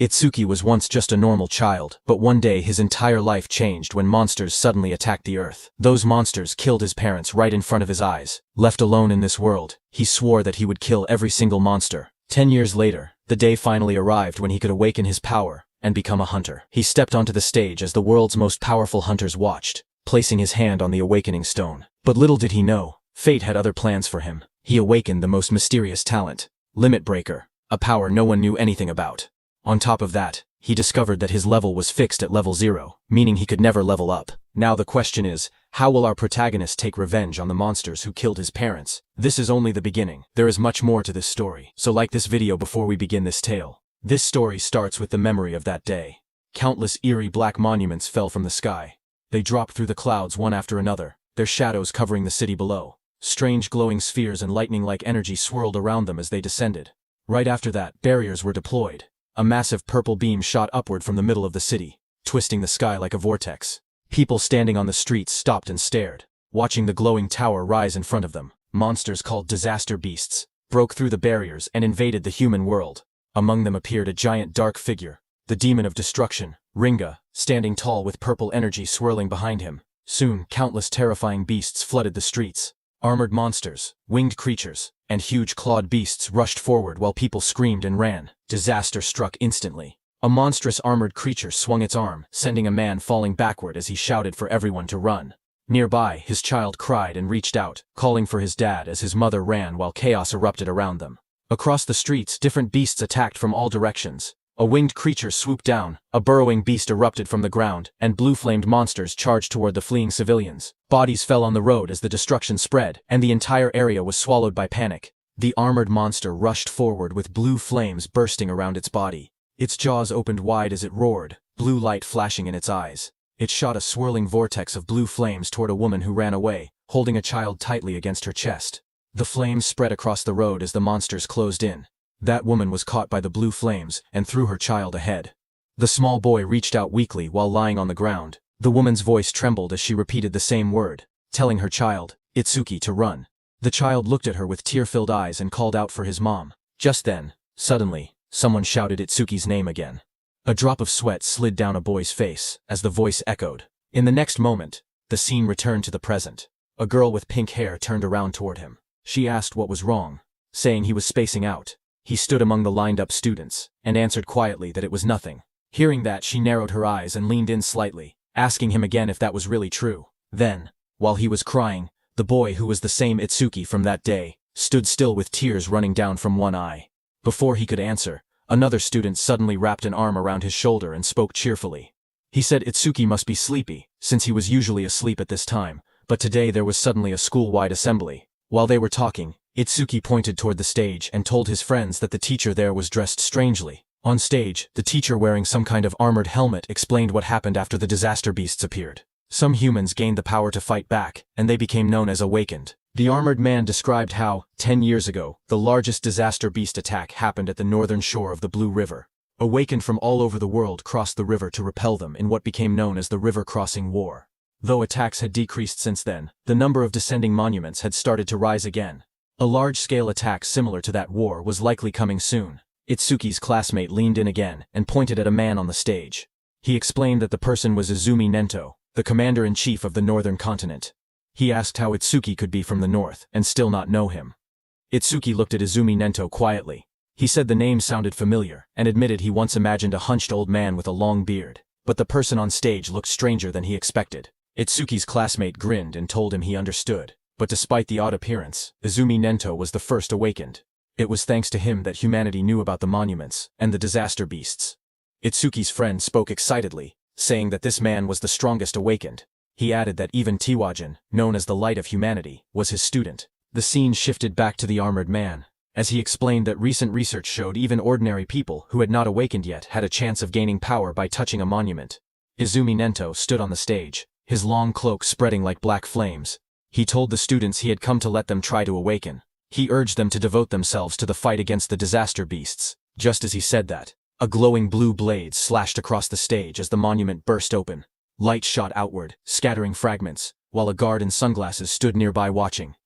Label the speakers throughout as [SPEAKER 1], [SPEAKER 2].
[SPEAKER 1] Itsuki was once just a normal child, but one day his entire life changed when monsters suddenly attacked the earth. Those monsters killed his parents right in front of his eyes. Left alone in this world, he swore that he would kill every single monster. 10 years later, the day finally arrived when he could awaken his power and become a hunter. He stepped onto the stage as the world's most powerful hunters watched, placing his hand on the awakening stone. But little did he know, fate had other plans for him. He awakened the most mysterious talent, Limit Breaker, a power no one knew anything about. On top of that, he discovered that his level was fixed at level 0, meaning he could never level up. Now the question is, how will our protagonist take revenge on the monsters who killed his parents? This is only the beginning. There is much more to this story, so like this video before we begin this tale. This story starts with the memory of that day. Countless eerie black monuments fell from the sky. They dropped through the clouds one after another, their shadows covering the city below. Strange glowing spheres and lightning-like energy swirled around them as they descended. Right after that, barriers were deployed. A massive purple beam shot upward from the middle of the city, twisting the sky like a vortex. People standing on the streets stopped and stared, watching the glowing tower rise in front of them. Monsters called disaster beasts broke through the barriers and invaded the human world. Among them appeared a giant dark figure, the demon of destruction, Ringa, standing tall with purple energy swirling behind him. Soon, countless terrifying beasts flooded the streets. Armored monsters, winged creatures, and huge clawed beasts rushed forward while people screamed and ran. Disaster struck instantly. A monstrous armored creature swung its arm, sending a man falling backward as he shouted for everyone to run. Nearby, his child cried and reached out, calling for his dad as his mother ran while chaos erupted around them. Across the streets, different beasts attacked from all directions. A winged creature swooped down, a burrowing beast erupted from the ground, and blue-flamed monsters charged toward the fleeing civilians. Bodies fell on the road as the destruction spread, and the entire area was swallowed by panic. The armored monster rushed forward with blue flames bursting around its body. Its jaws opened wide as it roared, blue light flashing in its eyes. It shot a swirling vortex of blue flames toward a woman who ran away, holding a child tightly against her chest. The flames spread across the road as the monsters closed in. That woman was caught by the blue flames and threw her child ahead. The small boy reached out weakly while lying on the ground. The woman's voice trembled as she repeated the same word, telling her child, Itsuki, to run. The child looked at her with tear-filled eyes and called out for his mom. Just then, suddenly, someone shouted Itsuki's name again. A drop of sweat slid down a boy's face as the voice echoed. In the next moment, the scene returned to the present. A girl with pink hair turned around toward him. She asked what was wrong, saying he was spacing out. He stood among the lined-up students, and answered quietly that it was nothing. Hearing that, she narrowed her eyes and leaned in slightly, asking him again if that was really true. Then, while he was crying, the boy, who was the same Itsuki from that day, stood still with tears running down from one eye. Before he could answer, another student suddenly wrapped an arm around his shoulder and spoke cheerfully. He said Itsuki must be sleepy, since he was usually asleep at this time, but today there was suddenly a school-wide assembly. While they were talking, Itsuki pointed toward the stage and told his friends that the teacher there was dressed strangely. On stage, the teacher, wearing some kind of armored helmet, explained what happened after the disaster beasts appeared. Some humans gained the power to fight back, and they became known as awakened. The armored man described how, 10 years ago, the largest disaster beast attack happened at the northern shore of the Blue River. Awakened from all over the world crossed the river to repel them in what became known as the River Crossing War. Though attacks had decreased since then, the number of descending monuments had started to rise again. A large-scale attack similar to that war was likely coming soon. Itsuki's classmate leaned in again and pointed at a man on the stage. He explained that the person was Izumi Nento, the commander-in-chief of the northern continent. He asked how Itsuki could be from the north and still not know him. Itsuki looked at Izumi Nento quietly. He said the name sounded familiar and admitted he once imagined a hunched old man with a long beard. But the person on stage looked stranger than he expected. Itsuki's classmate grinned and told him he understood. But despite the odd appearance, Izumi Nento was the first awakened. It was thanks to him that humanity knew about the monuments and the disaster beasts. Itsuki's friend spoke excitedly, saying that this man was the strongest awakened. He added that even Tiwajin, known as the light of humanity, was his student. The scene shifted back to the armored man, as he explained that recent research showed even ordinary people who had not awakened yet had a chance of gaining power by touching a monument. Izumi Nento stood on the stage, his long cloak spreading like black flames. He told the students he had come to let them try to awaken. He urged them to devote themselves to the fight against the disaster beasts. Just as he said that, a glowing blue blade slashed across the stage as the monument burst open. Light shot outward, scattering fragments, while a guard in sunglasses stood nearby watching.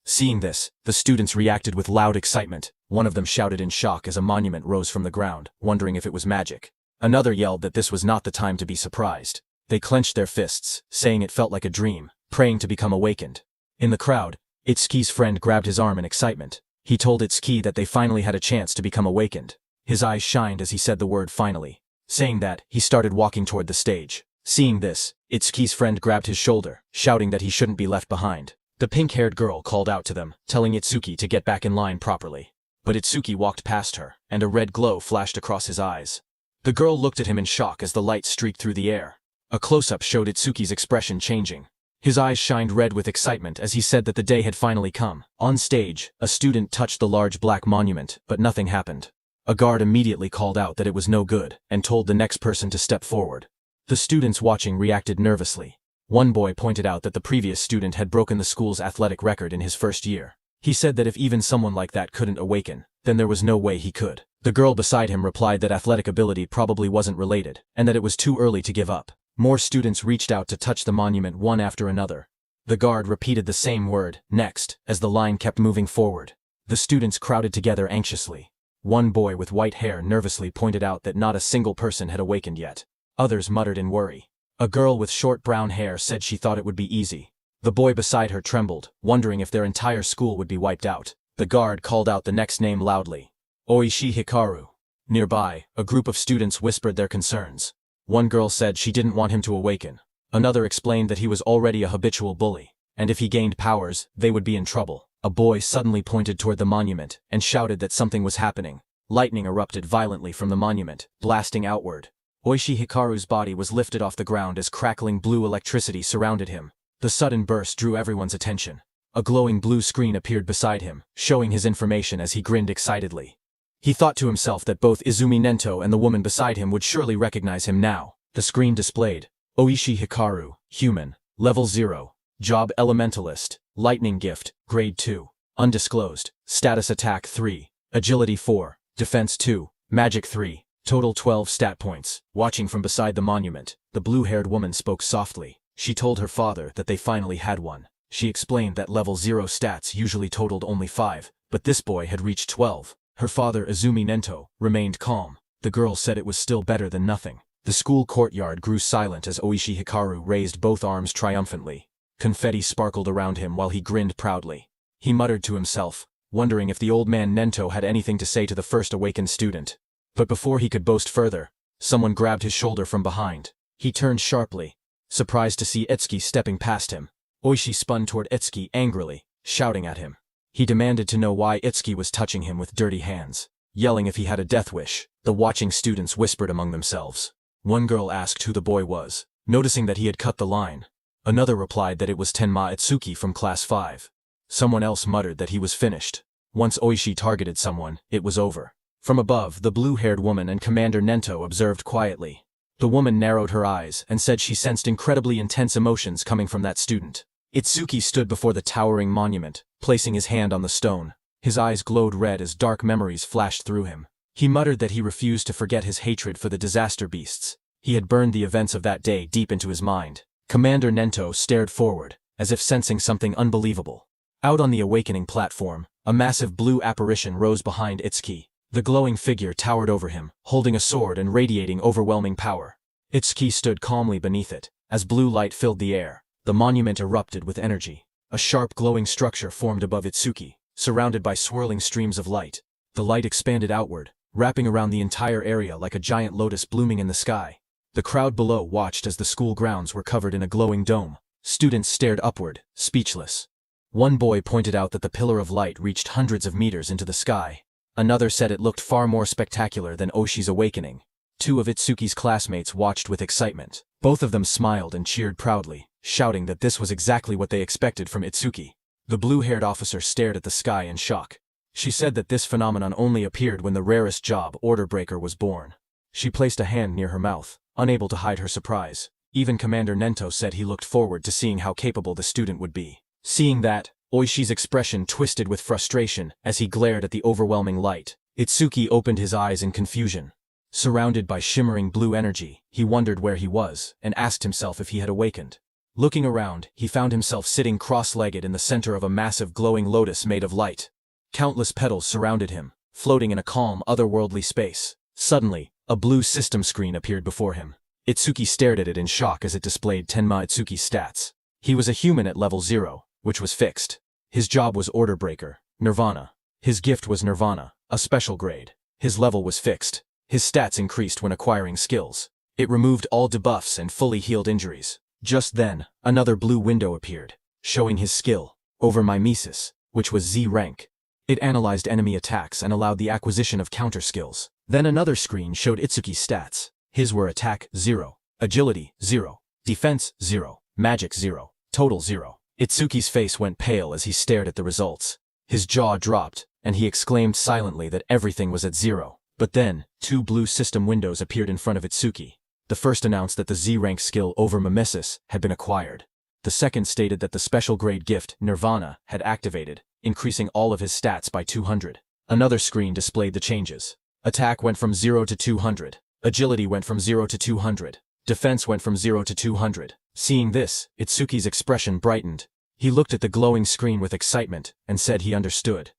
[SPEAKER 1] Seeing this, the students reacted with loud excitement. One of them shouted in shock as a monument rose from the ground, wondering if it was magic. Another yelled that this was not the time to be surprised. They clenched their fists, saying it felt like a dream, praying to become awakened. In the crowd, Itsuki's friend grabbed his arm in excitement. He told Itsuki that they finally had a chance to become awakened. His eyes shined as he said the word finally. Saying that, he started walking toward the stage. Seeing this, Itsuki's friend grabbed his shoulder, shouting that he shouldn't be left behind. The pink-haired girl called out to them, telling Itsuki to get back in line properly. But Itsuki walked past her, and a red glow flashed across his eyes. The girl looked at him in shock as the light streaked through the air. A close-up showed Itsuki's expression changing. His eyes shined red with excitement as he said that the day had finally come. On stage, a student touched the large black monument, but nothing happened. A guard immediately called out that it was no good, and told the next person to step forward. The students watching reacted nervously. One boy pointed out that the previous student had broken the school's athletic record in his first year. He said that if even someone like that couldn't awaken, then there was no way he could. The girl beside him replied that athletic ability probably wasn't related, and that it was too early to give up. More students reached out to touch the monument one after another. The guard repeated the same word, next, as the line kept moving forward. The students crowded together anxiously. One boy with white hair nervously pointed out that not a single person had awakened yet. Others muttered in worry. A girl with short brown hair said she thought it would be easy. The boy beside her trembled, wondering if their entire school would be wiped out. The guard called out the next name loudly. Oishi Hikaru. Nearby, a group of students whispered their concerns. One girl said she didn't want him to awaken. Another explained that he was already a habitual bully, and if he gained powers, they would be in trouble. A boy suddenly pointed toward the monument and shouted that something was happening. Lightning erupted violently from the monument, blasting outward. Oishi Hikaru's body was lifted off the ground as crackling blue electricity surrounded him. The sudden burst drew everyone's attention. A glowing blue screen appeared beside him, showing his information as he grinned excitedly. He thought to himself that both Izumi Nento and the woman beside him would surely recognize him now. The screen displayed, Oishi Hikaru, Human, Level 0, Job Elementalist, Lightning Gift, Grade 2, Undisclosed, Status Attack 3, Agility 4, Defense 2, Magic 3, Total 12 stat points. Watching from beside the monument, the blue-haired woman spoke softly. She told her father that they finally had one. She explained that Level 0 stats usually totaled only 5, but this boy had reached 12. Her father, Izumi Nento, remained calm. The girl said it was still better than nothing. The school courtyard grew silent as Oishi Hikaru raised both arms triumphantly. Confetti sparkled around him while he grinned proudly. He muttered to himself, wondering if the old man Nento had anything to say to the first awakened student. But before he could boast further, someone grabbed his shoulder from behind. He turned sharply, surprised to see Itsuki stepping past him. Oishi spun toward Itsuki angrily, shouting at him. He demanded to know why Itsuki was touching him with dirty hands, yelling if he had a death wish. The watching students whispered among themselves. One girl asked who the boy was, noticing that he had cut the line. Another replied that it was Tenma Itsuki from Class 5. Someone else muttered that he was finished. Once Oishi targeted someone, it was over. From above, the blue-haired woman and Commander Nento observed quietly. The woman narrowed her eyes and said she sensed incredibly intense emotions coming from that student. Itsuki stood before the towering monument, placing his hand on the stone. His eyes glowed red as dark memories flashed through him. He muttered that he refused to forget his hatred for the disaster beasts. He had burned the events of that day deep into his mind. Commander Nento stared forward, as if sensing something unbelievable. Out on the awakening platform, a massive blue apparition rose behind Itsuki. The glowing figure towered over him, holding a sword and radiating overwhelming power. Itsuki stood calmly beneath it. As blue light filled the air, the monument erupted with energy. A sharp glowing structure formed above Itsuki, surrounded by swirling streams of light. The light expanded outward, wrapping around the entire area like a giant lotus blooming in the sky. The crowd below watched as the school grounds were covered in a glowing dome. Students stared upward, speechless. One boy pointed out that the pillar of light reached hundreds of meters into the sky. Another said it looked far more spectacular than Oshi's awakening. Two of Itsuki's classmates watched with excitement. Both of them smiled and cheered proudly, shouting that this was exactly what they expected from Itsuki. The blue-haired officer stared at the sky in shock. She said that this phenomenon only appeared when the rarest job, Order Breaker, was born. She placed a hand near her mouth, unable to hide her surprise. Even Commander Nento said he looked forward to seeing how capable the student would be. Seeing that, Oishi's expression twisted with frustration as he glared at the overwhelming light. Itsuki opened his eyes in confusion. Surrounded by shimmering blue energy, he wondered where he was and asked himself if he had awakened. Looking around, he found himself sitting cross-legged in the center of a massive glowing lotus made of light. Countless petals surrounded him, floating in a calm, otherworldly space. Suddenly, a blue system screen appeared before him. Itsuki stared at it in shock as it displayed Tenma Itsuki's stats. He was a human at level 0, which was fixed. His job was Order Breaker, Nirvana. His gift was Nirvana, a special grade. His level was fixed. His stats increased when acquiring skills. It removed all debuffs and fully healed injuries. Just then, another blue window appeared, showing his skill, Over Mimesis, which was Z rank. It analyzed enemy attacks and allowed the acquisition of counter skills. Then another screen showed Itsuki's stats. His were Attack 0, Agility 0, Defense 0, Magic 0, Total 0. Itsuki's face went pale as he stared at the results. His jaw dropped, and he exclaimed silently that everything was at 0. But then, 2 blue system windows appeared in front of Itsuki. The first announced that the Z-rank skill Over Mimesis had been acquired. The second stated that the special grade gift, Nirvana, had activated, increasing all of his stats by 200. Another screen displayed the changes. Attack went from 0 to 200. Agility went from 0 to 200. Defense went from 0 to 200. Seeing this, Itsuki's expression brightened. He looked at the glowing screen with excitement, and said he understood.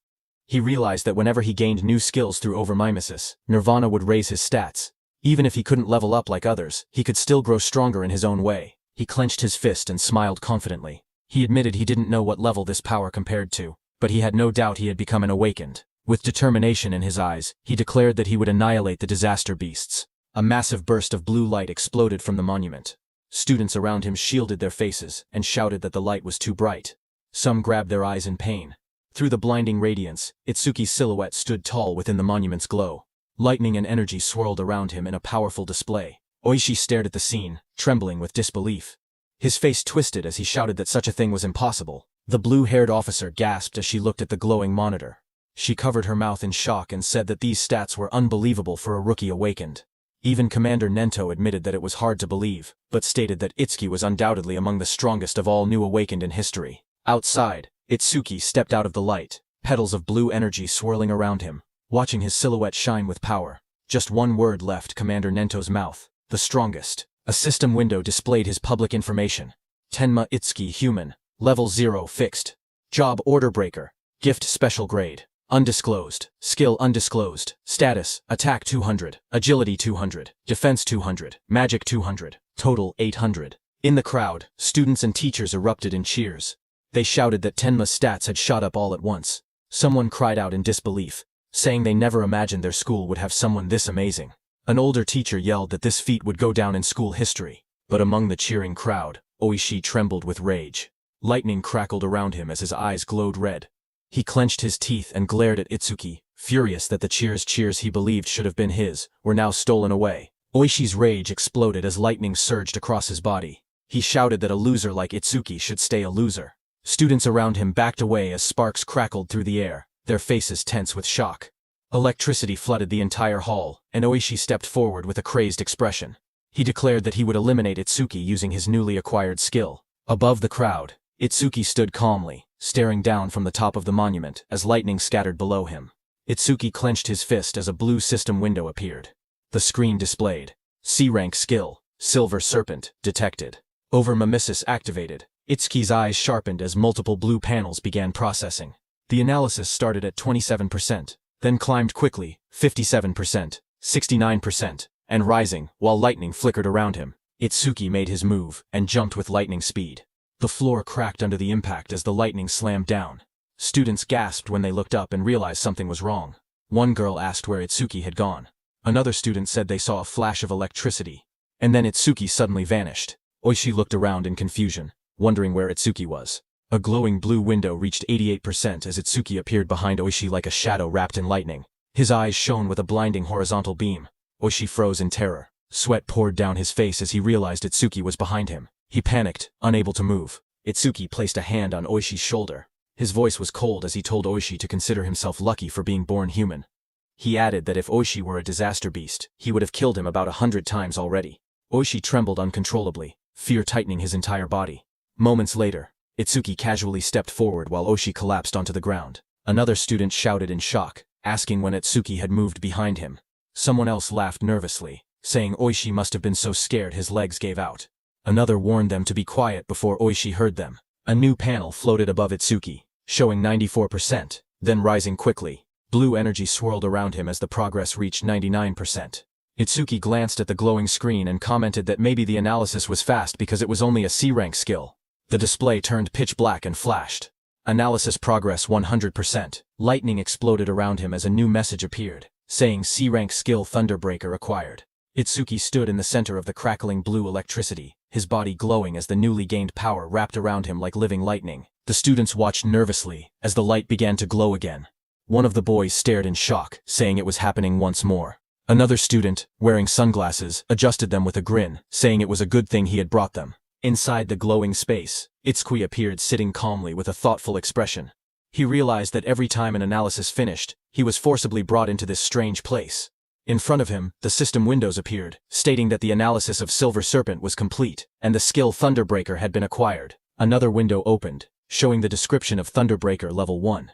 [SPEAKER 1] He realized that whenever he gained new skills through Over Mimesis, Nirvana would raise his stats. Even if he couldn't level up like others, he could still grow stronger in his own way. He clenched his fist and smiled confidently. He admitted he didn't know what level this power compared to, but he had no doubt he had become an awakened. With determination in his eyes, he declared that he would annihilate the disaster beasts. A massive burst of blue light exploded from the monument. Students around him shielded their faces and shouted that the light was too bright. Some grabbed their eyes in pain. Through the blinding radiance, Itsuki's silhouette stood tall within the monument's glow. Lightning and energy swirled around him in a powerful display. Oishi stared at the scene, trembling with disbelief. His face twisted as he shouted that such a thing was impossible. The blue-haired officer gasped as she looked at the glowing monitor. She covered her mouth in shock and said that these stats were unbelievable for a rookie awakened. Even Commander Nento admitted that it was hard to believe, but stated that Itsuki was undoubtedly among the strongest of all new awakened in history. Outside, Itsuki stepped out of the light, petals of blue energy swirling around him, watching his silhouette shine with power. Just one word left Commander Nento's mouth: the strongest. A system window displayed his public information. Tenma Itsuki human, level 0 fixed. Job Order Breaker, gift special grade, undisclosed, skill undisclosed, status, attack 200, agility 200, defense 200, magic 200, total 800. In the crowd, students and teachers erupted in cheers. They shouted that Tenma's stats had shot up all at once. Someone cried out in disbelief, saying they never imagined their school would have someone this amazing. An older teacher yelled that this feat would go down in school history. But among the cheering crowd, Oishi trembled with rage. Lightning crackled around him as his eyes glowed red. He clenched his teeth and glared at Itsuki, furious that the cheers he believed should have been his were now stolen away. Oishi's rage exploded as lightning surged across his body. He shouted that a loser like Itsuki should stay a loser. Students around him backed away as sparks crackled through the air, their faces tense with shock. Electricity flooded the entire hall, and Oishi stepped forward with a crazed expression. He declared that he would eliminate Itsuki using his newly acquired skill. Above the crowd, Itsuki stood calmly, staring down from the top of the monument as lightning scattered below him. Itsuki clenched his fist as a blue system window appeared. The screen displayed: C-rank skill, Silver Serpent, detected. Over Mimesis activated. Itsuki's eyes sharpened as multiple blue panels began processing. The analysis started at 27%. Then climbed quickly, 57%, 69%, and rising, while lightning flickered around him. Itsuki made his move, and jumped with lightning speed. The floor cracked under the impact as the lightning slammed down. Students gasped when they looked up and realized something was wrong. One girl asked where Itsuki had gone. Another student said they saw a flash of electricity. And then Itsuki suddenly vanished. Oishi looked around in confusion, wondering where Itsuki was. A glowing blue window reached 88% as Itsuki appeared behind Oishi like a shadow wrapped in lightning. His eyes shone with a blinding horizontal beam. Oishi froze in terror. Sweat poured down his face as he realized Itsuki was behind him. He panicked, unable to move. Itsuki placed a hand on Oishi's shoulder. His voice was cold as he told Oishi to consider himself lucky for being born human. He added that if Oishi were a disaster beast, he would have killed him about 100 times already. Oishi trembled uncontrollably, fear tightening his entire body. Moments later, Itsuki casually stepped forward while Oishi collapsed onto the ground. Another student shouted in shock, asking when Itsuki had moved behind him. Someone else laughed nervously, saying Oishi must have been so scared his legs gave out. Another warned them to be quiet before Oishi heard them. A new panel floated above Itsuki, showing 94%, then rising quickly. Blue energy swirled around him as the progress reached 99%. Itsuki glanced at the glowing screen and commented that maybe the analysis was fast because it was only a C-rank skill. The display turned pitch black and flashed. Analysis progress 100%. Lightning exploded around him as a new message appeared, saying C-rank skill Thunderbreaker acquired. Itsuki stood in the center of the crackling blue electricity, his body glowing as the newly gained power wrapped around him like living lightning. The students watched nervously as the light began to glow again. One of the boys stared in shock, saying it was happening once more. Another student, wearing sunglasses, adjusted them with a grin, saying it was a good thing he had brought them. Inside the glowing space, Itsuki appeared sitting calmly with a thoughtful expression. He realized that every time an analysis finished, he was forcibly brought into this strange place. In front of him, the system windows appeared, stating that the analysis of Silver Serpent was complete, and the skill Thunderbreaker had been acquired. Another window opened, showing the description of Thunderbreaker Level 1.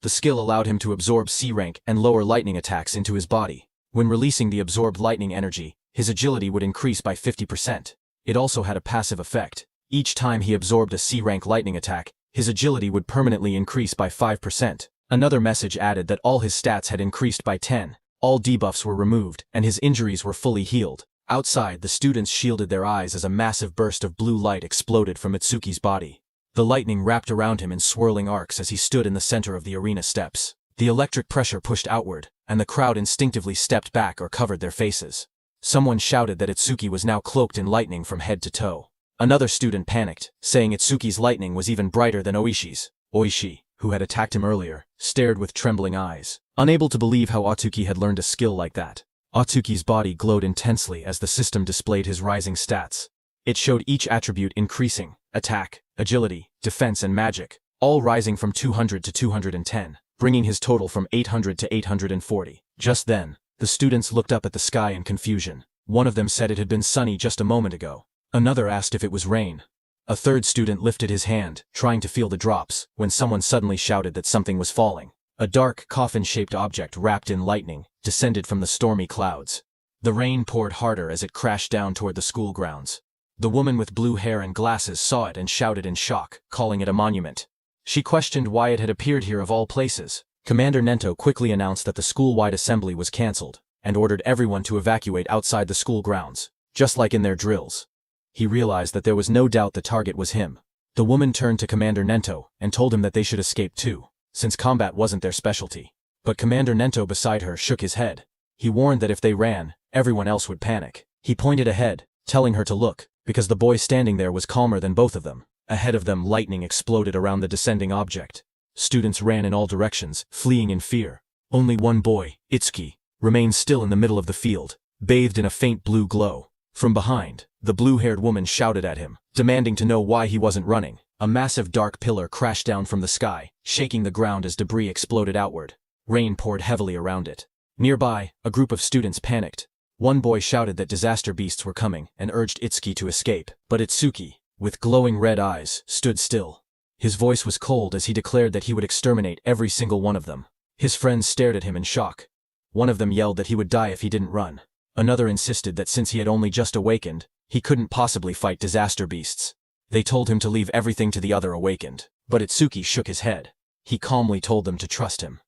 [SPEAKER 1] The skill allowed him to absorb C-rank and lower lightning attacks into his body. When releasing the absorbed lightning energy, his agility would increase by 50%. It also had a passive effect. Each time he absorbed a C-rank lightning attack, his agility would permanently increase by 5%. Another message added that all his stats had increased by 10. All debuffs were removed, and his injuries were fully healed. Outside, the students shielded their eyes as a massive burst of blue light exploded from Itsuki's body. The lightning wrapped around him in swirling arcs as he stood in the center of the arena steps. The electric pressure pushed outward, and the crowd instinctively stepped back or covered their faces. Someone shouted that Itsuki was now cloaked in lightning from head to toe. Another student panicked, saying Itsuki's lightning was even brighter than Oishi's. Oishi, who had attacked him earlier, stared with trembling eyes, unable to believe how Atsuki had learned a skill like that. Atsuki's body glowed intensely as the system displayed his rising stats. It showed each attribute increasing: attack, agility, defense and magic, all rising from 200 to 210, bringing his total from 800 to 840. Just then, the students looked up at the sky in confusion. One of them said it had been sunny just a moment ago. Another asked if it was rain. A third student lifted his hand, trying to feel the drops, when someone suddenly shouted that something was falling. A dark, coffin-shaped object wrapped in lightning descended from the stormy clouds. The rain poured harder as it crashed down toward the school grounds. The woman with blue hair and glasses saw it and shouted in shock, calling it a monument. She questioned why it had appeared here of all places. Commander Nento quickly announced that the school-wide assembly was cancelled, and ordered everyone to evacuate outside the school grounds, just like in their drills. He realized that there was no doubt the target was him. The woman turned to Commander Nento and told him that they should escape too, since combat wasn't their specialty. But Commander Nento beside her shook his head. He warned that if they ran, everyone else would panic. He pointed ahead, telling her to look, because the boy standing there was calmer than both of them. Ahead of them, lightning exploded around the descending object. Students ran in all directions, fleeing in fear. Only one boy, Itsuki, remained still in the middle of the field, bathed in a faint blue glow. From behind, the blue-haired woman shouted at him, demanding to know why he wasn't running. A massive dark pillar crashed down from the sky, shaking the ground as debris exploded outward. Rain poured heavily around it. Nearby, a group of students panicked. One boy shouted that disaster beasts were coming and urged Itsuki to escape. But Itsuki, with glowing red eyes, stood still. His voice was cold as he declared that he would exterminate every single one of them. His friends stared at him in shock. One of them yelled that he would die if he didn't run. Another insisted that since he had only just awakened, he couldn't possibly fight disaster beasts. They told him to leave everything to the other awakened, but Itsuki shook his head. He calmly told them to trust him.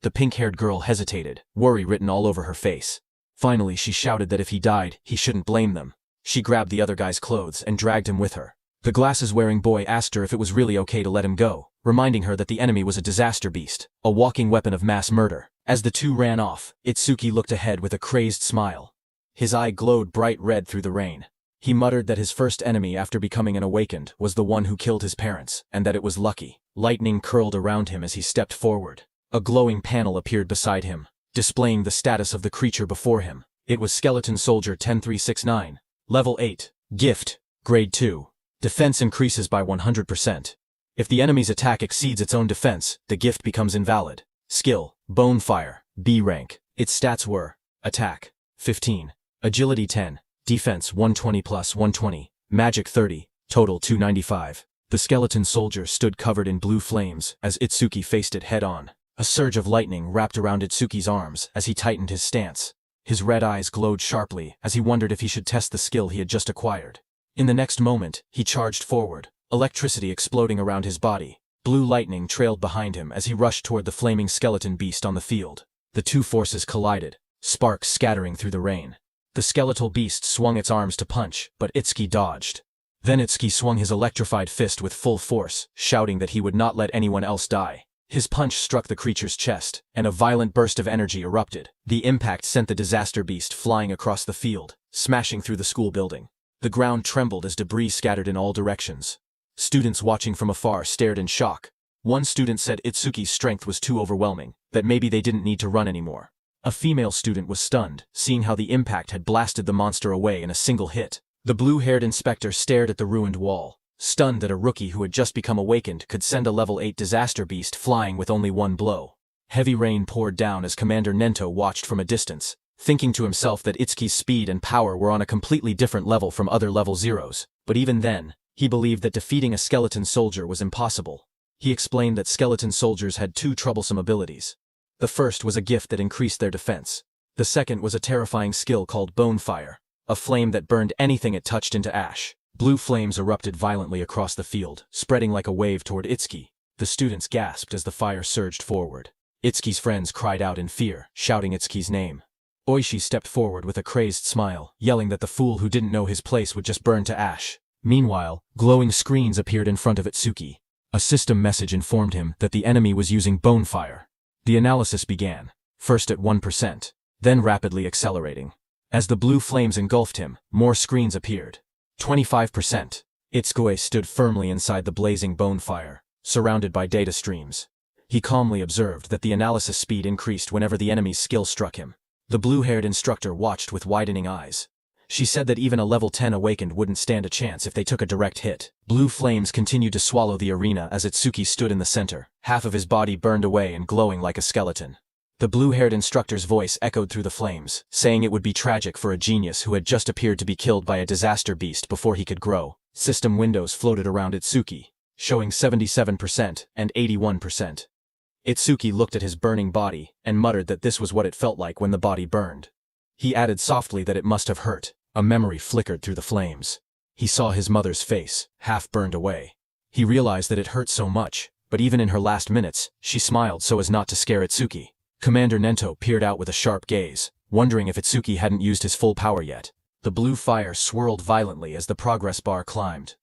[SPEAKER 1] The pink-haired girl hesitated, worry written all over her face. Finally, she shouted that if he died, he shouldn't blame them. She grabbed the other guy's clothes and dragged him with her. The glasses-wearing boy asked her if it was really okay to let him go, reminding her that the enemy was a disaster beast, a walking weapon of mass murder. As the two ran off, Itsuki looked ahead with a crazed smile. His eye glowed bright red through the rain. He muttered that his first enemy after becoming an awakened was the one who killed his parents, and that it was lucky. Lightning curled around him as he stepped forward. A glowing panel appeared beside him, displaying the status of the creature before him. It was Skeleton Soldier 10369. Level 8. Gift. Grade 2. Defense increases by 100%. If the enemy's attack exceeds its own defense, the gift becomes invalid. Skill. Bonefire. B rank. Its stats were: Attack. 15. Agility 10. Defense 120 plus 120. Magic 30. Total 295. The skeleton soldier stood covered in blue flames as Itsuki faced it head-on. A surge of lightning wrapped around Itsuki's arms as he tightened his stance. His red eyes glowed sharply as he wondered if he should test the skill he had just acquired. In the next moment, he charged forward, electricity exploding around his body. Blue lightning trailed behind him as he rushed toward the flaming skeleton beast on the field. The two forces collided, sparks scattering through the rain. The skeletal beast swung its arms to punch, but Itsuki dodged. Then Itsuki swung his electrified fist with full force, shouting that he would not let anyone else die. His punch struck the creature's chest, and a violent burst of energy erupted. The impact sent the disaster beast flying across the field, smashing through the school building. The ground trembled as debris scattered in all directions. Students watching from afar stared in shock. One student said Itsuki's strength was too overwhelming, that maybe they didn't need to run anymore. A female student was stunned, seeing how the impact had blasted the monster away in a single hit. The blue-haired inspector stared at the ruined wall, stunned that a rookie who had just become awakened could send a level 8 disaster beast flying with only one blow. Heavy rain poured down as Commander Nento watched from a distance, thinking to himself that Itsuki's speed and power were on a completely different level from other level zeros, but even then, he believed that defeating a skeleton soldier was impossible. He explained that skeleton soldiers had two troublesome abilities. The first was a gift that increased their defense. The second was a terrifying skill called bone fire, a flame that burned anything it touched into ash. Blue flames erupted violently across the field, spreading like a wave toward Itsuki. The students gasped as the fire surged forward. Itsuki's friends cried out in fear, shouting Itsuki's name. Oishi stepped forward with a crazed smile, yelling that the fool who didn't know his place would just burn to ash. Meanwhile, glowing screens appeared in front of Itsuki. A system message informed him that the enemy was using bone fire. The analysis began, first at 1%, then rapidly accelerating. As the blue flames engulfed him, more screens appeared. 25%. Itsuki stood firmly inside the blazing bone fire, surrounded by data streams. He calmly observed that the analysis speed increased whenever the enemy's skill struck him. The blue-haired instructor watched with widening eyes. She said that even a level 10 awakened wouldn't stand a chance if they took a direct hit. Blue flames continued to swallow the arena as Itsuki stood in the center, half of his body burned away and glowing like a skeleton. The blue-haired instructor's voice echoed through the flames, saying it would be tragic for a genius who had just appeared to be killed by a disaster beast before he could grow. System windows floated around Itsuki, showing 77% and 81%. Itsuki looked at his burning body and muttered that this was what it felt like when the body burned. He added softly that it must have hurt. A memory flickered through the flames. He saw his mother's face, half burned away. He realized that it hurt so much, but even in her last minutes, she smiled so as not to scare Itsuki. Commander Nento peered out with a sharp gaze, wondering if Itsuki hadn't used his full power yet. The blue fire swirled violently as the progress bar climbed.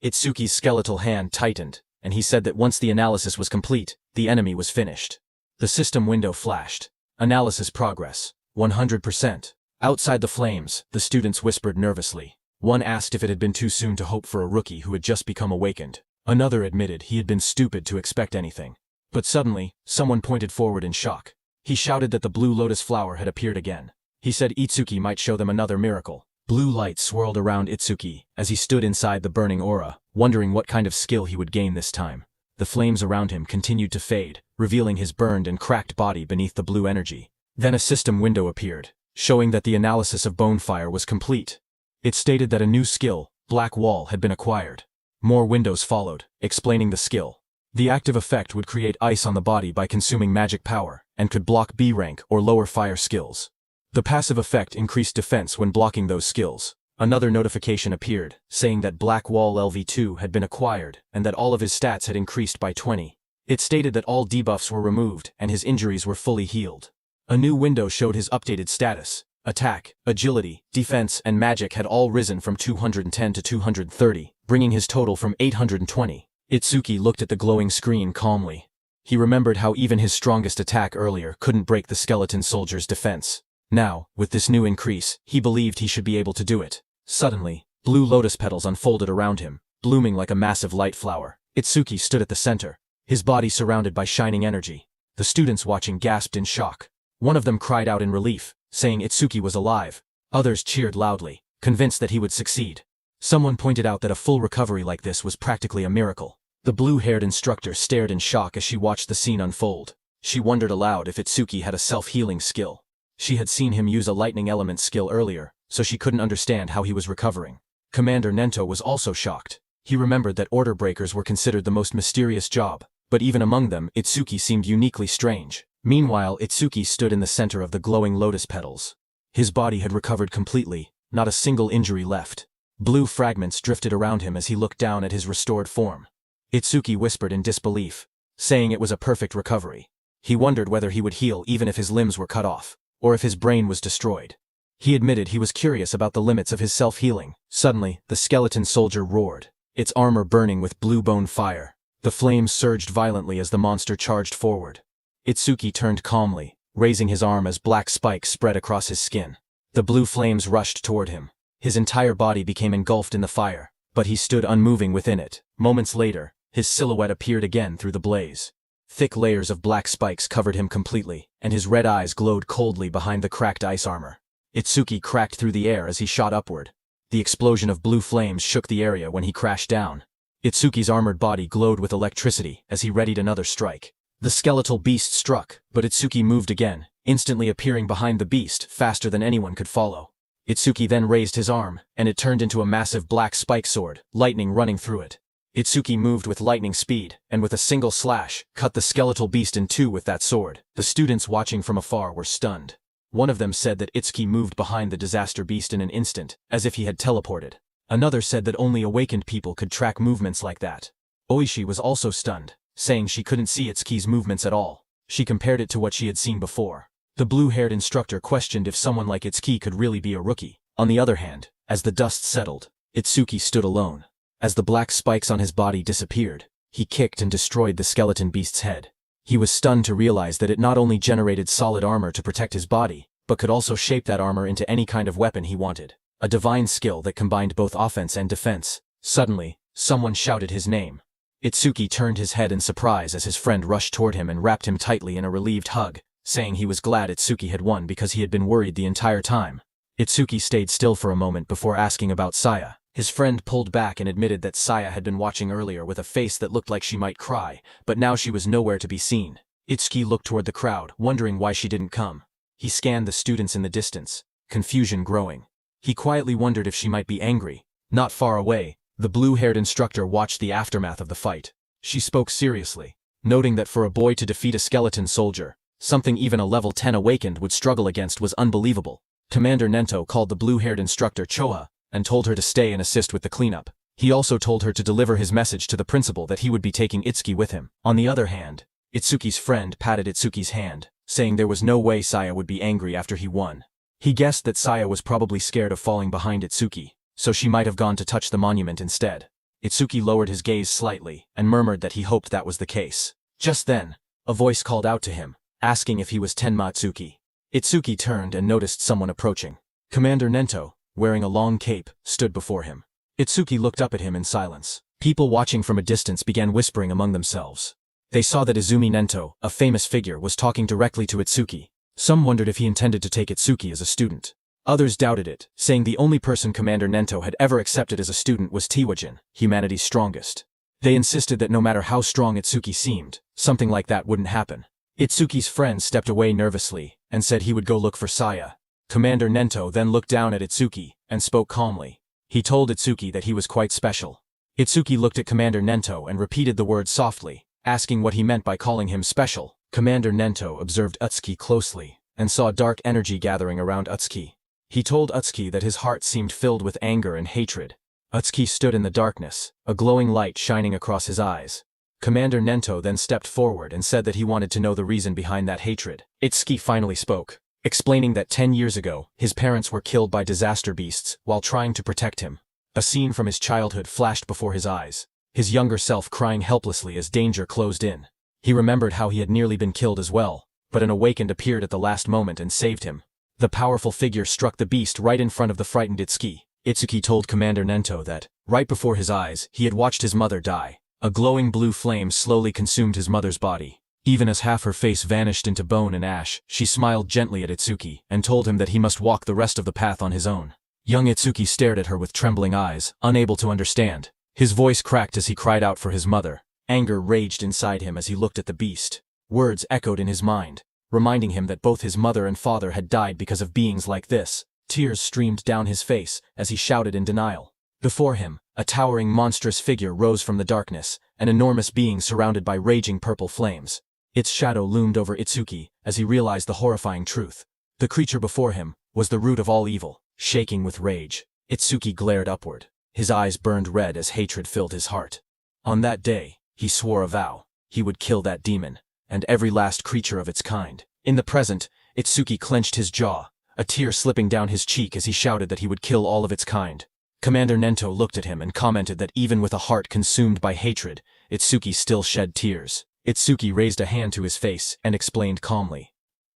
[SPEAKER 1] Itsuki's skeletal hand tightened, and he said that once the analysis was complete, the enemy was finished. The system window flashed. Analysis progress, 100%. Outside the flames, the students whispered nervously. One asked if it had been too soon to hope for a rookie who had just become awakened. Another admitted he had been stupid to expect anything. But suddenly, someone pointed forward in shock. He shouted that the blue lotus flower had appeared again. He said Itsuki might show them another miracle. Blue light swirled around Itsuki as he stood inside the burning aura, wondering what kind of skill he would gain this time. The flames around him continued to fade, revealing his burned and cracked body beneath the blue energy. Then a system window appeared, showing that the analysis of bone fire was complete. It stated that a new skill, Black Wall, had been acquired. More windows followed, explaining the skill. The active effect would create ice on the body by consuming magic power, and could block B rank or lower fire skills. The passive effect increased defense when blocking those skills. Another notification appeared, saying that Black Wall LV2 had been acquired, and that all of his stats had increased by 20. It stated that all debuffs were removed, and his injuries were fully healed. A new window showed his updated status. Attack, agility, defense, and magic had all risen from 210 to 230, bringing his total from 820. Itsuki looked at the glowing screen calmly. He remembered how even his strongest attack earlier couldn't break the skeleton soldier's defense. Now, with this new increase, he believed he should be able to do it. Suddenly, blue lotus petals unfolded around him, blooming like a massive light flower. Itsuki stood at the center, his body surrounded by shining energy. The students watching gasped in shock. One of them cried out in relief, saying Itsuki was alive. Others cheered loudly, convinced that he would succeed. Someone pointed out that a full recovery like this was practically a miracle. The blue-haired instructor stared in shock as she watched the scene unfold. She wondered aloud if Itsuki had a self-healing skill. She had seen him use a lightning element skill earlier, so she couldn't understand how he was recovering. Commander Nento was also shocked. He remembered that order breakers were considered the most mysterious job, but even among them, Itsuki seemed uniquely strange. Meanwhile, Itsuki stood in the center of the glowing lotus petals. His body had recovered completely, not a single injury left. Blue fragments drifted around him as he looked down at his restored form. Itsuki whispered in disbelief, saying it was a perfect recovery. He wondered whether he would heal even if his limbs were cut off, or if his brain was destroyed. He admitted he was curious about the limits of his self-healing. Suddenly, the skeleton soldier roared, its armor burning with blue bone fire. The flames surged violently as the monster charged forward. Itsuki turned calmly, raising his arm as black spikes spread across his skin. The blue flames rushed toward him. His entire body became engulfed in the fire, but he stood unmoving within it. Moments later, his silhouette appeared again through the blaze. Thick layers of black spikes covered him completely, and his red eyes glowed coldly behind the cracked ice armor. Itsuki cracked through the air as he shot upward. The explosion of blue flames shook the area when he crashed down. Itsuki's armored body glowed with electricity as he readied another strike. The skeletal beast struck, but Itsuki moved again, instantly appearing behind the beast faster than anyone could follow. Itsuki then raised his arm, and it turned into a massive black spike sword, lightning running through it. Itsuki moved with lightning speed, and with a single slash, cut the skeletal beast in two with that sword. The students watching from afar were stunned. One of them said that Itsuki moved behind the disaster beast in an instant, as if he had teleported. Another said that only awakened people could track movements like that. Oishi was also stunned, saying she couldn't see Itsuki's movements at all. She compared it to what she had seen before. The blue-haired instructor questioned if someone like Itsuki could really be a rookie. On the other hand, as the dust settled, Itsuki stood alone. As the black spikes on his body disappeared, he kicked and destroyed the skeleton beast's head. He was stunned to realize that it not only generated solid armor to protect his body, but could also shape that armor into any kind of weapon he wanted. A divine skill that combined both offense and defense. Suddenly, someone shouted his name. Itsuki turned his head in surprise as his friend rushed toward him and wrapped him tightly in a relieved hug, saying he was glad Itsuki had won because he had been worried the entire time. Itsuki stayed still for a moment before asking about Saya. His friend pulled back and admitted that Saya had been watching earlier with a face that looked like she might cry, but now she was nowhere to be seen. Itsuki looked toward the crowd, wondering why she didn't come. He scanned the students in the distance, confusion growing. He quietly wondered if she might be angry. Not far away, the blue-haired instructor watched the aftermath of the fight. She spoke seriously, noting that for a boy to defeat a skeleton soldier, something even a level 10 awakened would struggle against was unbelievable. Commander Nento called the blue-haired instructor Choha, and told her to stay and assist with the cleanup. He also told her to deliver his message to the principal that he would be taking Itsuki with him. On the other hand, Itsuki's friend patted Itsuki's hand, saying there was no way Saya would be angry after he won. He guessed that Saya was probably scared of falling behind Itsuki, so she might have gone to touch the monument instead. Itsuki lowered his gaze slightly and murmured that he hoped that was the case. Just then, a voice called out to him, asking if he was Tenma Itsuki. Itsuki turned and noticed someone approaching. Commander Nento, wearing a long cape, stood before him. Itsuki looked up at him in silence. People watching from a distance began whispering among themselves. They saw that Izumi Nento, a famous figure, was talking directly to Itsuki. Some wondered if he intended to take Itsuki as a student. Others doubted it, saying the only person Commander Nento had ever accepted as a student was Tiwajin, humanity's strongest. They insisted that no matter how strong Itsuki seemed, something like that wouldn't happen. Itsuki's friend stepped away nervously and said he would go look for Saya. Commander Nento then looked down at Itsuki and spoke calmly. He told Itsuki that he was quite special. Itsuki looked at Commander Nento and repeated the word softly, asking what he meant by calling him special. Commander Nento observed Utsuki closely and saw dark energy gathering around Utsuki. He told Utsuki that his heart seemed filled with anger and hatred. Utsuki stood in the darkness, a glowing light shining across his eyes. Commander Nento then stepped forward and said that he wanted to know the reason behind that hatred. Itsuki finally spoke, explaining that 10 years ago, his parents were killed by disaster beasts while trying to protect him. A scene from his childhood flashed before his eyes, his younger self crying helplessly as danger closed in. He remembered how he had nearly been killed as well, but an awakened appeared at the last moment and saved him. The powerful figure struck the beast right in front of the frightened Itsuki. Itsuki told Commander Nento that, right before his eyes, he had watched his mother die. A glowing blue flame slowly consumed his mother's body. Even as half her face vanished into bone and ash, she smiled gently at Itsuki and told him that he must walk the rest of the path on his own. Young Itsuki stared at her with trembling eyes, unable to understand. His voice cracked as he cried out for his mother. Anger raged inside him as he looked at the beast. Words echoed in his mind, reminding him that both his mother and father had died because of beings like this. Tears streamed down his face as he shouted in denial. Before him, a towering monstrous figure rose from the darkness, an enormous being surrounded by raging purple flames. Its shadow loomed over Itsuki as he realized the horrifying truth. The creature before him was the root of all evil. Shaking with rage, Itsuki glared upward. His eyes burned red as hatred filled his heart. On that day, He swore a vow. He would kill that demon, and every last creature of its kind. In the present, Itsuki clenched his jaw, a tear slipping down his cheek as he shouted that he would kill all of its kind. Commander Nento looked at him and commented that even with a heart consumed by hatred, Itsuki still shed tears. Itsuki raised a hand to his face and explained calmly.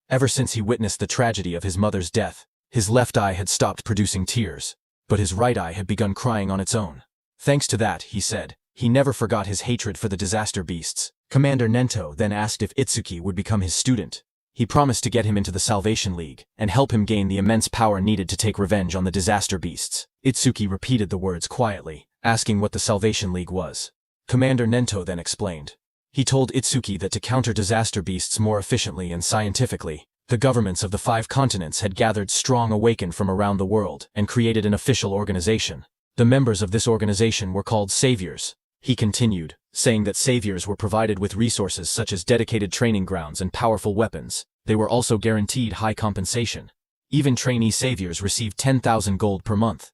[SPEAKER 1] Ever since he witnessed the tragedy of his mother's death, his left eye had stopped producing tears, but his right eye had begun crying on its own. Thanks to that, he said, he never forgot his hatred for the disaster beasts. Commander Nento then asked if Itsuki would become his student. He promised to get him into the Salvation League and help him gain the immense power needed to take revenge on the disaster beasts. Itsuki repeated the words quietly, asking what the Salvation League was. Commander Nento then explained. He told Itsuki that to counter disaster beasts more efficiently and scientifically, the governments of the 5 continents had gathered strong awaken from around the world and created an official organization. The members of this organization were called saviors. He continued, saying that saviors were provided with resources such as dedicated training grounds and powerful weapons. They were also guaranteed high compensation. Even trainee saviors received 10,000 gold per month.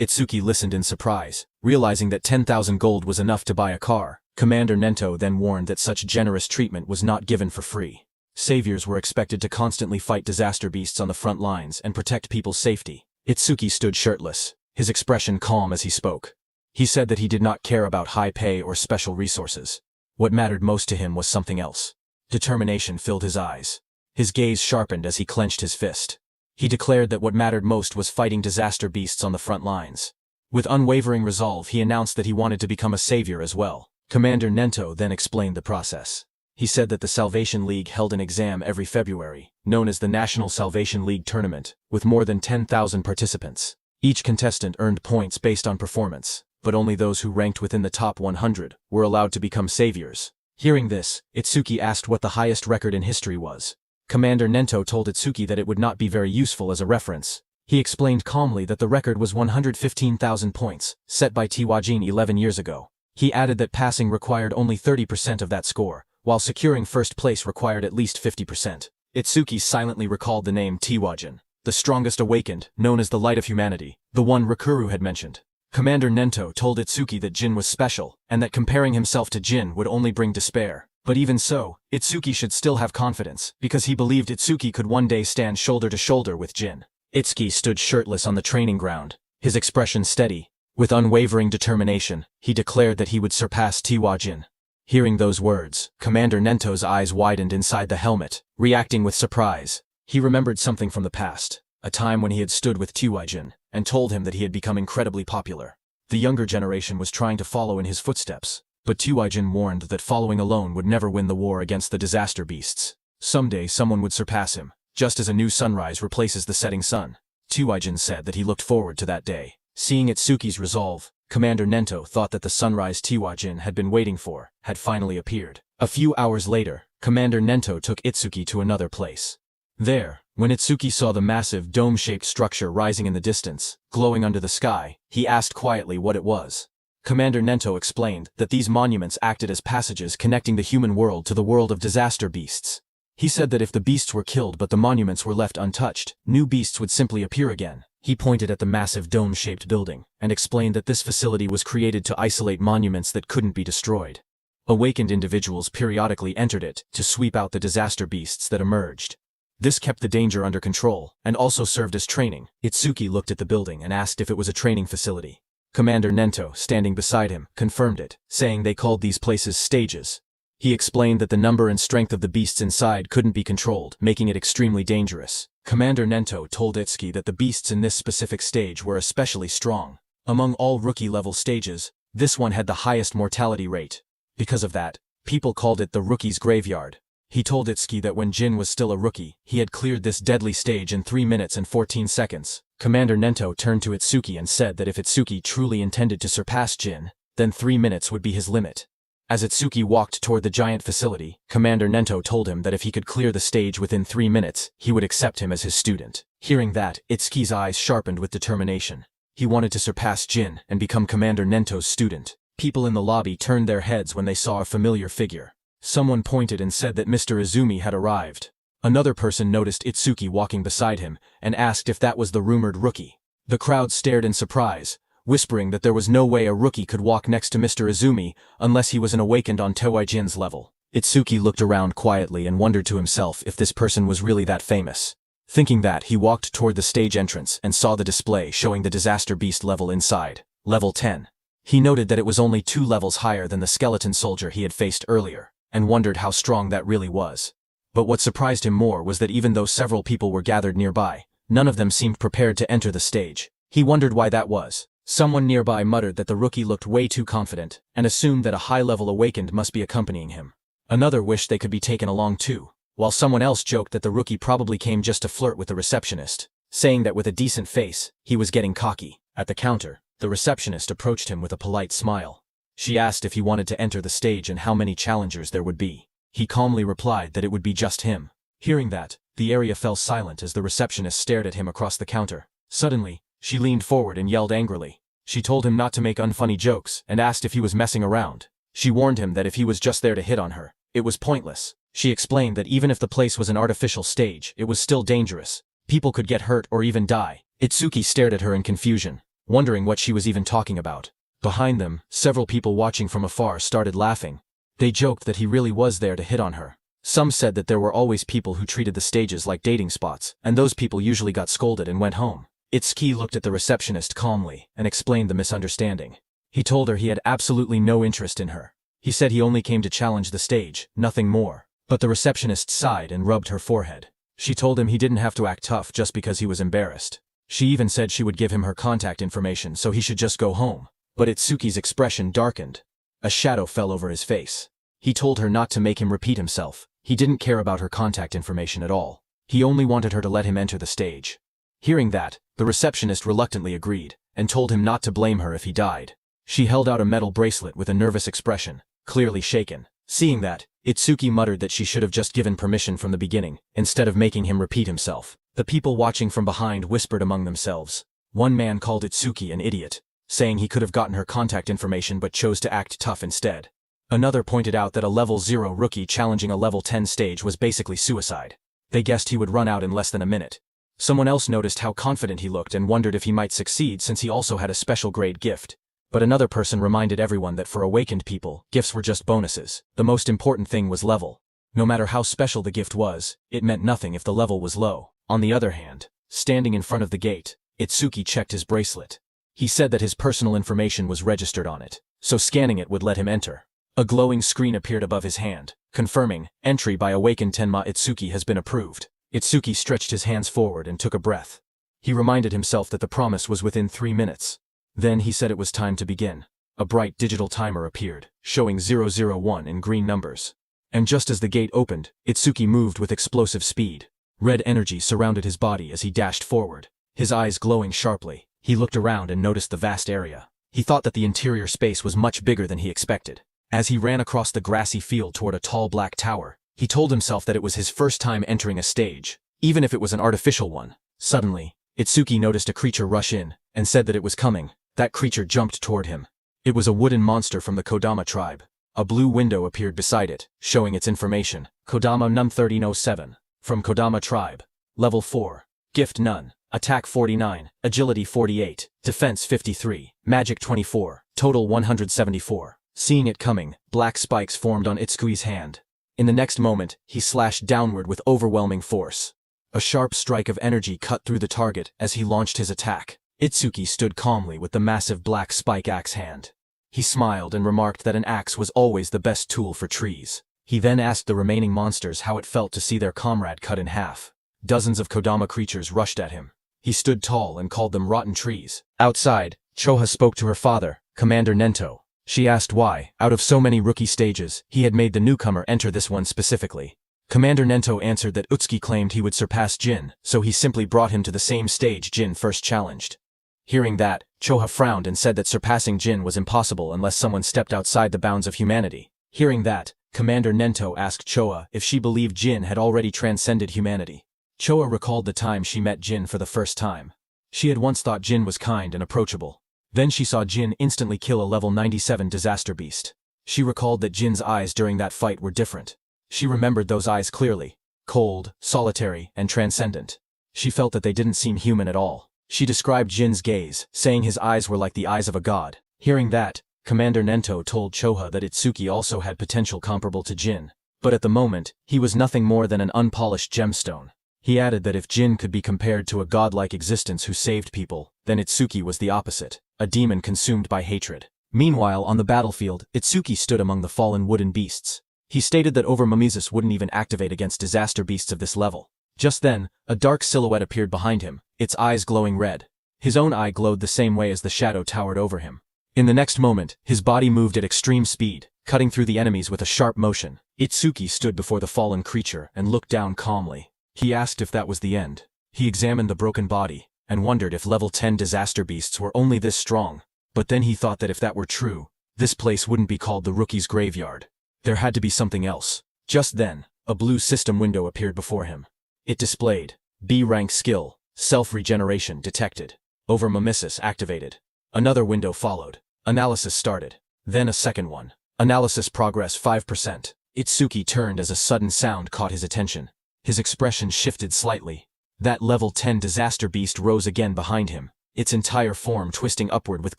[SPEAKER 1] Itsuki listened in surprise, realizing that 10,000 gold was enough to buy a car. Commander Nento then warned that such generous treatment was not given for free. Saviors were expected to constantly fight disaster beasts on the front lines and protect people's safety. Itsuki stood shirtless, his expression calm as he spoke. He said that he did not care about high pay or special resources. What mattered most to him was something else. Determination filled his eyes. His gaze sharpened as he clenched his fist. He declared that what mattered most was fighting disaster beasts on the front lines. With unwavering resolve, he announced that he wanted to become a savior as well. Commander Nento then explained the process. He said that the Salvation League held an exam every February, known as the National Salvation League Tournament, with more than 10,000 participants. Each contestant earned points based on performance, but only those who ranked within the top 100 were allowed to become saviors. Hearing this, Itsuki asked what the highest record in history was. Commander Nento told Itsuki that it would not be very useful as a reference. He explained calmly that the record was 115,000 points, set by Tiwajin 11 years ago. He added that passing required only 30% of that score, while securing first place required at least 50%. Itsuki silently recalled the name Tiwajin, the strongest awakened, known as the light of humanity, the one Rikuru had mentioned. Commander Nento told Itsuki that Jin was special, and that comparing himself to Jin would only bring despair. But even so, Itsuki should still have confidence, because he believed Itsuki could one day stand shoulder to shoulder with Jin. Itsuki stood shirtless on the training ground, his expression steady. With unwavering determination, he declared that he would surpass Tiwajin. Hearing those words, Commander Nento's eyes widened inside the helmet, reacting with surprise. He remembered something from the past, a time when he had stood with Tiwajin, and told him that he had become incredibly popular. The younger generation was trying to follow in his footsteps, but Tiwajin warned that following alone would never win the war against the disaster beasts. Someday someone would surpass him, just as a new sunrise replaces the setting sun. Tiwajin said that he looked forward to that day. Seeing Itsuki's resolve, Commander Nento thought that the sunrise Tiwajin had been waiting for had finally appeared. A few hours later, Commander Nento took Itsuki to another place. There, when Itsuki saw the massive dome-shaped structure rising in the distance, glowing under the sky, he asked quietly what it was. Commander Nento explained that these monuments acted as passages connecting the human world to the world of disaster beasts. He said that if the beasts were killed but the monuments were left untouched, new beasts would simply appear again. He pointed at the massive dome-shaped building, and explained that this facility was created to isolate monuments that couldn't be destroyed. Awakened individuals periodically entered it to sweep out the disaster beasts that emerged. This kept the danger under control, and also served as training. Itsuki looked at the building and asked if it was a training facility. Commander Nento, standing beside him, confirmed it, saying they called these places stages. He explained that the number and strength of the beasts inside couldn't be controlled, making it extremely dangerous. Commander Nento told Itsuki that the beasts in this specific stage were especially strong. Among all rookie-level stages, this one had the highest mortality rate. Because of that, people called it the rookie's graveyard. He told Itsuki that when Jin was still a rookie, he had cleared this deadly stage in 3 minutes and 14 seconds. Commander Nento turned to Itsuki and said that if Itsuki truly intended to surpass Jin, then 3 minutes would be his limit. As Itsuki walked toward the giant facility, Commander Nento told him that if he could clear the stage within 3 minutes, he would accept him as his student. Hearing that, Itsuki's eyes sharpened with determination. He wanted to surpass Jin and become Commander Nento's student. People in the lobby turned their heads when they saw a familiar figure. Someone pointed and said that Mr. Izumi had arrived. Another person noticed Itsuki walking beside him and asked if that was the rumored rookie. The crowd stared in surprise, whispering that there was no way a rookie could walk next to Mr. Izumi unless he was an awakened on Toei-jin's level. Itsuki looked around quietly and wondered to himself if this person was really that famous. Thinking that, he walked toward the stage entrance and saw the display showing the Disaster Beast level inside, level 10. He noted that it was only 2 levels higher than the skeleton soldier he had faced earlier, and wondered how strong that really was. But what surprised him more was that even though several people were gathered nearby, none of them seemed prepared to enter the stage. He wondered why that was. Someone nearby muttered that the rookie looked way too confident, and assumed that a high-level awakened must be accompanying him. Another wished they could be taken along too, while someone else joked that the rookie probably came just to flirt with the receptionist, saying that with a decent face, he was getting cocky. At the counter, the receptionist approached him with a polite smile. She asked if he wanted to enter the stage and how many challengers there would be. He calmly replied that it would be just him. Hearing that, the area fell silent as the receptionist stared at him across the counter. Suddenly, she leaned forward and yelled angrily. She told him not to make unfunny jokes and asked if he was messing around. She warned him that if he was just there to hit on her, it was pointless. She explained that even if the place was an artificial stage, it was still dangerous. People could get hurt or even die. Itsuki stared at her in confusion, wondering what she was even talking about. Behind them, several people watching from afar started laughing. They joked that he really was there to hit on her. Some said that there were always people who treated the stages like dating spots, and those people usually got scolded and went home. Itsuki looked at the receptionist calmly and explained the misunderstanding. He told her he had absolutely no interest in her. He said he only came to challenge the stage, nothing more. But the receptionist sighed and rubbed her forehead. She told him he didn't have to act tough just because he was embarrassed. She even said she would give him her contact information so he should just go home. But Itsuki's expression darkened. A shadow fell over his face. He told her not to make him repeat himself. He didn't care about her contact information at all. He only wanted her to let him enter the stage. Hearing that, the receptionist reluctantly agreed, and told him not to blame her if he died. She held out a metal bracelet with a nervous expression, clearly shaken. Seeing that, Itsuki muttered that she should have just given permission from the beginning, instead of making him repeat himself. The people watching from behind whispered among themselves. One man called Itsuki an idiot, saying he could have gotten her contact information but chose to act tough instead. Another pointed out that a level 0 rookie challenging a level 10 stage was basically suicide. They guessed he would run out in less than a minute. Someone else noticed how confident he looked and wondered if he might succeed since he also had a special grade gift. But another person reminded everyone that for awakened people, gifts were just bonuses. The most important thing was level. No matter how special the gift was, it meant nothing if the level was low. On the other hand, standing in front of the gate, Itsuki checked his bracelet. He said that his personal information was registered on it, so scanning it would let him enter. A glowing screen appeared above his hand, confirming, entry by awakened Tenma Itsuki has been approved. Itsuki stretched his hands forward and took a breath. He reminded himself that the promise was within 3 minutes. Then he said it was time to begin. A bright digital timer appeared, showing 001 in green numbers. And just as the gate opened, Itsuki moved with explosive speed. Red energy surrounded his body as he dashed forward, his eyes glowing sharply. He looked around and noticed the vast area. He thought that the interior space was much bigger than he expected. As he ran across the grassy field toward a tall black tower, he told himself that it was his first time entering a stage, even if it was an artificial one. Suddenly, Itsuki noticed a creature rush in, and said that it was coming. That creature jumped toward him. It was a wooden monster from the Kodama tribe. A blue window appeared beside it, showing its information. Kodama Num 1307. From Kodama tribe. Level 4. Gift none. Attack 49, Agility 48, Defense 53, Magic 24, Total 174. Seeing it coming, black spikes formed on Itsuki's hand. In the next moment, he slashed downward with overwhelming force. A sharp strike of energy cut through the target as he launched his attack. Itsuki stood calmly with the massive black spike axe hand. He smiled and remarked that an axe was always the best tool for trees. He then asked the remaining monsters how it felt to see their comrade cut in half. Dozens of Kodama creatures rushed at him. He stood tall and called them rotten trees. Outside, Choha spoke to her father, Commander Nento. She asked why, out of so many rookie stages, he had made the newcomer enter this one specifically. Commander Nento answered that Utsuki claimed he would surpass Jin, so he simply brought him to the same stage Jin first challenged. Hearing that, Choha frowned and said that surpassing Jin was impossible unless someone stepped outside the bounds of humanity. Hearing that, Commander Nento asked Choha if she believed Jin had already transcended humanity. Choha recalled the time she met Jin for the first time. She had once thought Jin was kind and approachable. Then she saw Jin instantly kill a level 97 disaster beast. She recalled that Jin's eyes during that fight were different. She remembered those eyes clearly. Cold, solitary, and transcendent. She felt that they didn't seem human at all. She described Jin's gaze, saying his eyes were like the eyes of a god. Hearing that, Commander Nento told Choha that Itsuki also had potential comparable to Jin. But at the moment, he was nothing more than an unpolished gemstone. He added that if Jin could be compared to a godlike existence who saved people, then Itsuki was the opposite, a demon consumed by hatred. Meanwhile, on the battlefield, Itsuki stood among the fallen wooden beasts. He stated that Overmimesis wouldn't even activate against disaster beasts of this level. Just then, a dark silhouette appeared behind him, its eyes glowing red. His own eye glowed the same way as the shadow towered over him. In the next moment, his body moved at extreme speed, cutting through the enemies with a sharp motion. Itsuki stood before the fallen creature and looked down calmly. He asked if that was the end. He examined the broken body, and wondered if level 10 disaster beasts were only this strong. But then he thought that if that were true, this place wouldn't be called the Rookie's Graveyard. There had to be something else. Just then, a blue system window appeared before him. It displayed, B-rank skill, self-regeneration detected. Overmimesis activated. Another window followed. Analysis started. Then a second one. Analysis progress 5%. Itsuki turned as a sudden sound caught his attention. His expression shifted slightly. That level 10 disaster beast rose again behind him, its entire form twisting upward with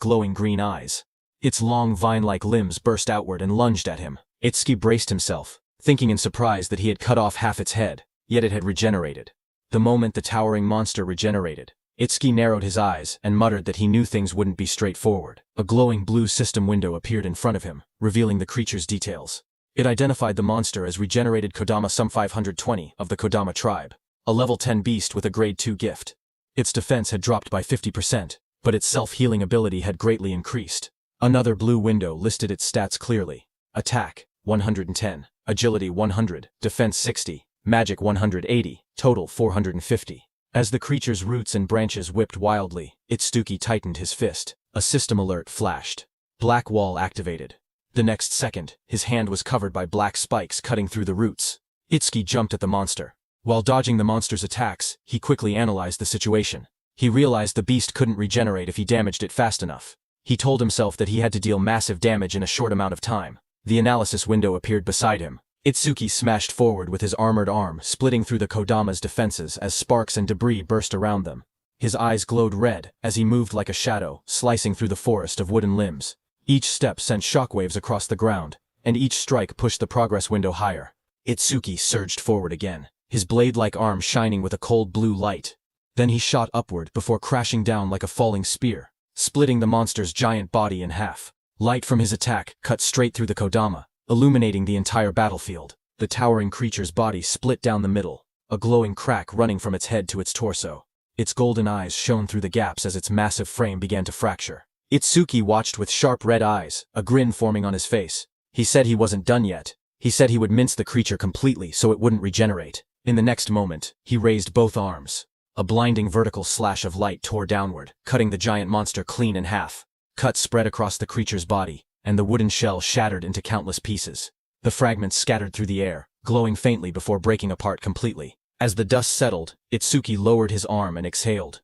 [SPEAKER 1] glowing green eyes. Its long vine-like limbs burst outward and lunged at him. Itsuki braced himself, thinking in surprise that he had cut off half its head, yet it had regenerated. The moment the towering monster regenerated, Itsuki narrowed his eyes and muttered that he knew things wouldn't be straightforward. A glowing blue system window appeared in front of him, revealing the creature's details. It identified the monster as regenerated Kodama Sum 520 of the Kodama tribe, a level 10 beast with a grade 2 gift. Its defense had dropped by 50%, but its self-healing ability had greatly increased. Another blue window listed its stats clearly. Attack, 110, Agility 100, Defense 60, Magic 180, Total 450. As the creature's roots and branches whipped wildly, Itsuki tightened his fist. A system alert flashed. Black wall activated. The next second, his hand was covered by black spikes cutting through the roots. Itsuki jumped at the monster. While dodging the monster's attacks, he quickly analyzed the situation. He realized the beast couldn't regenerate if he damaged it fast enough. He told himself that he had to deal massive damage in a short amount of time. The analysis window appeared beside him. Itsuki smashed forward with his armored arm, splitting through the Kodama's defenses as sparks and debris burst around them. His eyes glowed red as he moved like a shadow, slicing through the forest of wooden limbs. Each step sent shockwaves across the ground, and each strike pushed the progress window higher. Itsuki surged forward again, his blade-like arm shining with a cold blue light. Then he shot upward before crashing down like a falling spear, splitting the monster's giant body in half. Light from his attack cut straight through the Kodama, illuminating the entire battlefield. The towering creature's body split down the middle, a glowing crack running from its head to its torso. Its golden eyes shone through the gaps as its massive frame began to fracture. Itsuki watched with sharp red eyes, a grin forming on his face. He said he wasn't done yet. He said he would mince the creature completely so it wouldn't regenerate. In the next moment, he raised both arms. A blinding vertical slash of light tore downward, cutting the giant monster clean in half. Cuts spread across the creature's body, and the wooden shell shattered into countless pieces. The fragments scattered through the air, glowing faintly before breaking apart completely. As the dust settled, Itsuki lowered his arm and exhaled.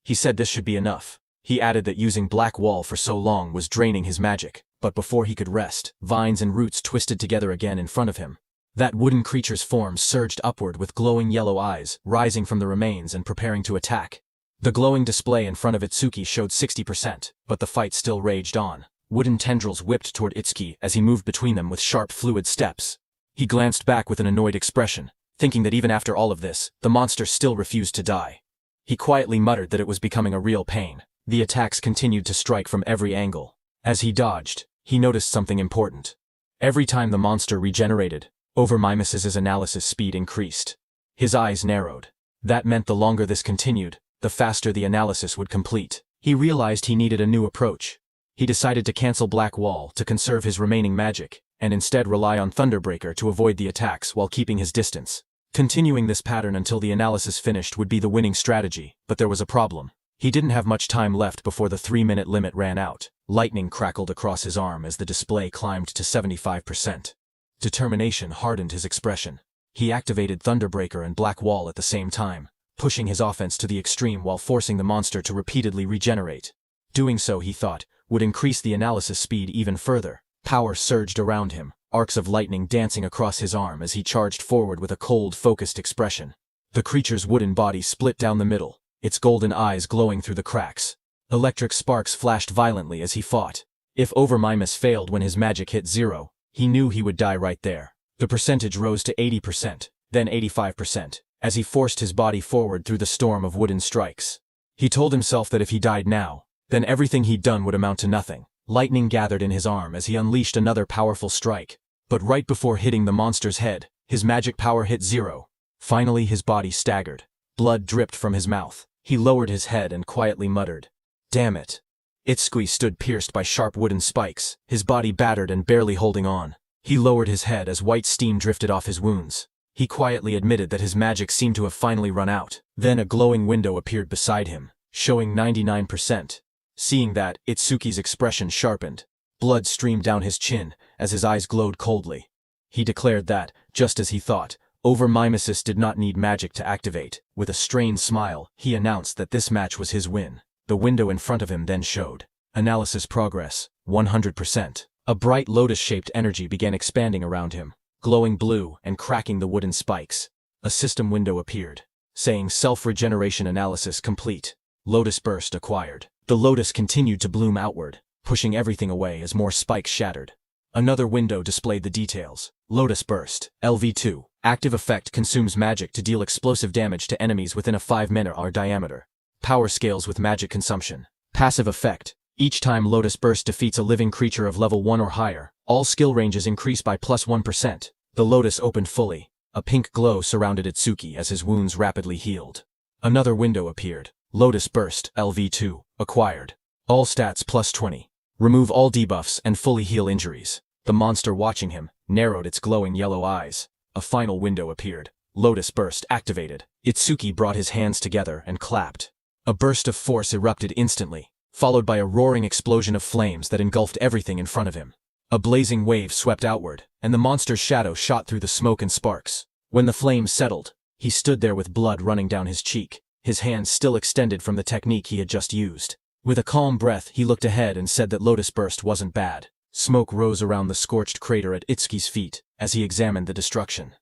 [SPEAKER 1] He said this should be enough. He added that using Black Wall for so long was draining his magic, but before he could rest, vines and roots twisted together again in front of him. That wooden creature's form surged upward with glowing yellow eyes, rising from the remains and preparing to attack. The glowing display in front of Itsuki showed 60%, but the fight still raged on. Wooden tendrils whipped toward Itsuki as he moved between them with sharp, fluid steps. He glanced back with an annoyed expression, thinking that even after all of this, the monster still refused to die. He quietly muttered that it was becoming a real pain. The attacks continued to strike from every angle. As he dodged, he noticed something important. Every time the monster regenerated, Overmimesis's analysis speed increased. His eyes narrowed. That meant the longer this continued, the faster the analysis would complete. He realized he needed a new approach. He decided to cancel Black Wall to conserve his remaining magic, and instead rely on Thunderbreaker to avoid the attacks while keeping his distance. Continuing this pattern until the analysis finished would be the winning strategy, but there was a problem. He didn't have much time left before the 3-minute limit ran out. Lightning crackled across his arm as the display climbed to 75%. Determination hardened his expression. He activated Thunderbreaker and Black Wall at the same time, pushing his offense to the extreme while forcing the monster to repeatedly regenerate. Doing so, he thought, would increase the analysis speed even further. Power surged around him, arcs of lightning dancing across his arm as he charged forward with a cold, focused expression. The creature's wooden body split down the middle, its golden eyes glowing through the cracks. Electric sparks flashed violently as he fought. If Overmimus failed when his magic hit 0, he knew he would die right there. The percentage rose to 80%, then 85%, as he forced his body forward through the storm of wooden strikes. He told himself that if he died now, then everything he'd done would amount to nothing. Lightning gathered in his arm as he unleashed another powerful strike. But right before hitting the monster's head, his magic power hit 0. Finally his body staggered. Blood dripped from his mouth. He lowered his head and quietly muttered, "Damn it." Itsuki stood pierced by sharp wooden spikes, his body battered and barely holding on. He lowered his head as white steam drifted off his wounds. He quietly admitted that his magic seemed to have finally run out. Then a glowing window appeared beside him, showing 99%. Seeing that, Itsuki's expression sharpened. Blood streamed down his chin as his eyes glowed coldly. He declared that, just as he thought, Overmimesis did not need magic to activate. With a strained smile, he announced that this match was his win. The window in front of him then showed. Analysis progress, 100%. A bright lotus-shaped energy began expanding around him, glowing blue and cracking the wooden spikes. A system window appeared, saying self-regeneration analysis complete. Lotus burst acquired. The lotus continued to bloom outward, pushing everything away as more spikes shattered. Another window displayed the details. Lotus burst, LV2. Active effect consumes magic to deal explosive damage to enemies within a 5-meter diameter. Power scales with magic consumption. Passive effect. Each time Lotus Burst defeats a living creature of level 1 or higher, all skill ranges increase by +1%. The Lotus opened fully. A pink glow surrounded Itsuki as his wounds rapidly healed. Another window appeared. Lotus Burst, LV2, acquired. All stats +20. Remove all debuffs and fully heal injuries. The monster watching him narrowed its glowing yellow eyes. A final window appeared. Lotus Burst activated. Itsuki brought his hands together and clapped. A burst of force erupted instantly, followed by a roaring explosion of flames that engulfed everything in front of him. A blazing wave swept outward, and the monster's shadow shot through the smoke and sparks. When the flames settled, he stood there with blood running down his cheek, his hands still extended from the technique he had just used. With a calm breath, he looked ahead and said that Lotus Burst wasn't bad. Smoke rose around the scorched crater at Itsuki's feet as he examined the destruction.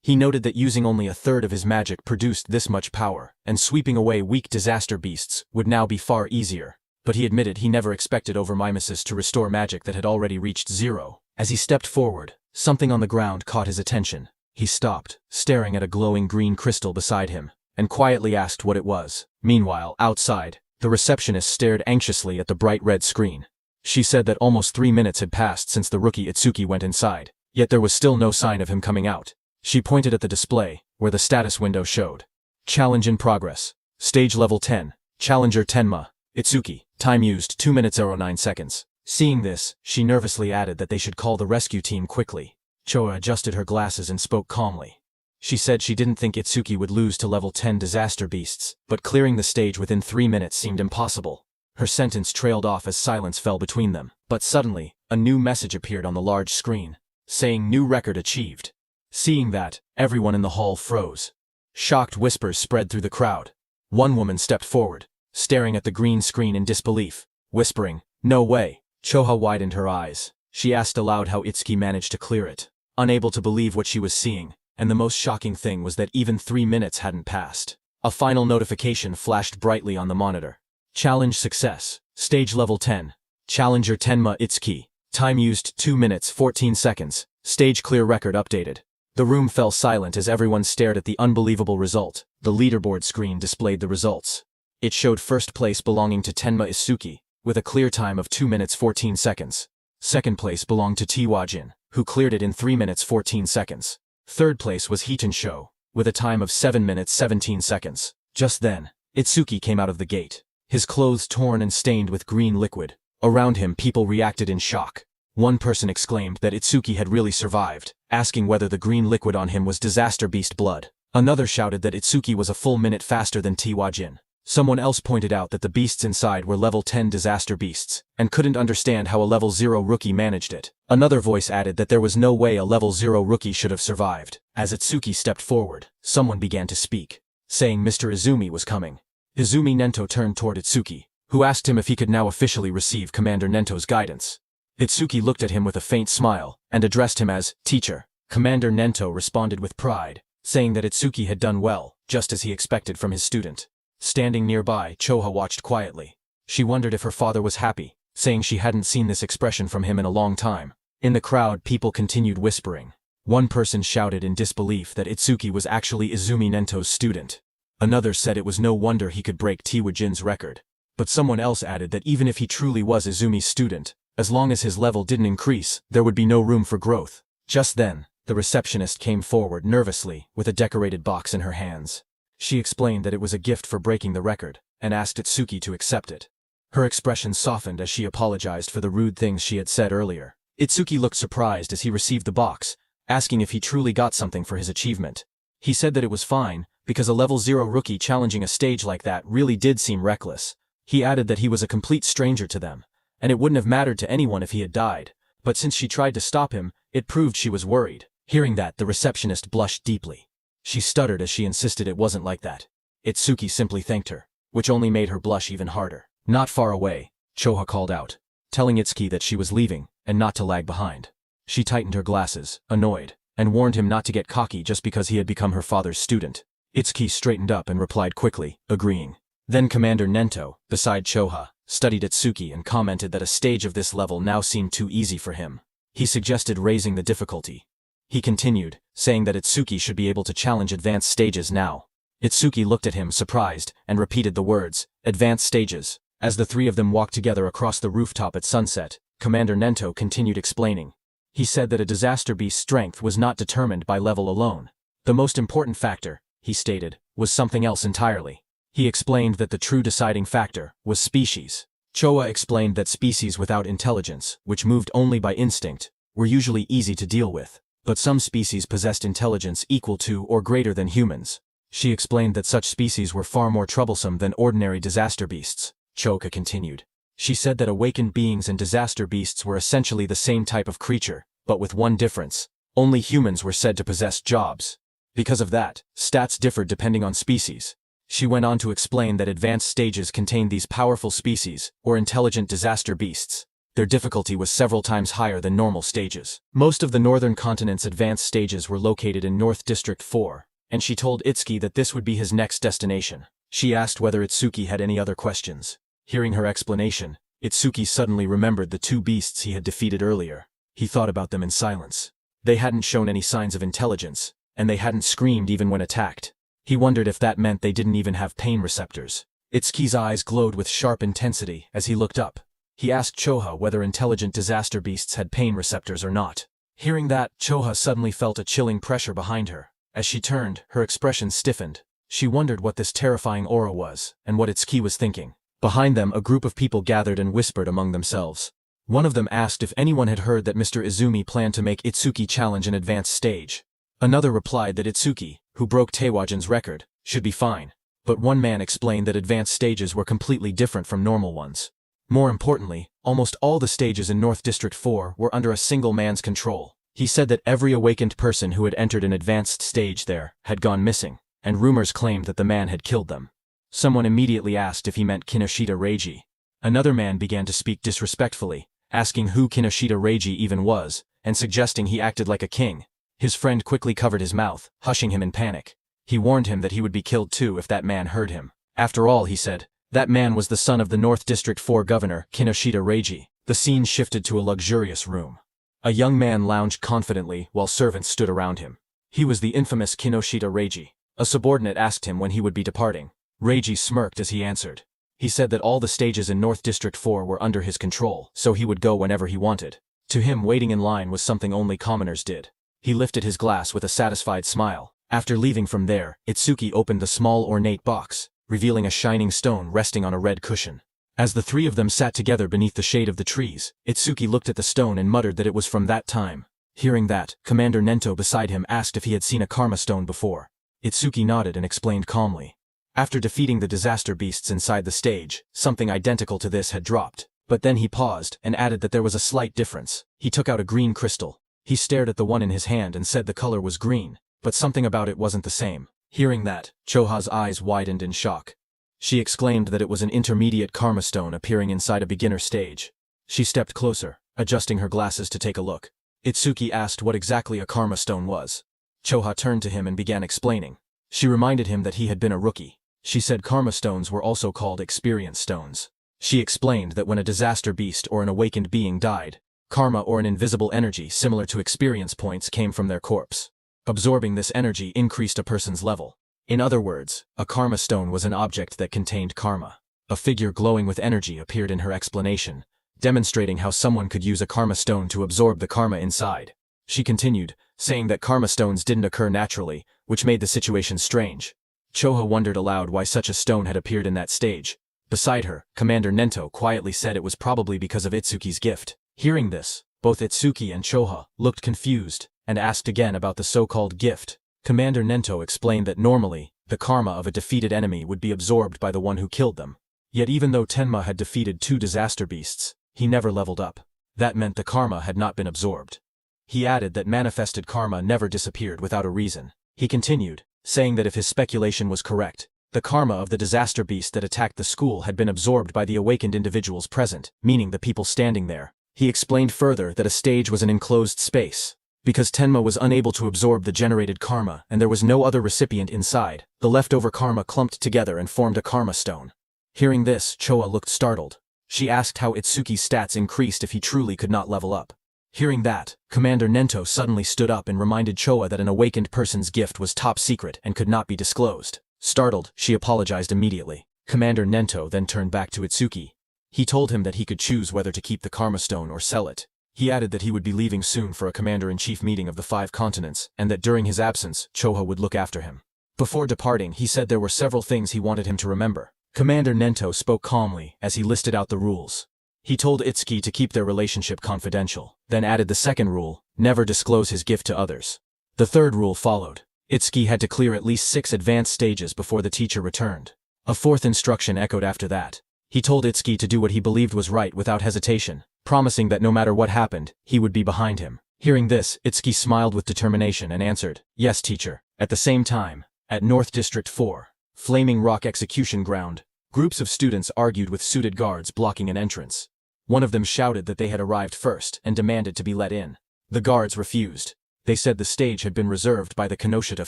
[SPEAKER 1] He noted that using only a third of his magic produced this much power, and sweeping away weak disaster beasts would now be far easier. But he admitted he never expected Overmimesis to restore magic that had already reached 0. As he stepped forward, something on the ground caught his attention. He stopped, staring at a glowing green crystal beside him, and quietly asked what it was. Meanwhile, outside, the receptionist stared anxiously at the bright red screen. She said that almost 3 minutes had passed since the rookie Itsuki went inside, yet there was still no sign of him coming out. She pointed at the display, where the status window showed. Challenge in progress. Stage level 10. Challenger Tenma. Itsuki. Time used 2 minutes 09 seconds. Seeing this, she nervously added that they should call the rescue team quickly. Choa adjusted her glasses and spoke calmly. She said she didn't think Itsuki would lose to level 10 disaster beasts, but clearing the stage within 3 minutes seemed impossible. Her sentence trailed off as silence fell between them. But suddenly, a new message appeared on the large screen, saying new record achieved. Seeing that, everyone in the hall froze. Shocked whispers spread through the crowd. One woman stepped forward, staring at the green screen in disbelief, whispering, "No way." Choha widened her eyes. She asked aloud how Itsuki managed to clear it, unable to believe what she was seeing, and the most shocking thing was that even 3 minutes hadn't passed. A final notification flashed brightly on the monitor. Challenge success. Stage level 10. Challenger Tenma Itsuki. Time used 2 minutes 14 seconds. Stage clear record updated. The room fell silent as everyone stared at the unbelievable result. The leaderboard screen displayed the results. It showed first place belonging to Tenma Itsuki, with a clear time of 2 minutes 14 seconds. Second place belonged to Tiwajin, who cleared it in 3 minutes 14 seconds. Third place was Hitensho, with a time of 7 minutes 17 seconds. Just then, Itsuki came out of the gate, his clothes torn and stained with green liquid. Around him, people reacted in shock. One person exclaimed that Itsuki had really survived, asking whether the green liquid on him was disaster beast blood. Another shouted that Itsuki was a full minute faster than Tiwajin. Someone else pointed out that the beasts inside were level 10 disaster beasts, and couldn't understand how a level 0 rookie managed it. Another voice added that there was no way a level 0 rookie should have survived. As Itsuki stepped forward, someone began to speak, saying Mr. Izumi was coming. Izumi Nento turned toward Itsuki, who asked him if he could now officially receive Commander Nento's guidance. Itsuki looked at him with a faint smile, and addressed him as teacher. Commander Nento responded with pride, saying that Itsuki had done well, just as he expected from his student. Standing nearby, Choha watched quietly. She wondered if her father was happy, saying she hadn't seen this expression from him in a long time. In the crowd, people continued whispering. One person shouted in disbelief that Itsuki was actually Izumi Nento's student. Another said it was no wonder he could break Tiwa Jin's record. But someone else added that even if he truly was Izumi's student, as long as his level didn't increase, there would be no room for growth. Just then, the receptionist came forward nervously, with a decorated box in her hands. She explained that it was a gift for breaking the record, and asked Itsuki to accept it. Her expression softened as she apologized for the rude things she had said earlier. Itsuki looked surprised as he received the box, asking if he truly got something for his achievement. He said that it was fine, because a level 0 rookie challenging a stage like that really did seem reckless. He added that he was a complete stranger to them, and it wouldn't have mattered to anyone if he had died, but since she tried to stop him, it proved she was worried. Hearing that, the receptionist blushed deeply. She stuttered as she insisted it wasn't like that. Itsuki simply thanked her, which only made her blush even harder. Not far away, Choha called out, telling Itsuki that she was leaving, and not to lag behind. She tightened her glasses, annoyed, and warned him not to get cocky just because he had become her father's student. Itsuki straightened up and replied quickly, agreeing. Then Commander Nento, beside Choha, studied Itsuki and commented that a stage of this level now seemed too easy for him. He suggested raising the difficulty. He continued, saying that Itsuki should be able to challenge advanced stages now. Itsuki looked at him surprised and repeated the words, advanced stages. As the three of them walked together across the rooftop at sunset, Commander Nento continued explaining. He said that a disaster beast's strength was not determined by level alone. The most important factor, he stated, was something else entirely. He explained that the true deciding factor was species. Choa explained that species without intelligence, which moved only by instinct, were usually easy to deal with, but some species possessed intelligence equal to or greater than humans. She explained that such species were far more troublesome than ordinary disaster beasts. Choka continued. She said that awakened beings and disaster beasts were essentially the same type of creature, but with one difference. Only humans were said to possess jobs. Because of that, stats differed depending on species. She went on to explain that advanced stages contained these powerful species, or intelligent disaster beasts. Their difficulty was several times higher than normal stages. Most of the northern continent's advanced stages were located in North District 4, and she told Itsuki that this would be his next destination. She asked whether Itsuki had any other questions. Hearing her explanation, Itsuki suddenly remembered the two beasts he had defeated earlier. He thought about them in silence. They hadn't shown any signs of intelligence, and they hadn't screamed even when attacked. He wondered if that meant they didn't even have pain receptors. Itsuki's eyes glowed with sharp intensity as he looked up. He asked Choha whether intelligent disaster beasts had pain receptors or not. Hearing that, Choha suddenly felt a chilling pressure behind her. As she turned, her expression stiffened. She wondered what this terrifying aura was, and what Itsuki was thinking. Behind them, a group of people gathered and whispered among themselves. One of them asked if anyone had heard that Mr. Izumi planned to make Itsuki challenge an advanced stage. Another replied that Itsuki, who broke Teiwajin's record, should be fine. But one man explained that advanced stages were completely different from normal ones. More importantly, almost all the stages in North District 4 were under a single man's control. He said that every awakened person who had entered an advanced stage there had gone missing, and rumors claimed that the man had killed them. Someone immediately asked if he meant Kinoshita Reiji. Another man began to speak disrespectfully, asking who Kinoshita Reiji even was, and suggesting he acted like a king. His friend quickly covered his mouth, hushing him in panic. He warned him that he would be killed too if that man heard him. After all, he said, that man was the son of the North District 4 governor, Kinoshita Reiji. The scene shifted to a luxurious room. A young man lounged confidently while servants stood around him. He was the infamous Kinoshita Reiji. A subordinate asked him when he would be departing. Reiji smirked as he answered. He said that all the stages in North District 4 were under his control, so he would go whenever he wanted. To him, waiting in line was something only commoners did. He lifted his glass with a satisfied smile. After leaving from there, Itsuki opened the small ornate box, revealing a shining stone resting on a red cushion. As the three of them sat together beneath the shade of the trees, Itsuki looked at the stone and muttered that it was from that time. Hearing that, Commander Nento beside him asked if he had seen a karma stone before. Itsuki nodded and explained calmly. After defeating the disaster beasts inside the stage, something identical to this had dropped. But then he paused and added that there was a slight difference. He took out a green crystal. He stared at the one in his hand and said the color was green, but something about it wasn't the same. Hearing that, Choha's eyes widened in shock. She exclaimed that it was an intermediate karma stone appearing inside a beginner stage. She stepped closer, adjusting her glasses to take a look. Itsuki asked what exactly a karma stone was. Choha turned to him and began explaining. She reminded him that he had been a rookie. She said karma stones were also called experience stones. She explained that when a disaster beast or an awakened being died, karma or an invisible energy similar to experience points came from their corpse. Absorbing this energy increased a person's level. In other words, a karma stone was an object that contained karma. A figure glowing with energy appeared in her explanation, demonstrating how someone could use a karma stone to absorb the karma inside. She continued, saying that karma stones didn't occur naturally, which made the situation strange. Choha wondered aloud why such a stone had appeared in that stage. Beside her, Commander Nento quietly said it was probably because of Itsuki's gift. Hearing this, both Itsuki and Choha looked confused and asked again about the so-called gift. Commander Nento explained that normally, the karma of a defeated enemy would be absorbed by the one who killed them. Yet even though Tenma had defeated 2 disaster beasts, he never leveled up. That meant the karma had not been absorbed. He added that manifested karma never disappeared without a reason. He continued, saying that if his speculation was correct, the karma of the disaster beast that attacked the school had been absorbed by the awakened individuals present, meaning the people standing there. He explained further that a stage was an enclosed space. Because Tenma was unable to absorb the generated karma and there was no other recipient inside, the leftover karma clumped together and formed a karma stone. Hearing this, Choa looked startled. She asked how Itsuki's stats increased if he truly could not level up. Hearing that, Commander Nento suddenly stood up and reminded Choa that an awakened person's gift was top secret and could not be disclosed. Startled, she apologized immediately. Commander Nento then turned back to Itsuki. He told him that he could choose whether to keep the karma stone or sell it. He added that he would be leaving soon for a commander-in-chief meeting of the 5 continents, and that during his absence, Choha would look after him. Before departing, he said there were several things he wanted him to remember. Commander Nento spoke calmly as he listed out the rules. He told Itsuki to keep their relationship confidential, then added the second rule, never disclose his gift to others. The third rule followed. Itsuki had to clear at least 6 advanced stages before the teacher returned. A fourth instruction echoed after that. He told Itsuki to do what he believed was right without hesitation, promising that no matter what happened, he would be behind him. Hearing this, Itsuki smiled with determination and answered, "Yes, teacher." At the same time, at North District 4, Flaming Rock Execution Ground, groups of students argued with suited guards blocking an entrance. One of them shouted that they had arrived first and demanded to be let in. The guards refused. They said the stage had been reserved by the Kinoshita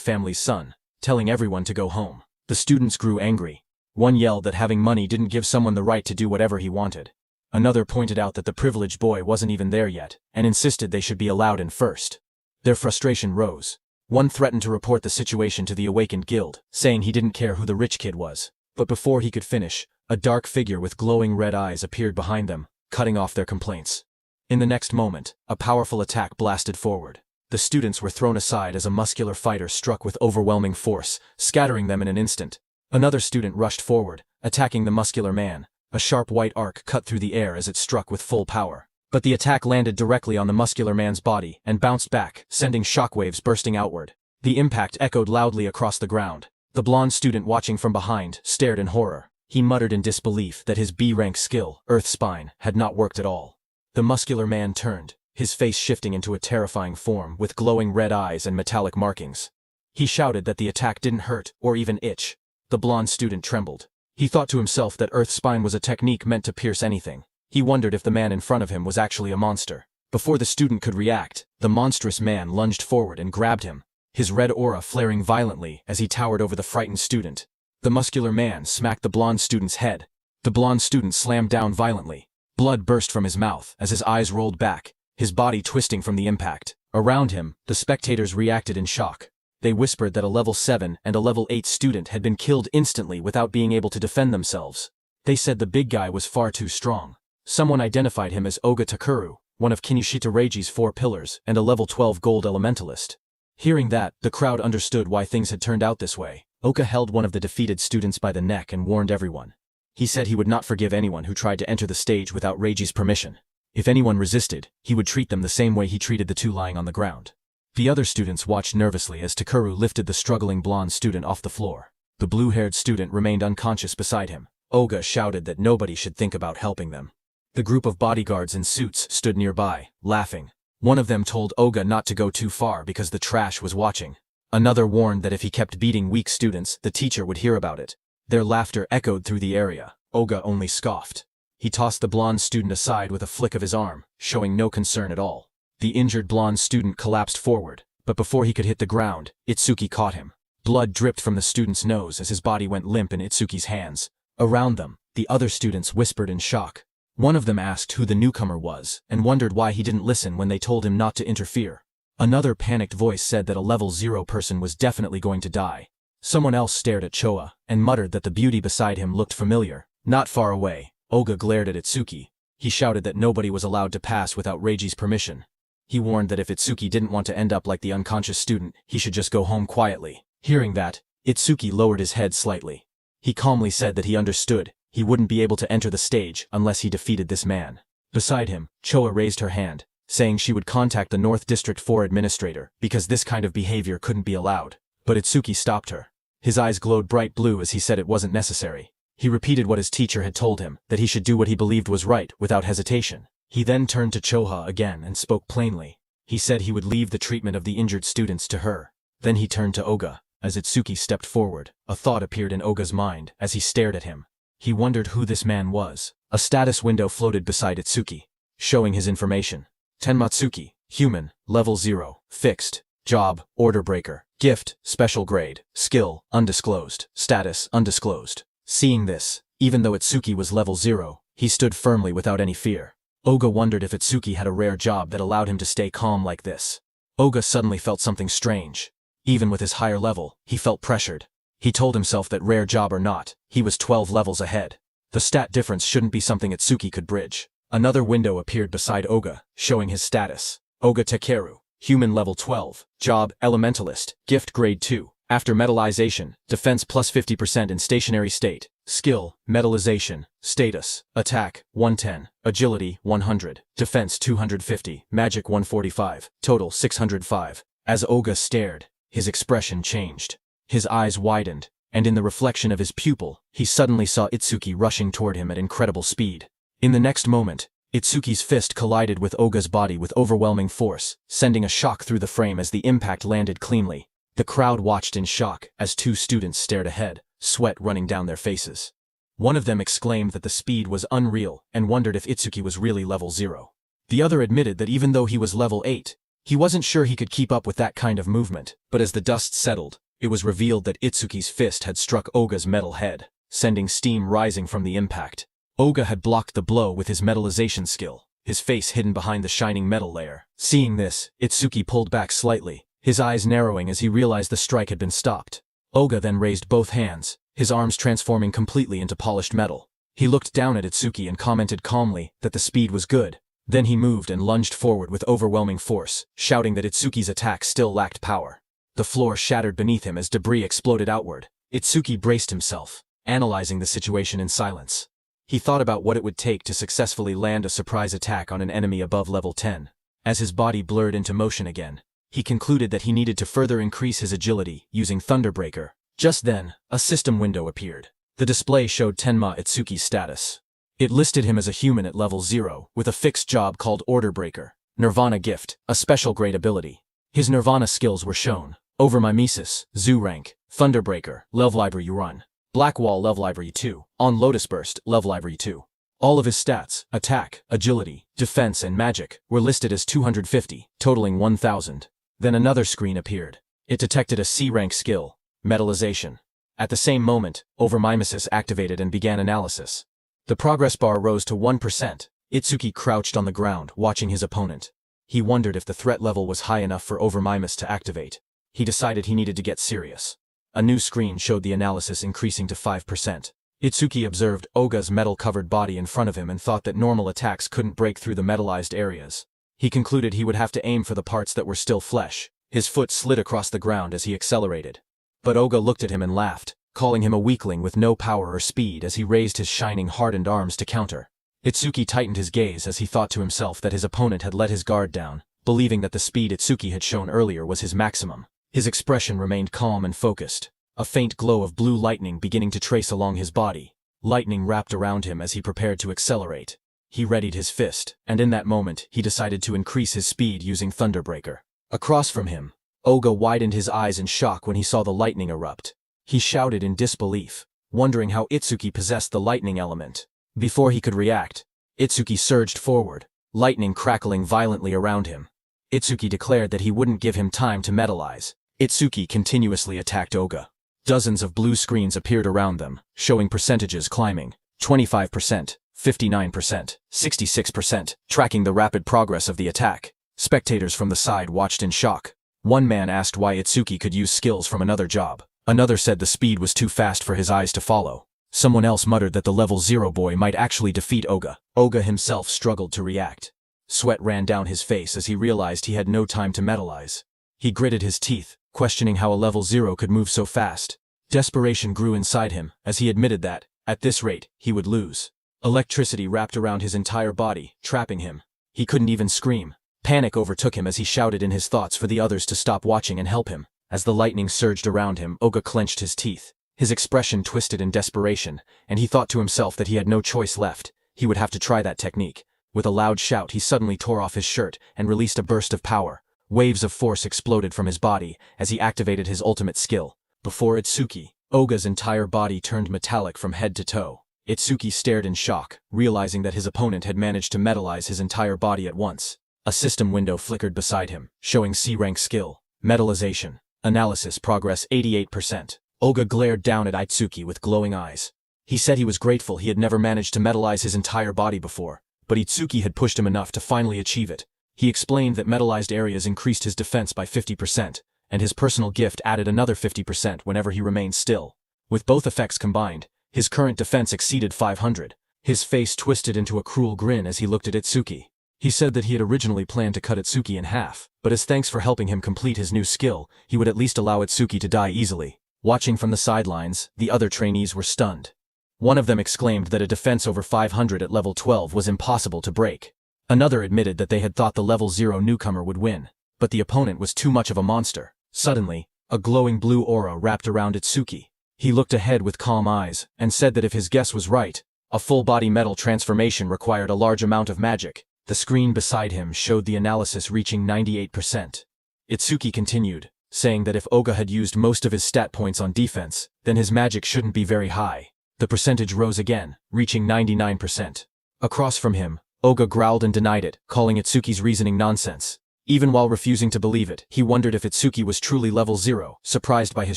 [SPEAKER 1] family's son, telling everyone to go home. The students grew angry. One yelled that having money didn't give someone the right to do whatever he wanted. Another pointed out that the privileged boy wasn't even there yet, and insisted they should be allowed in first. Their frustration rose. One threatened to report the situation to the awakened guild, saying he didn't care who the rich kid was. But before he could finish, a dark figure with glowing red eyes appeared behind them, cutting off their complaints. In the next moment, a powerful attack blasted forward. The students were thrown aside as a muscular fighter struck with overwhelming force, scattering them in an instant. Another student rushed forward, attacking the muscular man. A sharp white arc cut through the air as it struck with full power. But the attack landed directly on the muscular man's body and bounced back, sending shockwaves bursting outward. The impact echoed loudly across the ground. The blonde student watching from behind stared in horror. He muttered in disbelief that his B-rank skill, Earth Spine, had not worked at all. The muscular man turned, his face shifting into a terrifying form with glowing red eyes and metallic markings. He shouted that the attack didn't hurt or even itch. The blonde student trembled. He thought to himself that Earth Spine was a technique meant to pierce anything. He wondered if the man in front of him was actually a monster. Before the student could react, the monstrous man lunged forward and grabbed him, his red aura flaring violently as he towered over the frightened student. The muscular man smacked the blonde student's head. The blonde student slammed down violently. Blood burst from his mouth as his eyes rolled back, his body twisting from the impact. Around him, the spectators reacted in shock. They whispered that a level 7 and a level 8 student had been killed instantly without being able to defend themselves. They said the big guy was far too strong. Someone identified him as Oga Takuru, one of Kinoshita Reiji's 4 pillars and a level 12 gold elementalist. Hearing that, the crowd understood why things had turned out this way. Oka held one of the defeated students by the neck and warned everyone. He said he would not forgive anyone who tried to enter the stage without Reiji's permission. If anyone resisted, he would treat them the same way he treated the 2 lying on the ground. The other students watched nervously as Takuru lifted the struggling blonde student off the floor. The blue-haired student remained unconscious beside him. Oga shouted that nobody should think about helping them. The group of bodyguards in suits stood nearby, laughing. One of them told Oga not to go too far because the trash was watching. Another warned that if he kept beating weak students, the teacher would hear about it. Their laughter echoed through the area. Oga only scoffed. He tossed the blonde student aside with a flick of his arm, showing no concern at all. The injured blonde student collapsed forward, but before he could hit the ground, Itsuki caught him. Blood dripped from the student's nose as his body went limp in Itsuki's hands. Around them, the other students whispered in shock. One of them asked who the newcomer was and wondered why he didn't listen when they told him not to interfere. Another panicked voice said that a level 0 person was definitely going to die. Someone else stared at Choa and muttered that the beauty beside him looked familiar. Not far away, Oga glared at Itsuki. He shouted that nobody was allowed to pass without Reiji's permission. He warned that if Itsuki didn't want to end up like the unconscious student, he should just go home quietly. Hearing that, Itsuki lowered his head slightly. He calmly said that he understood. He wouldn't be able to enter the stage unless he defeated this man. Beside him, Choa raised her hand, saying she would contact the North District 4 administrator because this kind of behavior couldn't be allowed. But Itsuki stopped her. His eyes glowed bright blue as he said it wasn't necessary. He repeated what his teacher had told him, that he should do what he believed was right without hesitation. He then turned to Choha again and spoke plainly. He said he would leave the treatment of the injured students to her. Then he turned to Oga. As Itsuki stepped forward, a thought appeared in Oga's mind as he stared at him. He wondered who this man was. A status window floated beside Itsuki, showing his information. Tenmatsuki, human, level 0, fixed, job, order breaker, gift, special grade, skill, undisclosed, status, undisclosed. Seeing this, even though Itsuki was level 0, he stood firmly without any fear. Oga wondered if Itsuki had a rare job that allowed him to stay calm like this. Oga suddenly felt something strange. Even with his higher level, he felt pressured. He told himself that rare job or not, he was 12 levels ahead. The stat difference shouldn't be something Itsuki could bridge. Another window appeared beside Oga, showing his status. Oga Takeru, human level 12, job, elementalist, gift grade 2. After metallization, defense plus 50% in stationary state, skill, metallization, status, attack, 110, agility, 100, defense 250, magic 145, total 605. As Oga stared, his expression changed. His eyes widened, and in the reflection of his pupil, he suddenly saw Itsuki rushing toward him at incredible speed. In the next moment, Itsuki's fist collided with Oga's body with overwhelming force, sending a shock through the frame as the impact landed cleanly. The crowd watched in shock as two students stared ahead, sweat running down their faces. One of them exclaimed that the speed was unreal and wondered if Itsuki was really level 0. The other admitted that even though he was level 8, he wasn't sure he could keep up with that kind of movement, but as the dust settled, it was revealed that Itsuki's fist had struck Oga's metal head, sending steam rising from the impact. Oga had blocked the blow with his metallization skill, his face hidden behind the shining metal layer. Seeing this, Itsuki pulled back slightly, his eyes narrowing as he realized the strike had been stopped. Oga then raised both hands, his arms transforming completely into polished metal. He looked down at Itsuki and commented calmly that the speed was good. Then he moved and lunged forward with overwhelming force, shouting that Itsuki's attack still lacked power. The floor shattered beneath him as debris exploded outward. Itsuki braced himself, analyzing the situation in silence. He thought about what it would take to successfully land a surprise attack on an enemy above level 10. As his body blurred into motion again, he concluded that he needed to further increase his agility using Thunderbreaker. Just then, a system window appeared. The display showed Tenma Itsuki's status. It listed him as a human at level 0, with a fixed job called Order Breaker. Nirvana Gift, a special grade ability. His Nirvana skills were shown. Overmimesis, Zoo Rank, Thunderbreaker, Level Library Run. Blackwall Level Library 2, On Lotus Burst Level Library 2. All of his stats, attack, agility, defense and magic, were listed as 250, totaling 1000. Then another screen appeared. It detected a C-rank skill, metallization. At the same moment, Overmimesis activated and began analysis. The progress bar rose to 1%. Itsuki crouched on the ground, watching his opponent. He wondered if the threat level was high enough for Overmimesis to activate. He decided he needed to get serious. A new screen showed the analysis increasing to 5%. Itsuki observed Oga's metal-covered body in front of him and thought that normal attacks couldn't break through the metallized areas. He concluded he would have to aim for the parts that were still flesh. His foot slid across the ground as he accelerated. But Oga looked at him and laughed, calling him a weakling with no power or speed as he raised his shining hardened arms to counter. Itsuki tightened his gaze as he thought to himself that his opponent had let his guard down, believing that the speed Itsuki had shown earlier was his maximum. His expression remained calm and focused, a faint glow of blue lightning beginning to trace along his body. Lightning wrapped around him as he prepared to accelerate. He readied his fist, and in that moment he decided to increase his speed using Thunderbreaker. Across from him, Oga widened his eyes in shock when he saw the lightning erupt. He shouted in disbelief, wondering how Itsuki possessed the lightning element. Before he could react, Itsuki surged forward, lightning crackling violently around him. Itsuki declared that he wouldn't give him time to metallize. Itsuki continuously attacked Oga. Dozens of blue screens appeared around them, showing percentages climbing, 25%, 59%, 66%, tracking the rapid progress of the attack. Spectators from the side watched in shock. One man asked why Itsuki could use skills from another job. Another said the speed was too fast for his eyes to follow. Someone else muttered that the level 0 boy might actually defeat Oga. Oga himself struggled to react. Sweat ran down his face as he realized he had no time to metalize. He gritted his teeth, questioning how a level 0 could move so fast. Desperation grew inside him as he admitted that, at this rate, he would lose. Electricity wrapped around his entire body, trapping him. He couldn't even scream. Panic overtook him as he shouted in his thoughts for the others to stop watching and help him. As the lightning surged around him, Oga clenched his teeth. His expression twisted in desperation, and he thought to himself that he had no choice left. He would have to try that technique. With a loud shout, he suddenly tore off his shirt and released a burst of power. Waves of force exploded from his body as he activated his ultimate skill. Before Itsuki, Oga's entire body turned metallic from head to toe. Itsuki stared in shock, realizing that his opponent had managed to metalize his entire body at once. A system window flickered beside him, showing C-rank skill, metallization, analysis progress 88%. Oga glared down at Itsuki with glowing eyes. He said he was grateful he had never managed to metalize his entire body before, but Itsuki had pushed him enough to finally achieve it. He explained that metallized areas increased his defense by 50%, and his personal gift added another 50% whenever he remained still. With both effects combined, his current defense exceeded 500. His face twisted into a cruel grin as he looked at Itsuki. He said that he had originally planned to cut Itsuki in half, but as thanks for helping him complete his new skill, he would at least allow Itsuki to die easily. Watching from the sidelines, the other trainees were stunned. One of them exclaimed that a defense over 500 at level 12 was impossible to break. Another admitted that they had thought the level 0 newcomer would win, but the opponent was too much of a monster. Suddenly, a glowing blue aura wrapped around Itsuki. He looked ahead with calm eyes, and said that if his guess was right, a full-body metal transformation required a large amount of magic. The screen beside him showed the analysis reaching 98%. Itsuki continued, saying that if Oga had used most of his stat points on defense, then his magic shouldn't be very high. The percentage rose again, reaching 99%. Across from him, Oga growled and denied it, calling Itsuki's reasoning nonsense. Even while refusing to believe it, he wondered if Itsuki was truly level 0, surprised by his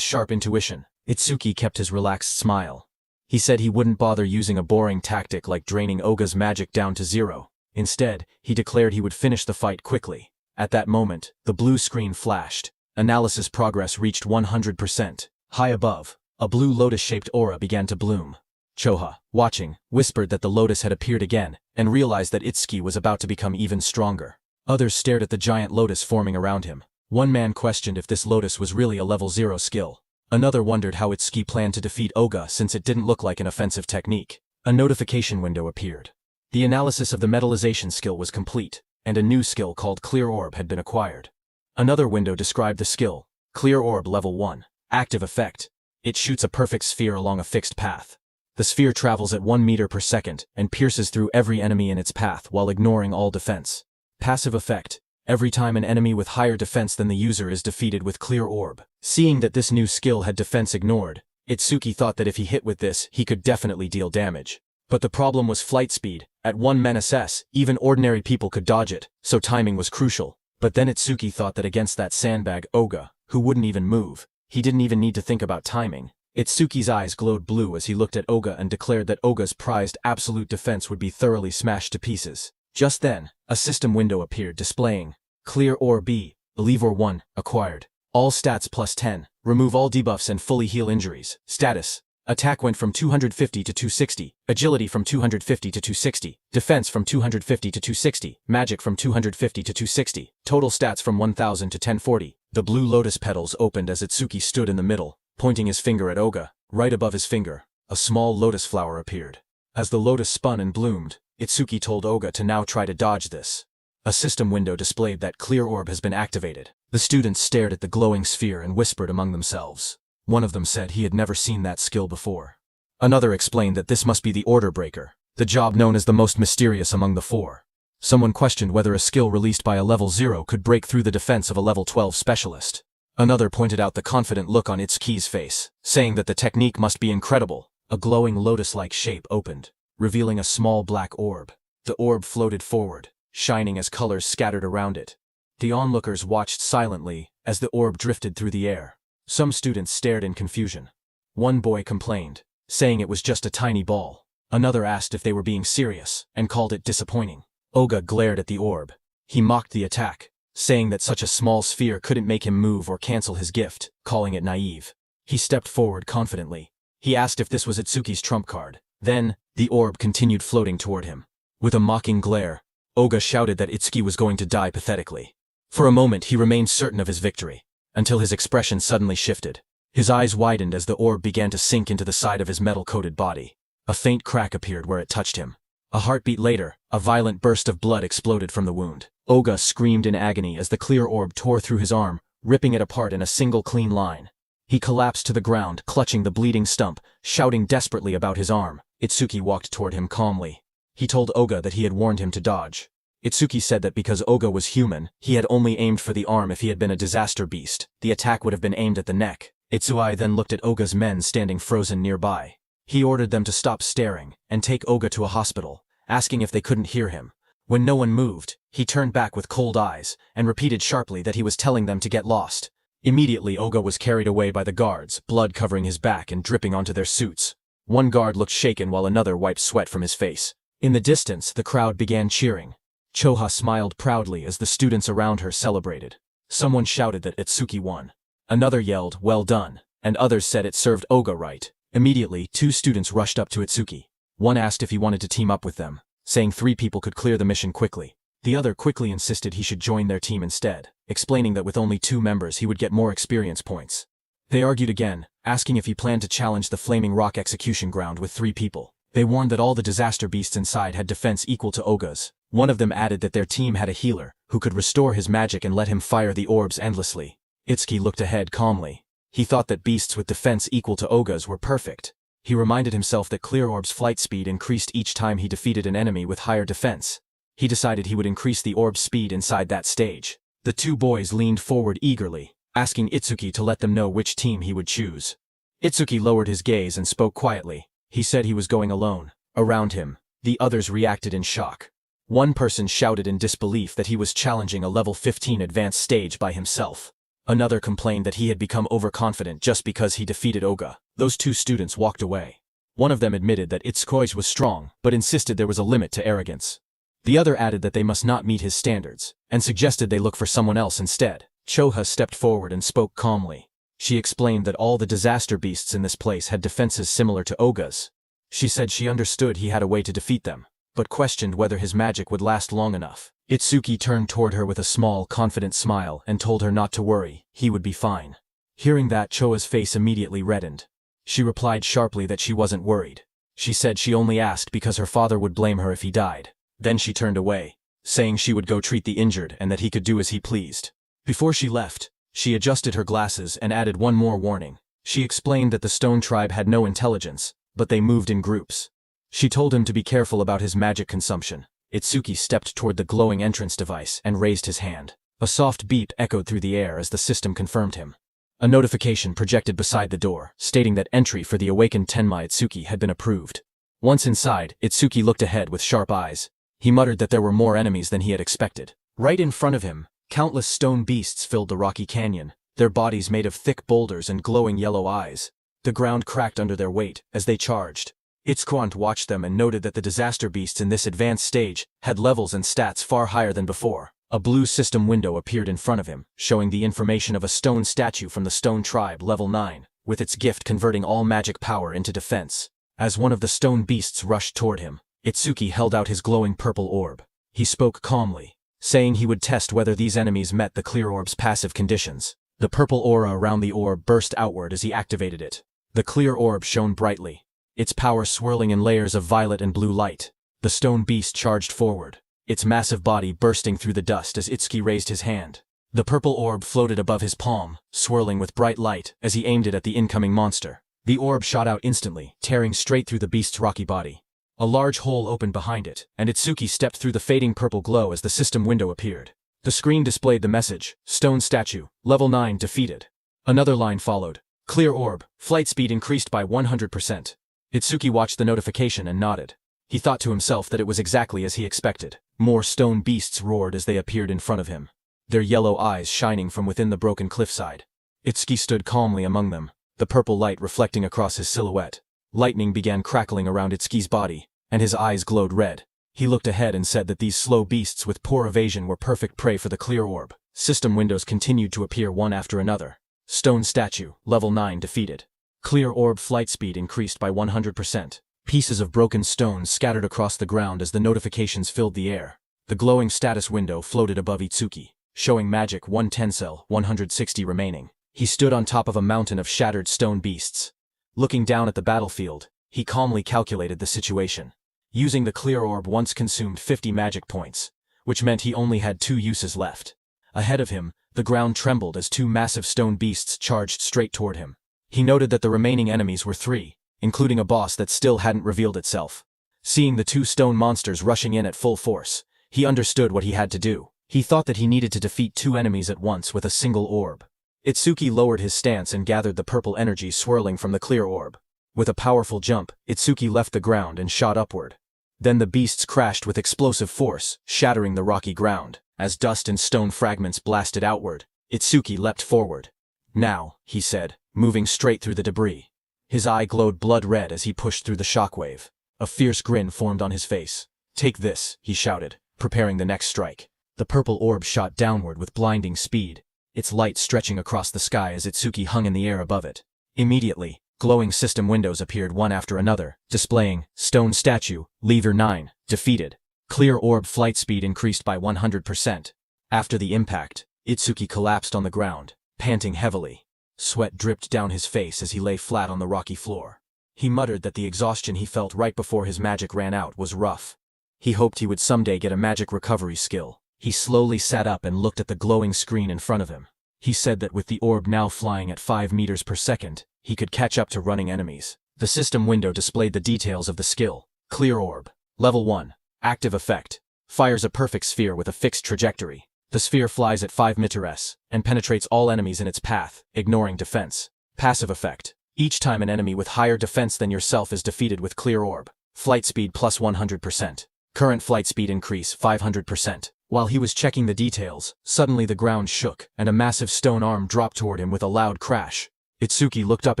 [SPEAKER 1] sharp intuition. Itsuki kept his relaxed smile. He said he wouldn't bother using a boring tactic like draining Oga's magic down to 0. Instead, he declared he would finish the fight quickly. At that moment, the blue screen flashed. Analysis progress reached 100%. High above, a blue lotus-shaped aura began to bloom. Choha, watching, whispered that the lotus had appeared again, and realized that Itsuki was about to become even stronger. Others stared at the giant lotus forming around him. One man questioned if this lotus was really a level 0 skill. Another wondered how Itsuki planned to defeat Oga since it didn't look like an offensive technique. A notification window appeared. The analysis of the metallization skill was complete, and a new skill called Clear Orb had been acquired. Another window described the skill, Clear Orb Level 1, Active Effect. It shoots a perfect sphere along a fixed path. The sphere travels at 1 meter per second and pierces through every enemy in its path while ignoring all defense. Passive Effect. Every time an enemy with higher defense than the user is defeated with Clear Orb. Seeing that this new skill had defense ignored, Itsuki thought that if he hit with this, he could definitely deal damage. But the problem was flight speed. At 1 men-ss, even ordinary people could dodge it, so timing was crucial. But then Itsuki thought that against that sandbag Oga, who wouldn't even move, he didn't even need to think about timing. Itsuki's eyes glowed blue as he looked at Oga and declared that Oga's prized absolute defense would be thoroughly smashed to pieces. Just then, a system window appeared displaying, Clear Orb B, Lever 1, acquired. All stats plus 10, remove all debuffs and fully heal injuries. Status. Attack went from 250 to 260, agility from 250 to 260, defense from 250 to 260, magic from 250 to 260, total stats from 1000 to 1040. The blue lotus petals opened as Itsuki stood in the middle, pointing his finger at Oga. Right above his finger, a small lotus flower appeared. As the lotus spun and bloomed, Itsuki told Oga to now try to dodge this. A system window displayed that Clear Orb has been activated. The students stared at the glowing sphere and whispered among themselves. One of them said he had never seen that skill before. Another explained that this must be the Order Breaker, the job known as the most mysterious among the four. Someone questioned whether a skill released by a level 0 could break through the defense of a level 12 specialist. Another pointed out the confident look on Itsuki's face, saying that the technique must be incredible. A glowing lotus-like shape opened, revealing a small black orb. The orb floated forward, shining as colors scattered around it. The onlookers watched silently as the orb drifted through the air. Some students stared in confusion. One boy complained, saying it was just a tiny ball. Another asked if they were being serious, and called it disappointing. Oga glared at the orb. He mocked the attack, saying that such a small sphere couldn't make him move or cancel his gift, calling it naive. He stepped forward confidently. He asked if this was Itsuki's trump card. Then, the orb continued floating toward him. With a mocking glare, Oga shouted that Itsuki was going to die pathetically. For a moment he remained certain of his victory, until his expression suddenly shifted. His eyes widened as the orb began to sink into the side of his metal-coated body. A faint crack appeared where it touched him. A heartbeat later, a violent burst of blood exploded from the wound. Oga screamed in agony as the clear orb tore through his arm, ripping it apart in a single clean line. He collapsed to the ground, clutching the bleeding stump, shouting desperately about his arm. Itsuki walked toward him calmly. He told Oga that he had warned him to dodge. Itsuki said that because Oga was human, he had only aimed for the arm. If he had been a disaster beast, the attack would have been aimed at the neck. Itsuki then looked at Oga's men standing frozen nearby. He ordered them to stop staring and take Oga to a hospital, asking if they couldn't hear him. When no one moved, he turned back with cold eyes and repeated sharply that he was telling them to get lost. Immediately Oga was carried away by the guards, blood covering his back and dripping onto their suits. One guard looked shaken while another wiped sweat from his face. In the distance, the crowd began cheering. Choha smiled proudly as the students around her celebrated. Someone shouted that Itsuki won. Another yelled, "Well done," and others said it served Oga right. Immediately, two students rushed up to Itsuki. One asked if he wanted to team up with them, saying 3 people could clear the mission quickly. The other quickly insisted he should join their team instead, explaining that with only 2 members he would get more experience points. They argued again, asking if he planned to challenge the Flaming Rock execution ground with 3 people. They warned that all the disaster beasts inside had defense equal to Oga's. One of them added that their team had a healer, who could restore his magic and let him fire the orbs endlessly. Itsuki looked ahead calmly. He thought that beasts with defense equal to Oga's were perfect. He reminded himself that Clear Orb's flight speed increased each time he defeated an enemy with higher defense. He decided he would increase the orb's speed inside that stage. The 2 boys leaned forward eagerly, asking Itsuki to let them know which team he would choose. Itsuki lowered his gaze and spoke quietly. He said he was going alone. Around him, the others reacted in shock. One person shouted in disbelief that he was challenging a level 15 advanced stage by himself. Another complained that he had become overconfident just because he defeated Oga. Those 2 students walked away. One of them admitted that Itsuki was strong, but insisted there was a limit to arrogance. The other added that they must not meet his standards, and suggested they look for someone else instead. Choha stepped forward and spoke calmly. She explained that all the disaster beasts in this place had defenses similar to Oga's. She said she understood he had a way to defeat them, but questioned whether his magic would last long enough. Itsuki turned toward her with a small, confident smile and told her not to worry, he would be fine. Hearing that, Choa's face immediately reddened. She replied sharply that she wasn't worried. She said she only asked because her father would blame her if he died. Then she turned away, saying she would go treat the injured and that he could do as he pleased. Before she left, she adjusted her glasses and added one more warning. She explained that the Stone Tribe had no intelligence, but they moved in groups. She told him to be careful about his magic consumption. Itsuki stepped toward the glowing entrance device and raised his hand. A soft beep echoed through the air as the system confirmed him. A notification projected beside the door, stating that entry for the awakened Tenma Itsuki had been approved. Once inside, Itsuki looked ahead with sharp eyes. He muttered that there were more enemies than he had expected. Right in front of him, countless stone beasts filled the rocky canyon, their bodies made of thick boulders and glowing yellow eyes. The ground cracked under their weight as they charged. Itsuki watched them and noted that the disaster beasts in this advanced stage had levels and stats far higher than before. A blue system window appeared in front of him, showing the information of a stone statue from the Stone Tribe, level 9, with its gift converting all magic power into defense. As one of the stone beasts rushed toward him, Itsuki held out his glowing purple orb. He spoke calmly, saying he would test whether these enemies met the clear orb's passive conditions. The purple aura around the orb burst outward as he activated it. The clear orb shone brightly, its power swirling in layers of violet and blue light. The stone beast charged forward, its massive body bursting through the dust as Itsuki raised his hand. The purple orb floated above his palm, swirling with bright light as he aimed it at the incoming monster. The orb shot out instantly, tearing straight through the beast's rocky body. A large hole opened behind it, and Itsuki stepped through the fading purple glow as the system window appeared. The screen displayed the message, "Stone Statue, Level 9 defeated." Another line followed, "Clear orb, flight speed increased by 100%. Itsuki watched the notification and nodded. He thought to himself that it was exactly as he expected. More stone beasts roared as they appeared in front of him. their yellow eyes shining from within the broken cliffside. Itsuki stood calmly among them, the purple light reflecting across his silhouette. Lightning began crackling around Itsuki's body, and his eyes glowed red. He looked ahead and said that these slow beasts with poor evasion were perfect prey for the clear orb. System windows continued to appear one after another. Stone statue, level 9 defeated. Clear orb flight speed increased by 100%. Pieces of broken stone scattered across the ground as the notifications filled the air. The glowing status window floated above Itsuki, showing magic 1 Tensel, 160 remaining. He stood on top of a mountain of shattered stone beasts. Looking down at the battlefield, he calmly calculated the situation. Using the clear orb once consumed 50 magic points, which meant he only had 2 uses left. Ahead of him, the ground trembled as 2 massive stone beasts charged straight toward him. He noted that the remaining enemies were 3, including a boss that still hadn't revealed itself. Seeing the 2 stone monsters rushing in at full force, he understood what he had to do. He thought that he needed to defeat 2 enemies at once with a single orb. Itsuki lowered his stance and gathered the purple energy swirling from the clear orb. With a powerful jump, Itsuki left the ground and shot upward. Then the beasts crashed with explosive force, shattering the rocky ground. As dust and stone fragments blasted outward, Itsuki leapt forward. "Now," he said, moving straight through the debris. His eye glowed blood red as he pushed through the shockwave. A fierce grin formed on his face. "Take this," he shouted, preparing the next strike. The purple orb shot downward with blinding speed, its light stretching across the sky as Itsuki hung in the air above it. Immediately, glowing system windows appeared one after another, displaying Stone Statue, Lever 9, defeated. Clear orb flight speed increased by 100%. After the impact, Itsuki collapsed on the ground, panting heavily. Sweat dripped down his face as he lay flat on the rocky floor. He muttered that the exhaustion he felt right before his magic ran out was rough. He hoped he would someday get a magic recovery skill. He slowly sat up and looked at the glowing screen in front of him. He said that with the orb now flying at 5 meters per second, he could catch up to running enemies. The system window displayed the details of the skill. Clear orb. Level 1. Active effect. Fires a perfect sphere with a fixed trajectory. The sphere flies at 5 meters and penetrates all enemies in its path, ignoring defense. Passive effect. Each time an enemy with higher defense than yourself is defeated with clear orb. Flight speed plus 100%. Current flight speed increase 500%. While he was checking the details, suddenly the ground shook, and a massive stone arm dropped toward him with a loud crash. Itsuki looked up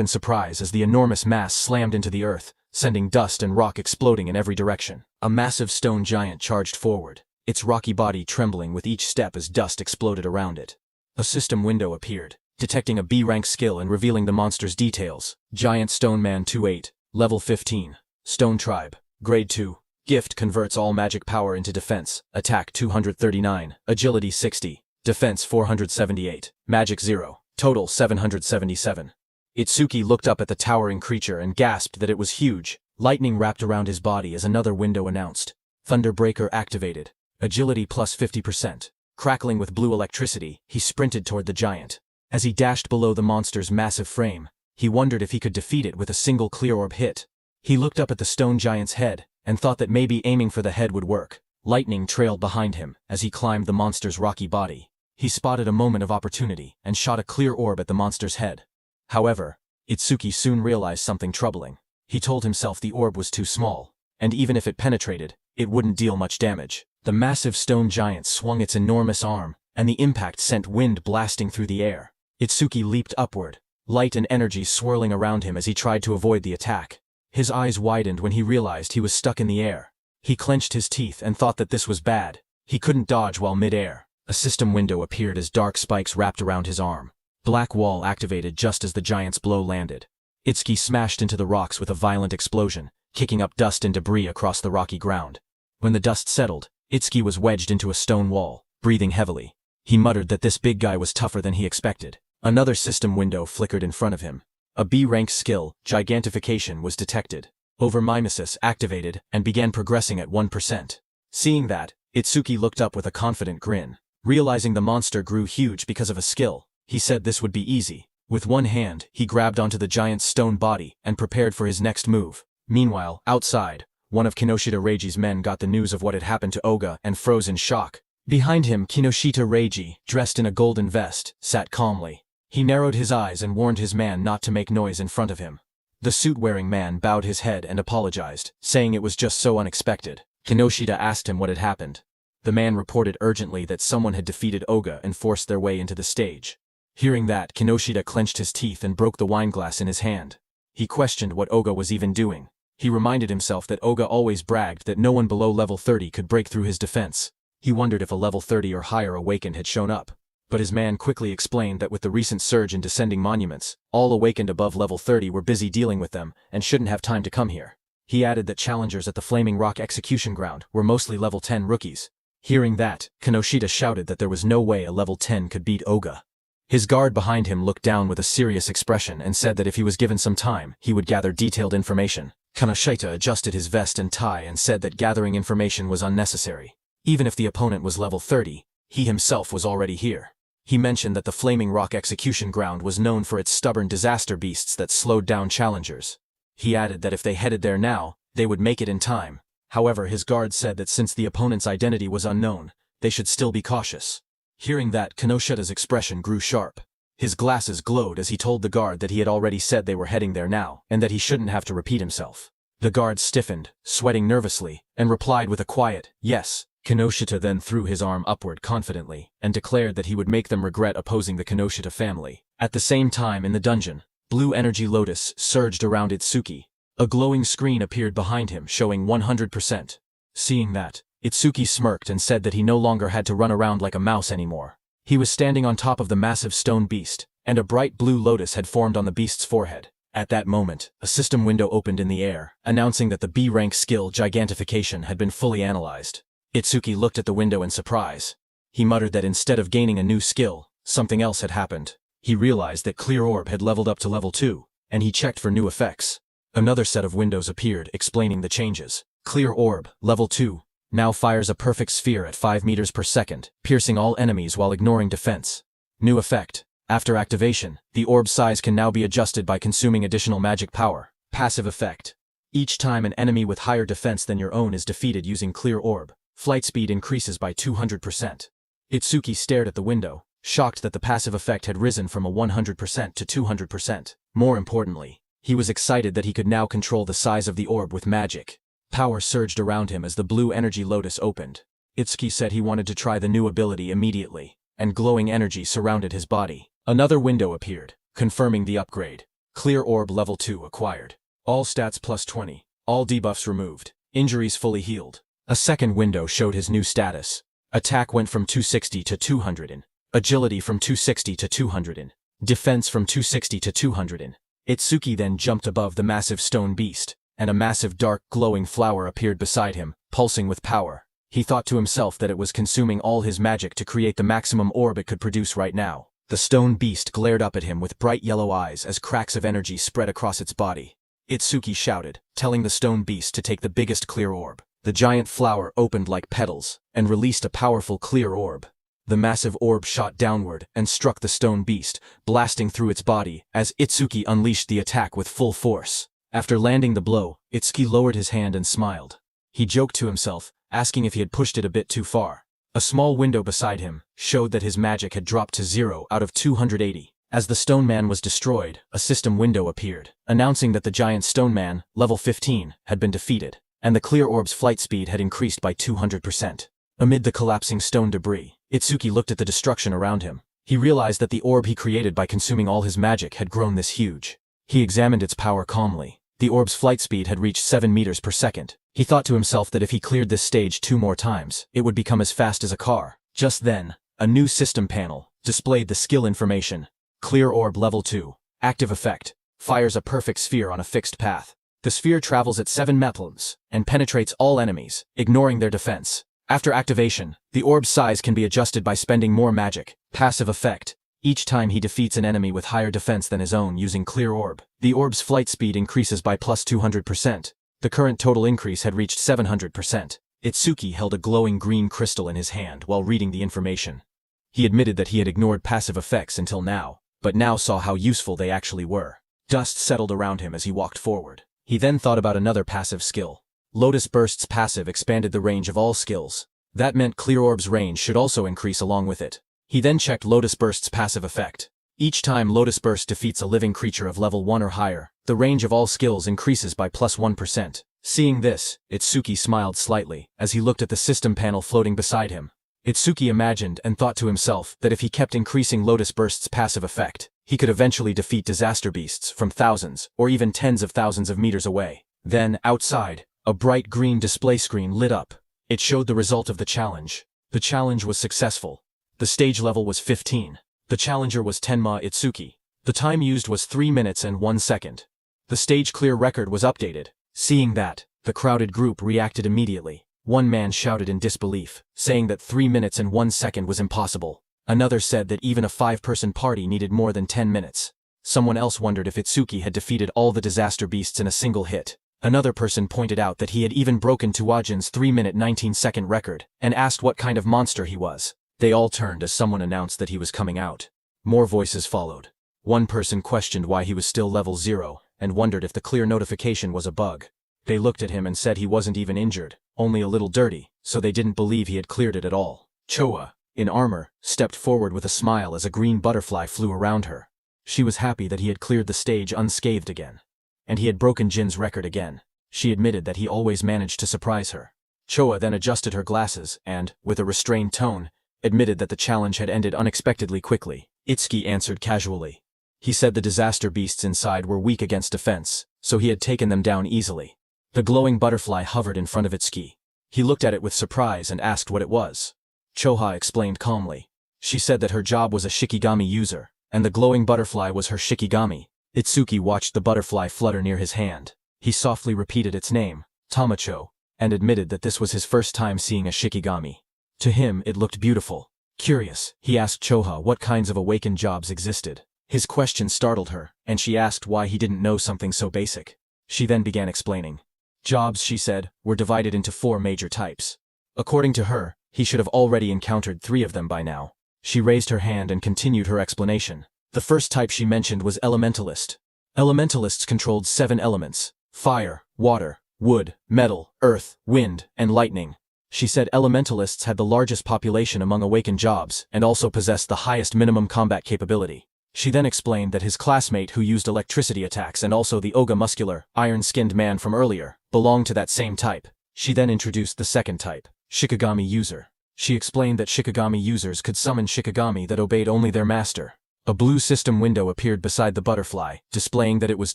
[SPEAKER 1] in surprise as the enormous mass slammed into the earth, sending dust and rock exploding in every direction. A massive stone giant charged forward, its rocky body trembling with each step as dust exploded around it. A system window appeared, detecting a B-rank skill and revealing the monster's details. Giant Stone Man 28, level 15. Stone Tribe, grade 2. Gift converts all magic power into defense. Attack 239, agility 60, defense 478, magic 0, total 777. Itsuki looked up at the towering creature and gasped that it was huge. Lightning wrapped around his body as another window announced. Thunderbreaker activated. Agility plus 50%. Crackling with blue electricity, he sprinted toward the giant. As he dashed below the monster's massive frame, he wondered if he could defeat it with a single clear orb hit. He looked up at the stone giant's head, and thought that maybe aiming for the head would work. Lightning trailed behind him as he climbed the monster's rocky body. He spotted a moment of opportunity and shot a clear orb at the monster's head. However, Itsuki soon realized something troubling. He told himself the orb was too small, and even if it penetrated, it wouldn't deal much damage. The massive stone giant swung its enormous arm, and the impact sent wind blasting through the air. Itsuki leaped upward, light and energy swirling around him as he tried to avoid the attack. His eyes widened when he realized he was stuck in the air. He clenched his teeth and thought that this was bad. He couldn't dodge while mid-air. A system window appeared as dark spikes wrapped around his arm. Black wall activated just as the giant's blow landed. Itsuki smashed into the rocks with a violent explosion, kicking up dust and debris across the rocky ground. When the dust settled, Itsuki was wedged into a stone wall, breathing heavily. He muttered that this big guy was tougher than he expected. Another system window flickered in front of him. A B-rank skill, Gigantification, was detected. Overmimesis activated and began progressing at 1%. Seeing that, Itsuki looked up with a confident grin. Realizing the monster grew huge because of a skill, he said this would be easy. With one hand, he grabbed onto the giant's stone body and prepared for his next move. Meanwhile, outside, one of Kinoshita Reiji's men got the news of what had happened to Oga and froze in shock. Behind him, Kinoshita Reiji, dressed in a golden vest, sat calmly. He narrowed his eyes and warned his man not to make noise in front of him. The suit-wearing man bowed his head and apologized, saying it was just so unexpected. Kinoshita asked him what had happened. The man reported urgently that someone had defeated Oga and forced their way into the stage. Hearing that, Kinoshita clenched his teeth and broke the wineglass in his hand. He questioned what Oga was even doing. He reminded himself that Oga always bragged that no one below level 30 could break through his defense. He wondered if a level 30 or higher awakened had shown up. But his man quickly explained that with the recent surge in descending monuments, all awakened above level 30 were busy dealing with them and shouldn't have time to come here. He added that challengers at the Flaming Rock execution ground were mostly level 10 rookies. Hearing that, Kinoshita shouted that there was no way a level 10 could beat Oga. His guard behind him looked down with a serious expression and said that if he was given some time, he would gather detailed information. Kinoshita adjusted his vest and tie and said that gathering information was unnecessary. Even if the opponent was level 30, he himself was already here. He mentioned that the Flaming Rock execution ground was known for its stubborn disaster beasts that slowed down challengers. He added that if they headed there now, they would make it in time. However, his guard said that since the opponent's identity was unknown, they should still be cautious. Hearing that, Kinoshita's expression grew sharp. His glasses glowed as he told the guard that he had already said they were heading there now, and that he shouldn't have to repeat himself. The guard stiffened, sweating nervously, and replied with a quiet, "Yes." Kinoshita then threw his arm upward confidently, and declared that he would make them regret opposing the Kinoshita family. At the same time in the dungeon, blue energy lotus surged around Itsuki. A glowing screen appeared behind him showing 100%. Seeing that, Itsuki smirked and said that he no longer had to run around like a mouse anymore. He was standing on top of the massive stone beast, and a bright blue lotus had formed on the beast's forehead. At that moment, a system window opened in the air, announcing that the B-rank skill Gigantification had been fully analyzed. Itsuki looked at the window in surprise. He muttered that instead of gaining a new skill, something else had happened. He realized that Clear Orb had leveled up to level 2, and he checked for new effects. Another set of windows appeared, explaining the changes. Clear Orb, level 2, now fires a perfect sphere at 5 meters per second, piercing all enemies while ignoring defense. New effect. After activation, the orb's size can now be adjusted by consuming additional magic power. Passive effect. Each time an enemy with higher defense than your own is defeated using Clear Orb, flight speed increases by 200%. Itsuki stared at the window, shocked that the passive effect had risen from a 100% to 200%. More importantly, he was excited that he could now control the size of the orb with magic. Power surged around him as the blue energy lotus opened. Itsuki said he wanted to try the new ability immediately, and glowing energy surrounded his body. Another window appeared, confirming the upgrade. Clear Orb level 2 acquired. All stats plus 20. All debuffs removed. Injuries fully healed. A second window showed his new status. Attack went from 260 to 200 in. Agility from 260 to 200 in. Defense from 260 to 200 in. Itsuki then jumped above the massive stone beast, and a massive dark glowing flower appeared beside him, pulsing with power. He thought to himself that it was consuming all his magic to create the maximum orb it could produce right now. The stone beast glared up at him with bright yellow eyes as cracks of energy spread across its body. Itsuki shouted, telling the stone beast to take the biggest clear orb. The giant flower opened like petals, and released a powerful clear orb. The massive orb shot downward and struck the stone beast, blasting through its body as Itsuki unleashed the attack with full force. After landing the blow, Itsuki lowered his hand and smiled. He joked to himself, asking if he had pushed it a bit too far. A small window beside him showed that his magic had dropped to 0 out of 280. As the stone man was destroyed, a system window appeared, announcing that the giant stone man, level 15, had been defeated, and the clear orb's flight speed had increased by 200%. Amid the collapsing stone debris, Itsuki looked at the destruction around him. He realized that the orb he created by consuming all his magic had grown this huge. He examined its power calmly. The orb's flight speed had reached 7 meters per second. He thought to himself that if he cleared this stage 2 more times, it would become as fast as a car. Just then, a new system panel displayed the skill information. Clear Orb level 2. Active effect. Fires a perfect sphere on a fixed path. The sphere travels at 7 methlums and penetrates all enemies, ignoring their defense. After activation, the orb's size can be adjusted by spending more magic. Passive effect. Each time he defeats an enemy with higher defense than his own using Clear Orb, the orb's flight speed increases by plus 200%. The current total increase had reached 700%. Itsuki held a glowing green crystal in his hand while reading the information. He admitted that he had ignored passive effects until now, but now saw how useful they actually were. Dust settled around him as he walked forward. He then thought about another passive skill. Lotus Burst's passive expanded the range of all skills. That meant Clear Orb's range should also increase along with it. He then checked Lotus Burst's passive effect. Each time Lotus Burst defeats a living creature of level 1 or higher, the range of all skills increases by plus 1%. Seeing this, Itsuki smiled slightly as he looked at the system panel floating beside him. Itsuki imagined and thought to himself that if he kept increasing Lotus Burst's passive effect, he could eventually defeat disaster beasts from thousands or even tens of thousands of meters away. Then, outside, a bright green display screen lit up. It showed the result of the challenge. The challenge was successful. The stage level was 15. The challenger was Tenma Itsuki. The time used was 3 minutes and 1 second. The stage clear record was updated. Seeing that, the crowded group reacted immediately. One man shouted in disbelief, saying that 3 minutes and 1 second was impossible. Another said that even a 5-person party needed more than 10 minutes. Someone else wondered if Itsuki had defeated all the disaster beasts in a single hit. Another person pointed out that he had even broken Tuajin's 3-minute 19-second record, and asked what kind of monster he was. They all turned as someone announced that he was coming out. More voices followed. One person questioned why he was still level 0, and wondered if the clear notification was a bug. They looked at him and said he wasn't even injured, only a little dirty, so they didn't believe he had cleared it at all. Choa, in armor, stepped forward with a smile as a green butterfly flew around her. She was happy that he had cleared the stage unscathed again. And he had broken Jin's record again. She admitted that he always managed to surprise her. Choa then adjusted her glasses and, with a restrained tone, admitted that the challenge had ended unexpectedly quickly. Itsuki answered casually. He said the disaster beasts inside were weak against defense, so he had taken them down easily. The glowing butterfly hovered in front of Itsuki. He looked at it with surprise and asked what it was. Choha explained calmly. She said that her job was a Shikigami user, and the glowing butterfly was her Shikigami. Itsuki watched the butterfly flutter near his hand. He softly repeated its name, Tamacho, and admitted that this was his first time seeing a Shikigami. To him, it looked beautiful. Curious, he asked Choha what kinds of awakened jobs existed. His question startled her, and she asked why he didn't know something so basic. She then began explaining. Jobs, she said, were divided into 4 major types. According to her, he should have already encountered 3 of them by now. She raised her hand and continued her explanation. The first type she mentioned was Elementalist. Elementalists controlled 7 elements: fire, water, wood, metal, earth, wind, and lightning. She said Elementalists had the largest population among awakened jobs and also possessed the highest minimum combat capability. She then explained that his classmate who used electricity attacks and also the Oga muscular, iron-skinned man from earlier, belonged to that same type. She then introduced the second type, Shikigami user. She explained that Shikigami users could summon Shikigami that obeyed only their master. A blue system window appeared beside the butterfly, displaying that it was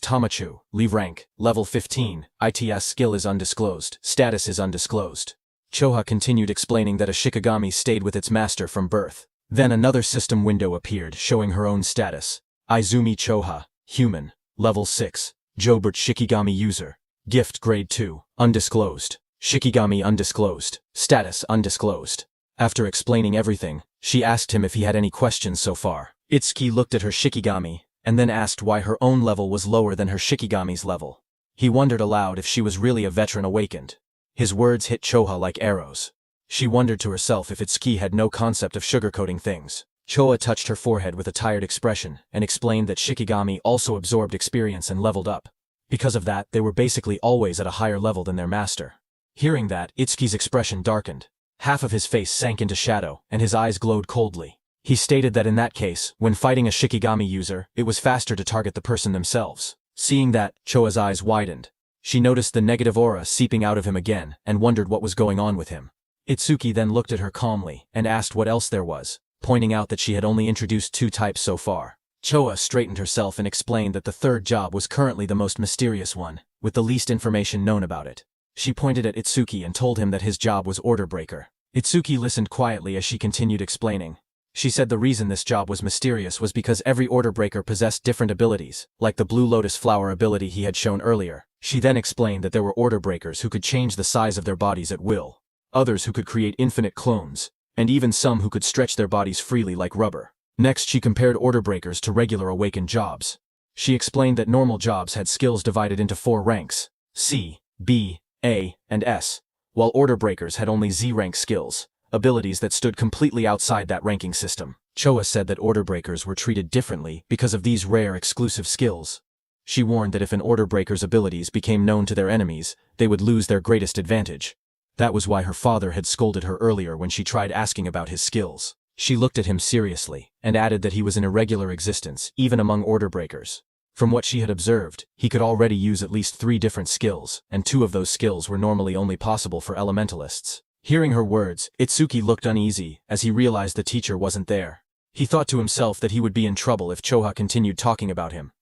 [SPEAKER 1] Tamachu, Leave rank, level 15, ITS skill is undisclosed, status is undisclosed. Choha continued explaining that a Shikigami stayed with its master from birth. Then another system window appeared showing her own status. Izumi Choha, human, level 6, Jobert Shikigami user, gift grade 2, undisclosed, Shikigami undisclosed, status undisclosed. After explaining everything, she asked him if he had any questions so far. Itsuki looked at her Shikigami, and then asked why her own level was lower than her Shikigami's level. He wondered aloud if she was really a veteran awakened. His words hit Choha like arrows. She wondered to herself if Itsuki had no concept of sugarcoating things. Choha touched her forehead with a tired expression and explained that Shikigami also absorbed experience and leveled up. Because of that, they were basically always at a higher level than their master. Hearing that, Itsuki's expression darkened. Half of his face sank into shadow, and his eyes glowed coldly. He stated that in that case, when fighting a Shikigami user, it was faster to target the person themselves. Seeing that, Choa's eyes widened. She noticed the negative aura seeping out of him again and wondered what was going on with him. Itsuki then looked at her calmly and asked what else there was, pointing out that she had only introduced 2 types so far. Choa straightened herself and explained that the third job was currently the most mysterious one, with the least information known about it. She pointed at Itsuki and told him that his job was Order Breaker. Itsuki listened quietly as she continued explaining. She said the reason this job was mysterious was because every Order Breaker possessed different abilities, like the Blue Lotus Flower ability he had shown earlier. She then explained that there were Order Breakers who could change the size of their bodies at will, others who could create infinite clones, and even some who could stretch their bodies freely like rubber. Next, she compared Order Breakers to regular awakened jobs. She explained that normal jobs had skills divided into 4 ranks, C, B, A, and S, while Order Breakers had only Z-rank skills, abilities that stood completely outside that ranking system. Choa said that Order Breakers were treated differently because of these rare exclusive skills. She warned that if an Order Breaker's abilities became known to their enemies, they would lose their greatest advantage. That was why her father had scolded her earlier when she tried asking about his skills. She looked at him seriously, and added that he was an irregular existence, even among Order Breakers. From what she had observed, he could already use at least 3 different skills, and 2 of those skills were normally only possible for elementalists. Hearing her words, Itsuki looked uneasy as he realized the teacher wasn't there. He thought to himself that he would be in trouble if Choha continued talking about him.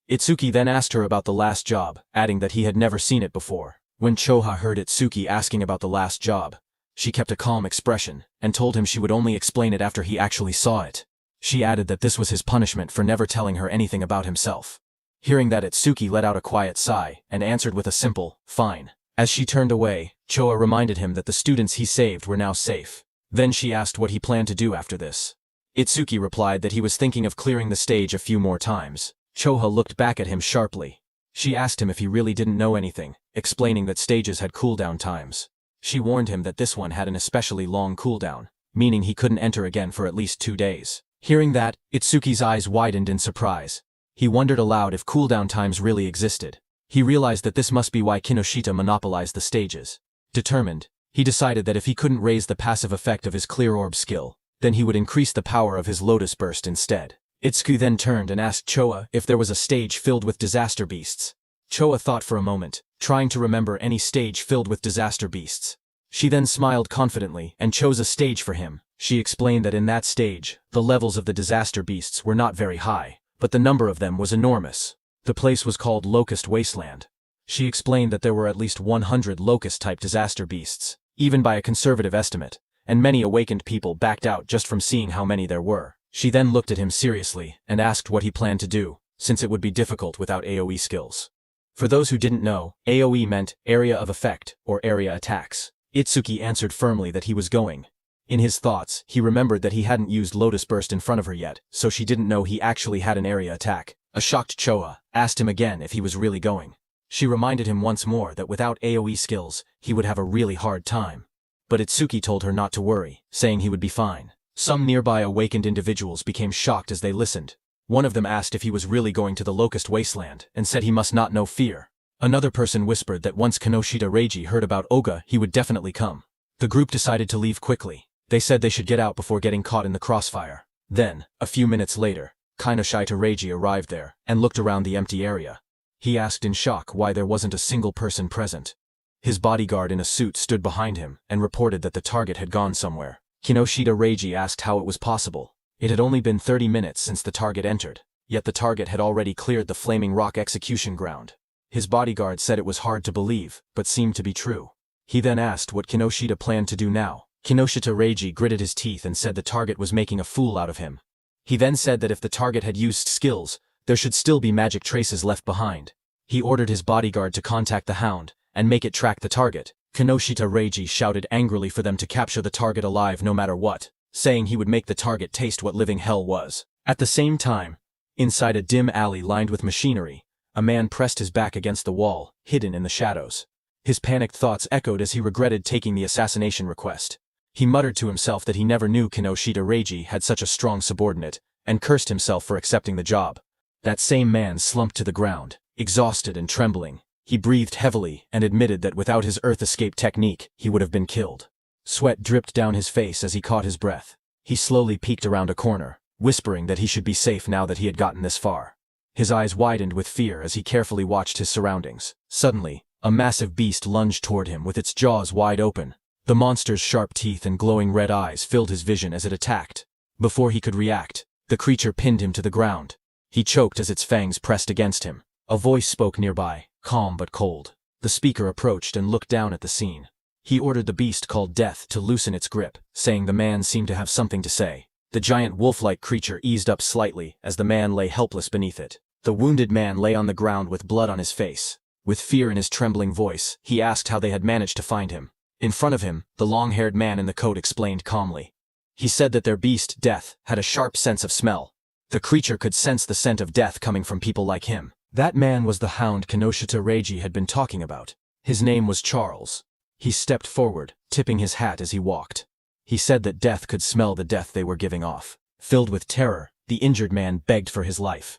[SPEAKER 1] Itsuki then asked her about the last job, adding that he had never seen it before. When Choha heard Itsuki asking about the last job, she kept a calm expression, and told him she would only explain it after he actually saw it. She added that this was his punishment for never telling her anything about himself. Hearing that, Itsuki let out a quiet sigh, and answered with a simple, "Fine." As she turned away, Choha reminded him that the students he saved were now safe. Then she asked what he planned to do after this. Itsuki replied that he was thinking of clearing the stage a few more times. Choha looked back at him sharply. She asked him if he really didn't know anything, explaining that stages had cooldown times. She warned him that this one had an especially long cooldown, meaning he couldn't enter again for at least 2 days. Hearing that, Itsuki's eyes widened in surprise. He wondered aloud if cooldown times really existed. He realized that this must be why Kinoshita monopolized the stages. Determined, he decided that if he couldn't raise the passive effect of his clear orb skill, then he would increase the power of his lotus burst instead. Itsuki then turned and asked Choha if there was a stage filled with disaster beasts. Choha thought for a moment, trying to remember any stage filled with disaster beasts. She then smiled confidently and chose a stage for him. She explained that in that stage, the levels of the disaster beasts were not very high, but the number of them was enormous. The place was called Locust Wasteland. She explained that there were at least 100 locust-type disaster beasts, even by a conservative estimate, and many awakened people backed out just from seeing how many there were. She then looked at him seriously and asked what he planned to do, since it would be difficult without AoE skills. For those who didn't know, AoE meant area of effect, or area attacks. Itsuki answered firmly that he was going. In his thoughts, he remembered that he hadn't used Lotus Burst in front of her yet, so she didn't know he actually had an area attack. A shocked Choha asked him again if he was really going. She reminded him once more that without AoE skills, he would have a really hard time. But Itsuki told her not to worry, saying he would be fine. Some nearby awakened individuals became shocked as they listened. One of them asked if he was really going to the Locust Wasteland, and said he must not know fear. Another person whispered that once Kinoshita Reiji heard about Oga, he would definitely come. The group decided to leave quickly. They said they should get out before getting caught in the crossfire. Then, a few minutes later, Kinoshita Reiji arrived there, and looked around the empty area. He asked in shock why there wasn't a single person present. His bodyguard in a suit stood behind him, and reported that the target had gone somewhere. Kinoshita Reiji asked how it was possible. It had only been 30 minutes since the target entered, yet the target had already cleared the Flaming Rock execution ground. His bodyguard said it was hard to believe, but seemed to be true. He then asked what Kinoshita planned to do now. Kinoshita Reiji gritted his teeth and said the target was making a fool out of him. He then said that if the target had used skills, there should still be magic traces left behind. He ordered his bodyguard to contact the Hound, and make it track the target. Kinoshita Reiji shouted angrily for them to capture the target alive no matter what, saying he would make the target taste what living hell was. At the same time, inside a dim alley lined with machinery, a man pressed his back against the wall, hidden in the shadows. His panicked thoughts echoed as he regretted taking the assassination request. He muttered to himself that he never knew Kinoshita Reiji had such a strong subordinate, and cursed himself for accepting the job. That same man slumped to the ground, exhausted and trembling. He breathed heavily and admitted that without his earth escape technique, he would have been killed. Sweat dripped down his face as he caught his breath. He slowly peeked around a corner, whispering that he should be safe now that he had gotten this far. His eyes widened with fear as he carefully watched his surroundings. Suddenly, a massive beast lunged toward him with its jaws wide open. The monster's sharp teeth and glowing red eyes filled his vision as it attacked. Before he could react, the creature pinned him to the ground. He choked as its fangs pressed against him. A voice spoke nearby, calm but cold. The speaker approached and looked down at the scene. He ordered the beast called Death to loosen its grip, saying the man seemed to have something to say. The giant wolf-like creature eased up slightly as the man lay helpless beneath it. The wounded man lay on the ground with blood on his face. With fear in his trembling voice, he asked how they had managed to find him. In front of him, the long-haired man in the coat explained calmly. He said that their beast, Death, had a sharp sense of smell. The creature could sense the scent of death coming from people like him. That man was the Hound Kinoshita Reiji had been talking about. His name was Charles. He stepped forward, tipping his hat as he walked. He said that Death could smell the death they were giving off. Filled with terror, the injured man begged for his life.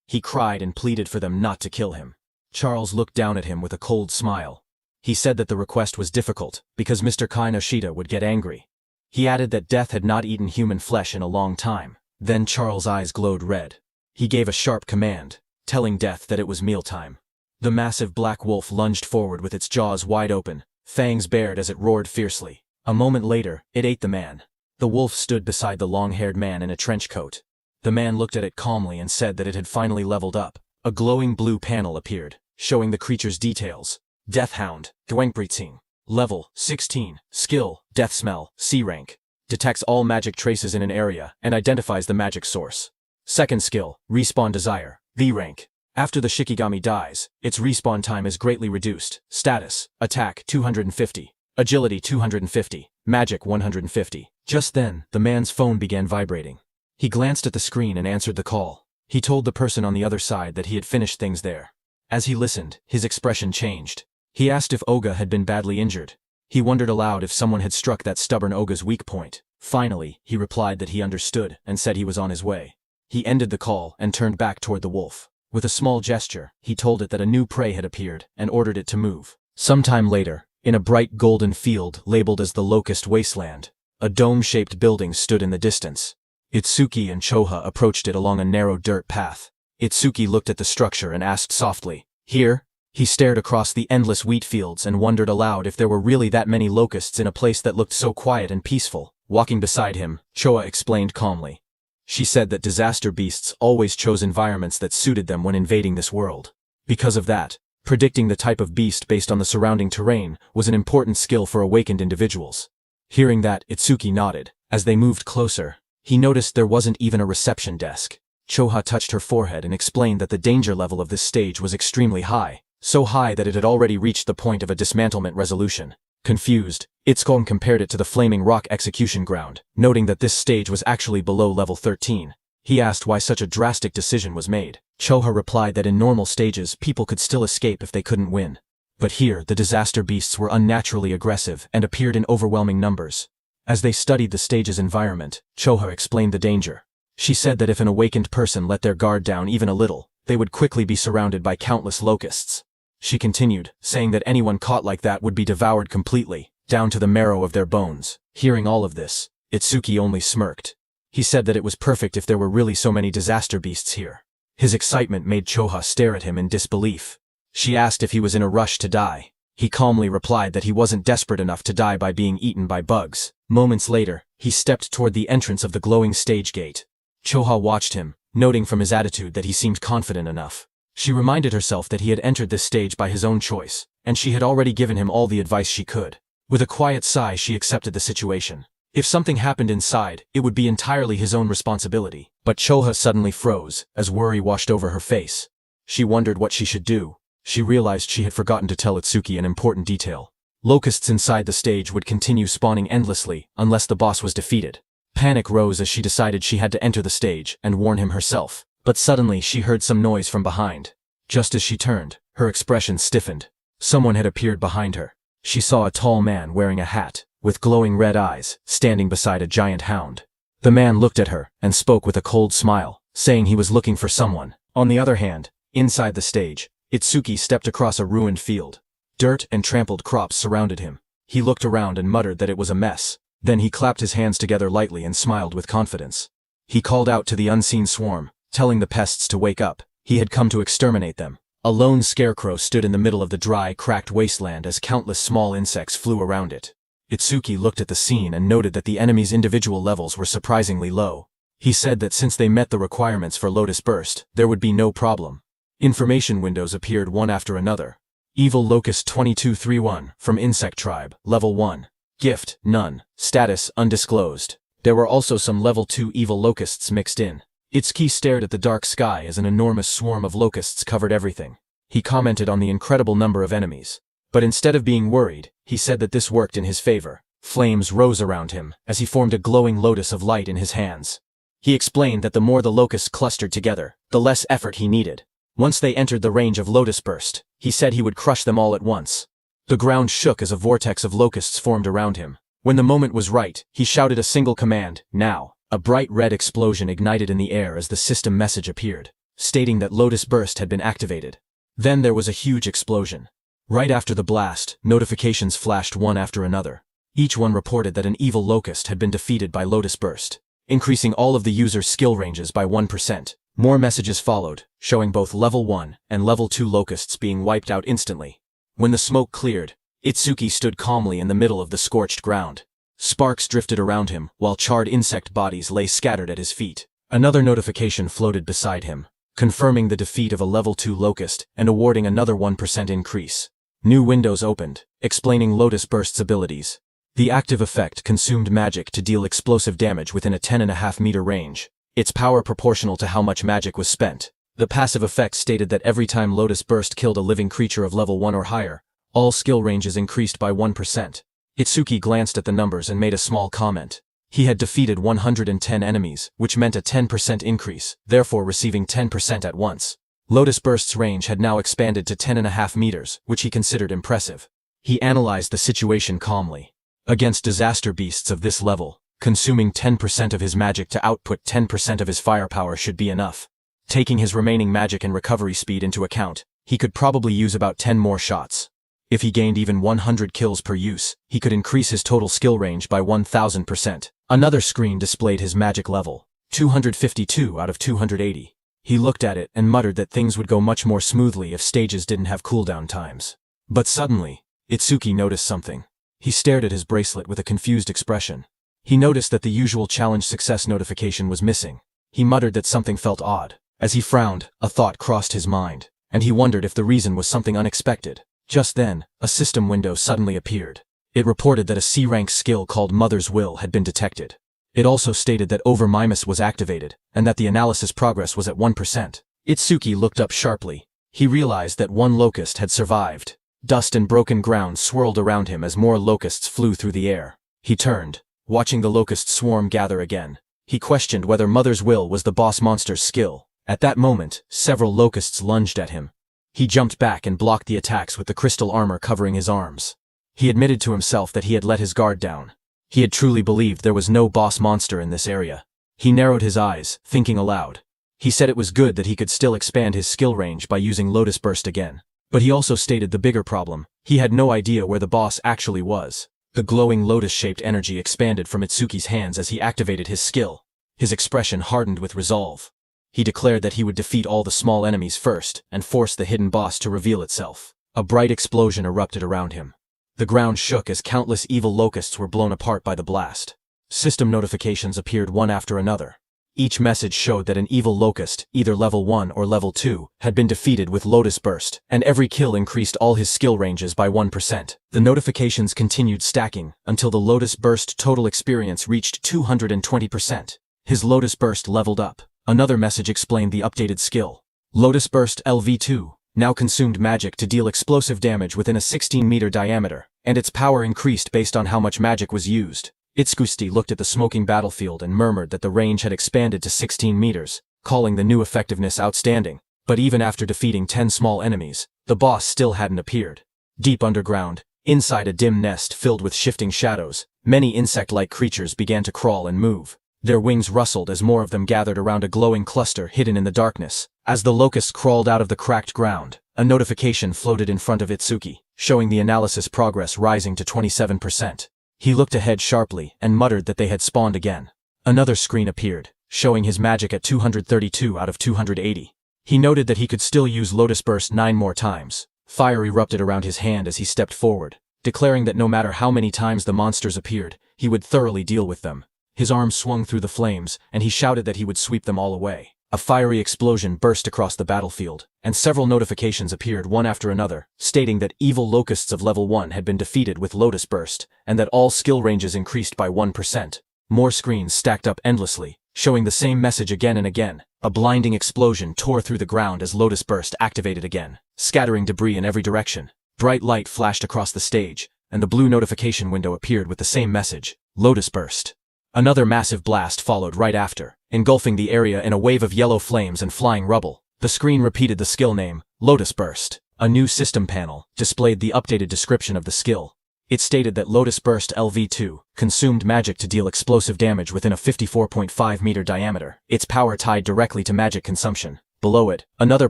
[SPEAKER 1] He cried and pleaded for them not to kill him. Charles looked down at him with a cold smile. He said that the request was difficult, because Mr. Kinoshita would get angry. He added that Death had not eaten human flesh in a long time. Then Charles' eyes glowed red. He gave a sharp command. telling Death that it was mealtime. The massive black wolf lunged forward with its jaws wide open, fangs bared as it roared fiercely. A moment later, it ate the man. The wolf stood beside the long-haired man in a trench coat. The man looked at it calmly and said that it had finally leveled up. A glowing blue panel appeared, showing the creature's details. Death Hound, Dwangpritzing. Level, 16. Skill, Death Smell, C rank. Detects all magic traces in an area and identifies the magic source. Second skill, Respawn Desire, V rank. After the Shikigami dies, its respawn time is greatly reduced. Status, Attack 250, Agility 250, Magic 150. Just then, the man's phone began vibrating. He glanced at the screen and answered the call. He told the person on the other side that he had finished things there. As he listened, his expression changed. He asked if Oga had been badly injured. He wondered aloud if someone had struck that stubborn Oga's weak point. Finally, he replied that he understood and said he was on his way. He ended the call and turned back toward the wolf. With a small gesture, he told it that a new prey had appeared and ordered it to move. Sometime later, in a bright golden field labeled as the Locust Wasteland, a dome-shaped building stood in the distance. Itsuki and Choha approached it along a narrow dirt path. Itsuki looked at the structure and asked softly, "Here?" He stared across the endless wheat fields and wondered aloud if there were really that many locusts in a place that looked so quiet and peaceful. Walking beside him, Choha explained calmly. She said that disaster beasts always chose environments that suited them when invading this world. Because of that, predicting the type of beast based on the surrounding terrain was an important skill for awakened individuals. Hearing that, Itsuki nodded. As they moved closer, he noticed there wasn't even a reception desk. Choha touched her forehead and explained that the danger level of this stage was extremely high, so high that it had already reached the point of a dismantlement resolution. Confused, Itsuki compared it to the Flaming Rock execution ground, noting that this stage was actually below level 13. He asked why such a drastic decision was made. Choha replied that in normal stages people could still escape if they couldn't win. But here, the disaster beasts were unnaturally aggressive and appeared in overwhelming numbers. As they studied the stage's environment, Choha explained the danger. She said that if an awakened person let their guard down even a little, they would quickly be surrounded by countless locusts. She continued, saying that anyone caught like that would be devoured completely, down to the marrow of their bones. Hearing all of this, Itsuki only smirked. He said that it was perfect if there were really so many disaster beasts here. His excitement made Choha stare at him in disbelief. She asked if he was in a rush to die. He calmly replied that he wasn't desperate enough to die by being eaten by bugs. Moments later, he stepped toward the entrance of the glowing stage gate. Choha watched him, noting from his attitude that he seemed confident enough. She reminded herself that he had entered this stage by his own choice, and she had already given him all the advice she could. With a quiet sigh, she accepted the situation. If something happened inside, it would be entirely his own responsibility. But Choha suddenly froze, as worry washed over her face. She wondered what she should do. She realized she had forgotten to tell Itsuki an important detail. Locusts inside the stage would continue spawning endlessly unless the boss was defeated. Panic rose as she decided she had to enter the stage and warn him herself. But suddenly she heard some noise from behind. Just as she turned, her expression stiffened. Someone had appeared behind her. She saw a tall man wearing a hat, with glowing red eyes, standing beside a giant hound. The man looked at her and spoke with a cold smile, saying he was looking for someone. On the other hand, inside the stage, Itsuki stepped across a ruined field. Dirt and trampled crops surrounded him. He looked around and muttered that it was a mess. Then he clapped his hands together lightly and smiled with confidence. He called out to the unseen swarm, telling the pests to wake up. He had come to exterminate them. A lone scarecrow stood in the middle of the dry, cracked wasteland as countless small insects flew around it. Itsuki looked at the scene and noted that the enemy's individual levels were surprisingly low. He said that since they met the requirements for Lotus Burst, there would be no problem. Information windows appeared one after another. Evil Locust 2231, from Insect Tribe, Level 1. Gift, none. Status, undisclosed. There were also some Level 2 evil locusts mixed in. Itsuki stared at the dark sky as an enormous swarm of locusts covered everything. He commented on the incredible number of enemies. But instead of being worried, he said that this worked in his favor. Flames rose around him as he formed a glowing lotus of light in his hands. He explained that the more the locusts clustered together, the less effort he needed. Once they entered the range of Lotus Burst, he said he would crush them all at once. The ground shook as a vortex of locusts formed around him. When the moment was right, he shouted a single command, "Now." A bright red explosion ignited in the air as the system message appeared, stating that Lotus Burst had been activated. Then there was a huge explosion. Right after the blast, notifications flashed one after another. Each one reported that an evil locust had been defeated by Lotus Burst, increasing all of the user's skill ranges by 1%. More messages followed, showing both level 1 and level 2 locusts being wiped out instantly. When the smoke cleared, Itsuki stood calmly in the middle of the scorched ground. Sparks drifted around him, while charred insect bodies lay scattered at his feet. Another notification floated beside him, confirming the defeat of a level 2 locust and awarding another 1% increase. New windows opened, explaining Lotus Burst's abilities. The active effect consumed magic to deal explosive damage within a 10.5-meter range, its power proportional to how much magic was spent. The passive effect stated that every time Lotus Burst killed a living creature of level 1 or higher, all skill ranges increased by 1%. Itsuki glanced at the numbers and made a small comment. He had defeated 110 enemies, which meant a 10% increase, therefore receiving 10% at once. Lotus Burst's range had now expanded to 10.5 meters, which he considered impressive. He analyzed the situation calmly. Against disaster beasts of this level, consuming 10% of his magic to output 10% of his firepower should be enough. Taking his remaining magic and recovery speed into account, he could probably use about 10 more shots. If he gained even 100 kills per use, he could increase his total skill range by 1000%. Another screen displayed his magic level, 252 out of 280. He looked at it and muttered that things would go much more smoothly if stages didn't have cooldown times. But suddenly, Itsuki noticed something. He stared at his bracelet with a confused expression. He noticed that the usual challenge success notification was missing. He muttered that something felt odd. As he frowned, a thought crossed his mind, and he wondered if the reason was something unexpected. Just then, a system window suddenly appeared. It reported that a C-rank skill called Mother's Will had been detected. It also stated that Overmimus was activated, and that the analysis progress was at 1%. Itsuki looked up sharply. He realized that one locust had survived. Dust and broken ground swirled around him as more locusts flew through the air. He turned, watching the locust swarm gather again. He questioned whether Mother's Will was the boss monster's skill. At that moment, several locusts lunged at him. He jumped back and blocked the attacks with the crystal armor covering his arms. He admitted to himself that he had let his guard down. He had truly believed there was no boss monster in this area. He narrowed his eyes, thinking aloud. He said it was good that he could still expand his skill range by using Lotus Burst again. But he also stated the bigger problem. He had no idea where the boss actually was. The glowing lotus-shaped energy expanded from Itsuki's hands as he activated his skill. His expression hardened with resolve. He declared that he would defeat all the small enemies first and force the hidden boss to reveal itself. A bright explosion erupted around him. The ground shook as countless evil locusts were blown apart by the blast. System notifications appeared one after another. Each message showed that an evil locust, either level 1 or level 2, had been defeated with Lotus Burst, and every kill increased all his skill ranges by 1%. The notifications continued stacking until the Lotus Burst total experience reached 220%. His Lotus Burst leveled up. Another message explained the updated skill. Lotus Burst LV2 now consumed magic to deal explosive damage within a 16-meter diameter, and its power increased based on how much magic was used. Itsuki looked at the smoking battlefield and murmured that the range had expanded to 16 meters, calling the new effectiveness outstanding. But even after defeating 10 small enemies, the boss still hadn't appeared. Deep underground, inside a dim nest filled with shifting shadows, many insect-like creatures began to crawl and move. Their wings rustled as more of them gathered around a glowing cluster hidden in the darkness. As the locusts crawled out of the cracked ground, a notification floated in front of Itsuki, showing the analysis progress rising to 27%. He looked ahead sharply and muttered that they had spawned again. Another screen appeared, showing his magic at 232 out of 280. He noted that he could still use Lotus Burst 9 more times. Fire erupted around his hand as he stepped forward, declaring that no matter how many times the monsters appeared, he would thoroughly deal with them. His arm swung through the flames, and he shouted that he would sweep them all away. A fiery explosion burst across the battlefield, and several notifications appeared one after another, stating that evil locusts of level 1 had been defeated with Lotus Burst, and that all skill ranges increased by 1%. More screens stacked up endlessly, showing the same message again and again. A blinding explosion tore through the ground as Lotus Burst activated again, scattering debris in every direction. Bright light flashed across the stage, and the blue notification window appeared with the same message, Lotus Burst. Another massive blast followed right after, engulfing the area in a wave of yellow flames and flying rubble. The screen repeated the skill name, Lotus Burst. A new system panel displayed the updated description of the skill. It stated that Lotus Burst LV2 consumed magic to deal explosive damage within a 54.5-meter diameter, its power tied directly to magic consumption. Below it, another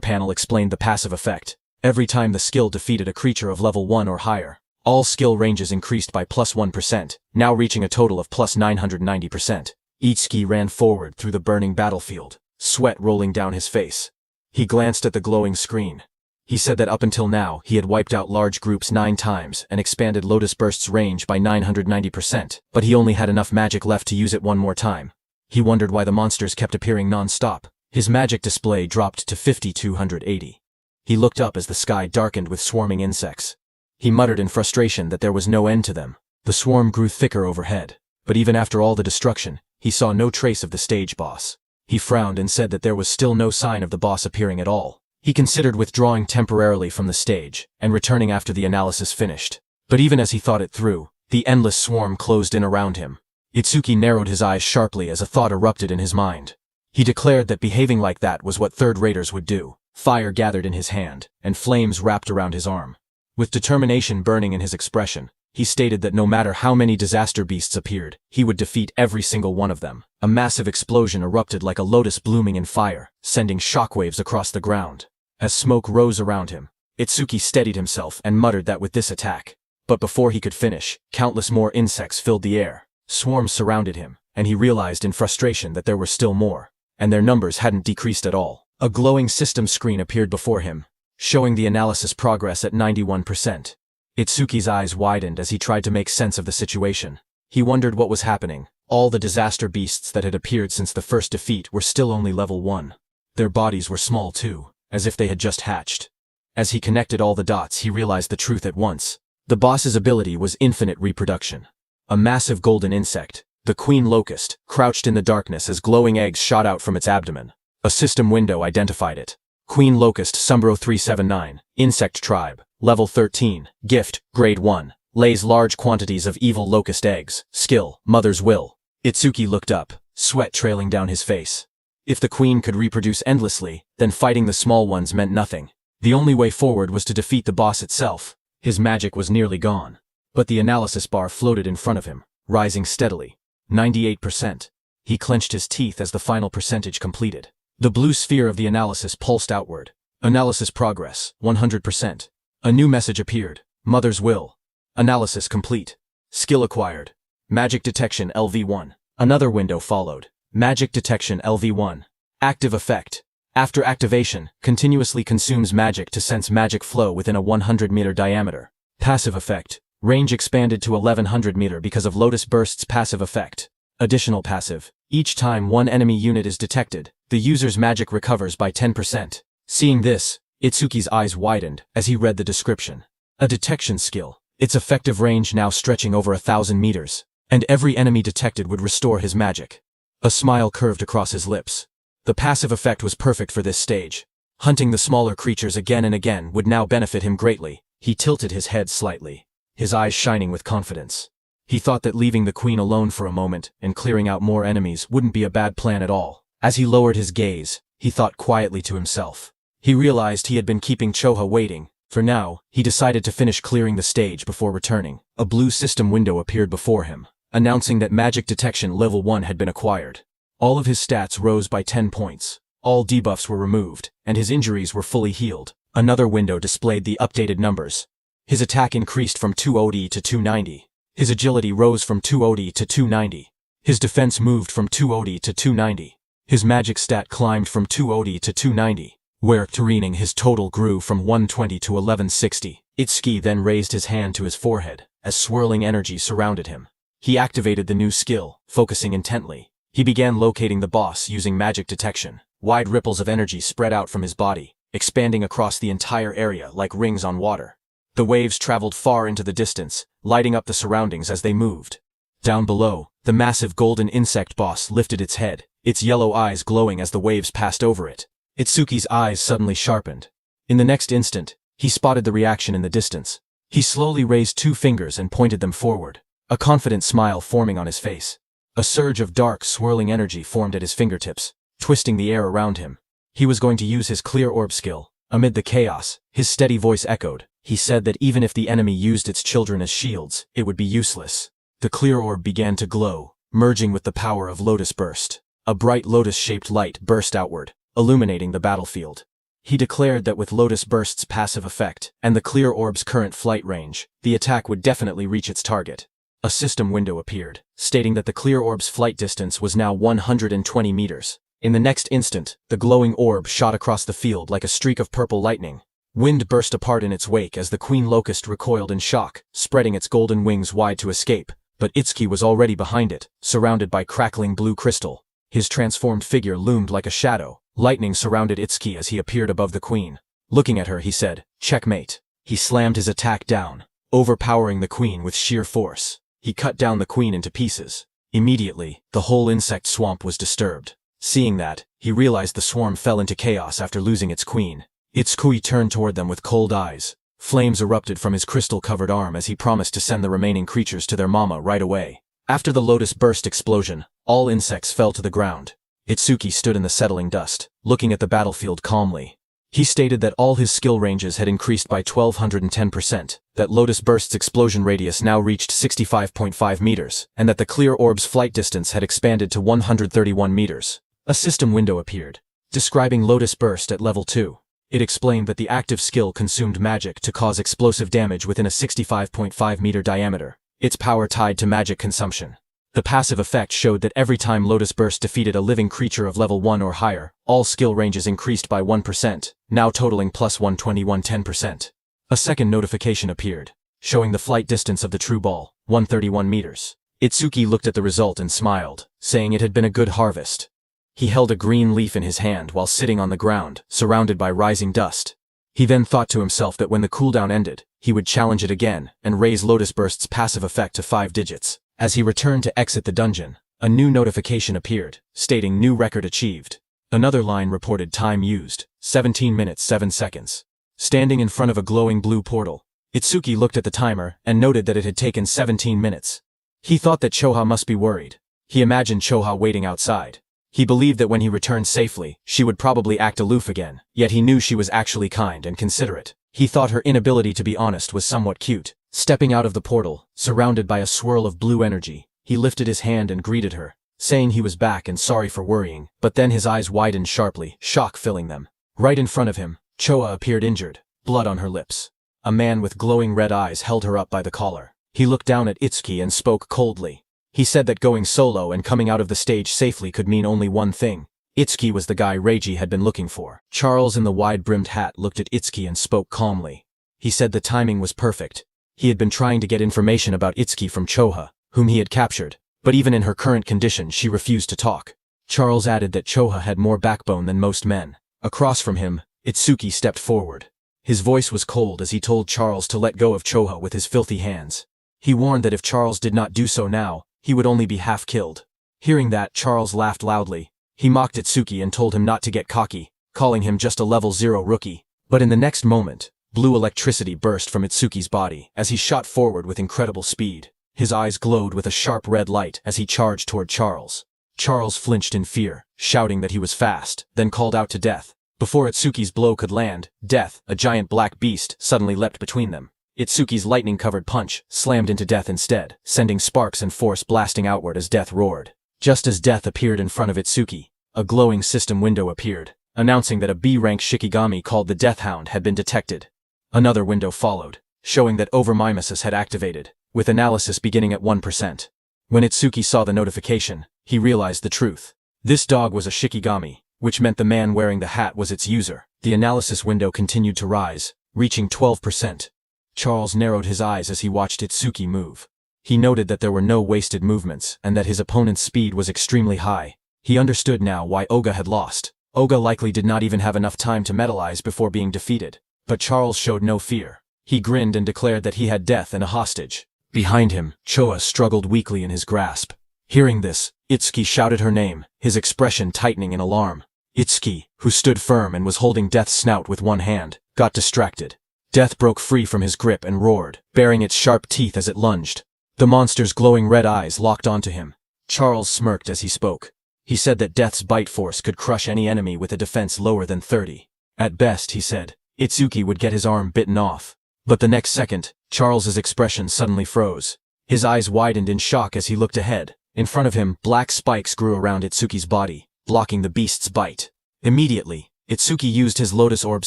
[SPEAKER 1] panel explained the passive effect. Every time the skill defeated a creature of level 1 or higher, all skill ranges increased by plus 1%, now reaching a total of plus 990%. Itsuki ran forward through the burning battlefield, sweat rolling down his face. He glanced at the glowing screen. He said that up until now, he had wiped out large groups 9 times and expanded Lotus Burst's range by 990%, but he only had enough magic left to use it one more time. He wondered why the monsters kept appearing non-stop. His magic display dropped to 5280. He looked up as the sky darkened with swarming insects. He muttered in frustration that there was no end to them. The swarm grew thicker overhead, but even after all the destruction, he saw no trace of the stage boss. He frowned and said that there was still no sign of the boss appearing at all. He considered withdrawing temporarily from the stage and returning after the analysis finished. But even as he thought it through, the endless swarm closed in around him. Itsuki narrowed his eyes sharply as a thought erupted in his mind. He declared that behaving like that was what third-raters would do. Fire gathered in his hand, and flames wrapped around his arm. With determination burning in his expression, he stated that no matter how many disaster beasts appeared, he would defeat every single one of them. A massive explosion erupted like a lotus blooming in fire, sending shockwaves across the ground. As smoke rose around him, Itsuki steadied himself and muttered that with this attack. But before he could finish, countless more insects filled the air. Swarms surrounded him, and he realized in frustration that there were still more, and their numbers hadn't decreased at all. A glowing system screen appeared before him, showing the analysis progress at 91%. Itsuki's eyes widened as he tried to make sense of the situation. He wondered what was happening. All the disaster beasts that had appeared since the first defeat were still only level 1. Their bodies were small too, as if they had just hatched. As he connected all the dots, he realized the truth at once. The boss's ability was infinite reproduction. A massive golden insect, the queen locust, crouched in the darkness as glowing eggs shot out from its abdomen. A system window identified it. Queen locust Sumbro 379, insect tribe, level 13, gift, grade 1, lays large quantities of evil locust eggs, skill, mother's will. Itsuki looked up, sweat trailing down his face. If the queen could reproduce endlessly, then fighting the small ones meant nothing. The only way forward was to defeat the boss itself. His magic was nearly gone. But the analysis bar floated in front of him, rising steadily. 98%. He clenched his teeth as the final percentage completed. The blue sphere of the analysis pulsed outward. Analysis progress, 100%. A new message appeared. Mother's will. Analysis complete. Skill acquired. Magic detection LV1. Another window followed. Magic detection LV1. Active effect. After activation, continuously consumes magic to sense magic flow within a 100-meter diameter. Passive effect. Range expanded to 1100 meter because of Lotus Burst's passive effect. Additional passive. Each time one enemy unit is detected, the user's magic recovers by 10%. Seeing this, Itsuki's eyes widened as he read the description. A detection skill. Its effective range now stretching over 1,000 meters, and every enemy detected would restore his magic. A smile curved across his lips. The passive effect was perfect for this stage. Hunting the smaller creatures again and again would now benefit him greatly. He tilted his head slightly, his eyes shining with confidence. He thought that leaving the queen alone for a moment and clearing out more enemies wouldn't be a bad plan at all. As he lowered his gaze, he thought quietly to himself. He realized he had been keeping Choha waiting. For now, he decided to finish clearing the stage before returning. A blue system window appeared before him, announcing that magic detection level 1 had been acquired. All of his stats rose by 10 points. All debuffs were removed, and his injuries were fully healed. Another window displayed the updated numbers. His attack increased from 2OD to 290. His agility rose from 2OD to 290. His defense moved from 2OD to 290. His magic stat climbed from 2OD to 290, where Turening his total grew from 120 to 1160. Itsuki then raised his hand to his forehead, as swirling energy surrounded him. He activated the new skill, focusing intently. He began locating the boss using magic detection. Wide ripples of energy spread out from his body, expanding across the entire area like rings on water. The waves traveled far into the distance, lighting up the surroundings as they moved. Down below, the massive golden insect boss lifted its head, its yellow eyes glowing as the waves passed over it. Itsuki's eyes suddenly sharpened. In the next instant, he spotted the reaction in the distance. He slowly raised 2 fingers and pointed them forward, a confident smile forming on his face. A surge of dark, swirling energy formed at his fingertips, twisting the air around him. He was going to use his clear orb skill. Amid the chaos, his steady voice echoed. He said that even if the enemy used its children as shields, it would be useless. The clear orb began to glow, merging with the power of Lotus Burst. A bright lotus-shaped light burst outward, illuminating the battlefield. He declared that with Lotus Burst's passive effect, and the clear orb's current flight range, the attack would definitely reach its target. A system window appeared, stating that the clear orb's flight distance was now 120 meters. In the next instant, the glowing orb shot across the field like a streak of purple lightning. Wind burst apart in its wake as the queen locust recoiled in shock, spreading its golden wings wide to escape. But Itsuki was already behind it, surrounded by crackling blue crystal. His transformed figure loomed like a shadow. Lightning surrounded Itsuki as he appeared above the queen. Looking at her, he said, "Checkmate." He slammed his attack down, overpowering the queen with sheer force. He cut down the queen into pieces. Immediately, the whole insect swamp was disturbed. Seeing that, he realized the swarm fell into chaos after losing its queen. Itsuki turned toward them with cold eyes. Flames erupted from his crystal-covered arm as he promised to send the remaining creatures to their mama right away. After the lotus burst explosion, all insects fell to the ground. Itsuki stood in the settling dust, looking at the battlefield calmly. He stated that all his skill ranges had increased by 1210%, that Lotus Burst's explosion radius now reached 65.5 meters, and that the clear orb's flight distance had expanded to 131 meters. A system window appeared, describing Lotus Burst at level 2. It explained that the active skill consumed magic to cause explosive damage within a 65.5 meter diameter, its power tied to magic consumption. The passive effect showed that every time Lotus Burst defeated a living creature of level 1 or higher, all skill ranges increased by 1%, now totaling plus 121-10%. A second notification appeared, showing the flight distance of the true ball, 131 meters. Itsuki looked at the result and smiled, saying it had been a good harvest. He held a green leaf in his hand while sitting on the ground, surrounded by rising dust. He then thought to himself that when the cooldown ended, he would challenge it again and raise Lotus Burst's passive effect to 5 digits. As he returned to exit the dungeon, a new notification appeared, stating new record achieved. Another line reported time used, 17 minutes 7 seconds. Standing in front of a glowing blue portal, Itsuki looked at the timer and noted that it had taken 17 minutes. He thought that Choha must be worried. He imagined Choha waiting outside. He believed that when he returned safely, she would probably act aloof again, yet he knew she was actually kind and considerate. He thought her inability to be honest was somewhat cute. Stepping out of the portal, surrounded by a swirl of blue energy, he lifted his hand and greeted her, saying he was back and sorry for worrying, but then his eyes widened sharply, shock filling them. Right in front of him, Choa appeared injured, blood on her lips. A man with glowing red eyes held her up by the collar. He looked down at Itsuki and spoke coldly. He said that going solo and coming out of the stage safely could mean only one thing. Itsuki was the guy Reiji had been looking for. Charles in the wide-brimmed hat looked at Itsuki and spoke calmly. He said the timing was perfect. He had been trying to get information about Itsuki from Choha, whom he had captured, but even in her current condition she refused to talk. Charles added that Choha had more backbone than most men. Across from him, Itsuki stepped forward. His voice was cold as he told Charles to let go of Choha with his filthy hands. He warned that if Charles did not do so now, he would only be half killed. Hearing that, Charles laughed loudly. He mocked Itsuki and told him not to get cocky, calling him just a level 0 rookie. But in the next moment, blue electricity burst from Itsuki's body as he shot forward with incredible speed. His eyes glowed with a sharp red light as he charged toward Charles. Charles flinched in fear, shouting that he was fast, then called out to Death. Before Itsuki's blow could land, Death, a giant black beast, suddenly leapt between them. Itsuki's lightning-covered punch slammed into Death instead, sending sparks and force blasting outward as Death roared. Just as Death appeared in front of Itsuki, a glowing system window appeared, announcing that a B-rank Shikigami called the Death Hound had been detected. Another window followed, showing that overmimesis had activated, with analysis beginning at 1%. When Itsuki saw the notification, he realized the truth. This dog was a Shikigami, which meant the man wearing the hat was its user. The analysis window continued to rise, reaching 12%. Charles narrowed his eyes as he watched Itsuki move. He noted that there were no wasted movements and that his opponent's speed was extremely high. He understood now why Oga had lost. Oga likely did not even have enough time to metalize before being defeated. But Charles showed no fear. He grinned and declared that he had Death and a hostage. Behind him, Choa struggled weakly in his grasp. Hearing this, Itsuki shouted her name, his expression tightening in alarm. Itsuki, who stood firm and was holding Death's snout with one hand, got distracted. Death broke free from his grip and roared, baring its sharp teeth as it lunged. The monster's glowing red eyes locked onto him. Charles smirked as he spoke. He said that Death's bite force could crush any enemy with a defense lower than 30. At best, he said, Itsuki would get his arm bitten off. But the next second, Charles's expression suddenly froze. His eyes widened in shock as he looked ahead. In front of him, black spikes grew around Itsuki's body, blocking the beast's bite. Immediately, Itsuki used his Lotus Orb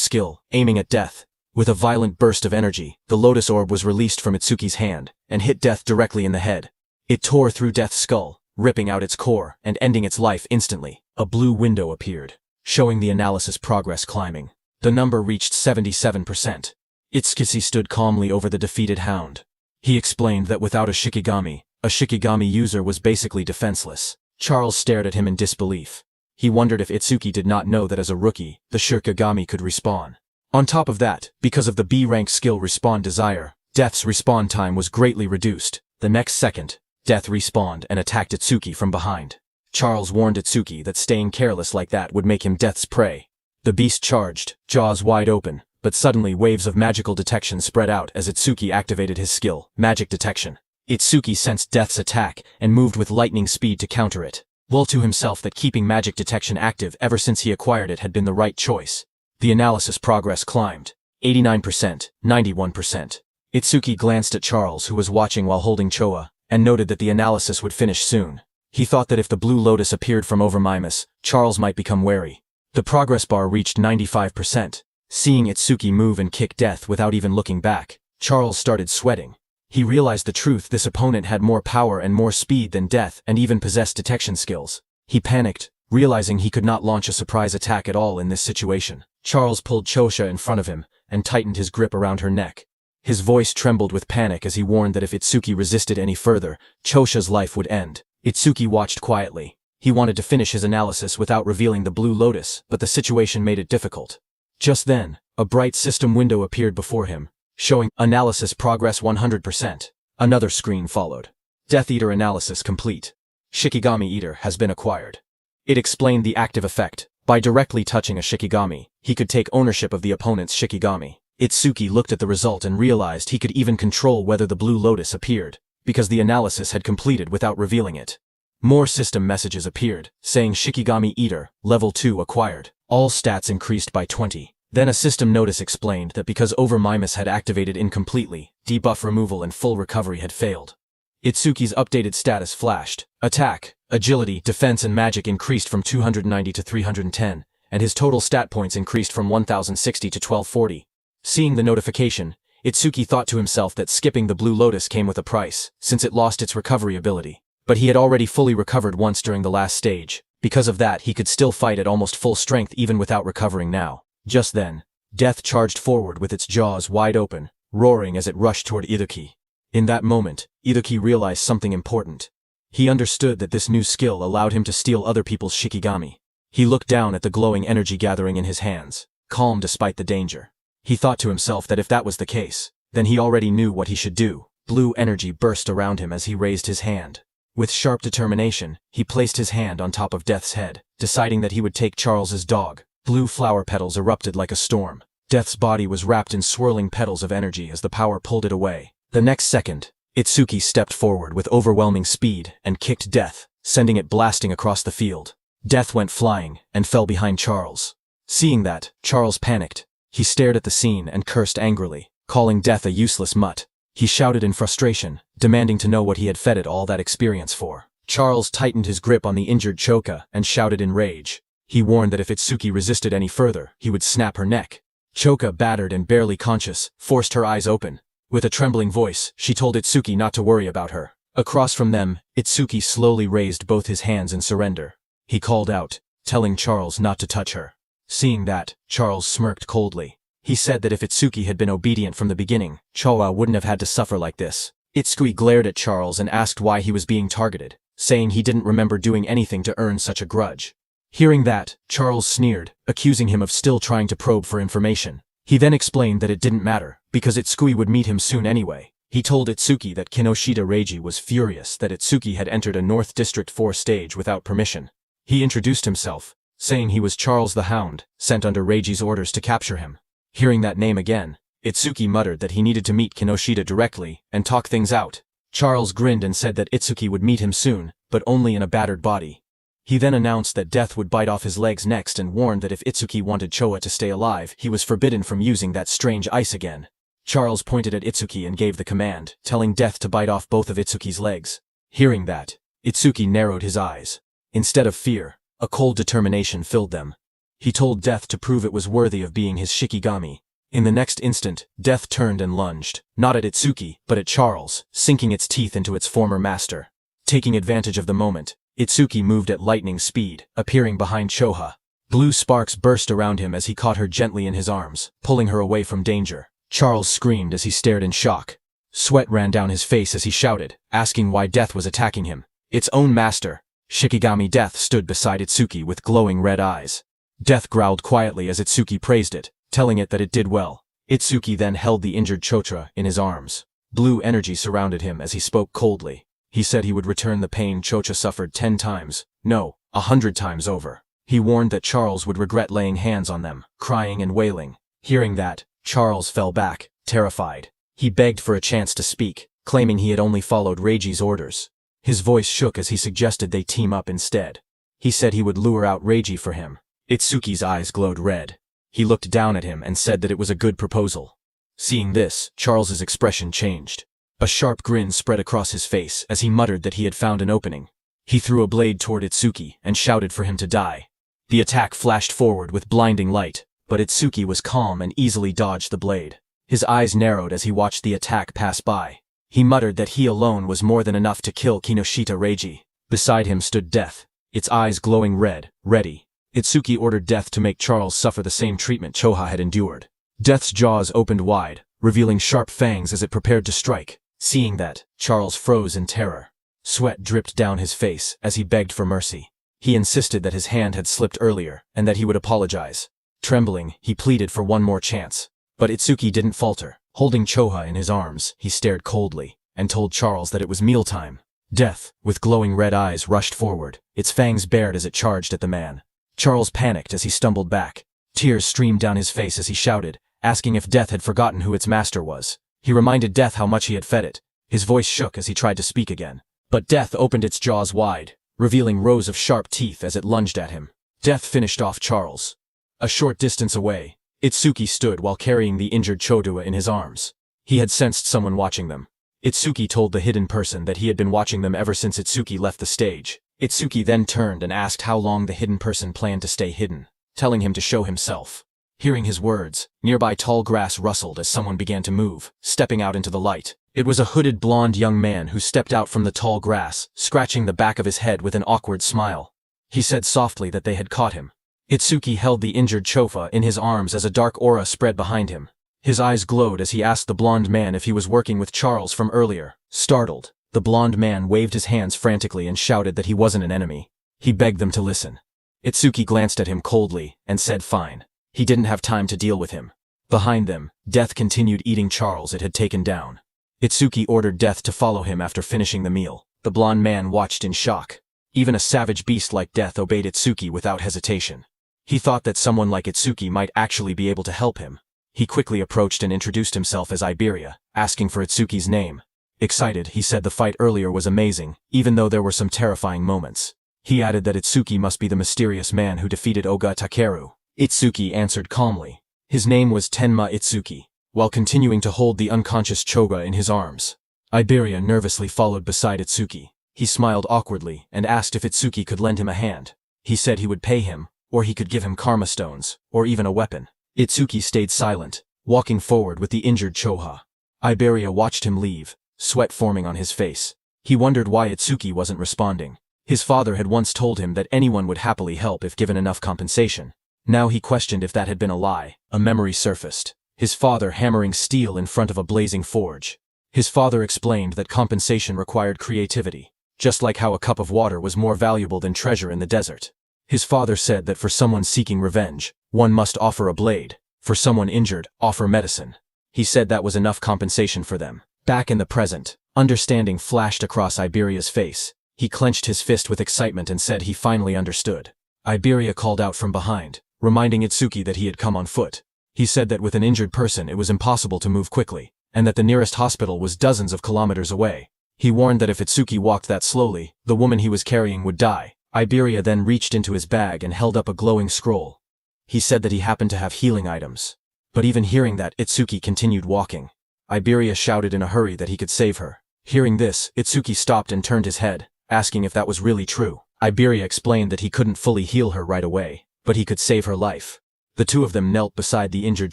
[SPEAKER 1] skill, aiming at Death. With a violent burst of energy, the Lotus Orb was released from Itsuki's hand, and hit Death directly in the head. It tore through Death's skull, ripping out its core and ending its life instantly. A blue window appeared, showing the analysis progress climbing. The number reached 77%. Itsuki stood calmly over the defeated hound. He explained that without a Shikigami user was basically defenseless. Charles stared at him in disbelief. He wondered if Itsuki did not know that as a rookie, the Shikigami could respawn. On top of that, because of the B-rank skill Respawn Desire, Death's respawn time was greatly reduced. The next second, Death respawned and attacked Itsuki from behind. Charles warned Itsuki that staying careless like that would make him Death's prey. The beast charged, jaws wide open, but suddenly waves of magical detection spread out as Itsuki activated his skill, Magic Detection. Itsuki sensed Death's attack and moved with lightning speed to counter it. Well to himself that keeping Magic Detection active ever since he acquired it had been the right choice. The analysis progress climbed. 89%, 91%. Itsuki glanced at Charles, who was watching while holding Choa, and noted that the analysis would finish soon. He thought that if the blue lotus appeared from over Mimas, Charles might become wary. The progress bar reached 95%. Seeing Itsuki move and kick Death without even looking back, Charles started sweating. He realized the truth: this opponent had more power and more speed than Death and even possessed detection skills. He panicked, realizing he could not launch a surprise attack at all in this situation. Charles pulled Chosha in front of him and tightened his grip around her neck. His voice trembled with panic as he warned that if Itsuki resisted any further, Chosha's life would end. Itsuki watched quietly. He wanted to finish his analysis without revealing the blue lotus, but the situation made it difficult. Just then, a bright system window appeared before him, showing analysis progress 100%. Another screen followed. Death Eater analysis complete. Shikigami Eater has been acquired. It explained the active effect. By directly touching a Shikigami, he could take ownership of the opponent's Shikigami. Itsuki looked at the result and realized he could even control whether the blue lotus appeared, because the analysis had completed without revealing it. More system messages appeared, saying Shikigami Eater, level 2 acquired. All stats increased by 20. Then a system notice explained that because Over Mimas had activated incompletely, debuff removal and full recovery had failed. Itsuki's updated status flashed. Attack, agility, defense and magic increased from 290 to 310, and his total stat points increased from 1060 to 1240. Seeing the notification, Itsuki thought to himself that skipping the blue lotus came with a price, since it lost its recovery ability. But he had already fully recovered once during the last stage. Because of that, he could still fight at almost full strength even without recovering now. Just then, Death charged forward with its jaws wide open, roaring as it rushed toward Itsuki. In that moment, Itsuki realized something important. He understood that this new skill allowed him to steal other people's Shikigami. He looked down at the glowing energy gathering in his hands, calm despite the danger. He thought to himself that if that was the case, then he already knew what he should do. Blue energy burst around him as he raised his hand. With sharp determination, he placed his hand on top of Death's head, deciding that he would take Charles's dog. Blue flower petals erupted like a storm. Death's body was wrapped in swirling petals of energy as the power pulled it away. The next second, Itsuki stepped forward with overwhelming speed and kicked Death, sending it blasting across the field. Death went flying and fell behind Charles. Seeing that, Charles panicked. He stared at the scene and cursed angrily, calling Death a useless mutt. He shouted in frustration, demanding to know what he had fed it all that experience for. Charles tightened his grip on the injured Choka and shouted in rage. He warned that if Itsuki resisted any further, he would snap her neck. Choka, battered and barely conscious, forced her eyes open. With a trembling voice, she told Itsuki not to worry about her. Across from them, Itsuki slowly raised both his hands in surrender. He called out, telling Charles not to touch her. Seeing that, Charles smirked coldly. He said that if Itsuki had been obedient from the beginning, Choa wouldn't have had to suffer like this. Itsuki glared at Charles and asked why he was being targeted, saying he didn't remember doing anything to earn such a grudge. Hearing that, Charles sneered, accusing him of still trying to probe for information. He then explained that it didn't matter, because Itsuki would meet him soon anyway. He told Itsuki that Kinoshita Reiji was furious that Itsuki had entered a North District 4 stage without permission. He introduced himself, saying he was Charles the Hound, sent under Reiji's orders to capture him. Hearing that name again, Itsuki muttered that he needed to meet Kinoshita directly and talk things out. Charles grinned and said that Itsuki would meet him soon, but only in a battered body. He then announced that Death would bite off his legs next and warned that if Itsuki wanted Choa to stay alive, he was forbidden from using that strange ice again. Charles pointed at Itsuki and gave the command, telling Death to bite off both of Itsuki's legs. Hearing that, Itsuki narrowed his eyes. Instead of fear, a cold determination filled them. He told Death to prove it was worthy of being his Shikigami. In the next instant, Death turned and lunged, not at Itsuki, but at Charles, sinking its teeth into its former master. Taking advantage of the moment, Itsuki moved at lightning speed, appearing behind Choha. Blue sparks burst around him as he caught her gently in his arms, pulling her away from danger. Charles screamed as he stared in shock. Sweat ran down his face as he shouted, asking why Death was attacking him. Its own master. Shikigami Death stood beside Itsuki with glowing red eyes. Death growled quietly as Itsuki praised it, telling it that it did well. Itsuki then held the injured Chotra in his arms. Blue energy surrounded him as he spoke coldly. He said he would return the pain Chocha suffered 10 times, no, 100 times over. He warned that Charles would regret laying hands on them, crying and wailing. Hearing that, Charles fell back, terrified. He begged for a chance to speak, claiming he had only followed Reiji's orders. His voice shook as he suggested they team up instead. He said he would lure out Reiji for him. Itsuki's eyes glowed red. He looked down at him and said that it was a good proposal. Seeing this, Charles's expression changed. A sharp grin spread across his face as he muttered that he had found an opening. He threw a blade toward Itsuki and shouted for him to die. The attack flashed forward with blinding light, but Itsuki was calm and easily dodged the blade. His eyes narrowed as he watched the attack pass by. He muttered that he alone was more than enough to kill Kinoshita Reiji. Beside him stood Death, its eyes glowing red, ready. Itsuki ordered Death to make Charles suffer the same treatment Choha had endured. Death's jaws opened wide, revealing sharp fangs as it prepared to strike. Seeing that, Charles froze in terror. Sweat dripped down his face as he begged for mercy. He insisted that his hand had slipped earlier and that he would apologize. Trembling, he pleaded for one more chance. But Itsuki didn't falter. Holding Choha in his arms, he stared coldly and told Charles that it was mealtime. Death, with glowing red eyes, rushed forward, its fangs bared as it charged at the man. Charles panicked as he stumbled back. Tears streamed down his face as he shouted, asking if Death had forgotten who its master was. He reminded Death how much he had fed it. His voice shook as he tried to speak again. But Death opened its jaws wide, revealing rows of sharp teeth as it lunged at him. Death finished off Charles. A short distance away, Itsuki stood while carrying the injured Chodua in his arms. He had sensed someone watching them. Itsuki told the hidden person that he had been watching them ever since Itsuki left the stage. Itsuki then turned and asked how long the hidden person planned to stay hidden, telling him to show himself. Hearing his words, nearby tall grass rustled as someone began to move, stepping out into the light. It was a hooded blonde young man who stepped out from the tall grass, scratching the back of his head with an awkward smile. He said softly that they had caught him. Itsuki held the injured Chofa in his arms as a dark aura spread behind him. His eyes glowed as he asked the blonde man if he was working with Charles from earlier. Startled, the blonde man waved his hands frantically and shouted that he wasn't an enemy. He begged them to listen. Itsuki glanced at him coldly and said fine. He didn't have time to deal with him. Behind them, Death continued eating Charles it had taken down. Itsuki ordered Death to follow him after finishing the meal. The blonde man watched in shock. Even a savage beast like Death obeyed Itsuki without hesitation. He thought that someone like Itsuki might actually be able to help him. He quickly approached and introduced himself as Iberia, asking for Itsuki's name. Excited, he said the fight earlier was amazing, even though there were some terrifying moments. He added that Itsuki must be the mysterious man who defeated Oga Takeru. Itsuki answered calmly. His name was Tenma Itsuki, while continuing to hold the unconscious Choga in his arms. Iberia nervously followed beside Itsuki. He smiled awkwardly and asked if Itsuki could lend him a hand. He said he would pay him, or he could give him karma stones, or even a weapon. Itsuki stayed silent, walking forward with the injured Choha. Iberia watched him leave, sweat forming on his face. He wondered why Itsuki wasn't responding. His father had once told him that anyone would happily help if given enough compensation. Now he questioned if that had been a lie. A memory surfaced. His father hammering steel in front of a blazing forge. His father explained that compensation required creativity, just like how a cup of water was more valuable than treasure in the desert. His father said that for someone seeking revenge, one must offer a blade. For someone injured, offer medicine. He said that was enough compensation for them. Back in the present, understanding flashed across Iberia's face. He clenched his fist with excitement and said he finally understood. Iberia called out from behind, reminding Itsuki that he had come on foot. He said that with an injured person it was impossible to move quickly, and that the nearest hospital was dozens of kilometers away. He warned that if Itsuki walked that slowly, the woman he was carrying would die. Iberia then reached into his bag and held up a glowing scroll. He said that he happened to have healing items. But even hearing that, Itsuki continued walking. Iberia shouted in a hurry that he could save her. Hearing this, Itsuki stopped and turned his head, asking if that was really true. Iberia explained that he couldn't fully heal her right away, but he could save her life. The two of them knelt beside the injured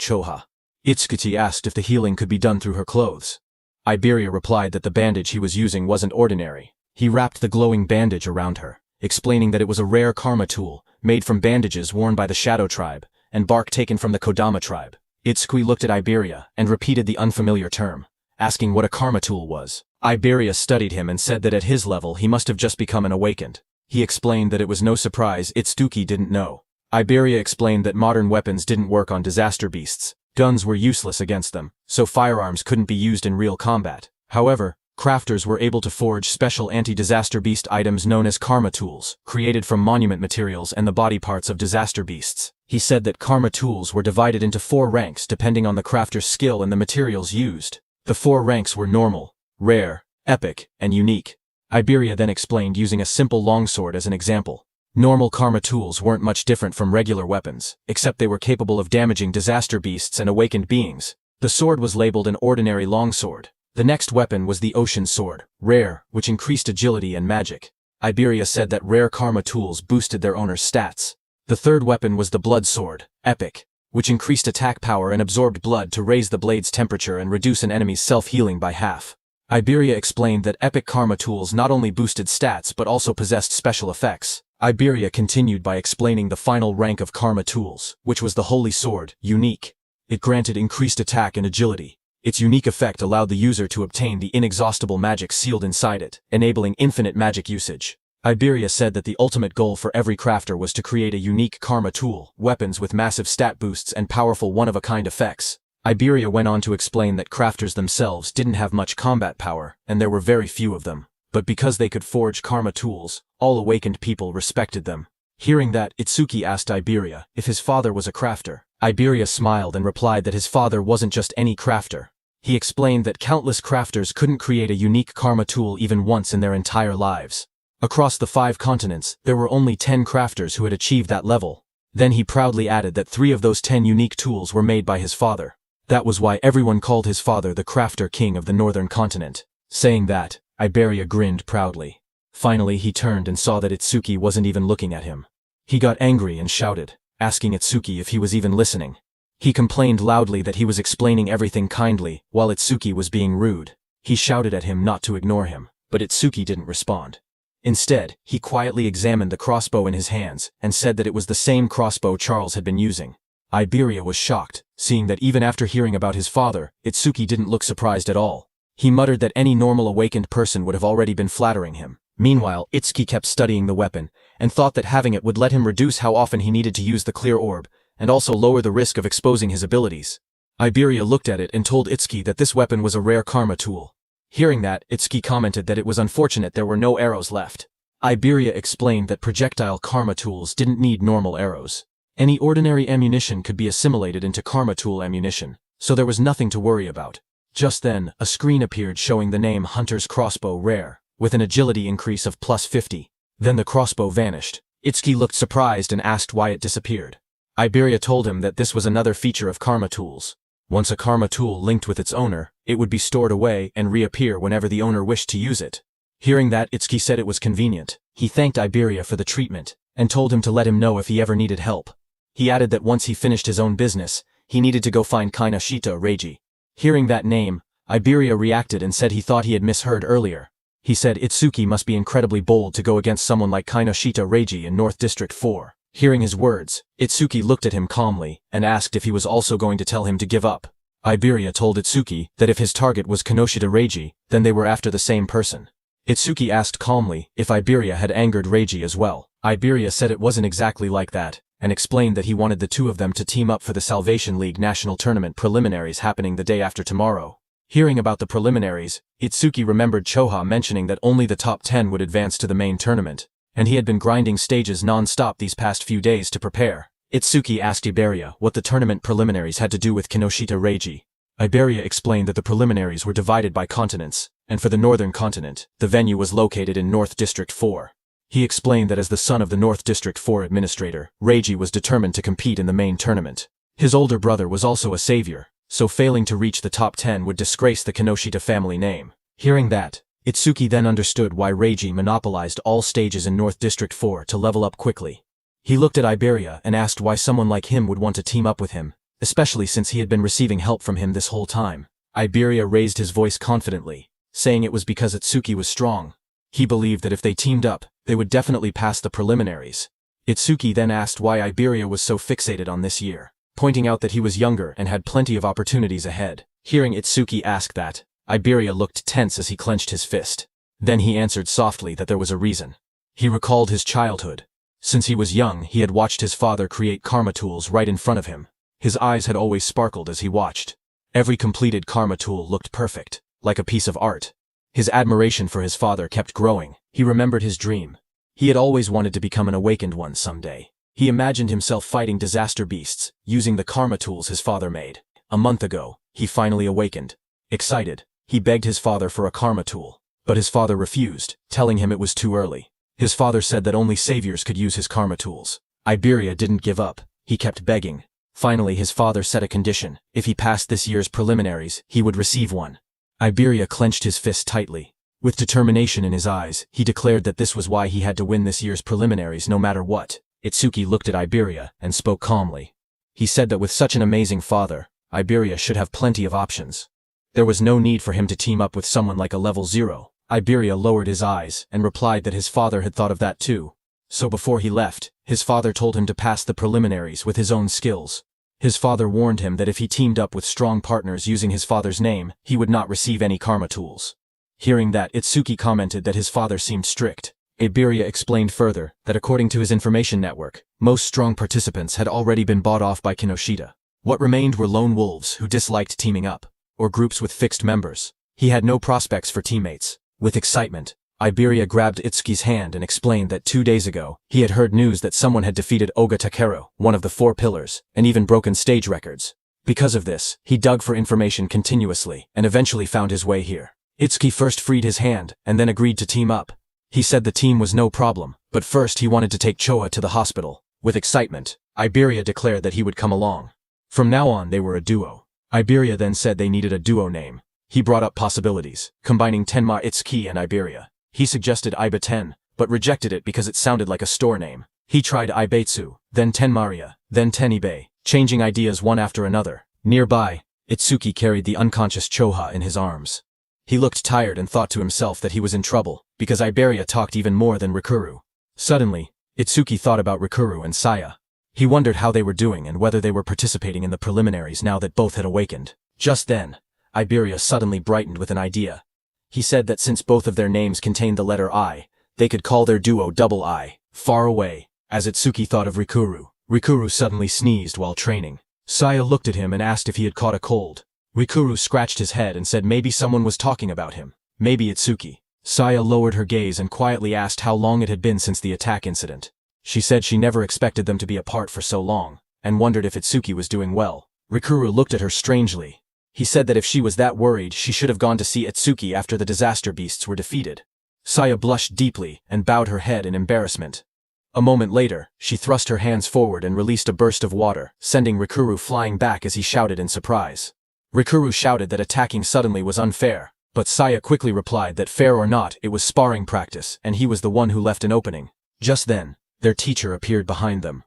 [SPEAKER 1] Choha. Itsuki asked if the healing could be done through her clothes. Iberia replied that the bandage he was using wasn't ordinary. He wrapped the glowing bandage around her. explaining that it was a rare karma tool, made from bandages worn by the Shadow Tribe, and bark taken from the Kodama tribe. Itsuki looked at Iberia and repeated the unfamiliar term, asking what a karma tool was. Iberia studied him and said that at his level he must have just become an awakened. He explained that it was no surprise Itsuki didn't know. Iberia explained that modern weapons didn't work on disaster beasts. Guns were useless against them, so firearms couldn't be used in real combat. However, crafters were able to forge special anti-disaster beast items known as karma tools, created from monument materials and the body parts of disaster beasts. He said that karma tools were divided into 4 ranks depending on the crafter's skill and the materials used. The 4 ranks were normal, rare, epic, and unique. Iberia then explained using a simple longsword as an example. Normal karma tools weren't much different from regular weapons, except they were capable of damaging disaster beasts and awakened beings. The sword was labeled an ordinary longsword. The next weapon was the ocean sword, rare, which increased agility and magic. Iberia said that rare karma tools boosted their owner's stats. The third weapon was the blood sword, epic, which increased attack power and absorbed blood to raise the blade's temperature and reduce an enemy's self-healing by half. Iberia explained that epic karma tools not only boosted stats but also possessed special effects. Iberia continued by explaining the final rank of karma tools, which was the holy sword, unique. It granted increased attack and agility. Its unique effect allowed the user to obtain the inexhaustible magic sealed inside it, enabling infinite magic usage. Iberia said that the ultimate goal for every crafter was to create a unique karma tool, weapons with massive stat boosts and powerful one-of-a-kind effects. Iberia went on to explain that crafters themselves didn't have much combat power, and there were very few of them. But because they could forge karma tools, all awakened people respected them. Hearing that, Itsuki asked Iberia if his father was a crafter. Iberia smiled and replied that his father wasn't just any crafter. He explained that countless crafters couldn't create a unique karma tool even once in their entire lives. Across the 5 continents, there were only 10 crafters who had achieved that level. Then he proudly added that 3 of those 10 unique tools were made by his father. That was why everyone called his father the crafter king of the northern continent. Saying that, Iberia grinned proudly. Finally he turned and saw that Itsuki wasn't even looking at him. He got angry and shouted, asking Itsuki if he was even listening. He complained loudly that he was explaining everything kindly, while Itsuki was being rude. He shouted at him not to ignore him, but Itsuki didn't respond. Instead, he quietly examined the crossbow in his hands and said that it was the same crossbow Charles had been using. Iberia was shocked, seeing that even after hearing about his father, Itsuki didn't look surprised at all. He muttered that any normal awakened person would have already been flattering him. Meanwhile, Itsuki kept studying the weapon, and thought that having it would let him reduce how often he needed to use the clear orb, and also lower the risk of exposing his abilities. Iberia looked at it and told Itsuki that this weapon was a rare karma tool. Hearing that, Itsuki commented that it was unfortunate there were no arrows left. Iberia explained that projectile karma tools didn't need normal arrows. Any ordinary ammunition could be assimilated into karma tool ammunition, so there was nothing to worry about. Just then, a screen appeared showing the name Hunter's Crossbow Rare, with an agility increase of +50. Then the crossbow vanished. Itsuki looked surprised and asked why it disappeared. Iberia told him that this was another feature of karma tools. Once a karma tool linked with its owner, it would be stored away and reappear whenever the owner wished to use it. Hearing that, Itsuki said it was convenient. He thanked Iberia for the treatment, and told him to let him know if he ever needed help. He added that once he finished his own business, he needed to go find Kainoshita Reiji. Hearing that name, Iberia reacted and said he thought he had misheard earlier. He said Itsuki must be incredibly bold to go against someone like Kainoshita Reiji in North District 4. Hearing his words, Itsuki looked at him calmly and asked if he was also going to tell him to give up. Iberia told Itsuki that if his target was Kainoshita Reiji, then they were after the same person. Itsuki asked calmly if Iberia had angered Reiji as well. Iberia said it wasn't exactly like that, and explained that he wanted the 2 of them to team up for the Salvation League National Tournament preliminaries happening the day after tomorrow. Hearing about the preliminaries, Itsuki remembered Choha mentioning that only the top 10 would advance to the main tournament, and he had been grinding stages non-stop these past few days to prepare. Itsuki asked Iberia what the tournament preliminaries had to do with Kainoshita Reiji. Iberia explained that the preliminaries were divided by continents, and for the northern continent, the venue was located in North District 4. He explained that as the son of the North District 4 administrator, Reiji was determined to compete in the main tournament. His older brother was also a savior, so failing to reach the top 10 would disgrace the Kainoshita family name. Hearing that, Itsuki then understood why Reiji monopolized all stages in North District 4 to level up quickly. He looked at Iberia and asked why someone like him would want to team up with him, especially since he had been receiving help from him this whole time. Iberia raised his voice confidently, saying it was because Itsuki was strong. He believed that if they teamed up, They would definitely pass the preliminaries. Itsuki then asked why Iberia was so fixated on this year, pointing out that he was younger and had plenty of opportunities ahead. Hearing Itsuki ask that, Iberia looked tense as he clenched his fist. Then he answered softly that there was a reason. He recalled his childhood. Since he was young, he had watched his father create karma tools right in front of him. His eyes had always sparkled as he watched. Every completed karma tool looked perfect, like a piece of art. His admiration for his father kept growing. He remembered his dream. He had always wanted to become an awakened one someday. He imagined himself fighting disaster beasts, using the karma tools his father made. A month ago, he finally awakened. Excited, he begged his father for a karma tool. But his father refused, telling him it was too early. His father said that only saviors could use his karma tools. Iberia didn't give up. He kept begging. Finally, his father set a condition. If he passed this year's preliminaries, he would receive one. Iberia clenched his fist tightly. With determination in his eyes, he declared that this was why he had to win this year's preliminaries no matter what. Itsuki looked at Iberia and spoke calmly. He said that with such an amazing father, Iberia should have plenty of options. There was no need for him to team up with someone like a level 0. Iberia lowered his eyes and replied that his father had thought of that too. So before he left, his father told him to pass the preliminaries with his own skills. His father warned him that if he teamed up with strong partners using his father's name, he would not receive any karma tools. Hearing that, Itsuki commented that his father seemed strict. Iberia explained further that according to his information network, most strong participants had already been bought off by Kinoshita. What remained were lone wolves who disliked teaming up, or groups with fixed members. He had no prospects for teammates. With excitement, Iberia grabbed Itsuki's hand and explained that 2 days ago, he had heard news that someone had defeated Oga Takeru, one of the 4 pillars, and even broken stage records. Because of this, he dug for information continuously, and eventually found his way here. Itsuki first freed his hand, and then agreed to team up. He said the team was no problem, but first he wanted to take Choa to the hospital. With excitement, Iberia declared that he would come along. From now on they were a duo. Iberia then said they needed a duo name. He brought up possibilities, combining Tenma Itsuki and Iberia. He suggested Iba 10, but rejected it because it sounded like a store name. He tried Ibaitsu, then Tenmaria, then Tenibe, changing ideas one after another. Nearby, Itsuki carried the unconscious Choha in his arms. He looked tired and thought to himself that he was in trouble, because Iberia talked even more than Rikuru. Suddenly, Itsuki thought about Rikuru and Saya. He wondered how they were doing and whether they were participating in the preliminaries now that both had awakened. Just then, Iberia suddenly brightened with an idea. He said that since both of their names contained the letter I, they could call their duo Double I. Far away, as Itsuki thought of Rikuru, Rikuru suddenly sneezed while training. Saya looked at him and asked if he had caught a cold. Rikuru scratched his head and said maybe someone was talking about him. Maybe Itsuki. Saya lowered her gaze and quietly asked how long it had been since the attack incident. She said she never expected them to be apart for so long, and wondered if Itsuki was doing well. Rikuru looked at her strangely. He said that if she was that worried, she should have gone to see Itsuki after the disaster beasts were defeated. Saya blushed deeply and bowed her head in embarrassment. A moment later, she thrust her hands forward and released a burst of water, sending Rikuru flying back as he shouted in surprise. Rikuru shouted that attacking suddenly was unfair, but Saya quickly replied that fair or not, it was sparring practice and he was the one who left an opening. Just then, their teacher appeared behind them.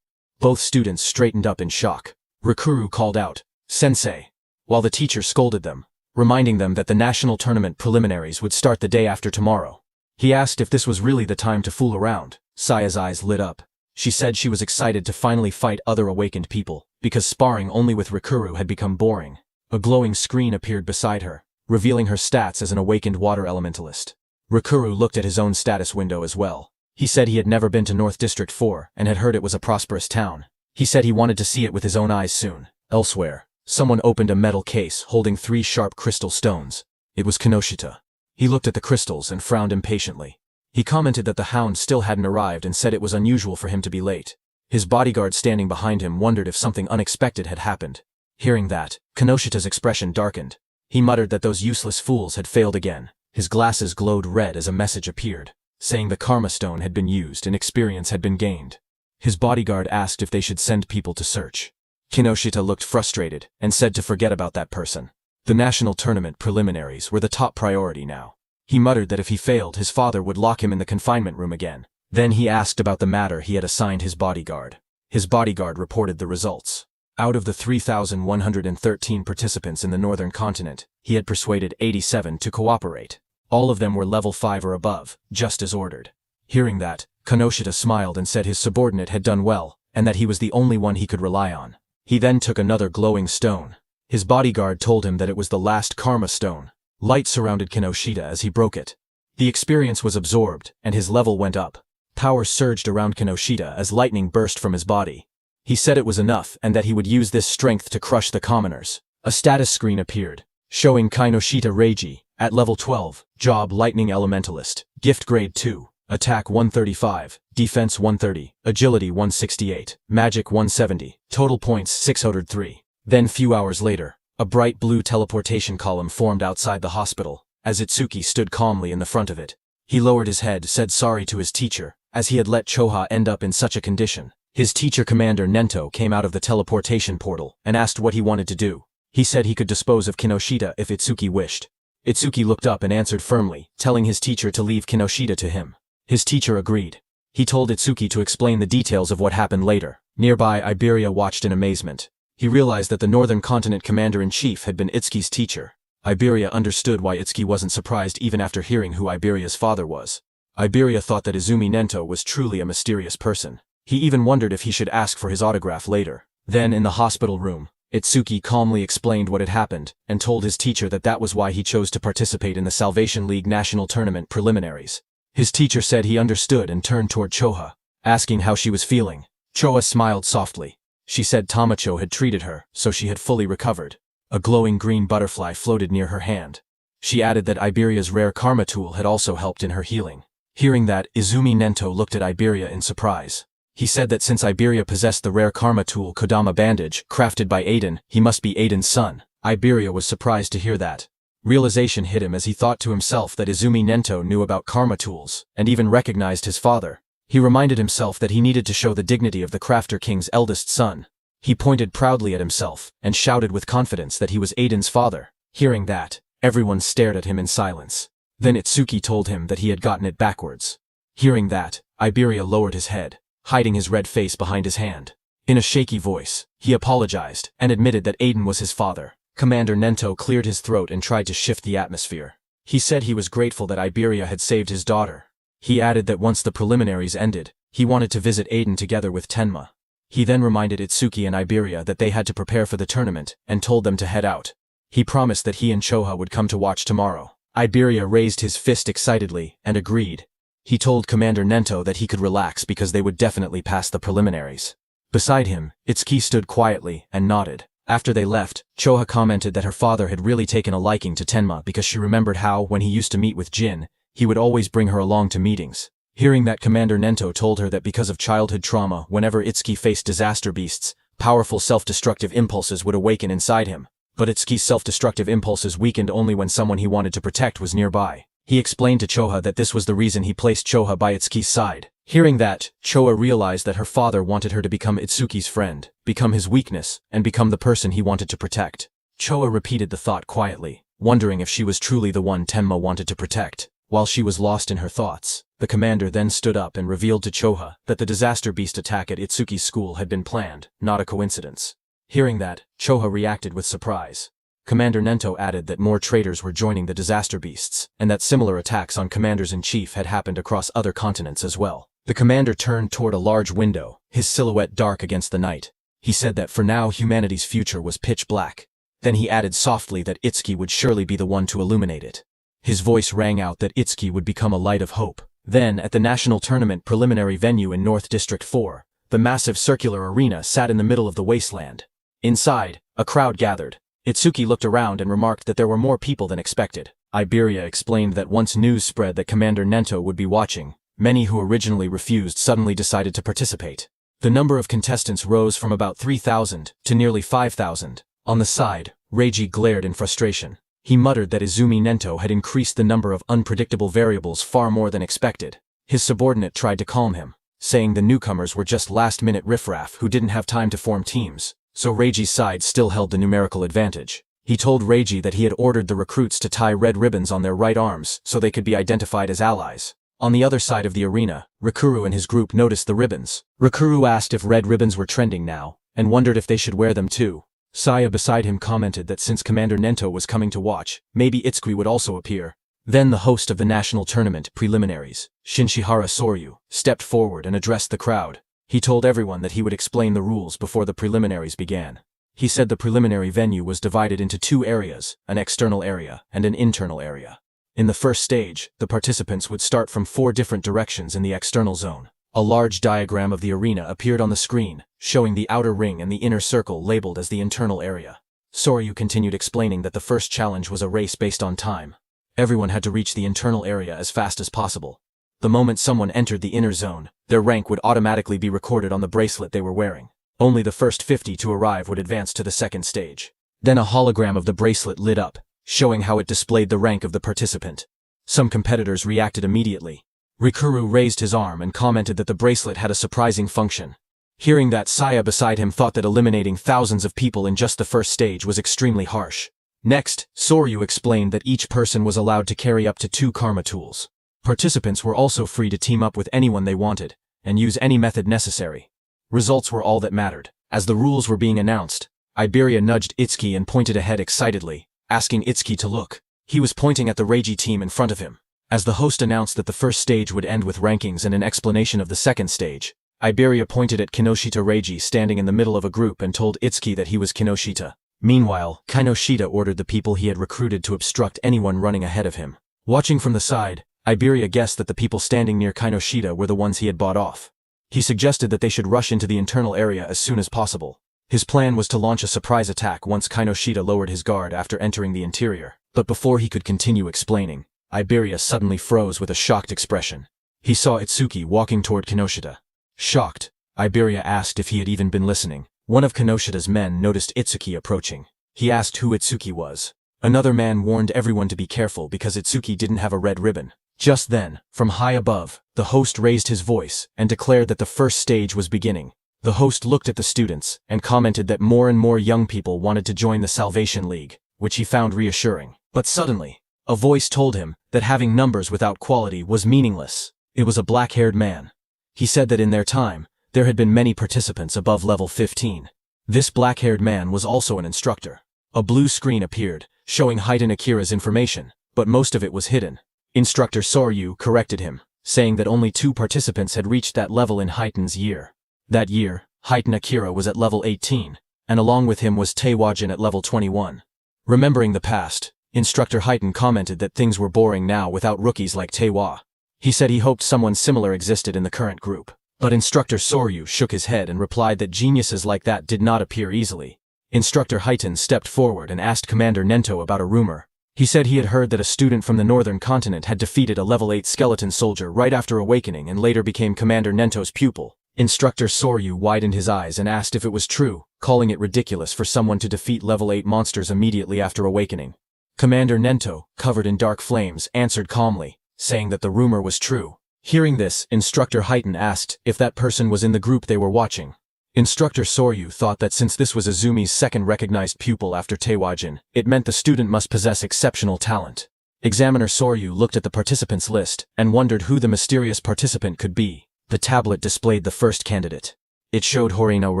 [SPEAKER 1] Both students straightened up in shock. Rikuru called out, "Sensei," while the teacher scolded them, reminding them that the national tournament preliminaries would start the day after tomorrow. He asked if this was really the time to fool around. Saya's eyes lit up. She said she was excited to finally fight other awakened people, because sparring only with Rikuru had become boring. A glowing screen appeared beside her, revealing her stats as an awakened water elementalist. Rikuru looked at his own status window as well. He said he had never been to North District 4 and had heard it was a prosperous town. He said he wanted to see it with his own eyes soon. Elsewhere, someone opened a metal case holding 3 sharp crystal stones. It was Kinoshita. He looked at the crystals and frowned impatiently. He commented that the hound still hadn't arrived and said it was unusual for him to be late. His bodyguard standing behind him wondered if something unexpected had happened. Hearing that, Kinoshita's expression darkened. He muttered that those useless fools had failed again. His glasses glowed red as a message appeared, saying the Karma Stone had been used and experience had been gained. His bodyguard asked if they should send people to search. Kinoshita looked frustrated and said to forget about that person. The national tournament preliminaries were the top priority now. He muttered that if he failed, his father would lock him in the confinement room again. Then he asked about the matter he had assigned his bodyguard. His bodyguard reported the results. Out of the 3,113 participants in the northern continent, he had persuaded 87 to cooperate. All of them were level 5 or above, just as ordered. Hearing that, Kanoshita smiled and said his subordinate had done well, and that he was the only one he could rely on. He then took another glowing stone. His bodyguard told him that it was the last karma stone. Light surrounded Kinoshita as he broke it. The experience was absorbed, and his level went up. Power surged around Kinoshita as lightning burst from his body. He said it was enough and that he would use this strength to crush the commoners. A status screen appeared, showing Kinoshita Reiji, at level 12, Job Lightning Elementalist, Gift Grade 2, Attack 135, Defense 130, Agility 168, Magic 170, Total Points 603. Then few hours later, a bright blue teleportation column formed outside the hospital, as Itsuki stood calmly in the front of it. He lowered his head, said sorry to his teacher, as he had let Choha end up in such a condition. His teacher Commander Nento came out of the teleportation portal and asked what he wanted to do. He said he could dispose of Kinoshita if Itsuki wished. Itsuki looked up and answered firmly, telling his teacher to leave Kinoshita to him. His teacher agreed. He told Itsuki to explain the details of what happened later. Nearby, Iberia watched in amazement. He realized that the Northern Continent Commander-in-Chief had been Itsuki's teacher. Iberia understood why Itsuki wasn't surprised even after hearing who Iberia's father was. Iberia thought that Izumi Nento was truly a mysterious person. He even wondered if he should ask for his autograph later. Then, in the hospital room, Itsuki calmly explained what had happened and told his teacher that that was why he chose to participate in the Salvation League National Tournament preliminaries. His teacher said he understood and turned toward Choha, asking how she was feeling. Choha smiled softly. She said Tamacho had treated her, so she had fully recovered. A glowing green butterfly floated near her hand. She added that Iberia's rare karma tool had also helped in her healing. Hearing that, Izumi Nento looked at Iberia in surprise. He said that since Iberia possessed the rare karma tool Kodama Bandage, crafted by Aiden, he must be Aiden's son. Iberia was surprised to hear that. Realization hit him as he thought to himself that Izumi Nento knew about karma tools, and even recognized his father. He reminded himself that he needed to show the dignity of the Crafter King's eldest son. He pointed proudly at himself, and shouted with confidence that he was Aiden's father. Hearing that, everyone stared at him in silence. Then Itsuki told him that he had gotten it backwards. Hearing that, Iberia lowered his head, hiding his red face behind his hand. In a shaky voice, he apologized, and admitted that Aiden was his father. Commander Nento cleared his throat and tried to shift the atmosphere. He said he was grateful that Iberia had saved his daughter. He added that once the preliminaries ended, he wanted to visit Aiden together with Tenma. He then reminded Itsuki and Iberia that they had to prepare for the tournament, and told them to head out. He promised that he and Choha would come to watch tomorrow. Iberia raised his fist excitedly, and agreed. He told Commander Nento that he could relax because they would definitely pass the preliminaries. Beside him, Itsuki stood quietly and nodded. After they left, Choha commented that her father had really taken a liking to Tenma because she remembered how, when he used to meet with Jin, he would always bring her along to meetings. Hearing that, Commander Nento told her that because of childhood trauma, whenever Itsuki faced disaster beasts, powerful self-destructive impulses would awaken inside him. But Itsuki's self-destructive impulses weakened only when someone he wanted to protect was nearby. He explained to Choha that this was the reason he placed Choha by Itsuki's side. Hearing that, Choha realized that her father wanted her to become Itsuki's friend, become his weakness, and become the person he wanted to protect. Choha repeated the thought quietly, wondering if she was truly the one Tenma wanted to protect. While she was lost in her thoughts, the commander then stood up and revealed to Choha that the disaster beast attack at Itsuki's school had been planned, not a coincidence. Hearing that, Choha reacted with surprise. Commander Nento added that more traitors were joining the disaster beasts, and that similar attacks on commanders-in-chief had happened across other continents as well. The commander turned toward a large window, his silhouette dark against the night. He said that for now humanity's future was pitch black. Then he added softly that Itsuki would surely be the one to illuminate it. His voice rang out that Itsuki would become a light of hope. Then, at the national tournament preliminary venue in North District 4, the massive circular arena sat in the middle of the wasteland. Inside, a crowd gathered. Itsuki looked around and remarked that there were more people than expected. Iberia explained that once news spread that Commander Nento would be watching, many who originally refused suddenly decided to participate. The number of contestants rose from about 3,000 to nearly 5,000. On the side, Reiji glared in frustration. He muttered that Izumi Nento had increased the number of unpredictable variables far more than expected. His subordinate tried to calm him, saying the newcomers were just last-minute riffraff who didn't have time to form teams, so Reiji's side still held the numerical advantage. He told Reiji that he had ordered the recruits to tie red ribbons on their right arms so they could be identified as allies. On the other side of the arena, Rikuru and his group noticed the ribbons. Rikuru asked if red ribbons were trending now, and wondered if they should wear them too. Saya beside him commented that since Commander Nento was coming to watch, maybe Itsuki would also appear. Then the host of the national tournament preliminaries, Shinshihara Soryu, stepped forward and addressed the crowd. He told everyone that he would explain the rules before the preliminaries began. He said the preliminary venue was divided into two areas, an external area and an internal area. In the first stage, the participants would start from 4 different directions in the external zone. A large diagram of the arena appeared on the screen, showing the outer ring and the inner circle labeled as the internal area. Soryu continued explaining that the first challenge was a race based on time. Everyone had to reach the internal area as fast as possible. The moment someone entered the inner zone, their rank would automatically be recorded on the bracelet they were wearing. Only the first 50 to arrive would advance to the second stage. Then a hologram of the bracelet lit up, showing how it displayed the rank of the participant. Some competitors reacted immediately. Rikuru raised his arm and commented that the bracelet had a surprising function. Hearing that, Saya beside him thought that eliminating thousands of people in just the first stage was extremely harsh. Next, Soryu explained that each person was allowed to carry up to 2 karma tools. Participants were also free to team up with anyone they wanted, and use any method necessary. Results were all that mattered. As the rules were being announced, Iberia nudged Itsuki and pointed ahead excitedly, asking Itsuki to look. He was pointing at the Reiji team in front of him. As the host announced that the first stage would end with rankings and an explanation of the second stage, Iberia pointed at Kinoshita Reiji standing in the middle of a group and told Itsuki that he was Kinoshita. Meanwhile, Kinoshita ordered the people he had recruited to obstruct anyone running ahead of him. Watching from the side, Iberia guessed that the people standing near Kinoshita were the ones he had bought off. He suggested that they should rush into the internal area as soon as possible. His plan was to launch a surprise attack once Kinoshita lowered his guard after entering the interior. But before he could continue explaining, Iberia suddenly froze with a shocked expression. He saw Itsuki walking toward Kinoshita. Shocked, Iberia asked if he had even been listening. One of Kinoshita's men noticed Itsuki approaching. He asked who Itsuki was. Another man warned everyone to be careful because Itsuki didn't have a red ribbon. Just then, from high above, the host raised his voice and declared that the first stage was beginning. The host looked at the students and commented that more and more young people wanted to join the Salvation League, which he found reassuring. But suddenly, a voice told him that having numbers without quality was meaningless. It was a black-haired man. He said that in their time, there had been many participants above level 15. This black-haired man was also an instructor. A blue screen appeared, showing Haiten Akira's information, but most of it was hidden. Instructor Soryu corrected him, saying that only 2 participants had reached that level in Haiten's year. That year, Haiten Akira was at level 18, and along with him was Taewajin at level 21. Remembering the past, Instructor Haiten commented that things were boring now without rookies like Taewa. He said he hoped someone similar existed in the current group. But Instructor Soryu shook his head and replied that geniuses like that did not appear easily. Instructor Haiten stepped forward and asked Commander Nento about a rumor. He said he had heard that a student from the northern continent had defeated a level 8 skeleton soldier right after awakening and later became Commander Nento's pupil. Instructor Soryu widened his eyes and asked if it was true, calling it ridiculous for someone to defeat level 8 monsters immediately after awakening. Commander Nento, covered in dark flames, answered calmly, saying that the rumor was true. Hearing this, Instructor Haiten asked if that person was in the group they were watching. Instructor Soryu thought that since this was Azumi's second recognized pupil after Taewajin, it meant the student must possess exceptional talent. Examiner Soryu looked at the participants list and wondered who the mysterious participant could be. The tablet displayed the first candidate. It showed Horino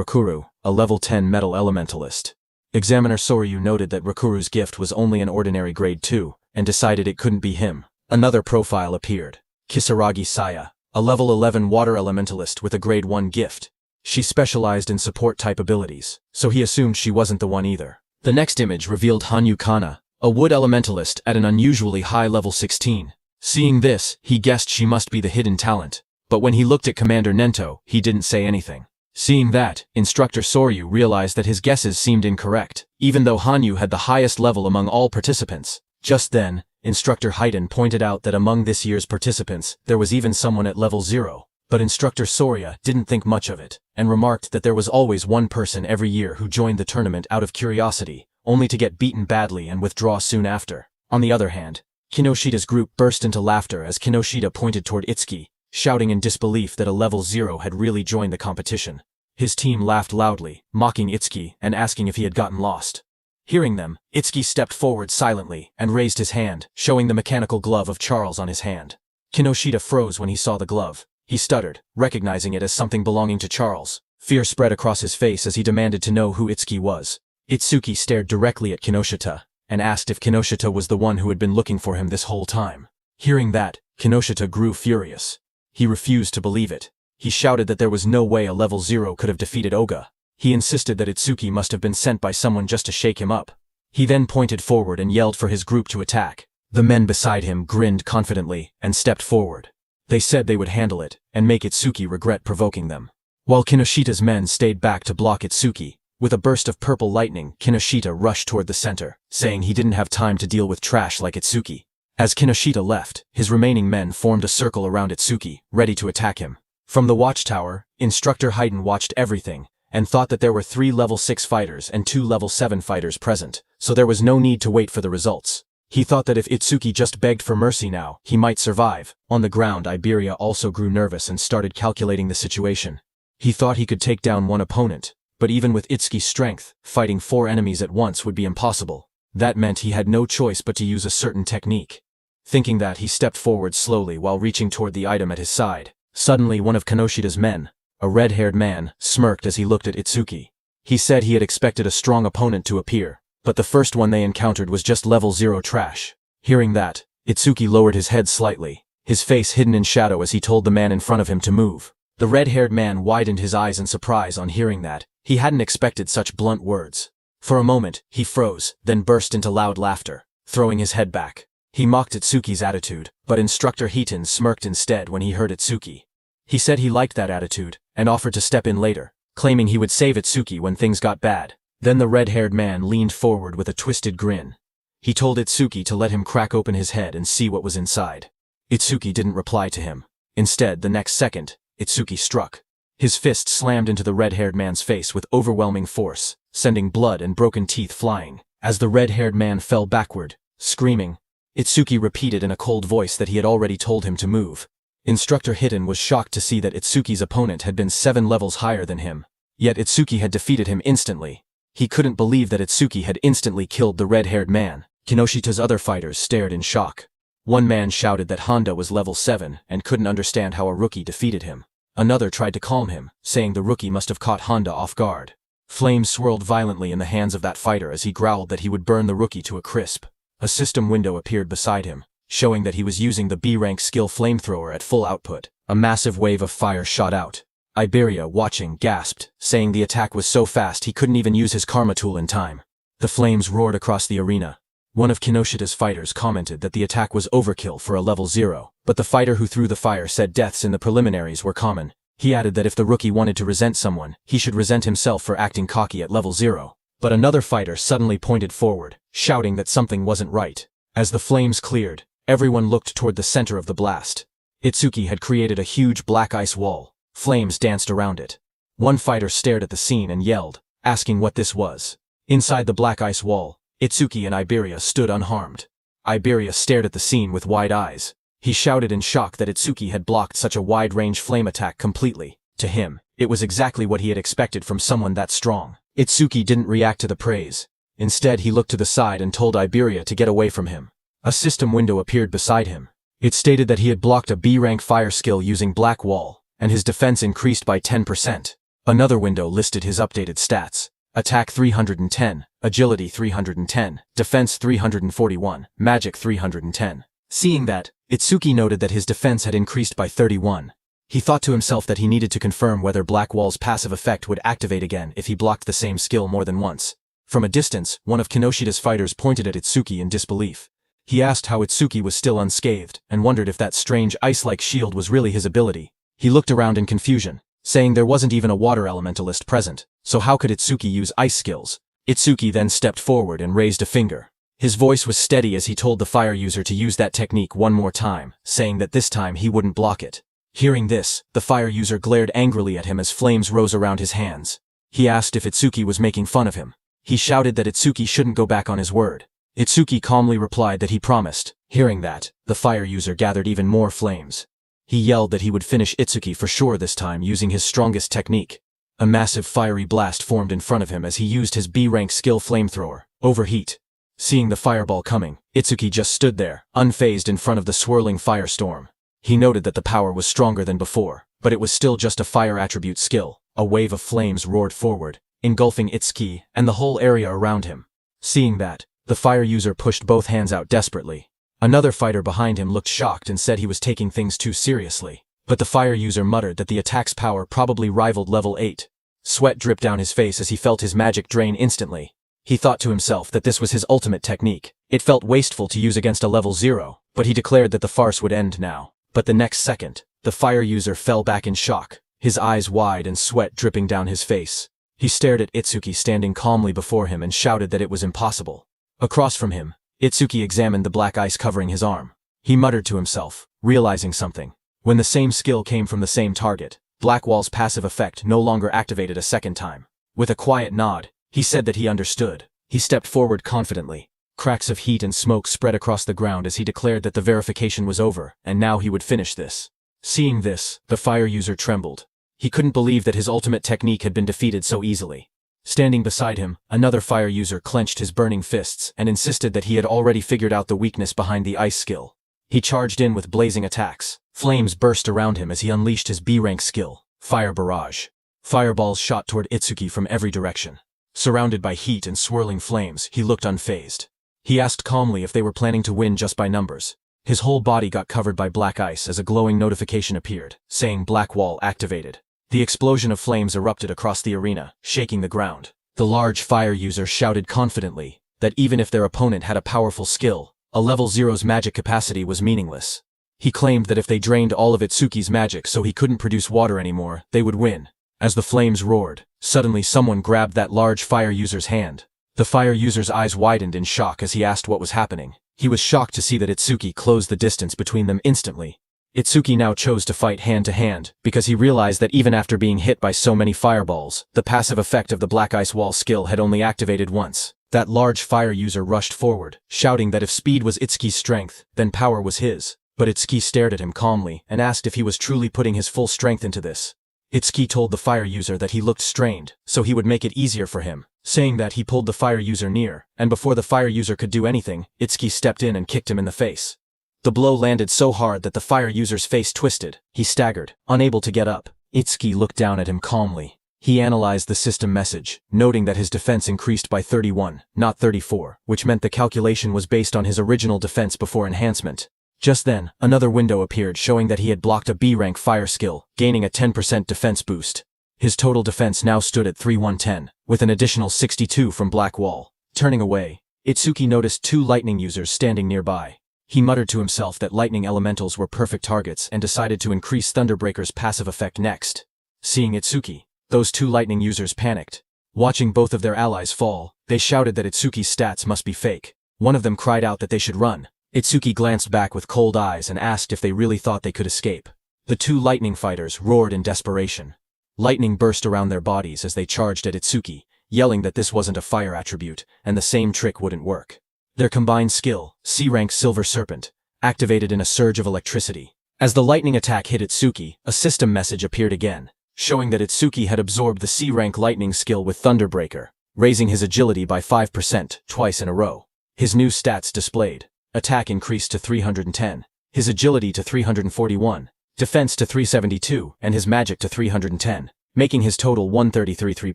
[SPEAKER 1] Rikuru, a level 10 metal elementalist. Examiner Soryu noted that Rikuru's gift was only an ordinary grade 2, and decided it couldn't be him. Another profile appeared. Kisaragi Saya, a level 11 water elementalist with a grade 1 gift. She specialized in support-type abilities, so he assumed she wasn't the one either. The next image revealed Hanyu Kana, a wood elementalist at an unusually high level 16. Seeing this, he guessed she must be the hidden talent. But when he looked at Commander Nento, he didn't say anything. Seeing that, Instructor Soryu realized that his guesses seemed incorrect, even though Hanyu had the highest level among all participants. Just then, Instructor Haiten pointed out that among this year's participants, there was even someone at level 0. But Instructor Sorya didn't think much of it, and remarked that there was always one person every year who joined the tournament out of curiosity, only to get beaten badly and withdraw soon after. On the other hand, Kinoshita's group burst into laughter as Kinoshita pointed toward Itsuki, shouting in disbelief that a level 0 had really joined the competition. His team laughed loudly, mocking Itsuki and asking if he had gotten lost. Hearing them, Itsuki stepped forward silently and raised his hand, showing the mechanical glove of Charles on his hand. Kinoshita froze when he saw the glove. He stuttered, recognizing it as something belonging to Charles. Fear spread across his face as he demanded to know who Itsuki was. Itsuki stared directly at Kinoshita, and asked if Kinoshita was the one who had been looking for him this whole time. Hearing that, Kinoshita grew furious. He refused to believe it. He shouted that there was no way a level 0 could have defeated Oga. He insisted that Itsuki must have been sent by someone just to shake him up. He then pointed forward and yelled for his group to attack. The men beside him grinned confidently and stepped forward. They said they would handle it and make Itsuki regret provoking them. While Kinoshita's men stayed back to block Itsuki, with a burst of purple lightning, Kinoshita rushed toward the center, saying he didn't have time to deal with trash like Itsuki. As Kinoshita left, his remaining men formed a circle around Itsuki, ready to attack him. From the watchtower, Instructor Haydn watched everything, and thought that there were 3 level 6 fighters and 2 level 7 fighters present, so there was no need to wait for the results. He thought that if Itsuki just begged for mercy now, he might survive. On the ground, Iberia also grew nervous and started calculating the situation. He thought he could take down one opponent, but even with Itsuki's strength, fighting 4 enemies at once would be impossible. That meant he had no choice but to use a certain technique. Thinking that, he stepped forward slowly while reaching toward the item at his side. Suddenly, one of Kinoshita's men, a red-haired man, smirked as he looked at Itsuki. He said he had expected a strong opponent to appear, but the first one they encountered was just level 0 trash. Hearing that, Itsuki lowered his head slightly, his face hidden in shadow as he told the man in front of him to move. The red-haired man widened his eyes in surprise on hearing that. He hadn't expected such blunt words. For a moment, he froze, then burst into loud laughter, throwing his head back. He mocked Itsuki's attitude, but Instructor Haydn smirked instead when he heard Itsuki. He said he liked that attitude, and offered to step in later, claiming he would save Itsuki when things got bad. Then the red-haired man leaned forward with a twisted grin. He told Itsuki to let him crack open his head and see what was inside. Itsuki didn't reply to him. Instead, the next second, Itsuki struck. His fist slammed into the red-haired man's face with overwhelming force, sending blood and broken teeth flying. As the red-haired man fell backward, screaming, Itsuki repeated in a cold voice that he had already told him to move. Instructor Haydn was shocked to see that Itsuki's opponent had been 7 levels higher than him. Yet Itsuki had defeated him instantly. He couldn't believe that Itsuki had instantly killed the red-haired man. Kinoshita's other fighters stared in shock. One man shouted that Honda was level 7 and couldn't understand how a rookie defeated him. Another tried to calm him, saying the rookie must have caught Honda off guard. Flames swirled violently in the hands of that fighter as he growled that he would burn the rookie to a crisp. A system window appeared beside him, showing that he was using the B-rank skill flamethrower at full output. A massive wave of fire shot out. Iberia, watching, gasped, saying the attack was so fast he couldn't even use his karma tool in time. The flames roared across the arena. One of Kinoshita's fighters commented that the attack was overkill for a level 0, but the fighter who threw the fire said deaths in the preliminaries were common. He added that if the rookie wanted to resent someone, he should resent himself for acting cocky at level 0. But another fighter suddenly pointed forward, shouting that something wasn't right. As the flames cleared, everyone looked toward the center of the blast. Itsuki had created a huge black ice wall. Flames danced around it. One fighter stared at the scene and yelled, asking what this was. Inside the black ice wall, Itsuki and Iberia stood unharmed. Iberia stared at the scene with wide eyes. He shouted in shock that Itsuki had blocked such a wide-range flame attack completely. To him, it was exactly what he had expected from someone that strong. Itsuki didn't react to the praise. Instead, he looked to the side and told Iberia to get away from him. A system window appeared beside him. It stated that he had blocked a B-rank fire skill using Black Wall, and his defense increased by 10%. Another window listed his updated stats. Attack 310, Agility 310, Defense 341, Magic 310. Seeing that, Itsuki noted that his defense had increased by 31. He thought to himself that he needed to confirm whether Black Wall's passive effect would activate again if he blocked the same skill more than once. From a distance, one of Kinoshita's fighters pointed at Itsuki in disbelief. He asked how Itsuki was still unscathed, and wondered if that strange ice-like shield was really his ability. He looked around in confusion, saying there wasn't even a water elementalist present, so how could Itsuki use ice skills? Itsuki then stepped forward and raised a finger. His voice was steady as he told the fire user to use that technique one more time, saying that this time he wouldn't block it. Hearing this, the fire user glared angrily at him as flames rose around his hands. He asked if Itsuki was making fun of him. He shouted that Itsuki shouldn't go back on his word. Itsuki calmly replied that he promised. Hearing that, the fire user gathered even more flames. He yelled that he would finish Itsuki for sure this time using his strongest technique. A massive fiery blast formed in front of him as he used his B-rank skill flamethrower, Overheat. Seeing the fireball coming, Itsuki just stood there, unfazed in front of the swirling firestorm. He noted that the power was stronger than before, but it was still just a fire attribute skill. A wave of flames roared forward, engulfing Itsuki and the whole area around him. Seeing that, The fire user pushed both hands out desperately. Another fighter behind him looked shocked and said he was taking things too seriously. But the fire user muttered that the attack's power probably rivaled level 8. Sweat dripped down his face as he felt his magic drain instantly. He thought to himself that this was his ultimate technique. It felt wasteful to use against a level 0, but he declared that the farce would end now. But the next second, the fire user fell back in shock, his eyes wide and sweat dripping down his face. He stared at Itsuki standing calmly before him and shouted that it was impossible. Across from him, Itsuki examined the black ice covering his arm. He muttered to himself, realizing something. When the same skill came from the same target, Blackwall's passive effect no longer activated a second time. With a quiet nod, he said that he understood. He stepped forward confidently. Cracks of heat and smoke spread across the ground as he declared that the verification was over, and now he would finish this. Seeing this, the fire user trembled. He couldn't believe that his ultimate technique had been defeated so easily. Standing beside him, another fire user clenched his burning fists and insisted that he had already figured out the weakness behind the ice skill. He charged in with blazing attacks. Flames burst around him as he unleashed his B-rank skill, Fire Barrage. Fireballs shot toward Itsuki from every direction. Surrounded by heat and swirling flames, he looked unfazed. He asked calmly if they were planning to win just by numbers. His whole body got covered by black ice as a glowing notification appeared, saying Blackwall activated. The explosion of flames erupted across the arena, shaking the ground. The large fire user shouted confidently that even if their opponent had a powerful skill, a level 0's magic capacity was meaningless. He claimed that if they drained all of Itsuki's magic so he couldn't produce water anymore, they would win. As the flames roared, suddenly someone grabbed that large fire user's hand. The fire user's eyes widened in shock as he asked what was happening. He was shocked to see that Itsuki closed the distance between them instantly. Itsuki now chose to fight hand-to-hand, because he realized that even after being hit by so many fireballs, the passive effect of the Black Ice Wall skill had only activated once. That large fire user rushed forward, shouting that if speed was Itsuki's strength, then power was his. But Itsuki stared at him calmly and asked if he was truly putting his full strength into this. Itsuki told the fire user that he looked strained, so he would make it easier for him. Saying that, he pulled the fire user near, and before the fire user could do anything, Itsuki stepped in and kicked him in the face. The blow landed so hard that the fire user's face twisted. He staggered, unable to get up. Itsuki looked down at him calmly. He analyzed the system message, noting that his defense increased by 31, not 34, which meant the calculation was based on his original defense before enhancement. Just then, another window appeared showing that he had blocked a B-rank fire skill, gaining a 10% defense boost. His total defense now stood at 3110, with an additional 62 from Blackwall. Turning away, Itsuki noticed two lightning users standing nearby. He muttered to himself that lightning elementals were perfect targets and decided to increase Thunderbreaker's passive effect next. Seeing Itsuki, those two lightning users panicked. Watching both of their allies fall, they shouted that Itsuki's stats must be fake. One of them cried out that they should run. Itsuki glanced back with cold eyes and asked if they really thought they could escape. The two lightning fighters roared in desperation. Lightning burst around their bodies as they charged at Itsuki, yelling that this wasn't a fire attribute, and the same trick wouldn't work. Their combined skill, C-rank Silver Serpent, activated in a surge of electricity. As the lightning attack hit Itsuki, a system message appeared again, showing that Itsuki had absorbed the C-rank lightning skill with Thunderbreaker, raising his agility by 5% twice in a row. His new stats displayed. Attack increased to 310, his agility to 341, defense to 372, and his magic to 310, making his total 133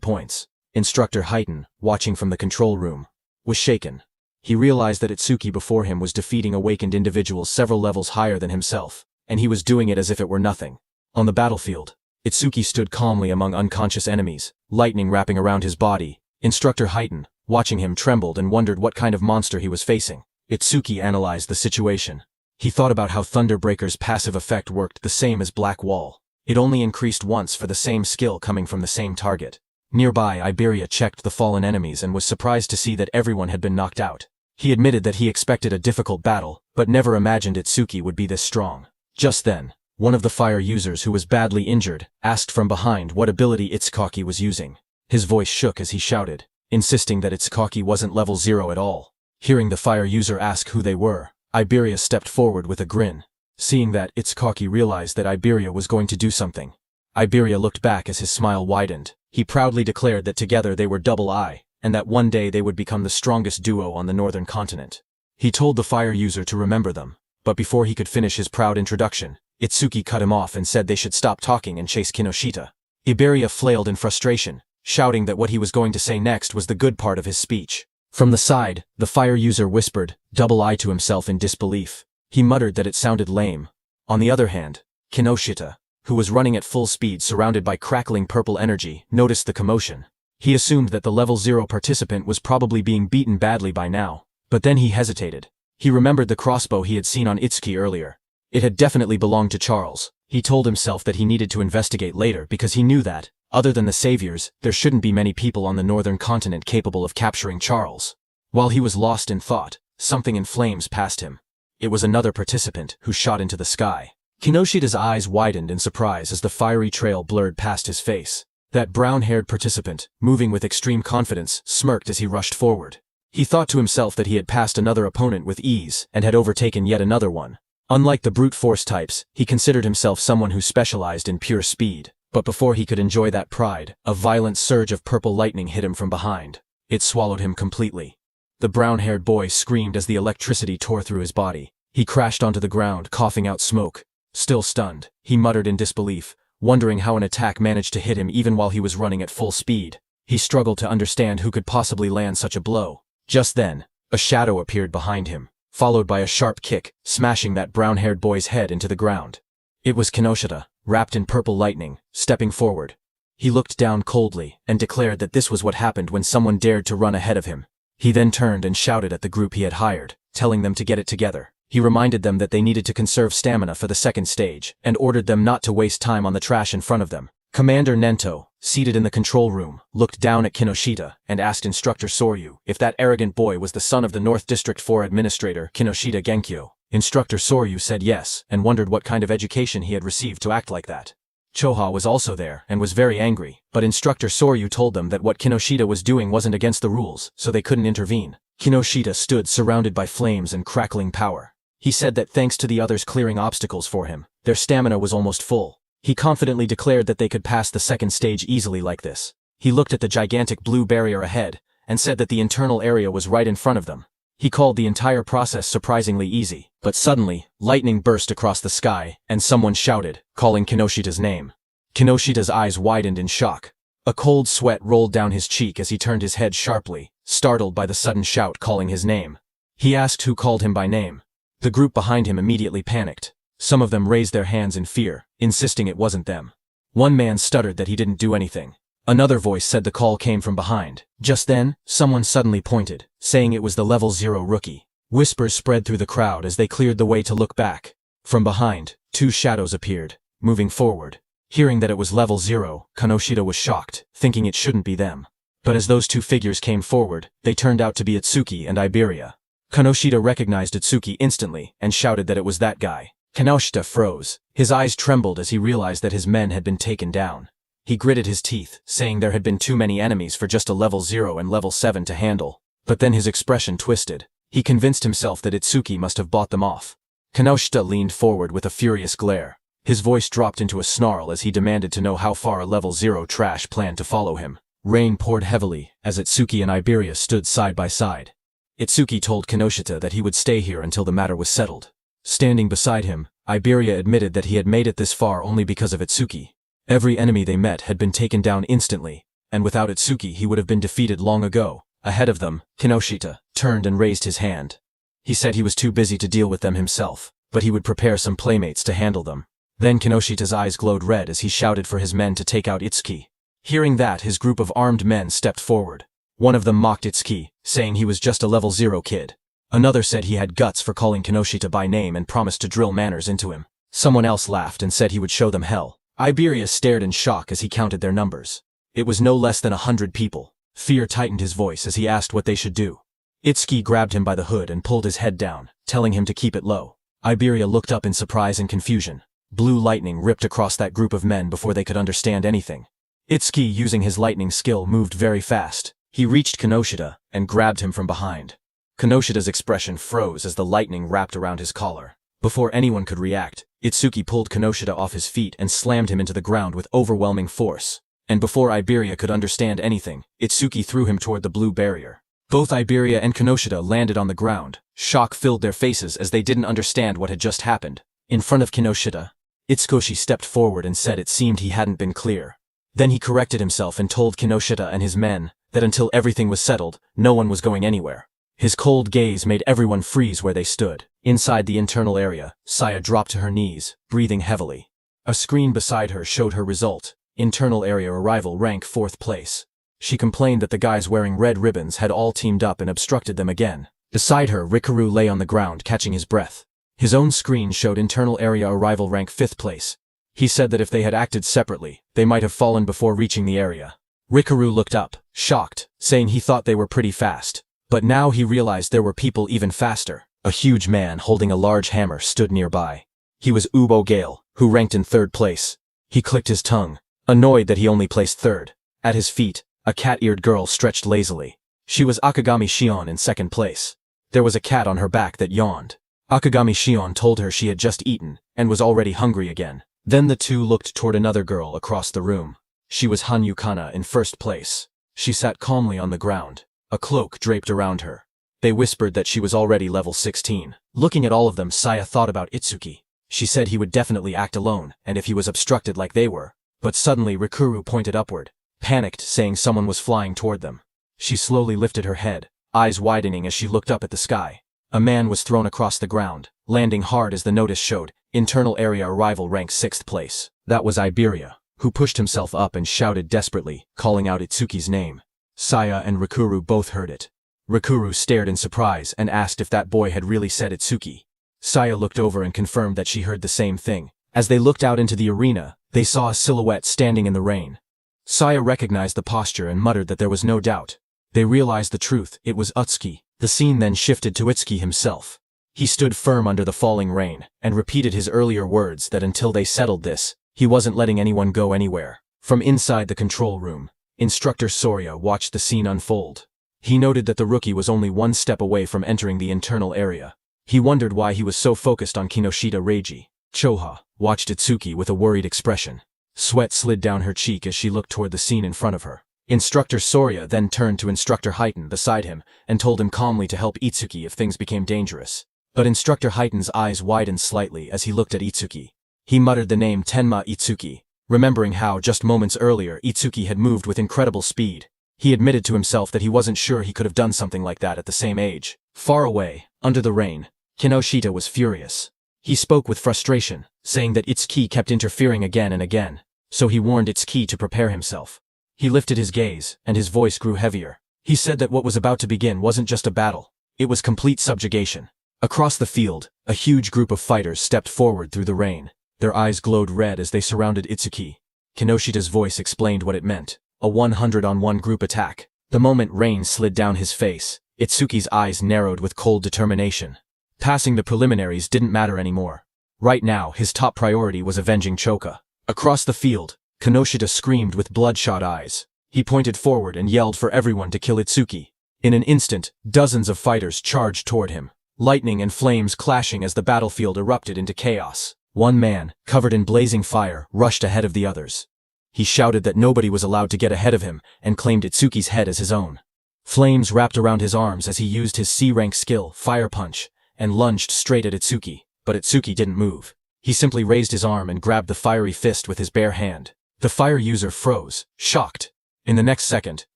[SPEAKER 1] points. Instructor Heighten, watching from the control room, was shaken. He realized that Itsuki before him was defeating awakened individuals several levels higher than himself, and he was doing it as if it were nothing. On the battlefield, Itsuki stood calmly among unconscious enemies, lightning wrapping around his body. Instructor Heighten, watching him, trembled and wondered what kind of monster he was facing. Itsuki analyzed the situation. He thought about how Thunderbreaker's passive effect worked the same as Black Wall. It only increased once for the same skill coming from the same target. Nearby, Iberia checked the fallen enemies and was surprised to see that everyone had been knocked out. He admitted that he expected a difficult battle, but never imagined Itsuki would be this strong. Just then, one of the fire users who was badly injured asked from behind what ability Itsuki was using. His voice shook as he shouted, insisting that Itsuki wasn't level 0 at all. Hearing the fire user ask who they were, Iberia stepped forward with a grin. Seeing that, Itsuki realized that Iberia was going to do something. Iberia looked back as his smile widened. He proudly declared that together they were Double I, and that one day they would become the strongest duo on the northern continent. He told the fire user to remember them, but before he could finish his proud introduction, Itsuki cut him off and said they should stop talking and chase Kinoshita. Iberia flailed in frustration, shouting that what he was going to say next was the good part of his speech. From the side, the fire user whispered, double I to himself in disbelief. He muttered that it sounded lame. On the other hand, Kinoshita, who was running at full speed surrounded by crackling purple energy, noticed the commotion. He assumed that the level 0 participant was probably being beaten badly by now. But then he hesitated. He remembered the crossbow he had seen on Itsuki earlier. It had definitely belonged to Charles. He told himself that he needed to investigate later because he knew that, other than the saviors, there shouldn't be many people on the northern continent capable of capturing Charles. While he was lost in thought, something in flames passed him. It was another participant who shot into the sky. Kinoshita's eyes widened in surprise as the fiery trail blurred past his face. That brown-haired participant, moving with extreme confidence, smirked as he rushed forward. He thought to himself that he had passed another opponent with ease and had overtaken yet another one. Unlike the brute force types, he considered himself someone who specialized in pure speed. But before he could enjoy that pride, a violent surge of purple lightning hit him from behind. It swallowed him completely. The brown-haired boy screamed as the electricity tore through his body. He crashed onto the ground, coughing out smoke. Still stunned, he muttered in disbelief, wondering how an attack managed to hit him even while he was running at full speed. He struggled to understand who could possibly land such a blow. Just then, a shadow appeared behind him, followed by a sharp kick, smashing that brown-haired boy's head into the ground. It was Kinoshita, wrapped in purple lightning, stepping forward. He looked down coldly and declared that this was what happened when someone dared to run ahead of him. He then turned and shouted at the group he had hired, telling them to get it together. He reminded them that they needed to conserve stamina for the second stage, and ordered them not to waste time on the trash in front of them. Commander Nento, seated in the control room, looked down at Kinoshita and asked Instructor Soryu if that arrogant boy was the son of the North District 4 Administrator Kinoshita Genkyo. Instructor Soryu said yes, and wondered what kind of education he had received to act like that. Choha was also there and was very angry, but Instructor Soryu told them that what Kinoshita was doing wasn't against the rules, so they couldn't intervene. Kinoshita stood surrounded by flames and crackling power. He said that thanks to the others clearing obstacles for him, their stamina was almost full. He confidently declared that they could pass the second stage easily like this. He looked at the gigantic blue barrier ahead, and said that the internal area was right in front of them. He called the entire process surprisingly easy, but suddenly, lightning burst across the sky, and someone shouted, calling Kinoshita's name. Kinoshita's eyes widened in shock. A cold sweat rolled down his cheek as he turned his head sharply, startled by the sudden shout calling his name. He asked who called him by name. The group behind him immediately panicked. Some of them raised their hands in fear, insisting it wasn't them. One man stuttered that he didn't do anything. Another voice said the call came from behind. Just then, someone suddenly pointed, saying it was the level 0 rookie. Whispers spread through the crowd as they cleared the way to look back. From behind, two shadows appeared, moving forward. Hearing that it was level 0, Kinoshita was shocked, thinking it shouldn't be them. But as those two figures came forward, they turned out to be Itsuki and Iberia. Kinoshita recognized Itsuki instantly and shouted that it was that guy. Kinoshita froze. His eyes trembled as he realized that his men had been taken down. He gritted his teeth, saying there had been too many enemies for just a level 0 and level 7 to handle. But then his expression twisted. He convinced himself that Itsuki must have bought them off. Kinoshita leaned forward with a furious glare. His voice dropped into a snarl as he demanded to know how far a level 0 trash planned to follow him. Rain poured heavily as Itsuki and Iberia stood side by side. Itsuki told Kinoshita that he would stay here until the matter was settled. Standing beside him, Iberia admitted that he had made it this far only because of Itsuki. Every enemy they met had been taken down instantly, and without Itsuki he would have been defeated long ago. Ahead of them, Kinoshita turned and raised his hand. He said he was too busy to deal with them himself, but he would prepare some playmates to handle them. Then Kinoshita's eyes glowed red as he shouted for his men to take out Itsuki. Hearing that, his group of armed men stepped forward. One of them mocked Itsuki, saying he was just a level 0 kid. Another said he had guts for calling Kinoshita by name and promised to drill manners into him. Someone else laughed and said he would show them hell. Iberia stared in shock as he counted their numbers. It was no less than 100 people. Fear tightened his voice as he asked what they should do. Itsuki grabbed him by the hood and pulled his head down, telling him to keep it low. Iberia looked up in surprise and confusion. Blue lightning ripped across that group of men before they could understand anything. Itsuki, using his lightning skill, moved very fast. He reached Kinoshita and grabbed him from behind. Kinoshita's expression froze as the lightning wrapped around his collar. Before anyone could react, Itsuki pulled Kinoshita off his feet and slammed him into the ground with overwhelming force. And before Iberia could understand anything, Itsuki threw him toward the blue barrier. Both Iberia and Kinoshita landed on the ground. Shock filled their faces as they didn't understand what had just happened. In front of Kinoshita, Itsukoshi stepped forward and said it seemed he hadn't been clear. Then he corrected himself and told Kinoshita and his men that until everything was settled, no one was going anywhere. His cold gaze made everyone freeze where they stood. Inside the internal area, Saya dropped to her knees, breathing heavily. A screen beside her showed her result. Internal area arrival rank 4th place. She complained that the guys wearing red ribbons had all teamed up and obstructed them again. Beside her, Rikaru lay on the ground, catching his breath. His own screen showed internal area arrival rank 5th place. He said that if they had acted separately, they might have fallen before reaching the area. Rikaru looked up, shocked, saying he thought they were pretty fast. But now he realized there were people even faster. A huge man holding a large hammer stood nearby. He was Ubo Gale, who ranked in 3rd place. He clicked his tongue, annoyed that he only placed 3rd. At his feet, a cat-eared girl stretched lazily. She was Akagami Shion in 2nd place. There was a cat on her back that yawned. Akagami Shion told her she had just eaten, and was already hungry again. Then the two looked toward another girl across the room. She was Hanyu Kana in 1st place. She sat calmly on the ground, a cloak draped around her. They whispered that she was already level 16. Looking at all of them, Saya thought about Itsuki. She said he would definitely act alone, and if he was obstructed like they were. But suddenly Rikuru pointed upward, panicked, saying someone was flying toward them. She slowly lifted her head, eyes widening as she looked up at the sky. A man was thrown across the ground, landing hard as the notice showed. Internal area arrival rank 6th place. That was Iberia, who pushed himself up and shouted desperately, calling out Itsuki's name. Saya and Rikuru both heard it. Rikuru stared in surprise and asked if that boy had really said Itsuki. Saya looked over and confirmed that she heard the same thing. As they looked out into the arena, they saw a silhouette standing in the rain. Saya recognized the posture and muttered that there was no doubt. They realized the truth, it was Utsuki. The scene then shifted to Itsuki himself. He stood firm under the falling rain, and repeated his earlier words that until they settled this, he wasn't letting anyone go anywhere. From inside the control room, Instructor Soria watched the scene unfold. He noted that the rookie was only 1 step away from entering the internal area. He wondered why he was so focused on Kinoshita Reiji. Choha watched Itsuki with a worried expression. Sweat slid down her cheek as she looked toward the scene in front of her. Instructor Soria then turned to Instructor Heighten beside him and told him calmly to help Itsuki if things became dangerous. But Instructor Heighten's eyes widened slightly as he looked at Itsuki. He muttered the name Tenma Itsuki, remembering how, just moments earlier, Itsuki had moved with incredible speed. He admitted to himself that he wasn't sure he could have done something like that at the same age. Far away, under the rain, Kinoshita was furious. He spoke with frustration, saying that Itsuki kept interfering again and again, so he warned Itsuki to prepare himself. He lifted his gaze, and his voice grew heavier. He said that what was about to begin wasn't just a battle, it was complete subjugation. Across the field, a huge group of fighters stepped forward through the rain. Their eyes glowed red as they surrounded Itsuki. Kinoshita's voice explained what it meant, a 100-on-1 group attack. The moment rain slid down his face, Itsuki's eyes narrowed with cold determination. Passing the preliminaries didn't matter anymore. Right now, his top priority was avenging Choka. Across the field, Kinoshita screamed with bloodshot eyes. He pointed forward and yelled for everyone to kill Itsuki. In an instant, dozens of fighters charged toward him, lightning and flames clashing as the battlefield erupted into chaos. One man, covered in blazing fire, rushed ahead of the others. He shouted that nobody was allowed to get ahead of him and claimed Itsuki's head as his own. Flames wrapped around his arms as he used his C-rank skill, Fire Punch, and lunged straight at Itsuki. But Itsuki didn't move. He simply raised his arm and grabbed the fiery fist with his bare hand. The fire user froze, shocked. In the next second,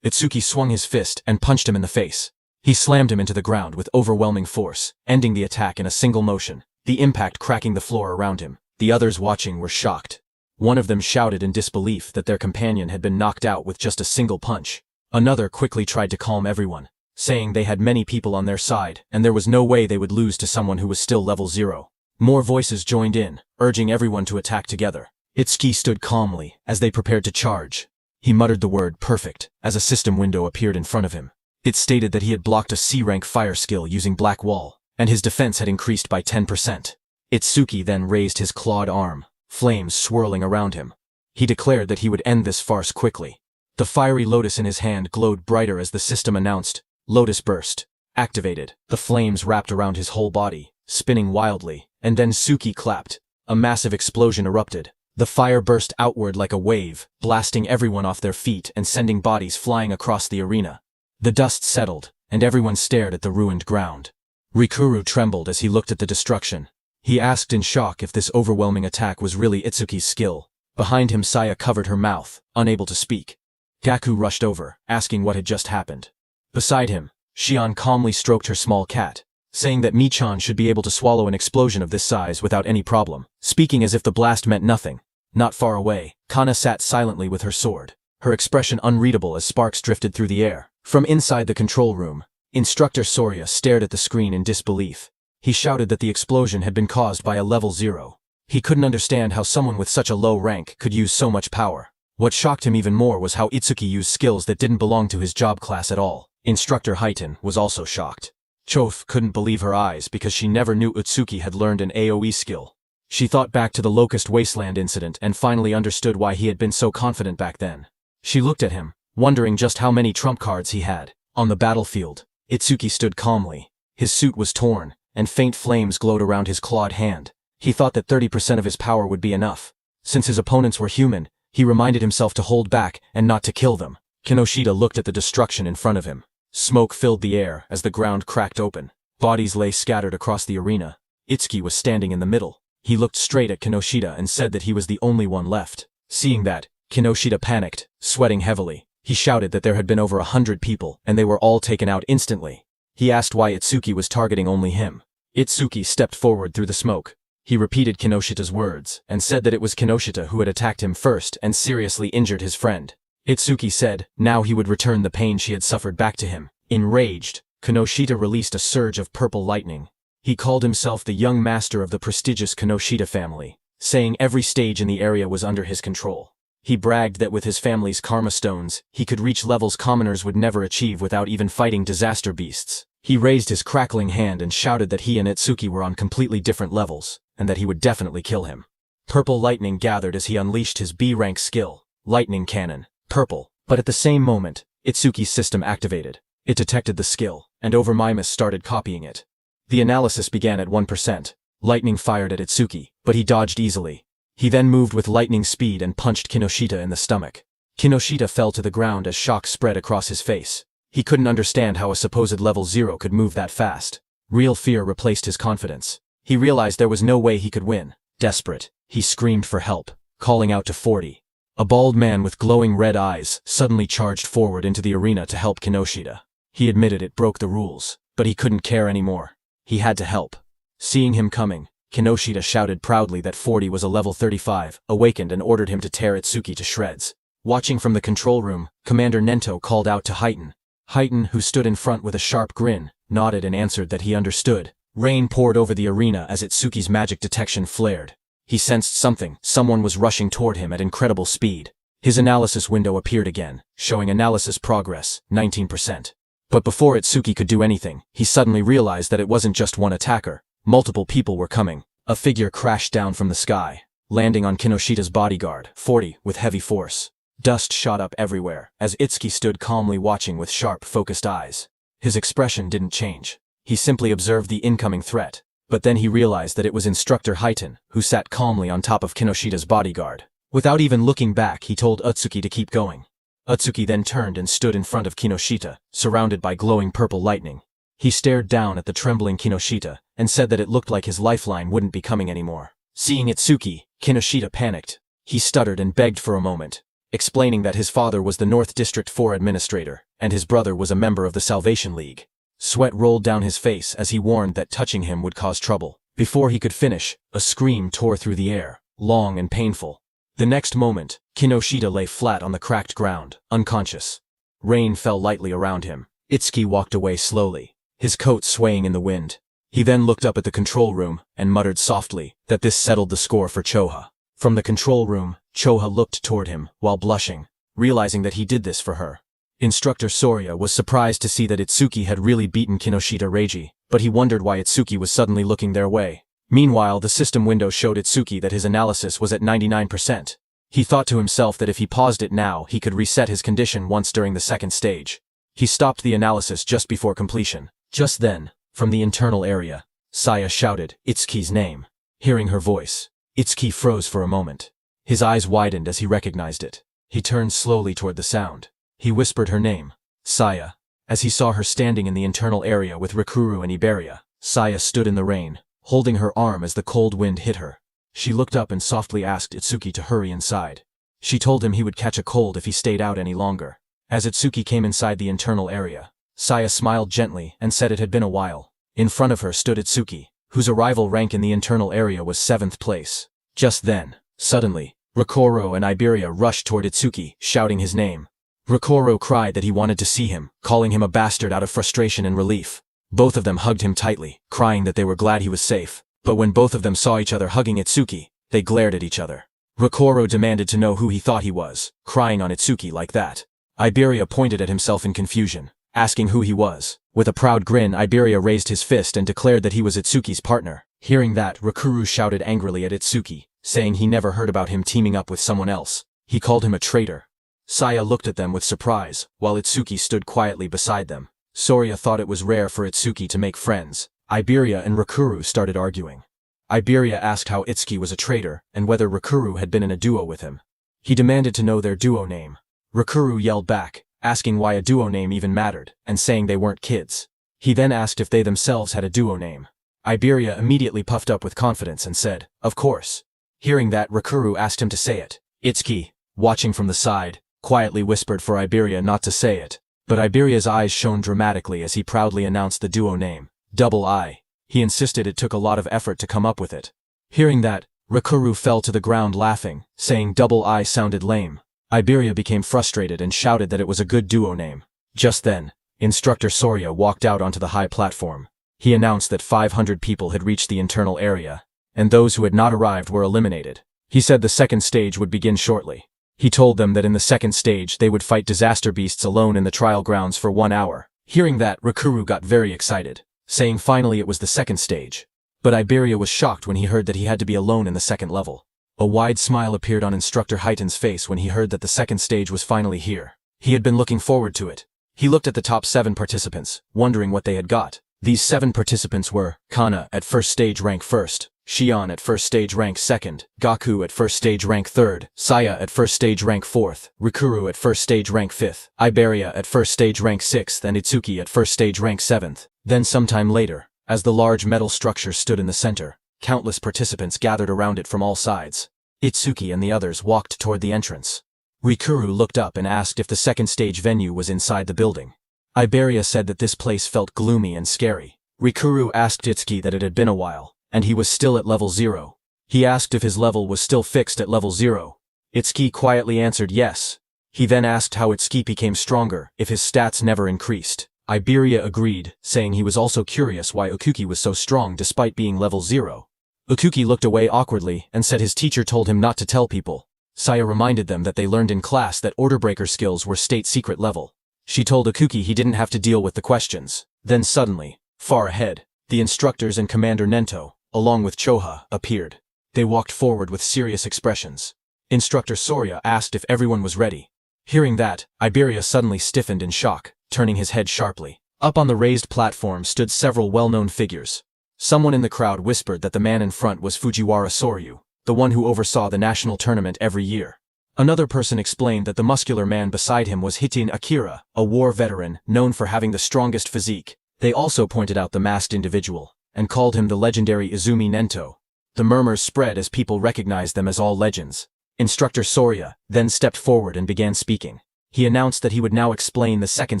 [SPEAKER 1] Itsuki swung his fist and punched him in the face. He slammed him into the ground with overwhelming force, ending the attack in a single motion, the impact cracking the floor around him. The others watching were shocked. One of them shouted in disbelief that their companion had been knocked out with just a single punch. Another quickly tried to calm everyone, saying they had many people on their side and there was no way they would lose to someone who was still level 0. More voices joined in, urging everyone to attack together. Itsuki stood calmly as they prepared to charge. He muttered the word perfect as a system window appeared in front of him. It stated that he had blocked a C-rank fire skill using Black Wall, and his defense had increased by 10%. Itsuki then raised his clawed arm, flames swirling around him. He declared that he would end this farce quickly. The fiery lotus in his hand glowed brighter as the system announced, Lotus Burst, activated. The flames wrapped around his whole body, spinning wildly, and then Suki clapped. A massive explosion erupted. The fire burst outward like a wave, blasting everyone off their feet and sending bodies flying across the arena. The dust settled, and everyone stared at the ruined ground. Rikuru trembled as he looked at the destruction. He asked in shock if this overwhelming attack was really Itsuki's skill. Behind him Saya covered her mouth, unable to speak. Gaku rushed over, asking what had just happened. Beside him, Xian calmly stroked her small cat, saying that Mi-chan should be able to swallow an explosion of this size without any problem, speaking as if the blast meant nothing. Not far away, Kana sat silently with her sword, her expression unreadable as sparks drifted through the air. From inside the control room, Instructor Soria stared at the screen in disbelief. He shouted that the explosion had been caused by a level 0. He couldn't understand how someone with such a low rank could use so much power. What shocked him even more was how Itsuki used skills that didn't belong to his job class at all. Instructor Haiten was also shocked. Chof couldn't believe her eyes because she never knew Utsuki had learned an AoE skill. She thought back to the Locust Wasteland incident and finally understood why he had been so confident back then. She looked at him, wondering just how many trump cards he had. On the battlefield, Itsuki stood calmly. His suit was torn, and faint flames glowed around his clawed hand. He thought that 30% of his power would be enough. Since his opponents were human, he reminded himself to hold back and not to kill them. Kinoshita looked at the destruction in front of him. Smoke filled the air as the ground cracked open. Bodies lay scattered across the arena. Itsuki was standing in the middle. He looked straight at Kinoshita and said that he was the only one left. Seeing that, Kinoshita panicked, sweating heavily. He shouted that there had been over 100 people, and they were all taken out instantly. He asked why Itsuki was targeting only him. Itsuki stepped forward through the smoke. He repeated Kinoshita's words, and said that it was Kinoshita who had attacked him first and seriously injured his friend. Itsuki said, now he would return the pain she had suffered back to him. Enraged, Kinoshita released a surge of purple lightning. He called himself the young master of the prestigious Kinoshita family, saying every stage in the area was under his control. He bragged that with his family's karma stones, he could reach levels commoners would never achieve without even fighting disaster beasts. He raised his crackling hand and shouted that he and Itsuki were on completely different levels, and that he would definitely kill him. Purple lightning gathered as he unleashed his B-rank skill, Lightning Cannon, purple. But at the same moment, Itsuki's system activated. It detected the skill, and Overmimus started copying it. The analysis began at 1%. Lightning fired at Itsuki, but he dodged easily. He then moved with lightning speed and punched Kinoshita in the stomach. Kinoshita fell to the ground as shock spread across his face. He couldn't understand how a supposed level 0 could move that fast. Real fear replaced his confidence. He realized there was no way he could win. Desperate, he screamed for help, calling out to 40. A bald man with glowing red eyes suddenly charged forward into the arena to help Kinoshita. He admitted it broke the rules, but he couldn't care anymore. He had to help. Seeing him coming, Kinoshita shouted proudly that 40 was a level 35, awakened and ordered him to tear Itsuki to shreds. Watching from the control room, Commander Nento called out to Haiten. Haiten, who stood in front with a sharp grin, nodded and answered that he understood. Rain poured over the arena as Itsuki's magic detection flared. He sensed something. Someone was rushing toward him at incredible speed. His analysis window appeared again, showing analysis progress, 19%. But before Itsuki could do anything, he suddenly realized that it wasn't just one attacker. Multiple people were coming. A figure crashed down from the sky, landing on Kinoshita's bodyguard, 40, with heavy force. Dust shot up everywhere, as Itsuki stood calmly watching with sharp, focused eyes. His expression didn't change. He simply observed the incoming threat. But then he realized that it was Instructor Haiten, who sat calmly on top of Kinoshita's bodyguard. Without even looking back, he told Utsuki to keep going. Utsuki then turned and stood in front of Kinoshita, surrounded by glowing purple lightning. He stared down at the trembling Kinoshita, and said that it looked like his lifeline wouldn't be coming anymore. Seeing Itsuki, Kinoshita panicked. He stuttered and begged for a moment, explaining that his father was the North District 4 administrator, and his brother was a member of the Salvation League. Sweat rolled down his face as he warned that touching him would cause trouble. Before he could finish, a scream tore through the air, long and painful. The next moment, Kinoshita lay flat on the cracked ground, unconscious. Rain fell lightly around him. Itsuki walked away slowly, his coat swaying in the wind. He then looked up at the control room and muttered softly that this settled the score for Choha. From the control room, Choha looked toward him while blushing, realizing that he did this for her. Instructor Soria was surprised to see that Itsuki had really beaten Kinoshita Reiji, but he wondered why Itsuki was suddenly looking their way. Meanwhile, the system window showed Itsuki that his analysis was at 99%. He thought to himself that if he paused it now, he could reset his condition once during the second stage. He stopped the analysis just before completion. Just then, from the internal area, Saya shouted Itsuki's name. Hearing her voice, Itsuki froze for a moment. His eyes widened as he recognized it. He turned slowly toward the sound. He whispered her name, Saya. As he saw her standing in the internal area with Rikuru and Iberia, Saya stood in the rain, holding her arm as the cold wind hit her. She looked up and softly asked Itsuki to hurry inside. She told him he would catch a cold if he stayed out any longer. As Itsuki came inside the internal area, Saya smiled gently and said it had been a while. In front of her stood Itsuki, whose arrival rank in the internal area was 7th place. Just then, suddenly, Rikoro and Iberia rushed toward Itsuki, shouting his name. Rikoro cried that he wanted to see him, calling him a bastard out of frustration and relief. Both of them hugged him tightly, crying that they were glad he was safe. But when both of them saw each other hugging Itsuki, they glared at each other. Rikoro demanded to know who he thought he was, crying on Itsuki like that. Iberia pointed at himself in confusion, asking who he was. With a proud grin, Iberia raised his fist and declared that he was Itsuki's partner. Hearing that, Rikuru shouted angrily at Itsuki, saying he never heard about him teaming up with someone else. He called him a traitor. Saya looked at them with surprise, while Itsuki stood quietly beside them. Soria thought it was rare for Itsuki to make friends. Iberia and Rikuru started arguing. Iberia asked how Itsuki was a traitor, and whether Rikuru had been in a duo with him. He demanded to know their duo name. Rikuru yelled back, asking why a duo name even mattered, and saying they weren't kids. He then asked if they themselves had a duo name. Iberia immediately puffed up with confidence and said, "Of course." Hearing that, Rikuru asked him to say it. Itsuki, watching from the side, quietly whispered for Iberia not to say it. But Iberia's eyes shone dramatically as he proudly announced the duo name, Double I. He insisted it took a lot of effort to come up with it. Hearing that, Rikuru fell to the ground laughing, saying Double I sounded lame. Iberia became frustrated and shouted that it was a good duo name. Just then, Instructor Soria walked out onto the high platform. He announced that 500 people had reached the internal area, and those who had not arrived were eliminated. He said the second stage would begin shortly. He told them that in the second stage they would fight disaster beasts alone in the trial grounds for 1 hour. Hearing that, Rikuru got very excited, saying finally it was the second stage. But Iberia was shocked when he heard that he had to be alone in the second level. A wide smile appeared on Instructor Heiton's face when he heard that the second stage was finally here. He had been looking forward to it. He looked at the top 7 participants, wondering what they had got. These 7 participants were Kana at first stage rank 1st, Shion at first stage rank 2nd, Gaku at first stage rank 3rd, Saya at first stage rank 4th, Rikuru at first stage rank 5th, Iberia at first stage rank 6th, and Itsuki at first stage rank 7th. Then sometime later, as the large metal structure stood in the center, countless participants gathered around it from all sides. Itsuki and the others walked toward the entrance. Rikuru looked up and asked if the second stage venue was inside the building. Iberia said that this place felt gloomy and scary. Rikuru asked Itsuki that it had been a while, and he was still at level 0. He asked if his level was still fixed at level 0. Itsuki quietly answered yes. He then asked how Itsuki became stronger if his stats never increased. Iberia agreed, saying he was also curious why Ukuki was so strong despite being level 0. Ukuki looked away awkwardly and said his teacher told him not to tell people. Saya reminded them that they learned in class that Orderbreaker skills were state secret level. She told Ukuki he didn't have to deal with the questions. Then suddenly, far ahead, the instructors and Commander Nento, along with Choha, appeared. They walked forward with serious expressions. Instructor Soria asked if everyone was ready. Hearing that, Iberia suddenly stiffened in shock, turning his head sharply. Up on the raised platform stood several well-known figures. Someone in the crowd whispered that the man in front was Fujiwara Soryu, the one who oversaw the national tournament every year. Another person explained that the muscular man beside him was Hitin Akira, a war veteran known for having the strongest physique. They also pointed out the masked individual, and called him the legendary Izumi Nento. The murmurs spread as people recognized them as all legends. Instructor Soria then stepped forward and began speaking. He announced that he would now explain the second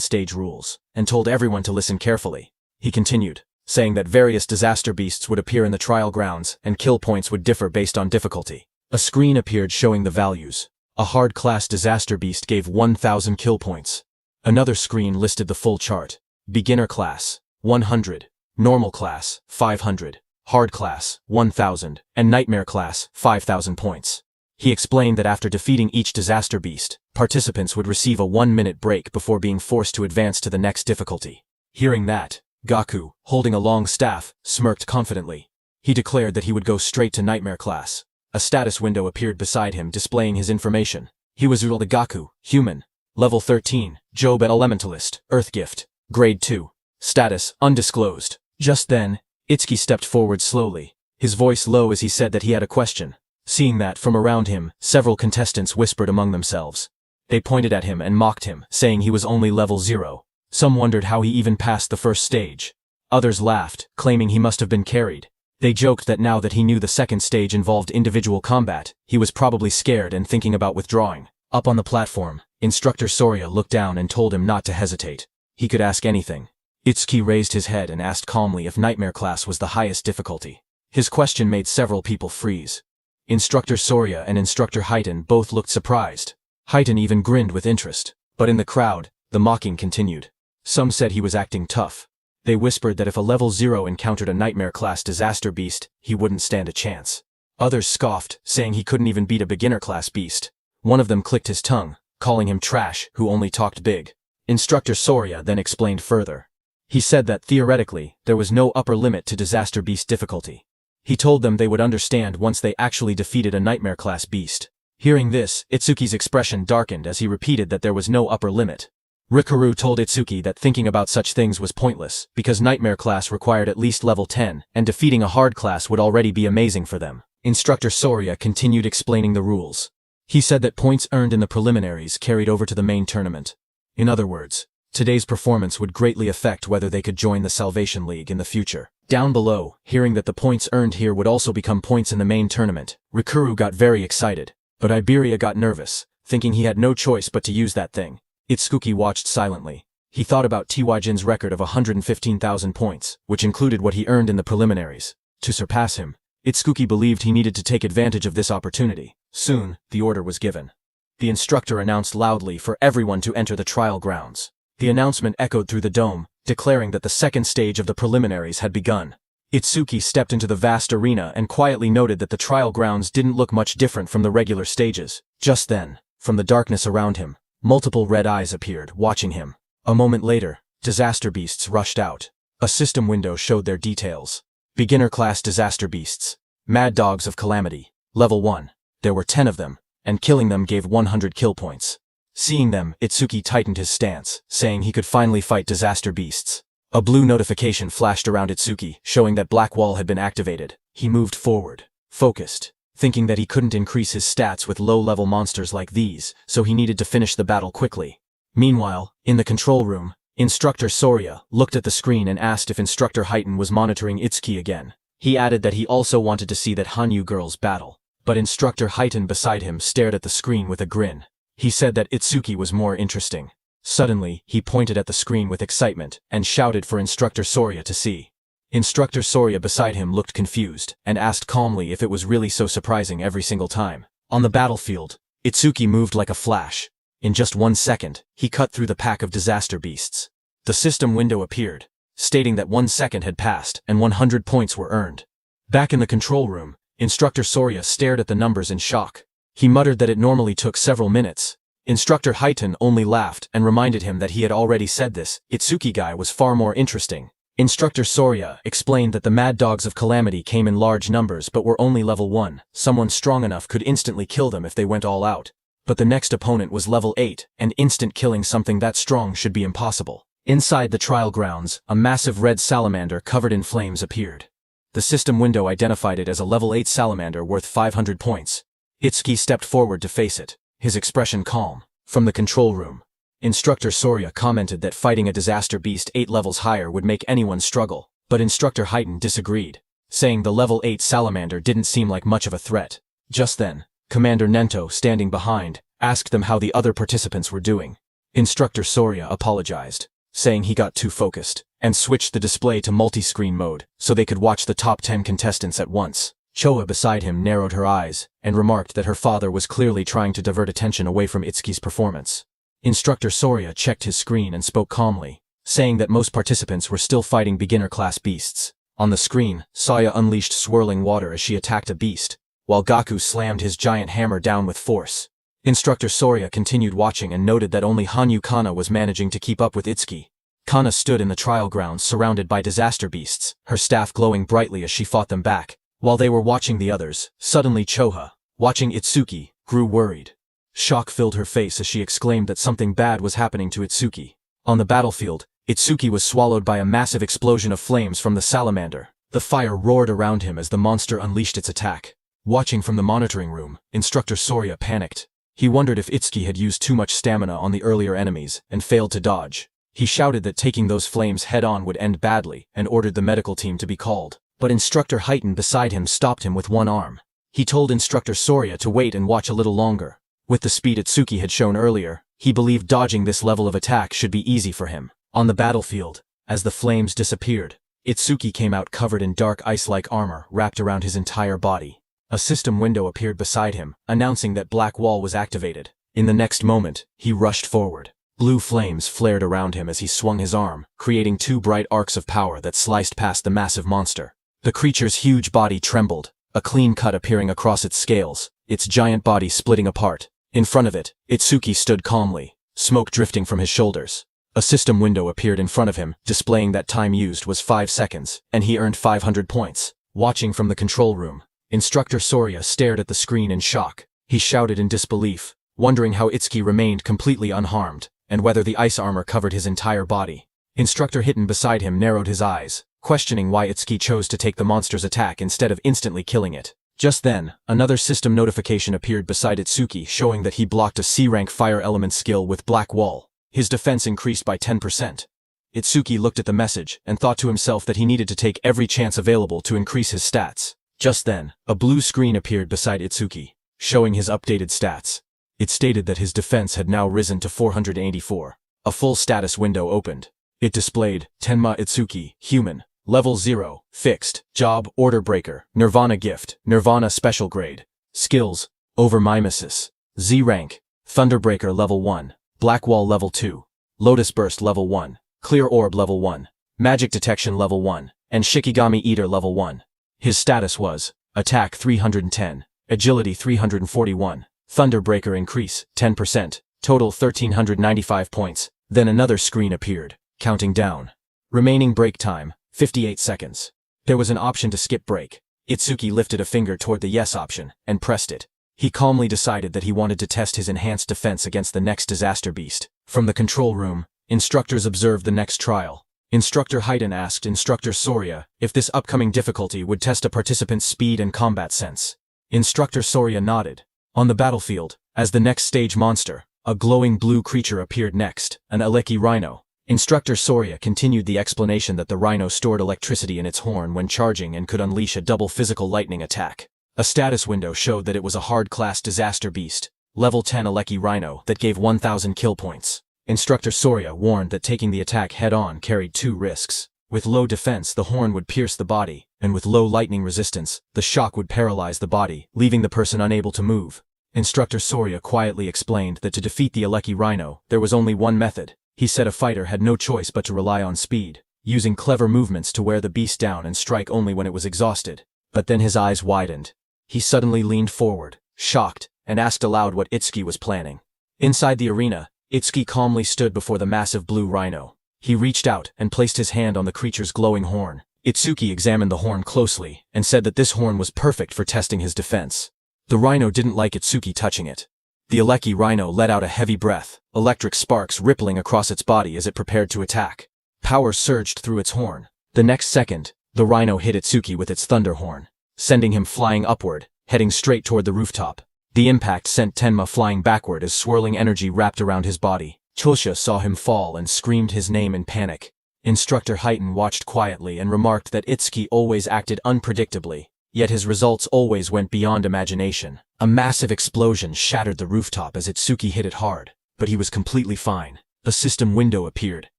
[SPEAKER 1] stage rules, and told everyone to listen carefully. He continued, saying that various disaster beasts would appear in the trial grounds, and kill points would differ based on difficulty. A screen appeared showing the values. A hard-class disaster beast gave 1,000 kill points. Another screen listed the full chart. Beginner class, 100. Normal class, 500. Hard class, 1,000. And nightmare class, 5,000 points. He explained that after defeating each disaster beast, participants would receive a 1-minute break before being forced to advance to the next difficulty. Hearing that, Gaku, holding a long staff, smirked confidently. He declared that he would go straight to nightmare class. A status window appeared beside him displaying his information. He was Uril the Gaku, human. Level 13, Job Elementalist, Earth Gift. Grade 2. Status, undisclosed. Just then, Itsuki stepped forward slowly, his voice low as he said that he had a question. Seeing that, from around him, several contestants whispered among themselves. They pointed at him and mocked him, saying he was only level 0. Some wondered how he even passed the first stage. Others laughed, claiming he must have been carried. They joked that now that he knew the second stage involved individual combat, he was probably scared and thinking about withdrawing. Up on the platform, Instructor Soria looked down and told him not to hesitate. He could ask anything. Itsuki raised his head and asked calmly if Nightmare Class was the highest difficulty. His question made several people freeze. Instructor Soria and Instructor Haiten both looked surprised. Haiten even grinned with interest. But in the crowd, the mocking continued. Some said he was acting tough. They whispered that if a level 0 encountered a Nightmare Class disaster beast, he wouldn't stand a chance. Others scoffed, saying he couldn't even beat a beginner class beast. One of them clicked his tongue, calling him trash, who only talked big. Instructor Soria then explained further. He said that, theoretically, there was no upper limit to disaster beast difficulty. He told them they would understand once they actually defeated a Nightmare Class beast. Hearing this, Itsuki's expression darkened as he repeated that there was no upper limit. Rikaru told Itsuki that thinking about such things was pointless, because Nightmare Class required at least level 10, and defeating a hard class would already be amazing for them. Instructor Soria continued explaining the rules. He said that points earned in the preliminaries carried over to the main tournament. In other words, today's performance would greatly affect whether they could join the Salvation League in the future. Down below, hearing that the points earned here would also become points in the main tournament, Rikuru got very excited. But Iberia got nervous, thinking he had no choice but to use that thing. Itsuki watched silently. He thought about Tiwaijin's record of 115,000 points, which included what he earned in the preliminaries. To surpass him, Itsuki believed he needed to take advantage of this opportunity. Soon, the order was given. The instructor announced loudly for everyone to enter the trial grounds. The announcement echoed through the dome, declaring that the second stage of the preliminaries had begun. Itsuki stepped into the vast arena and quietly noted that the trial grounds didn't look much different from the regular stages. Just then, from the darkness around him, multiple red eyes appeared, watching him. A moment later, disaster beasts rushed out. A system window showed their details. Beginner class disaster beasts. Mad dogs of calamity. Level 1. There were 10 of them, and killing them gave 100 kill points. Seeing them, Itsuki tightened his stance, saying he could finally fight disaster beasts. A blue notification flashed around Itsuki, showing that Black Wall had been activated. He moved forward, focused, thinking that he couldn't increase his stats with low-level monsters like these, so he needed to finish the battle quickly. Meanwhile, in the control room, Instructor Soria looked at the screen and asked if Instructor Haiten was monitoring Itsuki again. He added that he also wanted to see that Hanyu girls battle. But Instructor Haiten beside him stared at the screen with a grin. He said that Itsuki was more interesting. Suddenly, he pointed at the screen with excitement and shouted for Instructor Soria to see. Instructor Soria beside him looked confused and asked calmly if it was really so surprising every single time. On the battlefield, Itsuki moved like a flash. In just 1 second, he cut through the pack of disaster beasts. The system window appeared, stating that 1 second had passed and 100 points were earned. Back in the control room, Instructor Soria stared at the numbers in shock. He muttered that it normally took several minutes. Instructor Haiten only laughed and reminded him that he had already said this. Itsuki guy was far more interesting. Instructor Soria explained that the Mad Dogs of Calamity came in large numbers but were only level 1. Someone strong enough could instantly kill them if they went all out. But the next opponent was level 8, and instant killing something that strong should be impossible. Inside the trial grounds, a massive red salamander covered in flames appeared. The system window identified it as a level 8 salamander worth 500 points. Itsuki stepped forward to face it, his expression calm. From the control room, Instructor Soria commented that fighting a disaster beast 8 levels higher would make anyone struggle, but Instructor Haiten disagreed, saying the level 8 salamander didn't seem like much of a threat. Just then, Commander Nento, standing behind, asked them how the other participants were doing. Instructor Soria apologized, saying he got too focused, and switched the display to multi-screen mode so they could watch the top 10 contestants at once. Choa beside him narrowed her eyes and remarked that her father was clearly trying to divert attention away from Itsuki's performance. Instructor Soria checked his screen and spoke calmly, saying that most participants were still fighting beginner-class beasts. On the screen, Saya unleashed swirling water as she attacked a beast, while Gaku slammed his giant hammer down with force. Instructor Soria continued watching and noted that only Hanyu Kana was managing to keep up with Itsuki. Kana stood in the trial grounds surrounded by disaster beasts, her staff glowing brightly as she fought them back. While they were watching the others, suddenly Choha, watching Itsuki, grew worried. Shock filled her face as she exclaimed that something bad was happening to Itsuki. On the battlefield, Itsuki was swallowed by a massive explosion of flames from the salamander. The fire roared around him as the monster unleashed its attack. Watching from the monitoring room, Instructor Soria panicked. He wondered if Itsuki had used too much stamina on the earlier enemies and failed to dodge. He shouted that taking those flames head-on would end badly and ordered the medical team to be called. but Instructor Heighten beside him stopped him with one arm. He told Instructor Soria to wait and watch a little longer. With the speed Itsuki had shown earlier, he believed dodging this level of attack should be easy for him. On the battlefield, as the flames disappeared, Itsuki came out covered in dark ice-like armor wrapped around his entire body. A system window appeared beside him, announcing that Black Wall was activated. In the next moment, he rushed forward. Blue flames flared around him as he swung his arm, creating two bright arcs of power that sliced past the massive monster. The creature's huge body trembled, a clean cut appearing across its scales, its giant body splitting apart. In front of it, Itsuki stood calmly, smoke drifting from his shoulders. A system window appeared in front of him, displaying that time used was 5 seconds, and he earned 500 points. Watching from the control room, Instructor Soria stared at the screen in shock. He shouted in disbelief, wondering how Itsuki remained completely unharmed, and whether the ice armor covered his entire body. Instructor Heighten beside him narrowed his eyes, questioning why Itsuki chose to take the monster's attack instead of instantly killing it. Just then, another system notification appeared beside Itsuki showing that he blocked a C-rank fire element skill with Black Wall. His defense increased by 10%. Itsuki looked at the message and thought to himself that he needed to take every chance available to increase his stats. Just then, a blue screen appeared beside Itsuki, showing his updated stats. It stated that his defense had now risen to 484. A full status window opened. It displayed, Tenma Itsuki, Human, Level 0, Fixed, Job, Order Breaker, Nirvana Gift, Nirvana Special Grade. Skills, Overmimesis, Z Rank, Thunderbreaker Level 1, Black Wall Level 2, Lotus Burst Level 1, Clear Orb Level 1, Magic Detection Level 1, and Shikigami Eater Level 1. His status was, Attack 310, Agility 341, Thunderbreaker Increase, 10%, total 1395 points. Then another screen appeared, counting down. Remaining break time, 58 seconds. There was an option to skip break. Itsuki lifted a finger toward the yes option, and pressed it. He calmly decided that he wanted to test his enhanced defense against the next disaster beast. From the control room, instructors observed the next trial. Instructor Heighten asked Instructor Soria if this upcoming difficulty would test a participant's speed and combat sense. Instructor Soria nodded. On the battlefield, as the next stage monster, a glowing blue creature appeared next, an Aleki rhino. Instructor Soria continued the explanation that the rhino stored electricity in its horn when charging and could unleash a double physical lightning attack. A status window showed that it was a hard-class disaster beast, level 10 Aleki rhino that gave 1,000 kill points. Instructor Soria warned that taking the attack head-on carried two risks. With low defense, the horn would pierce the body, and with low lightning resistance, the shock would paralyze the body, leaving the person unable to move. Instructor Soria quietly explained that to defeat the Aleki rhino, there was only one method. He said a fighter had no choice but to rely on speed, using clever movements to wear the beast down and strike only when it was exhausted. But then his eyes widened. He suddenly leaned forward, shocked, and asked aloud what Itsuki was planning. Inside the arena, Itsuki calmly stood before the massive blue rhino. He reached out and placed his hand on the creature's glowing horn. Itsuki examined the horn closely and said that this horn was perfect for testing his defense. The rhino didn't like Itsuki touching it. The Aleki rhino let out a heavy breath, electric sparks rippling across its body as it prepared to attack. Power surged through its horn. The next second, the rhino hit Itsuki with its thunder horn, sending him flying upward, heading straight toward the rooftop. The impact sent Tenma flying backward as swirling energy wrapped around his body. Chulsha saw him fall and screamed his name in panic. Instructor Heighten watched quietly and remarked that Itsuki always acted unpredictably, yet his results always went beyond imagination. A massive explosion shattered the rooftop as Itsuki hit it hard, but he was completely fine. A system window appeared,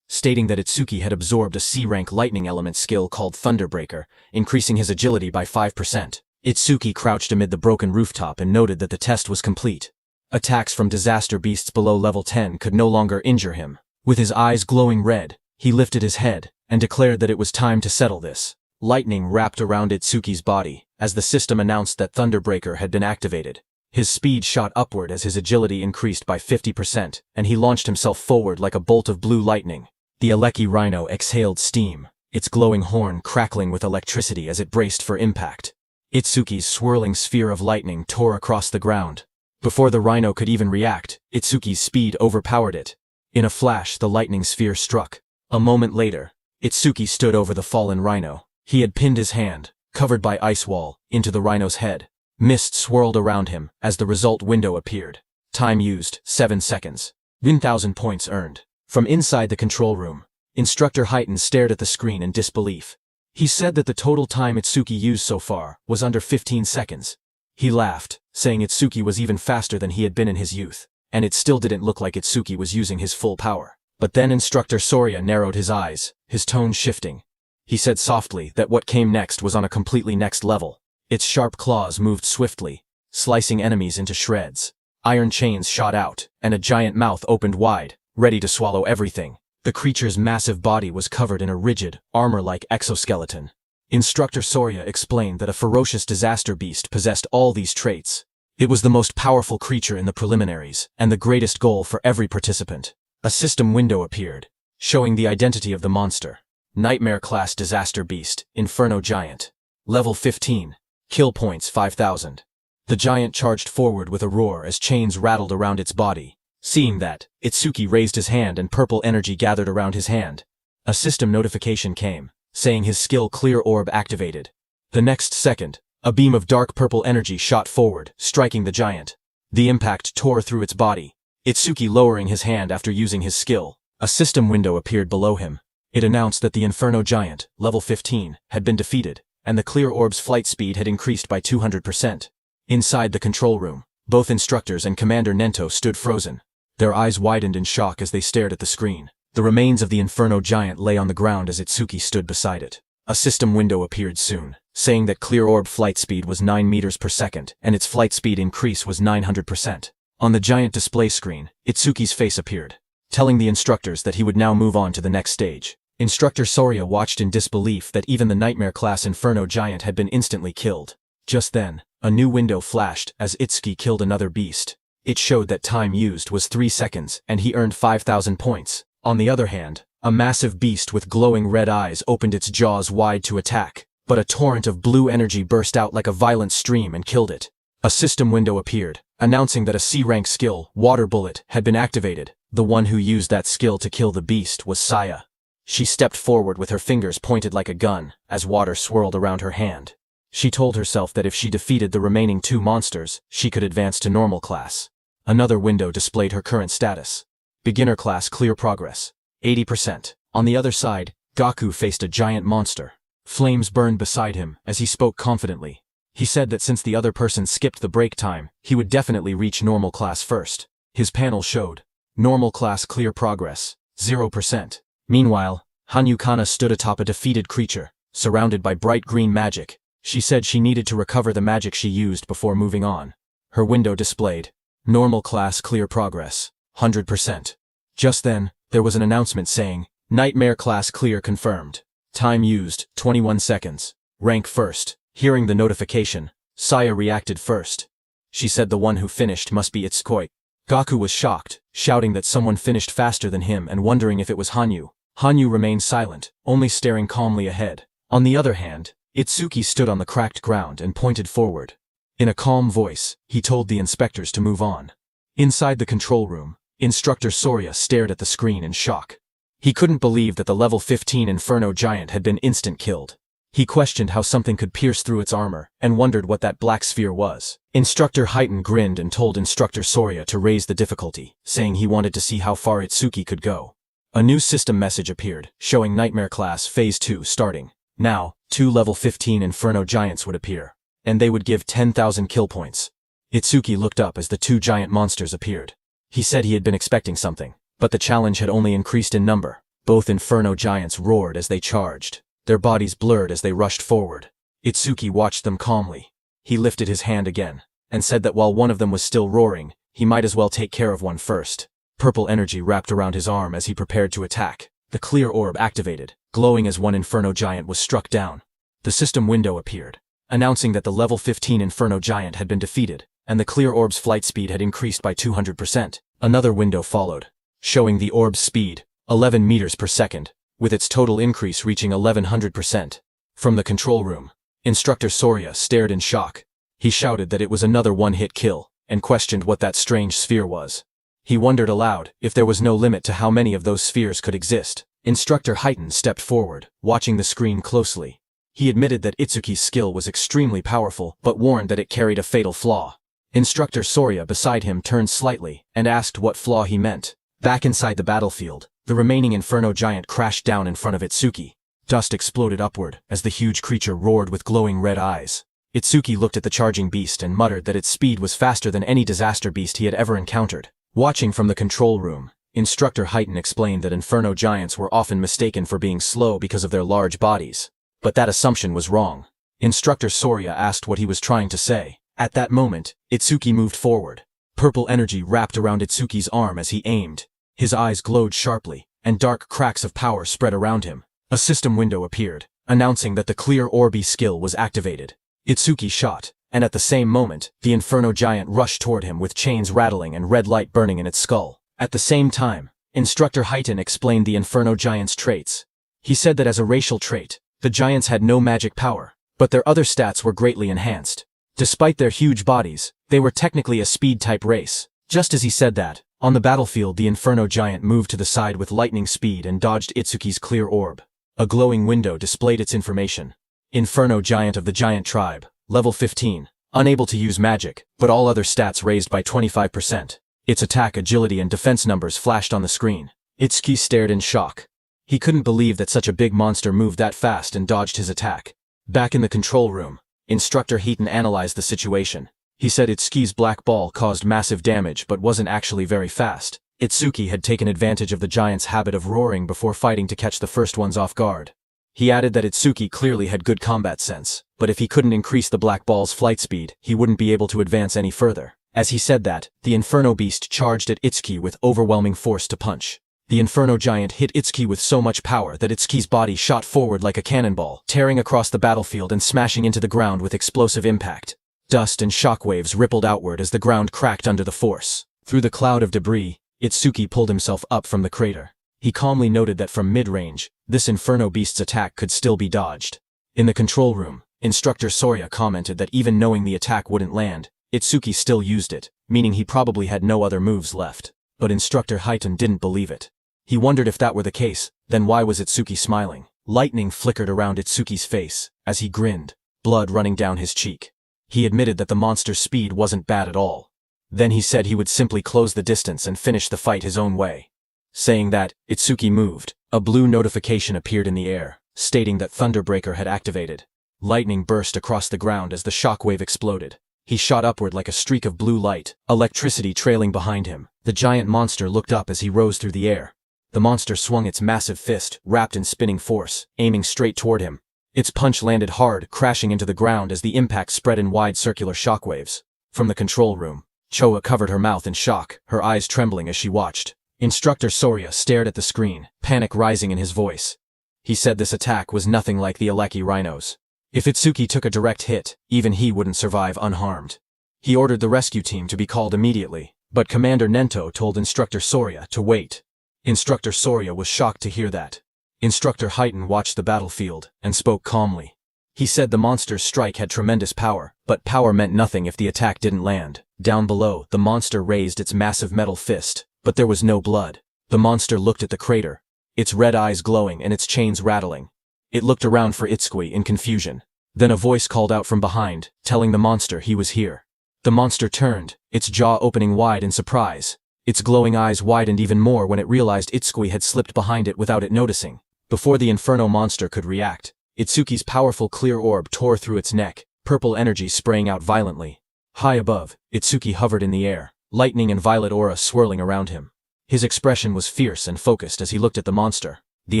[SPEAKER 1] stating that Itsuki had absorbed a C-rank lightning element skill called Thunderbreaker, increasing his agility by 5%. Itsuki crouched amid the broken rooftop and noted that the test was complete. Attacks from disaster beasts below level 10 could no longer injure him. With his eyes glowing red, he lifted his head and declared that it was time to settle this. Lightning wrapped around Itsuki's body as the system announced that Thunderbreaker had been activated. His speed shot upward as his agility increased by 50%, and he launched himself forward like a bolt of blue lightning. The Aleki rhino exhaled steam, its glowing horn crackling with electricity as it braced for impact. Itsuki's swirling sphere of lightning tore across the ground. Before the rhino could even react, Itsuki's speed overpowered it. In a flash, the lightning sphere struck. A moment later, Itsuki stood over the fallen rhino. He had pinned his hand, covered by ice wall, into the rhino's head. Mist swirled around him as the result window appeared. Time used, 7 seconds. 1,000 points earned. From inside the control room, Instructor Heighten stared at the screen in disbelief. He said that the total time Itsuki used so far was under 15 seconds. He laughed, saying Itsuki was even faster than he had been in his youth, and it still didn't look like Itsuki was using his full power. But then Instructor Soria narrowed his eyes, his tone shifting. He said softly that what came next was on a completely next level. Its sharp claws moved swiftly, slicing enemies into shreds. Iron chains shot out, and a giant mouth opened wide, ready to swallow everything. The creature's massive body was covered in a rigid, armor-like exoskeleton. Instructor Soria explained that a ferocious disaster beast possessed all these traits. It was the most powerful creature in the preliminaries, and the greatest goal for every participant. A system window appeared, showing the identity of the monster. Nightmare-class disaster beast, Inferno Giant. Level 15. Kill points 5,000. The giant charged forward with a roar as chains rattled around its body. Seeing that, Itsuki raised his hand and purple energy gathered around his hand. A system notification came, saying his skill Clear Orb activated. The next second, a beam of dark purple energy shot forward, striking the giant. The impact tore through its body. Itsuki lowering his hand after using his skill. A system window appeared below him. It announced that the Inferno Giant, level 15, had been defeated, and the Clear Orb's flight speed had increased by 200%. Inside the control room, both instructors and Commander Nento stood frozen. Their eyes widened in shock as they stared at the screen. The remains of the Inferno Giant lay on the ground as Itsuki stood beside it. A system window appeared soon, saying that Clear Orb flight speed was 9 meters per second, and its flight speed increase was 900%. On the giant display screen, Itsuki's face appeared, telling the instructors that he would now move on to the next stage. Instructor Soria watched in disbelief that even the Nightmare-class Inferno Giant had been instantly killed. Just then, a new window flashed as Itsuki killed another beast. It showed that time used was 3 seconds, and he earned 5,000 points. On the other hand, a massive beast with glowing red eyes opened its jaws wide to attack, but a torrent of blue energy burst out like a violent stream and killed it. A system window appeared, announcing that a C-rank skill, Water Bullet, had been activated. The one who used that skill to kill the beast was Saya. She stepped forward with her fingers pointed like a gun, as water swirled around her hand. She told herself that if she defeated the remaining 2 monsters, she could advance to normal class. Another window displayed her current status. Beginner class clear progress. 80%. On the other side, Gaku faced a giant monster. Flames burned beside him as he spoke confidently. He said that since the other person skipped the break time, he would definitely reach normal class first. His panel showed normal class clear progress, 0%. Meanwhile, Hanyu Kana stood atop a defeated creature, surrounded by bright green magic. She said she needed to recover the magic she used before moving on. Her window displayed normal class clear progress, 100%. Just then, there was an announcement saying, Nightmare class clear confirmed. Time used, 21 seconds. Rank first. Hearing the notification, Saya reacted first. She said the one who finished must be Itsukoi. Gaku was shocked, shouting that someone finished faster than him and wondering if it was Hanyu. Hanyu remained silent, only staring calmly ahead. On the other hand, Itsuki stood on the cracked ground and pointed forward. In a calm voice, he told the inspectors to move on. Inside the control room, Instructor Soria stared at the screen in shock. He couldn't believe that the level 15 Inferno Giant had been instant killed. He questioned how something could pierce through its armor, and wondered what that black sphere was. Instructor Heighten grinned and told Instructor Soria to raise the difficulty, saying he wanted to see how far Itsuki could go. A new system message appeared, showing Nightmare Class Phase 2 starting. Now, 2 level 15 Inferno Giants would appear, and they would give 10,000 kill points. Itsuki looked up as the 2 giant monsters appeared. He said he had been expecting something, but the challenge had only increased in number. Both Inferno Giants roared as they charged. Their bodies blurred as they rushed forward. Itsuki watched them calmly. He lifted his hand again, and said that while one of them was still roaring, he might as well take care of one first. Purple energy wrapped around his arm as he prepared to attack. The clear orb activated, glowing as one Inferno Giant was struck down. The system window appeared, announcing that the level 15 Inferno Giant had been defeated, and the clear orb's flight speed had increased by 200%. Another window followed, showing the orb's speed, 11 meters per second, with its total increase reaching 1100%. From the control room, Instructor Soria stared in shock. He shouted that it was another one-hit kill, and questioned what that strange sphere was. He wondered aloud if there was no limit to how many of those spheres could exist. Instructor Heighten stepped forward, watching the screen closely. He admitted that Itsuki's skill was extremely powerful, but warned that it carried a fatal flaw. Instructor Soria beside him turned slightly, and asked what flaw he meant. Back inside the battlefield, the remaining Inferno Giant crashed down in front of Itsuki. Dust exploded upward as the huge creature roared with glowing red eyes. Itsuki looked at the charging beast and muttered that its speed was faster than any disaster beast he had ever encountered. Watching from the control room, Instructor Heighton explained that Inferno Giants were often mistaken for being slow because of their large bodies. But that assumption was wrong. Instructor Soria asked what he was trying to say. At that moment, Itsuki moved forward. Purple energy wrapped around Itsuki's arm as he aimed. His eyes glowed sharply, and dark cracks of power spread around him. A system window appeared, announcing that the Clear Orby skill was activated. Itsuki shot, and at the same moment, the Inferno Giant rushed toward him with chains rattling and red light burning in its skull. At the same time, Instructor Heighton explained the Inferno Giant's traits. He said that as a racial trait, the Giants had no magic power, but their other stats were greatly enhanced. Despite their huge bodies, they were technically a speed-type race. Just as he said that, on the battlefield the Inferno Giant moved to the side with lightning speed and dodged Itsuki's clear orb. A glowing window displayed its information. Inferno Giant of the Giant Tribe, level 15, unable to use magic, but all other stats raised by 25%. Its attack, agility and defense numbers flashed on the screen. Itsuki stared in shock. He couldn't believe that such a big monster moved that fast and dodged his attack. Back in the control room, Instructor Heaton analyzed the situation. He said Itsuki's black ball caused massive damage but wasn't actually very fast. Itsuki had taken advantage of the giant's habit of roaring before fighting to catch the first ones off guard. He added that Itsuki clearly had good combat sense, but if he couldn't increase the black ball's flight speed, he wouldn't be able to advance any further. As he said that, the Inferno Beast charged at Itsuki with overwhelming force to punch. The Inferno Giant hit Itsuki with so much power that Itsuki's body shot forward like a cannonball, tearing across the battlefield and smashing into the ground with explosive impact. Dust and shockwaves rippled outward as the ground cracked under the force. Through the cloud of debris, Itsuki pulled himself up from the crater. He calmly noted that from mid-range, this Inferno Beast's attack could still be dodged. In the control room, Instructor Soria commented that even knowing the attack wouldn't land, Itsuki still used it, meaning he probably had no other moves left. But Instructor Heighton didn't believe it. He wondered if that were the case, then why was Itsuki smiling? Lightning flickered around Itsuki's face, as he grinned, blood running down his cheek. He admitted that the monster's speed wasn't bad at all. Then he said he would simply close the distance and finish the fight his own way. Saying that, Itsuki moved. A blue notification appeared in the air, stating that Thunderbreaker had activated. Lightning burst across the ground as the shockwave exploded. He shot upward like a streak of blue light, electricity trailing behind him. The giant monster looked up as he rose through the air. The monster swung its massive fist, wrapped in spinning force, aiming straight toward him. Its punch landed hard, crashing into the ground as the impact spread in wide circular shockwaves. From the control room, Choa covered her mouth in shock, her eyes trembling as she watched. Instructor Soria stared at the screen, panic rising in his voice. He said this attack was nothing like the Aleki rhinos. If Itsuki took a direct hit, even he wouldn't survive unharmed. He ordered the rescue team to be called immediately, but Commander Nento told Instructor Soria to wait. Instructor Soria was shocked to hear that. Instructor Heighton watched the battlefield and spoke calmly. He said the monster's strike had tremendous power, but power meant nothing if the attack didn't land. Down below, the monster raised its massive metal fist, but there was no blood. The monster looked at the crater, its red eyes glowing and its chains rattling. It looked around for Itsuki in confusion. Then a voice called out from behind, telling the monster he was here. The monster turned, its jaw opening wide in surprise. Its glowing eyes widened even more when it realized Itsuki had slipped behind it without it noticing. Before the Inferno monster could react, Itsuki's powerful clear orb tore through its neck, purple energy spraying out violently. High above, Itsuki hovered in the air, lightning and violet aura swirling around him. His expression was fierce and focused as he looked at the monster. The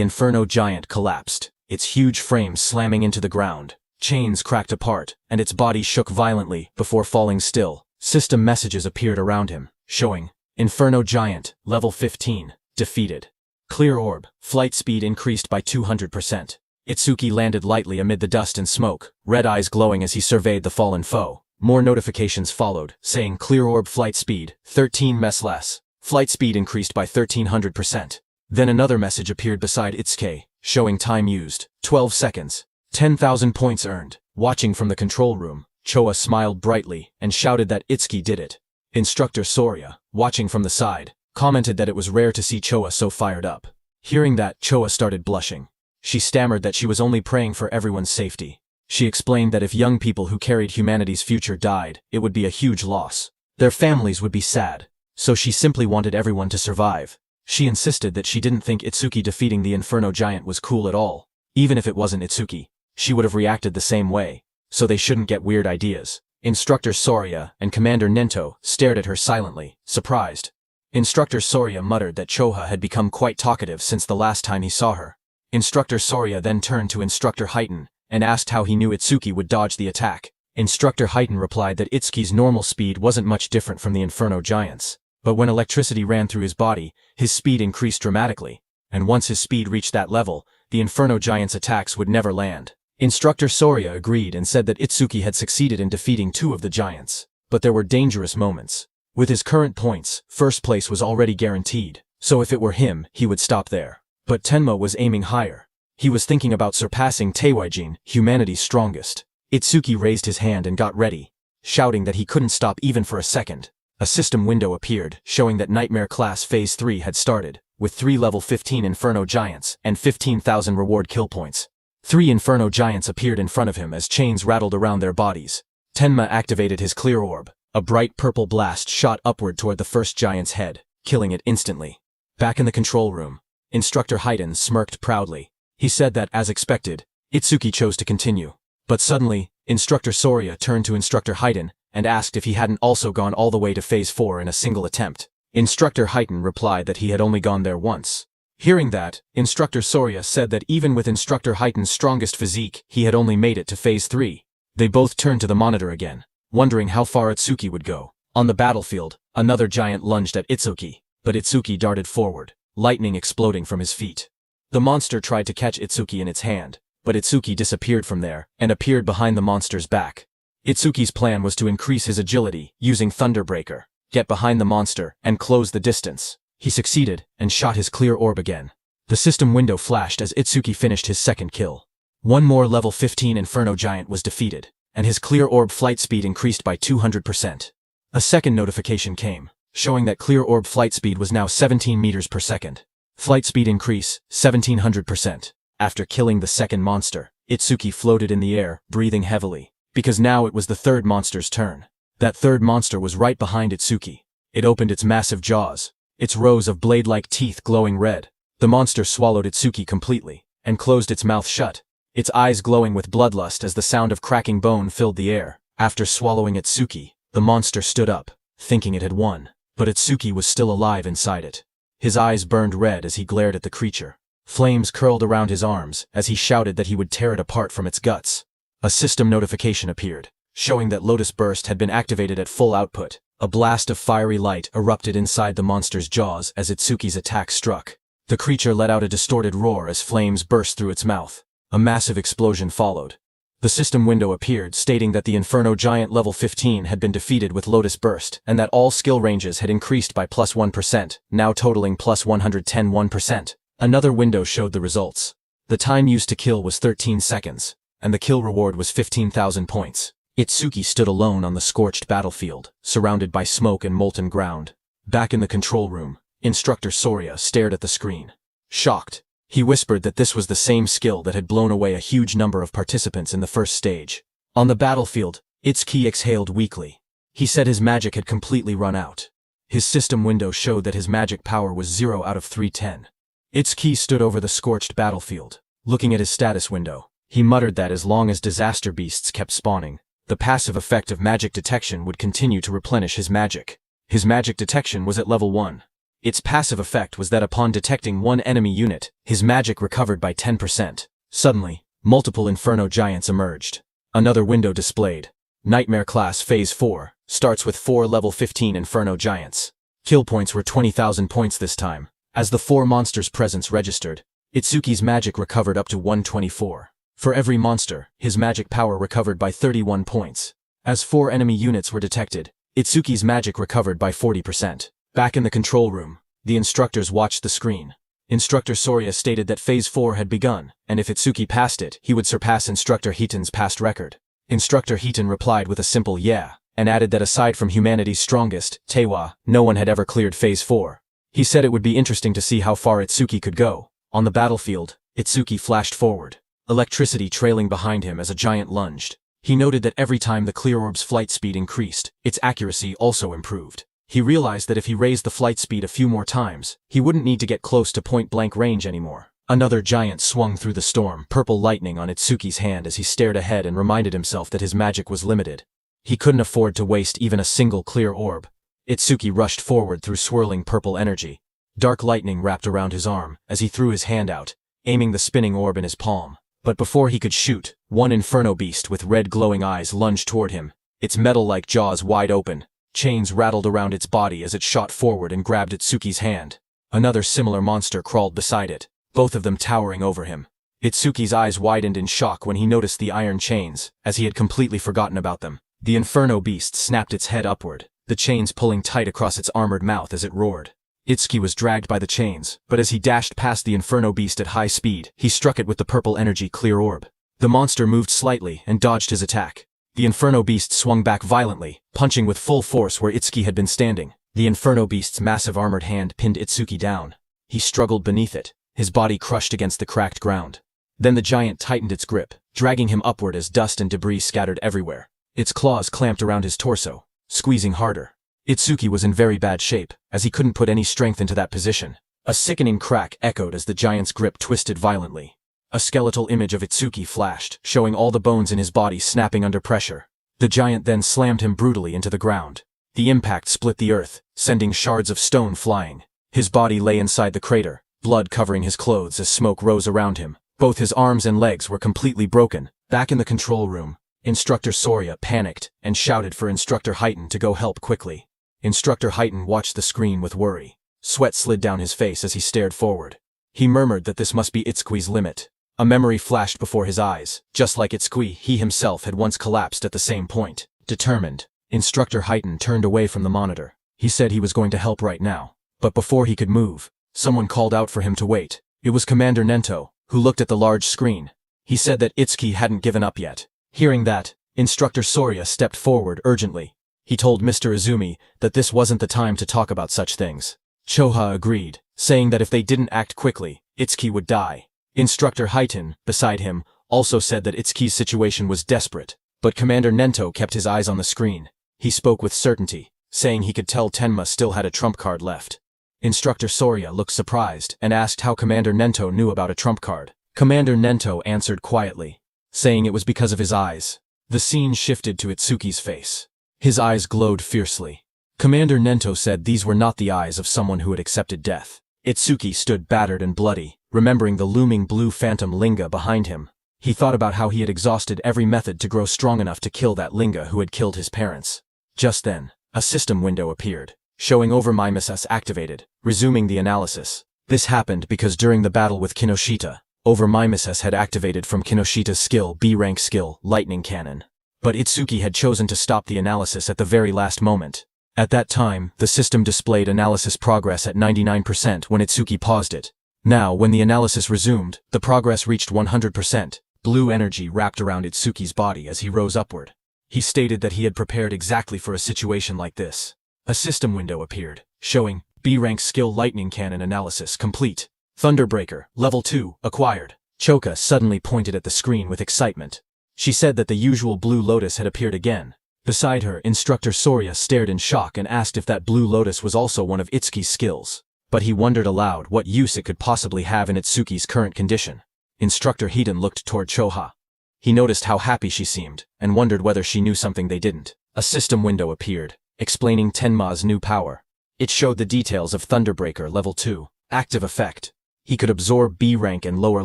[SPEAKER 1] Inferno Giant collapsed, its huge frame slamming into the ground. Chains cracked apart, and its body shook violently before falling still. System messages appeared around him, showing Inferno Giant, level 15, defeated. Clear orb, flight speed increased by 200%. Itsuki landed lightly amid the dust and smoke, red eyes glowing as he surveyed the fallen foe. More notifications followed, saying clear orb flight speed, 13 ms less. Flight speed increased by 1300%. Then another message appeared beside Itsuki, showing time used, 12 seconds. 10,000 points earned. Watching from the control room, Choa smiled brightly and shouted that Itsuki did it. Instructor Soria, watching from the side, commented that it was rare to see Choa so fired up. Hearing that, Choa started blushing. She stammered that she was only praying for everyone's safety. She explained that if young people who carried humanity's future died, it would be a huge loss. Their families would be sad. So she simply wanted everyone to survive. She insisted that she didn't think Itsuki defeating the Inferno Giant was cool at all. Even if it wasn't Itsuki, she would have reacted the same way, so they shouldn't get weird ideas. Instructor Soria and Commander Nento stared at her silently, surprised. Instructor Soria muttered that Choha had become quite talkative since the last time he saw her. Instructor Soria then turned to Instructor Heighten and asked how he knew Itsuki would dodge the attack. Instructor Heighten replied that Itsuki's normal speed wasn't much different from the Inferno Giant's, but when electricity ran through his body, his speed increased dramatically, and once his speed reached that level, the Inferno Giant's attacks would never land. Instructor Soria agreed and said that Itsuki had succeeded in defeating 2 of the giants, but there were dangerous moments. With his current points, first place was already guaranteed, so if it were him, he would stop there. But Tenma was aiming higher. He was thinking about surpassing Teiwaijin, humanity's strongest. Itsuki raised his hand and got ready, shouting that he couldn't stop even for a second. A system window appeared, showing that Nightmare Class Phase 3 had started, with 3 level 15 Inferno Giants and 15,000 reward kill points. 3 Inferno Giants appeared in front of him as chains rattled around their bodies. Tenma activated his clear orb. A bright purple blast shot upward toward the first giant's head, killing it instantly. Back in the control room, Instructor Heighten smirked proudly. He said that, as expected, Itsuki chose to continue. But suddenly, Instructor Soria turned to Instructor Heighten and asked if he hadn't also gone all the way to Phase 4 in a single attempt. Instructor Heighten replied that he had only gone there once. Hearing that, Instructor Soria said that even with Instructor Heighten's strongest physique, he had only made it to Phase 3. They both turned to the monitor again, wondering how far Itsuki would go. On the battlefield, another giant lunged at Itsuki, but Itsuki darted forward, lightning exploding from his feet. The monster tried to catch Itsuki in its hand, but Itsuki disappeared from there and appeared behind the monster's back. Itsuki's plan was to increase his agility using Thunderbreaker, get behind the monster, and close the distance. He succeeded and shot his clear orb again. The system window flashed as Itsuki finished his second kill. One more level 15 Inferno Giant was defeated, and his clear orb flight speed increased by 200%. A second notification came, showing that clear orb flight speed was now 17 meters per second. Flight speed increase, 1700%. After killing the second monster, Itsuki floated in the air, breathing heavily, because now it was the third monster's turn. That third monster was right behind Itsuki. It opened its massive jaws, its rows of blade-like teeth glowing red. The monster swallowed Itsuki completely, and closed its mouth shut, its eyes glowing with bloodlust as the sound of cracking bone filled the air. After swallowing Itsuki, the monster stood up, thinking it had won, but Itsuki was still alive inside it. His eyes burned red as he glared at the creature. Flames curled around his arms as he shouted that he would tear it apart from its guts. A system notification appeared, showing that Lotus Burst had been activated at full output. A blast of fiery light erupted inside the monster's jaws as Itsuki's attack struck. The creature let out a distorted roar as flames burst through its mouth. A massive explosion followed. The system window appeared, stating that the Inferno Giant level 15 had been defeated with Lotus Burst, and that all skill ranges had increased by plus 1%, now totaling plus 110%. Another window showed the results. The time used to kill was 13 seconds, and the kill reward was 15,000 points. Itsuki stood alone on the scorched battlefield, surrounded by smoke and molten ground. Back in the control room, Instructor Soria stared at the screen. Shocked, he whispered that this was the same skill that had blown away a huge number of participants in the first stage. On the battlefield, Itsuki exhaled weakly. He said his magic had completely run out. His system window showed that his magic power was 0 out of 310. Itsuki stood over the scorched battlefield, looking at his status window. He muttered that as long as disaster beasts kept spawning, the passive effect of magic detection would continue to replenish his magic. His magic detection was at level 1. Its passive effect was that upon detecting one enemy unit, his magic recovered by 10%. Suddenly, multiple Inferno Giants emerged. Another window displayed. Nightmare Class Phase 4 starts with 4 level 15 Inferno Giants. Kill points were 20,000 points this time. As the 4 monsters' presence registered, Itsuki's magic recovered up to 124. For every monster, his magic power recovered by 31 points. As 4 enemy units were detected, Itsuki's magic recovered by 40%. Back in the control room, the instructors watched the screen. Instructor Soria stated that Phase 4 had begun, and if Itsuki passed it, he would surpass Instructor Heighten's past record. Instructor Heighten replied with a simple yeah, and added that aside from humanity's strongest, Teiwa, no one had ever cleared Phase 4. He said it would be interesting to see how far Itsuki could go. On the battlefield, Itsuki flashed forward, electricity trailing behind him as a giant lunged. He noted that every time the clear orb's flight speed increased, its accuracy also improved. He realized that if he raised the flight speed a few more times, he wouldn't need to get close to point-blank range anymore. Another giant swung through the storm, purple lightning on Itsuki's hand as he stared ahead and reminded himself that his magic was limited. He couldn't afford to waste even a single clear orb. Itsuki rushed forward through swirling purple energy. Dark lightning wrapped around his arm as he threw his hand out, aiming the spinning orb in his palm. But before he could shoot, one inferno beast with red glowing eyes lunged toward him, its metal-like jaws wide open. Chains rattled around its body as it shot forward and grabbed Itsuki's hand. Another similar monster crawled beside it, both of them towering over him. Itsuki's eyes widened in shock when he noticed the iron chains, as he had completely forgotten about them. The inferno beast snapped its head upward, the chains pulling tight across its armored mouth as it roared. Itsuki was dragged by the chains, but as he dashed past the inferno beast at high speed, he struck it with the purple energy clear orb. The monster moved slightly and dodged his attack. The inferno beast swung back violently, punching with full force where Itsuki had been standing. The inferno beast's massive armored hand pinned Itsuki down. He struggled beneath it, his body crushed against the cracked ground. Then the giant tightened its grip, dragging him upward as dust and debris scattered everywhere. Its claws clamped around his torso, squeezing harder. Itsuki was in very bad shape, as he couldn't put any strength into that position. A sickening crack echoed as the giant's grip twisted violently. A skeletal image of Itsuki flashed, showing all the bones in his body snapping under pressure. The giant then slammed him brutally into the ground. The impact split the earth, sending shards of stone flying. His body lay inside the crater, blood covering his clothes as smoke rose around him. Both his arms and legs were completely broken. Back in the control room, Instructor Soria panicked and shouted for Instructor Heighten to go help quickly. Instructor Heighten watched the screen with worry. Sweat slid down his face as he stared forward. He murmured that this must be Itsuki's limit. A memory flashed before his eyes. Just like Itsuki, he himself had once collapsed at the same point. Determined, Instructor Heighten turned away from the monitor. He said he was going to help right now. But before he could move, someone called out for him to wait. It was Commander Nento, who looked at the large screen. He said that Itsuki hadn't given up yet. Hearing that, Instructor Soria stepped forward urgently. He told Mr. Izumi that this wasn't the time to talk about such things. Choha agreed, saying that if they didn't act quickly, Itsuki would die. Instructor Heighten, beside him, also said that Itsuki's situation was desperate, but Commander Nento kept his eyes on the screen. He spoke with certainty, saying he could tell Tenma still had a trump card left. Instructor Soria looked surprised and asked how Commander Nento knew about a trump card. Commander Nento answered quietly, saying it was because of his eyes. The scene shifted to Itsuki's face. His eyes glowed fiercely. Commander Nento said these were not the eyes of someone who had accepted death. Itsuki stood battered and bloody, remembering the looming blue phantom Linga behind him. He thought about how he had exhausted every method to grow strong enough to kill that Linga who had killed his parents. Just then, a system window appeared, showing Overmimesis activated, resuming the analysis. This happened because during the battle with Kinoshita, Overmimesis had activated from Kinoshita's skill B-rank skill, Lightning Cannon. But Itsuki had chosen to stop the analysis at the very last moment. At that time, the system displayed analysis progress at 99% when Itsuki paused it. Now, when the analysis resumed, the progress reached 100%. Blue energy wrapped around Itsuki's body as he rose upward. He stated that he had prepared exactly for a situation like this. A system window appeared, showing B-rank skill Lightning Cannon analysis complete. Thunderbreaker, level 2, acquired. Choka suddenly pointed at the screen with excitement. She said that the usual blue lotus had appeared again. Beside her, Instructor Soria stared in shock and asked if that blue lotus was also one of Itsuki's skills. But he wondered aloud what use it could possibly have in Itsuki's current condition. Instructor Hiden looked toward Choha. He noticed how happy she seemed, and wondered whether she knew something they didn't. A system window appeared, explaining Tenma's new power. It showed the details of Thunderbreaker level 2, active effect. He could absorb B-rank and lower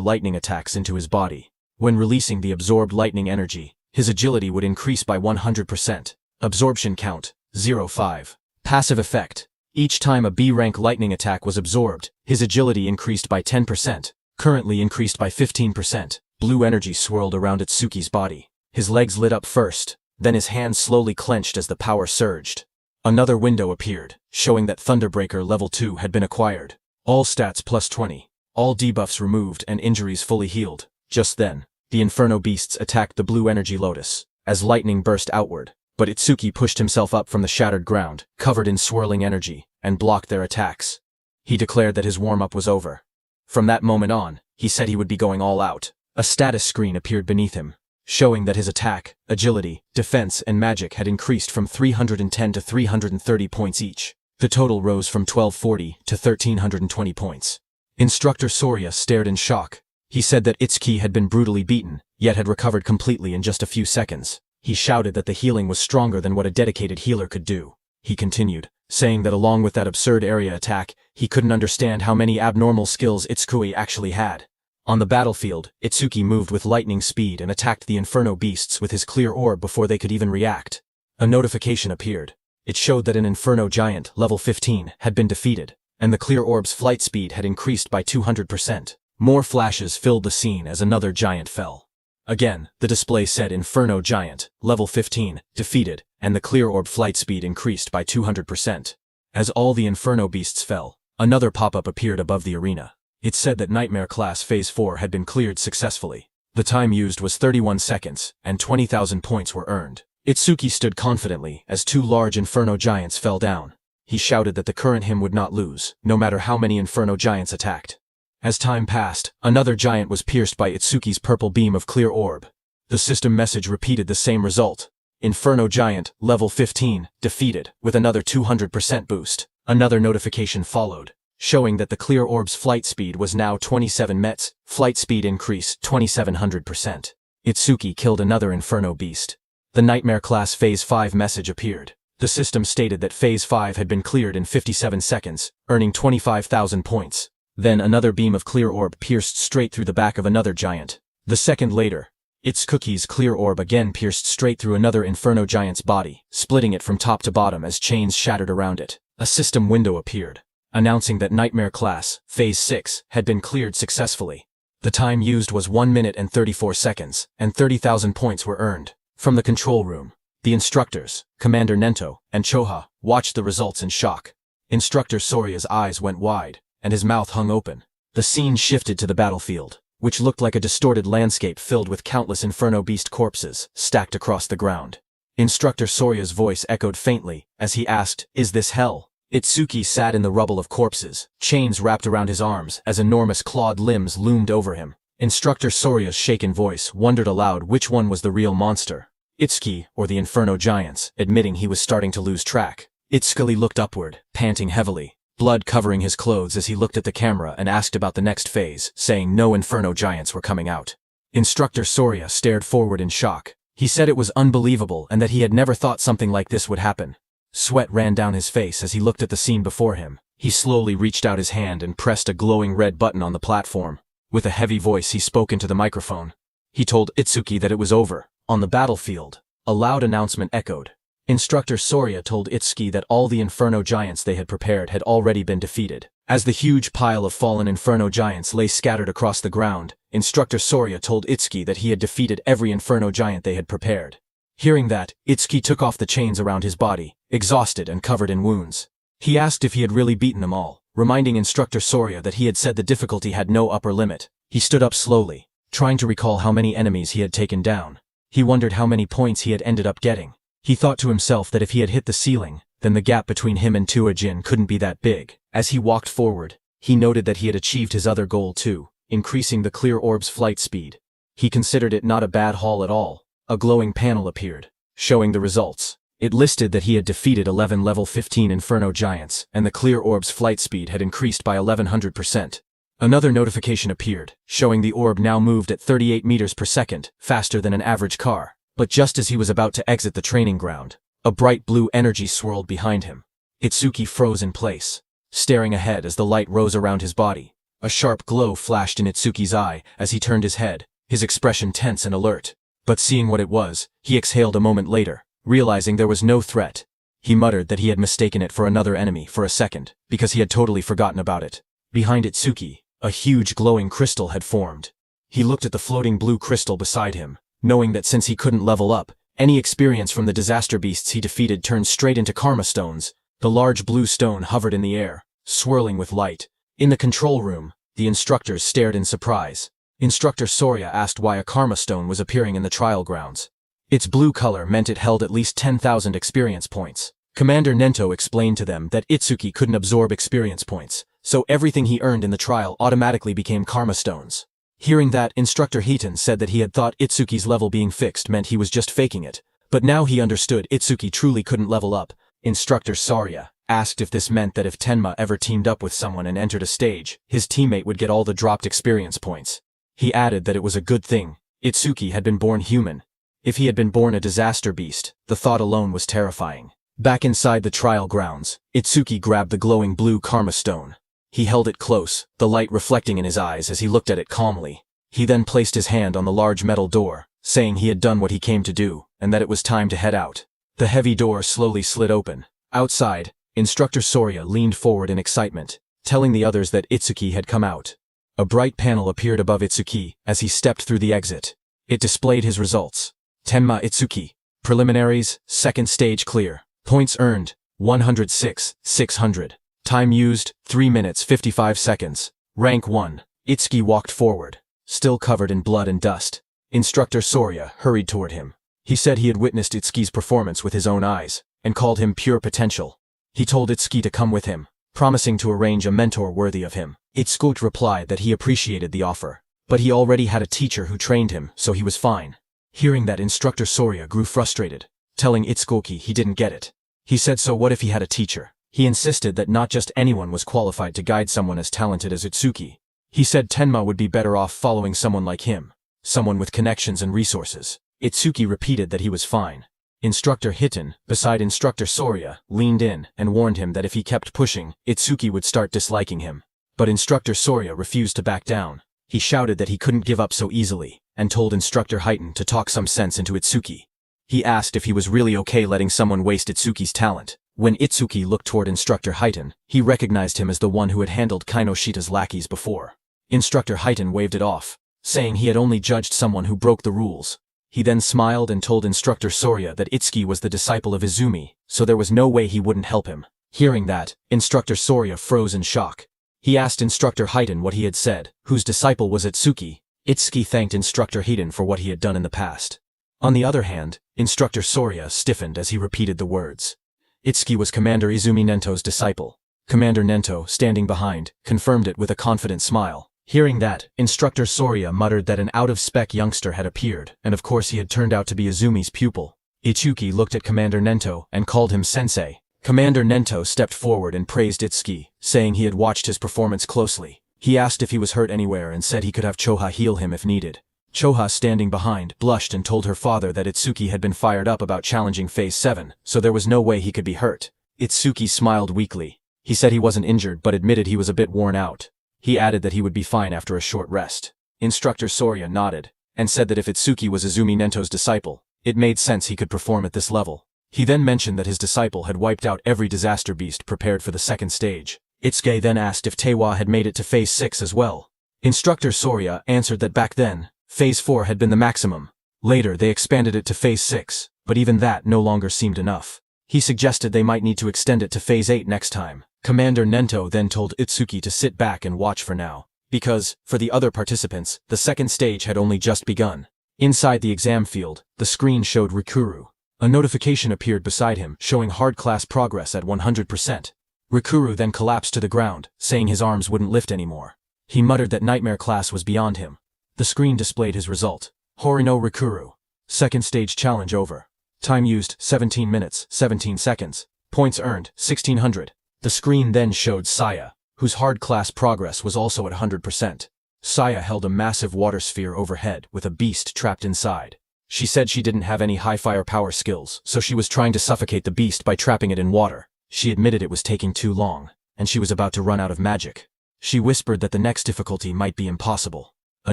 [SPEAKER 1] lightning attacks into his body. When releasing the absorbed lightning energy, his agility would increase by 100%. Absorption count, 0.5. Passive effect. Each time a B-rank lightning attack was absorbed, his agility increased by 10%, currently increased by 15%. Blue energy swirled around Itsuki's body. His legs lit up first, then his hands slowly clenched as the power surged. Another window appeared, showing that Thunderbreaker level 2 had been acquired. All stats plus 20. All debuffs removed and injuries fully healed. Just then, the Inferno Beasts attacked the blue energy lotus, as lightning burst outward, but Itsuki pushed himself up from the shattered ground, covered in swirling energy, and blocked their attacks. He declared that his warm-up was over. From that moment on, he said he would be going all out. A status screen appeared beneath him, showing that his attack, agility, defense, and magic had increased from 310 to 330 points each. The total rose from 1240 to 1320 points. Instructor Sorya stared in shock. He said that Itsuki had been brutally beaten, yet had recovered completely in just a few seconds. He shouted that the healing was stronger than what a dedicated healer could do. He continued, saying that along with that absurd area attack, he couldn't understand how many abnormal skills Itsuki actually had. On the battlefield, Itsuki moved with lightning speed and attacked the inferno beasts with his clear orb before they could even react. A notification appeared. It showed that an inferno giant, level 15, had been defeated, and the clear orb's flight speed had increased by 200%. More flashes filled the scene as another giant fell. Again, the display said Inferno Giant, level 15, defeated, and the clear orb flight speed increased by 200%. As all the Inferno beasts fell, another pop-up appeared above the arena. It said that Nightmare Class Phase 4 had been cleared successfully. The time used was 31 seconds, and 20,000 points were earned. Itsuki stood confidently as two large Inferno Giants fell down. He shouted that the current him would not lose, no matter how many Inferno Giants attacked. As time passed, another giant was pierced by Itsuki's purple beam of clear orb. The system message repeated the same result. Inferno Giant, level 15, defeated, with another 200% boost. Another notification followed, showing that the clear orb's flight speed was now 27 mets, flight speed increase 2700%. Itsuki killed another Inferno beast. The Nightmare Class Phase 5 message appeared. The system stated that Phase 5 had been cleared in 57 seconds, earning 25,000 points. Then another beam of clear orb pierced straight through the back of another giant. The second later, Itsuki's clear orb again pierced straight through another Inferno Giant's body, splitting it from top to bottom as chains shattered around it. A system window appeared, announcing that Nightmare Class, Phase 6, had been cleared successfully. The time used was 1 minute and 34 seconds, and 30,000 points were earned. From the control room, the instructors, Commander Nento and Choha, watched the results in shock. Instructor Sorya's eyes went wide, and his mouth hung open. The scene shifted to the battlefield, which looked like a distorted landscape filled with countless Inferno Beast corpses stacked across the ground. Instructor Sorya's voice echoed faintly as he asked, "Is this hell?" Itsuki sat in the rubble of corpses, chains wrapped around his arms as enormous clawed limbs loomed over him. Instructor Sorya's shaken voice wondered aloud which one was the real monster, Itsuki or the Inferno Giants, admitting he was starting to lose track. Itsuki looked upward, panting heavily, blood covering his clothes as he looked at the camera and asked about the next phase, saying no Inferno Giants were coming out. Instructor Sorya stared forward in shock. He said it was unbelievable and that he had never thought something like this would happen. Sweat ran down his face as he looked at the scene before him. He slowly reached out his hand and pressed a glowing red button on the platform. With a heavy voice he spoke into the microphone. He told Itsuki that it was over. On the battlefield, a loud announcement echoed. Instructor Sorya told Itsuki that all the Inferno Giants they had prepared had already been defeated. As the huge pile of fallen Inferno Giants lay scattered across the ground, Instructor Sorya told Itsuki that he had defeated every Inferno Giant they had prepared. Hearing that, Itsuki took off the chains around his body, exhausted and covered in wounds. He asked if he had really beaten them all, reminding Instructor Sorya that he had said the difficulty had no upper limit. He stood up slowly, trying to recall how many enemies he had taken down. He wondered how many points he had ended up getting. He thought to himself that if he had hit the ceiling, then the gap between him and Tuajin couldn't be that big. As he walked forward, he noted that he had achieved his other goal too, increasing the clear orb's flight speed. He considered it not a bad haul at all. A glowing panel appeared, showing the results. It listed that he had defeated 11 level 15 Inferno Giants, and the clear orb's flight speed had increased by 1100%. Another notification appeared, showing the orb now moved at 38 meters per second, faster than an average car. But just as he was about to exit the training ground, a bright blue energy swirled behind him. Itsuki froze in place, staring ahead as the light rose around his body. A sharp glow flashed in Itsuki's eye as he turned his head, his expression tense and alert. But seeing what it was, he exhaled a moment later, realizing there was no threat. He muttered that he had mistaken it for another enemy for a second, because he had totally forgotten about it. Behind Itsuki, a huge glowing crystal had formed. He looked at the floating blue crystal beside him, knowing that since he couldn't level up, any experience from the disaster beasts he defeated turned straight into karma stones. The large blue stone hovered in the air, swirling with light. In the control room, the instructors stared in surprise. Instructor Sorya asked why a karma stone was appearing in the trial grounds. Its blue color meant it held at least 10,000 experience points. Commander Nento explained to them that Itsuki couldn't absorb experience points, so everything he earned in the trial automatically became karma stones. Hearing that, Instructor Heaton said that he had thought Itsuki's level being fixed meant he was just faking it, but now he understood Itsuki truly couldn't level up. Instructor Sorya asked if this meant that if Tenma ever teamed up with someone and entered a stage, his teammate would get all the dropped experience points. He added that it was a good thing. Itsuki had been born human. If he had been born a disaster beast, the thought alone was terrifying. Back inside the trial grounds, Itsuki grabbed the glowing blue karma stone. He held it close, the light reflecting in his eyes as he looked at it calmly. He then placed his hand on the large metal door, saying he had done what he came to do, and that it was time to head out. The heavy door slowly slid open. Outside, Instructor Sorya leaned forward in excitement, telling the others that Itsuki had come out. A bright panel appeared above Itsuki as he stepped through the exit. It displayed his results. Tenma Itsuki. Preliminaries, second stage clear. Points earned, 106, 600. Time used, 3 minutes 55 seconds. Rank 1. Itsuki walked forward, still covered in blood and dust. Instructor Sorya hurried toward him. He said he had witnessed Itsuki's performance with his own eyes, and called him pure potential. He told Itsuki to come with him, promising to arrange a mentor worthy of him. Itsuki replied that he appreciated the offer, but he already had a teacher who trained him, so he was fine. Hearing that, Instructor Sorya grew frustrated, telling Itsuki he didn't get it. He said so what if he had a teacher? He insisted that not just anyone was qualified to guide someone as talented as Itsuki. He said Tenma would be better off following someone like him, someone with connections and resources. Itsuki repeated that he was fine. Instructor Hiten, beside Instructor Sorya, leaned in and warned him that if he kept pushing, Itsuki would start disliking him. But Instructor Sorya refused to back down. He shouted that he couldn't give up so easily, and told Instructor Hiten to talk some sense into Itsuki. He asked if he was really okay letting someone waste Itsuki's talent. When Itsuki looked toward Instructor Hiten, he recognized him as the one who had handled Kinoshita's lackeys before. Instructor Hiten waved it off, saying he had only judged someone who broke the rules. He then smiled and told Instructor Sorya that Itsuki was the disciple of Izumi, so there was no way he wouldn't help him. Hearing that, Instructor Sorya froze in shock. He asked Instructor Hiten what he had said, whose disciple was Itsuki. Itsuki thanked Instructor Hiten for what he had done in the past. On the other hand, Instructor Sorya stiffened as he repeated the words. Itsuki was Commander Izumi Nento's disciple. Commander Nento, standing behind, confirmed it with a confident smile. Hearing that, Instructor Sorya muttered that an out-of-spec youngster had appeared, and of course he had turned out to be Izumi's pupil. Itsuki looked at Commander Nento and called him sensei. Commander Nento stepped forward and praised Itsuki, saying he had watched his performance closely. He asked if he was hurt anywhere and said he could have Choha heal him if needed. Choha, standing behind, blushed and told her father that Itsuki had been fired up about challenging Phase 7, so there was no way he could be hurt. Itsuki smiled weakly. He said he wasn't injured but admitted he was a bit worn out. He added that he would be fine after a short rest. Instructor Sorya nodded, and said that if Itsuki was Izumi Nento's disciple, it made sense he could perform at this level. He then mentioned that his disciple had wiped out every disaster beast prepared for the second stage. Itsuki then asked if Tewa had made it to Phase 6 as well. Instructor Sorya answered that back then, Phase 4 had been the maximum. Later they expanded it to Phase 6, but even that no longer seemed enough. He suggested they might need to extend it to Phase 8 next time. Commander Nento then told Itsuki to sit back and watch for now, because, for the other participants, the second stage had only just begun. Inside the exam field, the screen showed Rikuru. A notification appeared beside him, showing hard class progress at 100%. Rikuru then collapsed to the ground, saying his arms wouldn't lift anymore. He muttered that nightmare class was beyond him. The screen displayed his result. Horino Rikuru. Second stage challenge over. Time used, 17 minutes, 17 seconds. Points earned, 1600. The screen then showed Saya, whose hard class progress was also at 100%. Saya held a massive water sphere overhead with a beast trapped inside. She said she didn't have any high firepower skills, so she was trying to suffocate the beast by trapping it in water. She admitted it was taking too long, and she was about to run out of magic. She whispered that the next difficulty might be impossible. A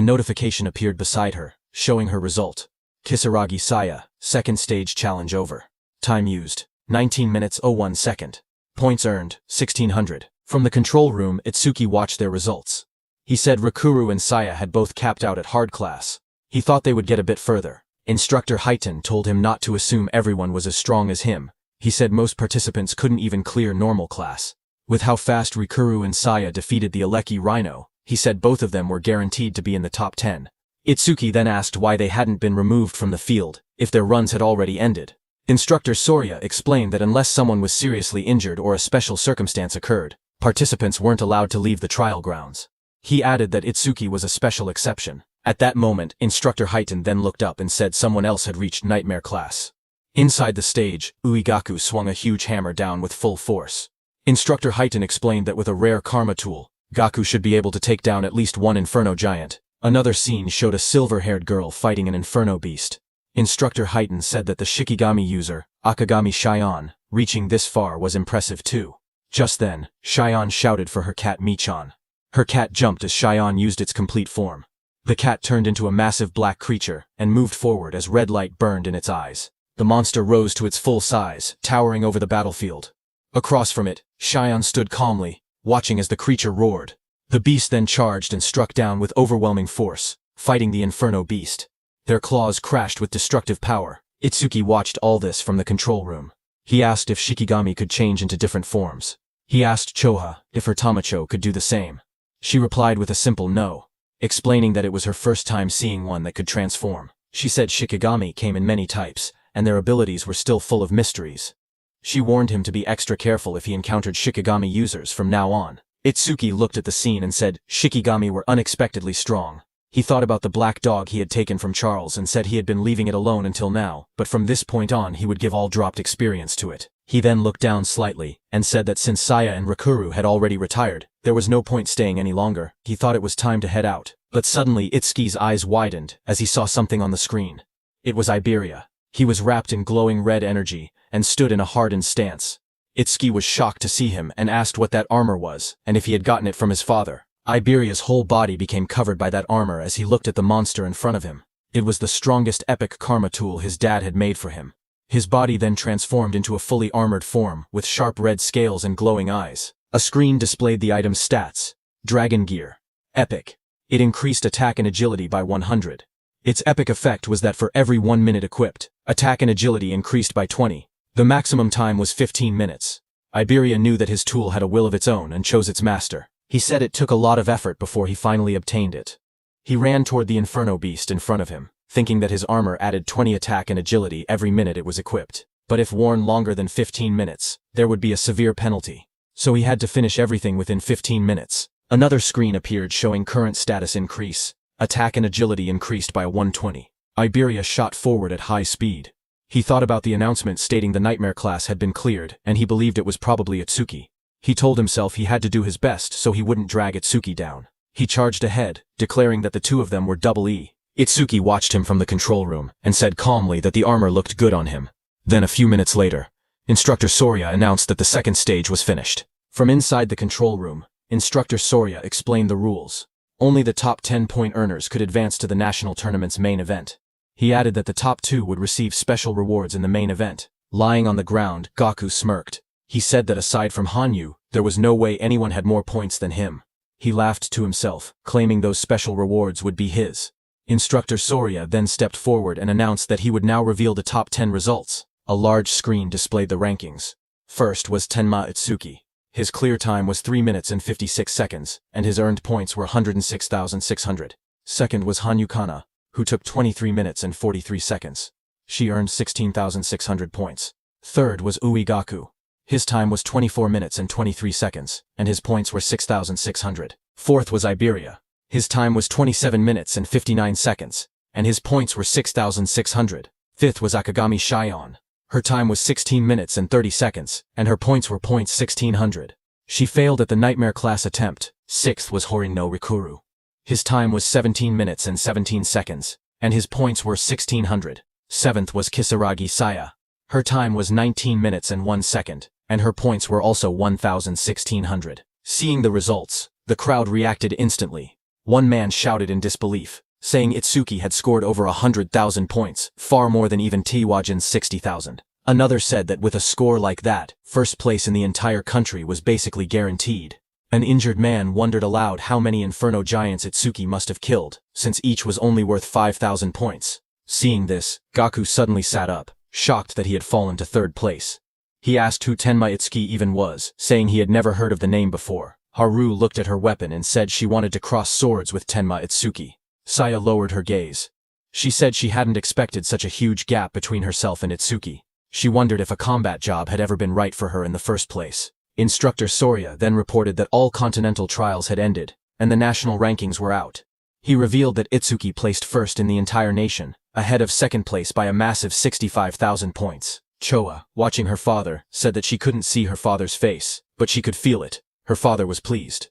[SPEAKER 1] notification appeared beside her, showing her result. Kisaragi Saya, second stage challenge over. Time used, 19 minutes 01 second. Points earned, 1600. From the control room, Itsuki watched their results. He said Rikuru and Saya had both capped out at hard class. He thought they would get a bit further. Instructor Hiten told him not to assume everyone was as strong as him. He said most participants couldn't even clear normal class. With how fast Rikuru and Saya defeated the Aleki Rhino, he said both of them were guaranteed to be in the top 10. Itsuki then asked why they hadn't been removed from the field, if their runs had already ended. Instructor Sorya explained that unless someone was seriously injured or a special circumstance occurred, participants weren't allowed to leave the trial grounds. He added that Itsuki was a special exception. At that moment, Instructor Hiten then looked up and said someone else had reached nightmare class. Inside the stage, Uegaku swung a huge hammer down with full force. Instructor Heighten explained that with a rare karma tool, Gaku should be able to take down at least one inferno giant. Another scene showed a silver-haired girl fighting an inferno beast. Instructor Heighten said that the Shikigami user, Akagami Shion, reaching this far was impressive too. Just then, Shion shouted for her cat Michan. Her cat jumped as Shion used its complete form. The cat turned into a massive black creature and moved forward as red light burned in its eyes. The monster rose to its full size, towering over the battlefield. Across from it, Shion stood calmly, watching as the creature roared. The beast then charged and struck down with overwhelming force, fighting the inferno beast. Their claws crashed with destructive power. Itsuki watched all this from the control room. He asked if Shikigami could change into different forms. He asked Choha if her Tamacho could do the same. She replied with a simple no, explaining that it was her first time seeing one that could transform. She said Shikigami came in many types, and their abilities were still full of mysteries. She warned him to be extra careful if he encountered Shikigami users from now on. Itsuki looked at the scene and said Shikigami were unexpectedly strong. He thought about the black dog he had taken from Charles and said he had been leaving it alone until now, but from this point on he would give all dropped experience to it. He then looked down slightly, and said that since Saya and Rakuru had already retired, there was no point staying any longer. He thought it was time to head out. But suddenly Itsuki's eyes widened as he saw something on the screen. It was Iberia. He was wrapped in glowing red energy, and stood in a hardened stance. Itsuki was shocked to see him and asked what that armor was, and if he had gotten it from his father. Iberia's whole body became covered by that armor as he looked at the monster in front of him. It was the strongest epic karma tool his dad had made for him. His body then transformed into a fully armored form, with sharp red scales and glowing eyes. A screen displayed the item's stats. Dragon Gear. Epic. It increased attack and agility by 100. Its epic effect was that for every 1 minute equipped, attack and agility increased by 20. The maximum time was 15 minutes. Iberia knew that his tool had a will of its own and chose its master. He said it took a lot of effort before he finally obtained it. He ran toward the inferno beast in front of him, thinking that his armor added 20 attack and agility every minute it was equipped. But if worn longer than 15 minutes, there would be a severe penalty. So he had to finish everything within 15 minutes. Another screen appeared showing current status increase. Attack and agility increased by 120. Iberia shot forward at high speed. He thought about the announcement stating the Nightmare class had been cleared, and he believed it was probably Itsuki. He told himself he had to do his best so he wouldn't drag Itsuki down. He charged ahead, declaring that the two of them were double E. Itsuki watched him from the control room and said calmly that the armor looked good on him. Then a few minutes later, Instructor Soria announced that the second stage was finished. From inside the control room, Instructor Soria explained the rules. Only the top 10-point earners could advance to the national tournament's main event. He added that the top 2 would receive special rewards in the main event. Lying on the ground, Gaku smirked. He said that aside from Hanyu, there was no way anyone had more points than him. He laughed to himself, claiming those special rewards would be his. Instructor Soria then stepped forward and announced that he would now reveal the top 10 results. A large screen displayed the rankings. First was Tenma Itsuki. His clear time was 3 minutes and 56 seconds, and his earned points were 106,600. Second was Hanyu Kana, who took 23 minutes and 43 seconds. She earned 16,600 points. Third was Gaku. His time was 24 minutes and 23 seconds, and his points were 6,600. Fourth was Iberia. His time was 27 minutes and 59 seconds, and his points were 6,600. Fifth was Akagami Shion. Her time was 16 minutes and 30 seconds, and her points were 1,600. She failed at the Nightmare class attempt. Sixth was Horin no Rikuru. His time was 17 minutes and 17 seconds, and his points were 1,600. Seventh was Kisaragi Saya. Her time was 19 minutes and 1 second, and her points were also 1,600. Seeing the results, the crowd reacted instantly. One man shouted in disbelief, saying Itsuki had scored over 100,000 points, far more than even Tiwajin's 60,000. Another said that with a score like that, first place in the entire country was basically guaranteed. An injured man wondered aloud how many Inferno Giants Itsuki must have killed, since each was only worth 5,000 points. Seeing this, Gaku suddenly sat up, shocked that he had fallen to third place. He asked who Tenma Itsuki even was, saying he had never heard of the name before. Haru looked at her weapon and said she wanted to cross swords with Tenma Itsuki. Saya lowered her gaze. She said she hadn't expected such a huge gap between herself and Itsuki. She wondered if a combat job had ever been right for her in the first place. Instructor Soria then reported that all continental trials had ended, and the national rankings were out. He revealed that Itsuki placed first in the entire nation, ahead of second place by a massive 65,000 points. Choa, watching her father, said that she couldn't see her father's face, but she could feel it. Her father was pleased.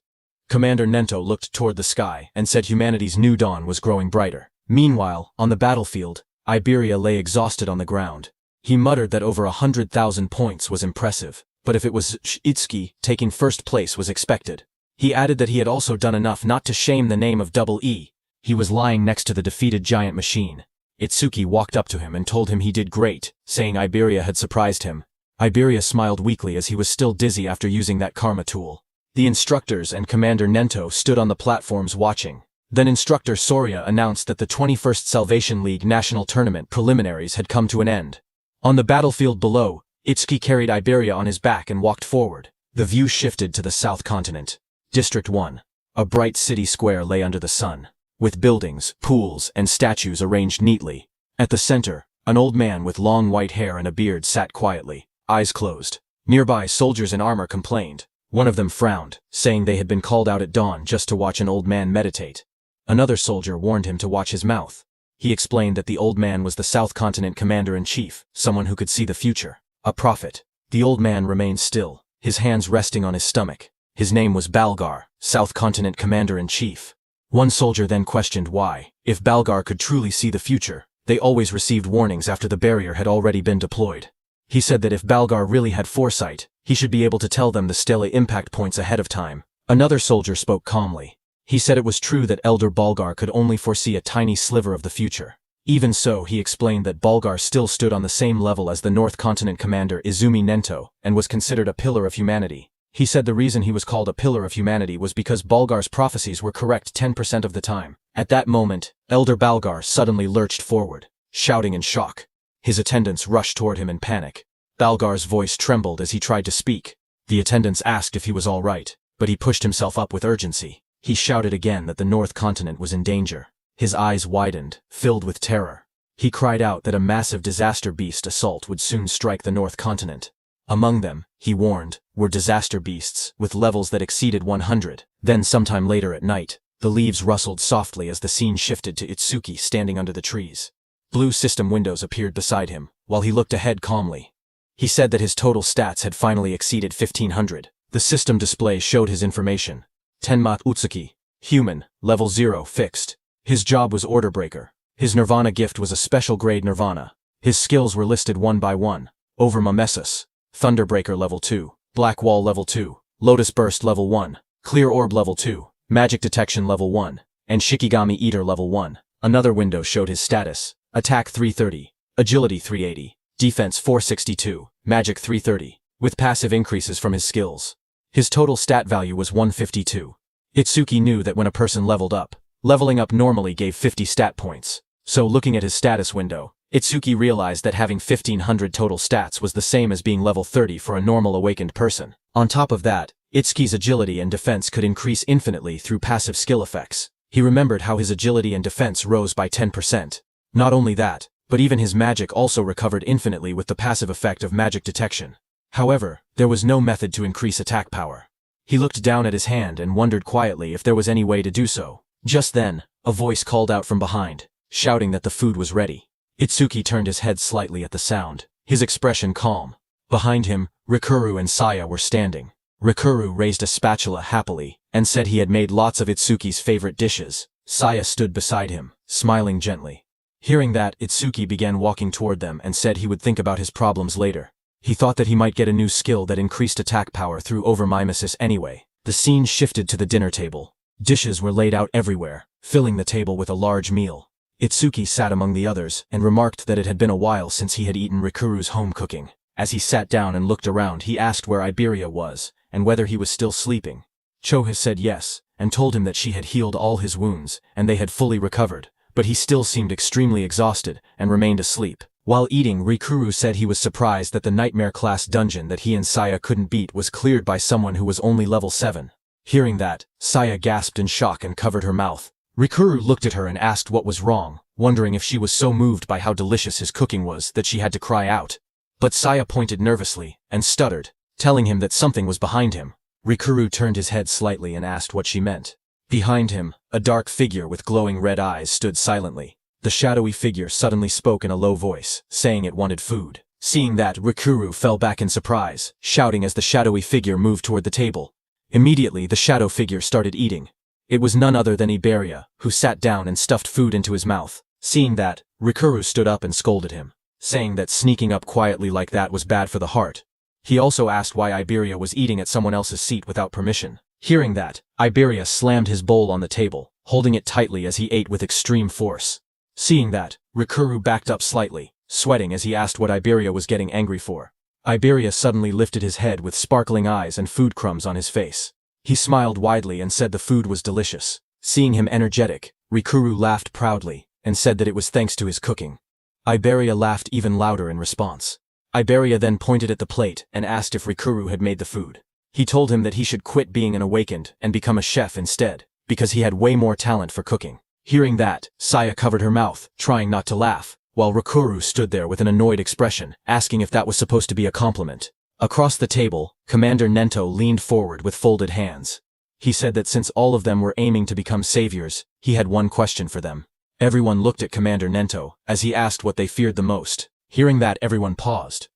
[SPEAKER 1] Commander Nento looked toward the sky and said humanity's new dawn was growing brighter. Meanwhile, on the battlefield, Iberia lay exhausted on the ground. He muttered that over 100,000 points was impressive, but if it was Itsuki, taking first place was expected. He added that he had also done enough not to shame the name of Double E. He was lying next to the defeated giant machine. Itsuki walked up to him and told him he did great, saying Iberia had surprised him. Iberia smiled weakly as he was still dizzy after using that karma tool. The instructors and Commander Nento stood on the platforms watching. Then Instructor Soria announced that the 21st Salvation League National Tournament preliminaries had come to an end. On the battlefield below, Itsuki carried Iberia on his back and walked forward. The view shifted to the South Continent. District 1. A bright city square lay under the sun, with buildings, pools, and statues arranged neatly. At the center, an old man with long white hair and a beard sat quietly, eyes closed. Nearby, soldiers in armor complained. One of them frowned, saying they had been called out at dawn just to watch an old man meditate. Another soldier warned him to watch his mouth. He explained that the old man was the South Continent Commander-in-Chief, someone who could see the future. A prophet. The old man remained still, his hands resting on his stomach. His name was Balgar, South Continent Commander-in-Chief. One soldier then questioned why, if Balgar could truly see the future, they always received warnings after the barrier had already been deployed. He said that if Balgar really had foresight, he should be able to tell them the stele impact points ahead of time. Another soldier spoke calmly. He said it was true that Elder Balgar could only foresee a tiny sliver of the future. Even so, he explained that Balgar still stood on the same level as the North Continent Commander Izumi Nento, and was considered a pillar of humanity. He said the reason he was called a pillar of humanity was because Balgar's prophecies were correct 10% of the time. At that moment, Elder Balgar suddenly lurched forward, shouting in shock. His attendants rushed toward him in panic. Balgar's voice trembled as he tried to speak. The attendants asked if he was all right, but he pushed himself up with urgency. He shouted again that the North Continent was in danger. His eyes widened, filled with terror. He cried out that a massive disaster beast assault would soon strike the North Continent. Among them, he warned, were disaster beasts with levels that exceeded 100. Then sometime later at night, the leaves rustled softly as the scene shifted to Itsuki standing under the trees. Blue system windows appeared beside him, while he looked ahead calmly. He said that his total stats had finally exceeded 1500. The system display showed his information. Tenma Utsuki. Human, level 0, fixed. His job was Order Breaker. His Nirvana gift was a special grade Nirvana. His skills were listed one by one. Overmimesis. Thunderbreaker level 2. Black Wall level 2. Lotus Burst level 1. Clear Orb level 2. Magic Detection level 1. And Shikigami Eater level 1. Another window showed his status. Attack 330. Agility 380. Defense 462. Magic 330. With passive increases from his skills. His total stat value was 152. Itsuki knew that when a person leveled up, leveling up normally gave 50 stat points. So looking at his status window, Itsuki realized that having 1500 total stats was the same as being level 30 for a normal awakened person. On top of that, Itsuki's agility and defense could increase infinitely through passive skill effects. He remembered how his agility and defense rose by 10%. Not only that, but even his magic also recovered infinitely with the passive effect of magic detection. However, there was no method to increase attack power. He looked down at his hand and wondered quietly if there was any way to do so. Just then, a voice called out from behind, shouting that the food was ready. Itsuki turned his head slightly at the sound, his expression calm. Behind him, Rikuru and Saya were standing. Rikuru raised a spatula happily, and said he had made lots of Itsuki's favorite dishes. Saya stood beside him, smiling gently. Hearing that, Itsuki began walking toward them and said he would think about his problems later. He thought that he might get a new skill that increased attack power through overmimesis anyway. The scene shifted to the dinner table. Dishes were laid out everywhere, filling the table with a large meal. Itsuki sat among the others and remarked that it had been a while since he had eaten Rikuru's home cooking. As he sat down and looked around, he asked where Iberia was, and whether he was still sleeping. Choha said yes, and told him that she had healed all his wounds, and they had fully recovered, but he still seemed extremely exhausted, and remained asleep. While eating, Rikuru said he was surprised that the nightmare-class dungeon that he and Saya couldn't beat was cleared by someone who was only level 7. Hearing that, Saya gasped in shock and covered her mouth. Rikuru looked at her and asked what was wrong, wondering if she was so moved by how delicious his cooking was that she had to cry out. But Saya pointed nervously, and stuttered, telling him that something was behind him. Rikuru turned his head slightly and asked what she meant. Behind him, a dark figure with glowing red eyes stood silently. The shadowy figure suddenly spoke in a low voice, saying it wanted food. Seeing that, Rikuru fell back in surprise, shouting as the shadowy figure moved toward the table. Immediately, the shadow figure started eating. It was none other than Iberia, who sat down and stuffed food into his mouth. Seeing that, Rikuru stood up and scolded him, saying that sneaking up quietly like that was bad for the heart. He also asked why Iberia was eating at someone else's seat without permission. Hearing that, Iberia slammed his bowl on the table, holding it tightly as he ate with extreme force. Seeing that, Rikuru backed up slightly, sweating as he asked what Iberia was getting angry for. Iberia suddenly lifted his head with sparkling eyes and food crumbs on his face. He smiled widely and said the food was delicious. Seeing him energetic, Rikuru laughed proudly and said that it was thanks to his cooking. Iberia laughed even louder in response. Iberia then pointed at the plate and asked if Rikuru had made the food. He told him that he should quit being an awakened and become a chef instead, because he had way more talent for cooking. Hearing that, Saya covered her mouth, trying not to laugh, while Rikuru stood there with an annoyed expression, asking if that was supposed to be a compliment. Across the table, Commander Nento leaned forward with folded hands. He said that since all of them were aiming to become saviors, he had one question for them. Everyone looked at Commander Nento as he asked what they feared the most. Hearing that, everyone paused.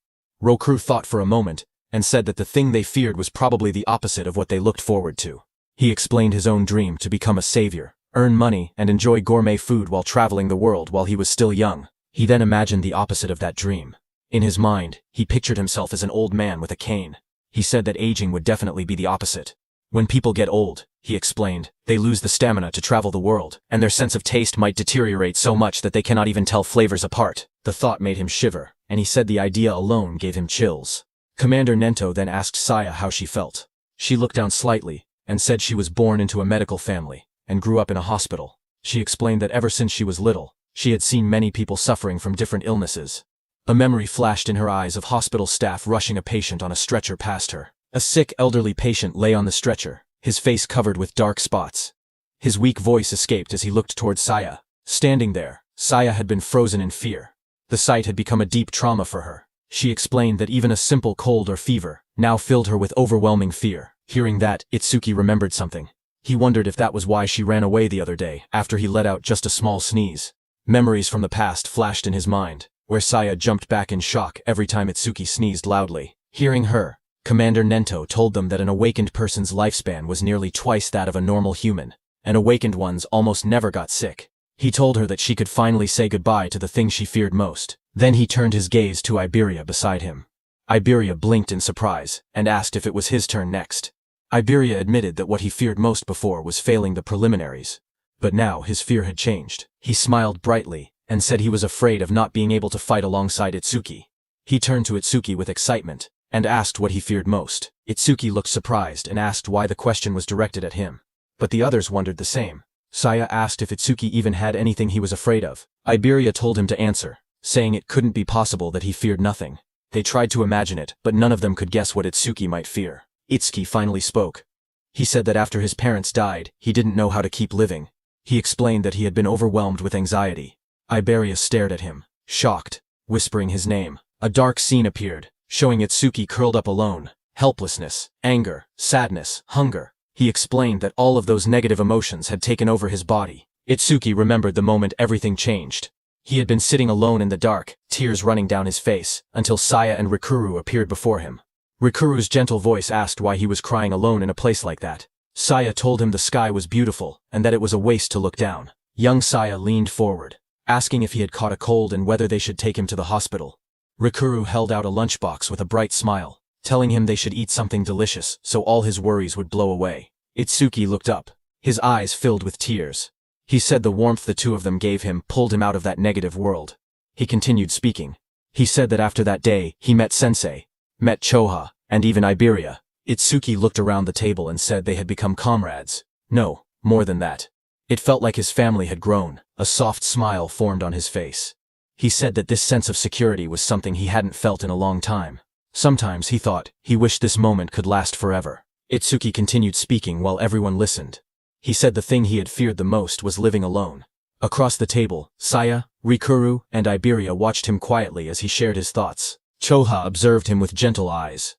[SPEAKER 1] Rokuru thought for a moment and said that the thing they feared was probably the opposite of what they looked forward to. He explained his own dream to become a savior, earn money, and enjoy gourmet food while traveling the world while he was still young. He then imagined the opposite of that dream. In his mind, he pictured himself as an old man with a cane. He said that aging would definitely be the opposite. When people get old, he explained, they lose the stamina to travel the world, and their sense of taste might deteriorate so much that they cannot even tell flavors apart. The thought made him shiver, and he said the idea alone gave him chills. Commander Nento then asked Saya how she felt. She looked down slightly, and said she was born into a medical family, and grew up in a hospital. She explained that ever since she was little, she had seen many people suffering from different illnesses. A memory flashed in her eyes of hospital staff rushing a patient on a stretcher past her. A sick elderly patient lay on the stretcher, his face covered with dark spots. His weak voice escaped as he looked towards Saya. Standing there, Saya had been frozen in fear. The sight had become a deep trauma for her. She explained that even a simple cold or fever now filled her with overwhelming fear. Hearing that, Itsuki remembered something. He wondered if that was why she ran away the other day after he let out just a small sneeze. Memories from the past flashed in his mind, where Saya jumped back in shock every time Itsuki sneezed loudly. Hearing her, Commander Nento told them that an awakened person's lifespan was nearly twice that of a normal human, and awakened ones almost never got sick. He told her that she could finally say goodbye to the thing she feared most. Then he turned his gaze to Iberia beside him. Iberia blinked in surprise and asked if it was his turn next. Iberia admitted that what he feared most before was failing the preliminaries, but now his fear had changed. He smiled brightly and said he was afraid of not being able to fight alongside Itsuki. He turned to Itsuki with excitement and asked what he feared most. Itsuki looked surprised and asked why the question was directed at him. But the others wondered the same. Saya asked if Itsuki even had anything he was afraid of. Iberia told him to answer, saying it couldn't be possible that he feared nothing. They tried to imagine it, but none of them could guess what Itsuki might fear. Itsuki finally spoke. He said that after his parents died, he didn't know how to keep living. He explained that he had been overwhelmed with anxiety. Iberia stared at him, shocked, whispering his name. A dark scene appeared, showing Itsuki curled up alone. Helplessness, anger, sadness, hunger. He explained that all of those negative emotions had taken over his body. Itsuki remembered the moment everything changed. He had been sitting alone in the dark, tears running down his face, until Saya and Rikuru appeared before him. Rikuru's gentle voice asked why he was crying alone in a place like that. Saya told him the sky was beautiful and that it was a waste to look down. Young Saya leaned forward, asking if he had caught a cold and whether they should take him to the hospital. Rikuru held out a lunchbox with a bright smile, telling him they should eat something delicious so all his worries would blow away. Itsuki looked up, his eyes filled with tears. He said the warmth the two of them gave him pulled him out of that negative world. He continued speaking. He said that after that day, he met Sensei, met Choha, and even Iberia. Itsuki looked around the table and said they had become comrades. No, more than that. It felt like his family had grown. A soft smile formed on his face. He said that this sense of security was something he hadn't felt in a long time. Sometimes, he thought, he wished this moment could last forever. Itsuki continued speaking while everyone listened. He said the thing he had feared the most was living alone. Across the table, Saya, Rikuru, and Iberia watched him quietly as he shared his thoughts. Choha observed him with gentle eyes.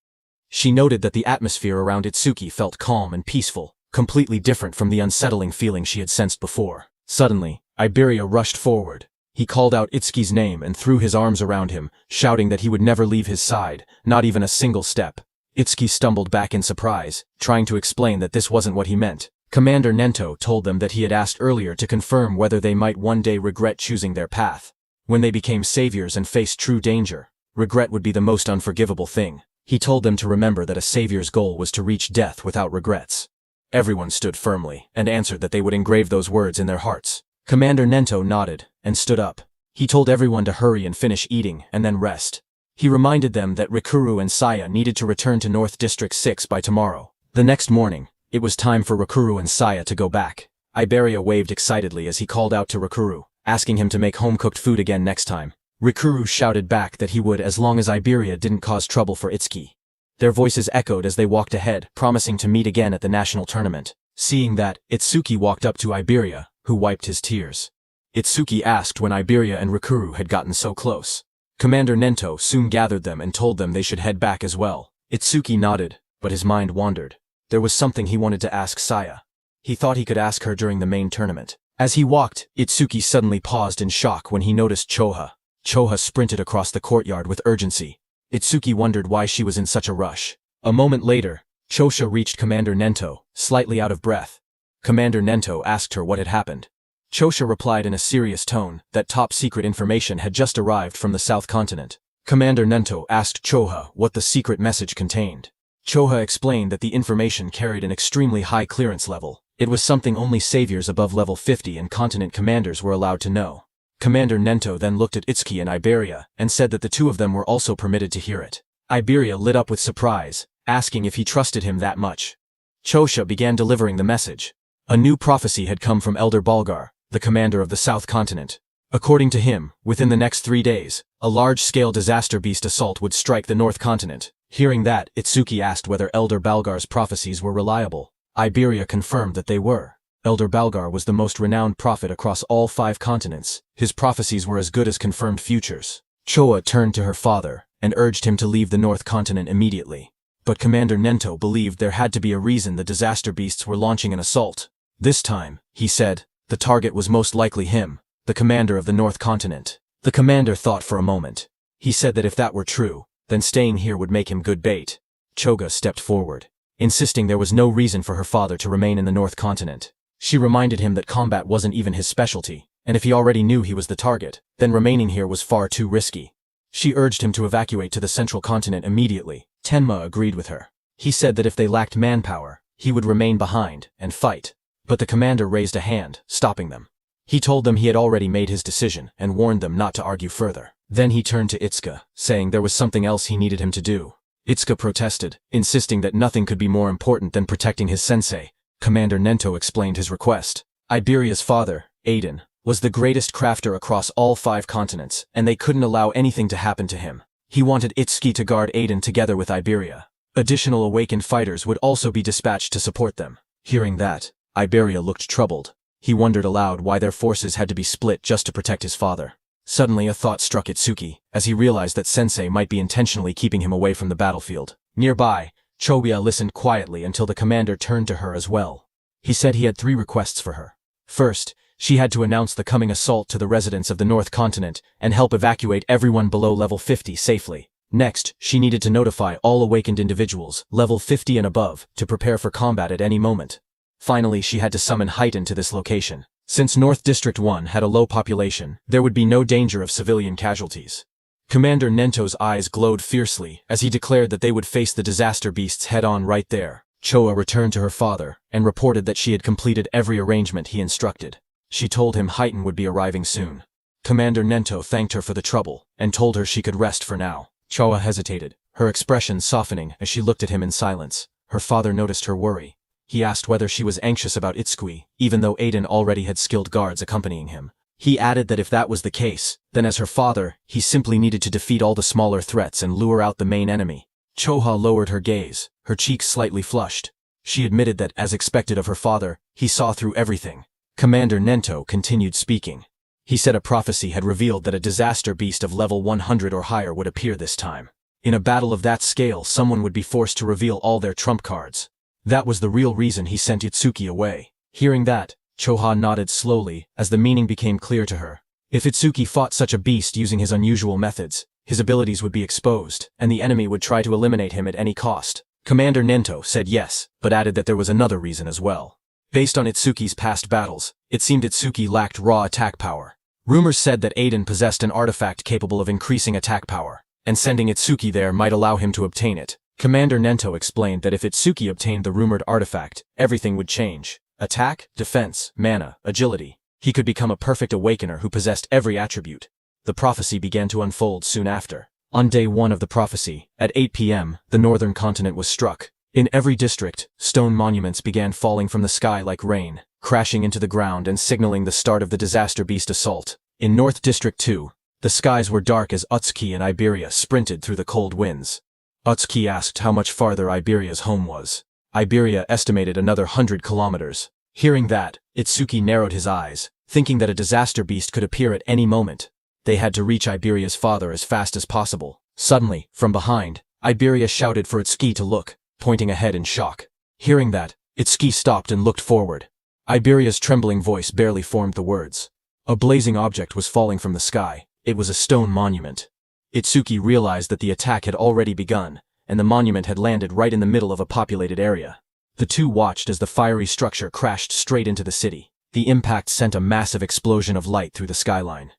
[SPEAKER 1] She noted that the atmosphere around Itsuki felt calm and peaceful, completely different from the unsettling feeling she had sensed before. Suddenly, Iberia rushed forward. He called out Itsuki's name and threw his arms around him, shouting that he would never leave his side, not even a single step. Itsuki stumbled back in surprise, trying to explain that this wasn't what he meant. Commander Nento told them that he had asked earlier to confirm whether they might one day regret choosing their path. When they became saviors and faced true danger, regret would be the most unforgivable thing. He told them to remember that a savior's goal was to reach death without regrets. Everyone stood firmly and answered that they would engrave those words in their hearts. Commander Nento nodded and stood up. He told everyone to hurry and finish eating and then rest. He reminded them that Rikuru and Saya needed to return to North District 6 by tomorrow. The next morning, it was time for Rikuru and Saya to go back. Iberia waved excitedly as he called out to Rikuru, asking him to make home-cooked food again next time. Rikuru shouted back that he would as long as Iberia didn't cause trouble for Itsuki. Their voices echoed as they walked ahead, promising to meet again at the national tournament. Seeing that, Itsuki walked up to Iberia, who wiped his tears. Itsuki asked when Iberia and Rikuru had gotten so close. Commander Nento soon gathered them and told them they should head back as well. Itsuki nodded, but his mind wandered. There was something he wanted to ask Saya. He thought he could ask her during the main tournament. As he walked, Itsuki suddenly paused in shock when he noticed Choha. Choha sprinted across the courtyard with urgency. Itsuki wondered why she was in such a rush. A moment later, Chosha reached Commander Nento, slightly out of breath. Commander Nento asked her what had happened. Chosha replied in a serious tone that top-secret information had just arrived from the South Continent. Commander Nento asked Choha what the secret message contained. Choha explained that the information carried an extremely high clearance level. It was something only saviors above level 50 and continent commanders were allowed to know. Commander Nento then looked at Itsuki and Iberia and said that the two of them were also permitted to hear it. Iberia lit up with surprise, asking if he trusted him that much. Chosha began delivering the message. A new prophecy had come from Elder Balgar, the commander of the South Continent. According to him, within the next 3 days, a large-scale disaster beast assault would strike the North Continent. Hearing that, Itsuki asked whether Elder Balgar's prophecies were reliable. Iberia confirmed that they were. Elder Balgar was the most renowned prophet across all 5 continents. His prophecies were as good as confirmed futures. Choa turned to her father and urged him to leave the North Continent immediately. But Commander Nento believed there had to be a reason the disaster beasts were launching an assault. This time, he said, the target was most likely him, the commander of the North Continent. The commander thought for a moment. He said that if that were true, then staying here would make him good bait. Choga stepped forward, insisting there was no reason for her father to remain in the North Continent. She reminded him that combat wasn't even his specialty, and if he already knew he was the target, then remaining here was far too risky. She urged him to evacuate to the Central Continent immediately. Tenma agreed with her. He said that if they lacked manpower, he would remain behind and fight. But the commander raised a hand, stopping them. He told them he had already made his decision and warned them not to argue further. Then he turned to Itsuka, saying there was something else he needed him to do. Itsuka protested, insisting that nothing could be more important than protecting his sensei. Commander Nento explained his request. Iberia's father, Aiden, was the greatest crafter across all 5 continents, and they couldn't allow anything to happen to him. He wanted Itsuki to guard Aiden together with Iberia. Additional awakened fighters would also be dispatched to support them. Hearing that, Iberia looked troubled. He wondered aloud why their forces had to be split just to protect his father. Suddenly a thought struck Itsuki, as he realized that Sensei might be intentionally keeping him away from the battlefield. Nearby, Choya listened quietly until the commander turned to her as well. He said he had 3 requests for her. First, she had to announce the coming assault to the residents of the North Continent and help evacuate everyone below level 50 safely. Next, she needed to notify all awakened individuals, level 50 and above, to prepare for combat at any moment. Finally, she had to summon Heighten to this location. Since North District 1 had a low population, there would be no danger of civilian casualties. Commander Nento's eyes glowed fiercely as he declared that they would face the disaster beasts head-on right there. Choa returned to her father and reported that she had completed every arrangement he instructed. She told him Heighten would be arriving soon. Commander Nento thanked her for the trouble and told her she could rest for now. Choa hesitated, her expression softening as she looked at him in silence. Her father noticed her worry. He asked whether she was anxious about Itsukui, even though Aiden already had skilled guards accompanying him. He added that if that was the case, then as her father, he simply needed to defeat all the smaller threats and lure out the main enemy. Choha lowered her gaze, her cheeks slightly flushed. She admitted that, as expected of her father, he saw through everything. Commander Nento continued speaking. He said a prophecy had revealed that a disaster beast of level 100 or higher would appear this time. In a battle of that scale, someone would be forced to reveal all their trump cards. That was the real reason he sent Itsuki away. Hearing that, Choha nodded slowly as the meaning became clear to her. If Itsuki fought such a beast using his unusual methods, his abilities would be exposed, and the enemy would try to eliminate him at any cost. Commander Nento said yes, but added that there was another reason as well. Based on Itsuki's past battles, it seemed Itsuki lacked raw attack power. Rumors said that Aiden possessed an artifact capable of increasing attack power, and sending Itsuki there might allow him to obtain it. Commander Nento explained that if Itsuki obtained the rumored artifact, everything would change. Attack, defense, mana, agility. He could become a perfect awakener who possessed every attribute. The prophecy began to unfold soon after. On day 1 of the prophecy, at 8 p.m., the northern continent was struck. In every district, stone monuments began falling from the sky like rain, crashing into the ground and signaling the start of the Disaster Beast assault. In North District 2, the skies were dark as Utsuki and Iberia sprinted through the cold winds. Utsuki asked how much farther Iberia's home was. Iberia estimated another 100 kilometers. Hearing that, Itsuki narrowed his eyes, thinking that a disaster beast could appear at any moment. They had to reach Iberia's father as fast as possible. Suddenly, from behind, Iberia shouted for Itsuki to look, pointing ahead in shock. Hearing that, Itsuki stopped and looked forward. Iberia's trembling voice barely formed the words. A blazing object was falling from the sky. It was a stone monument. Itsuki realized that the attack had already begun, and the monument had landed right in the middle of a populated area. The two watched as the fiery structure crashed straight into the city. The impact sent a massive explosion of light through the skyline.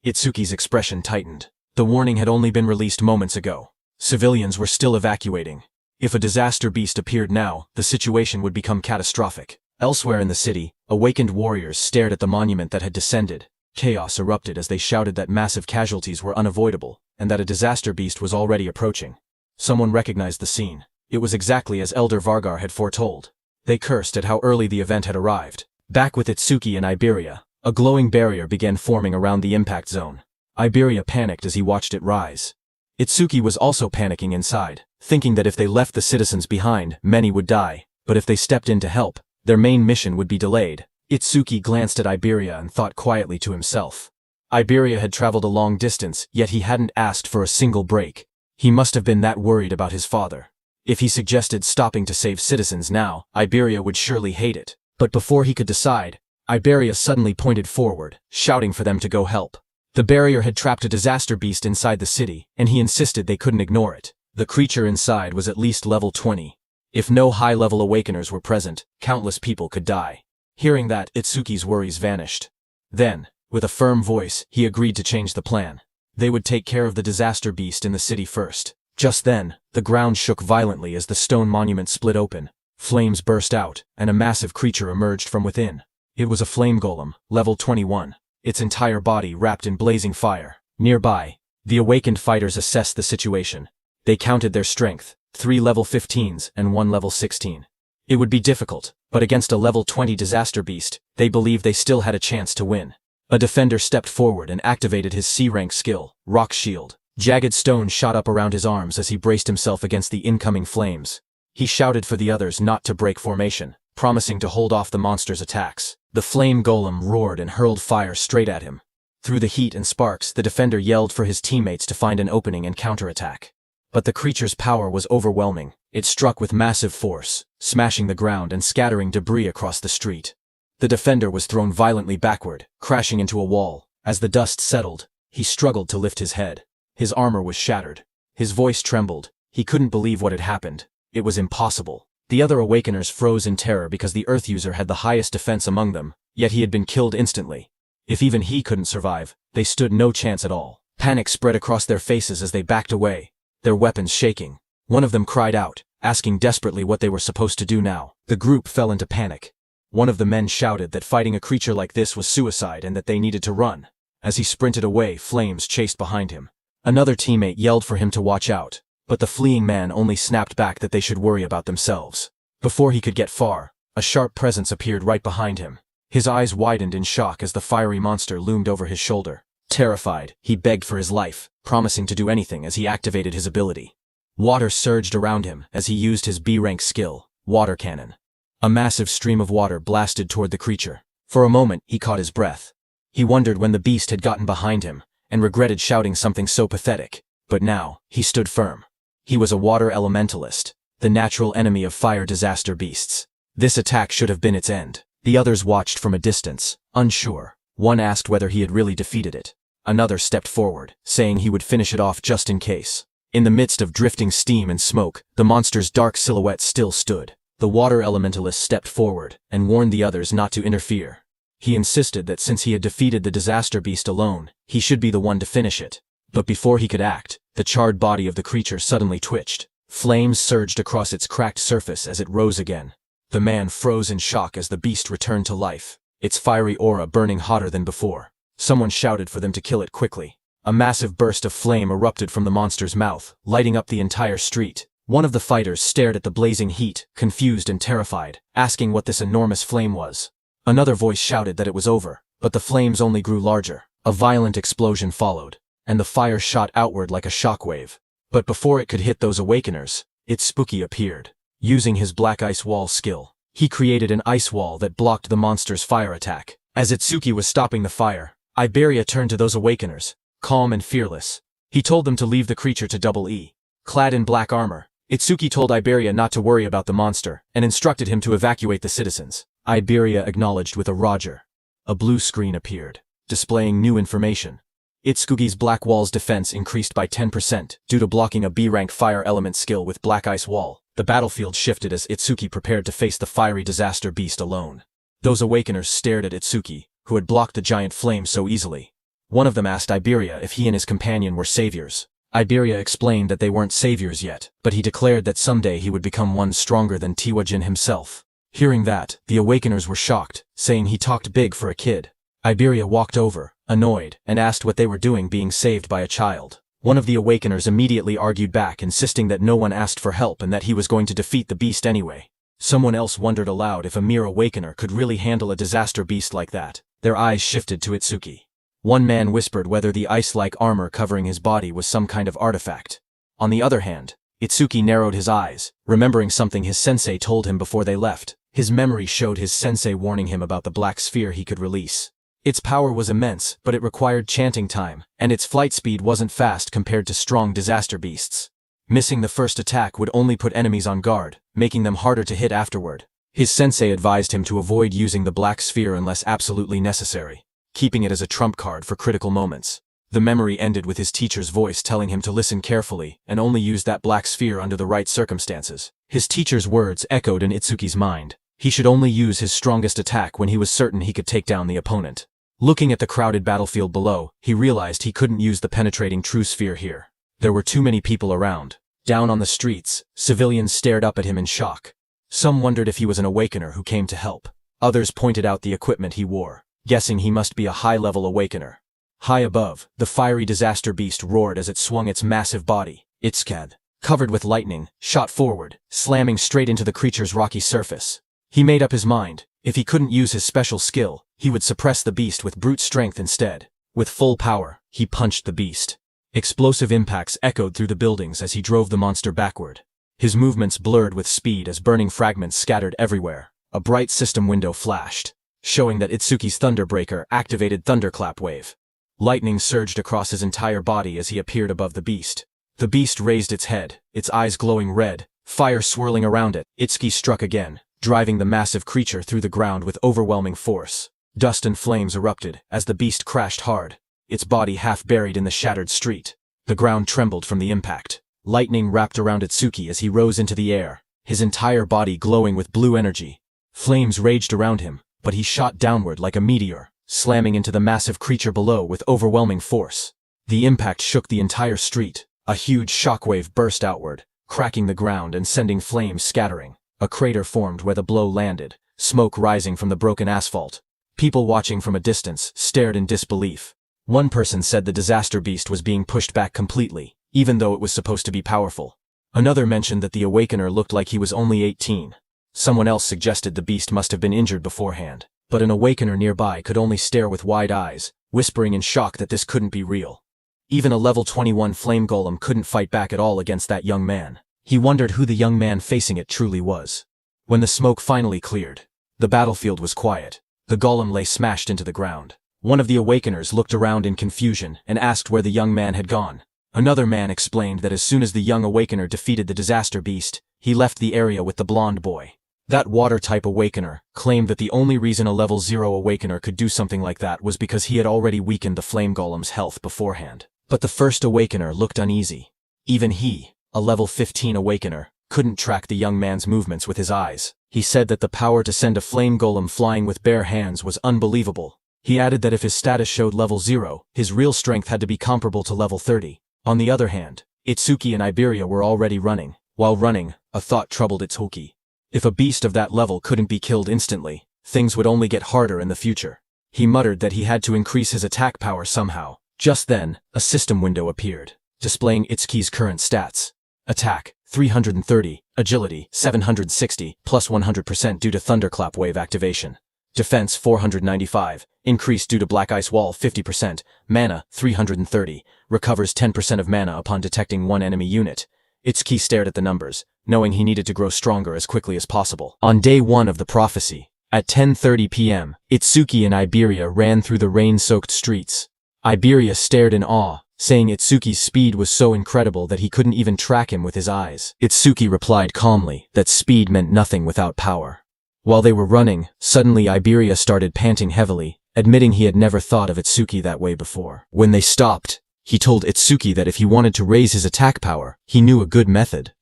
[SPEAKER 1] Itsuki's expression tightened. The warning had only been released moments ago. Civilians were still evacuating. If a disaster beast appeared now, the situation would become catastrophic. Elsewhere in the city, awakened warriors stared at the monument that had descended. Chaos erupted as they shouted that massive casualties were unavoidable, and that a disaster beast was already approaching. Someone recognized the scene. It was exactly as Elder Vargar had foretold. They cursed at how early the event had arrived. Back with Itsuki and Iberia, a glowing barrier began forming around the impact zone. Iberia panicked as he watched it rise. Itsuki was also panicking inside, thinking that if they left the citizens behind, many would die, but if they stepped in to help, their main mission would be delayed. Itsuki glanced at Iberia and thought quietly to himself. Iberia had traveled a long distance, yet he hadn't asked for a single break. He must have been that worried about his father. If he suggested stopping to save citizens now, Iberia would surely hate it. But before he could decide, Iberia suddenly pointed forward, shouting for them to go help. The barrier had trapped a disaster beast inside the city, and he insisted they couldn't ignore it. The creature inside was at least level 20. If no high-level awakeners were present, countless people could die. Hearing that, Itsuki's worries vanished. Then, with a firm voice, he agreed to change the plan. They would take care of the disaster beast in the city first. Just then, the ground shook violently as the stone monument split open. Flames burst out, and a massive creature emerged from within. It was a flame golem, level 21, its entire body wrapped in blazing fire. Nearby, the awakened fighters assessed the situation. They counted their strength, 3 level 15s and 1 level 16. It would be difficult, but against a level 20 disaster beast, they believed they still had a chance to win. A defender stepped forward and activated his C-rank skill, Rock Shield. Jagged stone shot up around his arms as he braced himself against the incoming flames. He shouted for the others not to break formation, promising to hold off the monster's attacks. The flame golem roared and hurled fire straight at him. Through the heat and sparks, the defender yelled for his teammates to find an opening and counterattack. But the creature's power was overwhelming. It struck with massive force, smashing the ground and scattering debris across the street. The defender was thrown violently backward, crashing into a wall. As the dust settled, he struggled to lift his head. His armor was shattered. His voice trembled. He couldn't believe what had happened. It was impossible. The other awakeners froze in terror because the Earth user had the highest defense among them, yet he had been killed instantly. If even he couldn't survive, they stood no chance at all. Panic spread across their faces as they backed away, their weapons shaking. One of them cried out, asking desperately what they were supposed to do now. The group fell into panic. One of the men shouted that fighting a creature like this was suicide and that they needed to run. As he sprinted away, flames chased behind him. Another teammate yelled for him to watch out, but the fleeing man only snapped back that they should worry about themselves. Before he could get far, a sharp presence appeared right behind him. His eyes widened in shock as the fiery monster loomed over his shoulder. Terrified, he begged for his life, promising to do anything as he activated his ability. Water surged around him as he used his B-rank skill, Water Cannon. A massive stream of water blasted toward the creature. For a moment, he caught his breath. He wondered when the beast had gotten behind him, and regretted shouting something so pathetic. But now, he stood firm. He was a water elementalist, the natural enemy of fire disaster beasts. This attack should have been its end. The others watched from a distance, unsure. One asked whether he had really defeated it. Another stepped forward, saying he would finish it off just in case. In the midst of drifting steam and smoke, the monster's dark silhouette still stood. The water elementalist stepped forward and warned the others not to interfere. He insisted that since he had defeated the disaster beast alone, he should be the one to finish it. But before he could act, the charred body of the creature suddenly twitched. Flames surged across its cracked surface as it rose again. The man froze in shock as the beast returned to life, its fiery aura burning hotter than before. Someone shouted for them to kill it quickly. A massive burst of flame erupted from the monster's mouth, lighting up the entire street. One of the fighters stared at the blazing heat, confused and terrified, asking what this enormous flame was. Another voice shouted that it was over, but the flames only grew larger. A violent explosion followed, and the fire shot outward like a shockwave. But before it could hit those awakeners, Itsuki appeared. Using his black ice wall skill, he created an ice wall that blocked the monster's fire attack. As Itsuki was stopping the fire, Iberia turned to those awakeners, calm and fearless. He told them to leave the creature to Double E. Clad in black armor, Itsuki told Iberia not to worry about the monster, and instructed him to evacuate the citizens. Iberia acknowledged with a Roger. A blue screen appeared, displaying new information. Itsuki's black wall's defense increased by 10% due to blocking a B-rank fire element skill with black ice wall. The battlefield shifted as Itsuki prepared to face the fiery disaster beast alone. Those awakeners stared at Itsuki, who had blocked the giant flame so easily. One of them asked Iberia if he and his companion were saviors. Iberia explained that they weren't saviors yet, but he declared that someday he would become one stronger than Tiwajin himself. Hearing that, the awakeners were shocked, saying he talked big for a kid. Iberia walked over, annoyed, and asked what they were doing being saved by a child. One of the awakeners immediately argued back, insisting that no one asked for help and that he was going to defeat the beast anyway. Someone else wondered aloud if a mere awakener could really handle a disaster beast like that. Their eyes shifted to Itsuki. One man whispered whether the ice-like armor covering his body was some kind of artifact. On the other hand, Itsuki narrowed his eyes, remembering something his sensei told him before they left. His memory showed his sensei warning him about the black sphere he could release. Its power was immense, but it required chanting time, and its flight speed wasn't fast compared to strong disaster beasts. Missing the first attack would only put enemies on guard, making them harder to hit afterward. His sensei advised him to avoid using the black sphere unless absolutely necessary, keeping it as a trump card for critical moments. The memory ended with his teacher's voice telling him to listen carefully and only use that black sphere under the right circumstances. His teacher's words echoed in Itsuki's mind. He should only use his strongest attack when he was certain he could take down the opponent. Looking at the crowded battlefield below, he realized he couldn't use the penetrating true sphere here. There were too many people around. Down on the streets, civilians stared up at him in shock. Some wondered if he was an awakener who came to help. Others pointed out the equipment he wore, guessing he must be a high-level awakener. High above, the fiery disaster beast roared as it swung its massive body. Itsuki, covered with lightning, shot forward, slamming straight into the creature's rocky surface. He made up his mind. If he couldn't use his special skill, he would suppress the beast with brute strength instead. With full power, he punched the beast. Explosive impacts echoed through the buildings as he drove the monster backward. His movements blurred with speed as burning fragments scattered everywhere. A bright system window flashed, showing that Itsuki's Thunderbreaker activated Thunderclap Wave. Lightning surged across his entire body as he appeared above the beast. The beast raised its head, its eyes glowing red, fire swirling around it. Itsuki struck again, driving the massive creature through the ground with overwhelming force. Dust and flames erupted as the beast crashed hard, its body half buried in the shattered street. The ground trembled from the impact. Lightning wrapped around Itsuki as he rose into the air, his entire body glowing with blue energy. Flames raged around him, but he shot downward like a meteor, slamming into the massive creature below with overwhelming force. The impact shook the entire street. A huge shockwave burst outward, cracking the ground and sending flames scattering. A crater formed where the blow landed, smoke rising from the broken asphalt. People watching from a distance stared in disbelief. One person said the disaster beast was being pushed back completely, even though it was supposed to be powerful. Another mentioned that the awakener looked like he was only 18. Someone else suggested the beast must have been injured beforehand, but an awakener nearby could only stare with wide eyes, whispering in shock that this couldn't be real. Even a level 21 flame golem couldn't fight back at all against that young man. He wondered who the young man facing it truly was. When the smoke finally cleared, the battlefield was quiet. The golem lay smashed into the ground. One of the awakeners looked around in confusion and asked where the young man had gone. Another man explained that as soon as the young awakener defeated the disaster beast, he left the area with the blonde boy. That water-type awakener claimed that the only reason a level 0 awakener could do something like that was because he had already weakened the flame golem's health beforehand. But the first awakener looked uneasy. Even he, a level 15 awakener, couldn't track the young man's movements with his eyes. He said that the power to send a flame golem flying with bare hands was unbelievable. He added that if his status showed level 0, his real strength had to be comparable to level 30. On the other hand, Itsuki and Iberia were already running. While running, a thought troubled Itsuki. If a beast of that level couldn't be killed instantly, things would only get harder in the future. He muttered that he had to increase his attack power somehow. Just then, a system window appeared, displaying Itsuki's current stats. Attack, 330, Agility, 760, plus 100% due to Thunderclap Wave activation. Defense, 495, increased due to Black Ice Wall, 50%, Mana, 330, recovers 10% of mana upon detecting one enemy unit. Itsuki stared at the numbers, knowing he needed to grow stronger as quickly as possible. On day 1 of the prophecy, at 10:30 p.m., Itsuki and Iberia ran through the rain-soaked streets. Iberia stared in awe, saying Itsuki's speed was so incredible that he couldn't even track him with his eyes. Itsuki replied calmly that speed meant nothing without power. While they were running, suddenly Iberia started panting heavily, admitting he had never thought of Itsuki that way before. When they stopped, he told Itsuki that if he wanted to raise his attack power, he knew a good method.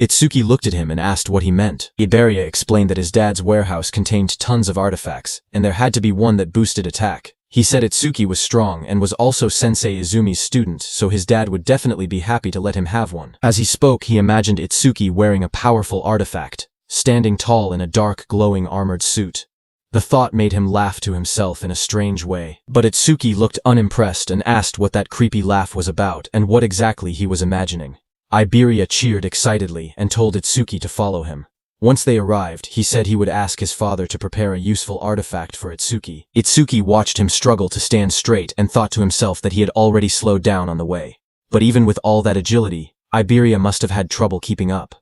[SPEAKER 1] Itsuki looked at him and asked what he meant. Iberia explained that his dad's warehouse contained tons of artifacts, and there had to be one that boosted attack. He said Itsuki was strong and was also Sensei Izumi's student, so his dad would definitely be happy to let him have one. As he spoke, he imagined Itsuki wearing a powerful artifact, standing tall in a dark, glowing armored suit. The thought made him laugh to himself in a strange way. But Itsuki looked unimpressed and asked what that creepy laugh was about and what exactly he was imagining. Iberia cheered excitedly and told Itsuki to follow him. Once they arrived, he said he would ask his father to prepare a useful artifact for Itsuki. Itsuki watched him struggle to stand straight and thought to himself that he had already slowed down on the way. But even with all that agility, Iberia must have had trouble keeping up.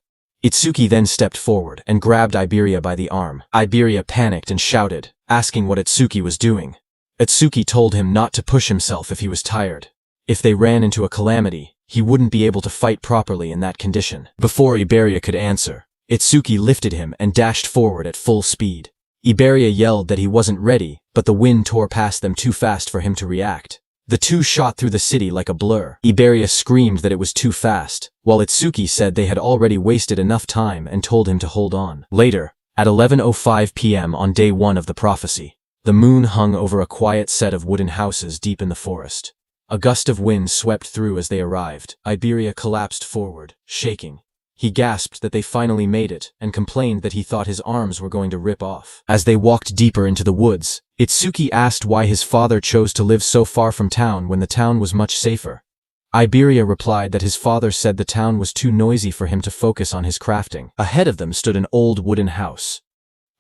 [SPEAKER 1] Itsuki then stepped forward and grabbed Iberia by the arm. Iberia panicked and shouted, asking what Itsuki was doing. Itsuki told him not to push himself if he was tired. If they ran into a calamity, he wouldn't be able to fight properly in that condition. Before Iberia could answer, Itsuki lifted him and dashed forward at full speed. Iberia yelled that he wasn't ready, but the wind tore past them too fast for him to react. The two shot through the city like a blur. Iberia screamed that it was too fast, while Itsuki said they had already wasted enough time and told him to hold on. Later, at 11:05 p.m. on day 1 of the prophecy, the moon hung over a quiet set of wooden houses deep in the forest. A gust of wind swept through as they arrived. Iberia collapsed forward, shaking. He gasped that they finally made it, and complained that he thought his arms were going to rip off. As they walked deeper into the woods, Itsuki asked why his father chose to live so far from town when the town was much safer. Iberia replied that his father said the town was too noisy for him to focus on his crafting. Ahead of them stood an old wooden house.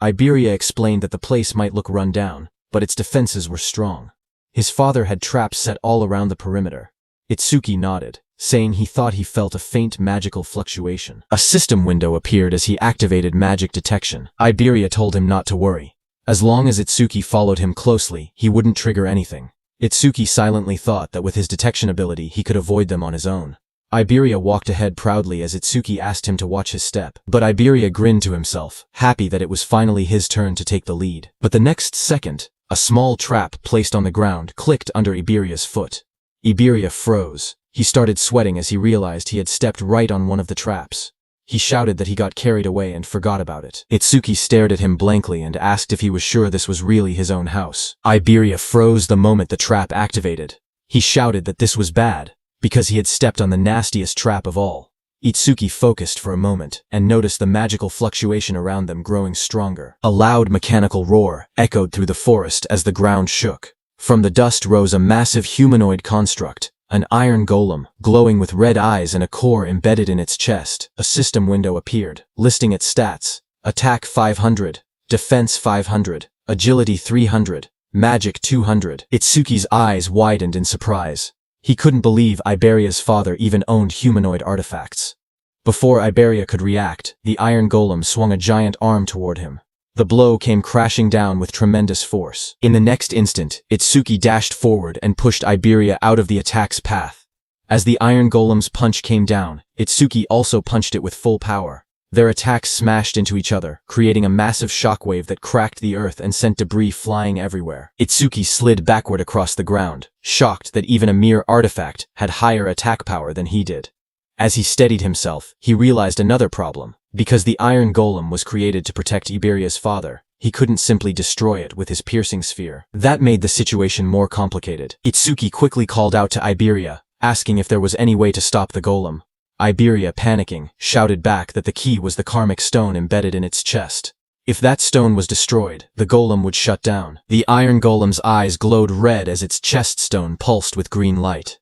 [SPEAKER 1] Iberia explained that the place might look run down, but its defenses were strong. His father had traps set all around the perimeter. Itsuki nodded, saying he thought he felt a faint magical fluctuation. A system window appeared as he activated magic detection. Iberia told him not to worry. As long as Itsuki followed him closely, he wouldn't trigger anything. Itsuki silently thought that with his detection ability he could avoid them on his own. Iberia walked ahead proudly as Itsuki asked him to watch his step. But Iberia grinned to himself, happy that it was finally his turn to take the lead. But the next second, a small trap placed on the ground clicked under Iberia's foot. Iberia froze. He started sweating as he realized he had stepped right on one of the traps. He shouted that he got carried away and forgot about it. Itsuki stared at him blankly and asked if he was sure this was really his own house. Iberia froze the moment the trap activated. He shouted that this was bad, because he had stepped on the nastiest trap of all. Itsuki focused for a moment and noticed the magical fluctuation around them growing stronger. A loud mechanical roar echoed through the forest as the ground shook. From the dust rose a massive humanoid construct. An iron golem, glowing with red eyes and a core embedded in its chest. A system window appeared, listing its stats. Attack 500, Defense 500, Agility 300, Magic 200. Itsuki's eyes widened in surprise. He couldn't believe Iberia's father even owned humanoid artifacts. Before Iberia could react, the iron golem swung a giant arm toward him. The blow came crashing down with tremendous force. In the next instant, Itsuki dashed forward and pushed Iberia out of the attack's path. As the iron golem's punch came down, Itsuki also punched it with full power. Their attacks smashed into each other, creating a massive shockwave that cracked the earth and sent debris flying everywhere. Itsuki slid backward across the ground, shocked that even a mere artifact had higher attack power than he did. As he steadied himself, he realized another problem. Because the iron golem was created to protect Iberia's father, he couldn't simply destroy it with his piercing sphere. That made the situation more complicated. Itsuki quickly called out to Iberia, asking if there was any way to stop the golem. Iberia, panicking, shouted back that the key was the karmic stone embedded in its chest. If that stone was destroyed, the golem would shut down. The iron golem's eyes glowed red as its chest stone pulsed with green light.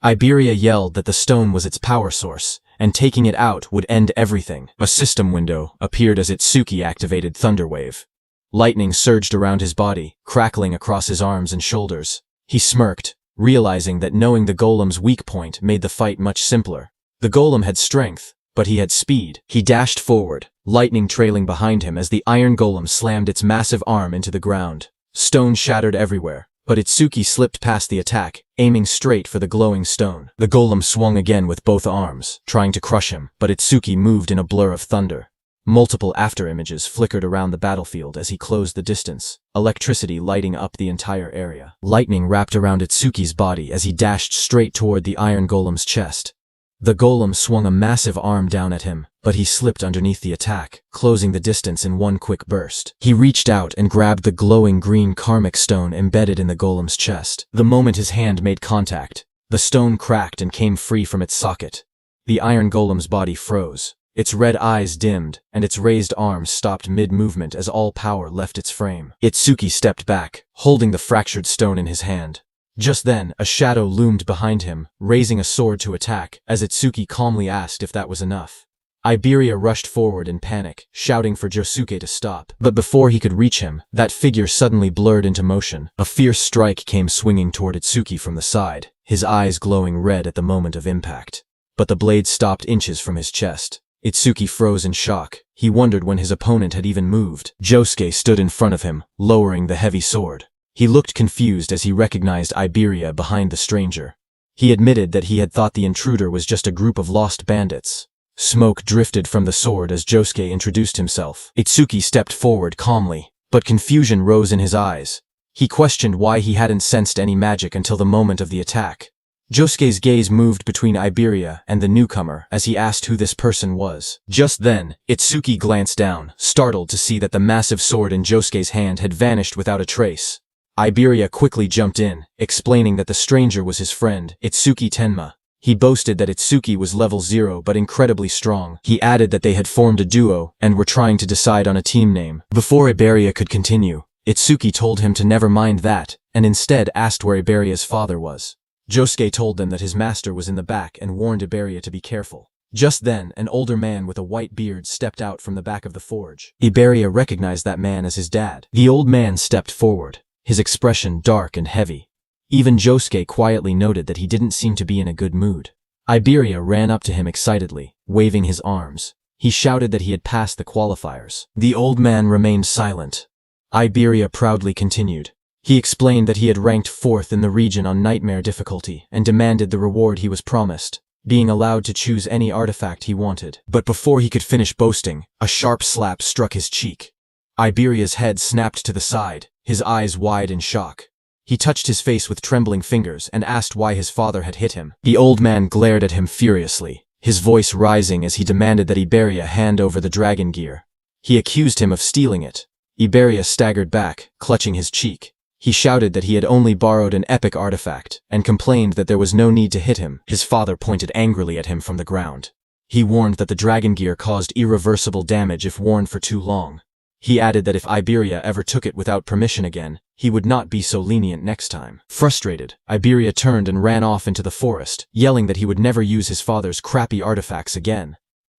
[SPEAKER 1] Iberia yelled that the stone was its power source, and taking it out would end everything. A system window appeared as Itsuki activated Thunderwave. Lightning surged around his body, crackling across his arms and shoulders. He smirked, realizing that knowing the golem's weak point made the fight much simpler. The golem had strength, but he had speed. He dashed forward, lightning trailing behind him as the iron golem slammed its massive arm into the ground. Stone shattered everywhere, but Itsuki slipped past the attack, aiming straight for the glowing stone. The golem swung again with both arms, trying to crush him, but Itsuki moved in a blur of thunder. Multiple afterimages flickered around the battlefield as he closed the distance, electricity lighting up the entire area. Lightning wrapped around Itsuki's body as he dashed straight toward the iron golem's chest. The golem swung a massive arm down at him, but he slipped underneath the attack, closing the distance in one quick burst. He reached out and grabbed the glowing green karmic stone embedded in the golem's chest. The moment his hand made contact, the stone cracked and came free from its socket. The iron golem's body froze. Its red eyes dimmed, and its raised arms stopped mid-movement as all power left its frame. Itsuki stepped back, holding the fractured stone in his hand. Just then, a shadow loomed behind him, raising a sword to attack, as Itsuki calmly asked if that was enough. Iberia rushed forward in panic, shouting for Josuke to stop. But before he could reach him, that figure suddenly blurred into motion. A fierce strike came swinging toward Itsuki from the side, his eyes glowing red at the moment of impact. But the blade stopped inches from his chest. Itsuki froze in shock. He wondered when his opponent had even moved. Josuke stood in front of him, lowering the heavy sword. He looked confused as he recognized Iberia behind the stranger. He admitted that he had thought the intruder was just a group of lost bandits. Smoke drifted from the sword as Josuke introduced himself. Itsuki stepped forward calmly, but confusion rose in his eyes. He questioned why he hadn't sensed any magic until the moment of the attack. Josuke's gaze moved between Iberia and the newcomer as he asked who this person was. Just then, Itsuki glanced down, startled to see that the massive sword in Josuke's hand had vanished without a trace. Iberia quickly jumped in, explaining that the stranger was his friend, Itsuki Tenma. He boasted that Itsuki was level 0 but incredibly strong. He added that they had formed a duo and were trying to decide on a team name. Before Iberia could continue, Itsuki told him to never mind that, and instead asked where Iberia's father was. Josuke told them that his master was in the back and warned Iberia to be careful. Just then, an older man with a white beard stepped out from the back of the forge. Iberia recognized that man as his dad. The old man stepped forward, his expression dark and heavy. Even Josuke quietly noted that he didn't seem to be in a good mood. Iberia ran up to him excitedly, waving his arms. He shouted that he had passed the qualifiers. The old man remained silent. Iberia proudly continued. He explained that he had ranked 4th in the region on nightmare difficulty and demanded the reward he was promised, being allowed to choose any artifact he wanted. But before he could finish boasting, a sharp slap struck his cheek. Iberia's head snapped to the side, his eyes wide in shock. He touched his face with trembling fingers and asked why his father had hit him. The old man glared at him furiously, his voice rising as he demanded that Iberia hand over the dragon gear. He accused him of stealing it. Iberia staggered back, clutching his cheek. He shouted that he had only borrowed an epic artifact, and complained that there was no need to hit him. His father pointed angrily at him from the ground. He warned that the dragon gear caused irreversible damage if worn for too long. He added that if Iberia ever took it without permission again, he would not be so lenient next time. Frustrated, Iberia turned and ran off into the forest, yelling that he would never use his father's crappy artifacts again.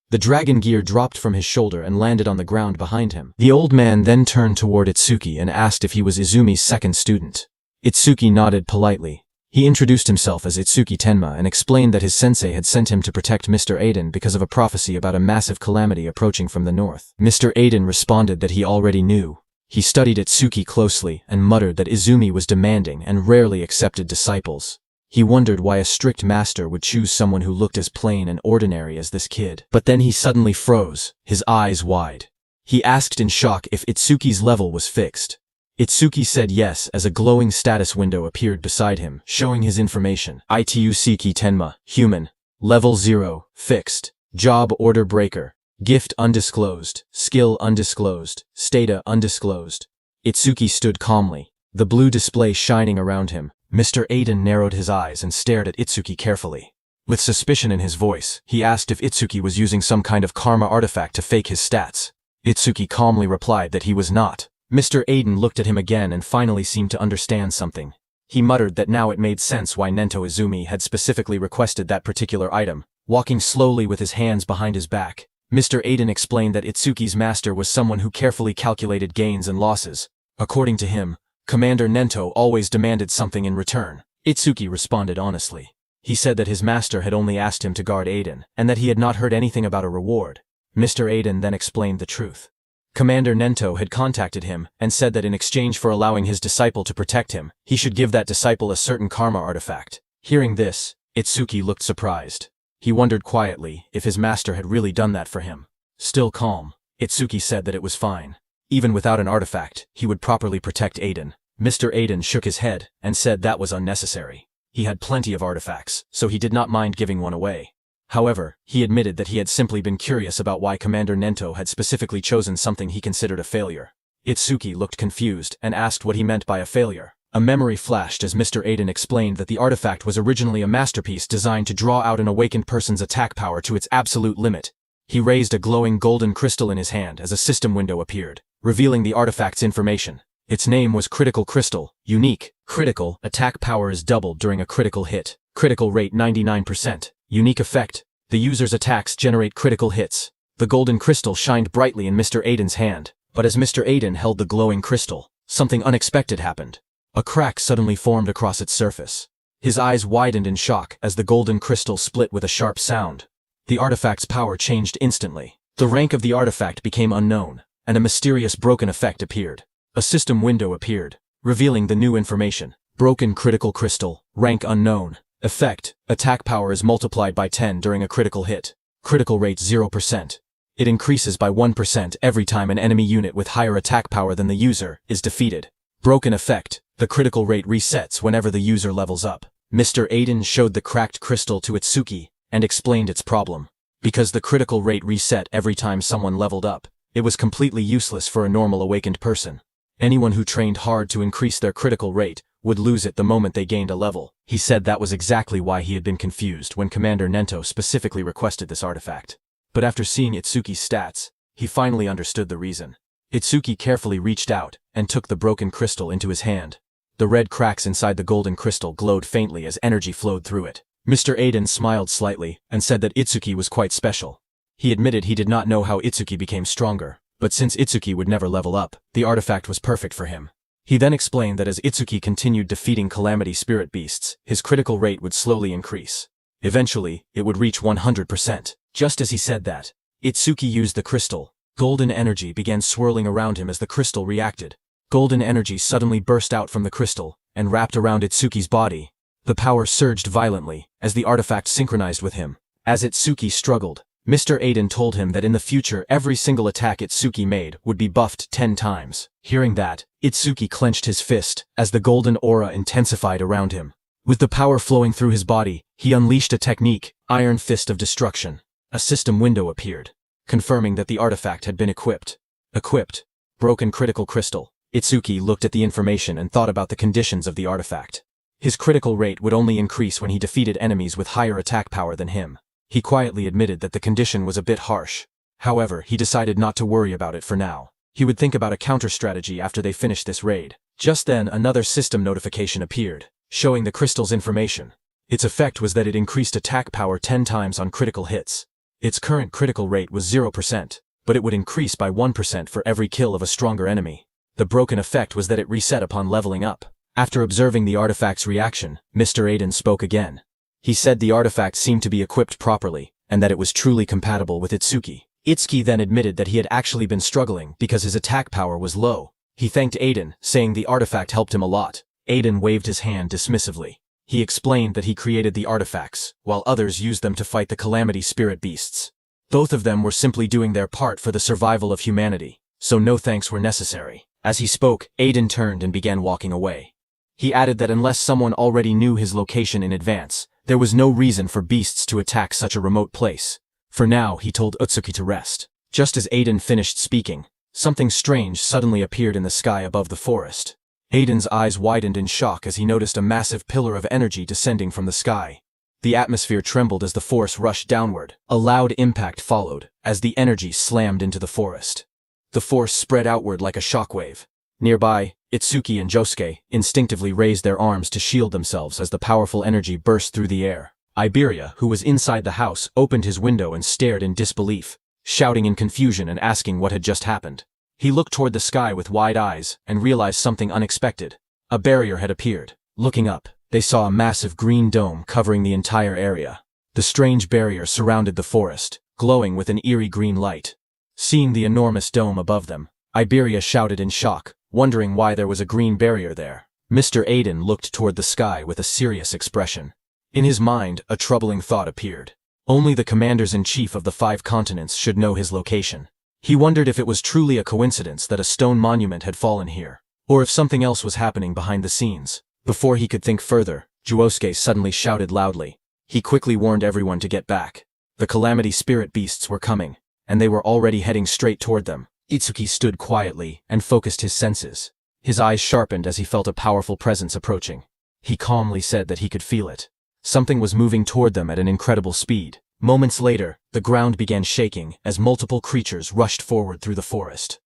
[SPEAKER 1] The dragon gear dropped from his shoulder and landed on the ground behind him. The old man then turned toward Itsuki and asked if he was Izumi's second student. Itsuki nodded politely. He introduced himself as Itsuki Tenma and explained that his sensei had sent him to protect Mr. Aiden because of a prophecy about a massive calamity approaching from the north. Mr. Aiden responded that he already knew. He studied Itsuki closely and muttered that Izumi was demanding and rarely accepted disciples. He wondered why a strict master would choose someone who looked as plain and ordinary as this kid. But then he suddenly froze, his eyes wide. He asked in shock if Itsuki's level was fixed. Itsuki said yes as a glowing status window appeared beside him, showing his information. Itsuki Tenma, human. Level 0, fixed. Job order breaker. Gift undisclosed. Skill undisclosed. Stata undisclosed. Itsuki stood calmly, the blue display shining around him. Mr. Aiden narrowed his eyes and stared at Itsuki carefully. With suspicion in his voice, he asked if Itsuki was using some kind of karma artifact to fake his stats. Itsuki calmly replied that he was not. Mr. Aiden looked at him again and finally seemed to understand something. He muttered that now it made sense why Nento Izumi had specifically requested that particular item. Walking slowly with his hands behind his back, Mr. Aiden explained that Itsuki's master was someone who carefully calculated gains and losses. According to him, Commander Nento always demanded something in return. Itsuki responded honestly. He said that his master had only asked him to guard Aiden, and that he had not heard anything about a reward. Mr. Aiden then explained the truth. Commander Nento had contacted him and said that in exchange for allowing his disciple to protect him, he should give that disciple a certain karma artifact. Hearing this, Itsuki looked surprised. He wondered quietly if his master had really done that for him. Still calm, Itsuki said that it was fine. Even without an artifact, he would properly protect Aiden. Mr. Aiden shook his head and said that was unnecessary. He had plenty of artifacts, so he did not mind giving one away. However, he admitted that he had simply been curious about why Commander Nento had specifically chosen something he considered a failure. Itsuki looked confused and asked what he meant by a failure. A memory flashed as Mr. Aiden explained that the artifact was originally a masterpiece designed to draw out an awakened person's attack power to its absolute limit. He raised a glowing golden crystal in his hand as a system window appeared, revealing the artifact's information. Its name was Critical Crystal, unique. Critical, attack power is doubled during a critical hit. Critical rate 99%. Unique effect, the user's attacks generate critical hits. The golden crystal shined brightly in Mr. Aiden's hand, but as Mr. Aiden held the glowing crystal, something unexpected happened. A crack suddenly formed across its surface. His eyes widened in shock as the golden crystal split with a sharp sound. The artifact's power changed instantly. The rank of the artifact became unknown, and a mysterious broken effect appeared. A system window appeared, revealing the new information. Broken critical crystal, rank unknown. Effect, attack power is multiplied by 10 during a critical hit. Critical rate 0%. It increases by 1% every time an enemy unit with higher attack power than the user is defeated. Broken effect, the critical rate resets whenever the user levels up. Mr. Aiden showed the cracked crystal to Itsuki and explained its problem. Because the critical rate reset every time someone leveled up, it was completely useless for a normal awakened person. Anyone who trained hard to increase their critical rate would lose it the moment they gained a level. He said that was exactly why he had been confused when Commander Nento specifically requested this artifact. But after seeing Itsuki's stats, he finally understood the reason. Itsuki carefully reached out and took the broken crystal into his hand. The red cracks inside the golden crystal glowed faintly as energy flowed through it. Mr. Aiden smiled slightly and said that Itsuki was quite special. He admitted he did not know how Itsuki became stronger, but since Itsuki would never level up, the artifact was perfect for him. He then explained that as Itsuki continued defeating Calamity Spirit Beasts, his critical rate would slowly increase. Eventually, it would reach 100%. Just as he said that, Itsuki used the crystal. Golden energy began swirling around him as the crystal reacted. Golden energy suddenly burst out from the crystal and wrapped around Itsuki's body. The power surged violently as the artifact synchronized with him. As Itsuki struggled, Mr. Aiden told him that in the future every single attack Itsuki made would be buffed 10 times. Hearing that, Itsuki clenched his fist as the golden aura intensified around him. With the power flowing through his body, he unleashed a technique, Iron Fist of Destruction. A system window appeared, confirming that the artifact had been equipped. Equipped. Broken critical crystal. Itsuki looked at the information and thought about the conditions of the artifact. His critical rate would only increase when he defeated enemies with higher attack power than him. He quietly admitted that the condition was a bit harsh. However, he decided not to worry about it for now. He would think about a counter-strategy after they finished this raid. Just then, another system notification appeared, showing the crystal's information. Its effect was that it increased attack power 10 times on critical hits. Its current critical rate was 0%, but it would increase by 1% for every kill of a stronger enemy. The broken effect was that it reset upon leveling up. After observing the artifact's reaction, Mr. Aiden spoke again. He said the artifact seemed to be equipped properly, and that it was truly compatible with Itsuki. Itsuki then admitted that he had actually been struggling because his attack power was low. He thanked Aiden, saying the artifact helped him a lot. Aiden waved his hand dismissively. He explained that he created the artifacts, while others used them to fight the calamity spirit beasts. Both of them were simply doing their part for the survival of humanity, so no thanks were necessary. As he spoke, Aiden turned and began walking away. He added that unless someone already knew his location in advance, there was no reason for beasts to attack such a remote place. For now, he told Utsuki to rest. Just as Aiden finished speaking, something strange suddenly appeared in the sky above the forest. Aiden's eyes widened in shock as he noticed a massive pillar of energy descending from the sky. The atmosphere trembled as the force rushed downward. A loud impact followed, as the energy slammed into the forest. The force spread outward like a shockwave. Nearby, Itsuki and Josuke instinctively raised their arms to shield themselves as the powerful energy burst through the air. Iberia, who was inside the house, opened his window and stared in disbelief, shouting in confusion and asking what had just happened. He looked toward the sky with wide eyes and realized something unexpected. A barrier had appeared. Looking up, they saw a massive green dome covering the entire area. The strange barrier surrounded the forest, glowing with an eerie green light. Seeing the enormous dome above them, Iberia shouted in shock, wondering why there was a green barrier there. Mr. Aiden looked toward the sky with a serious expression. In his mind, a troubling thought appeared. Only the commanders-in-chief of the 5 continents should know his location. He wondered if it was truly a coincidence that a stone monument had fallen here, or if something else was happening behind the scenes. Before he could think further, Josuke suddenly shouted loudly. He quickly warned everyone to get back. The calamity spirit beasts were coming, and they were already heading straight toward them. Itsuki stood quietly and focused his senses. His eyes sharpened as he felt a powerful presence approaching. He calmly said that he could feel it. Something was moving toward them at an incredible speed. Moments later, the ground began shaking as multiple creatures rushed forward through the forest.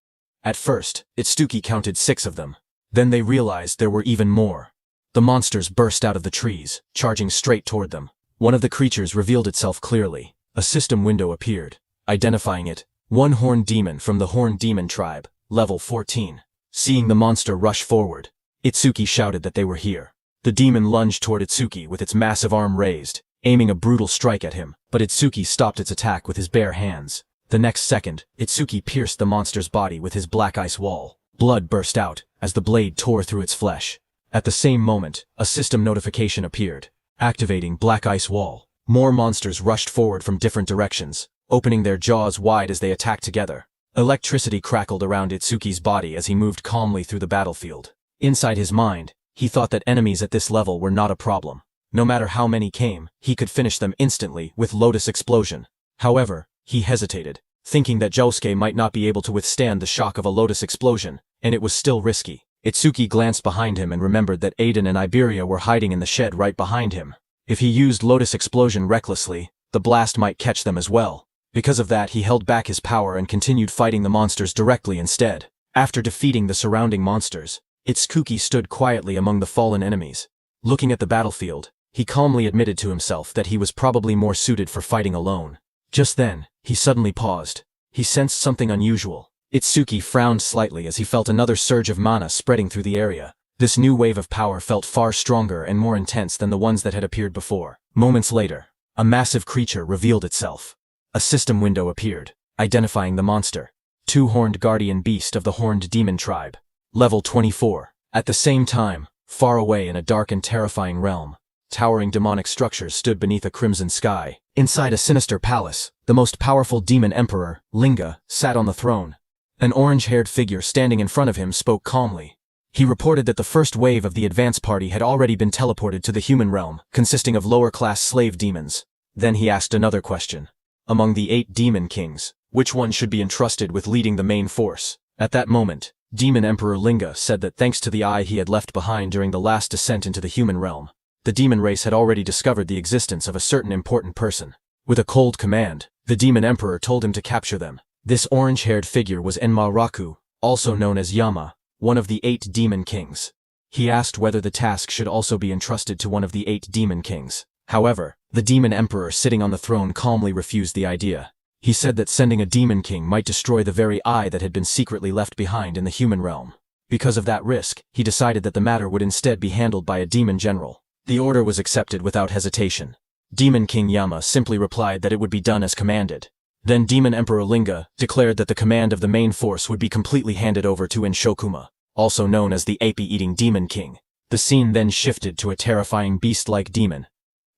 [SPEAKER 1] At first, Itsuki counted 6 of them. Then they realized there were even more. The monsters burst out of the trees, charging straight toward them. One of the creatures revealed itself clearly. A system window appeared, identifying it. One horned demon from the horned demon tribe, level 14. Seeing the monster rush forward, Itsuki shouted that they were here. The demon lunged toward Itsuki with its massive arm raised, aiming a brutal strike at him, but Itsuki stopped its attack with his bare hands. The next second, Itsuki pierced the monster's body with his black ice wall. Blood burst out as the blade tore through its flesh. At the same moment, a system notification appeared. Activating black ice wall. More monsters rushed forward from different directions, opening their jaws wide as they attacked together. Electricity crackled around Itsuki's body as he moved calmly through the battlefield. Inside his mind, he thought that enemies at this level were not a problem. No matter how many came, he could finish them instantly with Lotus Explosion. However, he hesitated, thinking that Josuke might not be able to withstand the shock of a Lotus Explosion, and it was still risky. Itsuki glanced behind him and remembered that Aiden and Iberia were hiding in the shed right behind him. If he used Lotus Explosion recklessly, the blast might catch them as well. Because of that, he held back his power and continued fighting the monsters directly instead. After defeating the surrounding monsters, Itsuki stood quietly among the fallen enemies. Looking at the battlefield, he calmly admitted to himself that he was probably more suited for fighting alone. Just then, he suddenly paused. He sensed something unusual. Itsuki frowned slightly as he felt another surge of mana spreading through the area. This new wave of power felt far stronger and more intense than the ones that had appeared before. Moments later, a massive creature revealed itself. A system window appeared, identifying the monster. 2-horned guardian beast of the horned demon tribe. Level 24. At the same time, far away in a dark and terrifying realm, towering demonic structures stood beneath a crimson sky. Inside a sinister palace, the most powerful demon emperor, Linga, sat on the throne. An orange-haired figure standing in front of him spoke calmly. He reported that the first wave of the advance party had already been teleported to the human realm, consisting of lower-class slave demons. Then he asked another question. Among the 8 demon kings, which one should be entrusted with leading the main force? At that moment, Demon Emperor Linga said that thanks to the eye he had left behind during the last descent into the human realm, the demon race had already discovered the existence of a certain important person. With a cold command, the demon emperor told him to capture them. This orange-haired figure was Enma Raku, also known as Yama, one of the 8 demon kings. He asked whether the task should also be entrusted to one of the 8 demon kings. However, the demon emperor sitting on the throne calmly refused the idea. He said that sending a demon king might destroy the very eye that had been secretly left behind in the human realm. Because of that risk, he decided that the matter would instead be handled by a demon general. The order was accepted without hesitation. Demon King Yama simply replied that it would be done as commanded. Then Demon Emperor Linga declared that the command of the main force would be completely handed over to Inshokuma, also known as the ape-eating Demon King. The scene then shifted to a terrifying beast-like demon.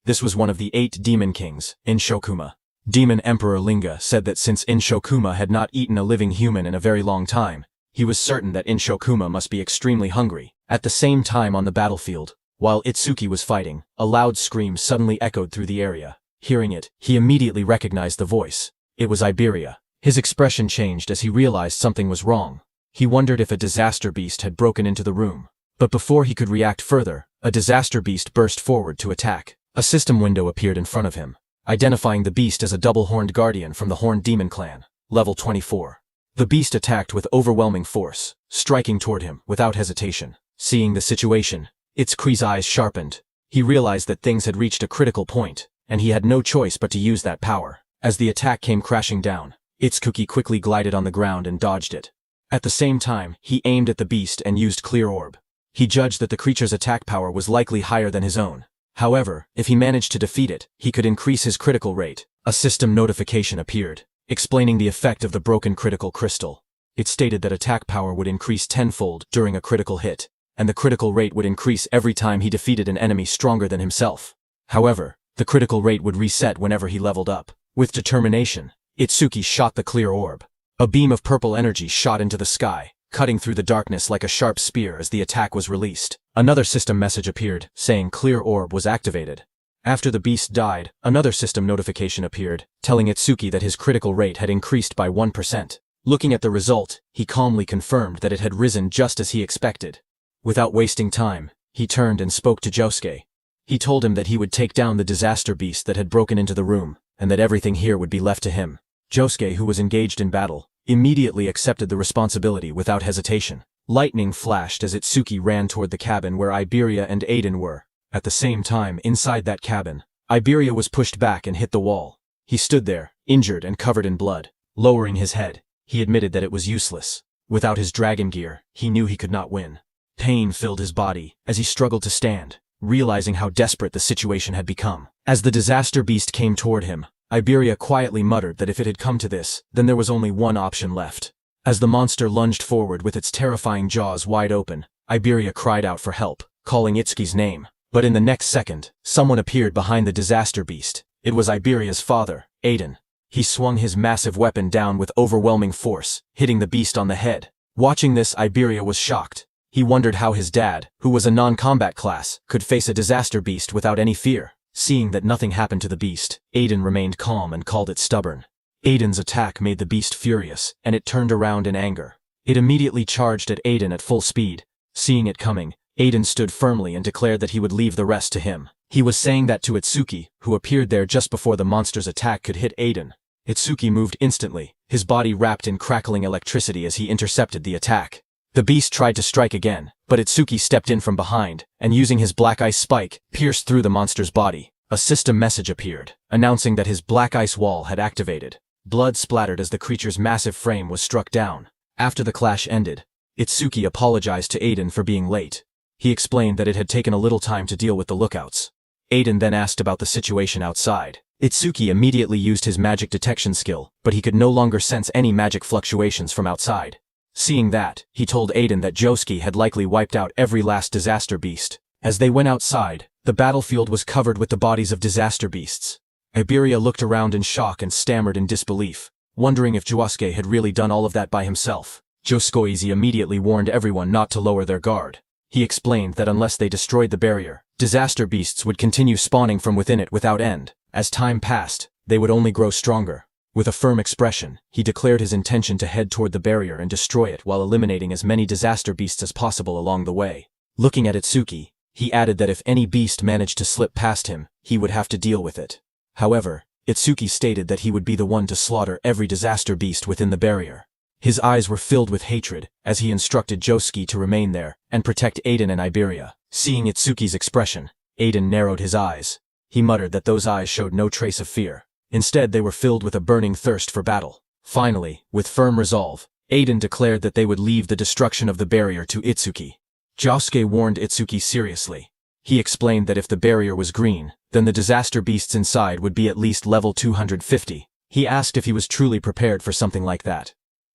[SPEAKER 1] This was one of the 8 demon kings, Inshokuma. Demon Emperor Linga said that since Inshokuma had not eaten a living human in a very long time, he was certain that Inshokuma must be extremely hungry. At the same time on the battlefield, while Itsuki was fighting, a loud scream suddenly echoed through the area. Hearing it, he immediately recognized the voice. It was Iberia. His expression changed as he realized something was wrong. He wondered if a disaster beast had broken into the room. But before he could react further, a disaster beast burst forward to attack. A system window appeared in front of him, identifying the beast as a double-horned guardian from the Horned Demon clan, level 24. The beast attacked with overwhelming force, striking toward him without hesitation. Seeing the situation, Itsuki's eyes sharpened. He realized that things had reached a critical point, and he had no choice but to use that power. As the attack came crashing down, Itsuki quickly glided on the ground and dodged it. At the same time, he aimed at the beast and used Clear Orb. He judged that the creature's attack power was likely higher than his own. However, if he managed to defeat it, he could increase his critical rate. A system notification appeared, explaining the effect of the broken critical crystal. It stated that attack power would increase tenfold during a critical hit, and the critical rate would increase every time he defeated an enemy stronger than himself. However, the critical rate would reset whenever he leveled up. With determination, Itsuki shot the Clear Orb. A beam of purple energy shot into the sky, cutting through the darkness like a sharp spear as the attack was released. Another system message appeared, saying Clear Orb was activated. After the beast died, another system notification appeared, telling Itsuki that his critical rate had increased by 1%. Looking at the result, he calmly confirmed that it had risen just as he expected. Without wasting time, he turned and spoke to Josuke. He told him that he would take down the disaster beast that had broken into the room, and that everything here would be left to him. Josuke, who was engaged in battle, immediately accepted the responsibility without hesitation. Lightning flashed as Itsuki ran toward the cabin where Iberia and Aiden were. At the same time, inside that cabin, Iberia was pushed back and hit the wall. He stood there, injured and covered in blood. Lowering his head, he admitted that it was useless. Without his dragon gear, he knew he could not win. Pain filled his body as he struggled to stand, realizing how desperate the situation had become. As the disaster beast came toward him, Iberia quietly muttered that if it had come to this, then there was only one option left. As the monster lunged forward with its terrifying jaws wide open, Iberia cried out for help, calling Itsuki's name. But in the next second, someone appeared behind the disaster beast. It was Iberia's father, Aiden. He swung his massive weapon down with overwhelming force, hitting the beast on the head. Watching this, Iberia was shocked. He wondered how his dad, who was a non-combat class, could face a disaster beast without any fear. Seeing that nothing happened to the beast, Aiden remained calm and called it stubborn. Aiden's attack made the beast furious, and it turned around in anger. It immediately charged at Aiden at full speed. Seeing it coming, Aiden stood firmly and declared that he would leave the rest to him. He was saying that to Itsuki, who appeared there just before the monster's attack could hit Aiden. Itsuki moved instantly, his body wrapped in crackling electricity as he intercepted the attack. The beast tried to strike again, but Itsuki stepped in from behind, and using his black ice spike, pierced through the monster's body. A system message appeared, announcing that his black ice wall had activated. Blood splattered as the creature's massive frame was struck down. After the clash ended, Itsuki apologized to Aiden for being late. He explained that it had taken a little time to deal with the lookouts. Aiden then asked about the situation outside. Itsuki immediately used his magic detection skill, but he could no longer sense any magic fluctuations from outside. Seeing that, he told Aiden that Josuke had likely wiped out every last disaster beast. As they went outside, the battlefield was covered with the bodies of disaster beasts. Iberia looked around in shock and stammered in disbelief, wondering if Josuke had really done all of that by himself. Josuke immediately warned everyone not to lower their guard. He explained that unless they destroyed the barrier, disaster beasts would continue spawning from within it without end. As time passed, they would only grow stronger. With a firm expression, he declared his intention to head toward the barrier and destroy it while eliminating as many disaster beasts as possible along the way. Looking at Itsuki, he added that if any beast managed to slip past him, he would have to deal with it. However, Itsuki stated that he would be the one to slaughter every disaster beast within the barrier. His eyes were filled with hatred as he instructed Josuke to remain there and protect Aiden and Iberia. Seeing Itsuki's expression, Aiden narrowed his eyes. He muttered that those eyes showed no trace of fear. Instead, they were filled with a burning thirst for battle. Finally, with firm resolve, Aiden declared that they would leave the destruction of the barrier to Itsuki. Josuke warned Itsuki seriously. He explained that if the barrier was green, then the disaster beasts inside would be at least level 250. He asked if he was truly prepared for something like that.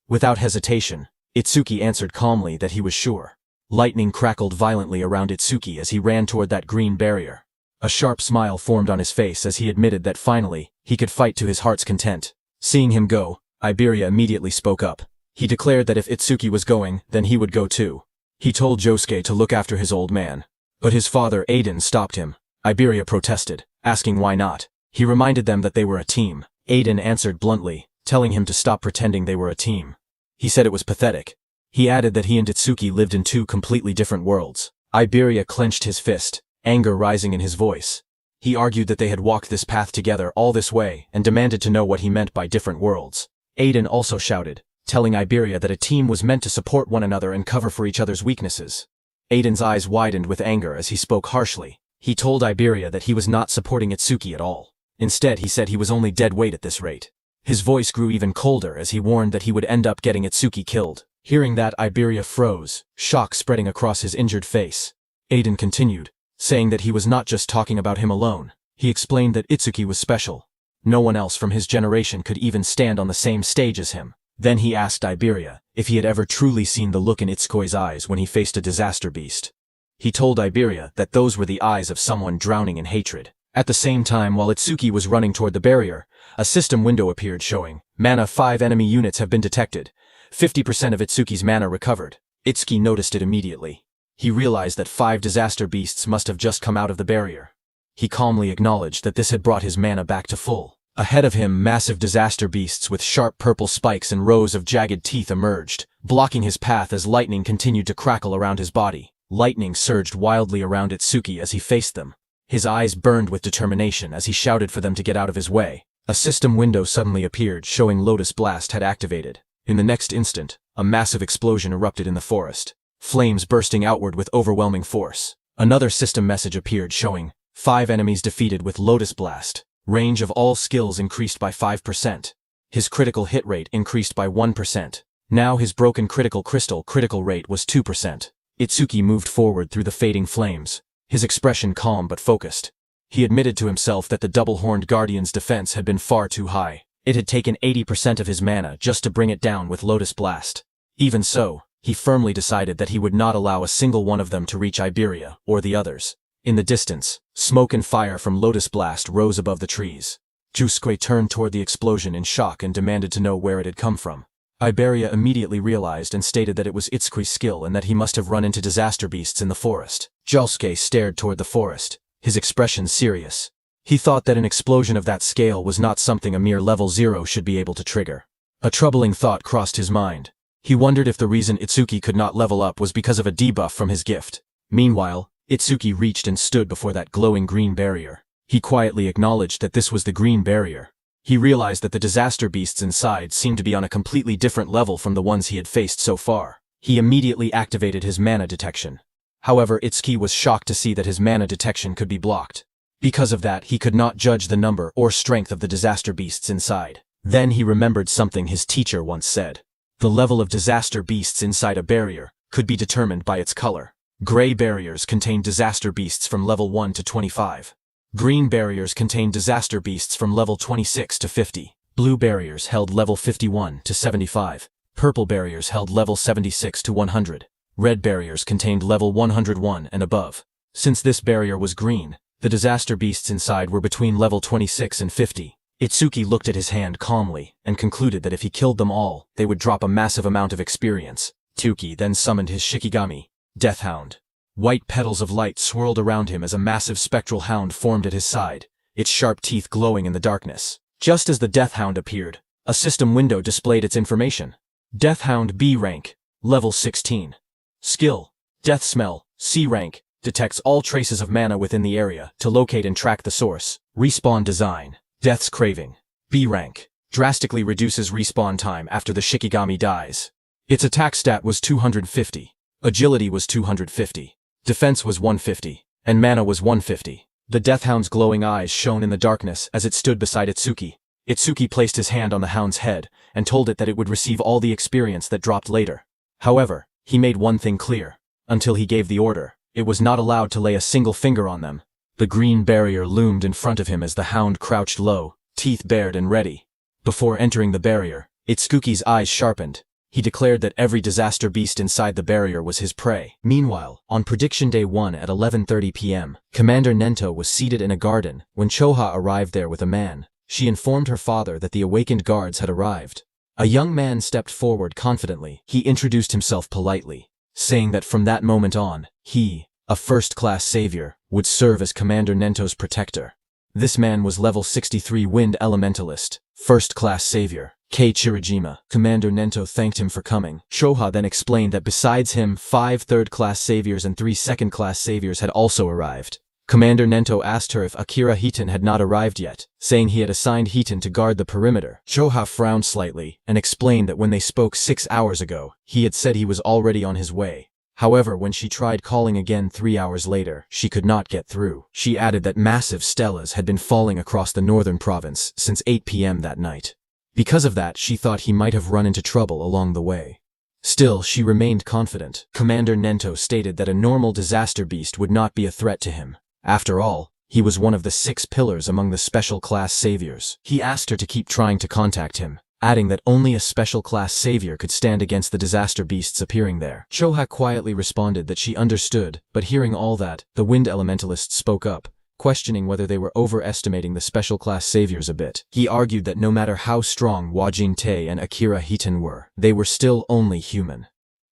[SPEAKER 1] Without hesitation, Itsuki answered calmly that he was sure. Lightning crackled violently around Itsuki as he ran toward that green barrier. A sharp smile formed on his face as he admitted that finally, he could fight to his heart's content. Seeing him go, Iberia immediately spoke up. He declared that if Itsuki was going, then he would go too. He told Josuke to look after his old man. But his father, Aiden, stopped him. Iberia protested, asking why not. He reminded them that they were a team. Aiden answered bluntly, telling him to stop pretending they were a team. He said it was pathetic. He added that he and Itsuki lived in two completely different worlds. Iberia clenched his fist, anger rising in his voice. He argued that they had walked this path together all this way and demanded to know what he meant by different worlds. Aiden also shouted, telling Iberia that a team was meant to support one another and cover for each other's weaknesses. Aiden's eyes widened with anger as he spoke harshly. He told Iberia that he was not supporting Itsuki at all. Instead, he said he was only dead weight at this rate. His voice grew even colder as he warned that he would end up getting Itsuki killed. Hearing that, Iberia froze, shock spreading across his injured face. Aiden continued, saying that he was not just talking about him alone. He explained that Itsuki was special. No one else from his generation could even stand on the same stage as him. Then he asked Iberia if he had ever truly seen the look in Itsuki's eyes when he faced a disaster beast. He told Iberia that those were the eyes of someone drowning in hatred. At the same time, while Itsuki was running toward the barrier, a system window appeared showing, "Mana 5 enemy units have been detected. 50% of Itsuki's mana recovered." Itsuki noticed it immediately. He realized that 5 disaster beasts must have just come out of the barrier. He calmly acknowledged that this had brought his mana back to full. Ahead of him, massive disaster beasts with sharp purple spikes and rows of jagged teeth emerged, blocking his path as lightning continued to crackle around his body. Lightning surged wildly around Itsuki as he faced them. His eyes burned with determination as he shouted for them to get out of his way. A system window suddenly appeared, showing Lotus Blast had activated. In the next instant, a massive explosion erupted in the forest, flames bursting outward with overwhelming force. Another system message appeared showing, 5 enemies defeated with Lotus Blast. Range of all skills increased by 5%. His critical hit rate increased by 1%. Now his broken critical critical rate was 2%. Itsuki moved forward through the fading flames, his expression calm but focused. He admitted to himself that the double-horned guardian's defense had been far too high. It had taken 80% of his mana just to bring it down with Lotus Blast. Even so, he firmly decided that he would not allow a single one of them to reach Iberia or the others. In the distance, smoke and fire from Lotus Blast rose above the trees. Josuke turned toward the explosion in shock and demanded to know where it had come from. Iberia immediately realized and stated that it was Itsuki's skill and that he must have run into disaster beasts in the forest. Josuke stared toward the forest, his expression serious. He thought that an explosion of that scale was not something a mere level 0 should be able to trigger. A troubling thought crossed his mind. He wondered if the reason Itsuki could not level up was because of a debuff from his gift. Meanwhile, Itsuki reached and stood before that glowing green barrier. He quietly acknowledged that this was the green barrier. He realized that the disaster beasts inside seemed to be on a completely different level from the ones he had faced so far. He immediately activated his mana detection. However, Itsuki was shocked to see that his mana detection could be blocked. Because of that, he could not judge the number or strength of the disaster beasts inside. Then he remembered something his teacher once said. The level of disaster beasts inside a barrier could be determined by its color. Gray barriers contain disaster beasts from level 1 to 25. Green barriers contain disaster beasts from level 26 to 50. Blue barriers held level 51 to 75. Purple barriers held level 76 to 100. Red barriers contained level 101 and above. Since this barrier was green, the disaster beasts inside were between level 26 and 50. Itsuki looked at his hand calmly and concluded that if he killed them all, they would drop a massive amount of experience. Itsuki then summoned his Shikigami, Death Hound. White petals of light swirled around him as a massive spectral hound formed at his side, its sharp teeth glowing in the darkness. Just as the Death Hound appeared, a system window displayed its information. Death Hound B rank, level 16. Skill, Death Smell, C rank, detects all traces of mana within the area to locate and track the source. Respawn design, Death's Craving, B rank, drastically reduces respawn time after the Shikigami dies. Its attack stat was 250, agility was 250. Defense was 150, and mana was 150. The Death Hound's glowing eyes shone in the darkness as it stood beside Itsuki. Itsuki placed his hand on the hound's head and told it that it would receive all the experience that dropped later. However, he made one thing clear. Until he gave the order, it was not allowed to lay a single finger on them. The green barrier loomed in front of him as the hound crouched low, teeth bared and ready. Before entering the barrier, Itsuki's eyes sharpened. He declared that every disaster beast inside the barrier was his prey. Meanwhile, on Prediction Day 1 at 11:30 p.m., Commander Nento was seated in a garden when Choha arrived there with a man. She informed her father that the awakened guards had arrived. A young man stepped forward confidently. He introduced himself politely, saying that from that moment on, he, a first-class savior, would serve as Commander Nento's protector. This man was level 63 Wind Elementalist, first-class savior, Kei Chirajima. Commander Nento thanked him for coming. Choha then explained that besides him, 5 third-class saviors and 3 second-class saviors had also arrived. Commander Nento asked her if Akira Hiton had not arrived yet, saying he had assigned Hiton to guard the perimeter. Choha frowned slightly and explained that when they spoke 6 hours ago, he had said he was already on his way. However, when she tried calling again 3 hours later, she could not get through. She added that massive stelas had been falling across the northern province since 8 p.m. that night. Because of that, she thought he might have run into trouble along the way. Still, she remained confident. Commander Nento stated that a normal disaster beast would not be a threat to him. After all, he was one of the 6 pillars among the special class saviors. He asked her to keep trying to contact him, adding that only a special class savior could stand against the disaster beasts appearing there. Choha quietly responded that she understood, but hearing all that, the Wind Elementalist spoke up, questioning whether they were overestimating the special class saviors a bit. He argued that no matter how strong Wajin Tae and Akira Hiton were, they were still only human.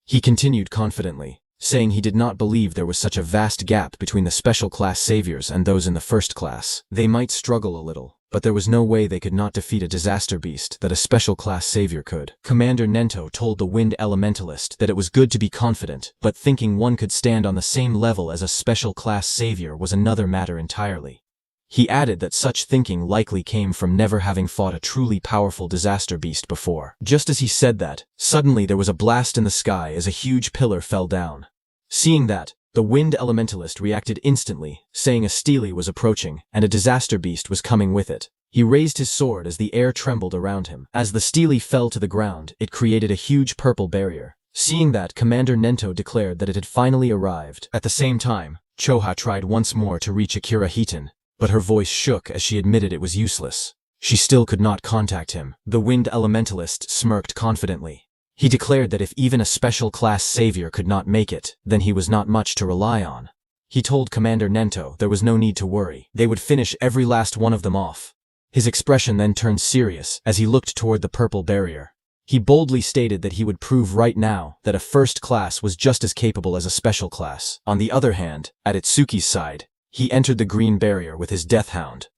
[SPEAKER 1] He continued confidently, saying he did not believe there was such a vast gap between the special class saviors and those in the first class. They might struggle a little, but there was no way they could not defeat a disaster beast that a special class savior could. Commander Nento told the Wind Elementalist that it was good to be confident, but thinking one could stand on the same level as a special class savior was another matter entirely. He added that such thinking likely came from never having fought a truly powerful disaster beast before. Just as he said that, suddenly there was a blast in the sky as a huge pillar fell down. Seeing that, the Wind Elementalist reacted instantly, saying a stele was approaching, and a disaster beast was coming with it. He raised his sword as the air trembled around him. As the stele fell to the ground, it created a huge purple barrier. Seeing that, Commander Nento declared that it had finally arrived. At the same time, Choha tried once more to reach Akira Hiton, but her voice shook as she admitted it was useless. She still could not contact him. The Wind Elementalist smirked confidently. He declared that if even a special class savior could not make it, then he was not much to rely on. He told Commander Nento there was no need to worry. They would finish every last one of them off. His expression then turned serious as he looked toward the purple barrier. He boldly stated that he would prove right now that a first class was just as capable as a special class. On the other hand, at Itsuki's side, he entered the green barrier with his death hound.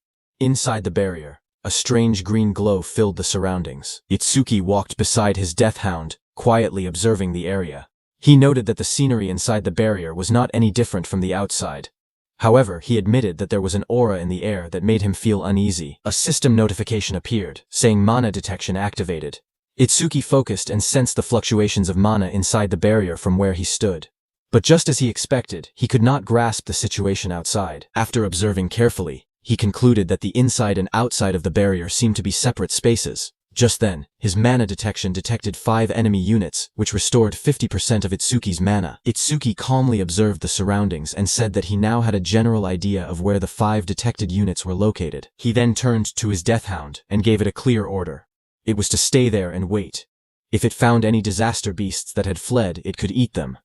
[SPEAKER 1] Inside the barrier, a strange green glow filled the surroundings. Itsuki walked beside his death hound, quietly observing the area. He noted that the scenery inside the barrier was not any different from the outside. However, he admitted that there was an aura in the air that made him feel uneasy. A system notification appeared, saying mana detection activated. Itsuki focused and sensed the fluctuations of mana inside the barrier from where he stood. But just as he expected, he could not grasp the situation outside. After observing carefully, he concluded that the inside and outside of the barrier seemed to be separate spaces. Just then, his mana detection detected 5 enemy units, which restored 50% of Itsuki's mana. Itsuki calmly observed the surroundings and said that he now had a general idea of where the 5 detected units were located. He then turned to his death hound and gave it a clear order. It was to stay there and wait. If it found any disaster beasts that had fled, it could eat them.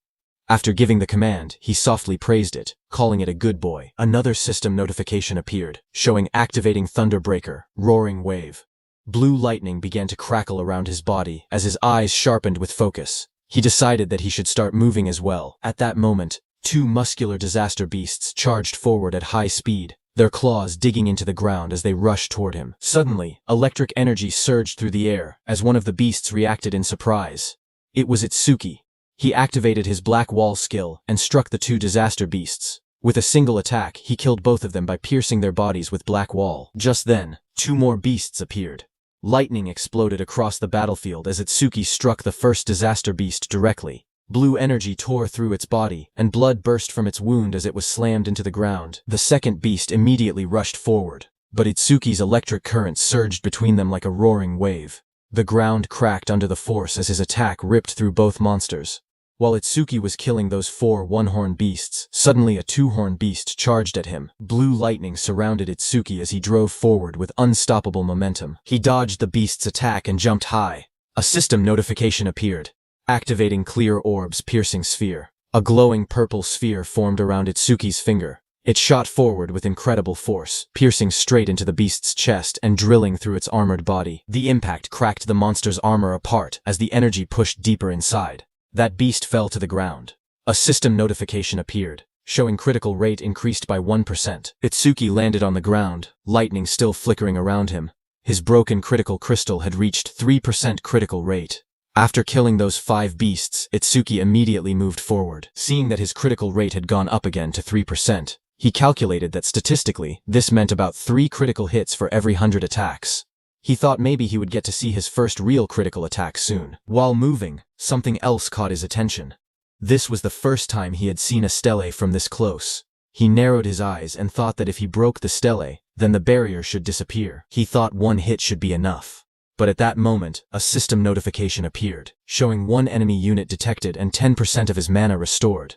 [SPEAKER 1] After giving the command, he softly praised it, calling it a good boy. Another system notification appeared, showing activating Thunderbreaker, roaring wave. Blue lightning began to crackle around his body as his eyes sharpened with focus. He decided that he should start moving as well. At that moment, 2 muscular disaster beasts charged forward at high speed, their claws digging into the ground as they rushed toward him. Suddenly, electric energy surged through the air as one of the beasts reacted in surprise. It was Itsuki. He activated his Black Wall skill and struck the 2 disaster beasts. With a single attack, he killed both of them by piercing their bodies with Black Wall. Just then, 2 more beasts appeared. Lightning exploded across the battlefield as Itsuki struck the first disaster beast directly. Blue energy tore through its body, and blood burst from its wound as it was slammed into the ground. The second beast immediately rushed forward, but Itsuki's electric current surged between them like a roaring wave. The ground cracked under the force as his attack ripped through both monsters. While Itsuki was killing those 4 one-horn beasts, suddenly a 2-horn beast charged at him. Blue lightning surrounded Itsuki as he drove forward with unstoppable momentum. He dodged the beast's attack and jumped high, A system notification appeared, activating clear orbs piercing sphere. A glowing purple sphere formed around Itsuki's finger. It shot forward with incredible force, piercing straight into the beast's chest and drilling through its armored body. The impact cracked the monster's armor apart as the energy pushed deeper inside. That beast fell to the ground. A system notification appeared, showing critical rate increased by 1%. Itsuki landed on the ground, lightning still flickering around him. His broken critical crystal had reached 3% critical rate. After killing those 5 beasts, Itsuki immediately moved forward. Seeing that his critical rate had gone up again to 3%, he calculated that statistically, this meant about 3 critical hits for every 100 attacks. He thought maybe he would get to see his first real critical attack soon. While moving, something else caught his attention. This was the first time he had seen a stele from this close. He narrowed his eyes and thought that if he broke the stele, then the barrier should disappear. He thought 1 hit should be enough. But at that moment, a system notification appeared, showing 1 enemy unit detected and 10% of his mana restored.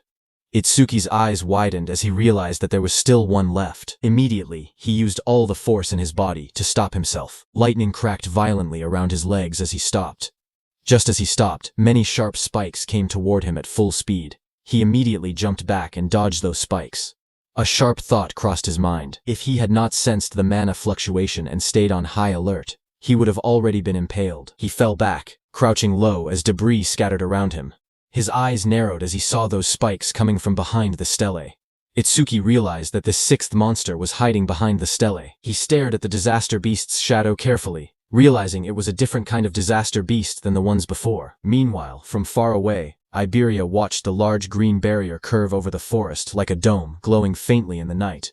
[SPEAKER 1] Itsuki's eyes widened as he realized that there was still 1 left. Immediately, he used all the force in his body to stop himself. Lightning cracked violently around his legs as he stopped. Just as he stopped, many sharp spikes came toward him at full speed. He immediately jumped back and dodged those spikes. A sharp thought crossed his mind. If he had not sensed the mana fluctuation and stayed on high alert, he would have already been impaled. He fell back, crouching low as debris scattered around him. His eyes narrowed as he saw those spikes coming from behind the stele. Itsuki realized that this 6th monster was hiding behind the stele. He stared at the disaster beast's shadow carefully, realizing it was a different kind of disaster beast than the ones before. Meanwhile, from far away, Iberia watched the large green barrier curve over the forest like a dome, glowing faintly in the night.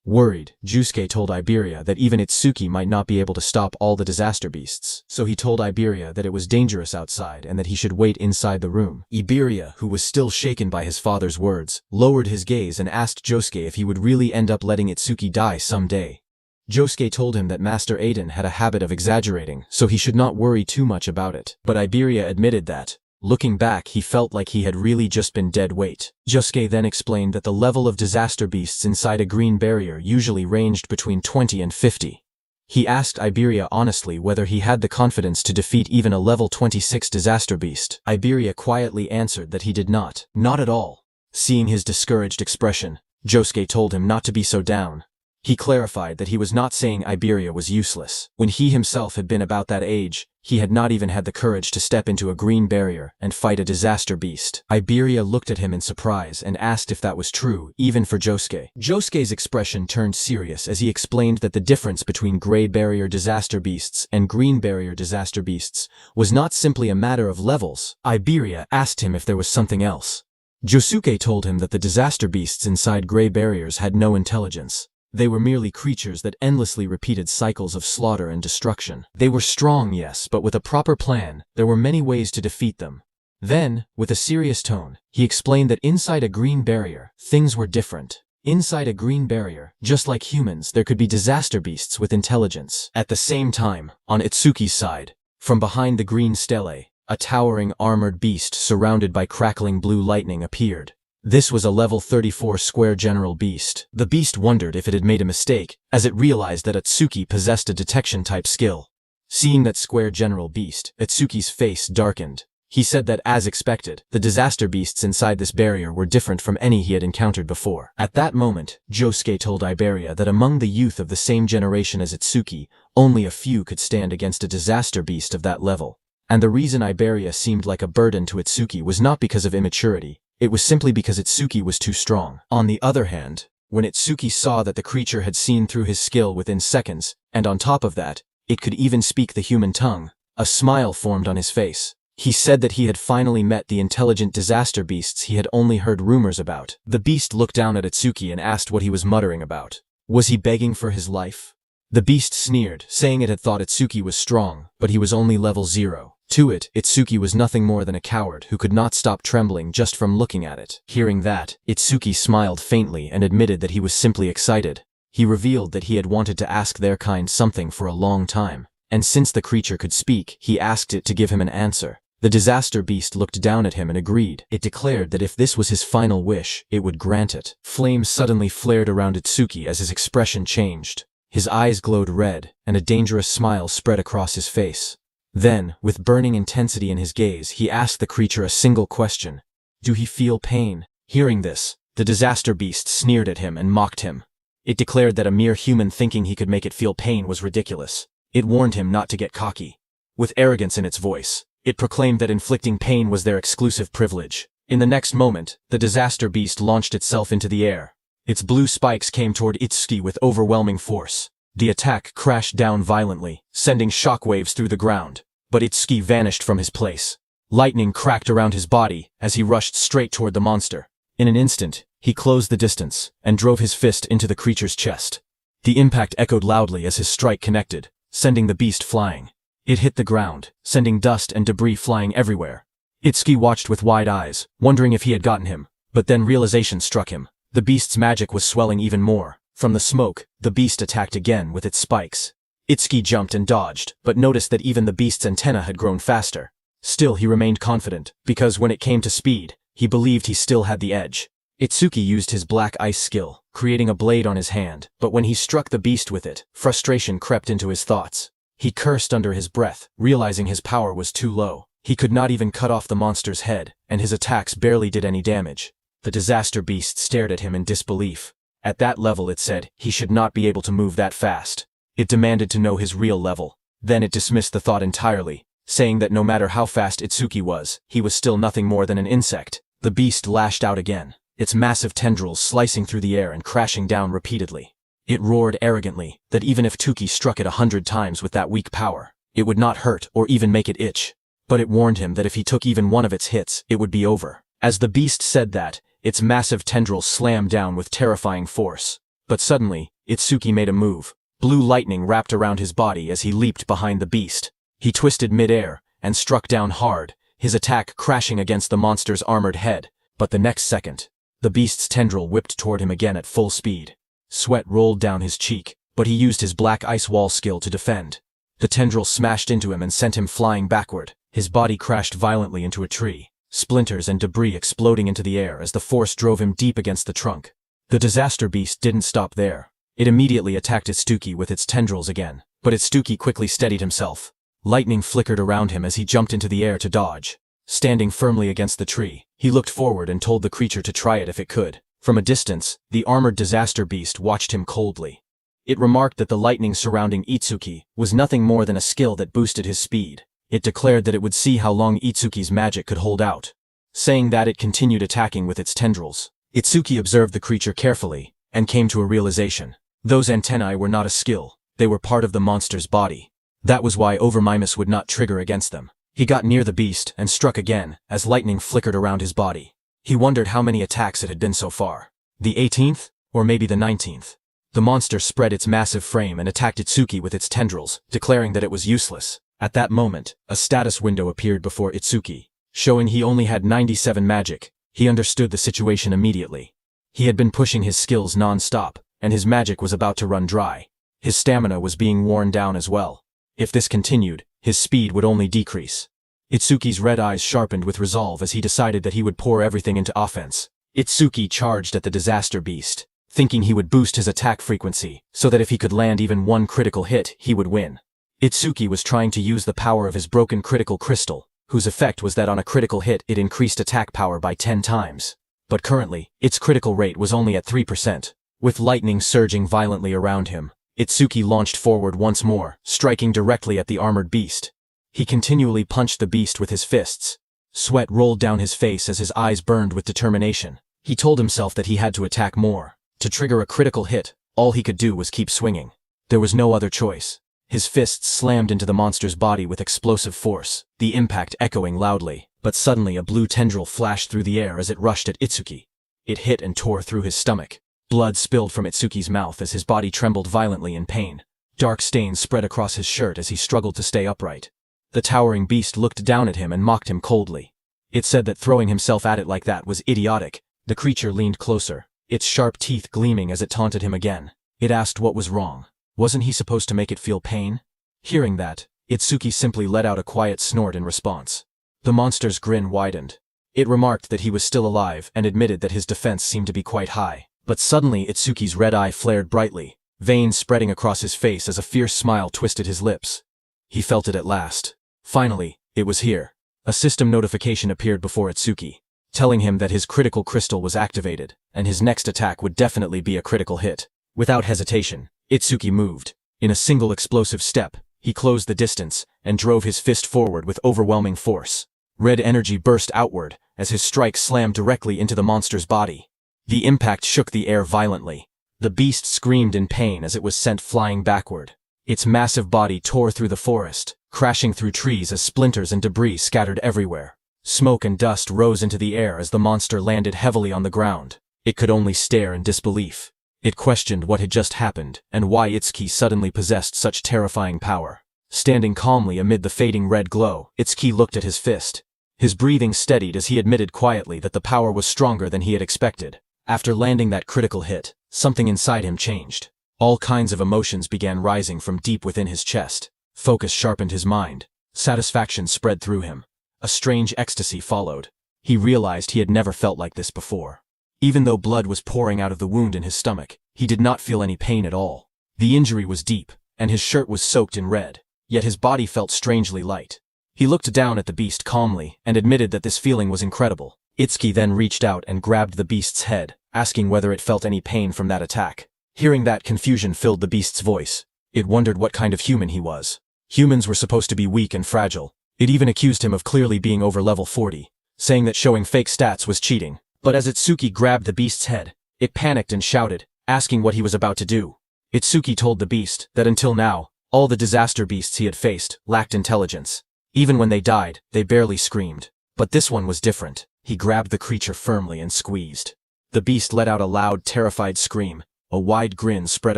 [SPEAKER 1] Worried, Jusuke told Iberia that even Itsuki might not be able to stop all the disaster beasts, so he told Iberia that it was dangerous outside and that he should wait inside the room. Iberia, who was still shaken by his father's words, lowered his gaze and asked Josuke if he would really end up letting Itsuki die someday. Josuke told him that Master Aiden had a habit of exaggerating, so he should not worry too much about it. But Iberia admitted that, looking back, he felt like he had really just been dead weight. Josuke then explained that the level of disaster beasts inside a green barrier usually ranged between 20 and 50. He asked Iberia honestly whether he had the confidence to defeat even a level 26 disaster beast. Iberia quietly answered that he did not. Not at all. Seeing his discouraged expression, Josuke told him not to be so down. He clarified that he was not saying Iberia was useless. When he himself had been about that age, he had not even had the courage to step into a green barrier and fight a disaster beast. Iberia looked at him in surprise and asked if that was true, even for Josuke. Josuke's expression turned serious as he explained that the difference between gray barrier disaster beasts and green barrier disaster beasts was not simply a matter of levels. Iberia asked him if there was something else. Josuke told him that the disaster beasts inside gray barriers had no intelligence. They were merely creatures that endlessly repeated cycles of slaughter and destruction. They were strong, yes, but with a proper plan, there were many ways to defeat them. Then, with a serious tone, he explained that inside a green barrier, things were different. Inside a green barrier, just like humans, there could be disaster beasts with intelligence. At the same time, on Itsuki's side, from behind the green stele, a towering armored beast surrounded by crackling blue lightning appeared. This was a level 34 square general beast. The beast wondered if it had made a mistake, as it realized that Itsuki possessed a detection-type skill. Seeing that square general beast, Itsuki's face darkened. He said that, as expected, the disaster beasts inside this barrier were different from any he had encountered before. At that moment, Josuke told Iberia that among the youth of the same generation as Itsuki, only a few could stand against a disaster beast of that level. And the reason Iberia seemed like a burden to Itsuki was not because of immaturity. It was simply because Itsuki was too strong. On the other hand, when Itsuki saw that the creature had seen through his skill within seconds, and on top of that, it could even speak the human tongue, a smile formed on his face. He said that he had finally met the intelligent disaster beasts he had only heard rumors about. The beast looked down at Itsuki and asked what he was muttering about. Was he begging for his life? The beast sneered, saying it had thought Itsuki was strong, but he was only level 0. To it, Itsuki was nothing more than a coward who could not stop trembling just from looking at it. Hearing that, Itsuki smiled faintly and admitted that he was simply excited. He revealed that he had wanted to ask their kind something for a long time, and since the creature could speak, he asked it to give him an answer. The disaster beast looked down at him and agreed. It declared that if this was his final wish, it would grant it. Flames suddenly flared around Itsuki as his expression changed. His eyes glowed red, and a dangerous smile spread across his face. Then, with burning intensity in his gaze, he asked the creature a single question. "Do he feel pain?" Hearing this, the disaster beast sneered at him and mocked him. It declared that a mere human thinking he could make it feel pain was ridiculous. It warned him not to get cocky. With arrogance in its voice, it proclaimed that inflicting pain was their exclusive privilege. In the next moment, the disaster beast launched itself into the air. Its blue spikes came toward Itsuki with overwhelming force. The attack crashed down violently, sending shockwaves through the ground, but Itsuki vanished from his place. Lightning cracked around his body as he rushed straight toward the monster. In an instant, he closed the distance and drove his fist into the creature's chest. The impact echoed loudly as his strike connected, sending the beast flying. It hit the ground, sending dust and debris flying everywhere. Itsuki watched with wide eyes, wondering if he had gotten him, but then realization struck him. The beast's magic was swelling even more. From the smoke, the beast attacked again with its spikes. Itsuki jumped and dodged, but noticed that even the beast's antenna had grown faster. Still, he remained confident, because when it came to speed, he believed he still had the edge. Itsuki used his black ice skill, creating a blade on his hand, but when he struck the beast with it, frustration crept into his thoughts. He cursed under his breath, realizing his power was too low. He could not even cut off the monster's head, and his attacks barely did any damage. The disaster beast stared at him in disbelief. At that level, it said, he should not be able to move that fast. It demanded to know his real level. Then it dismissed the thought entirely, saying that no matter how fast Itsuki was, he was still nothing more than an insect. The beast lashed out again, its massive tendrils slicing through the air and crashing down repeatedly. It roared arrogantly that even if Tuki struck it 100 times with that weak power, it would not hurt or even make it itch. But it warned him that if he took even one of its hits, it would be over. As the beast said that, its massive tendrils slammed down with terrifying force. But suddenly, Itsuki made a move. Blue lightning wrapped around his body as he leaped behind the beast. He twisted mid-air and struck down hard, his attack crashing against the monster's armored head. But the next second, the beast's tendril whipped toward him again at full speed. Sweat rolled down his cheek, but he used his black ice wall skill to defend. The tendril smashed into him and sent him flying backward. His body crashed violently into a tree, splinters and debris exploding into the air as the force drove him deep against the trunk. The disaster beast didn't stop there. It immediately attacked Itsuki with its tendrils again, but Itsuki quickly steadied himself. Lightning flickered around him as he jumped into the air to dodge. Standing firmly against the tree, he looked forward and told the creature to try it if it could. From a distance, the armored disaster beast watched him coldly. It remarked that the lightning surrounding Itsuki was nothing more than a skill that boosted his speed. It declared that it would see how long Itsuki's magic could hold out. Saying that, it continued attacking with its tendrils. Itsuki observed the creature carefully, and came to a realization. Those antennae were not a skill, they were part of the monster's body. That was why Overmimus would not trigger against them. He got near the beast and struck again, as lightning flickered around his body. He wondered how many attacks it had been so far. The 18th? Or maybe the 19th? The monster spread its massive frame and attacked Itsuki with its tendrils, declaring that it was useless. At that moment, a status window appeared before Itsuki, showing he only had 97 magic. He understood the situation immediately. He had been pushing his skills non-stop, and his magic was about to run dry. His stamina was being worn down as well. If this continued, his speed would only decrease. Itsuki's red eyes sharpened with resolve as he decided that he would pour everything into offense. Itsuki charged at the disaster beast, thinking he would boost his attack frequency, so that if he could land even one critical hit, he would win. Itsuki was trying to use the power of his broken critical crystal, whose effect was that on a critical hit it increased attack power by 10 times. But currently, its critical rate was only at 3%. With lightning surging violently around him, Itsuki launched forward once more, striking directly at the armored beast. He continually punched the beast with his fists. Sweat rolled down his face as his eyes burned with determination. He told himself that he had to attack more. To trigger a critical hit, all he could do was keep swinging. There was no other choice. His fists slammed into the monster's body with explosive force, the impact echoing loudly. But suddenly a blue tendril flashed through the air as it rushed at Itsuki. It hit and tore through his stomach. Blood spilled from Itsuki's mouth as his body trembled violently in pain. Dark stains spread across his shirt as he struggled to stay upright. The towering beast looked down at him and mocked him coldly. It said that throwing himself at it like that was idiotic. The creature leaned closer, its sharp teeth gleaming as it taunted him again. It asked what was wrong. Wasn't he supposed to make it feel pain? Hearing that, Itsuki simply let out a quiet snort in response. The monster's grin widened. It remarked that he was still alive and admitted that his defense seemed to be quite high. But suddenly Itsuki's red eye flared brightly, veins spreading across his face as a fierce smile twisted his lips. He felt it at last. Finally, it was here. A system notification appeared before Itsuki, telling him that his critical crystal was activated, and his next attack would definitely be a critical hit. Without hesitation, Itsuki moved. In a single explosive step, he closed the distance and drove his fist forward with overwhelming force. Red energy burst outward as his strike slammed directly into the monster's body. The impact shook the air violently. The beast screamed in pain as it was sent flying backward. Its massive body tore through the forest, crashing through trees as splinters and debris scattered everywhere. Smoke and dust rose into the air as the monster landed heavily on the ground. It could only stare in disbelief. It questioned what had just happened and why Itsuki suddenly possessed such terrifying power. Standing calmly amid the fading red glow, Itsuki looked at his fist. His breathing steadied as he admitted quietly that the power was stronger than he had expected. After landing that critical hit, something inside him changed. All kinds of emotions began rising from deep within his chest. Focus sharpened his mind. Satisfaction spread through him. A strange ecstasy followed. He realized he had never felt like this before. Even though blood was pouring out of the wound in his stomach, he did not feel any pain at all. The injury was deep, and his shirt was soaked in red, yet his body felt strangely light. He looked down at the beast calmly and admitted that this feeling was incredible. Itsuki then reached out and grabbed the beast's head, asking whether it felt any pain from that attack. Hearing that, confusion filled the beast's voice. It wondered what kind of human he was. Humans were supposed to be weak and fragile. It even accused him of clearly being over level 40, saying that showing fake stats was cheating. But as Itsuki grabbed the beast's head, it panicked and shouted, asking what he was about to do. Itsuki told the beast that until now, all the disaster beasts he had faced lacked intelligence. Even when they died, they barely screamed. But this one was different. He grabbed the creature firmly and squeezed. The beast let out a loud, terrified scream. A wide grin spread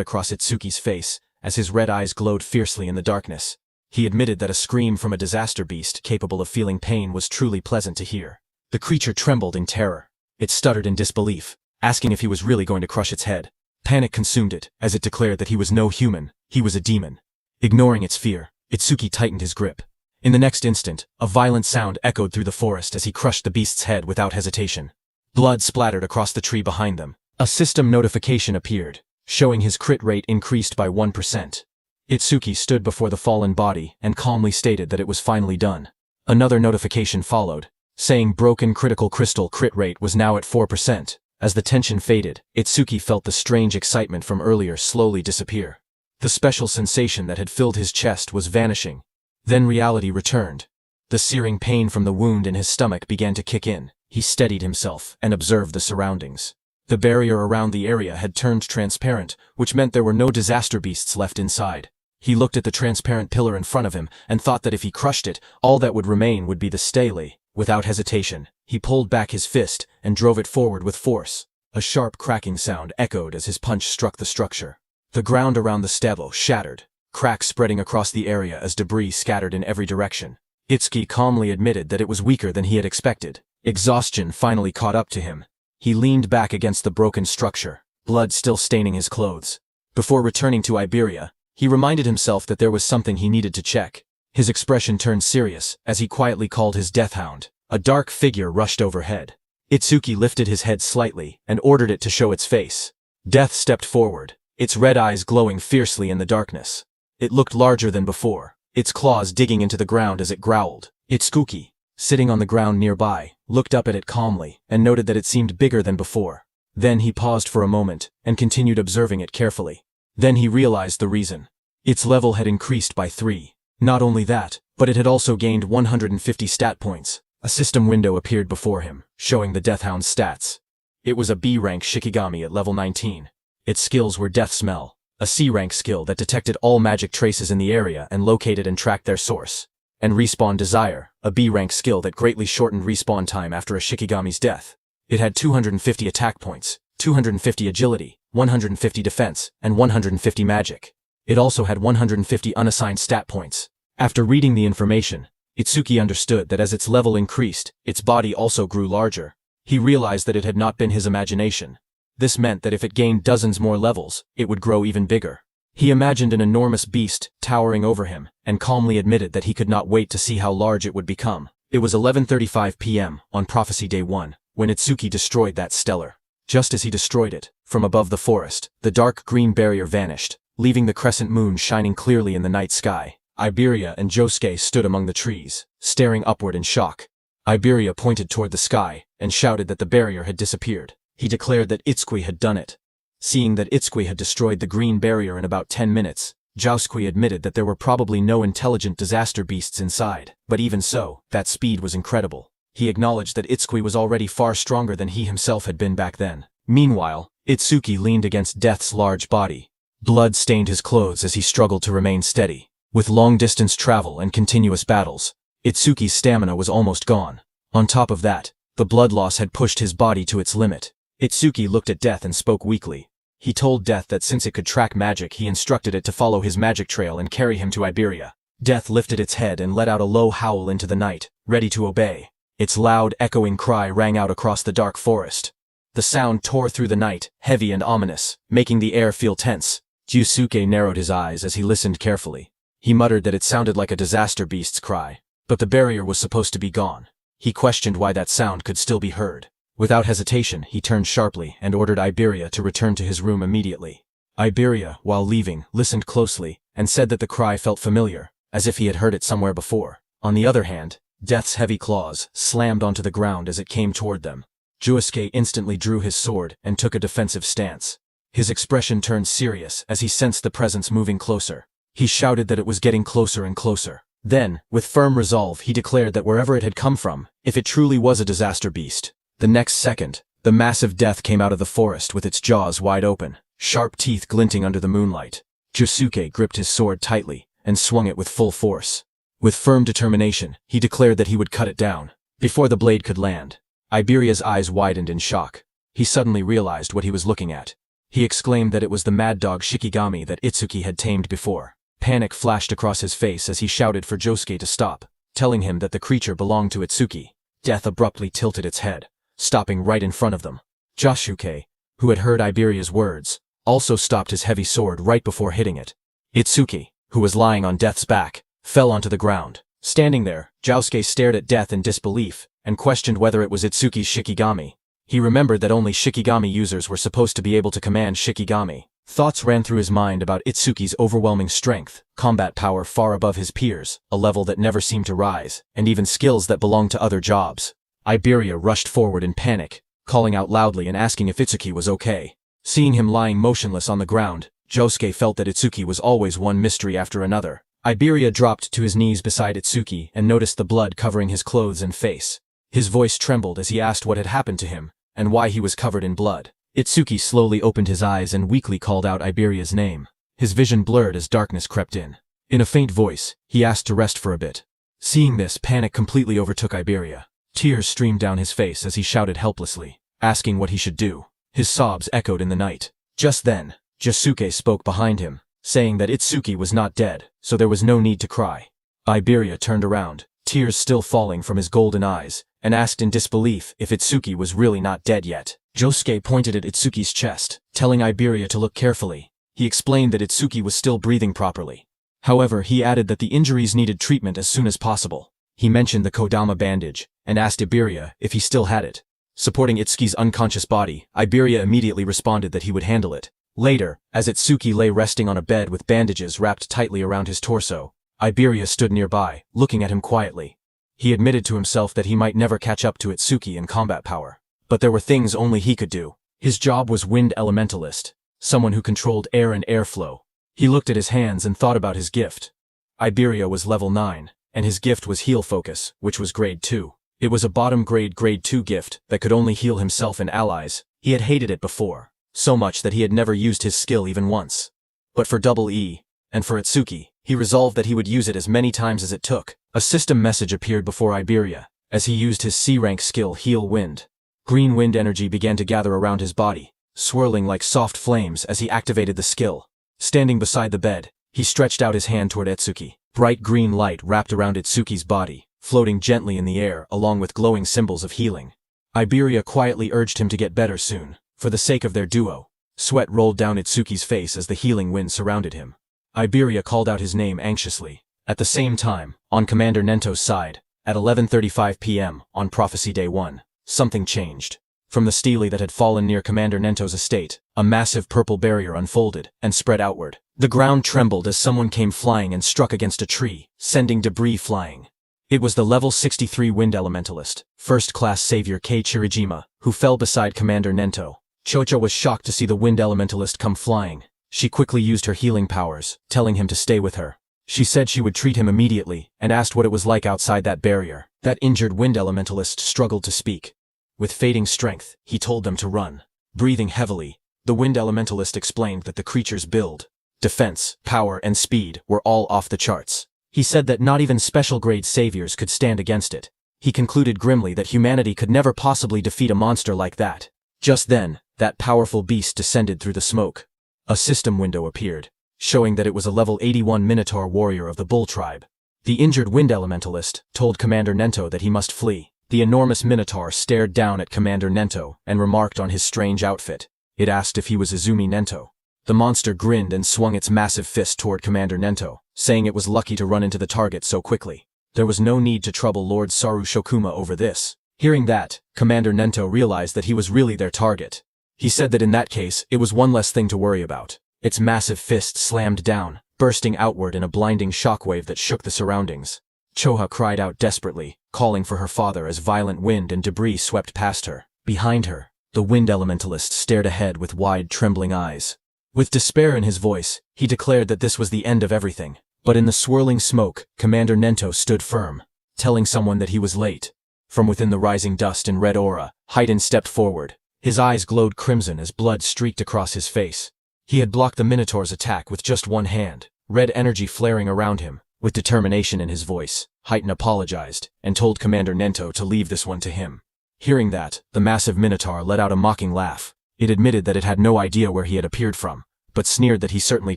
[SPEAKER 1] across Itsuki's face as his red eyes glowed fiercely in the darkness. He admitted that a scream from a disaster beast capable of feeling pain was truly pleasant to hear. The creature trembled in terror. It stuttered in disbelief, asking if he was really going to crush its head. Panic consumed it as it declared that he was no human, he was a demon. Ignoring its fear, Itsuki tightened his grip. In the next instant, a violent sound echoed through the forest as he crushed the beast's head without hesitation. Blood splattered across the tree behind them. A system notification appeared, showing his crit rate increased by 1%. Itsuki stood before the fallen body and calmly stated that it was finally done. Another notification followed, saying broken critical crystal crit rate was now at 4%. As the tension faded, Itsuki felt the strange excitement from earlier slowly disappear. The special sensation that had filled his chest was vanishing. Then reality returned. The searing pain from the wound in his stomach began to kick in. He steadied himself and observed the surroundings. The barrier around the area had turned transparent, which meant there were no disaster beasts left inside. He looked at the transparent pillar in front of him and thought that if he crushed it, all that would remain would be the stele. Without hesitation, he pulled back his fist and drove it forward with force. A sharp cracking sound echoed as his punch struck the structure. The ground around the stele shattered, cracks spreading across the area as debris scattered in every direction. Itsuki calmly admitted that it was weaker than he had expected. Exhaustion finally caught up to him. He leaned back against the broken structure, blood still staining his clothes. Before returning to Iberia, he reminded himself that there was something he needed to check. His expression turned serious as he quietly called his death hound. A dark figure rushed overhead. Itsuki lifted his head slightly and ordered it to show its face. Death stepped forward, its red eyes glowing fiercely in the darkness. It looked larger than before, its claws digging into the ground as it growled. Itsuki, sitting on the ground nearby, looked up at it calmly and noted that it seemed bigger than before. Then he paused for a moment and continued observing it carefully. Then he realized the reason. Its level had increased by 3. Not only that, but it had also gained 150 stat points. A system window appeared before him, showing the Deathhound's stats. It was a B-rank Shikigami at level 19. Its skills were Death Smell, a C-rank skill that detected all magic traces in the area and located and tracked their source. And Respawn Desire, a B-rank skill that greatly shortened respawn time after a Shikigami's death. It had 250 attack points, 250 agility, 150 defense, and 150 magic. It also had 150 unassigned stat points. After reading the information, Itsuki understood that as its level increased, its body also grew larger. He realized that it had not been his imagination. This meant that if it gained dozens more levels, it would grow even bigger. He imagined an enormous beast towering over him, and calmly admitted that he could not wait to see how large it would become. It was 11:35 p.m. on Prophecy Day 1, when Itsuki destroyed that stellar. Just as he destroyed it, from above the forest, the dark green barrier vanished, leaving the crescent moon shining clearly in the night sky. Iberia and Josuke stood among the trees, staring upward in shock. Iberia pointed toward the sky and shouted that the barrier had disappeared. He declared that Itsuki had done it. Seeing that Itsuki had destroyed the green barrier in about 10 minutes, Josuke admitted that there were probably no intelligent disaster beasts inside, but even so, that speed was incredible. He acknowledged that Itsuki was already far stronger than he himself had been back then. Meanwhile, Itsuki leaned against Death's large body. Blood stained his clothes as he struggled to remain steady. With long-distance travel and continuous battles, Itsuki's stamina was almost gone. On top of that, the blood loss had pushed his body to its limit. Itsuki looked at Death and spoke weakly. He told Death that since it could track magic, he instructed it to follow his magic trail and carry him to Iberia. Death lifted its head and let out a low howl into the night, ready to obey. Its loud, echoing cry rang out across the dark forest. The sound tore through the night, heavy and ominous, making the air feel tense. Josuke narrowed his eyes as he listened carefully. He muttered that it sounded like a disaster beast's cry, but the barrier was supposed to be gone. He questioned why that sound could still be heard. Without hesitation, he turned sharply and ordered Iberia to return to his room immediately. Iberia, while leaving, listened closely and said that the cry felt familiar, as if he had heard it somewhere before. On the other hand, Death's heavy claws slammed onto the ground as it came toward them. Josuke instantly drew his sword and took a defensive stance. His expression turned serious as he sensed the presence moving closer. He shouted that it was getting closer and closer. Then, with firm resolve, he declared that wherever it had come from, if it truly was a disaster beast. The next second, the massive Death came out of the forest with its jaws wide open, sharp teeth glinting under the moonlight. Josuke gripped his sword tightly and swung it with full force. With firm determination, he declared that he would cut it down. Before the blade could land, Iberia's eyes widened in shock. He suddenly realized what he was looking at. He exclaimed that it was the mad dog Shikigami that Itsuki had tamed before. Panic flashed across his face as he shouted for Josuke to stop, telling him that the creature belonged to Itsuki. Death abruptly tilted its head, stopping right in front of them. Josuke, who had heard Iberia's words, also stopped his heavy sword right before hitting it. Itsuki, who was lying on Death's back, fell onto the ground. Standing there, Josuke stared at Death in disbelief and questioned whether it was Itsuki's Shikigami. He remembered that only Shikigami users were supposed to be able to command Shikigami. Thoughts ran through his mind about Itsuki's overwhelming strength, combat power far above his peers, a level that never seemed to rise, and even skills that belonged to other jobs. Iberia rushed forward in panic, calling out loudly and asking if Itsuki was okay. Seeing him lying motionless on the ground, Josuke felt that Itsuki was always one mystery after another. Iberia dropped to his knees beside Itsuki and noticed the blood covering his clothes and face. His voice trembled as he asked what had happened to him, and why he was covered in blood. Itsuki slowly opened his eyes and weakly called out Iberia's name. His vision blurred as darkness crept in. In a faint voice, he asked to rest for a bit. Seeing this, panic completely overtook Iberia. Tears streamed down his face as he shouted helplessly, asking what he should do. His sobs echoed in the night. Just then, Josuke spoke behind him, saying that Itsuki was not dead, so there was no need to cry. Iberia turned around, tears still falling from his golden eyes, and asked in disbelief if Itsuki was really not dead yet. Josuke pointed at Itsuki's chest, telling Iberia to look carefully. He explained that Itsuki was still breathing properly. However, he added that the injuries needed treatment as soon as possible. He mentioned the Kodama bandage, and asked Iberia if he still had it. Supporting Itsuki's unconscious body, Iberia immediately responded that he would handle it. Later, as Itsuki lay resting on a bed with bandages wrapped tightly around his torso, Iberia stood nearby, looking at him quietly. He admitted to himself that he might never catch up to Itsuki in combat power. But there were things only he could do. His job was Wind Elementalist, someone who controlled air and airflow. He looked at his hands and thought about his gift. Iberia was level 9, and his gift was Heal Focus, which was grade 2. It was a bottom grade 2 gift that could only heal himself and allies. He had hated it before, so much that he had never used his skill even once. But for Double E, and for Itsuki, he resolved that he would use it as many times as it took. A system message appeared before Iberia, as he used his C-rank skill Heal Wind. Green wind energy began to gather around his body, swirling like soft flames as he activated the skill. Standing beside the bed, he stretched out his hand toward Itsuki. Bright green light wrapped around Itsuki's body, floating gently in the air along with glowing symbols of healing. Iberia quietly urged him to get better soon, for the sake of their duo. Sweat rolled down Itsuki's face as the healing wind surrounded him. Iberia called out his name anxiously. At the same time, on Commander Nento's side, at 11:35 p.m. on Prophecy Day 1, something changed. From the stele that had fallen near Commander Nento's estate, a massive purple barrier unfolded and spread outward. The ground trembled as someone came flying and struck against a tree, sending debris flying. It was the level 63 Wind Elementalist, first-class savior Kei Chirijima, who fell beside Commander Nento. Chocho was shocked to see the Wind Elementalist come flying. She quickly used her healing powers, telling him to stay with her. She said she would treat him immediately, and asked what it was like outside that barrier. That injured Wind Elementalist struggled to speak. With fading strength, he told them to run. Breathing heavily, the Wind Elementalist explained that the creature's build, defense, power, and speed were all off the charts. He said that not even special-grade saviors could stand against it. He concluded grimly that humanity could never possibly defeat a monster like that. Just then, that powerful beast descended through the smoke. A system window appeared, showing that it was a level 81 Minotaur warrior of the Bull tribe. The injured Wind Elementalist told Commander Nento that he must flee. The enormous Minotaur stared down at Commander Nento and remarked on his strange outfit. It asked if he was Izumi Nento. The monster grinned and swung its massive fist toward Commander Nento, saying it was lucky to run into the target so quickly. There was no need to trouble Lord Saru Shokuma over this. Hearing that, Commander Nento realized that he was really their target. He said that in that case, it was one less thing to worry about. Its massive fist slammed down, bursting outward in a blinding shockwave that shook the surroundings. Choha cried out desperately, calling for her father as violent wind and debris swept past her. Behind her, the Wind Elementalist stared ahead with wide, trembling eyes. With despair in his voice, he declared that this was the end of everything. But in the swirling smoke, Commander Nento stood firm, telling someone that he was late. From within the rising dust and red aura, Haiden stepped forward. His eyes glowed crimson as blood streaked across his face. He had blocked the Minotaur's attack with just one hand, red energy flaring around him. With determination in his voice, Haiten apologized and told Commander Nento to leave this one to him. Hearing that, the massive Minotaur let out a mocking laugh. It admitted that it had no idea where he had appeared from, but sneered that he certainly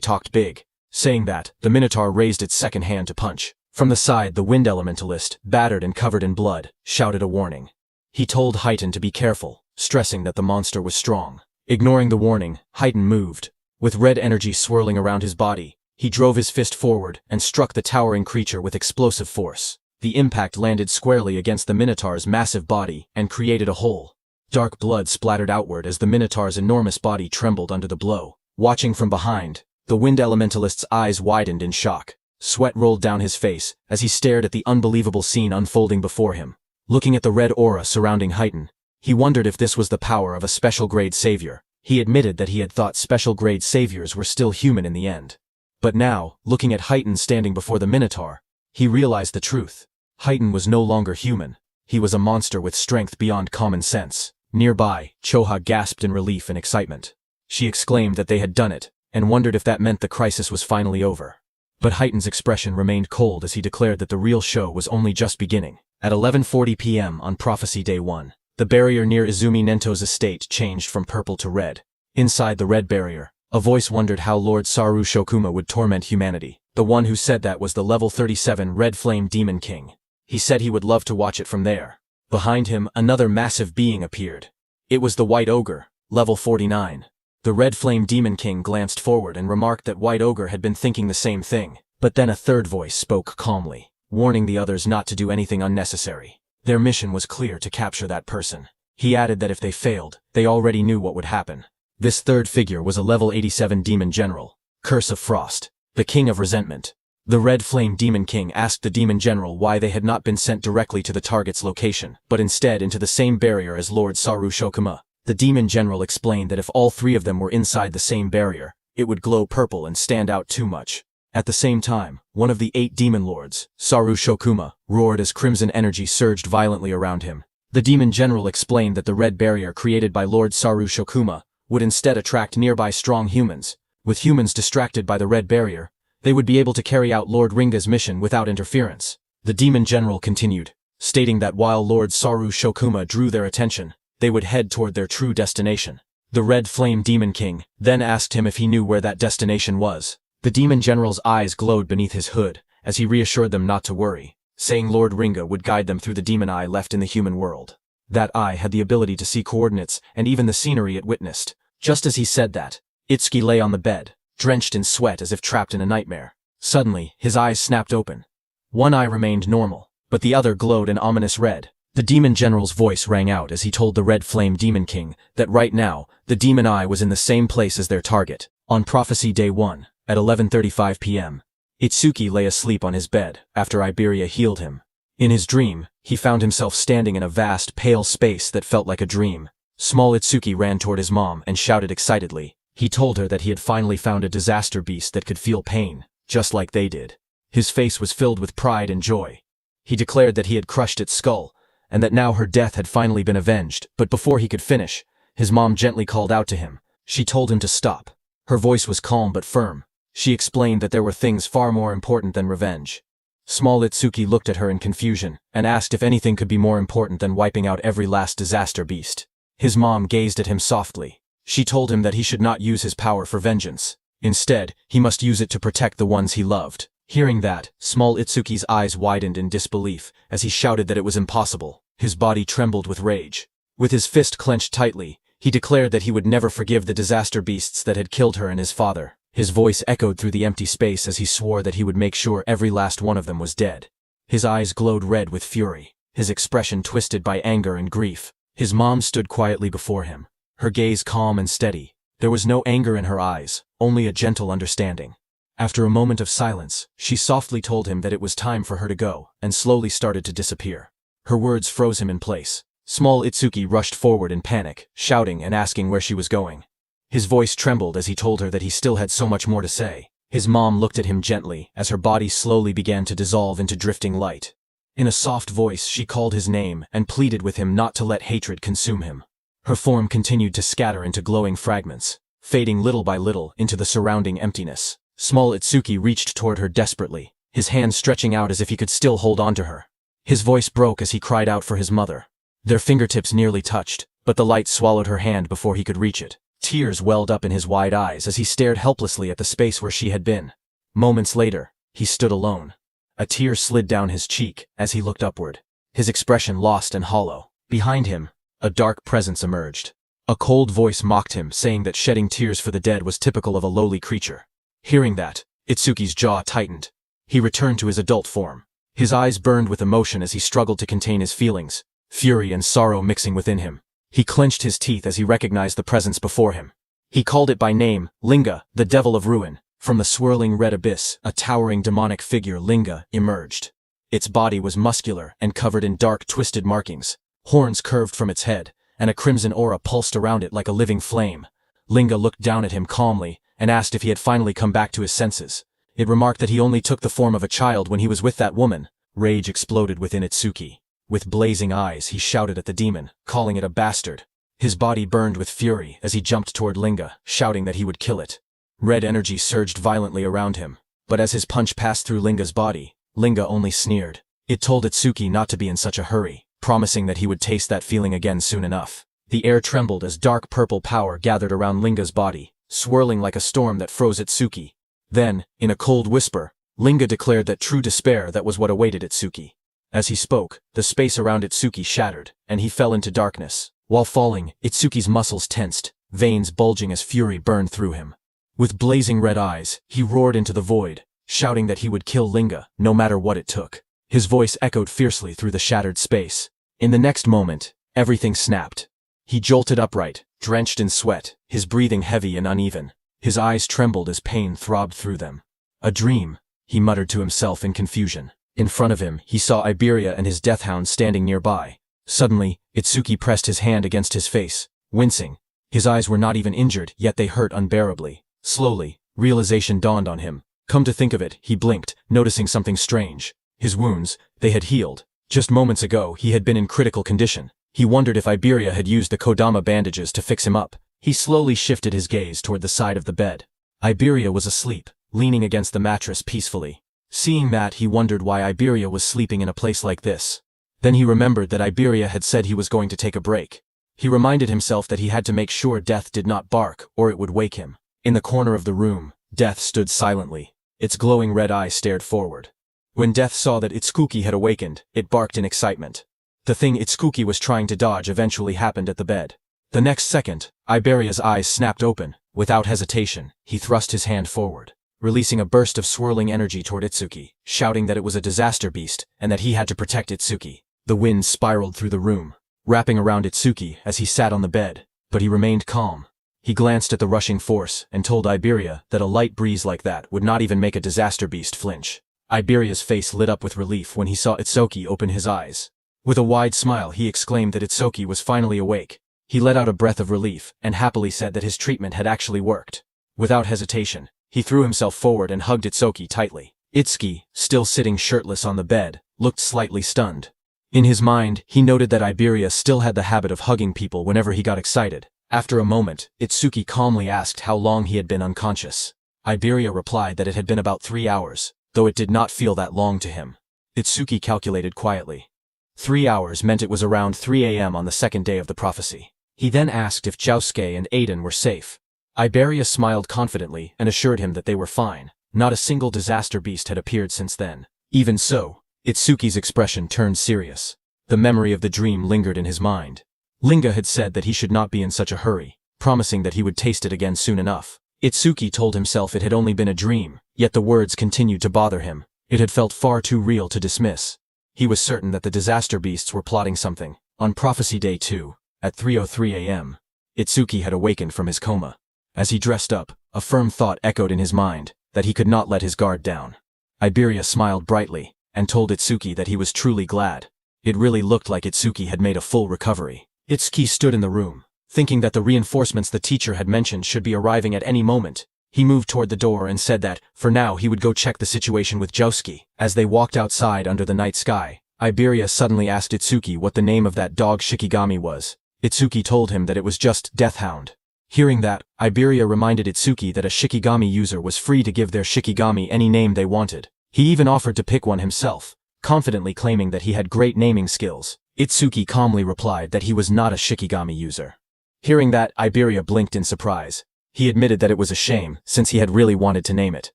[SPEAKER 1] talked big. Saying that, the Minotaur raised its second hand to punch. From the side, the Wind Elementalist, battered and covered in blood, shouted a warning. He told Haiten to be careful, stressing that the monster was strong. Ignoring the warning, Haiten moved. With red energy swirling around his body, he drove his fist forward and struck the towering creature with explosive force. The impact landed squarely against the Minotaur's massive body and created a hole. Dark blood splattered outward as the Minotaur's enormous body trembled under the blow. Watching from behind, the Wind Elementalist's eyes widened in shock. Sweat rolled down his face as he stared at the unbelievable scene unfolding before him. Looking at the red aura surrounding Haiten, he wondered if this was the power of a special-grade savior. He admitted that he had thought special-grade saviors were still human in the end. But now, looking at Haiten standing before the Minotaur, he realized the truth. Haiten was no longer human. He was a monster with strength beyond common sense. Nearby, Choha gasped in relief and excitement. She exclaimed that they had done it, and wondered if that meant the crisis was finally over. But Haiten's expression remained cold as he declared that the real show was only just beginning. At 11:40 p.m. on Prophecy Day 1, the barrier near Izumi Nento's estate changed from purple to red. Inside the red barrier, a voice wondered how Lord Saru Shokuma would torment humanity. The one who said that was the level 37 Red Flame Demon King. He said he would love to watch it from there. Behind him, another massive being appeared. It was the White Ogre, level 49. The Red Flame Demon King glanced forward and remarked that White Ogre had been thinking the same thing. But then a third voice spoke calmly, warning the others not to do anything unnecessary. Their mission was clear: to capture that person. He added that if they failed, they already knew what would happen. This third figure was a level 87 Demon General, Curse of Frost, the King of Resentment. The Red Flame Demon King asked the Demon General why they had not been sent directly to the target's location, but instead into the same barrier as Lord Saru Shokuma. The Demon General explained that if all three of them were inside the same barrier, it would glow purple and stand out too much. At the same time, one of the 8 Demon Lords, Saru Shokuma, roared as crimson energy surged violently around him. The Demon General explained that the red barrier created by Lord Saru Shokuma would instead attract nearby strong humans. With humans distracted by the red barrier, they would be able to carry out Lord Ringa's mission without interference. The Demon General continued, stating that while Lord Saru Shokuma drew their attention, they would head toward their true destination. The Red Flame Demon King then asked him if he knew where that destination was. The Demon General's eyes glowed beneath his hood as he reassured them not to worry, saying Lord Ringa would guide them through the demon eye left in the human world. That eye had the ability to see coordinates and even the scenery it witnessed. Just as he said that, Itsuki lay on the bed, drenched in sweat as if trapped in a nightmare. Suddenly, his eyes snapped open. One eye remained normal, but the other glowed an ominous red. The demon general's voice rang out as he told the Red Flame Demon King that right now, the demon eye was in the same place as their target. On Prophecy Day 1, at 11:35 p.m., Itsuki lay asleep on his bed after Iberia healed him. In his dream, he found himself standing in a vast, pale space that felt like a dream. Small Itsuki ran toward his mom and shouted excitedly. He told her that he had finally found a disaster beast that could feel pain, just like they did. His face was filled with pride and joy. He declared that he had crushed its skull, and that now her death had finally been avenged, but before he could finish, his mom gently called out to him. She told him to stop. Her voice was calm but firm. She explained that there were things far more important than revenge. Small Itsuki looked at her in confusion, and asked if anything could be more important than wiping out every last disaster beast. His mom gazed at him softly. She told him that he should not use his power for vengeance. Instead, he must use it to protect the ones he loved. Hearing that, small Itsuki's eyes widened in disbelief as he shouted that it was impossible. His body trembled with rage. With his fist clenched tightly, he declared that he would never forgive the disaster beasts that had killed her and his father. His voice echoed through the empty space as he swore that he would make sure every last one of them was dead. His eyes glowed red with fury, his expression twisted by anger and grief. His mom stood quietly before him, her gaze calm and steady. There was no anger in her eyes, only a gentle understanding. After a moment of silence, she softly told him that it was time for her to go, and slowly started to disappear. Her words froze him in place. Small Itsuki rushed forward in panic, shouting and asking where she was going. His voice trembled as he told her that he still had so much more to say. His mom looked at him gently as her body slowly began to dissolve into drifting light. In a soft voice, she called his name and pleaded with him not to let hatred consume him. Her form continued to scatter into glowing fragments, fading little by little into the surrounding emptiness. Small Itsuki reached toward her desperately, his hands stretching out as if he could still hold on to her. His voice broke as he cried out for his mother. Their fingertips nearly touched, but the light swallowed her hand before he could reach it. Tears welled up in his wide eyes as he stared helplessly at the space where she had been. Moments later, he stood alone. A tear slid down his cheek as he looked upward, his expression lost and hollow. Behind him, a dark presence emerged. A cold voice mocked him, saying that shedding tears for the dead was typical of a lowly creature. Hearing that, Itsuki's jaw tightened. He returned to his adult form. His eyes burned with emotion as he struggled to contain his feelings, fury and sorrow mixing within him. He clenched his teeth as he recognized the presence before him. He called it by name, Linga, the devil of ruin. From the swirling red abyss, a towering demonic figure, Linga, emerged. Its body was muscular and covered in dark, twisted markings. Horns curved from its head, and a crimson aura pulsed around it like a living flame. Linga looked down at him calmly and asked if he had finally come back to his senses. It remarked that he only took the form of a child when he was with that woman. Rage exploded within Itsuki. With blazing eyes, he shouted at the demon, calling it a bastard. His body burned with fury as he jumped toward Linga, shouting that he would kill it. Red energy surged violently around him, but as his punch passed through Linga's body, Linga only sneered. It told Itsuki not to be in such a hurry, promising that he would taste that feeling again soon enough. The air trembled as dark purple power gathered around Linga's body, swirling like a storm that froze Itsuki. Then, in a cold whisper, Linga declared that true despair that was what awaited Itsuki. As he spoke, the space around Itsuki shattered, and he fell into darkness. While falling, Itsuki's muscles tensed, veins bulging as fury burned through him. With blazing red eyes, he roared into the void, shouting that he would kill Linga, no matter what it took. His voice echoed fiercely through the shattered space. In the next moment, everything snapped. He jolted upright, drenched in sweat, his breathing heavy and uneven. His eyes trembled as pain throbbed through them. A dream, he muttered to himself in confusion. In front of him, he saw Iberia and his death hound standing nearby. Suddenly, Itsuki pressed his hand against his face, wincing. His eyes were not even injured, yet they hurt unbearably. Slowly, realization dawned on him. Come to think of it, he blinked, noticing something strange. His wounds, they had healed. Just moments ago, he had been in critical condition. He wondered if Iberia had used the Kodama bandages to fix him up. He slowly shifted his gaze toward the side of the bed. Iberia was asleep, leaning against the mattress peacefully. Seeing that, he wondered why Iberia was sleeping in a place like this. Then he remembered that Iberia had said he was going to take a break. He reminded himself that he had to make sure Death did not bark, or it would wake him. In the corner of the room, Death stood silently. Its glowing red eye stared forward. When Death saw that Itsuki had awakened, it barked in excitement. The thing Itsuki was trying to dodge eventually happened at the bed. The next second, Iberia's eyes snapped open. Without hesitation, he thrust his hand forward, releasing a burst of swirling energy toward Itsuki, shouting that it was a disaster beast and that he had to protect Itsuki. The wind spiraled through the room, wrapping around Itsuki as he sat on the bed, but he remained calm. He glanced at the rushing force and told Iberia that a light breeze like that would not even make a disaster beast flinch. Iberia's face lit up with relief when he saw Itsuki open his eyes. With a wide smile, he exclaimed that Itsuki was finally awake. He let out a breath of relief and happily said that his treatment had actually worked. Without hesitation, he threw himself forward and hugged Itsuki tightly. Itsuki, still sitting shirtless on the bed, looked slightly stunned. In his mind, he noted that Iberia still had the habit of hugging people whenever he got excited. After a moment, Itsuki calmly asked how long he had been unconscious. Iberia replied that it had been about 3 hours, though it did not feel that long to him. Itsuki calculated quietly. 3 hours meant it was around 3 a.m. on the second day of the prophecy. He then asked if Josuke and Aiden were safe. Iberia smiled confidently and assured him that they were fine. Not a single disaster beast had appeared since then. Even so, Itsuki's expression turned serious. The memory of the dream lingered in his mind. Linga had said that he should not be in such a hurry, promising that he would taste it again soon enough. Itsuki told himself it had only been a dream, yet the words continued to bother him. It had felt far too real to dismiss. He was certain that the disaster beasts were plotting something. On Prophecy Day 2, at 3:03 a.m., Itsuki had awakened from his coma. As he dressed up, a firm thought echoed in his mind, that he could not let his guard down. Iberia smiled brightly, and told Itsuki that he was truly glad. It really looked like Itsuki had made a full recovery. Itsuki stood in the room, thinking that the reinforcements the teacher had mentioned should be arriving at any moment. He moved toward the door and said that, for now, he would go check the situation with Josuke. As they walked outside under the night sky, Iberia suddenly asked Itsuki what the name of that dog Shikigami was. Itsuki told him that it was just Deathhound. Hearing that, Iberia reminded Itsuki that a Shikigami user was free to give their Shikigami any name they wanted. He even offered to pick one himself, confidently claiming that he had great naming skills. Itsuki calmly replied that he was not a Shikigami user. Hearing that, Iberia blinked in surprise. He admitted that it was a shame, since he had really wanted to name it.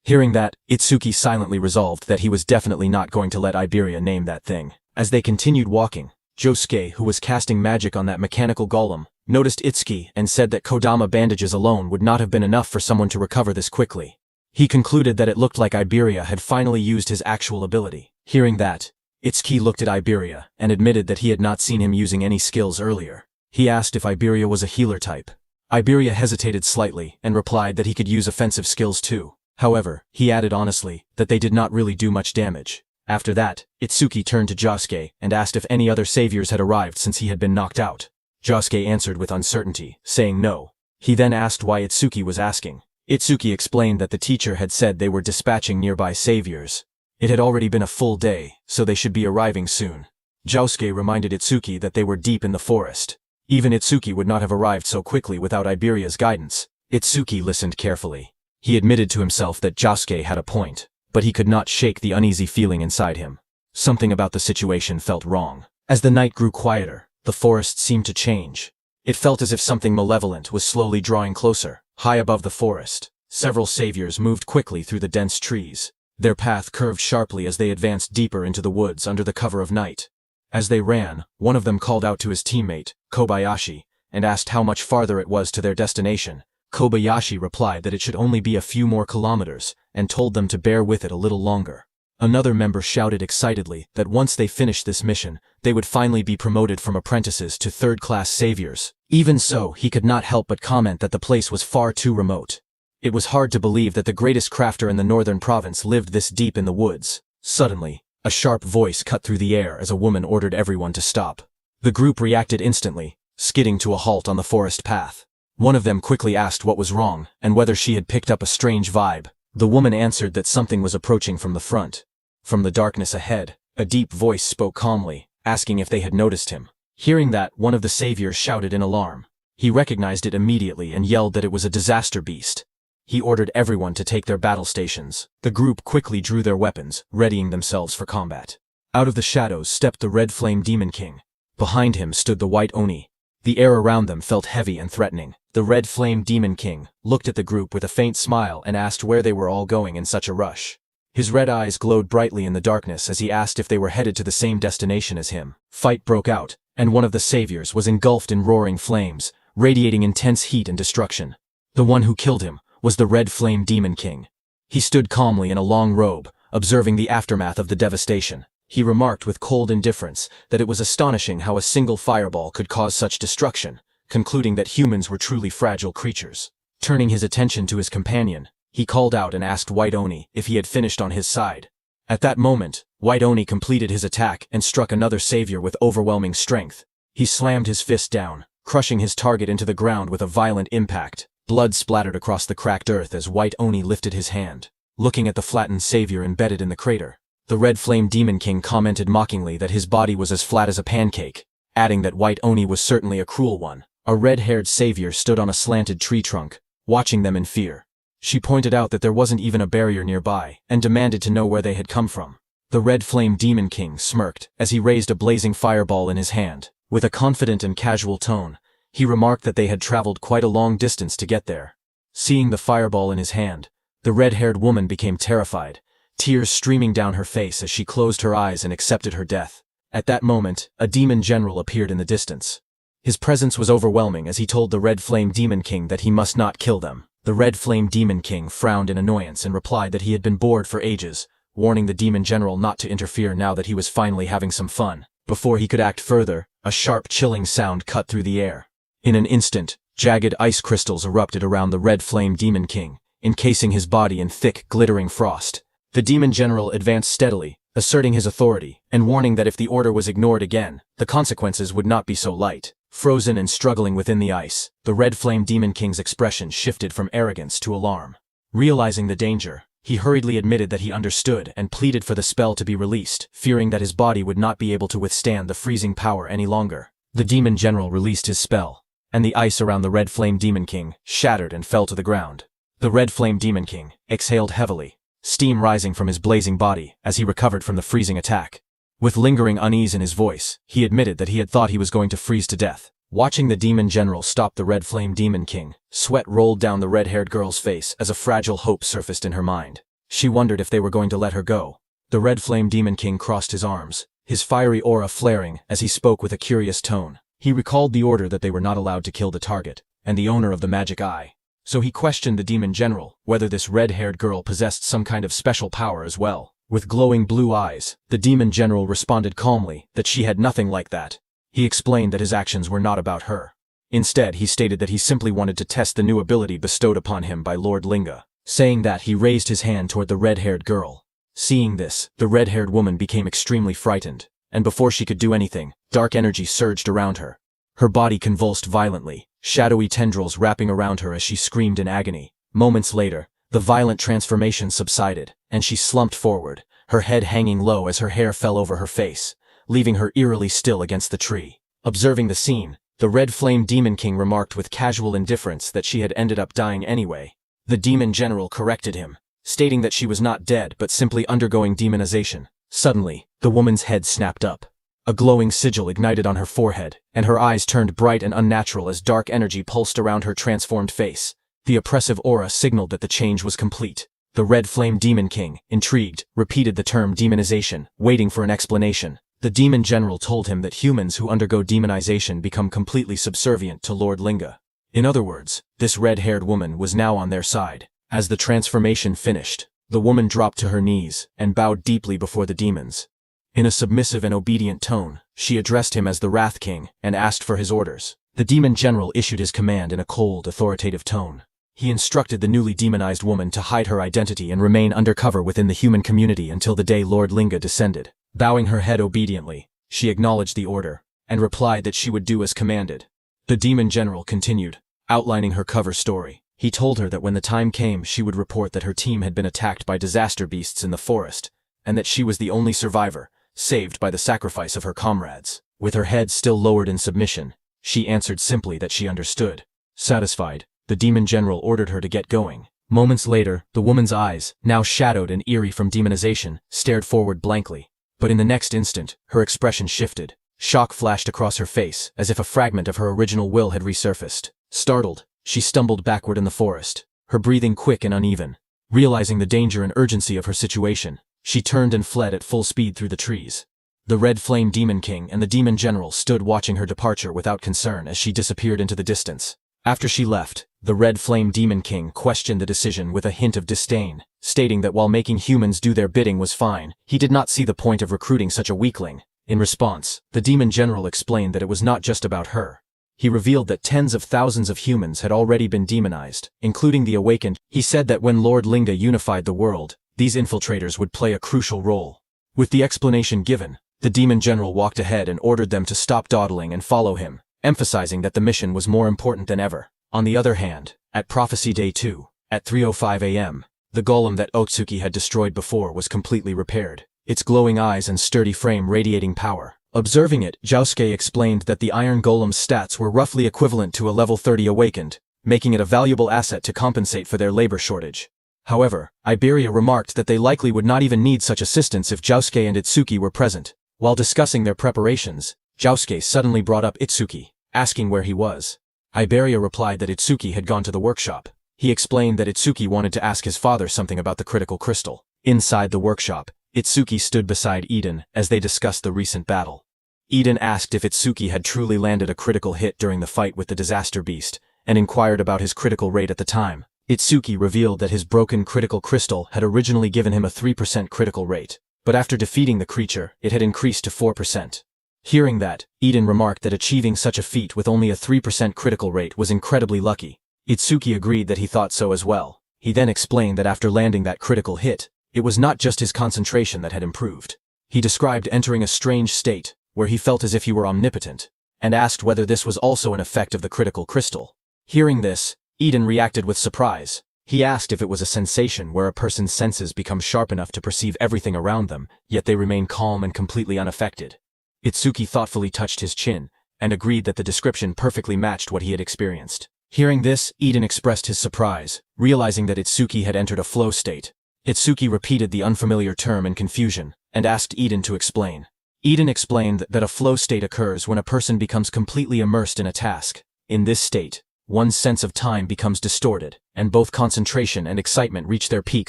[SPEAKER 1] Hearing that, Itsuki silently resolved that he was definitely not going to let Iberia name that thing. As they continued walking, Josuke, who was casting magic on that mechanical golem, noticed Itsuki and said that Kodama bandages alone would not have been enough for someone to recover this quickly. He concluded that it looked like Iberia had finally used his actual ability. Hearing that, Itsuki looked at Iberia and admitted that he had not seen him using any skills earlier. He asked if Iberia was a healer type. Iberia hesitated slightly and replied that he could use offensive skills too. However, he added honestly that they did not really do much damage. After that, Itsuki turned to Josuke and asked if any other saviors had arrived since he had been knocked out. Josuke answered with uncertainty, saying no. He then asked why Itsuki was asking. Itsuki explained that the teacher had said they were dispatching nearby saviors. It had already been a full day, so they should be arriving soon. Josuke reminded Itsuki that they were deep in the forest. Even Itsuki would not have arrived so quickly without Iberia's guidance. Itsuki listened carefully. He admitted to himself that Josuke had a point, but he could not shake the uneasy feeling inside him. Something about the situation felt wrong. As the night grew quieter, the forest seemed to change. It felt as if something malevolent was slowly drawing closer. High above the forest, several saviors moved quickly through the dense trees. Their path curved sharply as they advanced deeper into the woods under the cover of night. As they ran, one of them called out to his teammate, Kobayashi, and asked how much farther it was to their destination. Kobayashi replied that it should only be a few more kilometers, and told them to bear with it a little longer. Another member shouted excitedly that once they finished this mission, they would finally be promoted from apprentices to third-class saviors. Even so, he could not help but comment that the place was far too remote. It was hard to believe that the greatest crafter in the northern province lived this deep in the woods. Suddenly, a sharp voice cut through the air as a woman ordered everyone to stop. The group reacted instantly, skidding to a halt on the forest path. One of them quickly asked what was wrong and whether she had picked up a strange vibe. The woman answered that something was approaching from the front. From the darkness ahead, a deep voice spoke calmly, asking if they had noticed him. Hearing that, one of the saviors shouted in alarm. He recognized it immediately and yelled that it was a disaster beast. He ordered everyone to take their battle stations. The group quickly drew their weapons, readying themselves for combat. Out of the shadows stepped the Red Flame Demon King. Behind him stood the White Oni. The air around them felt heavy and threatening. The Red Flame Demon King looked at the group with a faint smile and asked where they were all going in such a rush. His red eyes glowed brightly in the darkness as he asked if they were headed to the same destination as him. Fight broke out, and one of the saviors was engulfed in roaring flames, radiating intense heat and destruction. The one who killed him was the Red Flame Demon King. He stood calmly in a long robe, observing the aftermath of the devastation. He remarked with cold indifference that it was astonishing how a single fireball could cause such destruction, concluding that humans were truly fragile creatures. Turning his attention to his companion, he called out and asked White Oni if he had finished on his side. At that moment, White Oni completed his attack and struck another savior with overwhelming strength. He slammed his fist down, crushing his target into the ground with a violent impact. Blood splattered across the cracked earth as White Oni lifted his hand, looking at the flattened savior embedded in the crater. The Red Flame Demon King commented mockingly that his body was as flat as a pancake, adding that White Oni was certainly a cruel one. A red-haired savior stood on a slanted tree trunk, watching them in fear. She pointed out that there wasn't even a barrier nearby, and demanded to know where they had come from. The Red Flame Demon King smirked as he raised a blazing fireball in his hand. With a confident and casual tone, he remarked that they had traveled quite a long distance to get there. Seeing the fireball in his hand, the red-haired woman became terrified, tears streaming down her face as she closed her eyes and accepted her death. At that moment, a demon general appeared in the distance. His presence was overwhelming as he told the Red Flame Demon King that he must not kill them. The Red Flame Demon King frowned in annoyance and replied that he had been bored for ages, warning the demon general not to interfere now that he was finally having some fun. Before he could act further, a sharp chilling sound cut through the air. In an instant, jagged ice crystals erupted around the Red Flame Demon King, encasing his body in thick, glittering frost. The demon general advanced steadily, asserting his authority, and warning that if the order was ignored again, the consequences would not be so light. Frozen and struggling within the ice, the Red Flame Demon King's expression shifted from arrogance to alarm. Realizing the danger, he hurriedly admitted that he understood and pleaded for the spell to be released, fearing that his body would not be able to withstand the freezing power any longer. The demon general released his spell, and the ice around the Red Flame Demon King shattered and fell to the ground. The Red Flame Demon King exhaled heavily, steam rising from his blazing body as he recovered from the freezing attack. With lingering unease in his voice, he admitted that he had thought he was going to freeze to death. Watching the demon general stop the Red Flame Demon King, sweat rolled down the red-haired girl's face as a fragile hope surfaced in her mind. She wondered if they were going to let her go. The Red Flame Demon King crossed his arms, his fiery aura flaring as he spoke with a curious tone. He recalled the order that they were not allowed to kill the target, and the owner of the magic eye. So he questioned the demon general whether this red-haired girl possessed some kind of special power as well. With glowing blue eyes, the demon general responded calmly that she had nothing like that. He explained that his actions were not about her. Instead, he stated that he simply wanted to test the new ability bestowed upon him by Lord Linga. Saying that, he raised his hand toward the red-haired girl. Seeing this, the red-haired woman became extremely frightened, and before she could do anything, dark energy surged around her. Her body convulsed violently, shadowy tendrils wrapping around her as she screamed in agony. Moments later, the violent transformation subsided, and she slumped forward, her head hanging low as her hair fell over her face, leaving her eerily still against the tree. Observing the scene, the Red Flame Demon King remarked with casual indifference that she had ended up dying anyway. The demon general corrected him, stating that she was not dead but simply undergoing demonization. Suddenly, the woman's head snapped up. A glowing sigil ignited on her forehead, and her eyes turned bright and unnatural as dark energy pulsed around her transformed face. The oppressive aura signaled that the change was complete. The Red Flame Demon King, intrigued, repeated the term demonization, waiting for an explanation. The demon general told him that humans who undergo demonization become completely subservient to Lord Linga. In other words, this red-haired woman was now on their side. As the transformation finished, the woman dropped to her knees and bowed deeply before the demons. In a submissive and obedient tone, she addressed him as the Wrath King and asked for his orders. The demon general issued his command in a cold, authoritative tone. He instructed the newly demonized woman to hide her identity and remain undercover within the human community until the day Lord Linga descended. Bowing her head obediently, she acknowledged the order, and replied that she would do as commanded. The demon general continued, outlining her cover story. He told her that when the time came she would report that her team had been attacked by disaster beasts in the forest, and that she was the only survivor, saved by the sacrifice of her comrades. With her head still lowered in submission, she answered simply that she understood. Satisfied, the demon general ordered her to get going. Moments later, the woman's eyes, now shadowed and eerie from demonization, stared forward blankly. But in the next instant, her expression shifted. Shock flashed across her face, as if a fragment of her original will had resurfaced. Startled, she stumbled backward in the forest, her breathing quick and uneven. Realizing the danger and urgency of her situation, she turned and fled at full speed through the trees. The Red Flame Demon King and the Demon General stood watching her departure without concern as she disappeared into the distance. After she left, The Red Flame Demon King questioned the decision with a hint of disdain, stating that while making humans do their bidding was fine, he did not see the point of recruiting such a weakling. In response, the Demon General explained that it was not just about her. He revealed that tens of thousands of humans had already been demonized, including the Awakened. He said that when Lord Linga unified the world, these infiltrators would play a crucial role. With the explanation given, the Demon General walked ahead and ordered them to stop dawdling and follow him, emphasizing that the mission was more important than ever. On the other hand, at Prophecy Day 2, at 3:05 a.m., the golem that Otsuki had destroyed before was completely repaired, its glowing eyes and sturdy frame radiating power. Observing it, Josuke explained that the Iron Golem's stats were roughly equivalent to a level 30 Awakened, making it a valuable asset to compensate for their labor shortage. However, Iberia remarked that they likely would not even need such assistance if Josuke and Itsuki were present. While discussing their preparations, Josuke suddenly brought up Itsuki, asking where he was. Iberia replied that Itsuki had gone to the workshop. He explained that Itsuki wanted to ask his father something about the critical crystal. Inside the workshop, Itsuki stood beside Eden as they discussed the recent battle. Eden asked if Itsuki had truly landed a critical hit during the fight with the disaster beast, and inquired about his critical rate at the time. Itsuki revealed that his broken critical crystal had originally given him a 3% critical rate, but after defeating the creature, it had increased to 4%. Hearing that, Eden remarked that achieving such a feat with only a 3% critical rate was incredibly lucky. Itsuki agreed that he thought so as well. He then explained that after landing that critical hit, it was not just his concentration that had improved. He described entering a strange state, where he felt as if he were omnipotent, and asked whether this was also an effect of the critical crystal. Hearing this, Eden reacted with surprise. He asked if it was a sensation where a person's senses become sharp enough to perceive everything around them, yet they remain calm and completely unaffected. Itsuki thoughtfully touched his chin, and agreed that the description perfectly matched what he had experienced. Hearing this, Eden expressed his surprise, realizing that Itsuki had entered a flow state. Itsuki repeated the unfamiliar term in confusion, and asked Eden to explain. Eden explained that a flow state occurs when a person becomes completely immersed in a task. In this state, one's sense of time becomes distorted, and both concentration and excitement reach their peak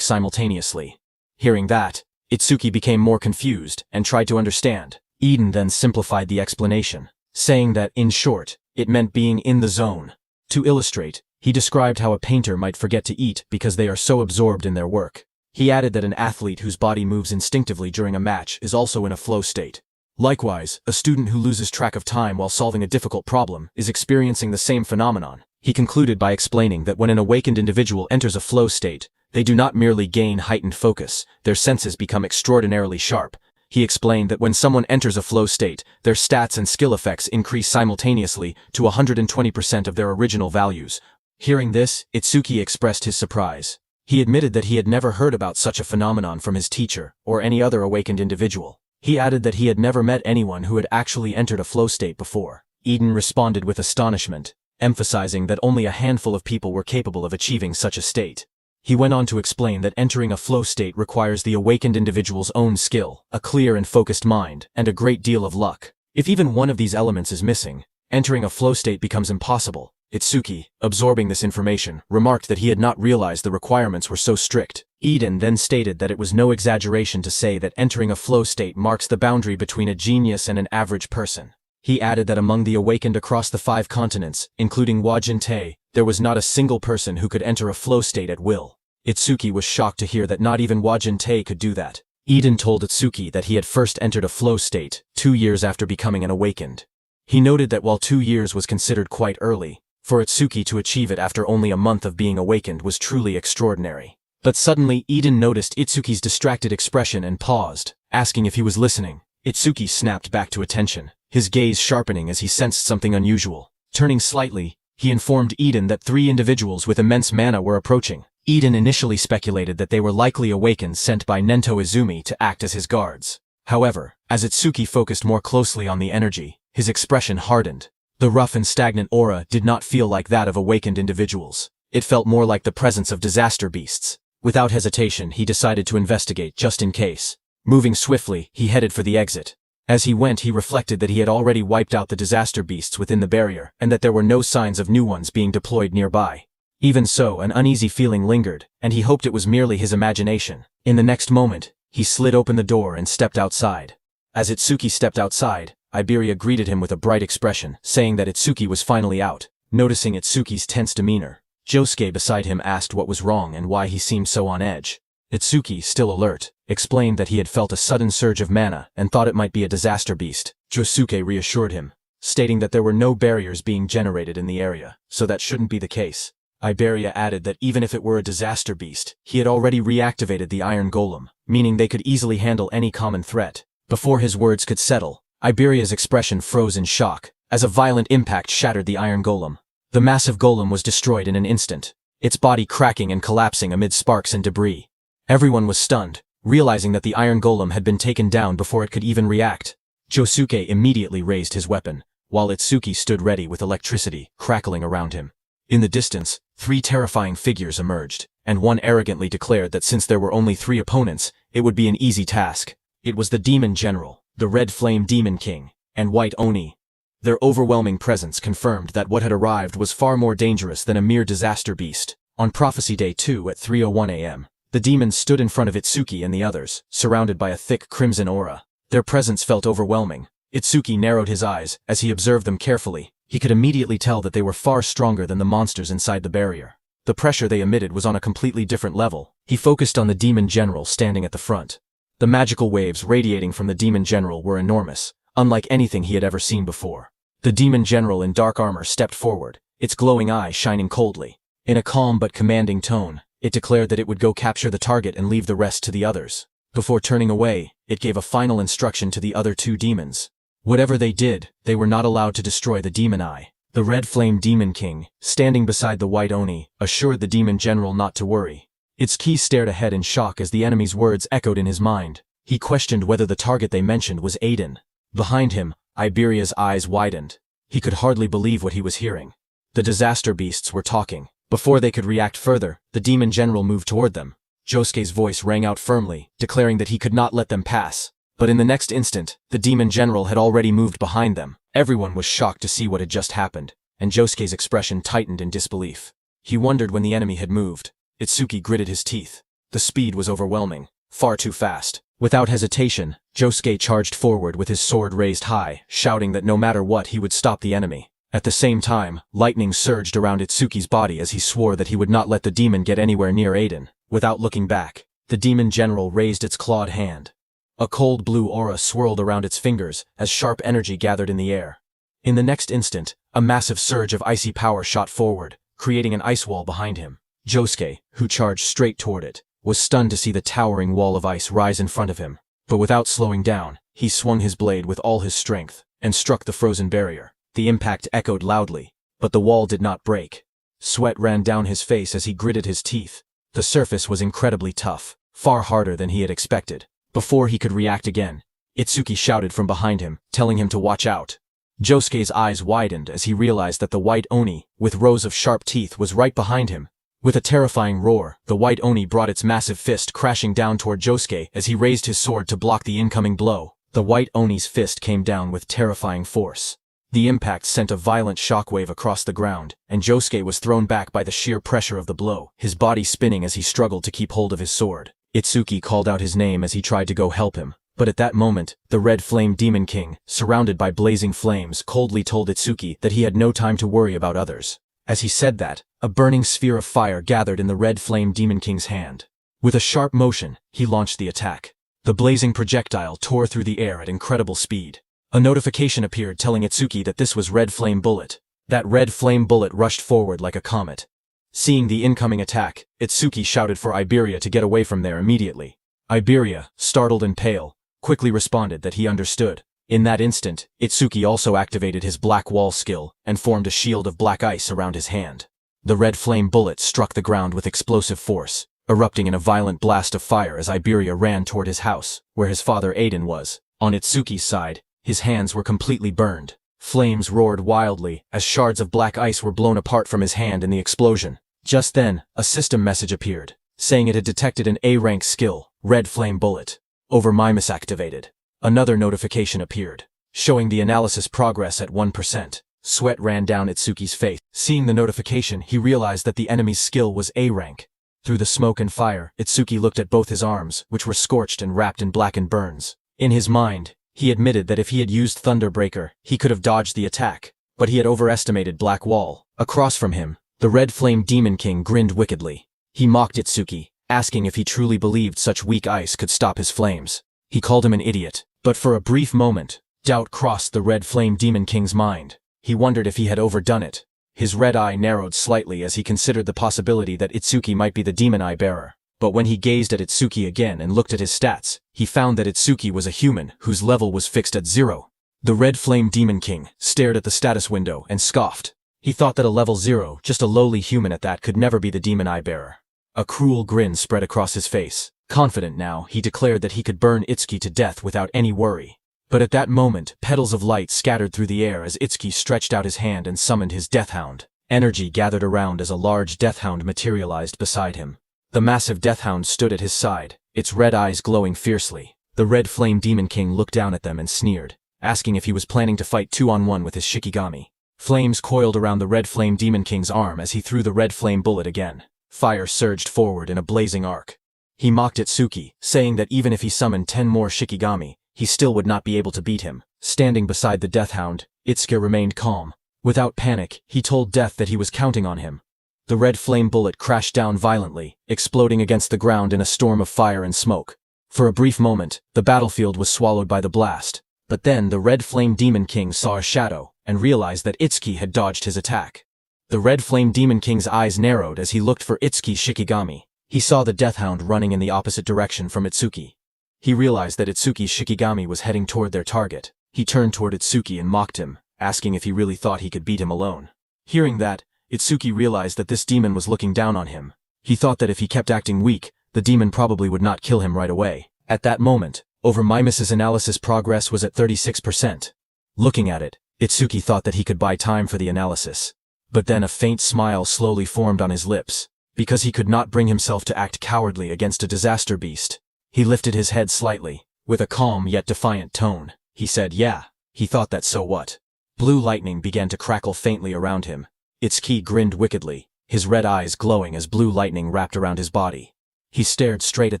[SPEAKER 1] simultaneously. Hearing that, Itsuki became more confused and tried to understand. Eden then simplified the explanation, saying that, in short, it meant being in the zone. To illustrate, he described how a painter might forget to eat because they are so absorbed in their work. He added that an athlete whose body moves instinctively during a match is also in a flow state. Likewise, a student who loses track of time while solving a difficult problem is experiencing the same phenomenon. He concluded by explaining that when an awakened individual enters a flow state, they do not merely gain heightened focus, their senses become extraordinarily sharp. He explained that when someone enters a flow state, their stats and skill effects increase simultaneously to 120% of their original values. Hearing this, Itsuki expressed his surprise. He admitted that he had never heard about such a phenomenon from his teacher or any other awakened individual. He added that he had never met anyone who had actually entered a flow state before. Eden responded with astonishment, emphasizing that only a handful of people were capable of achieving such a state. He went on to explain that entering a flow state requires the awakened individual's own skill, a clear and focused mind, and a great deal of luck. If even one of these elements is missing, entering a flow state becomes impossible. Itsuki, absorbing this information, remarked that he had not realized the requirements were so strict. Eden then stated that it was no exaggeration to say that entering a flow state marks the boundary between a genius and an average person. He added that among the awakened across the 5 continents, including Wajin-Te, there was not a single person who could enter a flow state at will. Itsuki was shocked to hear that not even Wajin-Te could do that. Eden told Itsuki that he had first entered a flow state 2 years after becoming an awakened. He noted that while 2 years was considered quite early, for Itsuki to achieve it after only a month of being awakened was truly extraordinary. But suddenly Eden noticed Itsuki's distracted expression and paused, asking if he was listening. Itsuki snapped back to attention, his gaze sharpening as he sensed something unusual. Turning slightly, he informed Eden that 3 individuals with immense mana were approaching. Eden initially speculated that they were likely awakens sent by Nento Izumi to act as his guards. However, as Itsuki focused more closely on the energy, his expression hardened. The rough and stagnant aura did not feel like that of awakened individuals. It felt more like the presence of disaster beasts. Without hesitation, he decided to investigate just in case. Moving swiftly, he headed for the exit. As he went, he reflected that he had already wiped out the disaster beasts within the barrier, and that there were no signs of new ones being deployed nearby. Even so, an uneasy feeling lingered, and he hoped it was merely his imagination. In the next moment, he slid open the door and stepped outside. As Itsuki stepped outside, Iberia greeted him with a bright expression, saying that Itsuki was finally out. Noticing Itsuki's tense demeanor, Josuke beside him asked what was wrong and why he seemed so on edge. Itsuki, still alert, explained that he had felt a sudden surge of mana and thought it might be a disaster beast. Josuke reassured him, stating that there were no barriers being generated in the area, so that shouldn't be the case. Iberia added that even if it were a disaster beast, he had already reactivated the Iron Golem, meaning they could easily handle any common threat. Before his words could settle, Iberia's expression froze in shock, as a violent impact shattered the Iron Golem. The massive golem was destroyed in an instant, its body cracking and collapsing amid sparks and debris. Everyone was stunned, realizing that the Iron Golem had been taken down before it could even react. Josuke immediately raised his weapon, while Itsuki stood ready with electricity crackling around him. In the distance, 3 terrifying figures emerged, and one arrogantly declared that since there were only 3 opponents, it would be an easy task. It was the Demon General, the Red Flame Demon King, and White Oni. Their overwhelming presence confirmed that what had arrived was far more dangerous than a mere disaster beast. On Prophecy Day 2 at 3:01 a.m., the demons stood in front of Itsuki and the others, surrounded by a thick crimson aura. Their presence felt overwhelming. Itsuki narrowed his eyes as he observed them carefully. He could immediately tell that they were far stronger than the monsters inside the barrier. The pressure they emitted was on a completely different level. He focused on the Demon General standing at the front. The magical waves radiating from the Demon General were enormous, unlike anything he had ever seen before. The Demon General in dark armor stepped forward, its glowing eye shining coldly. In a calm but commanding tone, it declared that it would go capture the target and leave the rest to the others. Before turning away, it gave a final instruction to the other 2 demons. Whatever they did, they were not allowed to destroy the Demon Eye. The Red Flame Demon King, standing beside the White Oni, assured the Demon General not to worry. Itsuki stared ahead in shock as the enemy's words echoed in his mind. He questioned whether the target they mentioned was Aiden. Behind him, Iberia's eyes widened. He could hardly believe what he was hearing. The disaster beasts were talking. Before they could react further, the Demon General moved toward them. Josuke's voice rang out firmly, declaring that he could not let them pass. But in the next instant, the Demon General had already moved behind them. Everyone was shocked to see what had just happened, and Josuke's expression tightened in disbelief. He wondered when the enemy had moved. Itsuki gritted his teeth. The speed was overwhelming, far too fast. Without hesitation, Josuke charged forward with his sword raised high, shouting that no matter what he would stop the enemy. At the same time, lightning surged around Itsuki's body as he swore that he would not let the demon get anywhere near Aiden. Without looking back, the Demon General raised its clawed hand. A cold blue aura swirled around its fingers as sharp energy gathered in the air. In the next instant, a massive surge of icy power shot forward, creating an ice wall behind him. Josuke, who charged straight toward it, was stunned to see the towering wall of ice rise in front of him. But without slowing down, he swung his blade with all his strength and struck the frozen barrier. The impact echoed loudly, but the wall did not break. Sweat ran down his face as he gritted his teeth. The surface was incredibly tough, far harder than he had expected. Before he could react again, Itsuki shouted from behind him, telling him to watch out. Josuke's eyes widened as he realized that the White Oni, with rows of sharp teeth, was right behind him. With a terrifying roar, the White Oni brought its massive fist crashing down toward Josuke as he raised his sword to block the incoming blow. The White Oni's fist came down with terrifying force. The impact sent a violent shockwave across the ground, and Josuke was thrown back by the sheer pressure of the blow, his body spinning as he struggled to keep hold of his sword. Itsuki called out his name as he tried to go help him, but at that moment, the Red Flame Demon King, surrounded by blazing flames, coldly told Itsuki that he had no time to worry about others. As he said that, a burning sphere of fire gathered in the Red Flame Demon King's hand. With a sharp motion, he launched the attack. The blazing projectile tore through the air at incredible speed. A notification appeared telling Itsuki that this was Red Flame Bullet. That Red Flame Bullet rushed forward like a comet. Seeing the incoming attack, Itsuki shouted for Iberia to get away from there immediately. Iberia, startled and pale, quickly responded that he understood. In that instant, Itsuki also activated his Black Wall skill and formed a shield of black ice around his hand. The Red Flame Bullet struck the ground with explosive force, erupting in a violent blast of fire as Iberia ran toward his house, where his father Aiden was. On Itsuki's side, his hands were completely burned. Flames roared wildly as shards of black ice were blown apart from his hand in the explosion. Just then, a system message appeared, saying it had detected an A-rank skill, Red Flame Bullet. Overmimus activated. Another notification appeared, showing the analysis progress at 1%. Sweat ran down Itsuki's face. Seeing the notification, he realized that the enemy's skill was A-rank. Through the smoke and fire, Itsuki looked at both his arms, which were scorched and wrapped in blackened burns. In his mind, he admitted that if he had used Thunderbreaker, he could have dodged the attack, but he had overestimated Black Wall. Across from him, The Red Flame Demon King grinned wickedly. He mocked Itsuki, asking if he truly believed such weak ice could stop his flames. He called him an idiot, but for a brief moment, doubt crossed the Red Flame Demon King's mind. He wondered if he had overdone it. His red eye narrowed slightly as he considered the possibility that Itsuki might be the demon eye bearer. But when he gazed at Itsuki again and looked at his stats, he found that Itsuki was a human whose level was fixed at 0. The Red Flame Demon King stared at the status window and scoffed. He thought that a level 0, just a lowly human at that, could never be the demon eye bearer. A cruel grin spread across his face. Confident now, he declared that he could burn Itsuki to death without any worry. But at that moment, petals of light scattered through the air as Itsuki stretched out his hand and summoned his Deathhound. Energy gathered around as a large Deathhound materialized beside him. The massive Deathhound stood at his side, its red eyes glowing fiercely. The Red Flame Demon King looked down at them and sneered, asking if he was planning to fight 2-on-1 with his Shikigami. Flames coiled around the Red Flame Demon King's arm as he threw the red flame bullet again. Fire surged forward in a blazing arc. He mocked Itsuki, saying that even if he summoned 10 more Shikigami, he still would not be able to beat him. Standing beside the Deathhound, Itsuki remained calm. Without panic, he told Death that he was counting on him. The red flame bullet crashed down violently, exploding against the ground in a storm of fire and smoke. For a brief moment, the battlefield was swallowed by the blast. But then the Red Flame Demon King saw a shadow and realized that Itsuki had dodged his attack. The Red Flame Demon King's eyes narrowed as he looked for Itsuki's Shikigami. He saw the Deathhound running in the opposite direction from Itsuki. He realized that Itsuki's Shikigami was heading toward their target. He turned toward Itsuki and mocked him, asking if he really thought he could beat him alone. Hearing that, Itsuki realized that this demon was looking down on him. He thought that if he kept acting weak, the demon probably would not kill him right away. At that moment, Overmimus's analysis progress was at 36%. Looking at it, Itsuki thought that he could buy time for the analysis. But then a faint smile slowly formed on his lips. Because he could not bring himself to act cowardly against a disaster beast. He lifted his head slightly. With a calm yet defiant tone, he said, "Yeah." He thought that so what? Blue lightning began to crackle faintly around him. Itsuki grinned wickedly, his red eyes glowing as blue lightning wrapped around his body. He stared straight at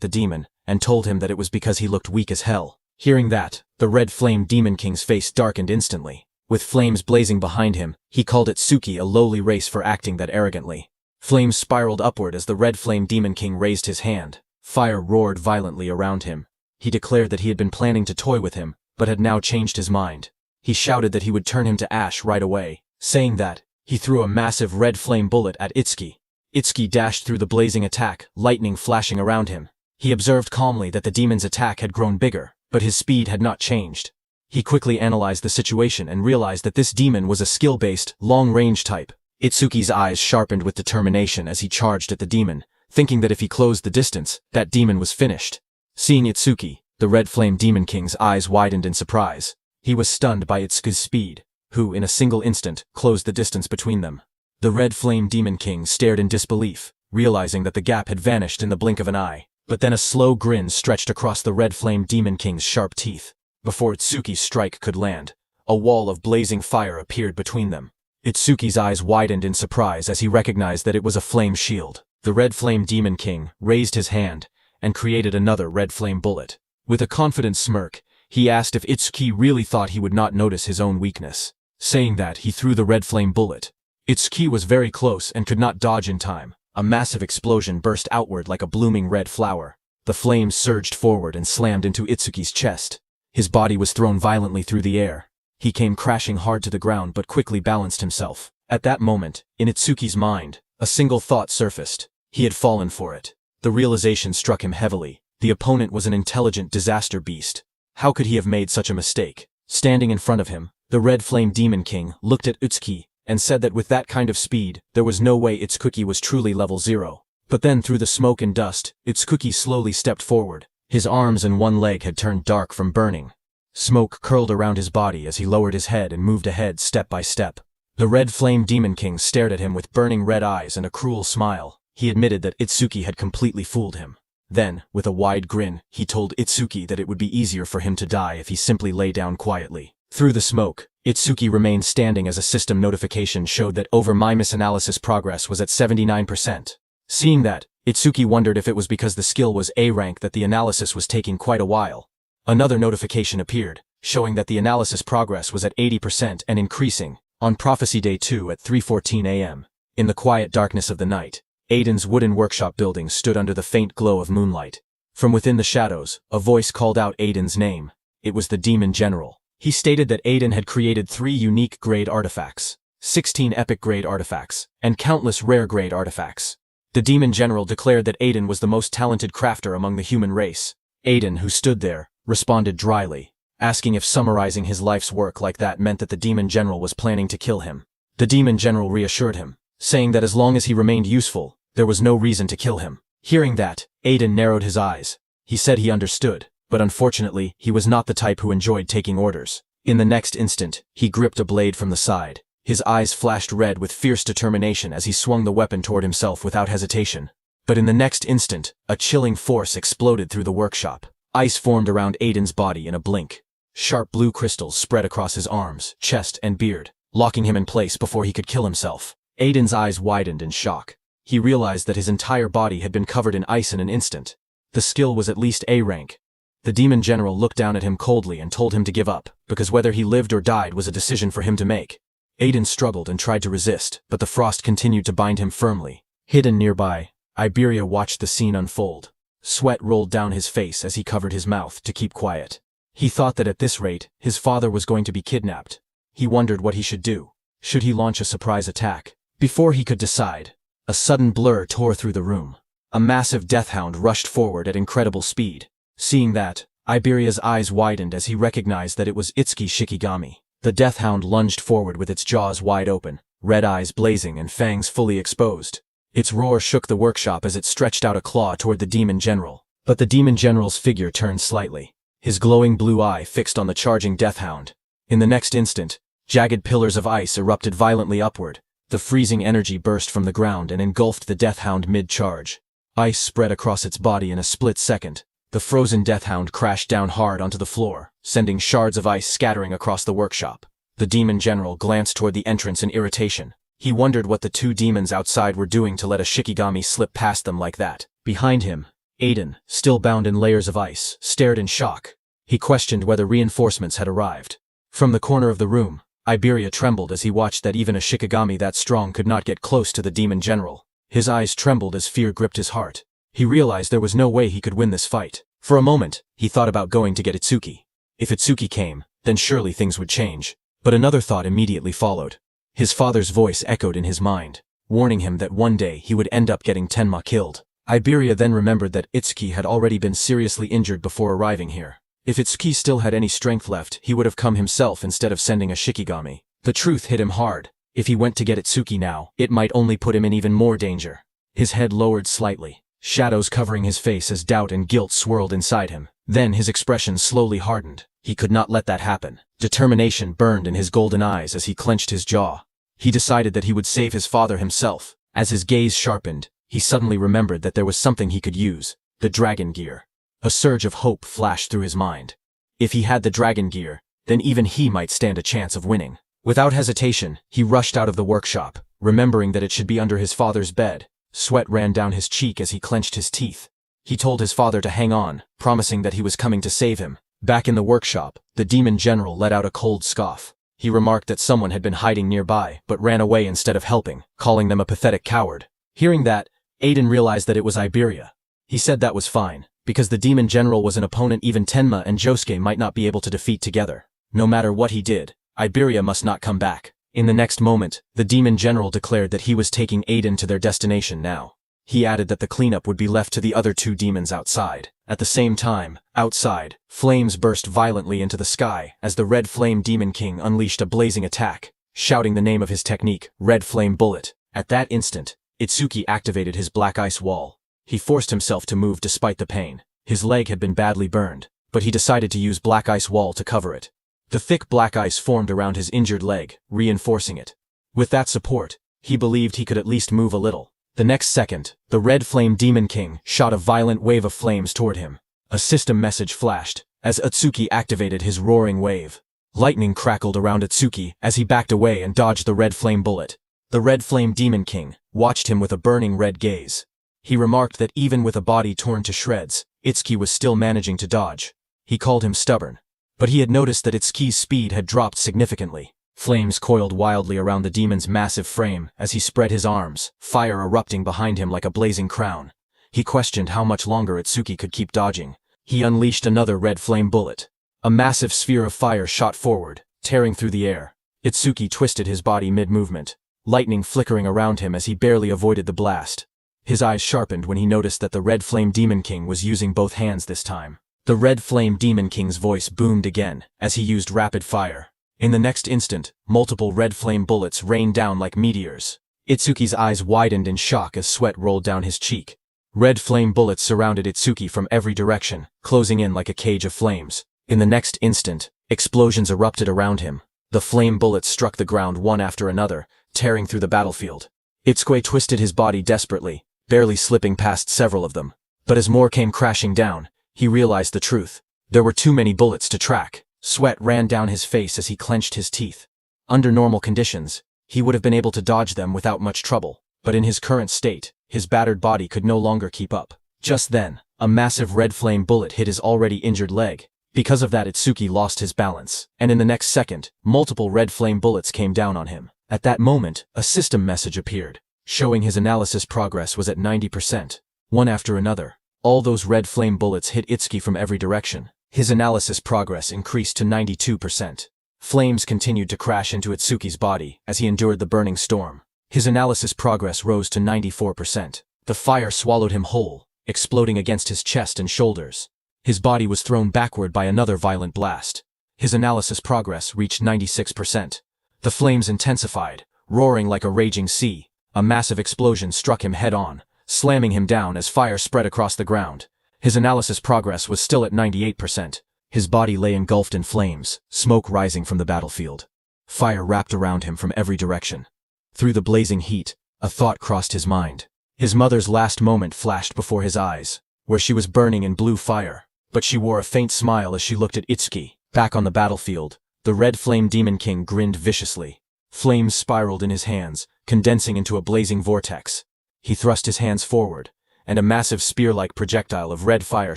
[SPEAKER 1] the demon, and told him that it was because he looked weak as hell. Hearing that, the Red Flame Demon King's face darkened instantly. With flames blazing behind him, he called Itsuki a lowly race for acting that arrogantly. Flames spiraled upward as the Red Flame Demon King raised his hand. Fire roared violently around him. He declared that he had been planning to toy with him, but had now changed his mind. He shouted that he would turn him to ash right away. Saying that, he threw a massive red flame bullet at Itsuki. Itsuki dashed through the blazing attack, lightning flashing around him. He observed calmly that the demon's attack had grown bigger, but his speed had not changed. He quickly analyzed the situation and realized that this demon was a skill-based, long-range type. Itsuki's eyes sharpened with determination as he charged at the demon, thinking that if he closed the distance, that demon was finished. Seeing Itsuki, the Red Flame Demon King's eyes widened in surprise. He was stunned by Itsuki's speed, who, in a single instant, closed the distance between them. The Red Flame Demon King stared in disbelief, realizing that the gap had vanished in the blink of an eye. But then a slow grin stretched across the Red Flame Demon King's sharp teeth. Before Itsuki's strike could land, a wall of blazing fire appeared between them. Itsuki's eyes widened in surprise as he recognized that it was a flame shield. The Red Flame Demon King raised his hand and created another red flame bullet. With a confident smirk, he asked if Itsuki really thought he would not notice his own weakness. Saying that, he threw the red flame bullet. Itsuki was very close and could not dodge in time. A massive explosion burst outward like a blooming red flower. The flames surged forward and slammed into Itsuki's chest. His body was thrown violently through the air. He came crashing hard to the ground but quickly balanced himself. At that moment, in Itsuki's mind, a single thought surfaced. He had fallen for it. The realization struck him heavily. The opponent was an intelligent disaster beast. How could he have made such a mistake? Standing in front of him, the Red Flame Demon King looked at Itsuki and said that with that kind of speed, there was no way Itsuki was truly level 0. But then through the smoke and dust, Itsuki slowly stepped forward. His arms and one leg had turned dark from burning. Smoke curled around his body as he lowered his head and moved ahead step by step. The Red Flame Demon King stared at him with burning red eyes and a cruel smile. He admitted that Itsuki had completely fooled him. Then, with a wide grin, he told Itsuki that it would be easier for him to die if he simply lay down quietly. Through the smoke, Itsuki remained standing as a system notification showed that Overmimus analysis progress was at 79%. Seeing that, Itsuki wondered if it was because the skill was A rank that the analysis was taking quite a while. Another notification appeared, showing that the analysis progress was at 80% and increasing. On Prophecy Day 2 at 3:14 a.m., In the quiet darkness of the night, Aiden's wooden workshop building stood under the faint glow of moonlight. From within the shadows, a voice called out Aiden's name. It was the Demon General. He stated that Aiden had created 3 unique grade artifacts, 16 epic grade artifacts, and countless rare grade artifacts. The Demon General declared that Aiden was the most talented crafter among the human race. Aiden, who stood there, responded dryly, asking if summarizing his life's work like that meant that the Demon General was planning to kill him. The Demon General reassured him, saying that as long as he remained useful, there was no reason to kill him. Hearing that, Aiden narrowed his eyes. He said he understood, but unfortunately, he was not the type who enjoyed taking orders. In the next instant, he gripped a blade from the side. His eyes flashed red with fierce determination as he swung the weapon toward himself without hesitation. But in the next instant, a chilling force exploded through the workshop. Ice formed around Aiden's body in a blink. Sharp blue crystals spread across his arms, chest, and beard, locking him in place before he could kill himself. Aiden's eyes widened in shock. He realized that his entire body had been covered in ice in an instant. The skill was at least A rank. The Demon General looked down at him coldly and told him to give up, because whether he lived or died was a decision for him to make. Aiden struggled and tried to resist, but the frost continued to bind him firmly. Hidden nearby, Iberia watched the scene unfold. Sweat rolled down his face as he covered his mouth to keep quiet. He thought that at this rate, his father was going to be kidnapped. He wondered what he should do. Should he launch a surprise attack? Before he could decide, a sudden blur tore through the room. A massive deathhound rushed forward at incredible speed. Seeing that, Iberia's eyes widened as he recognized that it was Itsuki Shikigami. The deathhound lunged forward with its jaws wide open, red eyes blazing and fangs fully exposed. Its roar shook the workshop as it stretched out a claw toward the Demon General. But the Demon General's figure turned slightly, his glowing blue eye fixed on the charging deathhound. In the next instant, jagged pillars of ice erupted violently upward. The freezing energy burst from the ground and engulfed the deathhound mid-charge. Ice spread across its body in a split second. The frozen deathhound crashed down hard onto the floor, sending shards of ice scattering across the workshop. The Demon General glanced toward the entrance in irritation. He wondered what the 2 demons outside were doing to let a Shikigami slip past them like that. Behind him, Aiden, still bound in layers of ice, stared in shock. He questioned whether reinforcements had arrived. From the corner of the room, Iberia trembled as he watched that even a Shikigami that strong could not get close to the Demon General. His eyes trembled as fear gripped his heart. He realized there was no way he could win this fight. For a moment, he thought about going to get Itsuki. If Itsuki came, then surely things would change. But another thought immediately followed. His father's voice echoed in his mind, warning him that one day he would end up getting Tenma killed. Iberia then remembered that Itsuki had already been seriously injured before arriving here. If Itsuki still had any strength left, he would have come himself instead of sending a Shikigami. The truth hit him hard. If he went to get Itsuki now, it might only put him in even more danger. His head lowered slightly, shadows covering his face as doubt and guilt swirled inside him. Then his expression slowly hardened. He could not let that happen. Determination burned in his golden eyes as he clenched his jaw. He decided that he would save his father himself. As his gaze sharpened, he suddenly remembered that there was something he could use, the dragon gear. A surge of hope flashed through his mind. If he had the dragon gear, then even he might stand a chance of winning. Without hesitation, he rushed out of the workshop, remembering that it should be under his father's bed. Sweat ran down his cheek as he clenched his teeth. He told his father to hang on, promising that he was coming to save him. Back in the workshop, the Demon General let out a cold scoff. He remarked that someone had been hiding nearby, but ran away instead of helping, calling them a pathetic coward. Hearing that, Aiden realized that it was Iberia. He said that was fine, because the Demon General was an opponent even Tenma and Josuke might not be able to defeat together. No matter what he did, Iberia must not come back. In the next moment, the Demon General declared that he was taking Aiden to their destination now. He added that the cleanup would be left to the other 2 demons outside. At the same time, outside, flames burst violently into the sky as the Red Flame Demon King unleashed a blazing attack, shouting the name of his technique, Red Flame Bullet. At that instant, Itsuki activated his black ice wall. He forced himself to move despite the pain. His leg had been badly burned, but he decided to use black ice wall to cover it. The thick black ice formed around his injured leg, reinforcing it. With that support, he believed he could at least move a little. The next second, the Red Flame Demon King shot a violent wave of flames toward him. A system message flashed, as Itsuki activated his roaring wave. Lightning crackled around Itsuki as he backed away and dodged the Red Flame bullet. The Red Flame Demon King watched him with a burning red gaze. He remarked that even with a body torn to shreds, Itsuki was still managing to dodge. He called him stubborn. But he had noticed that Itsuki's speed had dropped significantly. Flames coiled wildly around the demon's massive frame as he spread his arms, fire erupting behind him like a blazing crown. He questioned how much longer Itsuki could keep dodging. He unleashed another red flame bullet. A massive sphere of fire shot forward, tearing through the air. Itsuki twisted his body mid-movement, lightning flickering around him as he barely avoided the blast. His eyes sharpened when he noticed that the Red Flame Demon King was using both hands this time. The Red Flame Demon King's voice boomed again as he used rapid fire. In the next instant, multiple red flame bullets rained down like meteors. Itsuki's eyes widened in shock as sweat rolled down his cheek. Red flame bullets surrounded Itsuki from every direction, closing in like a cage of flames. In the next instant, explosions erupted around him. The flame bullets struck the ground one after another, tearing through the battlefield. Itsuki twisted his body desperately, barely slipping past several of them. But as more came crashing down, he realized the truth. There were too many bullets to track. Sweat ran down his face as he clenched his teeth. Under normal conditions, he would have been able to dodge them without much trouble, but in his current state, his battered body could no longer keep up. Just then, a massive red flame bullet hit his already injured leg. Because of that, Itsuki lost his balance, and in the next second, multiple red flame bullets came down on him. At that moment, a system message appeared, showing his analysis progress was at 90%. One after another, all those red flame bullets hit Itsuki from every direction. His analysis progress increased to 92%. Flames continued to crash into Itsuki's body as he endured the burning storm. His analysis progress rose to 94%. The fire swallowed him whole, exploding against his chest and shoulders. His body was thrown backward by another violent blast. His analysis progress reached 96%. The flames intensified, roaring like a raging sea. A massive explosion struck him head-on, slamming him down as fire spread across the ground. His analysis progress was still at 98%. His body lay engulfed in flames, smoke rising from the battlefield. Fire wrapped around him from every direction. Through the blazing heat, a thought crossed his mind. His mother's last moment flashed before his eyes, where she was burning in blue fire. But she wore a faint smile as she looked at Itsuki. Back on the battlefield, the Red Flame Demon King grinned viciously. Flames spiraled in his hands, condensing into a blazing vortex. He thrust his hands forward, and a massive spear-like projectile of red fire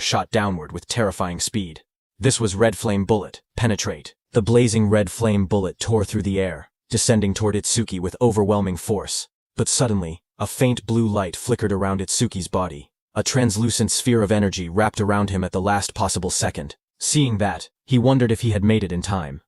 [SPEAKER 1] shot downward with terrifying speed. This was Red Flame Bullet, Penetrate. The blazing red flame bullet tore through the air, descending toward Itsuki with overwhelming force. But suddenly, a faint blue light flickered around Itsuki's body. A translucent sphere of energy wrapped around him at the last possible second. Seeing that, he wondered if he had made it in time.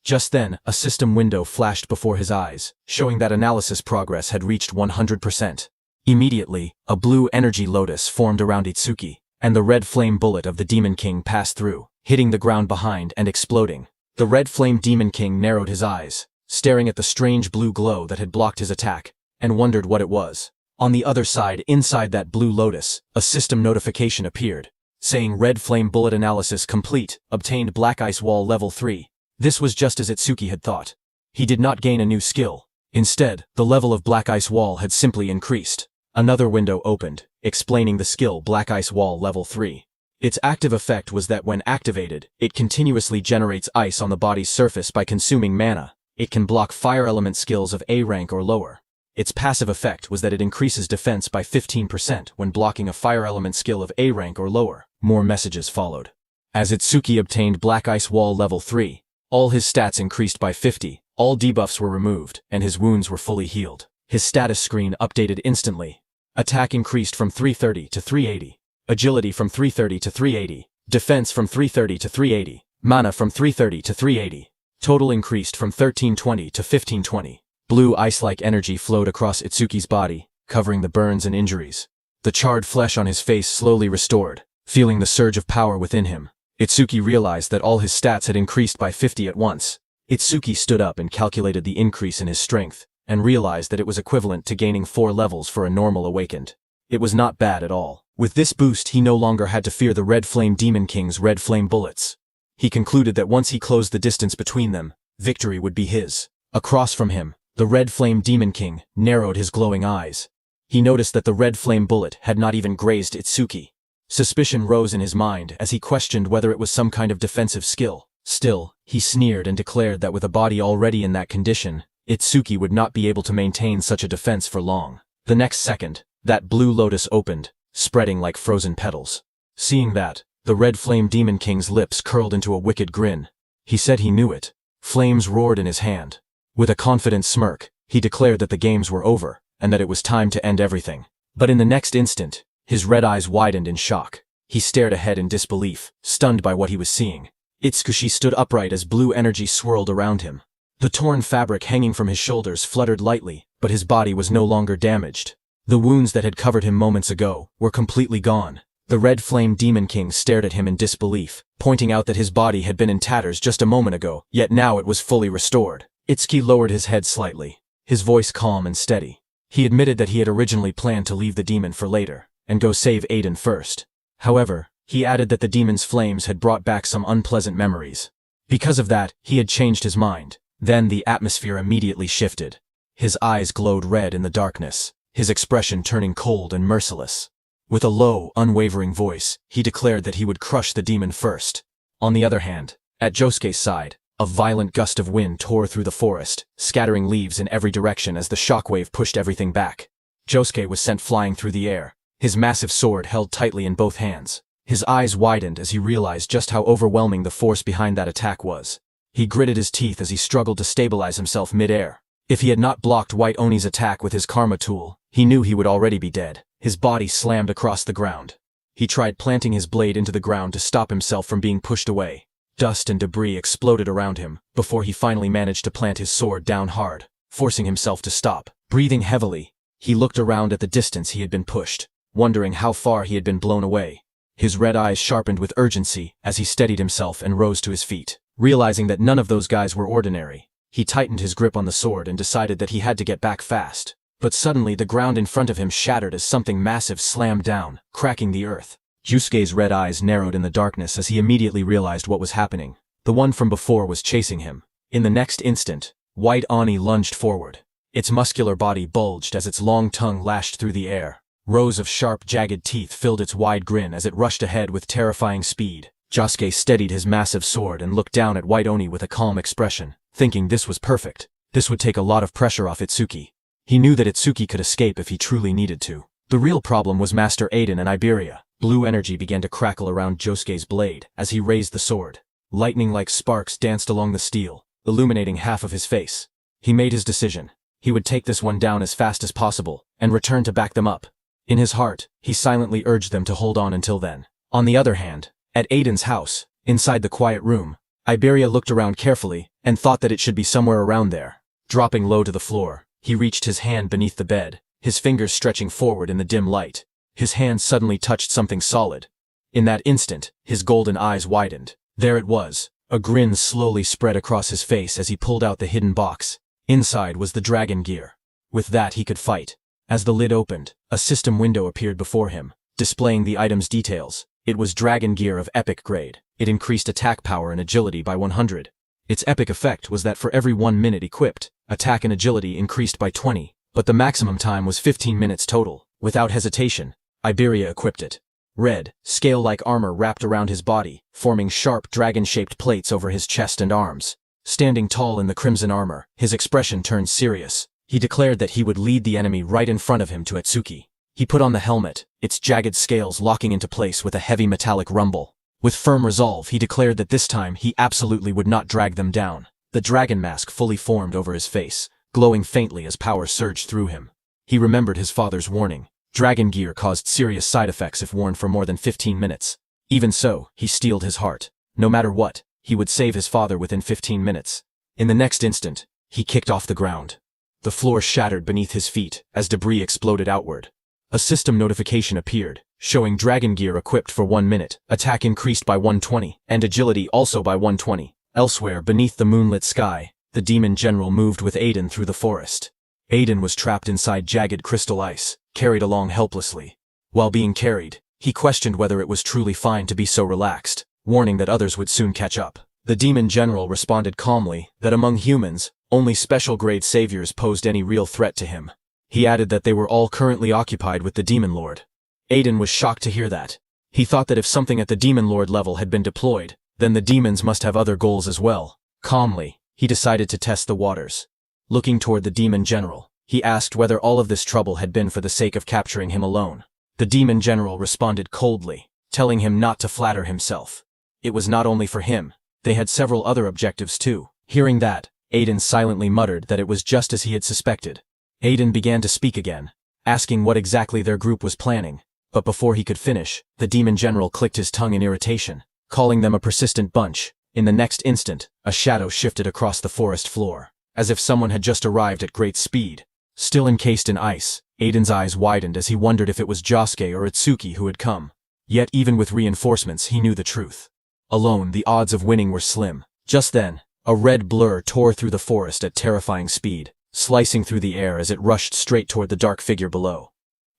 [SPEAKER 1] Just then, a system window flashed before his eyes, showing that analysis progress had reached 100%. Immediately, a blue energy lotus formed around Itsuki, and the red flame bullet of the Demon King passed through, hitting the ground behind and exploding. The Red Flame Demon King narrowed his eyes, staring at the strange blue glow that had blocked his attack, and wondered what it was. On the other side, inside that blue lotus, a system notification appeared, saying Red Flame Bullet Analysis Complete, obtained Black Ice Wall Level 3. This was just as Itsuki had thought. He did not gain a new skill. Instead, the level of Black Ice Wall had simply increased. Another window opened, explaining the skill Black Ice Wall Level 3. Its active effect was that when activated, it continuously generates ice on the body's surface by consuming mana. It can block fire element skills of A rank or lower. Its passive effect was that it increases defense by 15% when blocking a fire element skill of A rank or lower. More messages followed. As Itsuki obtained Black Ice Wall Level 3, all his stats increased by 50, all debuffs were removed, and his wounds were fully healed. His status screen updated instantly. Attack increased from 330 to 380. Agility from 330 to 380. Defense from 330 to 380. Mana from 330 to 380. Total increased from 1320 to 1520. Blue ice-like energy flowed across Itsuki's body, covering the burns and injuries. The charred flesh on his face slowly restored. Feeling the surge of power within him, Itsuki realized that all his stats had increased by 50 at once. Itsuki stood up and calculated the increase in his strength, and realized that it was equivalent to gaining 4 levels for a normal awakened. It was not bad at all. With this boost, he no longer had to fear the Red Flame Demon King's red flame bullets. He concluded that once he closed the distance between them, victory would be his. Across from him, the Red Flame Demon King narrowed his glowing eyes. He noticed that the red flame bullet had not even grazed Itsuki. Suspicion rose in his mind as he questioned whether it was some kind of defensive skill. Still, he sneered and declared that with a body already in that condition, Itsuki would not be able to maintain such a defense for long. The next second, that blue lotus opened, spreading like frozen petals. Seeing that, the Red Flame Demon King's lips curled into a wicked grin. He said he knew it. Flames roared in his hand. With a confident smirk, he declared that the games were over, and that it was time to end everything. But in the next instant, his red eyes widened in shock. He stared ahead in disbelief, stunned by what he was seeing. Itsukushi stood upright as blue energy swirled around him. The torn fabric hanging from his shoulders fluttered lightly, but his body was no longer damaged. The wounds that had covered him moments ago were completely gone. The Red Flame Demon King stared at him in disbelief, pointing out that his body had been in tatters just a moment ago, yet now it was fully restored. Itsuki lowered his head slightly, his voice calm and steady. He admitted that he had originally planned to leave the demon for later, and go save Aiden first. However, he added that the demon's flames had brought back some unpleasant memories. Because of that, he had changed his mind. Then the atmosphere immediately shifted. His eyes glowed red in the darkness, his expression turning cold and merciless. With a low, unwavering voice, he declared that he would crush the demon first. On the other hand, at Josuke's side, a violent gust of wind tore through the forest, scattering leaves in every direction as the shockwave pushed everything back. Josuke was sent flying through the air, his massive sword held tightly in both hands. His eyes widened as he realized just how overwhelming the force behind that attack was. He gritted his teeth as he struggled to stabilize himself mid-air. If he had not blocked White Oni's attack with his karma tool, he knew he would already be dead. His body slammed across the ground. He tried planting his blade into the ground to stop himself from being pushed away. Dust and debris exploded around him, before he finally managed to plant his sword down hard, forcing himself to stop. Breathing heavily, he looked around at the distance he had been pushed, wondering how far he had been blown away. His red eyes sharpened with urgency as he steadied himself and rose to his feet. Realizing that none of those guys were ordinary, he tightened his grip on the sword and decided that he had to get back fast. But suddenly the ground in front of him shattered as something massive slammed down, cracking the earth. Yusuke's red eyes narrowed in the darkness as he immediately realized what was happening. The one from before was chasing him. In the next instant, White Oni lunged forward. Its muscular body bulged as its long tongue lashed through the air. Rows of sharp, jagged teeth filled its wide grin as it rushed ahead with terrifying speed. Josuke steadied his massive sword and looked down at White Oni with a calm expression, thinking this was perfect. This would take a lot of pressure off Itsuki. He knew that Itsuki could escape if he truly needed to. The real problem was Master Aiden and Iberia. Blue energy began to crackle around Josuke's blade as he raised the sword. Lightning-like sparks danced along the steel, illuminating half of his face. He made his decision. He would take this one down as fast as possible, and return to back them up. In his heart, he silently urged them to hold on until then. On the other hand, at Aiden's house, inside the quiet room, Iberia looked around carefully and thought that it should be somewhere around there. Dropping low to the floor, he reached his hand beneath the bed, his fingers stretching forward in the dim light. His hand suddenly touched something solid. In that instant, his golden eyes widened. There it was. A grin slowly spread across his face as he pulled out the hidden box. Inside was the dragon gear. With that he could fight. As the lid opened, a system window appeared before him, displaying the item's details. It was dragon gear of epic grade. It increased attack power and agility by 100. Its epic effect was that for every 1 minute equipped, attack and agility increased by 20, but the maximum time was 15 minutes total. Without hesitation, Iberia equipped it. Red, scale-like armor wrapped around his body, forming sharp dragon-shaped plates over his chest and arms. Standing tall in the crimson armor, his expression turned serious. He declared that he would lead the enemy right in front of him to Itsuki. He put on the helmet, its jagged scales locking into place with a heavy metallic rumble. With firm resolve, he declared that this time he absolutely would not drag them down. The dragon mask fully formed over his face, glowing faintly as power surged through him. He remembered his father's warning. Dragon gear caused serious side effects if worn for more than 15 minutes. Even so, he steeled his heart. No matter what, he would save his father within 15 minutes. In the next instant, he kicked off the ground. The floor shattered beneath his feet as debris exploded outward. A system notification appeared, showing dragon gear equipped for 1 minute, attack increased by 120, and agility also by 120. Elsewhere, beneath the moonlit sky, the demon general moved with Aiden through the forest. Aiden was trapped inside jagged crystal ice, carried along helplessly. While being carried, he questioned whether it was truly fine to be so relaxed, warning that others would soon catch up. The demon general responded calmly that among humans, only special-grade saviors posed any real threat to him. He added that they were all currently occupied with the Demon Lord. Aiden was shocked to hear that. He thought that if something at the Demon Lord level had been deployed, then the demons must have other goals as well. Calmly, he decided to test the waters. Looking toward the demon general, he asked whether all of this trouble had been for the sake of capturing him alone. The demon general responded coldly, telling him not to flatter himself. It was not only for him. They had several other objectives too. Hearing that, Aiden silently muttered that it was just as he had suspected. Aiden began to speak again, asking what exactly their group was planning, but before he could finish, the demon general clicked his tongue in irritation, calling them a persistent bunch. In the next instant, a shadow shifted across the forest floor, as if someone had just arrived at great speed. Still encased in ice, Aiden's eyes widened as he wondered if it was Josuke or Itsuki who had come. Yet even with reinforcements he knew the truth. Alone, the odds of winning were slim. Just then, a red blur tore through the forest at terrifying speed, slicing through the air as it rushed straight toward the dark figure below.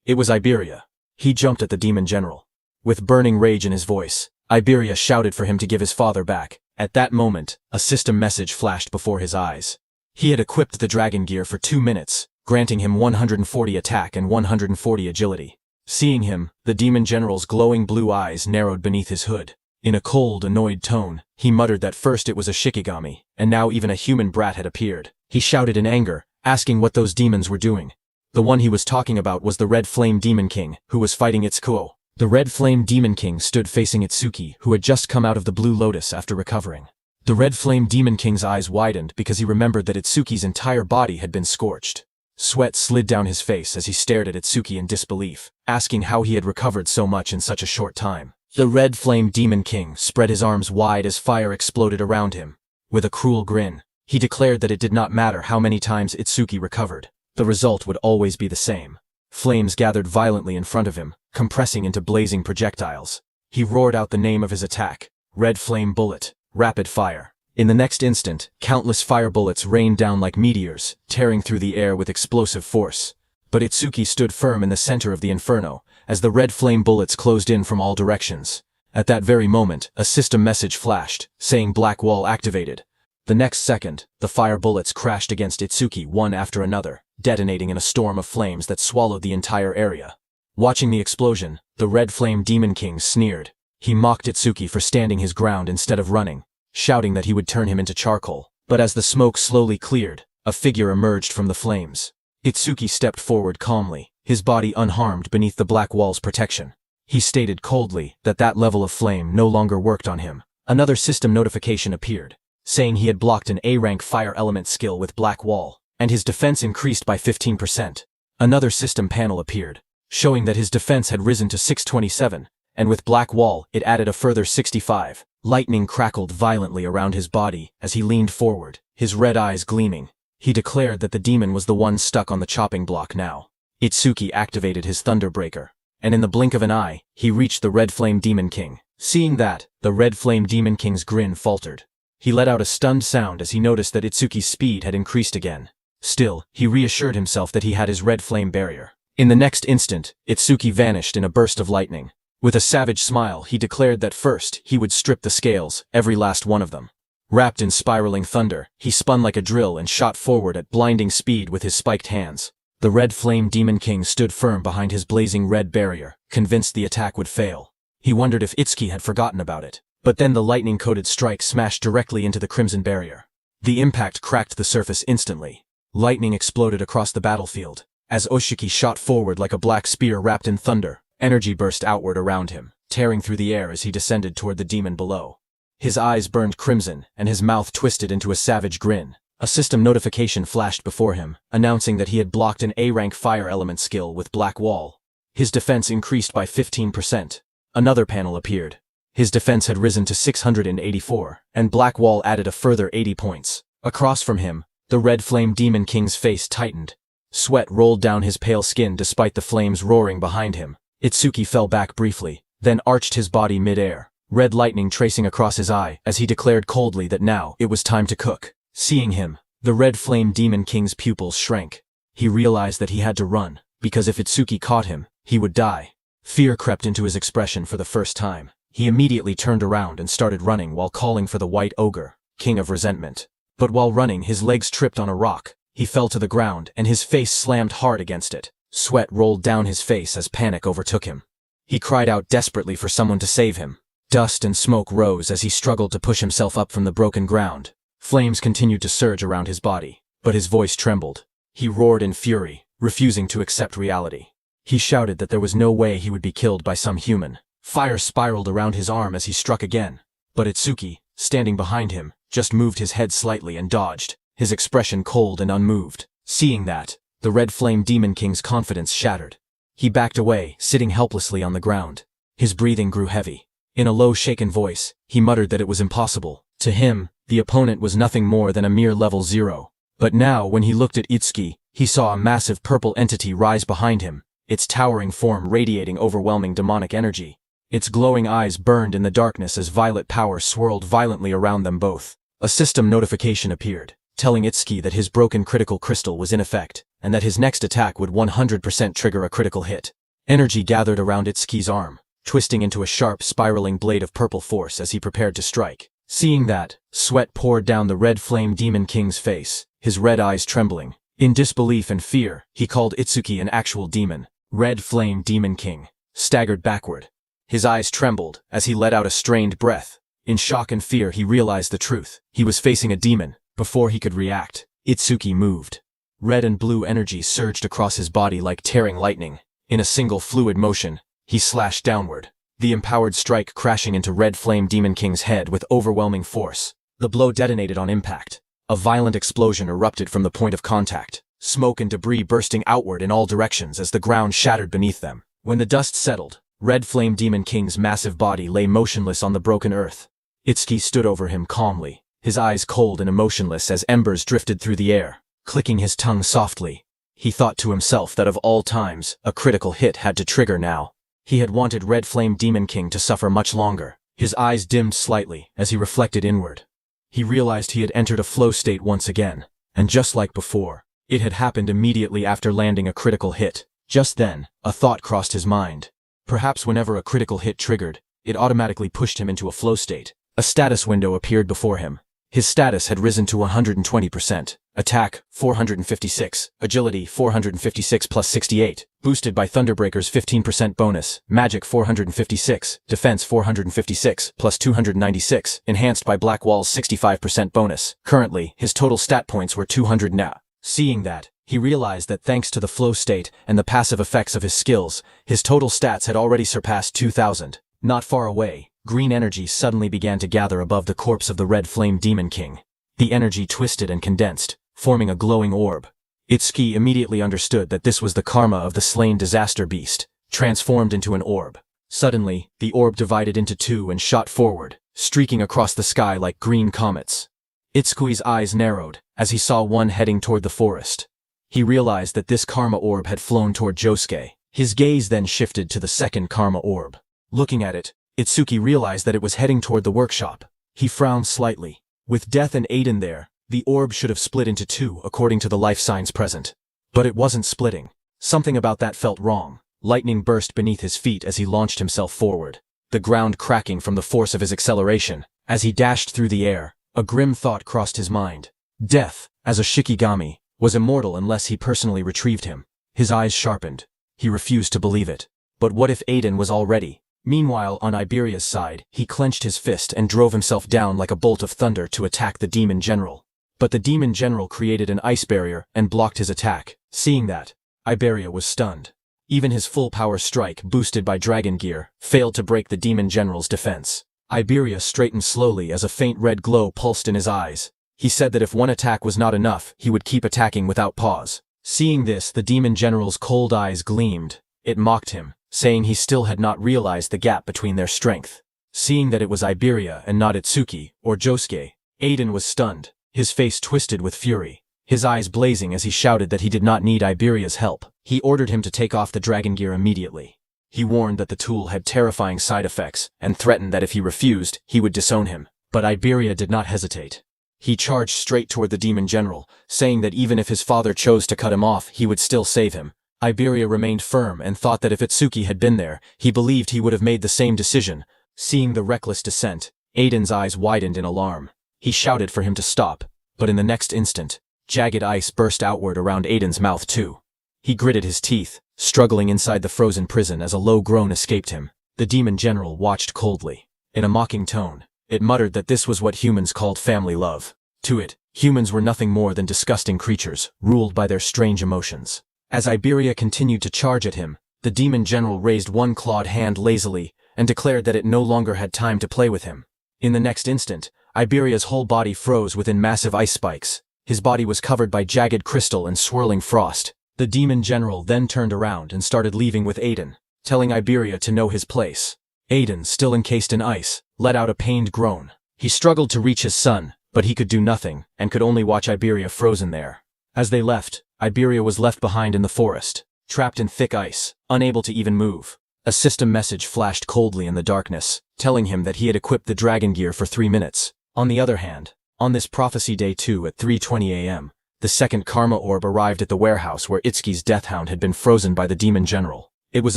[SPEAKER 1] It was Iberia. He jumped at the demon general. With burning rage in his voice, Iberia shouted for him to give his father back. At that moment, a system message flashed before his eyes. He had equipped the dragon gear for 2 minutes, granting him 140 attack and 140 agility. Seeing him, the demon general's glowing blue eyes narrowed beneath his hood. In a cold, annoyed tone, he muttered that first it was a Shikigami, and now even a human brat had appeared. He shouted in anger, asking what those demons were doing. The one he was talking about was the Red Flame Demon King, who was fighting Itsuko. The Red Flame Demon King stood facing Itsuki, who had just come out of the Blue Lotus after recovering. The Red Flame Demon King's eyes widened because he remembered that Itsuki's entire body had been scorched. Sweat slid down his face as he stared at Itsuki in disbelief, asking how he had recovered so much in such a short time. The Red Flame Demon King spread his arms wide as fire exploded around him. With a cruel grin, he declared that it did not matter how many times Itsuki recovered. The result would always be the same. Flames gathered violently in front of him, compressing into blazing projectiles. He roared out the name of his attack, Red Flame Bullet, Rapid Fire. In the next instant, countless fire bullets rained down like meteors, tearing through the air with explosive force. But Itsuki stood firm in the center of the inferno, as the red flame bullets closed in from all directions. At that very moment, a system message flashed, saying Black Wall activated. The next second, the fire bullets crashed against Itsuki one after another, detonating in a storm of flames that swallowed the entire area. Watching the explosion, the Red Flame Demon King sneered. He mocked Itsuki for standing his ground instead of running, shouting that he would turn him into charcoal. But as the smoke slowly cleared, a figure emerged from the flames. Itsuki stepped forward calmly, his body unharmed beneath the black wall's protection. He stated coldly that that level of flame no longer worked on him. Another system notification appeared, saying he had blocked an A-rank fire element skill with Black Wall, and his defense increased by 15%. Another system panel appeared, showing that his defense had risen to 627, and with Black Wall it added a further 65. Lightning crackled violently around his body as he leaned forward, his red eyes gleaming. He declared that the demon was the one stuck on the chopping block now. Itsuki activated his Thunderbreaker, and in the blink of an eye, he reached the Red Flame Demon King. Seeing that, the Red Flame Demon King's grin faltered. He let out a stunned sound as he noticed that Itsuki's speed had increased again. Still, he reassured himself that he had his red flame barrier. In the next instant, Itsuki vanished in a burst of lightning. With a savage smile, he declared that first, he would strip the scales, every last one of them. Wrapped in spiraling thunder, he spun like a drill and shot forward at blinding speed with his spiked hands. The Red Flame Demon King stood firm behind his blazing red barrier, convinced the attack would fail. He wondered if Itsuki had forgotten about it. But then the lightning-coated strike smashed directly into the crimson barrier. The impact cracked the surface instantly. Lightning exploded across the battlefield. As Oshiki shot forward like a black spear wrapped in thunder, energy burst outward around him, tearing through the air as he descended toward the demon below. His eyes burned crimson, and his mouth twisted into a savage grin. A system notification flashed before him, announcing that he had blocked an A-rank fire element skill with Black Wall. His defense increased by 15%. Another panel appeared. His defense had risen to 684, and Black Wall added a further 80 points. Across from him, the Red Flame Demon King's face tightened. Sweat rolled down his pale skin despite the flames roaring behind him. Itsuki fell back briefly, then arched his body mid-air, red lightning tracing across his eye as he declared coldly that now it was time to cook. Seeing him, the Red Flame Demon King's pupils shrank. He realized that he had to run, because if Itsuki caught him, he would die. Fear crept into his expression for the first time. He immediately turned around and started running while calling for the White Ogre, King of Resentment. But while running, his legs tripped on a rock. He fell to the ground, and his face slammed hard against it. Sweat rolled down his face as panic overtook him. He cried out desperately for someone to save him. Dust and smoke rose as he struggled to push himself up from the broken ground. Flames continued to surge around his body, but his voice trembled. He roared in fury, refusing to accept reality. He shouted that there was no way he would be killed by some human. Fire spiraled around his arm as he struck again, but Itsuki, standing behind him, just moved his head slightly and dodged. his expression cold and unmoved. Seeing that, the Red Flame Demon King's confidence shattered. He backed away, sitting helplessly on the ground. His breathing grew heavy. In a low, shaken voice, he muttered that it was impossible. To him, the opponent was nothing more than a mere level 0. But now, when he looked at Itsuki, he saw a massive purple entity rise behind him, its towering form radiating overwhelming demonic energy. Its glowing eyes burned in the darkness as violet power swirled violently around them both. A system notification appeared, telling Itsuki that his broken critical crystal was in effect, and that his next attack would 100% trigger a critical hit. Energy gathered around Itsuki's arm, twisting into a sharp, spiraling blade of purple force as he prepared to strike. Seeing that, sweat poured down the Red Flame Demon King's face, his red eyes trembling. In disbelief and fear, he called Itsuki an actual demon. Red Flame Demon King staggered backward. His eyes trembled as he let out a strained breath. In shock and fear, he realized the truth. He was facing a demon. Before he could react, Itsuki moved. Red and blue energy surged across his body like tearing lightning. In a single fluid motion, he slashed downward, the empowered strike crashing into Red Flame Demon King's head with overwhelming force. The blow detonated on impact. A violent explosion erupted from the point of contact, smoke and debris bursting outward in all directions as the ground shattered beneath them. When the dust settled, Red Flame Demon King's massive body lay motionless on the broken earth. Itsuki stood over him calmly, his eyes cold and emotionless as embers drifted through the air, clicking his tongue softly. He thought to himself that of all times, a critical hit had to trigger now. He had wanted Red Flame Demon King to suffer much longer. His eyes dimmed slightly as he reflected inward. He realized he had entered a flow state once again, and just like before, it had happened immediately after landing a critical hit. Just then, a thought crossed his mind. Perhaps whenever a critical hit triggered, it automatically pushed him into a flow state. A status window appeared before him. His status had risen to 120%. Attack, 456. Agility, 456 plus 68. Boosted by Thunderbreaker's 15% bonus. Magic, 456. Defense, 456 plus 296. Enhanced by Blackwall's 65% bonus. Currently, his total stat points were 200 now. Seeing that, he realized that thanks to the flow state and the passive effects of his skills, his total stats had already surpassed 2,000. Not far away, green energy suddenly began to gather above the corpse of the Red Flame Demon King. The energy twisted and condensed, forming a glowing orb. Itsuki immediately understood that this was the karma of the slain disaster beast, transformed into an orb. Suddenly, the orb divided into two and shot forward, streaking across the sky like green comets. Itsuki's eyes narrowed as he saw one heading toward the forest. He realized that this karma orb had flown toward Josuke. His gaze then shifted to the second karma orb. Looking at it, Itsuki realized that it was heading toward the workshop. He frowned slightly. With Death and Aiden there, the orb should have split into two according to the life signs present. But it wasn't splitting. Something about that felt wrong. Lightning burst beneath his feet as he launched himself forward, the ground cracking from the force of his acceleration. As he dashed through the air, a grim thought crossed his mind. Death, as a Shikigami, was immortal unless he personally retrieved him. His eyes sharpened. He refused to believe it. But what if Aiden was already? Meanwhile, on Iberia's side, he clenched his fist and drove himself down like a bolt of thunder to attack the Demon General. But the Demon General created an ice barrier and blocked his attack. Seeing that, Iberia was stunned. Even his full power strike, boosted by Dragon Gear, failed to break the Demon General's defense. Iberia straightened slowly as a faint red glow pulsed in his eyes. He said that if one attack was not enough, he would keep attacking without pause. Seeing this, the Demon General's cold eyes gleamed. It mocked him, saying he still had not realized the gap between their strength. Seeing that it was Iberia and not Itsuki or Josuke, Aiden was stunned, his face twisted with fury, his eyes blazing as he shouted that he did not need Iberia's help. He ordered him to take off the Dragon Gear immediately. He warned that the tool had terrifying side effects and threatened that if he refused, he would disown him. But Iberia did not hesitate. He charged straight toward the Demon General, saying that even if his father chose to cut him off, he would still save him. Iberia remained firm and thought that if Itsuki had been there, he believed he would have made the same decision. Seeing the reckless descent, Aiden's eyes widened in alarm. He shouted for him to stop, but in the next instant, jagged ice burst outward around Aiden's mouth too. He gritted his teeth, struggling inside the frozen prison as a low groan escaped him. The Demon General watched coldly. In a mocking tone, it muttered that this was what humans called family love. To it, humans were nothing more than disgusting creatures, ruled by their strange emotions. As Iberia continued to charge at him, the Demon General raised one clawed hand lazily and declared that it no longer had time to play with him. In the next instant, Iberia's whole body froze within massive ice spikes. His body was covered by jagged crystal and swirling frost. The demon general then turned around and started leaving with Aiden, telling Iberia to know his place. Aiden, still encased in ice, let out a pained groan. He struggled to reach his son, but he could do nothing, and could only watch Iberia frozen there. As they left, Iberia was left behind in the forest, trapped in thick ice, unable to even move. A system message flashed coldly in the darkness, telling him that he had equipped the dragon gear for 3 minutes. On the other hand, on this prophecy day 2 at 3:20 a.m., the second karma orb arrived at the warehouse where Itsuki's Deathhound had been frozen by the demon general. It was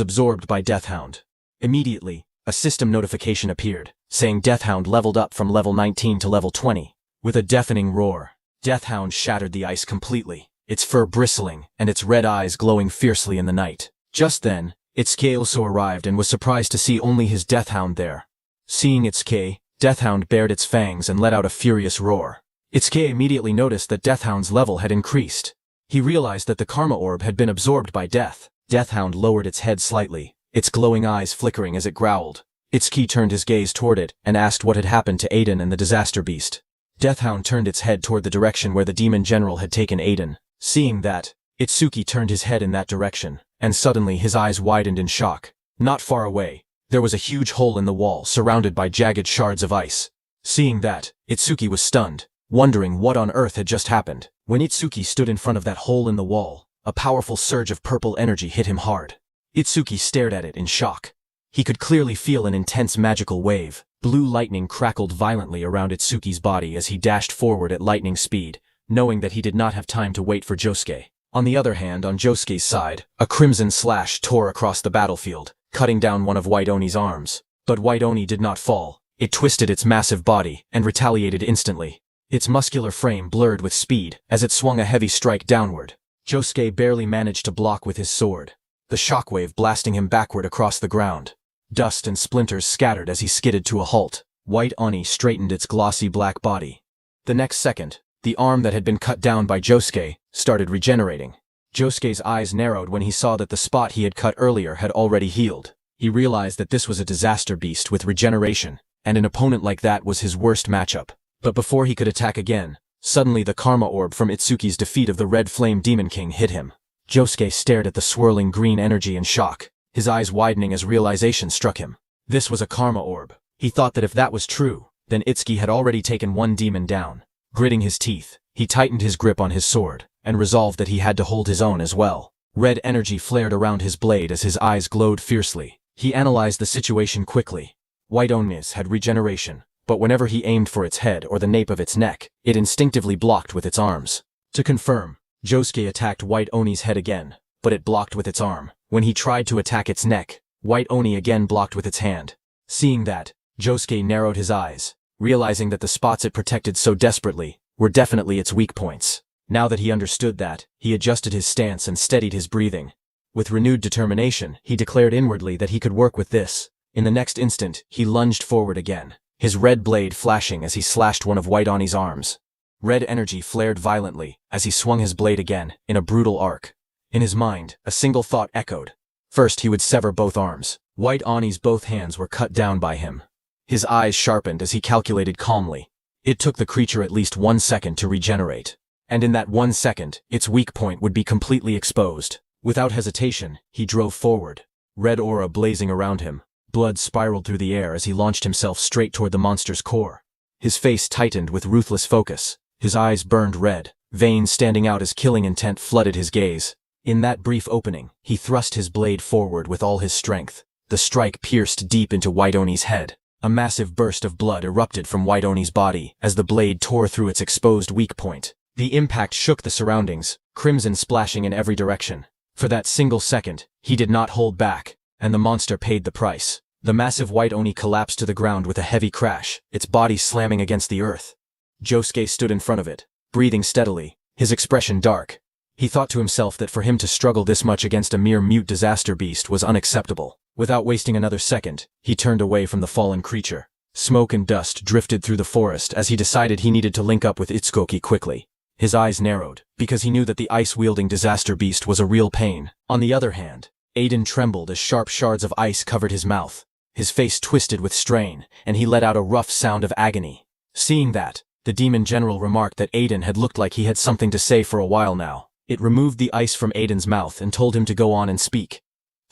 [SPEAKER 1] absorbed by Deathhound. Immediately, a system notification appeared, saying Deathhound leveled up from level 19 to level 20. With a deafening roar, Deathhound shattered the ice completely, its fur bristling and its red eyes glowing fiercely in the night. Just then, Itsuki also arrived and was surprised to see only his Deathhound there. Seeing Itsuki, Deathhound bared its fangs and let out a furious roar. Itsuki immediately noticed that Deathhound's level had increased. He realized that the karma orb had been absorbed by Death. Deathhound lowered its head slightly, its glowing eyes flickering as it growled. Itsuki turned his gaze toward it and asked what had happened to Aiden and the disaster beast. Deathhound turned its head toward the direction where the demon general had taken Aiden. Seeing that, Itsuki turned his head in that direction, and suddenly his eyes widened in shock. Not far away, there was a huge hole in the wall surrounded by jagged shards of ice. Seeing that, Itsuki was stunned, wondering what on earth had just happened. When Itsuki stood in front of that hole in the wall, a powerful surge of purple energy hit him hard. Itsuki stared at it in shock. He could clearly feel an intense magical wave. Blue lightning crackled violently around Itsuki's body as he dashed forward at lightning speed, knowing that he did not have time to wait for Josuke. On the other hand, on Josuke's side, a crimson slash tore across the battlefield, cutting down one of White Oni's arms. But White Oni did not fall. It twisted its massive body and retaliated instantly. Its muscular frame blurred with speed as it swung a heavy strike downward. Josuke barely managed to block with his sword, the shockwave blasting him backward across the ground. Dust and splinters scattered as he skidded to a halt. White Oni straightened its glossy black body. The next second, the arm that had been cut down by Josuke started regenerating. Josuke's eyes narrowed when he saw that the spot he had cut earlier had already healed. He realized that this was a disaster beast with regeneration, and an opponent like that was his worst matchup. But before he could attack again, suddenly the karma orb from Itsuki's defeat of the Red Flame Demon King hit him. Josuke stared at the swirling green energy in shock, his eyes widening as realization struck him. This was a karma orb. He thought that if that was true, then Itsuki had already taken one demon down. Gritting his teeth, he tightened his grip on his sword, and resolved that he had to hold his own as well. Red energy flared around his blade as his eyes glowed fiercely. He analyzed the situation quickly. White Oni's had regeneration, but whenever he aimed for its head or the nape of its neck, it instinctively blocked with its arms. To confirm, Josuke attacked White Oni's head again, but it blocked with its arm. When he tried to attack its neck, White Oni again blocked with its hand. Seeing that, Josuke narrowed his eyes, realizing that the spots it protected so desperately were definitely its weak points. Now that he understood that, he adjusted his stance and steadied his breathing. With renewed determination, he declared inwardly that he could work with this. In the next instant, he lunged forward again, his red blade flashing as he slashed one of White Oni's arms. Red energy flared violently as he swung his blade again, in a brutal arc. In his mind, a single thought echoed. First he would sever both arms. White Oni's both hands were cut down by him. His eyes sharpened as he calculated calmly. It took the creature at least 1 second to regenerate. And in that 1 second, its weak point would be completely exposed. Without hesitation, he drove forward, red aura blazing around him. Blood spiraled through the air as he launched himself straight toward the monster's core. His face tightened with ruthless focus. His eyes burned red, veins standing out as killing intent flooded his gaze. In that brief opening, he thrust his blade forward with all his strength. The strike pierced deep into White Oni's head. A massive burst of blood erupted from White Oni's body as the blade tore through its exposed weak point. The impact shook the surroundings, crimson splashing in every direction. For that single second, he did not hold back, and the monster paid the price. The massive White Oni collapsed to the ground with a heavy crash, its body slamming against the earth. Josuke stood in front of it, breathing steadily, his expression dark. He thought to himself that for him to struggle this much against a mere mute disaster beast was unacceptable. Without wasting another second, he turned away from the fallen creature. Smoke and dust drifted through the forest as he decided he needed to link up with Itsuki quickly. His eyes narrowed, because he knew that the ice-wielding disaster beast was a real pain. On the other hand, Aiden trembled as sharp shards of ice covered his mouth. His face twisted with strain, and he let out a rough sound of agony. Seeing that, The demon general remarked that Aiden had looked like he had something to say for a while now. It removed the ice from Aiden's mouth and told him to go on and speak.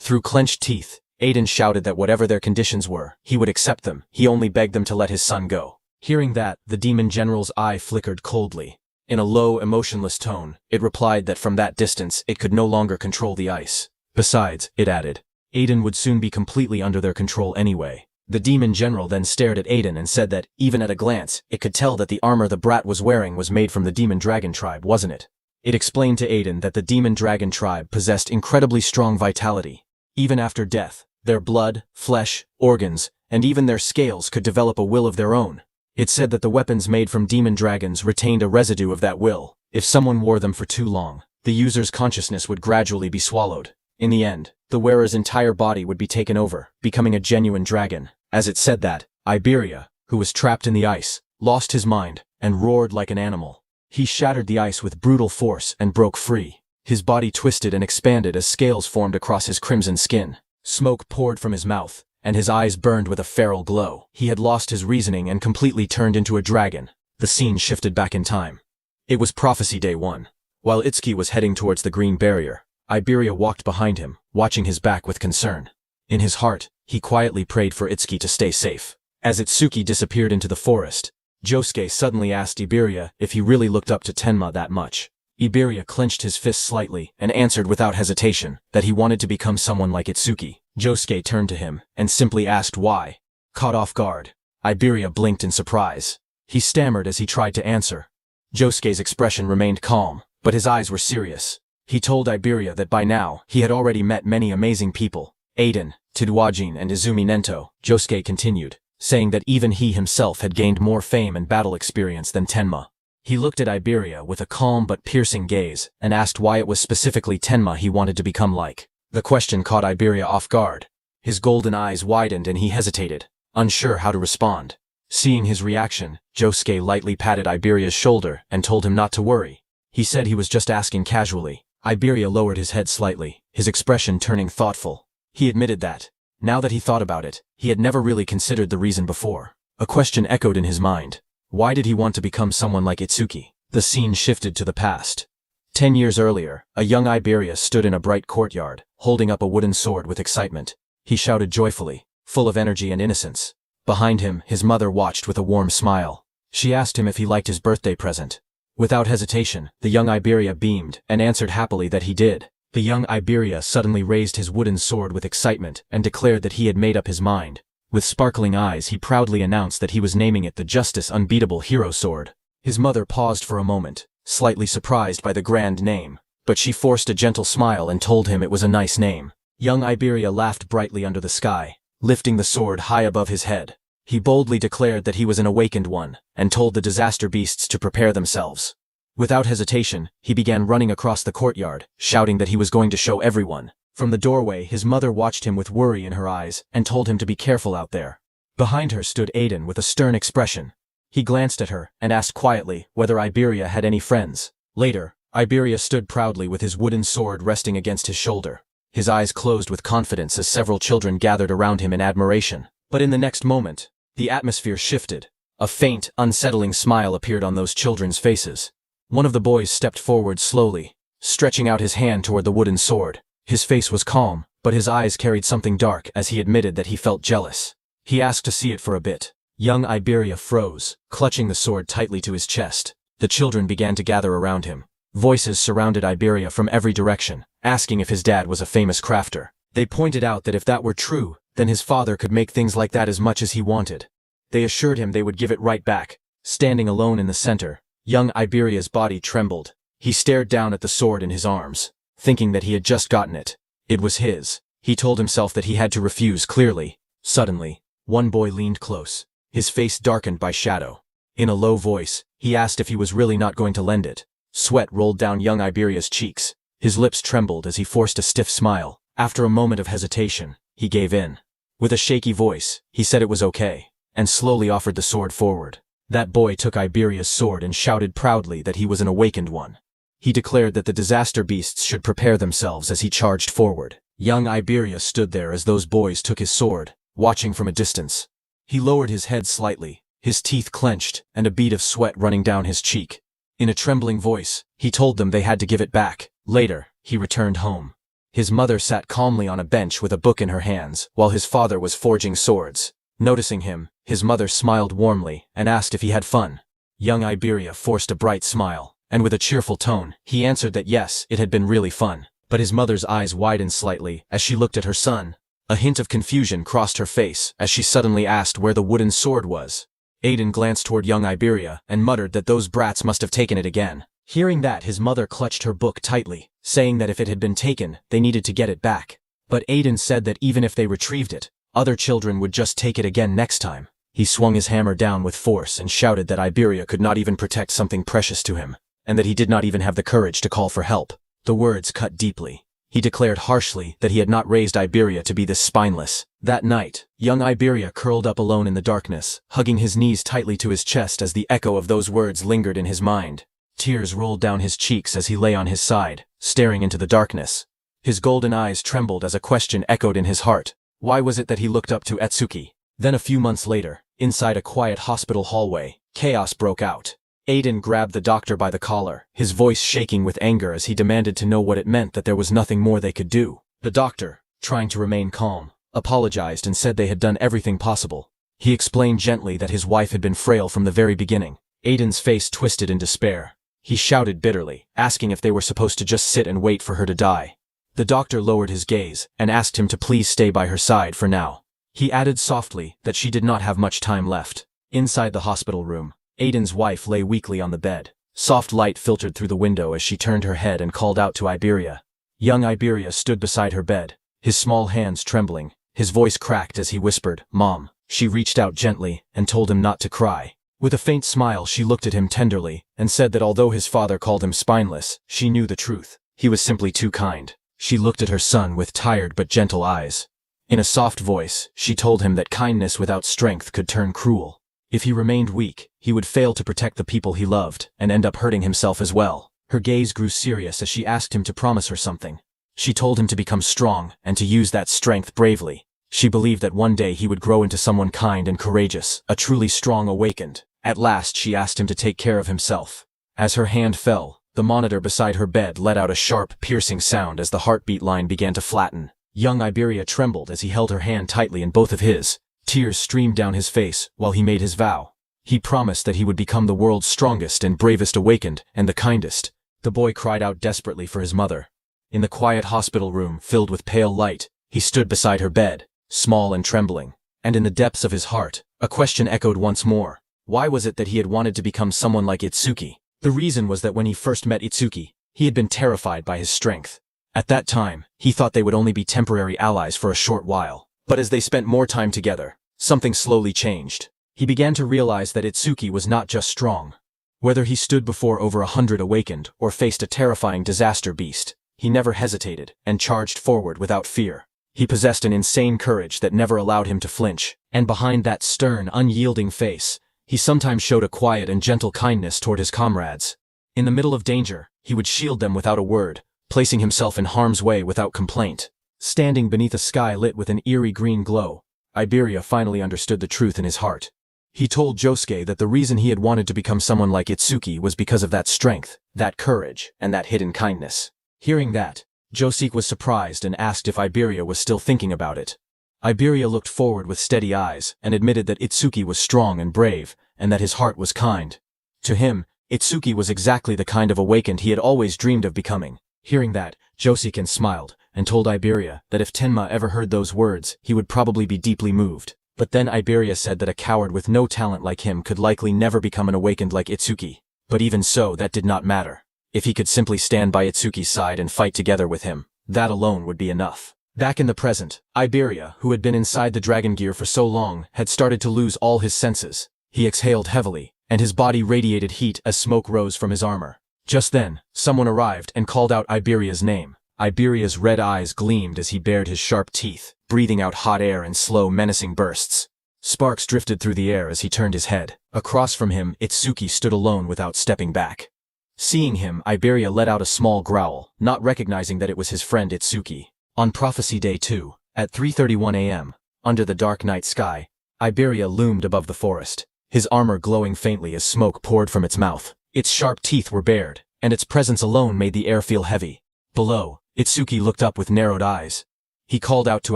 [SPEAKER 1] Through clenched teeth, Aiden shouted that whatever their conditions were, he would accept them. He only begged them to let his son go. Hearing that, the demon general's eye flickered coldly. In a low, emotionless tone, it replied that from that distance it could no longer control the ice. Besides, it added, Aiden would soon be completely under their control anyway. The demon general then stared at Aiden and said that, even at a glance, it could tell that the armor the brat was wearing was made from the demon dragon tribe, wasn't it? It explained to Aiden that the demon dragon tribe possessed incredibly strong vitality. Even after death, their blood, flesh, organs, and even their scales could develop a will of their own. It said that the weapons made from demon dragons retained a residue of that will. If someone wore them for too long, the user's consciousness would gradually be swallowed. In the end, the wearer's entire body would be taken over, becoming a genuine dragon. As it said that, Iberia, who was trapped in the ice, lost his mind and roared like an animal. He shattered the ice with brutal force and broke free. His body twisted and expanded as scales formed across his crimson skin. Smoke poured from his mouth, and his eyes burned with a feral glow. He had lost his reasoning and completely turned into a dragon. The scene shifted back in time. It was Prophecy Day 1. While Itsuki was heading towards the green barrier, Iberia walked behind him, watching his back with concern. In his heart, he quietly prayed for Itsuki to stay safe. As Itsuki disappeared into the forest, Josuke suddenly asked Iberia if he really looked up to Tenma that much. Iberia clenched his fist slightly and answered without hesitation that he wanted to become someone like Itsuki. Josuke turned to him and simply asked why. Caught off guard, Iberia blinked in surprise. He stammered as he tried to answer. Josuke's expression remained calm, but his eyes were serious. He told Iberia that by now, he had already met many amazing people. Aiden, Tidwajin and Izumi Nento. Josuke continued, saying that even he himself had gained more fame and battle experience than Tenma. He looked at Iberia with a calm but piercing gaze and asked why it was specifically Tenma he wanted to become like. The question caught Iberia off guard. His golden eyes widened and he hesitated, unsure how to respond. Seeing his reaction, Josuke lightly patted Iberia's shoulder and told him not to worry. He said he was just asking casually. Iberia lowered his head slightly, his expression turning thoughtful. He admitted that, now that he thought about it, he had never really considered the reason before. A question echoed in his mind. Why did he want to become someone like Itsuki? The scene shifted to the past. 10 years earlier, a young Iberia stood in a bright courtyard, holding up a wooden sword with excitement. He shouted joyfully, full of energy and innocence. Behind him, his mother watched with a warm smile. She asked him if he liked his birthday present. Without hesitation, the young Iberia beamed and answered happily that he did. The young Iberia suddenly raised his wooden sword with excitement and declared that he had made up his mind. With sparkling eyes, he proudly announced that he was naming it the Justice Unbeatable Hero Sword. His mother paused for a moment, slightly surprised by the grand name, but she forced a gentle smile and told him it was a nice name. Young Iberia laughed brightly under the sky, lifting the sword high above his head. He boldly declared that he was an awakened one, and told the disaster beasts to prepare themselves. Without hesitation, he began running across the courtyard, shouting that he was going to show everyone. From the doorway, his mother watched him with worry in her eyes and told him to be careful out there. Behind her stood Aiden with a stern expression. He glanced at her and asked quietly whether Iberia had any friends. Later, Iberia stood proudly with his wooden sword resting against his shoulder. His eyes closed with confidence as several children gathered around him in admiration. But in the next moment, the atmosphere shifted. A faint, unsettling smile appeared on those children's faces. One of the boys stepped forward slowly, stretching out his hand toward the wooden sword. His face was calm, but his eyes carried something dark as he admitted that he felt jealous. He asked to see it for a bit. Young Iberia froze, clutching the sword tightly to his chest. The children began to gather around him. Voices surrounded Iberia from every direction, asking if his dad was a famous crafter. They pointed out that if that were true, then his father could make things like that as much as he wanted. They assured him they would give it right back. Standing alone in the center, young Iberia's body trembled. He stared down at the sword in his arms, thinking that he had just gotten it. It was his. He told himself that he had to refuse clearly. Suddenly, one boy leaned close, his face darkened by shadow. In a low voice, he asked if he was really not going to lend it. Sweat rolled down young Iberia's cheeks. His lips trembled as he forced a stiff smile. After a moment of hesitation, he gave in. With a shaky voice, he said it was okay, and slowly offered the sword forward. That boy took Iberia's sword and shouted proudly that he was an awakened one. He declared that the disaster beasts should prepare themselves as he charged forward. Young Iberia stood there as those boys took his sword, watching from a distance. He lowered his head slightly, his teeth clenched and a bead of sweat running down his cheek. In a trembling voice, he told them they had to give it back. Later, he returned home. His mother sat calmly on a bench with a book in her hands, while his father was forging swords. Noticing him, his mother smiled warmly and asked if he had fun. Young Iberia forced a bright smile, and with a cheerful tone, he answered that yes, it had been really fun. But his mother's eyes widened slightly as she looked at her son. A hint of confusion crossed her face as she suddenly asked where the wooden sword was. Aiden glanced toward young Iberia and muttered that those brats must have taken it again. Hearing that, his mother clutched her book tightly, saying that if it had been taken, they needed to get it back. But Aiden said that even if they retrieved it, other children would just take it again next time. He swung his hammer down with force and shouted that Iberia could not even protect something precious to him, and that he did not even have the courage to call for help. The words cut deeply. He declared harshly that he had not raised Iberia to be this spineless. That night, young Iberia curled up alone in the darkness, hugging his knees tightly to his chest as the echo of those words lingered in his mind. Tears rolled down his cheeks as he lay on his side, staring into the darkness. His golden eyes trembled as a question echoed in his heart. Why was it that he looked up to Etsuki? Then a few months later, inside a quiet hospital hallway, chaos broke out. Aiden grabbed the doctor by the collar, his voice shaking with anger as he demanded to know what it meant that there was nothing more they could do. The doctor, trying to remain calm, apologized and said they had done everything possible. He explained gently that his wife had been frail from the very beginning. Aiden's face twisted in despair. He shouted bitterly, asking if they were supposed to just sit and wait for her to die. The doctor lowered his gaze and asked him to please stay by her side for now. He added softly that she did not have much time left. Inside the hospital room, Aiden's wife lay weakly on the bed. Soft light filtered through the window as she turned her head and called out to Iberia. Young Iberia stood beside her bed, his small hands trembling. His voice cracked as he whispered, "Mom." She reached out gently and told him not to cry. With a faint smile, she looked at him tenderly and said that although his father called him spineless, she knew the truth. He was simply too kind. She looked at her son with tired but gentle eyes. In a soft voice, she told him that kindness without strength could turn cruel. If he remained weak, he would fail to protect the people he loved and end up hurting himself as well. Her gaze grew serious as she asked him to promise her something. She told him to become strong and to use that strength bravely. She believed that one day he would grow into someone kind and courageous, a truly strong awakened. At last, she asked him to take care of himself. As her hand fell, the monitor beside her bed let out a sharp, piercing sound as the heartbeat line began to flatten. Young Iberia trembled as he held her hand tightly in both of his. Tears streamed down his face while he made his vow. He promised that he would become the world's strongest and bravest awakened and the kindest. The boy cried out desperately for his mother. In the quiet hospital room filled with pale light, he stood beside her bed, small and trembling. And in the depths of his heart, a question echoed once more. Why was it that he had wanted to become someone like Itsuki? The reason was that when he first met Itsuki, he had been terrified by his strength. At that time, he thought they would only be temporary allies for a short while. But as they spent more time together, something slowly changed. He began to realize that Itsuki was not just strong. Whether he stood before over 100 awakened or faced a terrifying disaster beast, he never hesitated and charged forward without fear. He possessed an insane courage that never allowed him to flinch, and behind that stern, unyielding face, he sometimes showed a quiet and gentle kindness toward his comrades. In the middle of danger, he would shield them without a word, placing himself in harm's way without complaint. Standing beneath a sky lit with an eerie green glow, Iberia finally understood the truth in his heart. He told Josuke that the reason he had wanted to become someone like Itsuki was because of that strength, that courage, and that hidden kindness. Hearing that, Josuke was surprised and asked if Iberia was still thinking about it. Iberia looked forward with steady eyes and admitted that Itsuki was strong and brave, and that his heart was kind. To him, Itsuki was exactly the kind of awakened he had always dreamed of becoming. Hearing that, Josuke smiled and told Iberia that if Tenma ever heard those words, he would probably be deeply moved. But then Iberia said that a coward with no talent like him could likely never become an awakened like Itsuki. But even so, that did not matter. If he could simply stand by Itsuki's side and fight together with him, that alone would be enough. Back in the present, Iberia, who had been inside the dragon gear for so long, had started to lose all his senses. He exhaled heavily, and his body radiated heat as smoke rose from his armor. Just then, someone arrived and called out Iberia's name. Iberia's red eyes gleamed as he bared his sharp teeth, breathing out hot air in slow, menacing bursts. Sparks drifted through the air as he turned his head. Across from him, Itsuki stood alone without stepping back. Seeing him, Iberia let out a small growl, not recognizing that it was his friend Itsuki. On Prophecy Day 2, at 3:31 a.m., under the dark night sky, Iberia loomed above the forest. his armor glowing faintly as smoke poured from its mouth. Its sharp teeth were bared, and its presence alone made the air feel heavy. Below, Itsuki looked up with narrowed eyes. He called out to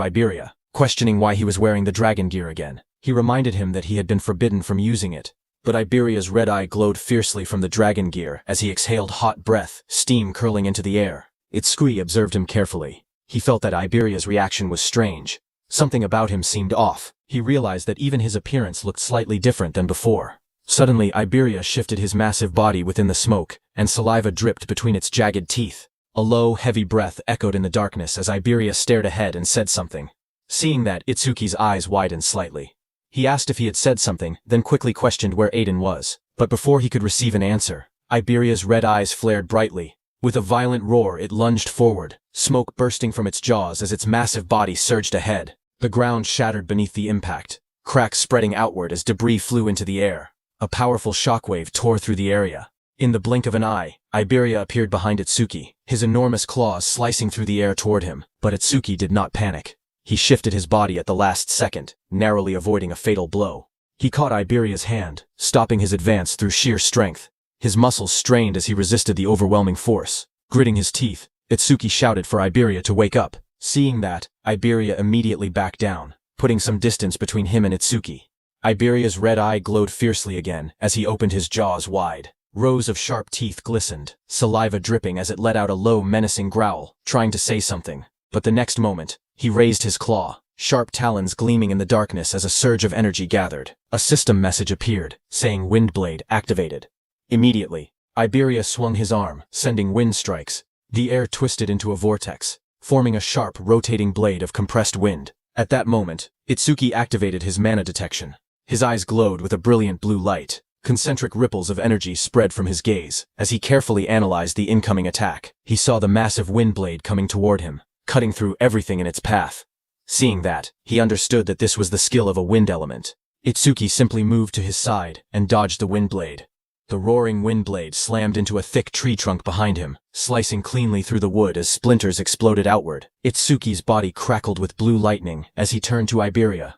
[SPEAKER 1] Iberia, questioning why he was wearing the dragon gear again. He reminded him that he had been forbidden from using it. But Iberia's red eye glowed fiercely from the dragon gear as he exhaled hot breath, steam curling into the air. Itsuki observed him carefully. He felt that Iberia's reaction was strange. Something about him seemed off. He realized that even his appearance looked slightly different than before. Suddenly, Iberia shifted his massive body within the smoke, and saliva dripped between its jagged teeth. A low, heavy breath echoed in the darkness as Iberia stared ahead and said something. Seeing that, Itsuki's eyes widened slightly. He asked if he had said something, then quickly questioned where Aiden was. But before he could receive an answer, Iberia's red eyes flared brightly. With a violent roar, it lunged forward, smoke bursting from its jaws as its massive body surged ahead. The ground shattered beneath the impact, cracks spreading outward as debris flew into the air. A powerful shockwave tore through the area. In the blink of an eye, Iberia appeared behind Itsuki, his enormous claws slicing through the air toward him. But Itsuki did not panic. He shifted his body at the last second, narrowly avoiding a fatal blow. He caught Iberia's hand, stopping his advance through sheer strength. His muscles strained as he resisted the overwhelming force. Gritting his teeth, Itsuki shouted for Iberia to wake up. Seeing that, Iberia immediately backed down, putting some distance between him and Itsuki. Iberia's red eye glowed fiercely again as he opened his jaws wide. Rows of sharp teeth glistened, saliva dripping as it let out a low, menacing growl, trying to say something. But the next moment, he raised his claw, sharp talons gleaming in the darkness as a surge of energy gathered. A system message appeared, saying Windblade activated. Immediately, Iberia swung his arm, sending wind strikes. The air twisted into a vortex, forming a sharp, rotating blade of compressed wind. At that moment, Itsuki activated his mana detection. His eyes glowed with a brilliant blue light. Concentric ripples of energy spread from his gaze. As he carefully analyzed the incoming attack, he saw the massive wind blade coming toward him, cutting through everything in its path. Seeing that, he understood that this was the skill of a wind element. Itsuki simply moved to his side and dodged the wind blade. The roaring wind blade slammed into a thick tree trunk behind him, slicing cleanly through the wood as splinters exploded outward. Itsuki's body crackled with blue lightning as he turned to Iberia.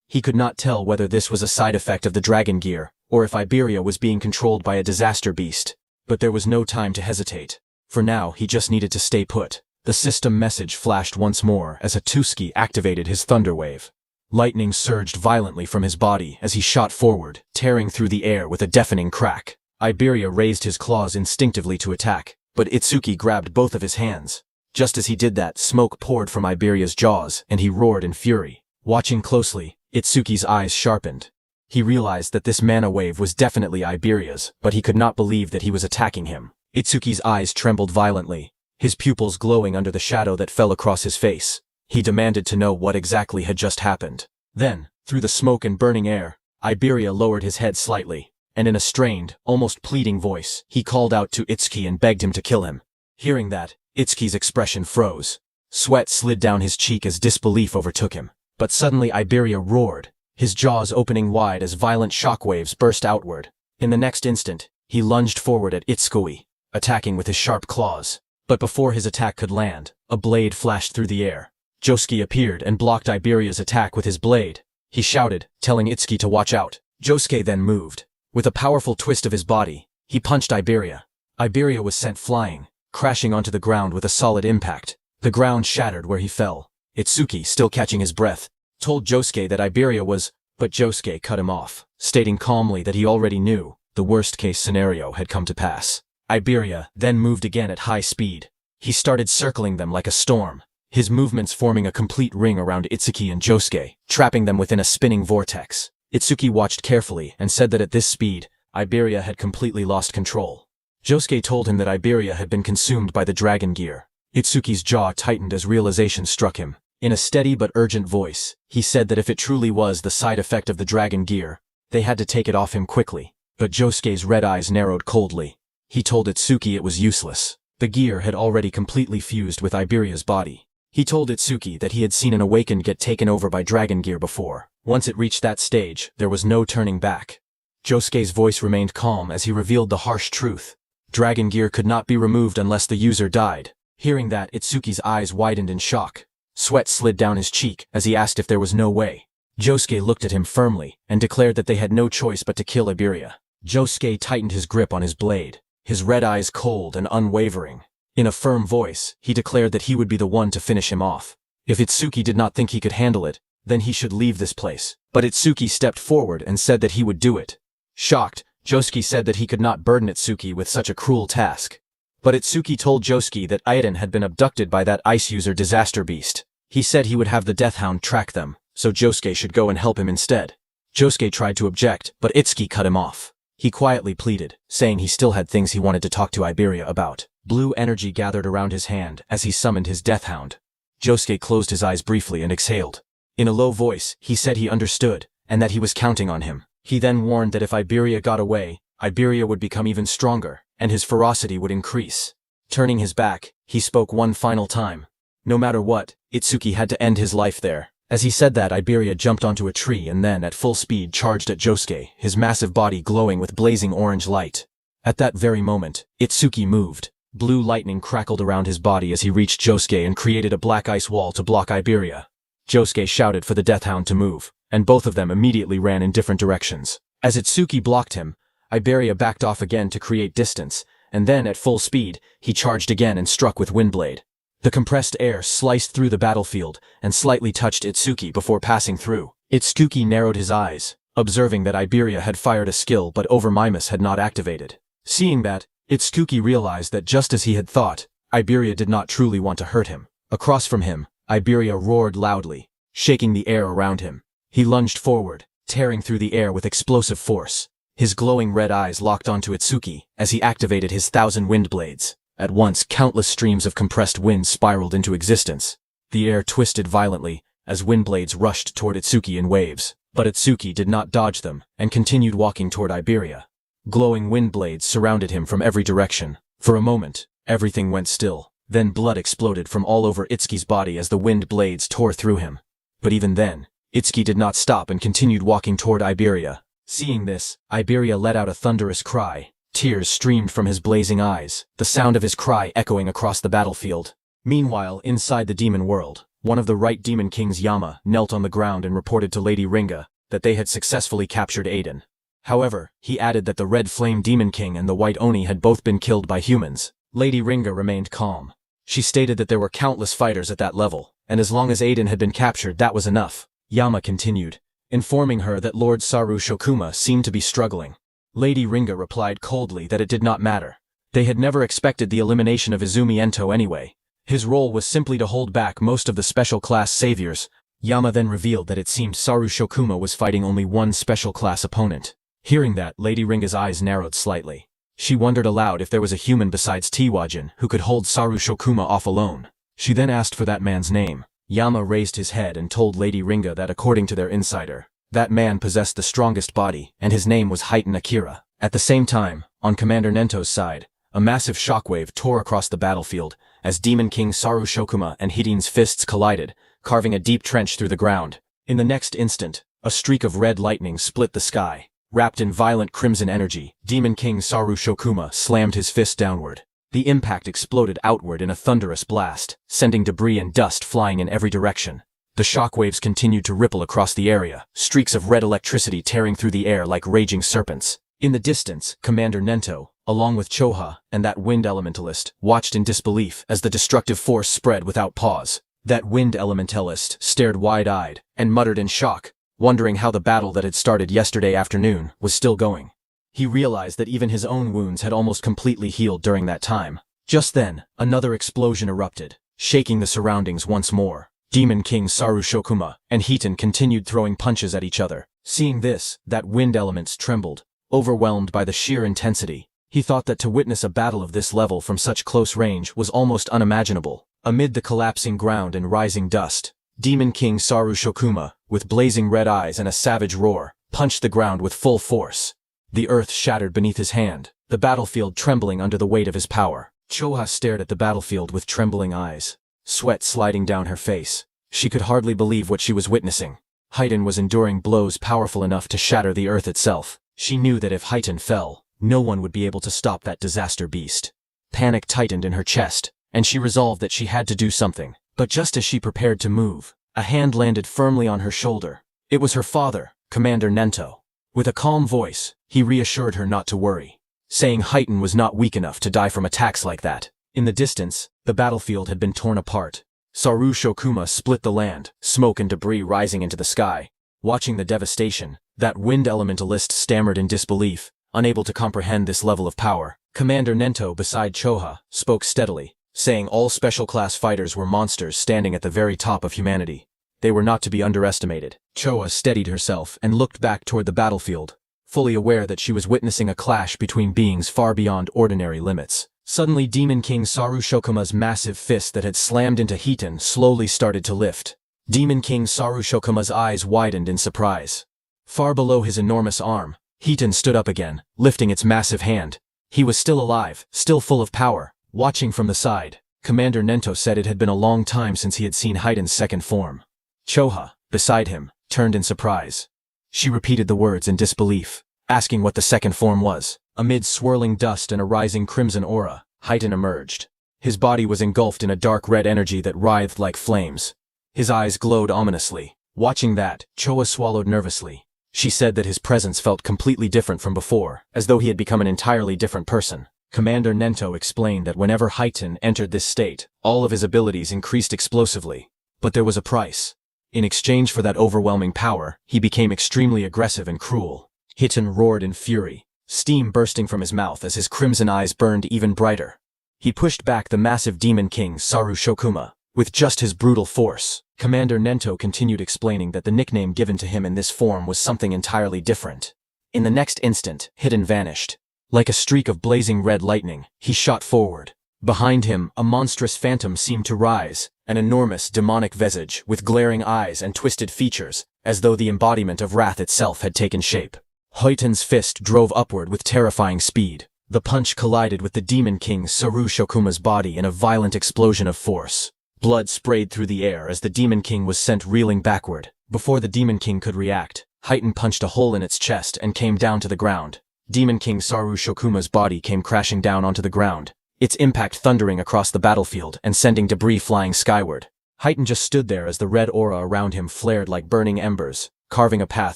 [SPEAKER 1] He could not tell whether this was a side effect of the dragon gear, or if Iberia was being controlled by a disaster beast. But there was no time to hesitate. For now, he just needed to stay put. The system message flashed once more as Itsuki activated his thunder wave. Lightning surged violently from his body as he shot forward, tearing through the air with a deafening crack. Iberia raised his claws instinctively to attack, but Itsuki grabbed both of his hands. Just as he did that, smoke poured from Iberia's jaws, and he roared in fury. Watching closely, Itsuki's eyes sharpened. He realized that this mana wave was definitely Iberia's, but he could not believe that he was attacking him. Itsuki's eyes trembled violently, his pupils glowing under the shadow that fell across his face. He demanded to know what exactly had just happened. Then, through the smoke and burning air, Iberia lowered his head slightly, and in a strained, almost pleading voice, he called out to Itsuki and begged him to kill him. Hearing that, Itsuki's expression froze. Sweat slid down his cheek as disbelief overtook him. But suddenly Iberia roared, his jaws opening wide as violent shockwaves burst outward. In the next instant, he lunged forward at Itsuki, attacking with his sharp claws. But before his attack could land, a blade flashed through the air. Josuke appeared and blocked Iberia's attack with his blade. He shouted, telling Itsuki to watch out. Josuke then moved. With a powerful twist of his body, he punched Iberia. Iberia was sent flying, crashing onto the ground with a solid impact. The ground shattered where he fell. Itsuki, still catching his breath, told Josuke that Iberia was, but Josuke cut him off, stating calmly that he already knew the worst-case scenario had come to pass. Iberia then moved again at high speed. He started circling them like a storm, his movements forming a complete ring around Itsuki and Josuke, trapping them within a spinning vortex. Itsuki watched carefully and said that at this speed, Iberia had completely lost control. Josuke told him that Iberia had been consumed by the dragon gear. Itsuki's jaw tightened as realization struck him. In a steady but urgent voice, he said that if it truly was the side effect of the dragon gear, they had to take it off him quickly. But Josuke's red eyes narrowed coldly. He told Itsuki it was useless. The gear had already completely fused with Iberia's body. He told Itsuki that he had seen an awakened get taken over by dragon gear before. Once it reached that stage, there was no turning back. Josuke's voice remained calm as he revealed the harsh truth. Dragon gear could not be removed unless the user died. Hearing that, Itsuki's eyes widened in shock. Sweat slid down his cheek as he asked if there was no way. Josuke looked at him firmly and declared that they had no choice but to kill Iberia. Josuke tightened his grip on his blade, his red eyes cold and unwavering. In a firm voice, he declared that he would be the one to finish him off. If Itsuki did not think he could handle it, then he should leave this place. But Itsuki stepped forward and said that he would do it. Shocked, Josuke said that he could not burden Itsuki with such a cruel task. But Itsuki told Josuke that Aiden had been abducted by that ice user disaster beast. He said he would have the Death Hound track them, so Josuke should go and help him instead. Josuke tried to object, but Itsuki cut him off. He quietly pleaded, saying he still had things he wanted to talk to Iberia about. Blue energy gathered around his hand as he summoned his Death Hound. Josuke closed his eyes briefly and exhaled. In a low voice, he said he understood, and that he was counting on him. He then warned that if Iberia got away, Iberia would become even stronger, and his ferocity would increase. Turning his back, he spoke one final time. No matter what, Itsuki had to end his life there. As he said that, Iberia jumped onto a tree and then, at full speed, charged at Josuke, his massive body glowing with blazing orange light. At that very moment, Itsuki moved. Blue lightning crackled around his body as he reached Josuke and created a black ice wall to block Iberia. Josuke shouted for the Death Hound to move, and both of them immediately ran in different directions. As Itsuki blocked him, Iberia backed off again to create distance, and then, at full speed, he charged again and struck with Windblade. The compressed air sliced through the battlefield and slightly touched Itsuki before passing through. Itsuki narrowed his eyes, observing that Iberia had fired a skill but Overmimus had not activated. Seeing that, Itsuki realized that just as he had thought, Iberia did not truly want to hurt him. Across from him, Iberia roared loudly, shaking the air around him. He lunged forward, tearing through the air with explosive force. His glowing red eyes locked onto Itsuki as he activated his 1,000 wind blades. At once, countless streams of compressed wind spiraled into existence. The air twisted violently as wind blades rushed toward Itsuki in waves, but Itsuki did not dodge them and continued walking toward Iberia. Glowing wind blades surrounded him from every direction. For a moment, everything went still. Then blood exploded from all over Itsuki's body as the wind blades tore through him. But even then, Itsuki did not stop and continued walking toward Iberia. Seeing this, Iberia let out a thunderous cry. Tears streamed from his blazing eyes, the sound of his cry echoing across the battlefield. Meanwhile, inside the demon world, one of the right demon kings, Yama, knelt on the ground and reported to Lady Ringa that they had successfully captured Aiden. However, he added that the red flame demon king and the white Oni had both been killed by humans. Lady Ringa remained calm. She stated that there were countless fighters at that level, and as long as Aiden had been captured, that was enough. Yama continued, informing her that Lord Saru Shokuma seemed to be struggling. Lady Ringa replied coldly that it did not matter. They had never expected the elimination of Izumi Ento anyway. His role was simply to hold back most of the special class saviors. Yama then revealed that it seemed Saru Shokuma was fighting only one special class opponent. Hearing that, Lady Ringa's eyes narrowed slightly. She wondered aloud if there was a human besides Tiwajin who could hold Saru Shokuma off alone. She then asked for that man's name. Yama raised his head and told Lady Ringa that according to their insider, that man possessed the strongest body, and his name was Heitan Akira. At the same time, on Commander Nento's side, a massive shockwave tore across the battlefield as Demon King Saru Shokuma and Hiden's fists collided, carving a deep trench through the ground. In the next instant, a streak of red lightning split the sky. Wrapped in violent crimson energy, Demon King Saru Shokuma slammed his fist downward. The impact exploded outward in a thunderous blast, sending debris and dust flying in every direction. The shockwaves continued to ripple across the area, streaks of red electricity tearing through the air like raging serpents. In the distance, Commander Nento, along with Choha and that wind elementalist, watched in disbelief as the destructive force spread without pause. That wind elementalist stared wide-eyed and muttered in shock, wondering how the battle that had started yesterday afternoon was still going. He realized that even his own wounds had almost completely healed during that time. Just then, another explosion erupted, shaking the surroundings once more. Demon King Saru Shokuma and Hiten continued throwing punches at each other. Seeing this, that wind elements trembled, overwhelmed by the sheer intensity. He thought that to witness a battle of this level from such close range was almost unimaginable. Amid the collapsing ground and rising dust, Demon King Saru Shokuma, with blazing red eyes and a savage roar, punched the ground with full force. The earth shattered beneath his hand, the battlefield trembling under the weight of his power. Choha stared at the battlefield with trembling eyes, sweat sliding down her face. She could hardly believe what she was witnessing. Hiten was enduring blows powerful enough to shatter the earth itself. She knew that if Hiten fell, no one would be able to stop that disaster beast. Panic tightened in her chest, and she resolved that she had to do something. But just as she prepared to move, a hand landed firmly on her shoulder. It was her father, Commander Nento. With a calm voice, he reassured her not to worry, saying Haiten was not weak enough to die from attacks like that. In the distance, the battlefield had been torn apart. Saru Shokuma split the land, smoke and debris rising into the sky. Watching the devastation, that wind elementalist stammered in disbelief, unable to comprehend this level of power. Commander Nento beside Choha spoke steadily, saying all special-class fighters were monsters standing at the very top of humanity. They were not to be underestimated. Choha steadied herself and looked back toward the battlefield, fully aware that she was witnessing a clash between beings far beyond ordinary limits. Suddenly Demon King Saru Shokuma's massive fist that had slammed into Haiten slowly started to lift. Demon King Saru Shokuma's eyes widened in surprise. Far below his enormous arm, Haiten stood up again, lifting its massive hand. He was still alive, still full of power. Watching from the side, Commander Nento said it had been a long time since he had seen Haiten's second form. Choha, beside him, turned in surprise. She repeated the words in disbelief, asking what the second form was. Amid swirling dust and a rising crimson aura, Haiten emerged. His body was engulfed in a dark red energy that writhed like flames. His eyes glowed ominously. Watching that, Choa swallowed nervously. She said that his presence felt completely different from before, as though he had become an entirely different person. Commander Nento explained that whenever Haiten entered this state, all of his abilities increased explosively. But there was a price. In exchange for that overwhelming power, he became extremely aggressive and cruel. Haiten roared in fury, steam bursting from his mouth as his crimson eyes burned even brighter. He pushed back the massive Demon King Saru Shokuma with just his brutal force. Commander Nento continued explaining that the nickname given to him in this form was something entirely different. In the next instant, Haiten vanished. Like a streak of blazing red lightning, he shot forward. Behind him, a monstrous phantom seemed to rise, an enormous demonic visage with glaring eyes and twisted features, as though the embodiment of wrath itself had taken shape. Haiten's fist drove upward with terrifying speed. The punch collided with the Demon King Saru Shokuma's body in a violent explosion of force. Blood sprayed through the air as the Demon King was sent reeling backward. Before the Demon King could react, Haiten punched a hole in its chest and came down to the ground. Demon King Saru Shokuma's body came crashing down onto the ground, its impact thundering across the battlefield and sending debris flying skyward. Haiten just stood there as the red aura around him flared like burning embers, carving a path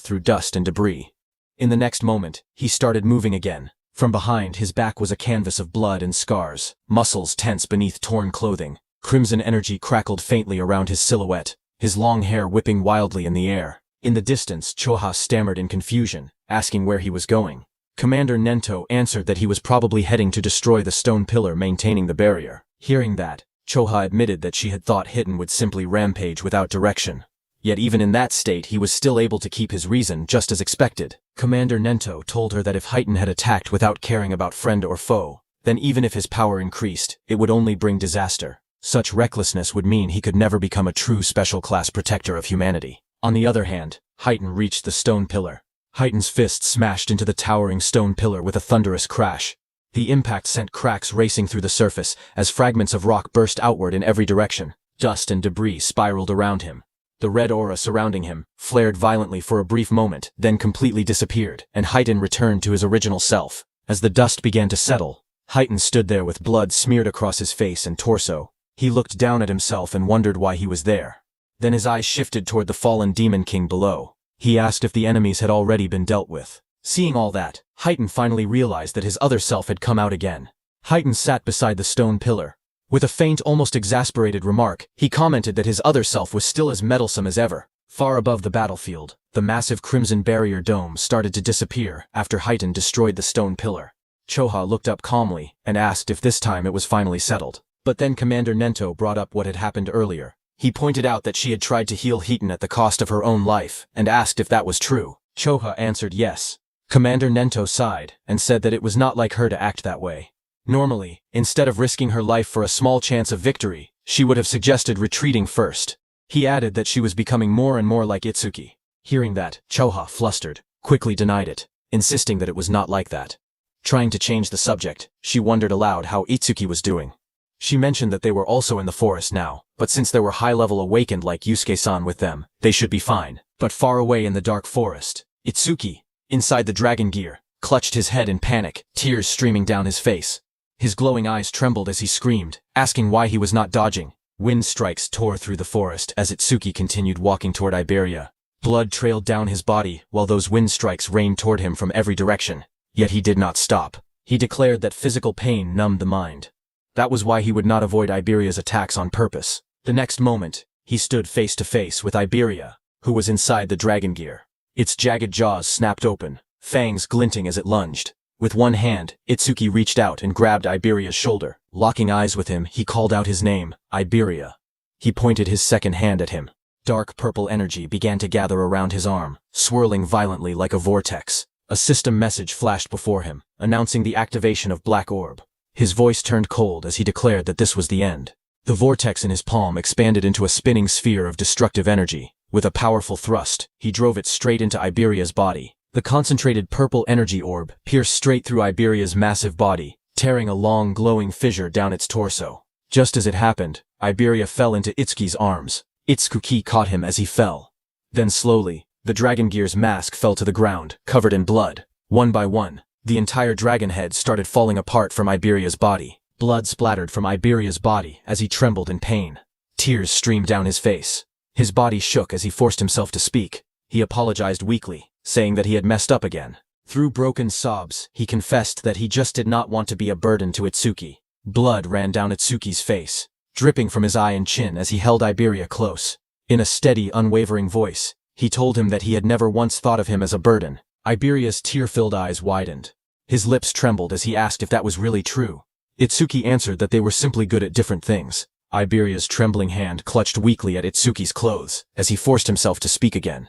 [SPEAKER 1] through dust and debris. In the next moment, he started moving again. From behind, his back was a canvas of blood and scars, muscles tense beneath torn clothing. Crimson energy crackled faintly around his silhouette, his long hair whipping wildly in the air. In the distance, Choha stammered in confusion, asking where he was going. Commander Nento answered that he was probably heading to destroy the stone pillar maintaining the barrier. Hearing that, Choha admitted that she had thought Haiten would simply rampage without direction. Yet even in that state he was still able to keep his reason just as expected. Commander Nento told her that if Haiten had attacked without caring about friend or foe, then even if his power increased, it would only bring disaster. Such recklessness would mean he could never become a true special-class protector of humanity. On the other hand, Haiten reached the stone pillar. Haiten's fist smashed into the towering stone pillar with a thunderous crash. The impact sent cracks racing through the surface as fragments of rock burst outward in every direction. Dust and debris spiraled around him. The red aura surrounding him flared violently for a brief moment, then completely disappeared, and Haiten returned to his original self. As the dust began to settle, Haiten stood there with blood smeared across his face and torso. He looked down at himself and wondered why he was there. Then his eyes shifted toward the fallen Demon King below. He asked if the enemies had already been dealt with. Seeing all that, Haiten finally realized that his other self had come out again. Haiten sat beside the stone pillar. With a faint, almost exasperated remark, he commented that his other self was still as meddlesome as ever. Far above the battlefield, the massive crimson barrier dome started to disappear after Haiten destroyed the stone pillar. Choha looked up calmly and asked if this time it was finally settled. But then Commander Nento brought up what had happened earlier. He pointed out that she had tried to heal Haiten at the cost of her own life, and asked if that was true. Choha answered yes. Commander Nento sighed, and said that it was not like her to act that way. Normally, instead of risking her life for a small chance of victory, she would have suggested retreating first. He added that she was becoming more and more like Itsuki. Hearing that, Choha, flustered, quickly denied it, insisting that it was not like that. Trying to change the subject, she wondered aloud how Itsuki was doing. She mentioned that they were also in the forest now, but since there were high-level awakened like Yusuke-san with them, they should be fine. But far away in the dark forest, Itsuki, inside the dragon gear, clutched his head in panic, tears streaming down his face. His glowing eyes trembled as he screamed, asking why he was not dodging. Wind strikes tore through the forest as Itsuki continued walking toward Iberia. Blood trailed down his body while those wind strikes rained toward him from every direction. Yet he did not stop. He declared that physical pain numbed the mind. That was why he would not avoid Iberia's attacks on purpose. The next moment, he stood face to face with Iberia, who was inside the dragon gear. Its jagged jaws snapped open, fangs glinting as it lunged. With one hand, Itsuki reached out and grabbed Iberia's shoulder. Locking eyes with him, he called out his name, Iberia. He pointed his second hand at him. Dark purple energy began to gather around his arm, swirling violently like a vortex. A system message flashed before him, announcing the activation of Black Orb. His voice turned cold as he declared that this was the end. The vortex in his palm expanded into a spinning sphere of destructive energy. With a powerful thrust, he drove it straight into Iberia's body. The concentrated purple energy orb pierced straight through Iberia's massive body, tearing a long glowing fissure down its torso. Just as it happened, Iberia fell into Itsuki's arms. Itsuki caught him as he fell. Then slowly, the dragon gear's mask fell to the ground, covered in blood. One by one, the entire dragon head started falling apart from Iberia's body. Blood splattered from Iberia's body as he trembled in pain. Tears streamed down his face. His body shook as he forced himself to speak. He apologized weakly, saying that he had messed up again. Through broken sobs, he confessed that he just did not want to be a burden to Itsuki. Blood ran down Itsuki's face, dripping from his eye and chin as he held Iberia close. In a steady, unwavering voice, he told him that he had never once thought of him as a burden. Iberia's tear-filled eyes widened. His lips trembled as he asked if that was really true. Itsuki answered that they were simply good at different things. Iberia's trembling hand clutched weakly at Itsuki's clothes as he forced himself to speak again.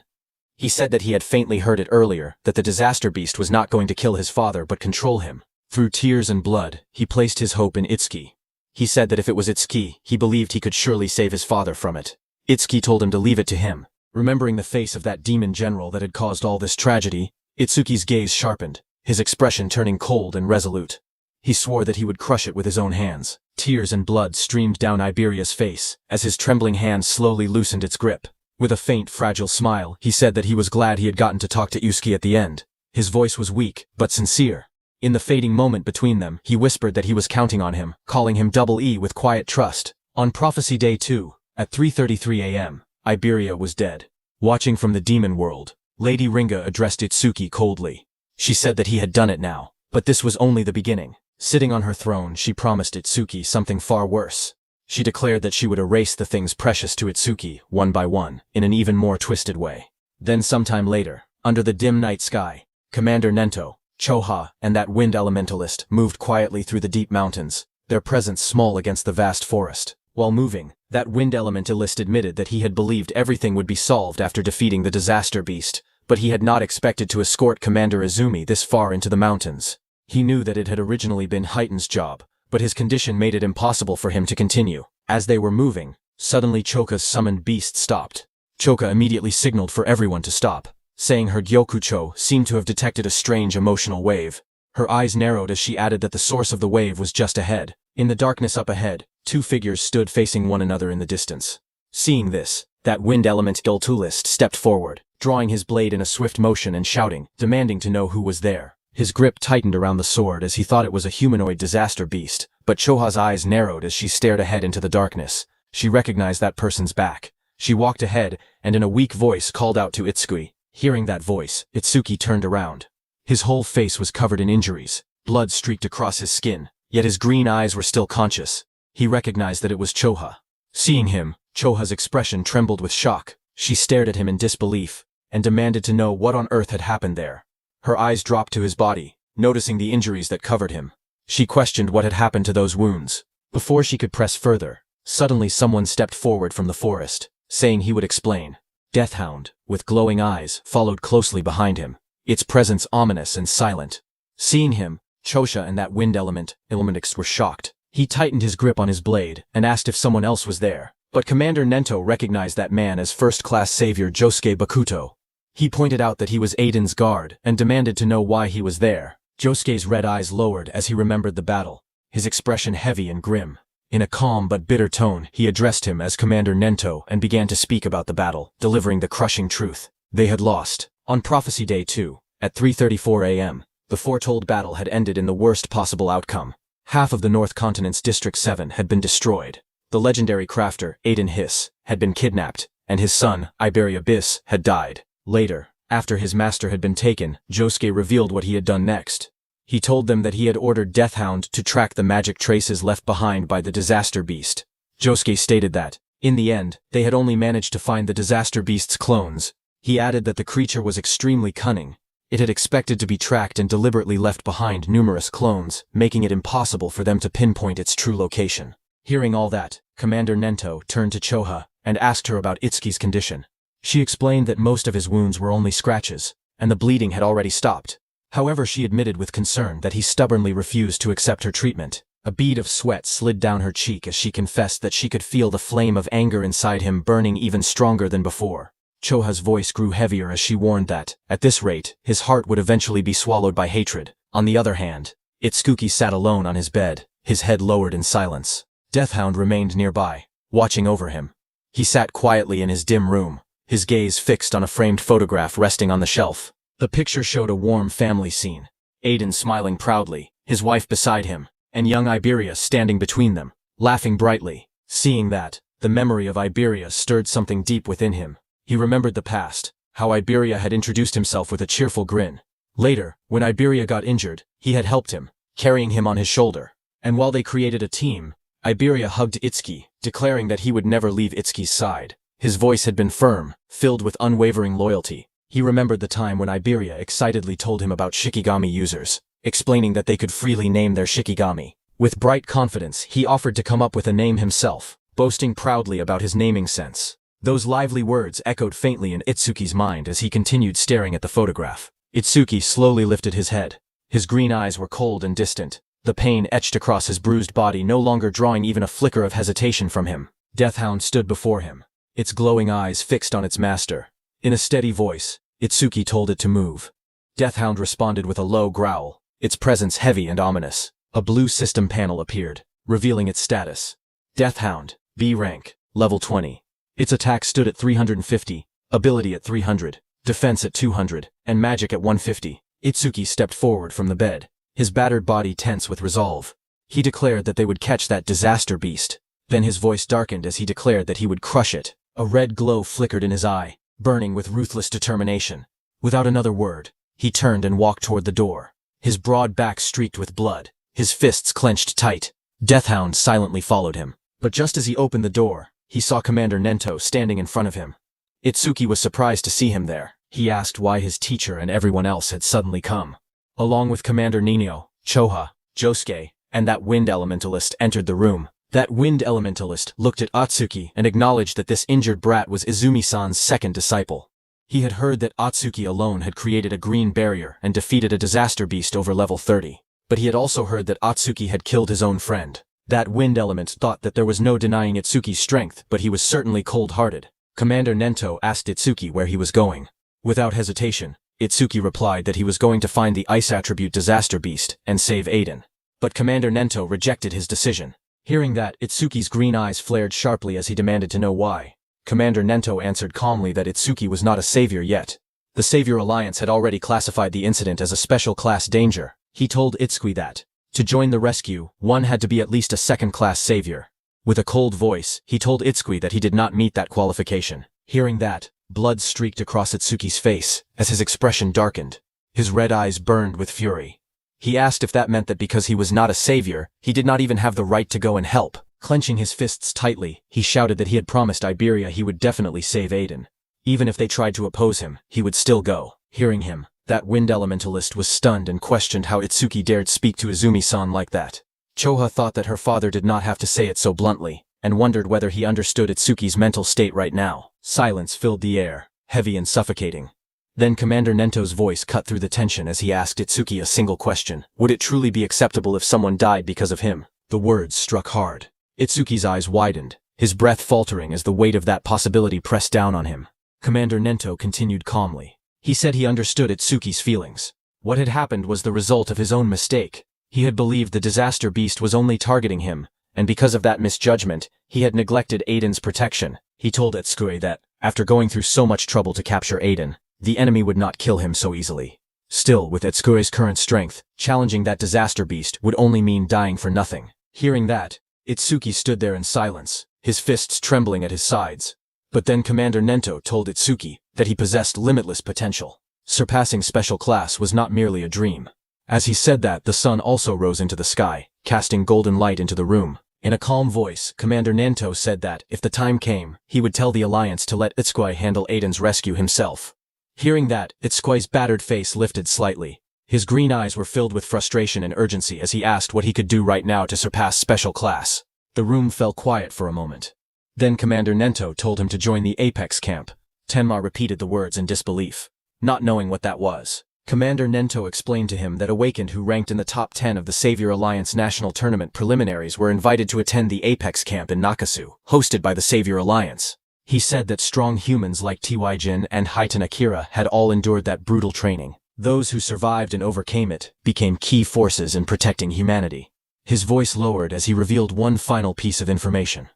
[SPEAKER 1] He said that he had faintly heard it earlier, that the disaster beast was not going to kill his father but control him. Through tears and blood, he placed his hope in Itsuki. He said that if it was Itsuki, he believed he could surely save his father from it. Itsuki told him to leave it to him. Remembering the face of that demon general that had caused all this tragedy, Itsuki's gaze sharpened, his expression turning cold and resolute. He swore that he would crush it with his own hands. Tears and blood streamed down Iberia's face as his trembling hand slowly loosened its grip. With a faint, fragile smile, he said that he was glad he had gotten to talk to Itsuki at the end. His voice was weak, but sincere. In the fading moment between them, he whispered that he was counting on him, calling him Double E with quiet trust. On Prophecy Day 2, at 3:33 a.m., Iberia was dead. Watching from the demon world, Lady Ringa addressed Itsuki coldly. She said that he had done it now, but this was only the beginning. Sitting on her throne, she promised Itsuki something far worse. She declared that she would erase the things precious to Itsuki, one by one, in an even more twisted way. Then sometime later, under the dim night sky, Commander Nento, Choha, and that wind elementalist moved quietly through the deep mountains, their presence small against the vast forest. While moving, that wind elementalist admitted that he had believed everything would be solved after defeating the disaster beast, but he had not expected to escort Commander Izumi this far into the mountains. He knew that it had originally been Heighten's job, but his condition made it impossible for him to continue. As they were moving, suddenly Choka's summoned beast stopped. Choka immediately signaled for everyone to stop, saying her Gyokucho seemed to have detected a strange emotional wave. Her eyes narrowed as she added that the source of the wave was just ahead. In the darkness up ahead, two figures stood facing one another in the distance. Seeing this, that wind element Giltulist stepped forward, drawing his blade in a swift motion and shouting, demanding to know who was there. His grip tightened around the sword as he thought it was a humanoid disaster beast, but Choha's eyes narrowed as she stared ahead into the darkness. She recognized that person's back. She walked ahead and in a weak voice called out to Itsuki. Hearing that voice, Itsuki turned around. His whole face was covered in injuries. Blood streaked across his skin, yet his green eyes were still conscious. He recognized that it was Choha. Seeing him, Choha's expression trembled with shock. She stared at him in disbelief and demanded to know what on earth had happened there. Her eyes dropped to his body, noticing the injuries that covered him. She questioned what had happened to those wounds. Before she could press further, suddenly someone stepped forward from the forest, saying he would explain. Deathhound, with glowing eyes, followed closely behind him, its presence ominous and silent. Seeing him, Chosha and that wind elementix were shocked. He tightened his grip on his blade and asked if someone else was there, but Commander Nento recognized that man as first-class savior Josuke Bakuto. He pointed out that he was Aiden's guard and demanded to know why he was there. Josuke's red eyes lowered as he remembered the battle, his expression heavy and grim. In a calm but bitter tone, he addressed him as Commander Nento and began to speak about the battle, delivering the crushing truth. They had lost. On Prophecy Day 2, at 3:34 a.m., the foretold battle had ended in the worst possible outcome. Half of the North Continent's District 7 had been destroyed. The legendary crafter, Aiden Hiss, had been kidnapped, and his son, Iberia Bis, had died. Later, after his master had been taken, Josuke revealed what he had done next. He told them that he had ordered Deathhound to track the magic traces left behind by the Disaster Beast. Josuke stated that, in the end, they had only managed to find the Disaster Beast's clones. He added that the creature was extremely cunning. It had expected to be tracked and deliberately left behind numerous clones, making it impossible for them to pinpoint its true location. Hearing all that, Commander Nento turned to Choha and asked her about Itsuki's condition. She explained that most of his wounds were only scratches, and the bleeding had already stopped. However, she admitted with concern that he stubbornly refused to accept her treatment. A bead of sweat slid down her cheek as she confessed that she could feel the flame of anger inside him burning even stronger than before. Choha's voice grew heavier as she warned that, at this rate, his heart would eventually be swallowed by hatred. On the other hand, Itsuki sat alone on his bed, his head lowered in silence. Deathhound remained nearby, watching over him. He sat quietly in his dim room, his gaze fixed on a framed photograph resting on the shelf. The picture showed a warm family scene. Aiden smiling proudly, his wife beside him, and young Iberia standing between them, laughing brightly. Seeing that, the memory of Iberia stirred something deep within him. He remembered the past, how Iberia had introduced himself with a cheerful grin. Later, when Iberia got injured, he had helped him, carrying him on his shoulder. And while they created a team, Iberia hugged Itsuki, declaring that he would never leave Itsuki's side. His voice had been firm, filled with unwavering loyalty. He remembered the time when Iberia excitedly told him about Shikigami users, explaining that they could freely name their Shikigami. With bright confidence, he offered to come up with a name himself, boasting proudly about his naming sense. Those lively words echoed faintly in Itsuki's mind as he continued staring at the photograph. Itsuki slowly lifted his head. His green eyes were cold and distant, the pain etched across his bruised body no longer drawing even a flicker of hesitation from him. Deathhound stood before him, its glowing eyes fixed on its master. In a steady voice, Itsuki told it to move. Deathhound responded with a low growl, its presence heavy and ominous. A blue system panel appeared, revealing its status. Deathhound, B rank, level 20. Its attack stood at 350, ability at 300, defense at 200, and magic at 150. Itsuki stepped forward from the bed, his battered body tense with resolve. He declared that they would catch that disaster beast. Then his voice darkened as he declared that he would crush it. A red glow flickered in his eye, burning with ruthless determination. Without another word, he turned and walked toward the door, his broad back streaked with blood, his fists clenched tight. Deathhound silently followed him. But just as he opened the door, he saw Commander Nento standing in front of him. Itsuki was surprised to see him there. He asked why his teacher and everyone else had suddenly come. Along with Commander Nino, Choha, Josuke, and that wind elementalist entered the room. That wind elementalist looked at Atsuki and acknowledged that this injured brat was Izumi-san's second disciple. He had heard that Atsuki alone had created a green barrier and defeated a disaster beast over level 30. But he had also heard that Atsuki had killed his own friend. That wind element thought that there was no denying Itsuki's strength, but he was certainly cold-hearted. Commander Nento asked Itsuki where he was going. Without hesitation, Itsuki replied that he was going to find the ice attribute disaster beast and save Aiden. But Commander Nento rejected his decision. Hearing that, Itsuki's green eyes flared sharply as he demanded to know why. Commander Nento answered calmly that Itsuki was not a savior yet. The Savior Alliance had already classified the incident as a special class danger. He told Itsuki that, to join the rescue, one had to be at least a second-class savior. With a cold voice, he told Itsuki that he did not meet that qualification. Hearing that, blood streaked across Itsuki's face as his expression darkened. His red eyes burned with fury. He asked if that meant that because he was not a savior, he did not even have the right to go and help. Clenching his fists tightly, he shouted that he had promised Iberia he would definitely save Aiden. Even if they tried to oppose him, he would still go. Hearing him, that wind elementalist was stunned and questioned how Itsuki dared speak to Izumi-san like that. Choha thought that her father did not have to say it so bluntly, and wondered whether he understood Itsuki's mental state right now. Silence filled the air, heavy and suffocating. Then Commander Nento's voice cut through the tension as he asked Itsuki a single question. Would it truly be acceptable if someone died because of him? The words struck hard. Itsuki's eyes widened, his breath faltering as the weight of that possibility pressed down on him. Commander Nento continued calmly. He said he understood Itsuki's feelings. What had happened was the result of his own mistake. He had believed the disaster beast was only targeting him, and because of that misjudgment, he had neglected Aiden's protection. He told Itsuki that, after going through so much trouble to capture Aiden, the enemy would not kill him so easily. Still, with Itsuki's current strength, challenging that disaster beast would only mean dying for nothing. Hearing that, Itsuki stood there in silence, his fists trembling at his sides. But then Commander Nento told Itsuki that he possessed limitless potential. Surpassing special class was not merely a dream. As he said that, the sun also rose into the sky, casting golden light into the room. In a calm voice, Commander Nento said that, if the time came, he would tell the Alliance to let Itsuki handle Aiden's rescue himself. Hearing that, Itsuki's battered face lifted slightly. His green eyes were filled with frustration and urgency as he asked what he could do right now to surpass special class. The room fell quiet for a moment. Then Commander Nento told him to join the Apex camp. Tenma repeated the words in disbelief, not knowing what that was. Commander Nento explained to him that Awakened who ranked in the top 10 of the Savior Alliance National Tournament preliminaries were invited to attend the Apex camp in Nakasu, hosted by the Savior Alliance. He said that strong humans like T.Y. Jin and Hitan Akira had all endured that brutal training. Those who survived and overcame it became key forces in protecting humanity. His voice lowered as he revealed one final piece of information.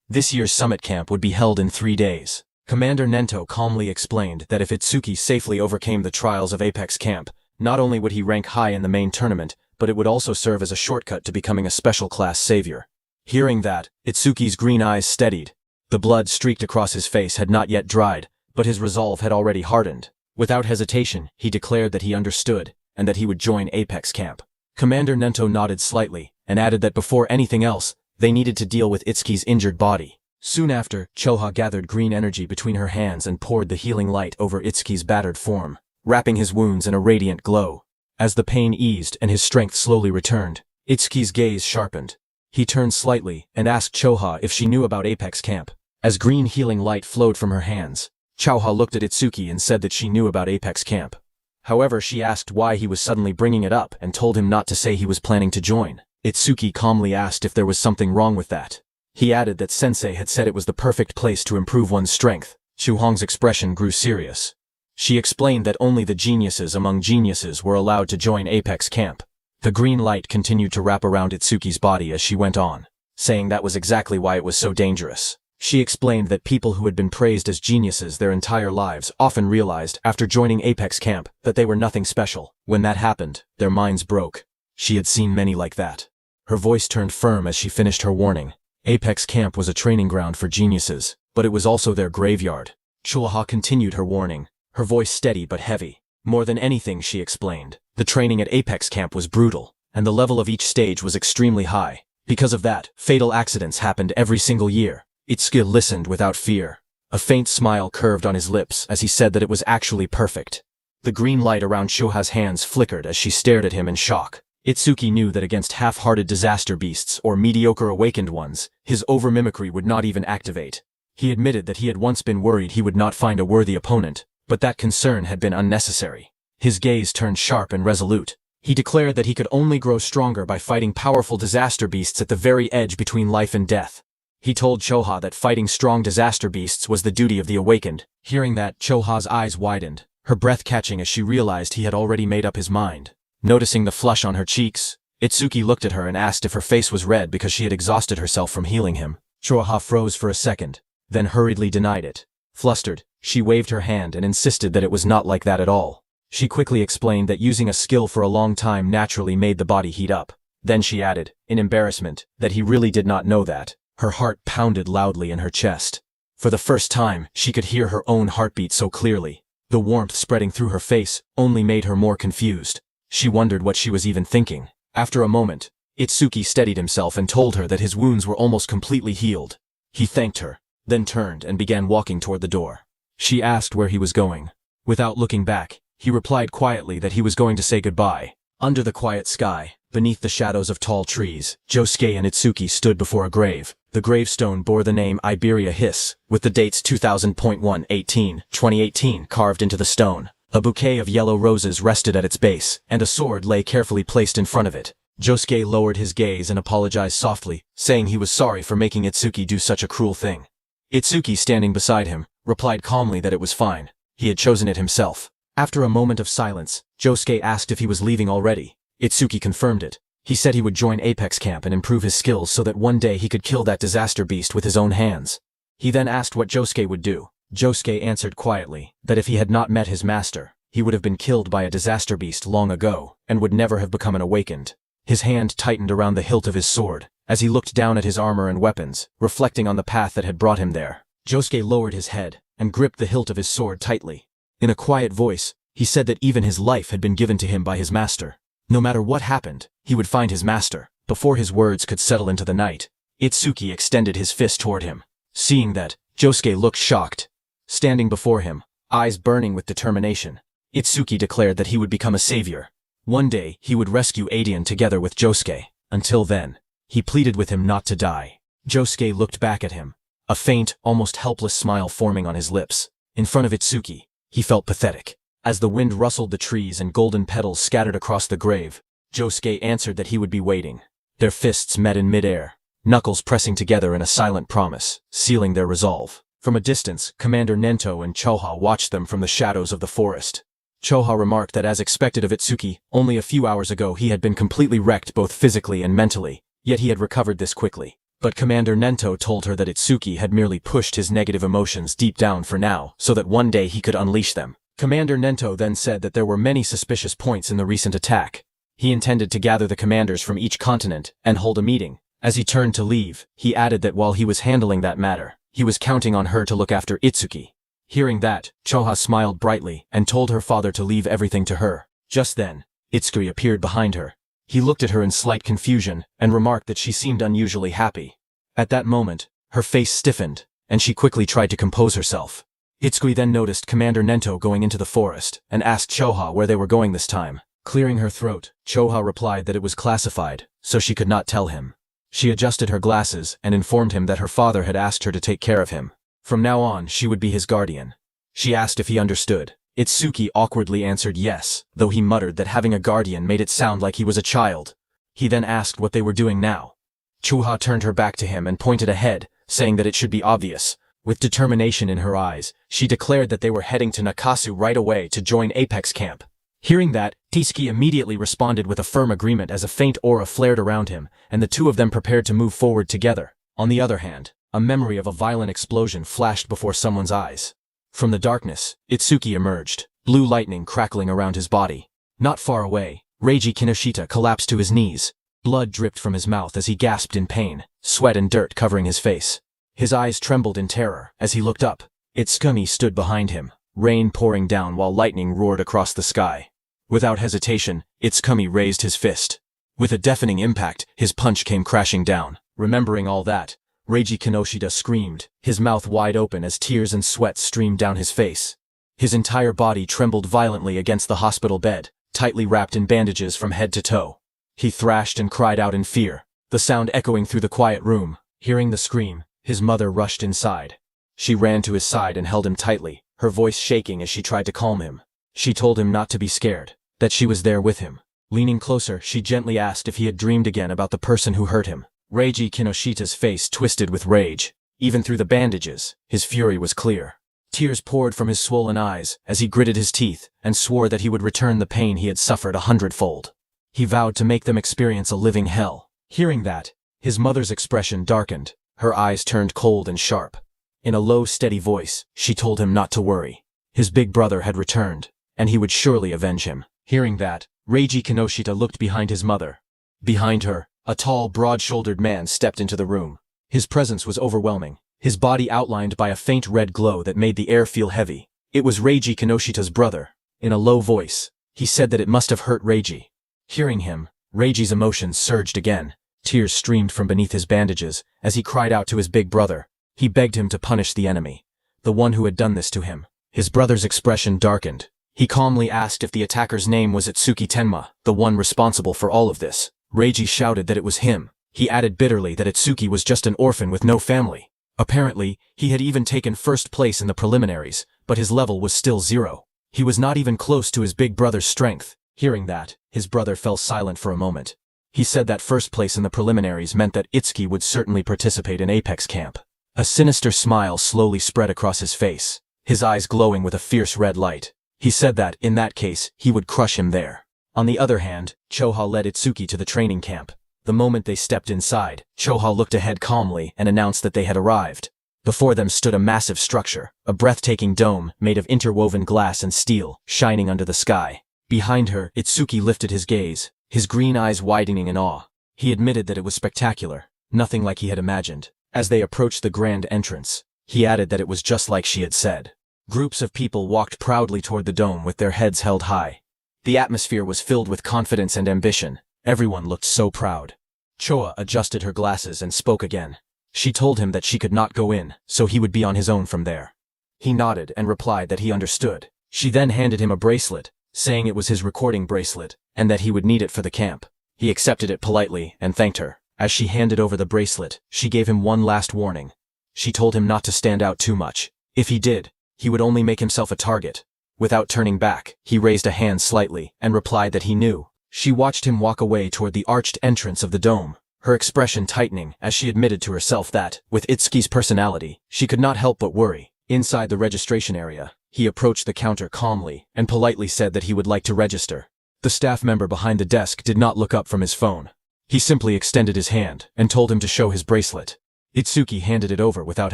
[SPEAKER 1] This year's summit camp would be held in 3 days. Commander Nento calmly explained that if Itsuki safely overcame the trials of Apex camp, not only would he rank high in the main tournament, but it would also serve as a shortcut to becoming a special class savior. Hearing that, Itsuki's green eyes steadied. The blood streaked across his face had not yet dried, but his resolve had already hardened. Without hesitation, he declared that he understood, and that he would join Apex camp. Commander Nento nodded slightly, and added that before anything else, they needed to deal with Itsuki's injured body. Soon after, Choha gathered green energy between her hands and poured the healing light over Itsuki's battered form, wrapping his wounds in a radiant glow. As the pain eased and his strength slowly returned, Itsuki's gaze sharpened. He turned slightly and asked Choha if she knew about Apex camp. As green healing light flowed from her hands, Choha looked at Itsuki and said that she knew about Apex camp. However, she asked why he was suddenly bringing it up and told him not to say he was planning to join. Itsuki calmly asked if there was something wrong with that. He added that Sensei had said it was the perfect place to improve one's strength. Chu Hong's expression grew serious. She explained that only the geniuses among geniuses were allowed to join Apex camp. The green light continued to wrap around Itsuki's body as she went on, saying that was exactly why it was so dangerous. She explained that people who had been praised as geniuses their entire lives often realized, after joining Apex camp, that they were nothing special. When that happened, their minds broke. She had seen many like that. Her voice turned firm as she finished her warning. Apex camp was a training ground for geniuses, but it was also their graveyard. Chulaha continued her warning, her voice steady but heavy. More than anything, she explained, the training at Apex camp was brutal, and the level of each stage was extremely high. Because of that, fatal accidents happened every single year. Itsuki listened without fear. A faint smile curved on his lips as he said that it was actually perfect. The green light around Shoha's hands flickered as she stared at him in shock. Itsuki knew that against half-hearted disaster beasts or mediocre awakened ones, his over-mimicry would not even activate. He admitted that he had once been worried he would not find a worthy opponent, but that concern had been unnecessary. His gaze turned sharp and resolute. He declared that he could only grow stronger by fighting powerful disaster beasts at the very edge between life and death. He told Choha that fighting strong disaster beasts was the duty of the awakened. Hearing that, Choha's eyes widened, her breath catching as she realized he had already made up his mind. Noticing the flush on her cheeks, Itsuki looked at her and asked if her face was red because she had exhausted herself from healing him. Choha froze for a second, then hurriedly denied it. Flustered, she waved her hand and insisted that it was not like that at all. She quickly explained that using a skill for a long time naturally made the body heat up. Then she added, in embarrassment, that he really did not know that. Her heart pounded loudly in her chest. For the first time, she could hear her own heartbeat so clearly. The warmth spreading through her face only made her more confused. She wondered what she was even thinking. After a moment, Itsuki steadied himself and told her that his wounds were almost completely healed. He thanked her, then turned and began walking toward the door. She asked where he was going. Without looking back, he replied quietly that he was going to say goodbye. Under the quiet sky, beneath the shadows of tall trees, Josuke and Itsuki stood before a grave. The gravestone bore the name Iberia Hiss, with the dates 2000.118-2018 carved into the stone. A bouquet of yellow roses rested at its base, and a sword lay carefully placed in front of it. Josuke lowered his gaze and apologized softly, saying he was sorry for making Itsuki do such a cruel thing. Itsuki, standing beside him, replied calmly that it was fine. He had chosen it himself. After a moment of silence, Josuke asked if he was leaving already. Itsuki confirmed it. He said he would join Apex camp and improve his skills so that one day he could kill that disaster beast with his own hands. He then asked what Josuke would do. Josuke answered quietly that if he had not met his master, he would have been killed by a disaster beast long ago, and would never have become an awakened. His hand tightened around the hilt of his sword, as he looked down at his armor and weapons, reflecting on the path that had brought him there. Josuke lowered his head and gripped the hilt of his sword tightly. In a quiet voice, he said that even his life had been given to him by his master. No matter what happened, he would find his master. Before his words could settle into the night, Itsuki extended his fist toward him. Seeing that, Josuke looked shocked. Standing before him, eyes burning with determination, Itsuki declared that he would become a savior. One day, he would rescue Adian together with Josuke. Until then, he pleaded with him not to die. Josuke looked back at him, a faint, almost helpless smile forming on his lips. In front of Itsuki, he felt pathetic. As the wind rustled the trees and golden petals scattered across the grave, Josuke answered that he would be waiting. Their fists met in midair, knuckles pressing together in a silent promise, sealing their resolve. From a distance, Commander Nento and Choha watched them from the shadows of the forest. Choha remarked that as expected of Itsuki, only a few hours ago he had been completely wrecked both physically and mentally, yet he had recovered this quickly. But Commander Nento told her that Itsuki had merely pushed his negative emotions deep down for now, so that one day he could unleash them. Commander Nento then said that there were many suspicious points in the recent attack. He intended to gather the commanders from each continent and hold a meeting. As he turned to leave, he added that while he was handling that matter, he was counting on her to look after Itsuki. Hearing that, Choha smiled brightly and told her father to leave everything to her. Just then, Itsuki appeared behind her. He looked at her in slight confusion and remarked that she seemed unusually happy. At that moment, her face stiffened, and she quickly tried to compose herself. Itsuki then noticed Commander Nento going into the forest and asked Choha where they were going this time. Clearing her throat, Choha replied that it was classified, so she could not tell him. She adjusted her glasses and informed him that her father had asked her to take care of him. From now on, she would be his guardian. She asked if he understood. Itsuki awkwardly answered yes, though he muttered that having a guardian made it sound like he was a child. He then asked what they were doing now. Choha turned her back to him and pointed ahead, saying that it should be obvious. With determination in her eyes, she declared that they were heading to Nakasu right away to join Apex Camp. Hearing that, Itsuki immediately responded with a firm agreement as a faint aura flared around him, and the two of them prepared to move forward together. On the other hand, a memory of a violent explosion flashed before someone's eyes. From the darkness, Itsuki emerged, blue lightning crackling around his body. Not far away, Reiji Kinoshita collapsed to his knees. Blood dripped from his mouth as he gasped in pain, sweat and dirt covering his face. His eyes trembled in terror as he looked up. Itsuki stood behind him, rain pouring down while lightning roared across the sky. Without hesitation, Itsuki raised his fist. With a deafening impact, his punch came crashing down. Remembering all that, Reiji Kinoshita screamed, his mouth wide open as tears and sweat streamed down his face. His entire body trembled violently against the hospital bed, tightly wrapped in bandages from head to toe. He thrashed and cried out in fear, the sound echoing through the quiet room. Hearing the scream, his mother rushed inside. She ran to his side and held him tightly, her voice shaking as she tried to calm him. She told him not to be scared, that she was there with him. Leaning closer, she gently asked if he had dreamed again about the person who hurt him. Reiji Kinoshita's face twisted with rage. Even through the bandages, his fury was clear. Tears poured from his swollen eyes as he gritted his teeth and swore that he would return the pain he had suffered 100-fold. He vowed to make them experience a living hell. Hearing that, his mother's expression darkened, her eyes turned cold and sharp. In a low, steady voice, she told him not to worry. His big brother had returned, and he would surely avenge him. Hearing that, Reiji Kinoshita looked behind his mother. Behind her, a tall, broad-shouldered man stepped into the room. His presence was overwhelming, his body outlined by a faint red glow that made the air feel heavy. It was Reiji Kinoshita's brother. In a low voice, he said that it must have hurt Reiji. Hearing him, Reiji's emotions surged again. Tears streamed from beneath his bandages as he cried out to his big brother. He begged him to punish the enemy, the one who had done this to him. His brother's expression darkened. He calmly asked if the attacker's name was Itsuki Tenma, the one responsible for all of this. Reiji shouted that it was him. He added bitterly that Itsuki was just an orphan with no family. Apparently, he had even taken first place in the preliminaries, but his level was still 0. He was not even close to his big brother's strength. Hearing that, his brother fell silent for a moment. He said that first place in the preliminaries meant that Itsuki would certainly participate in Apex Camp. A sinister smile slowly spread across his face, his eyes glowing with a fierce red light. He said that, in that case, he would crush him there. On the other hand, Choha led Itsuki to the training camp. The moment they stepped inside, Choha looked ahead calmly and announced that they had arrived. Before them stood a massive structure, a breathtaking dome made of interwoven glass and steel, shining under the sky. Behind her, Itsuki lifted his gaze, his green eyes widening in awe. He admitted that it was spectacular, nothing like he had imagined. As they approached the grand entrance, He added that it was just like she had said. Groups of people walked proudly toward the dome with their heads held high. The atmosphere was filled with confidence and ambition. Everyone looked so proud. Choa adjusted her glasses and spoke again. She told him that she could not go in, so he would be on his own from there. He nodded and replied that he understood. She then handed him a bracelet, saying it was his recording bracelet, and that he would need it for the camp. He accepted it politely and thanked her. As she handed over the bracelet, she gave him one last warning. She told him not to stand out too much. If he did, he would only make himself a target. Without turning back, he raised a hand slightly and replied that he knew. She watched him walk away toward the arched entrance of the dome, her expression tightening as she admitted to herself that, with Itsuki's personality, she could not help but worry. Inside the registration area, he approached the counter calmly and politely said that he would like to register. The staff member behind the desk did not look up from his phone. He simply extended his hand and told him to show his bracelet. Itsuki handed it over without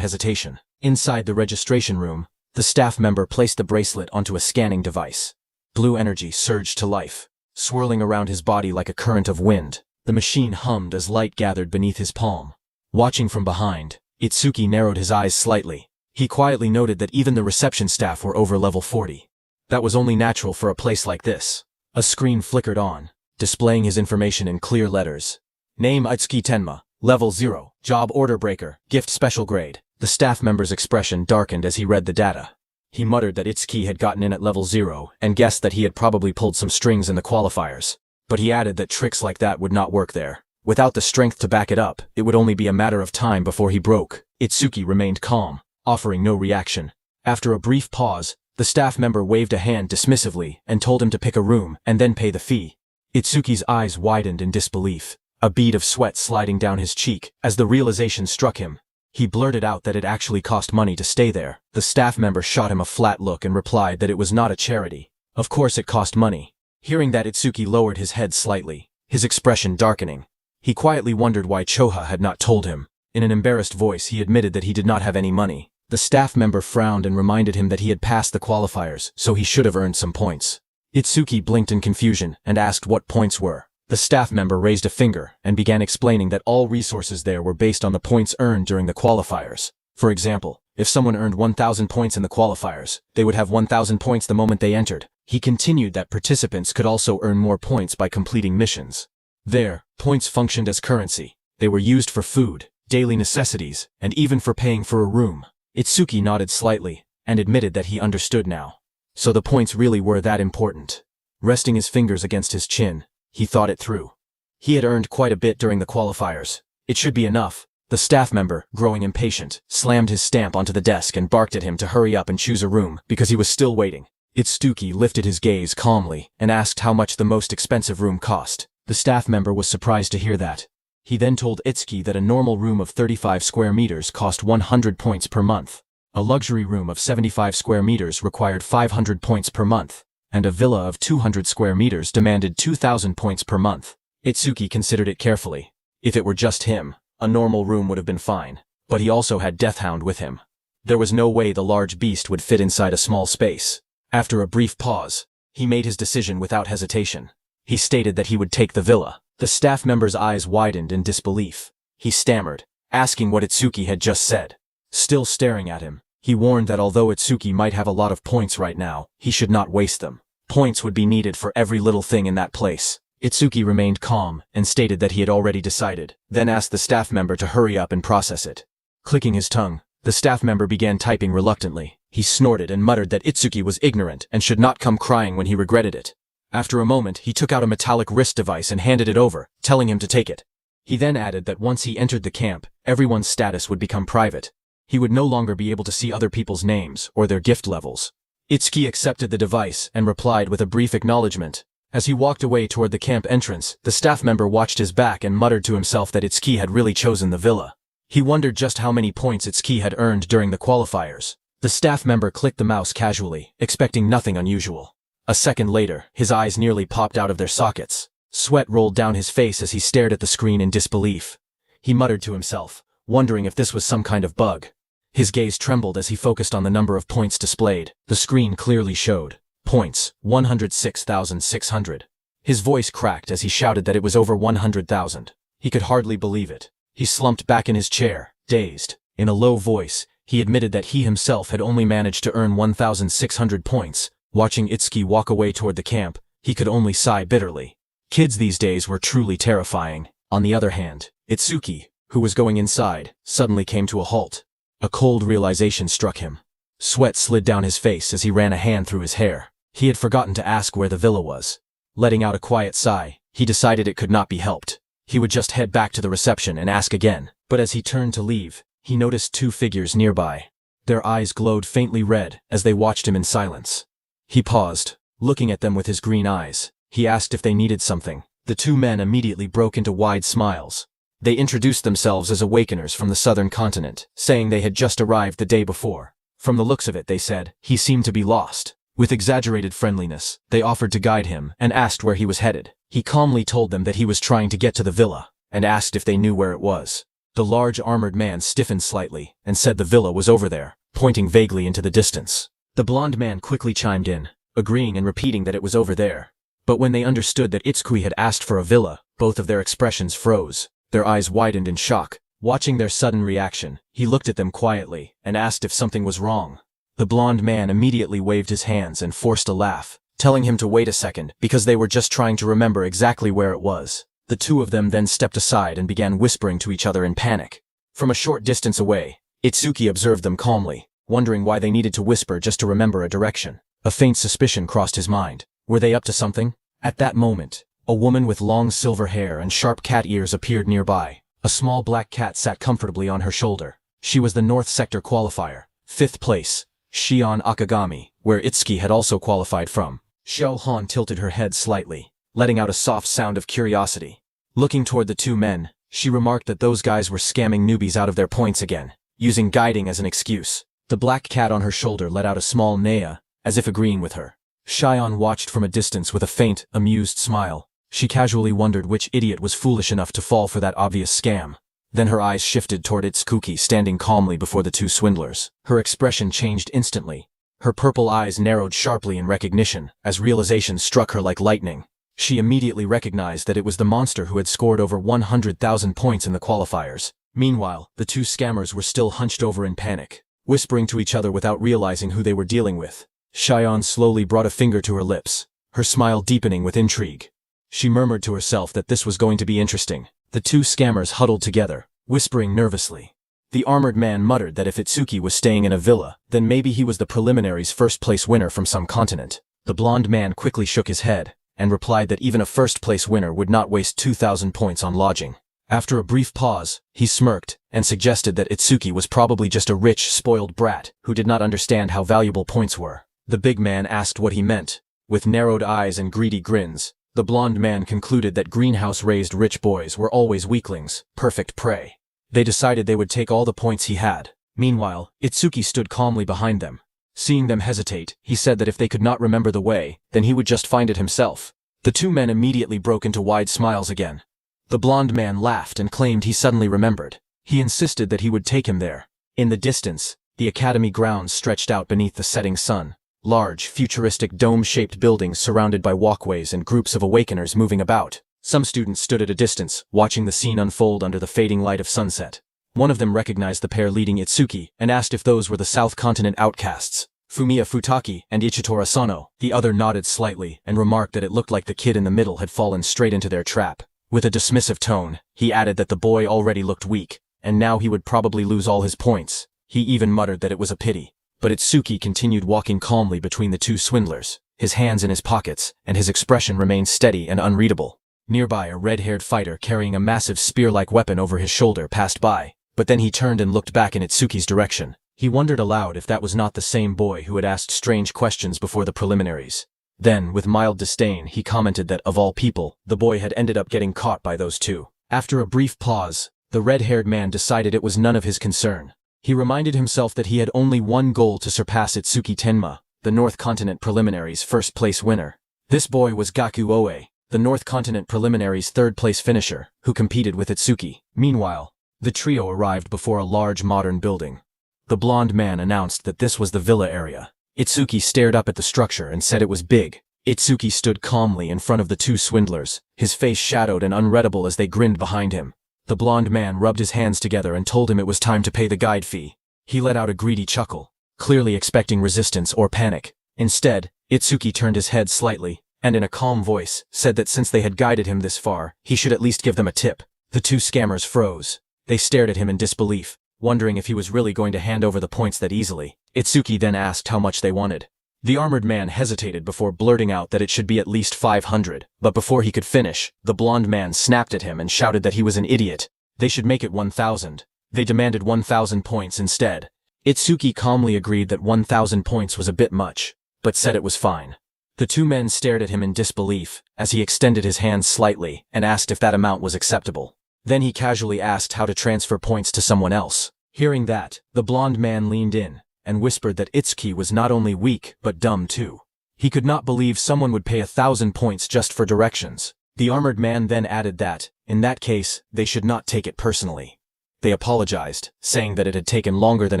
[SPEAKER 1] hesitation. Inside the registration room, the staff member placed the bracelet onto a scanning device. Blue energy surged to life, swirling around his body like a current of wind. The machine hummed as light gathered beneath his palm. Watching from behind, Itsuki narrowed his eyes slightly. He quietly noted that even the reception staff were over level 40. That was only natural for a place like this. A screen flickered on, displaying his information in clear letters. Name Itsuki Tenma, level 0, job order breaker, gift special grade. The staff member's expression darkened as he read the data. He muttered that Itsuki had gotten in at level 0 and guessed that he had probably pulled some strings in the qualifiers. But he added that tricks like that would not work there. Without the strength to back it up, it would only be a matter of time before he broke. Itsuki remained calm, offering no reaction. After a brief pause, the staff member waved a hand dismissively and told him to pick a room and then pay the fee. Itsuki's eyes widened in disbelief, a bead of sweat sliding down his cheek as the realization struck him. He blurted out that it actually cost money to stay there. The staff member shot him a flat look and replied that it was not a charity. Of course it cost money. Hearing that, Itsuki lowered his head slightly, his expression darkening. He quietly wondered why Choha had not told him. In an embarrassed voice, he admitted that he did not have any money. The staff member frowned and reminded him that he had passed the qualifiers, so he should have earned some points. Itsuki blinked in confusion and asked what points were. The staff member raised a finger and began explaining that all resources there were based on the points earned during the qualifiers. For example, if someone earned 1,000 points in the qualifiers, they would have 1,000 points the moment they entered. He continued that participants could also earn more points by completing missions. There, points functioned as currency. They were used for food, daily necessities, and even for paying for a room. Itsuki nodded slightly and admitted that he understood now. So the points really were that important. Resting his fingers against his chin, he thought it through. He had earned quite a bit during the qualifiers. It should be enough. The staff member, growing impatient, slammed his stamp onto the desk and barked at him to hurry up and choose a room because he was still waiting. Itsuki lifted his gaze calmly and asked how much the most expensive room cost. The staff member was surprised to hear that. He then told Itsuki that a normal room of 35 square meters cost 100 points per month. A luxury room of 75 square meters required 500 points per month, and a villa of 200 square meters demanded 2,000 points per month. Itsuki considered it carefully. If it were just him, a normal room would have been fine, but he also had Deathhound with him. There was no way the large beast would fit inside a small space. After a brief pause, he made his decision without hesitation. He stated that he would take the villa. The staff member's eyes widened in disbelief. He stammered, asking what Itsuki had just said. Still staring at him, he warned that although Itsuki might have a lot of points right now, he should not waste them. Points would be needed for every little thing in that place. Itsuki remained calm and stated that he had already decided, then asked the staff member to hurry up and process it. Clicking his tongue, the staff member began typing reluctantly. He snorted and muttered that Itsuki was ignorant and should not come crying when he regretted it. After a moment, he took out a metallic wrist device and handed it over, telling him to take it. He then added that once he entered the camp, everyone's status would become private. He would no longer be able to see other people's names or their gift levels. Itsuki accepted the device and replied with a brief acknowledgement. As he walked away toward the camp entrance, the staff member watched his back and muttered to himself that Itsuki had really chosen the villa. He wondered just how many points Itsuki had earned during the qualifiers. The staff member clicked the mouse casually, expecting nothing unusual. A second later, his eyes nearly popped out of their sockets. Sweat rolled down his face as he stared at the screen in disbelief. He muttered to himself, wondering if this was some kind of bug. His gaze trembled as he focused on the number of points displayed. The screen clearly showed points, 106,600. His voice cracked as he shouted that it was over 100,000. He could hardly believe it. He slumped back in his chair, dazed. In a low voice, He admitted that he himself had only managed to earn 1,600 points. Watching Itsuki walk away toward the camp, he could only sigh bitterly. Kids these days were truly terrifying. On the other hand, Itsuki, who was going inside, suddenly came to a halt. A cold realization struck him. Sweat slid down his face as he ran a hand through his hair. He had forgotten to ask where the villa was. Letting out a quiet sigh, he decided it could not be helped. He would just head back to the reception and ask again. But as he turned to leave, he noticed two figures nearby. Their eyes glowed faintly red as they watched him in silence. He paused, looking at them with his green eyes. He asked if they needed something. The two men immediately broke into wide smiles. They introduced themselves as awakeners from the southern continent, saying they had just arrived the day before. From the looks of it, they said, he seemed to be lost. With exaggerated friendliness, they offered to guide him and asked where he was headed. He calmly told them that he was trying to get to the villa, and asked if they knew where it was. The large armored man stiffened slightly and said the villa was over there, pointing vaguely into the distance. The blonde man quickly chimed in, agreeing and repeating that it was over there. But when they understood that Itsuki had asked for a villa, both of their expressions froze. Their eyes widened in shock. Watching their sudden reaction, he looked at them quietly and asked if something was wrong. The blonde man immediately waved his hands and forced a laugh, telling him to wait a second because they were just trying to remember exactly where it was. The two of them then stepped aside and began whispering to each other in panic. From a short distance away, Itsuki observed them calmly, wondering why they needed to whisper just to remember a direction. A faint suspicion crossed his mind. Were they up to something? At that moment, a woman with long silver hair and sharp cat ears appeared nearby. A small black cat sat comfortably on her shoulder. She was the North Sector qualifier, 5th place, Shion Akagami, where Itsuki had also qualified from. Xiao Han tilted her head slightly, letting out a soft sound of curiosity. Looking toward the two men, she remarked that those guys were scamming newbies out of their points again, using guiding as an excuse. The black cat on her shoulder let out a small neigh, as if agreeing with her. Shion watched from a distance with a faint, amused smile. She casually wondered which idiot was foolish enough to fall for that obvious scam. Then her eyes shifted toward Itsuki standing calmly before the two swindlers. Her expression changed instantly. Her purple eyes narrowed sharply in recognition, as realization struck her like lightning. She immediately recognized that it was the monster who had scored over 100,000 points in the qualifiers. Meanwhile, the two scammers were still hunched over in panic, whispering to each other without realizing who they were dealing with. Shion slowly brought a finger to her lips, her smile deepening with intrigue. She murmured to herself that this was going to be interesting. The two scammers huddled together, whispering nervously. The armored man muttered that if Itsuki was staying in a villa, then maybe he was the preliminaries' first-place winner from some continent. The blonde man quickly shook his head, and replied that even a first-place winner would not waste 2,000 points on lodging. After a brief pause, he smirked, and suggested that Itsuki was probably just a rich, spoiled brat, who did not understand how valuable points were. The big man asked what he meant. With narrowed eyes and greedy grins, the blonde man concluded that greenhouse-raised rich boys were always weaklings, perfect prey. They decided they would take all the points he had. Meanwhile, Itsuki stood calmly behind them. Seeing them hesitate, he said that if they could not remember the way, then he would just find it himself. The two men immediately broke into wide smiles again. The blonde man laughed and claimed he suddenly remembered. He insisted that he would take him there. In the distance, the academy grounds stretched out beneath the setting sun. Large, futuristic dome-shaped buildings surrounded by walkways and groups of awakeners moving about. Some students stood at a distance, watching the scene unfold under the fading light of sunset. One of them recognized the pair leading Itsuki and asked if those were the South Continent outcasts, Fumiya Futaki and Ichitora Sano. The other nodded slightly and remarked that it looked like the kid in the middle had fallen straight into their trap. With a dismissive tone, he added that the boy already looked weak, and now he would probably lose all his points. He even muttered that it was a pity. But Itsuki continued walking calmly between the two swindlers, his hands in his pockets, and his expression remained steady and unreadable. Nearby, a red-haired fighter carrying a massive spear-like weapon over his shoulder passed by, but then he turned and looked back in Itsuki's direction. He wondered aloud if that was not the same boy who had asked strange questions before the preliminaries. Then, with mild disdain, he commented that, of all people, the boy had ended up getting caught by those two. After a brief pause, the red-haired man decided it was none of his concern. He reminded himself that he had only one goal to surpass Itsuki Tenma, the North Continent Preliminaries' first-place winner. This boy was Gaku Oe, the North Continent Preliminaries' third-place finisher, who competed with Itsuki. Meanwhile, the trio arrived before a large modern building. The blonde man announced that this was the villa area. Itsuki stared up at the structure and said it was big. Itsuki stood calmly in front of the two swindlers, his face shadowed and unreadable as they grinned behind him. The blonde man rubbed his hands together and told him it was time to pay the guide fee. He let out a greedy chuckle, clearly expecting resistance or panic. Instead, Itsuki turned his head slightly, and in a calm voice, said that since they had guided him this far, he should at least give them a tip. The two scammers froze. They stared at him in disbelief, wondering if he was really going to hand over the points that easily. Itsuki then asked how much they wanted. The armored man hesitated before blurting out that it should be at least 500, but before he could finish, the blonde man snapped at him and shouted that he was an idiot. They should make it 1,000. They demanded 1,000 points instead. Itsuki calmly agreed that 1,000 points was a bit much, but said it was fine. The two men stared at him in disbelief, as he extended his hands slightly and asked if that amount was acceptable. Then he casually asked how to transfer points to someone else. Hearing that, the blonde man leaned in and whispered that Itsuki was not only weak but dumb too. He could not believe someone would pay 1,000 points just for directions. The armored man then added that, in that case, they should not take it personally. They apologized, saying that it had taken longer than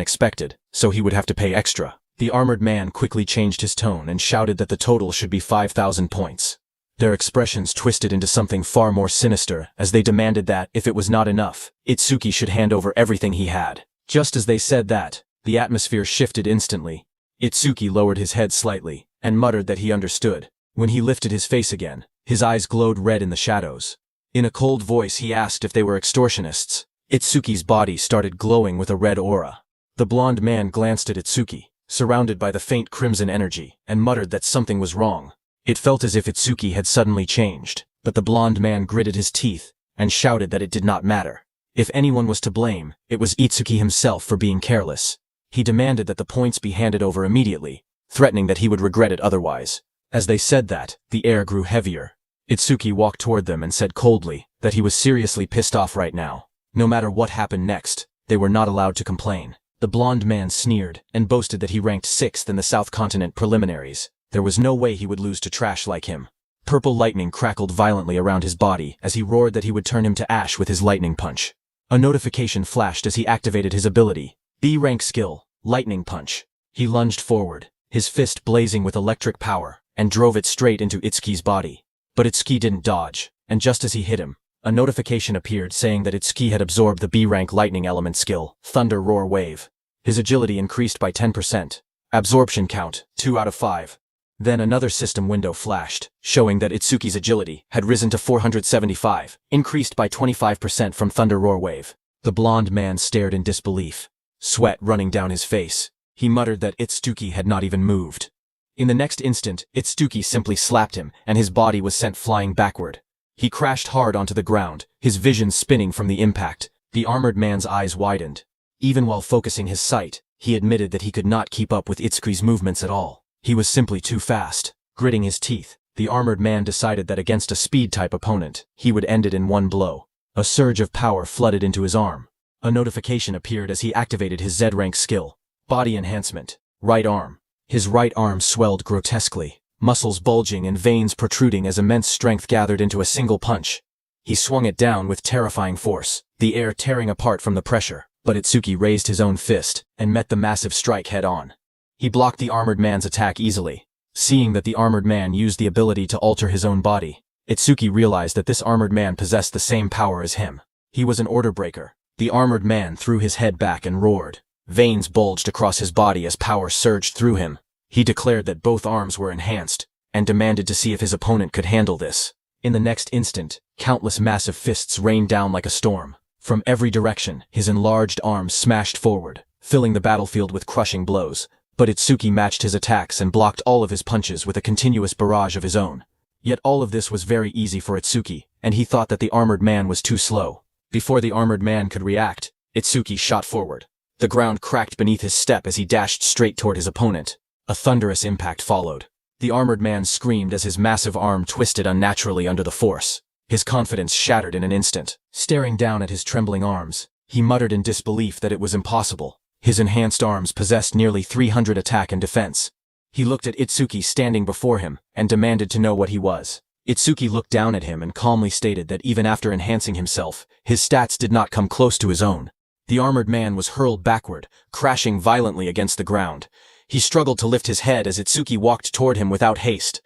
[SPEAKER 1] expected, so he would have to pay extra. The armored man quickly changed his tone and shouted that the total should be 5,000 points. Their expressions twisted into something far more sinister as they demanded that, if it was not enough, Itsuki should hand over everything he had. Just as they said that, the atmosphere shifted instantly. Itsuki lowered his head slightly and muttered that he understood. When he lifted his face again, his eyes glowed red in the shadows. In a cold voice he asked if they were extortionists. Itsuki's body started glowing with a red aura. The blonde man glanced at Itsuki, surrounded by the faint crimson energy, and muttered that something was wrong. It felt as if Itsuki had suddenly changed, but the blonde man gritted his teeth and shouted that it did not matter. If anyone was to blame, it was Itsuki himself for being careless. He demanded that the points be handed over immediately, threatening that he would regret it otherwise. As they said that, the air grew heavier. Itsuki walked toward them and said coldly that he was seriously pissed off right now. No matter what happened next, they were not allowed to complain. The blonde man sneered and boasted that he ranked 6th in the South Continent preliminaries. There was no way he would lose to trash like him. Purple lightning crackled violently around his body as he roared that he would turn him to ash with his lightning punch. A notification flashed as he activated his ability. B-rank skill, Lightning Punch. He lunged forward, his fist blazing with electric power, and drove it straight into Itsuki's body. But Itsuki didn't dodge, and just as he hit him, a notification appeared saying that Itsuki had absorbed the B-rank lightning element skill, Thunder Roar Wave. His agility increased by 10%. Absorption count, 2 out of 5. Then another system window flashed, showing that Itsuki's agility had risen to 475, increased by 25% from Thunder Roar Wave. The blonde man stared in disbelief, sweat running down his face. He muttered that Itsuki had not even moved. In the next instant, Itsuki simply slapped him, and his body was sent flying backward. He crashed hard onto the ground, his vision spinning from the impact. The armored man's eyes widened. Even while focusing his sight, he admitted that he could not keep up with Itsuki's movements at all. He was simply too fast. Gritting his teeth, the armored man decided that against a speed-type opponent, he would end it in one blow. A surge of power flooded into his arm. A notification appeared as he activated his Z-rank skill, Body Enhancement, Right Arm. His right arm swelled grotesquely, muscles bulging and veins protruding as immense strength gathered into a single punch. He swung it down with terrifying force, the air tearing apart from the pressure, but Itsuki raised his own fist and met the massive strike head-on. He blocked the armored man's attack easily. Seeing that the armored man used the ability to alter his own body, Itsuki realized that this armored man possessed the same power as him. He was an order breaker. The armored man threw his head back and roared. Veins bulged across his body as power surged through him. He declared that both arms were enhanced, and demanded to see if his opponent could handle this. In the next instant, countless massive fists rained down like a storm. From every direction, his enlarged arms smashed forward, filling the battlefield with crushing blows. But Itsuki matched his attacks and blocked all of his punches with a continuous barrage of his own. Yet all of this was very easy for Itsuki, and he thought that the armored man was too slow. Before the armored man could react, Itsuki shot forward. The ground cracked beneath his step as he dashed straight toward his opponent. A thunderous impact followed. The armored man screamed as his massive arm twisted unnaturally under the force. His confidence shattered in an instant. Staring down at his trembling arms, he muttered in disbelief that it was impossible. His enhanced arms possessed nearly 300 attack and defense. He looked at Itsuki standing before him and demanded to know what he was. Itsuki looked down at him and calmly stated that even after enhancing himself, his stats did not come close to his own. The armored man was hurled backward, crashing violently against the ground. He struggled to lift his head as Itsuki walked toward him without haste.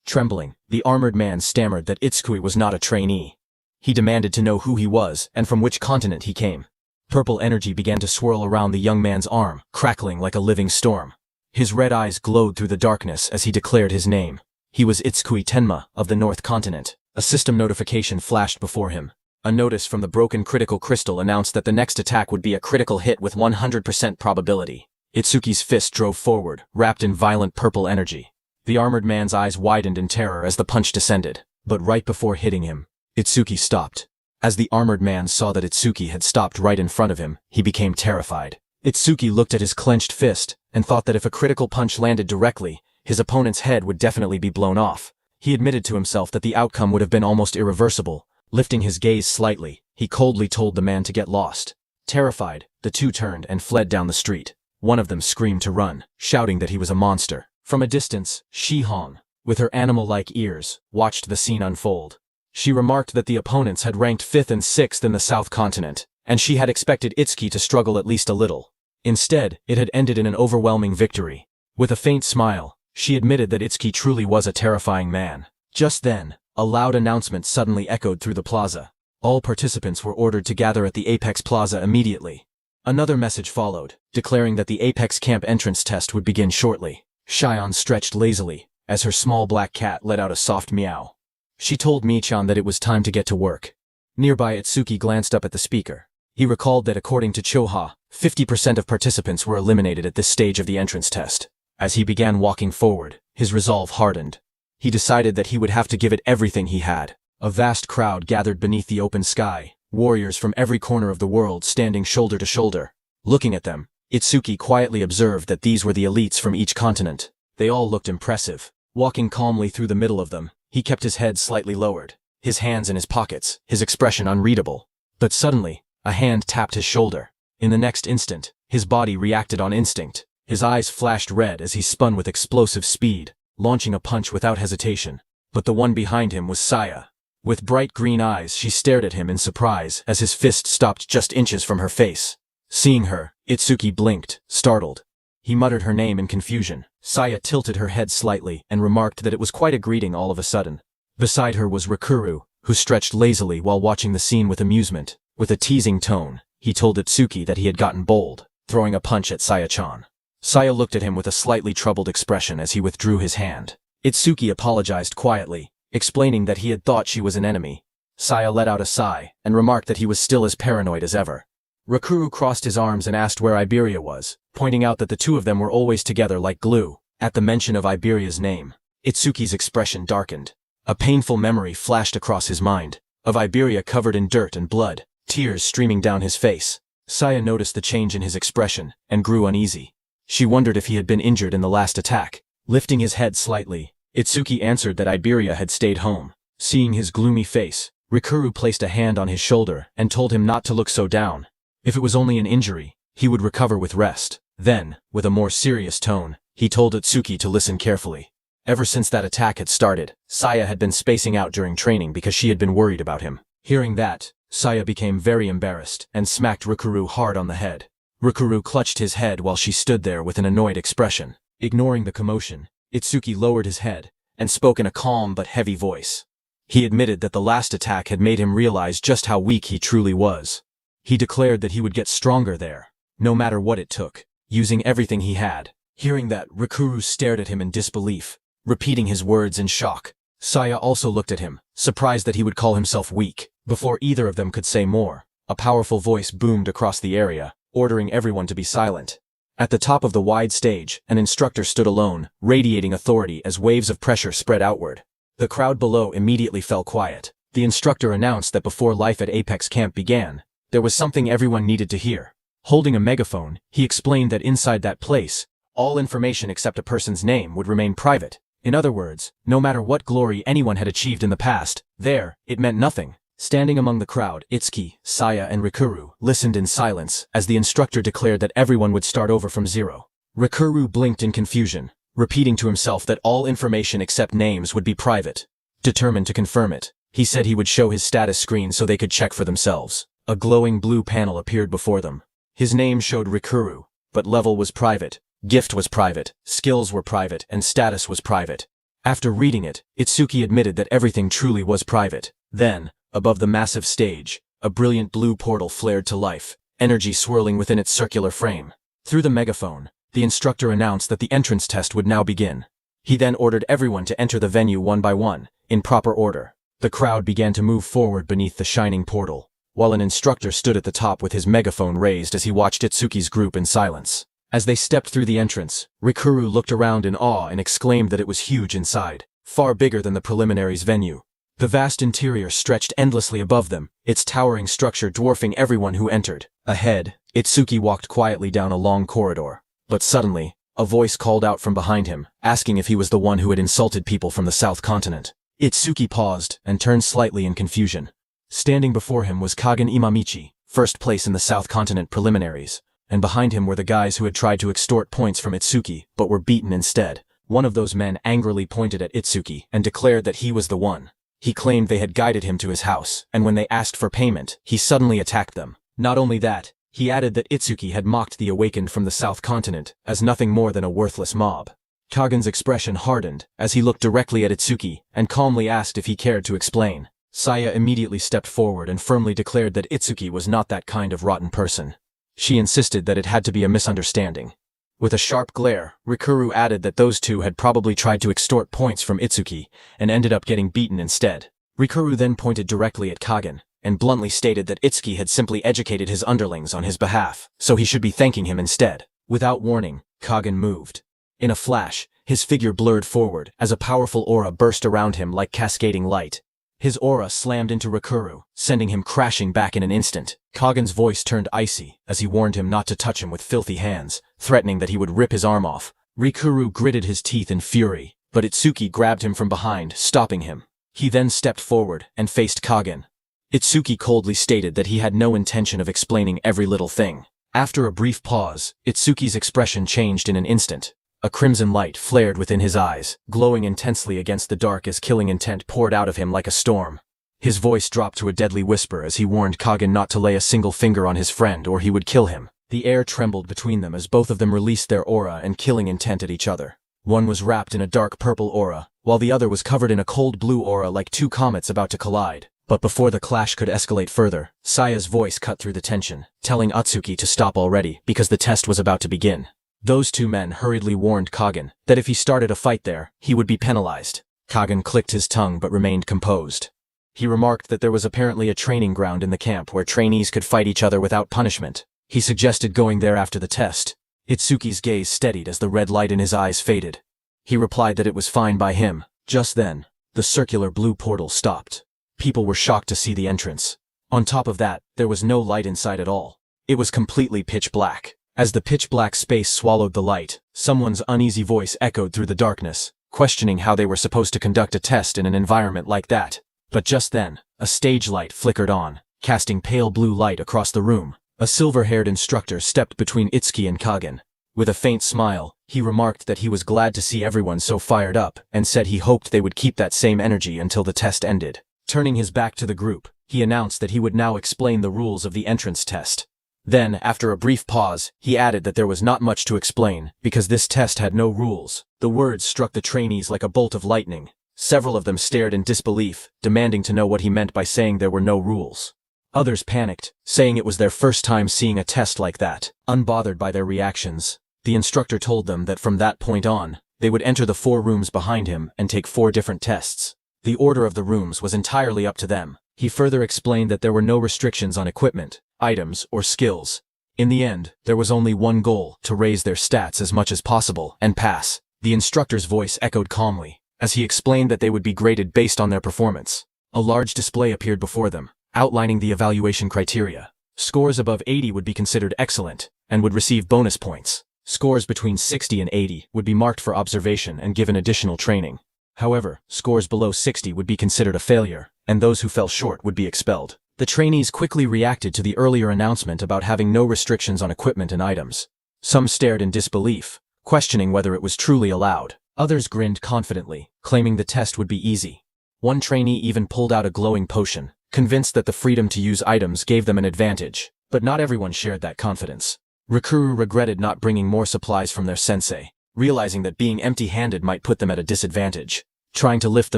[SPEAKER 1] Trembling, the armored man stammered that Itsuki was not a trainee. He demanded to know who he was and from which continent he came. Purple energy began to swirl around the young man's arm, crackling like a living storm. His red eyes glowed through the darkness as he declared his name. He was Itsukui Tenma of the North Continent. A system notification flashed before him. A notice from the broken critical crystal announced that the next attack would be a critical hit with 100% probability. Itsuki's fist drove forward, wrapped in violent purple energy. The armored man's eyes widened in terror as the punch descended. But right before hitting him, Itsuki stopped. As the armored man saw that Itsuki had stopped right in front of him, he became terrified. Itsuki looked at his clenched fist and thought that if a critical punch landed directly, his opponent's head would definitely be blown off. He admitted to himself that the outcome would have been almost irreversible. Lifting his gaze slightly, he coldly told the man to get lost. Terrified, the two turned and fled down the street. One of them screamed to run, shouting that he was a monster. From a distance, Shi Hong, with her animal-like ears, watched the scene unfold. She remarked that the opponents had ranked 5th and 6th in the South Continent, and she had expected Itsuki to struggle at least a little. Instead, it had ended in an overwhelming victory. With a faint smile, she admitted that Itsuki truly was a terrifying man. Just then, a loud announcement suddenly echoed through the plaza. All participants were ordered to gather at the Apex Plaza immediately. Another message followed, declaring that the Apex Camp entrance test would begin shortly. Shion stretched lazily, as her small black cat let out a soft meow. She told Michan that it was time to get to work. Nearby, Itsuki glanced up at the speaker. He recalled that according to Choha, 50% of participants were eliminated at this stage of the entrance test. As he began walking forward, his resolve hardened. He decided that he would have to give it everything he had. A vast crowd gathered beneath the open sky, warriors from every corner of the world standing shoulder to shoulder. Looking at them, Itsuki quietly observed that these were the elites from each continent. They all looked impressive. Walking calmly through the middle of them, he kept his head slightly lowered, his hands in his pockets, his expression unreadable. But suddenly, a hand tapped his shoulder. In the next instant, his body reacted on instinct. His eyes flashed red as he spun with explosive speed, launching a punch without hesitation. But the one behind him was Saya. With bright green eyes, she stared at him in surprise as his fist stopped just inches from her face. Seeing her, Itsuki blinked, startled. He muttered her name in confusion. Saya tilted her head slightly and remarked that it was quite a greeting all of a sudden. Beside her was Rikuru, who stretched lazily while watching the scene with amusement. With a teasing tone, he told Itsuki that he had gotten bold, throwing a punch at Saya-chan. Saya looked at him with a slightly troubled expression as he withdrew his hand. Itsuki apologized quietly, explaining that he had thought she was an enemy. Saya let out a sigh and remarked that he was still as paranoid as ever. Rikuru crossed his arms and asked where Iberia was, pointing out that the two of them were always together like glue. At the mention of Iberia's name, Itsuki's expression darkened. A painful memory flashed across his mind, of Iberia covered in dirt and blood, tears streaming down his face. Saya noticed the change in his expression and grew uneasy. She wondered if he had been injured in the last attack. Lifting his head slightly, Itsuki answered that Iberia had stayed home. Seeing his gloomy face, Rikuru placed a hand on his shoulder and told him not to look so down. If it was only an injury, he would recover with rest. Then, with a more serious tone, he told Itsuki to listen carefully. Ever since that attack had started, Saya had been spacing out during training because she had been worried about him. Hearing that, Saya became very embarrassed and smacked Rikuru hard on the head. Rikuru clutched his head while she stood there with an annoyed expression. Ignoring the commotion, Itsuki lowered his head and spoke in a calm but heavy voice. He admitted that the last attack had made him realize just how weak he truly was. He declared that he would get stronger there, no matter what it took, using everything he had. Hearing that, Rikuru stared at him in disbelief, repeating his words in shock. Saya also looked at him, surprised that he would call himself weak. Before either of them could say more, a powerful voice boomed across the area, ordering everyone to be silent. At the top of the wide stage, an instructor stood alone, radiating authority as waves of pressure spread outward. The crowd below immediately fell quiet. The instructor announced that before life at Apex Camp began, there was something everyone needed to hear. Holding a megaphone, he explained that inside that place, all information except a person's name would remain private. In other words, no matter what glory anyone had achieved in the past, it meant nothing. Standing among the crowd, Itsuki, Saya and Rikuru listened in silence as the instructor declared that everyone would start over from zero. Rikuru blinked in confusion, repeating to himself that all information except names would be private. Determined to confirm it, he said he would show his status screen so they could check for themselves. A glowing blue panel appeared before them. His name showed Rikuru, but level was private, gift was private, skills were private, and status was private. After reading it, Itsuki admitted that everything truly was private. Then, above the massive stage, a brilliant blue portal flared to life. energy swirling within its circular frame. Through the megaphone, the instructor announced that the entrance test would now begin. He then ordered everyone to enter the venue one by one, in proper order. The crowd began to move forward beneath the shining portal, while an instructor stood at the top with his megaphone raised as he watched Itsuki's group in silence. As they stepped through the entrance, Rikuru looked around in awe and exclaimed that it was huge inside, far bigger than the preliminaries venue. The vast interior stretched endlessly above them, its towering structure dwarfing everyone who entered. Ahead, Itsuki walked quietly down a long corridor. But suddenly, a voice called out from behind him, asking if he was the one who had insulted people from the South Continent. Itsuki paused and turned slightly in confusion. Standing before him was Kagen Imamichi, first place in the South Continent preliminaries, and behind him were the guys who had tried to extort points from Itsuki, but were beaten instead. One of those men angrily pointed at Itsuki and declared that he was the one. He claimed they had guided him to his house, and when they asked for payment, he suddenly attacked them. Not only that, he added that Itsuki had mocked the awakened from the South Continent as nothing more than a worthless mob. Kagen's expression hardened as he looked directly at Itsuki and calmly asked if he cared to explain. Saya immediately stepped forward and firmly declared that Itsuki was not that kind of rotten person. She insisted that it had to be a misunderstanding. With a sharp glare, Rikuru added that those two had probably tried to extort points from Itsuki and ended up getting beaten instead. Rikuru then pointed directly at Kagen and bluntly stated that Itsuki had simply educated his underlings on his behalf, so he should be thanking him instead. Without warning, Kagen moved. In a flash, his figure blurred forward as a powerful aura burst around him like cascading light. His aura slammed into Rikuru, sending him crashing back in an instant. Kagen's voice turned icy as he warned him not to touch him with filthy hands, threatening that he would rip his arm off. Rikuru gritted his teeth in fury, but Itsuki grabbed him from behind, stopping him. He then stepped forward and faced Kagen. Itsuki coldly stated that he had no intention of explaining every little thing. After a brief pause, Itsuki's expression changed in an instant. A crimson light flared within his eyes, glowing intensely against the dark as killing intent poured out of him like a storm. His voice dropped to a deadly whisper as he warned Kagen not to lay a single finger on his friend or he would kill him. The air trembled between them as both of them released their aura and killing intent at each other. One was wrapped in a dark purple aura, while the other was covered in a cold blue aura like two comets about to collide. But before the clash could escalate further, Saya's voice cut through the tension, telling Atsuki to stop already because the test was about to begin. Those two men hurriedly warned Kagen that if he started a fight there, he would be penalized. Kagen clicked his tongue but remained composed. He remarked that there was apparently a training ground in the camp where trainees could fight each other without punishment. He suggested going there after the test. Itsuki's gaze steadied as the red light in his eyes faded. He replied that it was fine by him. Just then, the circular blue portal stopped. People were shocked to see the entrance. On top of that, there was no light inside at all. It was completely pitch black. As the pitch-black space swallowed the light, someone's uneasy voice echoed through the darkness, questioning how they were supposed to conduct a test in an environment like that. But just then, a stage light flickered on, casting pale blue light across the room. A silver-haired instructor stepped between Itsuki and Kagen. With a faint smile, he remarked that he was glad to see everyone so fired up and said he hoped they would keep that same energy until the test ended. Turning his back to the group, he announced that he would now explain the rules of the entrance test. Then, after a brief pause, he added that there was not much to explain, because this test had no rules. The words struck the trainees like a bolt of lightning. Several of them stared in disbelief, demanding to know what he meant by saying there were no rules. Others panicked, saying it was their first time seeing a test like that. Unbothered by their reactions, the instructor told them that from that point on, they would enter the 4 rooms behind him and take 4 different tests. The order of the rooms was entirely up to them. He further explained that there were no restrictions on equipment, items, or skills. In the end, there was only one goal: to raise their stats as much as possible and pass. The instructor's voice echoed calmly, as he explained that they would be graded based on their performance. A large display appeared before them, outlining the evaluation criteria. Scores above 80 would be considered excellent, and would receive bonus points. Scores between 60 and 80 would be marked for observation and given additional training. However, scores below 60 would be considered a failure, and those who fell short would be expelled. The trainees quickly reacted to the earlier announcement about having no restrictions on equipment and items. Some stared in disbelief, questioning whether it was truly allowed. Others grinned confidently, claiming the test would be easy. One trainee even pulled out a glowing potion, convinced that the freedom to use items gave them an advantage, but not everyone shared that confidence. Rikuru regretted not bringing more supplies from their sensei, realizing that being empty-handed might put them at a disadvantage. Trying to lift the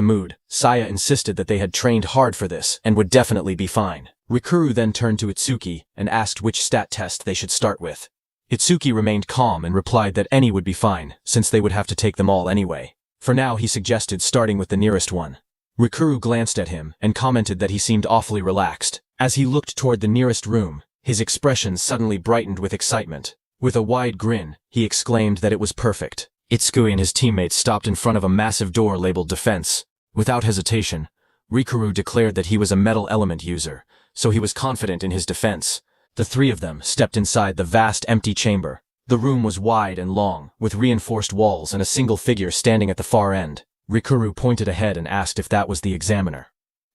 [SPEAKER 1] mood, Saya insisted that they had trained hard for this and would definitely be fine. Rikuru then turned to Itsuki and asked which stat test they should start with. Itsuki remained calm and replied that any would be fine, since they would have to take them all anyway. For now he suggested starting with the nearest one. Rikuru glanced at him and commented that he seemed awfully relaxed. As he looked toward the nearest room, his expression suddenly brightened with excitement. With a wide grin, he exclaimed that it was perfect. Itsuki and his teammates stopped in front of a massive door labeled Defense. Without hesitation, Rikuru declared that he was a metal element user, so he was confident in his defense. The three of them stepped inside the vast empty chamber. The room was wide and long, with reinforced walls and a single figure standing at the far end. Rikuru pointed ahead and asked if that was the examiner.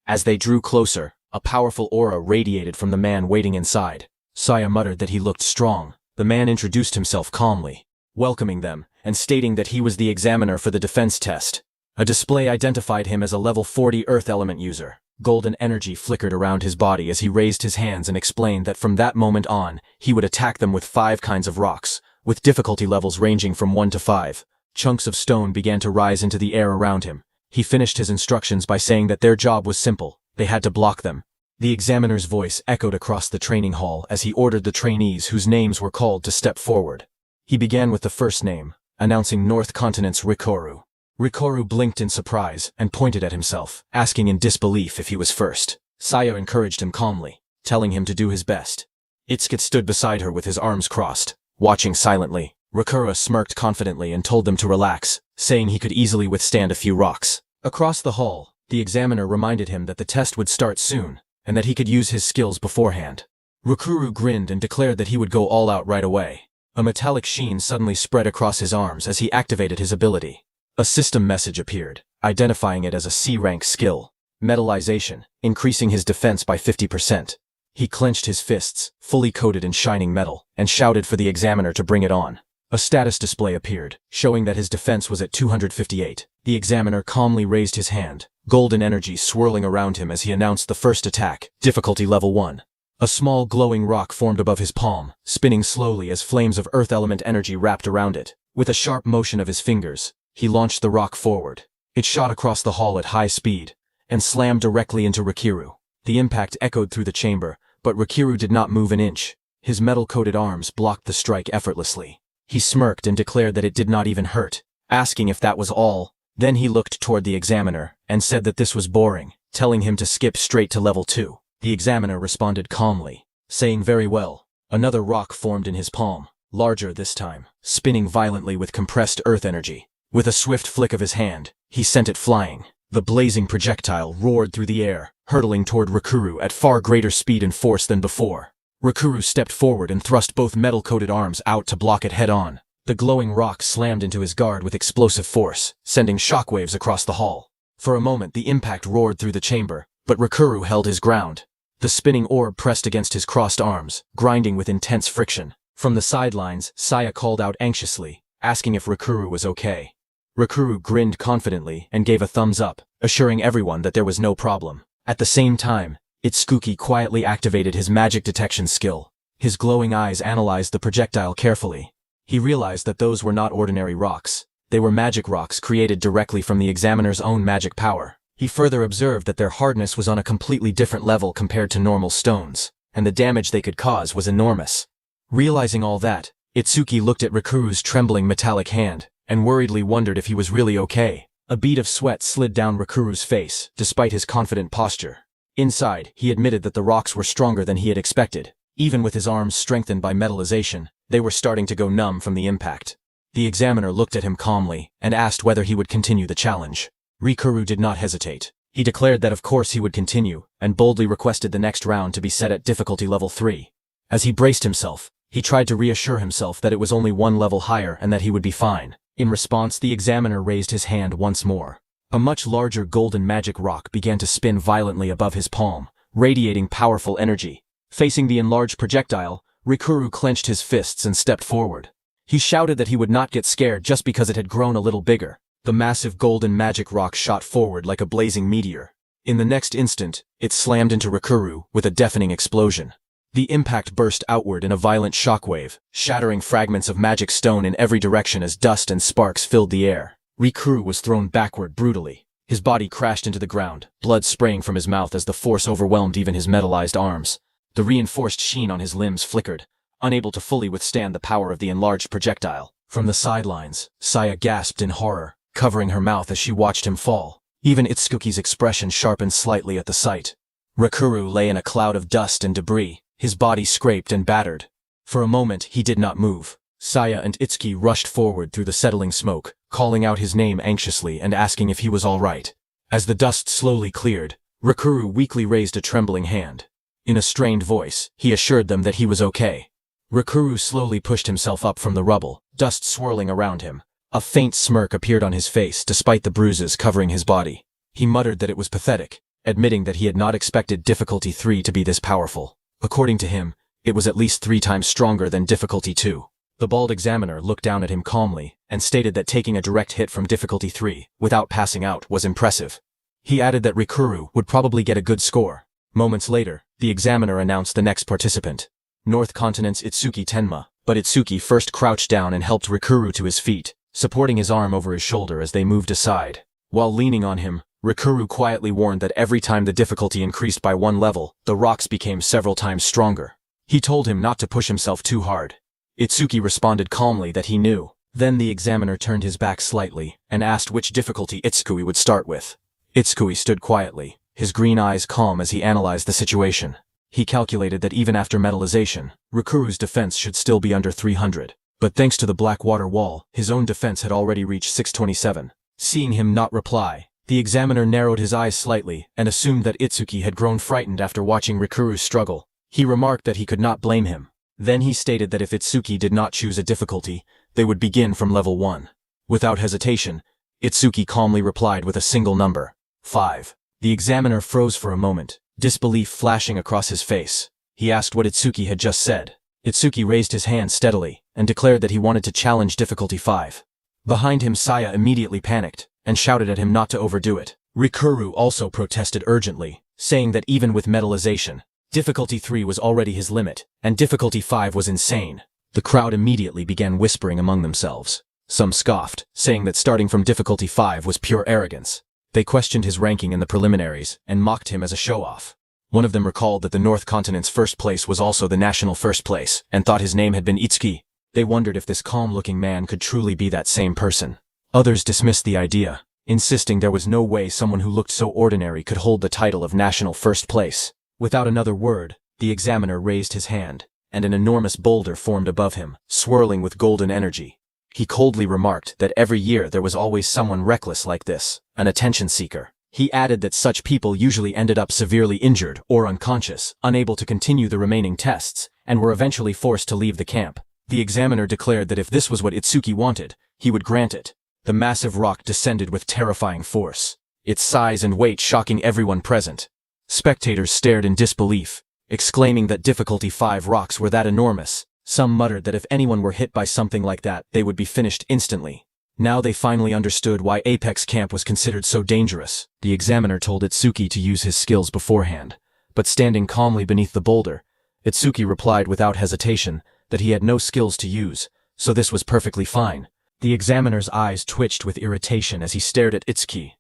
[SPEAKER 1] As they drew closer, a powerful aura radiated from the man waiting inside. Saya muttered that he looked strong. The man introduced himself calmly, welcoming them, and stating that he was the examiner for the defense test. A display identified him as a level 40 earth element user. Golden energy flickered around his body as he raised his hands and explained that from that moment on, he would attack them with 5 kinds of rocks, with difficulty levels ranging from 1 to 5. Chunks of stone began to rise into the air around him. He finished his instructions by saying that their job was simple. They had to block them. The examiner's voice echoed across the training hall as he ordered the trainees whose names were called to step forward. He began with the first name, announcing North Continent's Rikuru. Rikuru blinked in surprise and pointed at himself, asking in disbelief if he was first. Saya encouraged him calmly, telling him to do his best. Itsuki stood beside her with his arms crossed, watching silently. Rikuru smirked confidently and told them to relax, saying he could easily withstand a few rocks. Across the hall, the examiner reminded him that the test would start soon, and that he could use his skills beforehand. Rikuru grinned and declared that he would go all out right away. A metallic sheen suddenly spread across his arms as he activated his ability. A system message appeared, identifying it as a C-rank skill, metallization, increasing his defense by 50%. He clenched his fists, fully coated in shining metal, and shouted for the examiner to bring it on. A status display appeared, showing that his defense was at 258. The examiner calmly raised his hand, golden energy swirling around him as he announced the first attack, difficulty level 1. A small glowing rock formed above his palm, spinning slowly as flames of earth element energy wrapped around it. With a sharp motion of his fingers, he launched the rock forward. It shot across the hall at high speed, and slammed directly into Rikuru. The impact echoed through the chamber, but Rikuru did not move an inch. His metal-coated arms blocked the strike effortlessly. He smirked and declared that it did not even hurt, asking if that was all. Then he looked toward the examiner, and said that this was boring, telling him to skip straight to level 2. The examiner responded calmly, saying very well. Another rock formed in his palm, larger this time, spinning violently with compressed earth energy. With a swift flick of his hand, he sent it flying. The blazing projectile roared through the air, hurtling toward Rikuru at far greater speed and force than before. Rikuru stepped forward and thrust both metal-coated arms out to block it head-on. The glowing rock slammed into his guard with explosive force, sending shockwaves across the hall. For a moment the impact roared through the chamber, but Rikuru held his ground. The spinning orb pressed against his crossed arms, grinding with intense friction. From the sidelines, Saya called out anxiously, asking if Rikuru was okay. Rikuru grinned confidently and gave a thumbs up, assuring everyone that there was no problem. At the same time, Itsuki quietly activated his magic detection skill. His glowing eyes analyzed the projectile carefully. He realized that those were not ordinary rocks. They were magic rocks created directly from the examiner's own magic power. He further observed that their hardness was on a completely different level compared to normal stones, and the damage they could cause was enormous. Realizing all that, Itsuki looked at Rikuru's trembling metallic hand, and worriedly wondered if he was really okay. A bead of sweat slid down Rikuru's face, despite his confident posture. Inside, he admitted that the rocks were stronger than he had expected. Even with his arms strengthened by metallization, they were starting to go numb from the impact. The examiner looked at him calmly, and asked whether he would continue the challenge. Rikuru did not hesitate. He declared that of course he would continue, and boldly requested the next round to be set at difficulty level 3. As he braced himself, he tried to reassure himself that it was only one level higher and that he would be fine. In response, the examiner raised his hand once more. A much larger golden magic rock began to spin violently above his palm, radiating powerful energy. Facing the enlarged projectile, Rikuru clenched his fists and stepped forward. He shouted that he would not get scared just because it had grown a little bigger. The massive golden magic rock shot forward like a blazing meteor. In the next instant, it slammed into Rikuru with a deafening explosion. The impact burst outward in a violent shockwave, shattering fragments of magic stone in every direction as dust and sparks filled the air. Rikuru was thrown backward brutally. His body crashed into the ground, blood spraying from his mouth as the force overwhelmed even his metallized arms. The reinforced sheen on his limbs flickered, unable to fully withstand the power of the enlarged projectile. From the sidelines, Saya gasped in horror, covering her mouth as she watched him fall. Even Itsuki's expression sharpened slightly at the sight. Rikuru lay in a cloud of dust and debris, his body scraped and battered. For a moment he did not move. Saya and Itsuki rushed forward through the settling smoke, calling out his name anxiously and asking if he was all right. As the dust slowly cleared, Rikuru weakly raised a trembling hand. In a strained voice, he assured them that he was okay. Rikuru slowly pushed himself up from the rubble, dust swirling around him. A faint smirk appeared on his face despite the bruises covering his body. He muttered that it was pathetic, admitting that he had not expected difficulty 3 to be this powerful. According to him, it was at least 3 times stronger than difficulty 2. The bald examiner looked down at him calmly and stated that taking a direct hit from difficulty 3 without passing out was impressive. He added that Rikuru would probably get a good score. Moments later, the examiner announced the next participant. North Continent's Itsuki Tenma, but Itsuki first crouched down and helped Rikuru to his feet, supporting his arm over his shoulder as they moved aside. While leaning on him, Rikuru quietly warned that every time the difficulty increased by 1 level, the rocks became several times stronger. He told him not to push himself too hard. Itsuki responded calmly that he knew. Then the examiner turned his back slightly and asked which difficulty Itsukui would start with. Itsukui stood quietly, his green eyes calm as he analyzed the situation. He calculated that even after metallization, Rikuru's defense should still be under 300. But thanks to the black water wall, his own defense had already reached 627. Seeing him not reply, the examiner narrowed his eyes slightly and assumed that Itsuki had grown frightened after watching Rikuru's struggle. He remarked that he could not blame him. Then he stated that if Itsuki did not choose a difficulty, they would begin from level 1. Without hesitation, Itsuki calmly replied with a single number, 5. The examiner froze for a moment, disbelief flashing across his face. He asked what Itsuki had just said. Itsuki raised his hand steadily and declared that he wanted to challenge difficulty 5. Behind him, Saya immediately panicked and shouted at him not to overdo it. Rikuru also protested urgently, saying that even with metallization, difficulty 3 was already his limit, and difficulty 5 was insane. The crowd immediately began whispering among themselves. Some scoffed, saying that starting from difficulty 5 was pure arrogance. They questioned his ranking in the preliminaries and mocked him as a show-off. One of them recalled that the North Continent's first place was also the national first place, and thought his name had been Itsuki. They wondered if this calm-looking man could truly be that same person. Others dismissed the idea, insisting there was no way someone who looked so ordinary could hold the title of national first place. Without another word, the examiner raised his hand, and an enormous boulder formed above him, swirling with golden energy. He coldly remarked that every year there was always someone reckless like this, an attention seeker. He added that such people usually ended up severely injured or unconscious, unable to continue the remaining tests, and were eventually forced to leave the camp. The examiner declared that if this was what Itsuki wanted, he would grant it. The massive rock descended with terrifying force, its size and weight shocking everyone present. Spectators stared in disbelief, exclaiming that difficulty 5 rocks were that enormous. Some muttered that if anyone were hit by something like that, they would be finished instantly. Now they finally understood why Apex Camp was considered so dangerous. The examiner told Itsuki to use his skills beforehand, but standing calmly beneath the boulder, Itsuki replied without hesitation that he had no skills to use, so this was perfectly fine. The examiner's eyes twitched with irritation as he stared at Itsuki.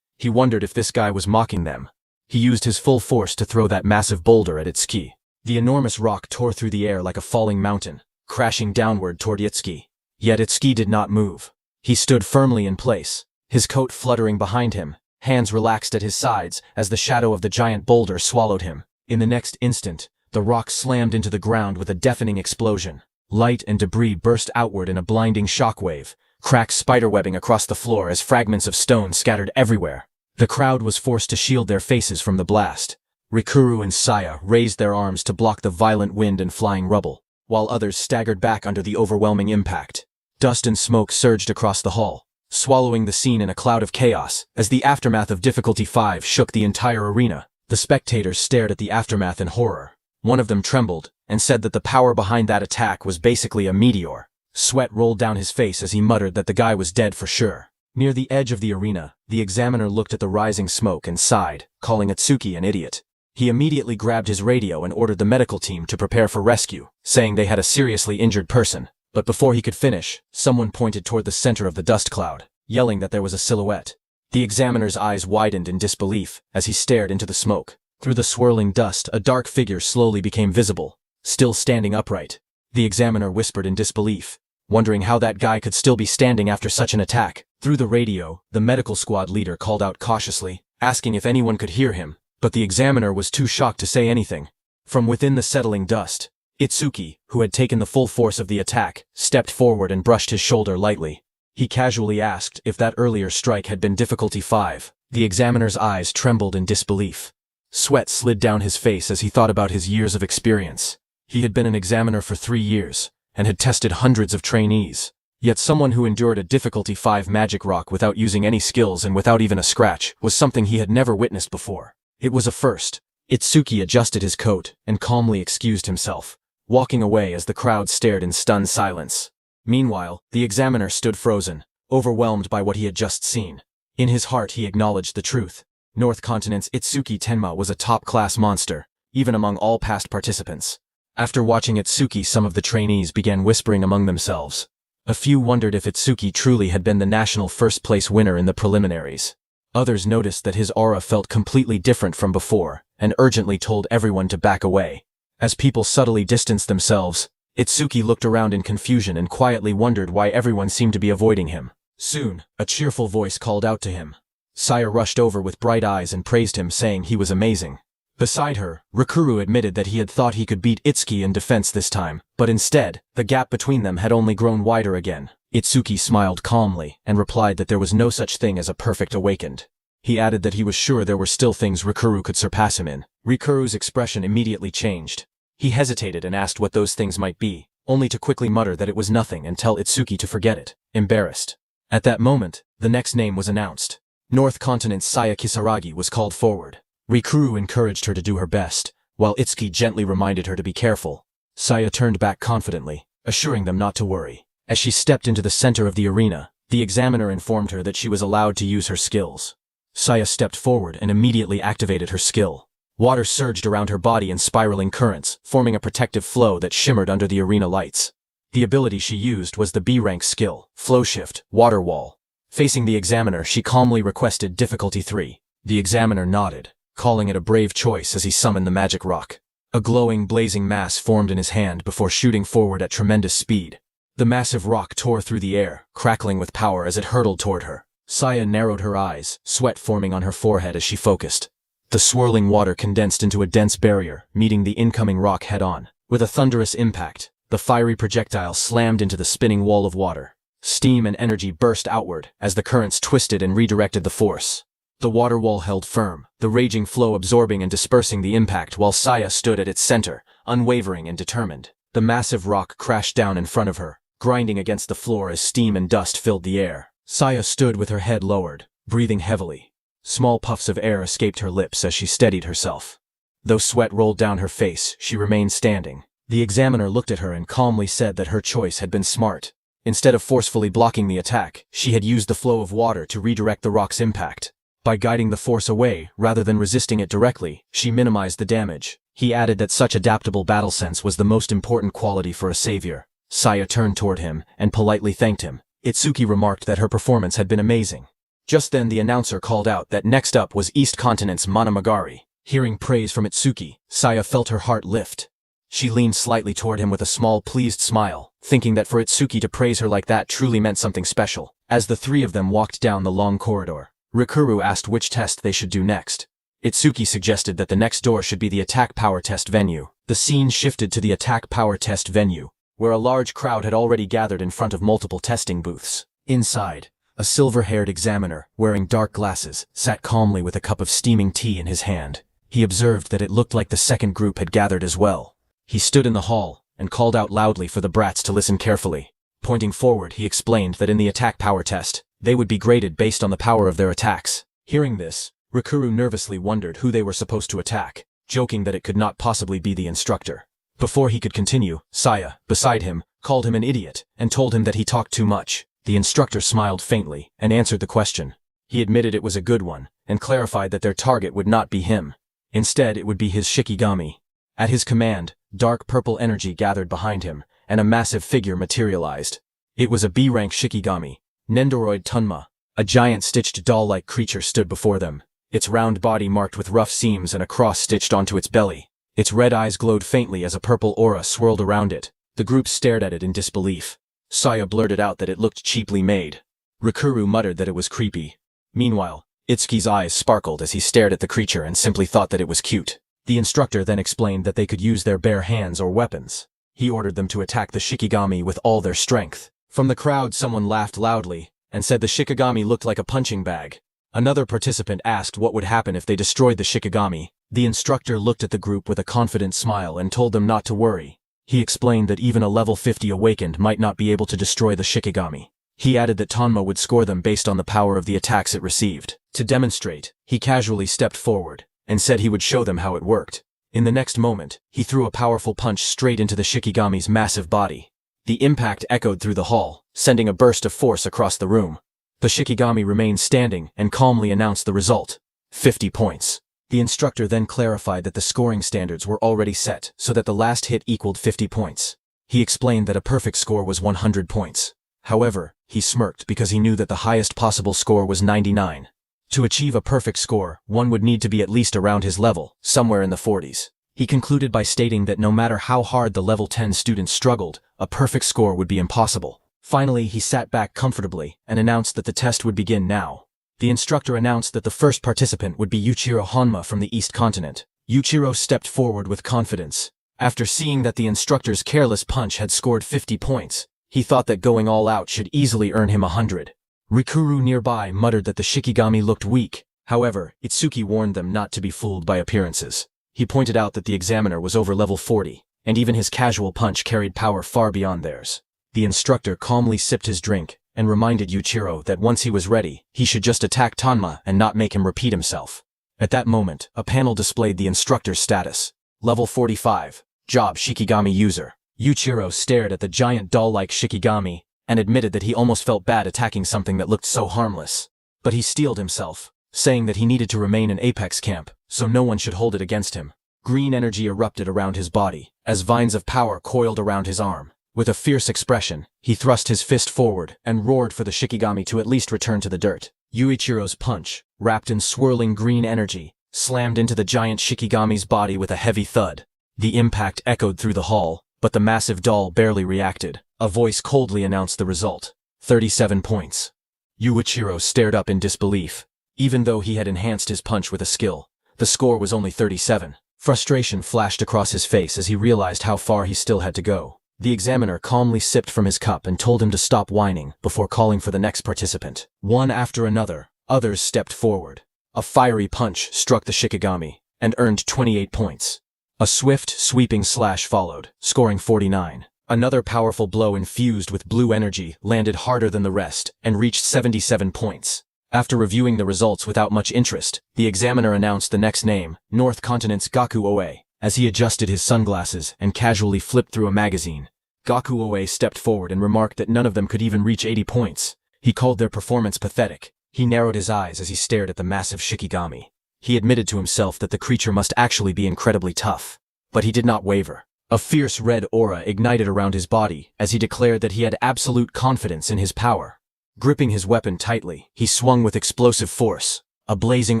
[SPEAKER 1] He wondered if this guy was mocking them. He used his full force to throw that massive boulder at Itsuki. The enormous rock tore through the air like a falling mountain, crashing downward toward Itsuki. Yet Itsuki did not move. He stood firmly in place, his coat fluttering behind him, hands relaxed at his sides as the shadow of the giant boulder swallowed him. In the next instant, the rock slammed into the ground with a deafening explosion. Light and debris burst outward in a blinding shockwave, cracks spiderwebbing across the floor as fragments of stone scattered everywhere. The crowd was forced to shield their faces from the blast. Rikuru and Saya raised their arms to block the violent wind and flying rubble, while others staggered back under the overwhelming impact. Dust and smoke surged across the hall, swallowing the scene in a cloud of chaos, as the aftermath of difficulty 5 shook the entire arena. The spectators stared at the aftermath in horror. One of them trembled, and said that the power behind that attack was basically a meteor. Sweat rolled down his face as he muttered that the guy was dead for sure. Near the edge of the arena, the examiner looked at the rising smoke and sighed, calling Itsuki an idiot. He immediately grabbed his radio and ordered the medical team to prepare for rescue, saying they had a seriously injured person. But before he could finish, someone pointed toward the center of the dust cloud, yelling that there was a silhouette. The examiner's eyes widened in disbelief as he stared into the smoke. Through the swirling dust, a dark figure slowly became visible, still standing upright. The examiner whispered in disbelief, wondering how that guy could still be standing after such an attack. Through the radio, the medical squad leader called out cautiously, asking if anyone could hear him, but the examiner was too shocked to say anything. From within the settling dust, Itsuki, who had taken the full force of the attack, stepped forward and brushed his shoulder lightly. He casually asked if that earlier strike had been difficulty 5. The examiner's eyes trembled in disbelief. Sweat slid down his face as he thought about his years of experience. He had been an examiner for 3 years, and had tested hundreds of trainees. Yet someone who endured a difficulty 5 magic rock without using any skills and without even a scratch was something he had never witnessed before. It was a first. Itsuki adjusted his coat and calmly excused himself, walking away as the crowd stared in stunned silence. Meanwhile, the examiner stood frozen, overwhelmed by what he had just seen. In his heart he acknowledged the truth. North Continent's Itsuki Tenma was a top-class monster, even among all past participants. After watching Itsuki, some of the trainees began whispering among themselves. A few wondered if Itsuki truly had been the national first-place winner in the preliminaries. Others noticed that his aura felt completely different from before, and urgently told everyone to back away. As people subtly distanced themselves, Itsuki looked around in confusion and quietly wondered why everyone seemed to be avoiding him. Soon, a cheerful voice called out to him. Saya rushed over with bright eyes and praised him, saying he was amazing. Beside her, Rikuru admitted that he had thought he could beat Itsuki in defense this time, but instead, the gap between them had only grown wider again. Itsuki smiled calmly and replied that there was no such thing as a perfect awakened. He added that he was sure there were still things Rikuru could surpass him in. Rikuru's expression immediately changed. He hesitated and asked what those things might be, only to quickly mutter that it was nothing and tell Itsuki to forget it, embarrassed. At that moment, the next name was announced. North Continent's Saya Kisaragi was called forward. Rikuru encouraged her to do her best, while Itsuki gently reminded her to be careful. Saya turned back confidently, assuring them not to worry. As she stepped into the center of the arena, the examiner informed her that she was allowed to use her skills. Saya stepped forward and immediately activated her skill. Water surged around her body in spiraling currents, forming a protective flow that shimmered under the arena lights. The ability she used was the B-rank skill, Flow Shift, Water Wall. Facing the examiner, she calmly requested difficulty 3. The examiner nodded, calling it a brave choice as he summoned the magic rock. A glowing, blazing mass formed in his hand before shooting forward at tremendous speed. The massive rock tore through the air, crackling with power as it hurtled toward her. Saya narrowed her eyes, sweat forming on her forehead as she focused. The swirling water condensed into a dense barrier, meeting the incoming rock head-on. With a thunderous impact, the fiery projectile slammed into the spinning wall of water. Steam and energy burst outward as the currents twisted and redirected the force. The water wall held firm, the raging flow absorbing and dispersing the impact while Saya stood at its center, unwavering and determined. The massive rock crashed down in front of her, grinding against the floor as steam and dust filled the air. Saya stood with her head lowered, breathing heavily. Small puffs of air escaped her lips as she steadied herself. Though sweat rolled down her face, she remained standing. The examiner looked at her and calmly said that her choice had been smart. Instead of forcefully blocking the attack, she had used the flow of water to redirect the rock's impact. By guiding the force away, rather than resisting it directly, she minimized the damage. He added that such adaptable battle sense was the most important quality for a savior. Saya turned toward him and politely thanked him. Itsuki remarked that her performance had been amazing. Just then the announcer called out that next up was East Continent's Manamagari. Hearing praise from Itsuki, Saya felt her heart lift. She leaned slightly toward him with a small, pleased smile, thinking that for Itsuki to praise her like that truly meant something special. As the three of them walked down the long corridor, Rikuru asked which test they should do next. Itsuki suggested that the next door should be the attack power test venue. The scene shifted to the attack power test venue, where a large crowd had already gathered in front of multiple testing booths. Inside, a silver-haired examiner, wearing dark glasses, sat calmly with a cup of steaming tea in his hand. He observed that it looked like the second group had gathered as well. He stood in the hall and called out loudly for the brats to listen carefully. Pointing forward, he explained that in the attack power test, they would be graded based on the power of their attacks. Hearing this, Rikuru nervously wondered who they were supposed to attack, joking that it could not possibly be the instructor. Before he could continue, Saya, beside him, called him an idiot and told him that he talked too much. The instructor smiled faintly and answered the question. He admitted it was a good one and clarified that their target would not be him. Instead, it would be his Shikigami. At his command, dark purple energy gathered behind him, and a massive figure materialized. It was a B-rank Shikigami, Nendoroid Tunma, A giant stitched doll-like creature stood before them, its round body marked with rough seams and a cross stitched onto its belly. Its red eyes glowed faintly as a purple aura swirled around it. The group stared at it in disbelief. Saya blurted out that it looked cheaply made. Rikuru muttered that it was creepy. Meanwhile, Itsuki's eyes sparkled as he stared at the creature and simply thought that it was cute. The instructor then explained that they could use their bare hands or weapons. He ordered them to attack the Shikigami with all their strength. From the crowd, someone laughed loudly and said the Shikigami looked like a punching bag. Another participant asked what would happen if they destroyed the Shikigami. The instructor looked at the group with a confident smile and told them not to worry. He explained that even a level 50 awakened might not be able to destroy the Shikigami. He added that Tonma would score them based on the power of the attacks it received. To demonstrate, he casually stepped forward and said he would show them how it worked. In the next moment, he threw a powerful punch straight into the Shikigami's massive body. The impact echoed through the hall, sending a burst of force across the room. The Shikigami remained standing and calmly announced the result. 50 points. The instructor then clarified that the scoring standards were already set so that the last hit equaled 50 points. He explained that a perfect score was 100 points. However, he smirked because he knew that the highest possible score was 99. To achieve a perfect score, one would need to be at least around his level, somewhere in the 40s. He concluded by stating that no matter how hard the level 10 students struggled, a perfect score would be impossible. Finally, he sat back comfortably and announced that the test would begin now. The instructor announced that the first participant would be Yuichiro Honma from the East Continent. Yuichiro stepped forward with confidence. After seeing that the instructor's careless punch had scored 50 points, he thought that going all out should easily earn him 100. Rikuru nearby muttered that the Shikigami looked weak. However, Itsuki warned them not to be fooled by appearances. He pointed out that the examiner was over level 40, and even his casual punch carried power far beyond theirs. The instructor calmly sipped his drink and reminded Yuichiro that once he was ready, he should just attack Tonma and not make him repeat himself. At that moment, a panel displayed the instructor's status. Level 45. Job Shikigami User. Yuichiro stared at the giant doll-like Shikigami and admitted that he almost felt bad attacking something that looked so harmless. But he steeled himself, saying that he needed to remain in Apex Camp, so no one should hold it against him. Green energy erupted around his body, as vines of power coiled around his arm. With a fierce expression, he thrust his fist forward and roared for the Shikigami to at least return to the dirt. Yuichiro's punch, wrapped in swirling green energy, slammed into the giant Shikigami's body with a heavy thud. The impact echoed through the hall, but the massive doll barely reacted. A voice coldly announced the result. 37 points. Yuichiro stared up in disbelief. Even though he had enhanced his punch with a skill, the score was only 37. Frustration flashed across his face as he realized how far he still had to go. The examiner calmly sipped from his cup and told him to stop whining before calling for the next participant. One after another, others stepped forward. A fiery punch struck the Shikigami and earned 28 points. A swift, sweeping slash followed, scoring 49. Another powerful blow infused with blue energy landed harder than the rest and reached 77 points. After reviewing the results without much interest, the examiner announced the next name, North Continent's Gaku Oe, as he adjusted his sunglasses and casually flipped through a magazine. Gaku Oe stepped forward and remarked that none of them could even reach 80 points. He called their performance pathetic. He narrowed his eyes as he stared at the massive Shikigami. He admitted to himself that the creature must actually be incredibly tough. But he did not waver. A fierce red aura ignited around his body as he declared that he had absolute confidence in his power. Gripping his weapon tightly, he swung with explosive force. A blazing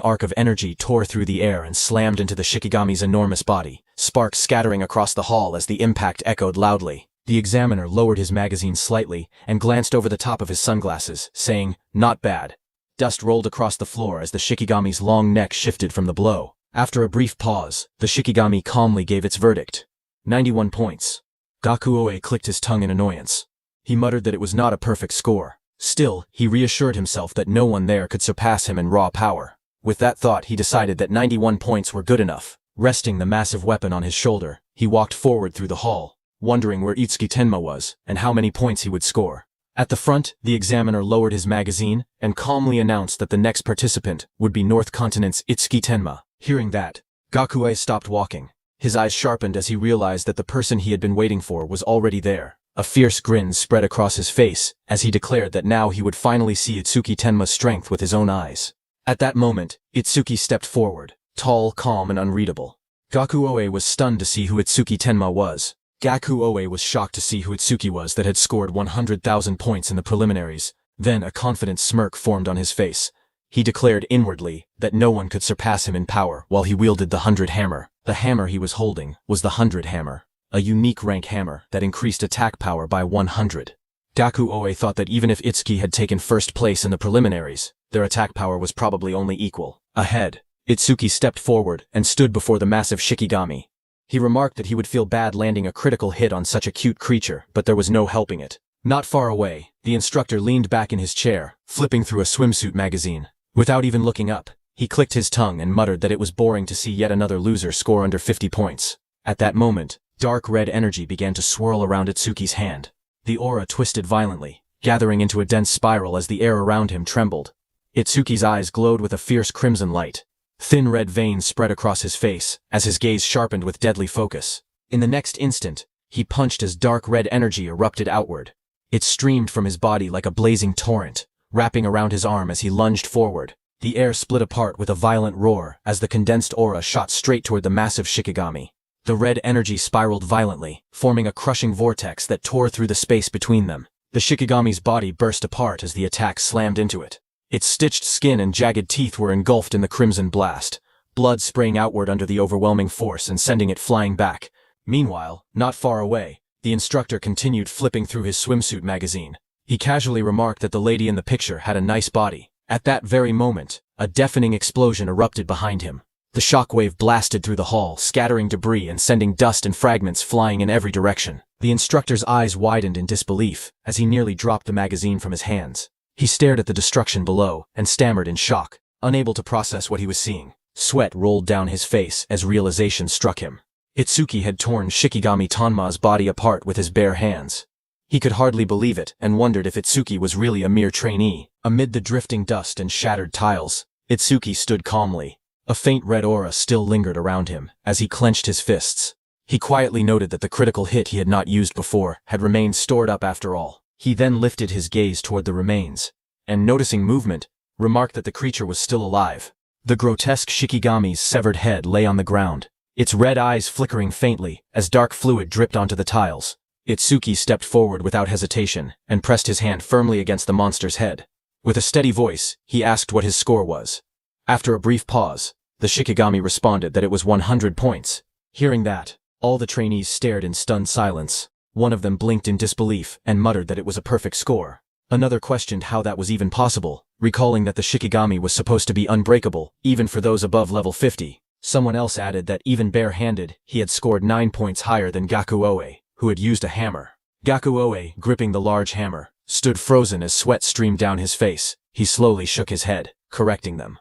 [SPEAKER 1] arc of energy tore through the air and slammed into the Shikigami's enormous body, sparks scattering across the hall as the impact echoed loudly. The examiner lowered his magazine slightly and glanced over the top of his sunglasses, saying, "Not bad." Dust rolled across the floor as the Shikigami's long neck shifted from the blow. After a brief pause, the Shikigami calmly gave its verdict. 91 points. Gaku Oe clicked his tongue in annoyance. He muttered that it was not a perfect score. Still, he reassured himself that no one there could surpass him in raw power. With that thought, he decided that 91 points were good enough. Resting the massive weapon on his shoulder, he walked forward through the hall, wondering where Itsuki Tenma was and how many points he would score. At the front, the examiner lowered his magazine and calmly announced that the next participant would be North Continent's Itsuki Tenma. Hearing that, Gaku Oe stopped walking. His eyes sharpened as he realized that the person he had been waiting for was already there. A fierce grin spread across his face as he declared that now he would finally see Itsuki Tenma's strength with his own eyes. At that moment, Itsuki stepped forward, tall, calm, and unreadable. Gaku Oe was stunned to see who Itsuki Tenma was. Gaku Oe was shocked to see who Itsuki was that had scored 100,000 points in the preliminaries, Then a confident smirk formed on his face. He declared inwardly that no one could surpass him in power while he wielded the 100 hammer. The hammer he was holding was the 100 hammer, a unique rank hammer that increased attack power by 100. Gaku-oe thought that even if Itsuki had taken first place in the preliminaries, their attack power was probably only equal. Ahead, Itsuki stepped forward and stood before the massive Shikigami. He remarked that he would feel bad landing a critical hit on such a cute creature, but there was no helping it. Not far away, the instructor leaned back in his chair, flipping through a swimsuit magazine. Without even looking up, he clicked his tongue and muttered that it was boring to see yet another loser score under 50 points. At that moment, dark red energy began to swirl around Itsuki's hand. The aura twisted violently, gathering into a dense spiral as the air around him trembled. Itsuki's eyes glowed with a fierce crimson light. Thin red veins spread across his face as his gaze sharpened with deadly focus. In the next instant, he punched as dark red energy erupted outward. It streamed from his body like a blazing torrent, wrapping around his arm as he lunged forward. The air split apart with a violent roar as the condensed aura shot straight toward the massive Shikigami. The red energy spiraled violently, forming a crushing vortex that tore through the space between them. The Shikigami's body burst apart as the attack slammed into it. Its stitched skin and jagged teeth were engulfed in the crimson blast, blood spraying outward under the overwhelming force and sending it flying back. Meanwhile, not far away, the instructor continued flipping through his swimsuit magazine. He casually remarked that the lady in the picture had a nice body. At that very moment, a deafening explosion erupted behind him. The shockwave blasted through the hall, scattering debris and sending dust and fragments flying in every direction. The instructor's eyes widened in disbelief as he nearly dropped the magazine from his hands. He stared at the destruction below and stammered in shock, unable to process what he was seeing. Sweat rolled down his face as realization struck him. Itsuki had torn Shikigami Tonma's body apart with his bare hands. He could hardly believe it and wondered if Itsuki was really a mere trainee. Amid the drifting dust and shattered tiles, Itsuki stood calmly. A faint red aura still lingered around him as he clenched his fists. He quietly noted that the critical hit he had not used before had remained stored up after all. He then lifted his gaze toward the remains, and noticing movement, remarked that the creature was still alive. The grotesque Shikigami's severed head lay on the ground, its red eyes flickering faintly as dark fluid dripped onto the tiles. Itsuki stepped forward without hesitation and pressed his hand firmly against the monster's head. With a steady voice, he asked what his score was. After a brief pause, the Shikigami responded that it was 100 points. Hearing that, all the trainees stared in stunned silence. One of them blinked in disbelief and muttered that it was a perfect score. Another questioned how that was even possible, recalling that the Shikigami was supposed to be unbreakable, even for those above level 50. Someone else added that even bare-handed, he had scored 9 points higher than Gaku-oe, who had used a hammer. Gaku-oe, gripping the large hammer, stood frozen as sweat streamed down his face. He slowly shook his head, correcting them.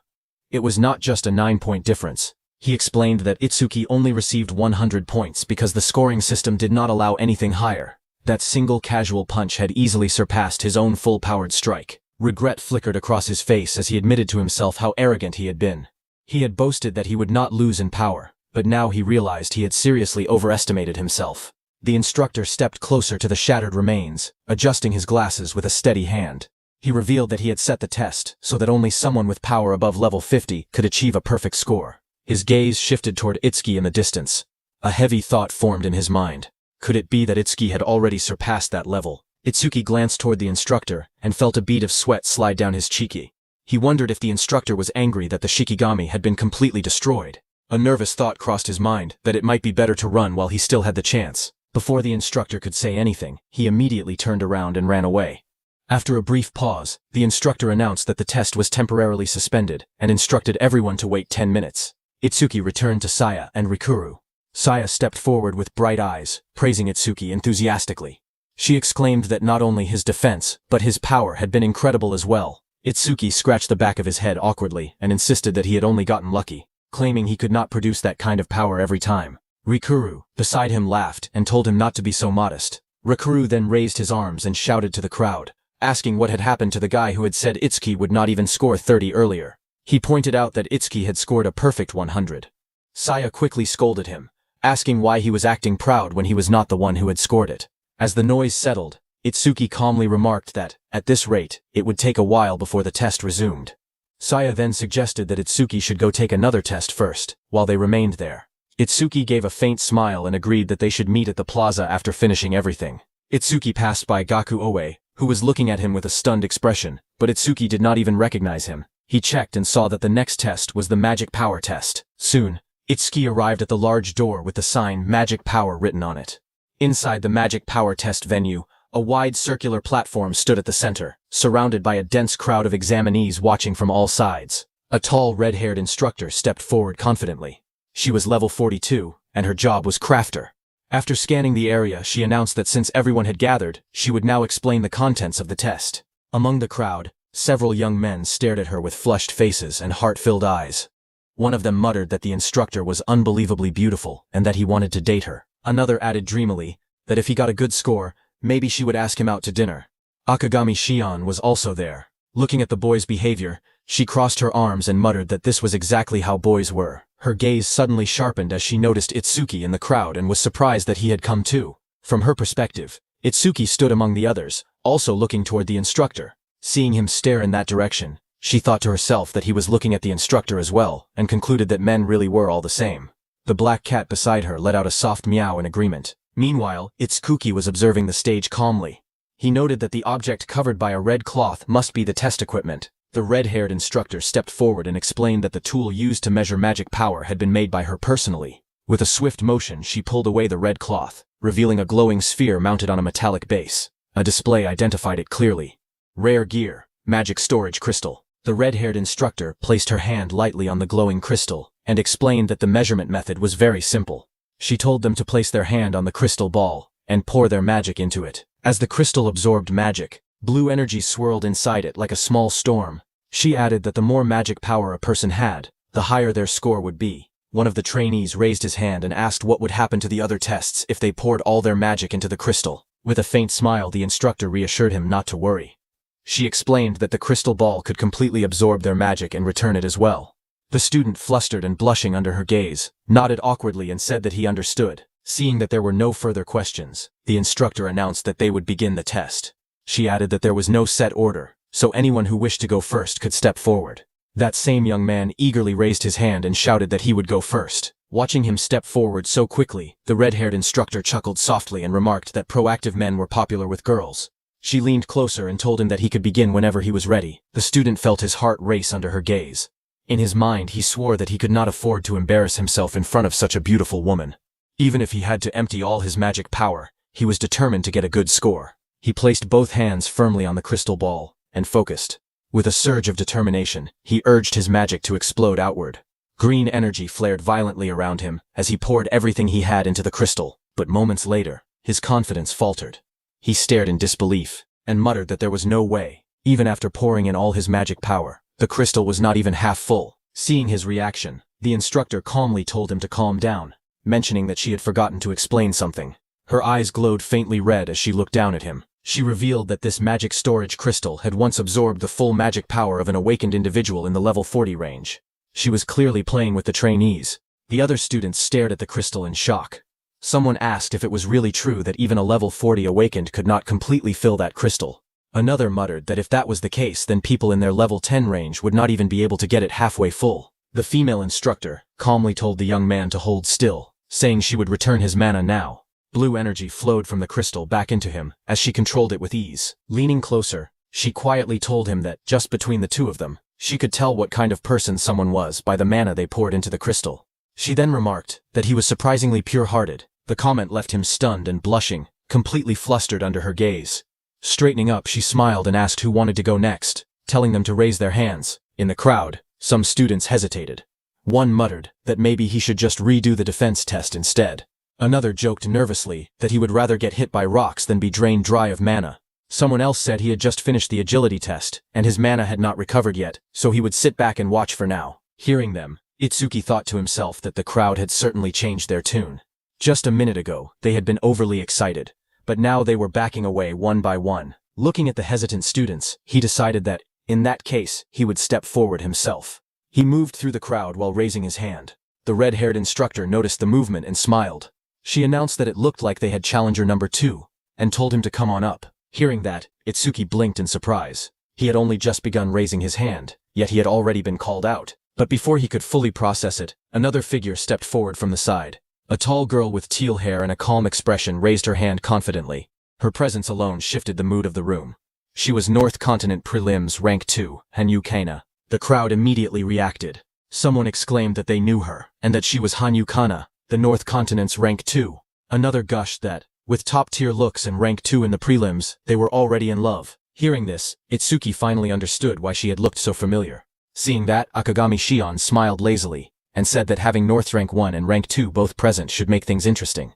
[SPEAKER 1] It was not just a 9-point difference. He explained that Itsuki only received 100 points because the scoring system did not allow anything higher. That single casual punch had easily surpassed his own full-powered strike. Regret flickered across his face as he admitted to himself how arrogant he had been. He had boasted that he would not lose in power, but now he realized he had seriously overestimated himself. The instructor stepped closer to the shattered remains, adjusting his glasses with a steady hand. He revealed that he had set the test so that only someone with power above level 50 could achieve a perfect score. His gaze shifted toward Itsuki in the distance. A heavy thought formed in his mind. Could it be that Itsuki had already surpassed that level? Itsuki glanced toward the instructor and felt a bead of sweat slide down his cheek. He wondered if the instructor was angry that the Shikigami had been completely destroyed. A nervous thought crossed his mind that it might be better to run while he still had the chance. Before the instructor could say anything, he immediately turned around and ran away. After a brief pause, the instructor announced that the test was temporarily suspended and instructed everyone to wait 10 minutes. Itsuki returned to Saya and Rikuru. Saya stepped forward with bright eyes, praising Itsuki enthusiastically. She exclaimed that not only his defense, but his power had been incredible as well. Itsuki scratched the back of his head awkwardly and insisted that he had only gotten lucky, claiming he could not produce that kind of power every time. Rikuru, beside him, laughed and told him not to be so modest. Rikuru then raised his arms and shouted to the crowd, asking what had happened to the guy who had said Itsuki would not even score 30 earlier. He pointed out that Itsuki had scored a perfect 100. Saya quickly scolded him, asking why he was acting proud when he was not the one who had scored it. As the noise settled, Itsuki calmly remarked that, at this rate, it would take a while before the test resumed. Saya then suggested that Itsuki should go take another test first, while they remained there. Itsuki gave a faint smile and agreed that they should meet at the plaza after finishing everything. Itsuki passed by Gaku-oe, who was looking at him with a stunned expression, but Itsuki did not even recognize him. He checked and saw that the next test was the magic power test. Soon, Itsuki arrived at the large door with the sign Magic Power written on it. Inside the magic power test venue, a wide circular platform stood at the center, surrounded by a dense crowd of examinees watching from all sides. A tall, red-haired instructor stepped forward confidently. She was level 42, and her job was crafter. After scanning the area, she announced that since everyone had gathered, she would now explain the contents of the test. Among the crowd, several young men stared at her with flushed faces and heart-filled eyes. One of them muttered that the instructor was unbelievably beautiful and that he wanted to date her. Another added dreamily that if he got a good score, maybe she would ask him out to dinner. Akagami Shion was also there. Looking at the boy's behavior, she crossed her arms and muttered that this was exactly how boys were. Her gaze suddenly sharpened as she noticed Itsuki in the crowd and was surprised that he had come too. From her perspective, Itsuki stood among the others, also looking toward the instructor. Seeing him stare in that direction, she thought to herself that he was looking at the instructor as well, and concluded that men really were all the same. The black cat beside her let out a soft meow in agreement. Meanwhile, Itsuki was observing the stage calmly. He noted that the object covered by a red cloth must be the test equipment. The red-haired instructor stepped forward and explained that the tool used to measure magic power had been made by her personally. With a swift motion, she pulled away the red cloth, revealing a glowing sphere mounted on a metallic base. A display identified it clearly. Rare gear, magic storage crystal. The red-haired instructor placed her hand lightly on the glowing crystal and explained that the measurement method was very simple. She told them to place their hand on the crystal ball and pour their magic into it. As the crystal absorbed magic, blue energy swirled inside it like a small storm. She added that the more magic power a person had, the higher their score would be. One of the trainees raised his hand and asked what would happen to the other tests if they poured all their magic into the crystal. With a faint smile, the instructor reassured him not to worry. She explained that the crystal ball could completely absorb their magic and return it as well. The student, flustered and blushing under her gaze, nodded awkwardly and said that he understood. Seeing that there were no further questions, the instructor announced that they would begin the test. She added that there was no set order, so anyone who wished to go first could step forward. That same young man eagerly raised his hand and shouted that he would go first. Watching him step forward so quickly, the red-haired instructor chuckled softly and remarked that proactive men were popular with girls. She leaned closer and told him that he could begin whenever he was ready. The student felt his heart race under her gaze. In his mind, he swore that he could not afford to embarrass himself in front of such a beautiful woman. Even if he had to empty all his magic power, he was determined to get a good score. He placed both hands firmly on the crystal ball and focused. With a surge of determination, he urged his magic to explode outward. Green energy flared violently around him as he poured everything he had into the crystal, but moments later, his confidence faltered. He stared in disbelief and muttered that there was no way. Even after pouring in all his magic power, the crystal was not even half full. Seeing his reaction, the instructor calmly told him to calm down, mentioning that she had forgotten to explain something. Her eyes glowed faintly red as she looked down at him. She revealed that this magic storage crystal had once absorbed the full magic power of an awakened individual in the level 40 range. She was clearly playing with the trainees. The other students stared at the crystal in shock. Someone asked if it was really true that even a level 40 awakened could not completely fill that crystal. Another muttered that if that was the case, then people in their level 10 range would not even be able to get it halfway full. The female instructor calmly told the young man to hold still, saying she would return his mana now. Blue energy flowed from the crystal back into him as she controlled it with ease. Leaning closer, she quietly told him that, just between the two of them, she could tell what kind of person someone was by the mana they poured into the crystal. She then remarked that he was surprisingly pure-hearted. The comment left him stunned and blushing, completely flustered under her gaze. Straightening up, she smiled and asked who wanted to go next, telling them to raise their hands. In the crowd, some students hesitated. One muttered that maybe he should just redo the defense test instead. Another joked nervously that he would rather get hit by rocks than be drained dry of mana. Someone else said he had just finished the agility test, and his mana had not recovered yet, so he would sit back and watch for now. Hearing them, Itsuki thought to himself that the crowd had certainly changed their tune. Just a minute ago, they had been overly excited, but now they were backing away one by one. Looking at the hesitant students, he decided that, in that case, he would step forward himself. He moved through the crowd while raising his hand. The red-haired instructor noticed the movement and smiled. She announced that it looked like they had challenger number 2, and told him to come on up. Hearing that, Itsuki blinked in surprise. He had only just begun raising his hand, yet he had already been called out. But before he could fully process it, another figure stepped forward from the side. A tall girl with teal hair and a calm expression raised her hand confidently. Her presence alone shifted the mood of the room. She was North Continent Prelims Rank 2, Hanyu Kana. The crowd immediately reacted. Someone exclaimed that they knew her, and that she was Hanyu Kana, the North Continent's Rank 2. Another gushed that, with top-tier looks and Rank 2 in the prelims, they were already in love. Hearing this, Itsuki finally understood why she had looked so familiar. Seeing that, Akagami Shion smiled lazily, and said that having North's Rank 1 and Rank 2 both present should make things interesting.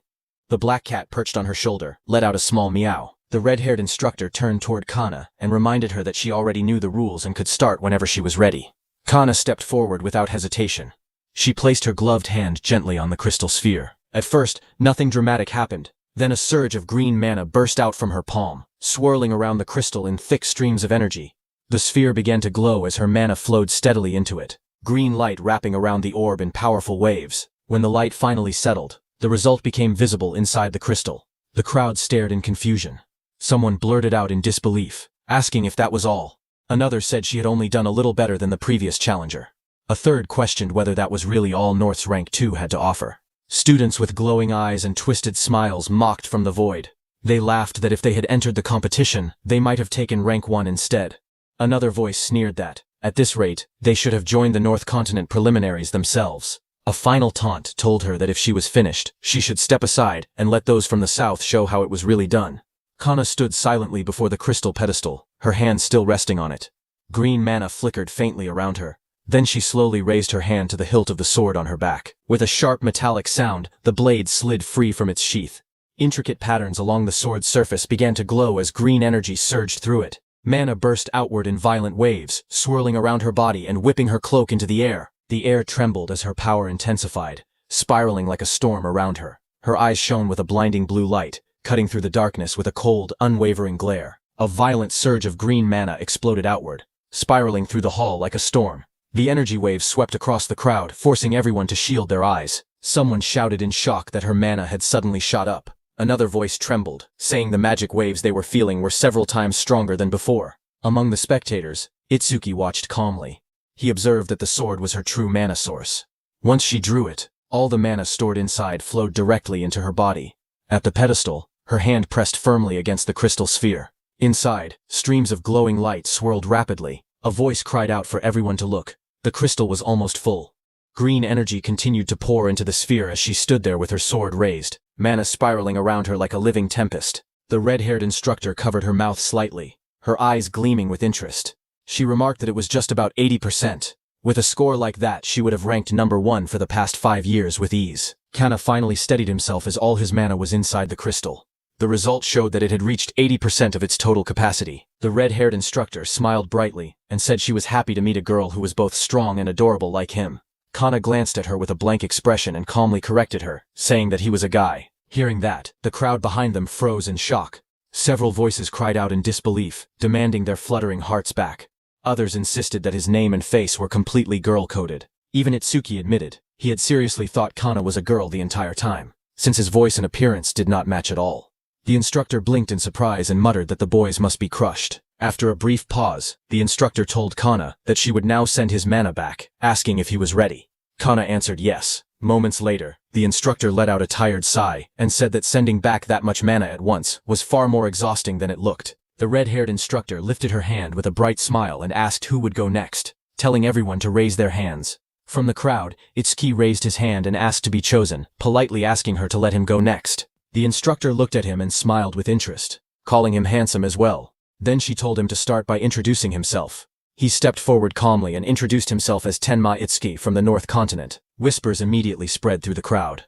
[SPEAKER 1] The black cat perched on her shoulder, let out a small meow. The red-haired instructor turned toward Kana and reminded her that she already knew the rules and could start whenever she was ready. Kana stepped forward without hesitation. She placed her gloved hand gently on the crystal sphere. At first, nothing dramatic happened. Then a surge of green mana burst out from her palm, swirling around the crystal in thick streams of energy. The sphere began to glow as her mana flowed steadily into it, green light wrapping around the orb in powerful waves. When the light finally settled, the result became visible inside the crystal. The crowd stared in confusion. Someone blurted out in disbelief, asking if that was all. Another said she had only done a little better than the previous challenger. A third questioned whether that was really all North's Rank 2 had to offer. Students with glowing eyes and twisted smiles mocked from the void. They laughed that if they had entered the competition, they might have taken Rank 1 instead. Another voice sneered that, at this rate, they should have joined the North Continent preliminaries themselves. A final taunt told her that if she was finished, she should step aside and let those from the south show how it was really done. Kana stood silently before the crystal pedestal, her hand still resting on it. Green mana flickered faintly around her. Then she slowly raised her hand to the hilt of the sword on her back. With a sharp metallic sound, the blade slid free from its sheath. Intricate patterns along the sword's surface began to glow as green energy surged through it. Mana burst outward in violent waves, swirling around her body and whipping her cloak into the air. The air trembled as her power intensified, spiraling like a storm around her. Her eyes shone with a blinding blue light, cutting through the darkness with a cold, unwavering glare. A violent surge of green mana exploded outward, spiraling through the hall like a storm. The energy waves swept across the crowd, forcing everyone to shield their eyes. Someone shouted in shock that her mana had suddenly shot up. Another voice trembled, saying the magic waves they were feeling were several times stronger than before. Among the spectators, Itsuki watched calmly. He observed that the sword was her true mana source. Once she drew it, all the mana stored inside flowed directly into her body. At the pedestal, her hand pressed firmly against the crystal sphere. Inside, streams of glowing light swirled rapidly. A voice cried out for everyone to look. The crystal was almost full. Green energy continued to pour into the sphere as she stood there with her sword raised, mana spiraling around her like a living tempest. The red-haired instructor covered her mouth slightly, her eyes gleaming with interest. She remarked that it was just about 80%. With a score like that, she would have ranked number 1 for the past 5 years with ease. Kana finally steadied himself as all his mana was inside the crystal. The result showed that it had reached 80% of its total capacity. The red-haired instructor smiled brightly and said she was happy to meet a girl who was both strong and adorable like him. Kana glanced at her with a blank expression and calmly corrected her, saying that he was a guy. Hearing that, the crowd behind them froze in shock. Several voices cried out in disbelief, demanding their fluttering hearts back. Others insisted that his name and face were completely girl-coded. Even Itsuki admitted he had seriously thought Kana was a girl the entire time, since his voice and appearance did not match at all. The instructor blinked in surprise and muttered that the boys must be crushed. After a brief pause, the instructor told Kana that she would now send his mana back, asking if he was ready. Kana answered yes. Moments later, the instructor let out a tired sigh and said that sending back that much mana at once was far more exhausting than it looked. The red-haired instructor lifted her hand with a bright smile and asked who would go next, telling everyone to raise their hands. From the crowd, Itsuki raised his hand and asked to be chosen, politely asking her to let him go next. The instructor looked at him and smiled with interest, calling him handsome as well. Then she told him to start by introducing himself. He stepped forward calmly and introduced himself as Tenma Itsuki from the North Continent. Whispers immediately spread through the crowd.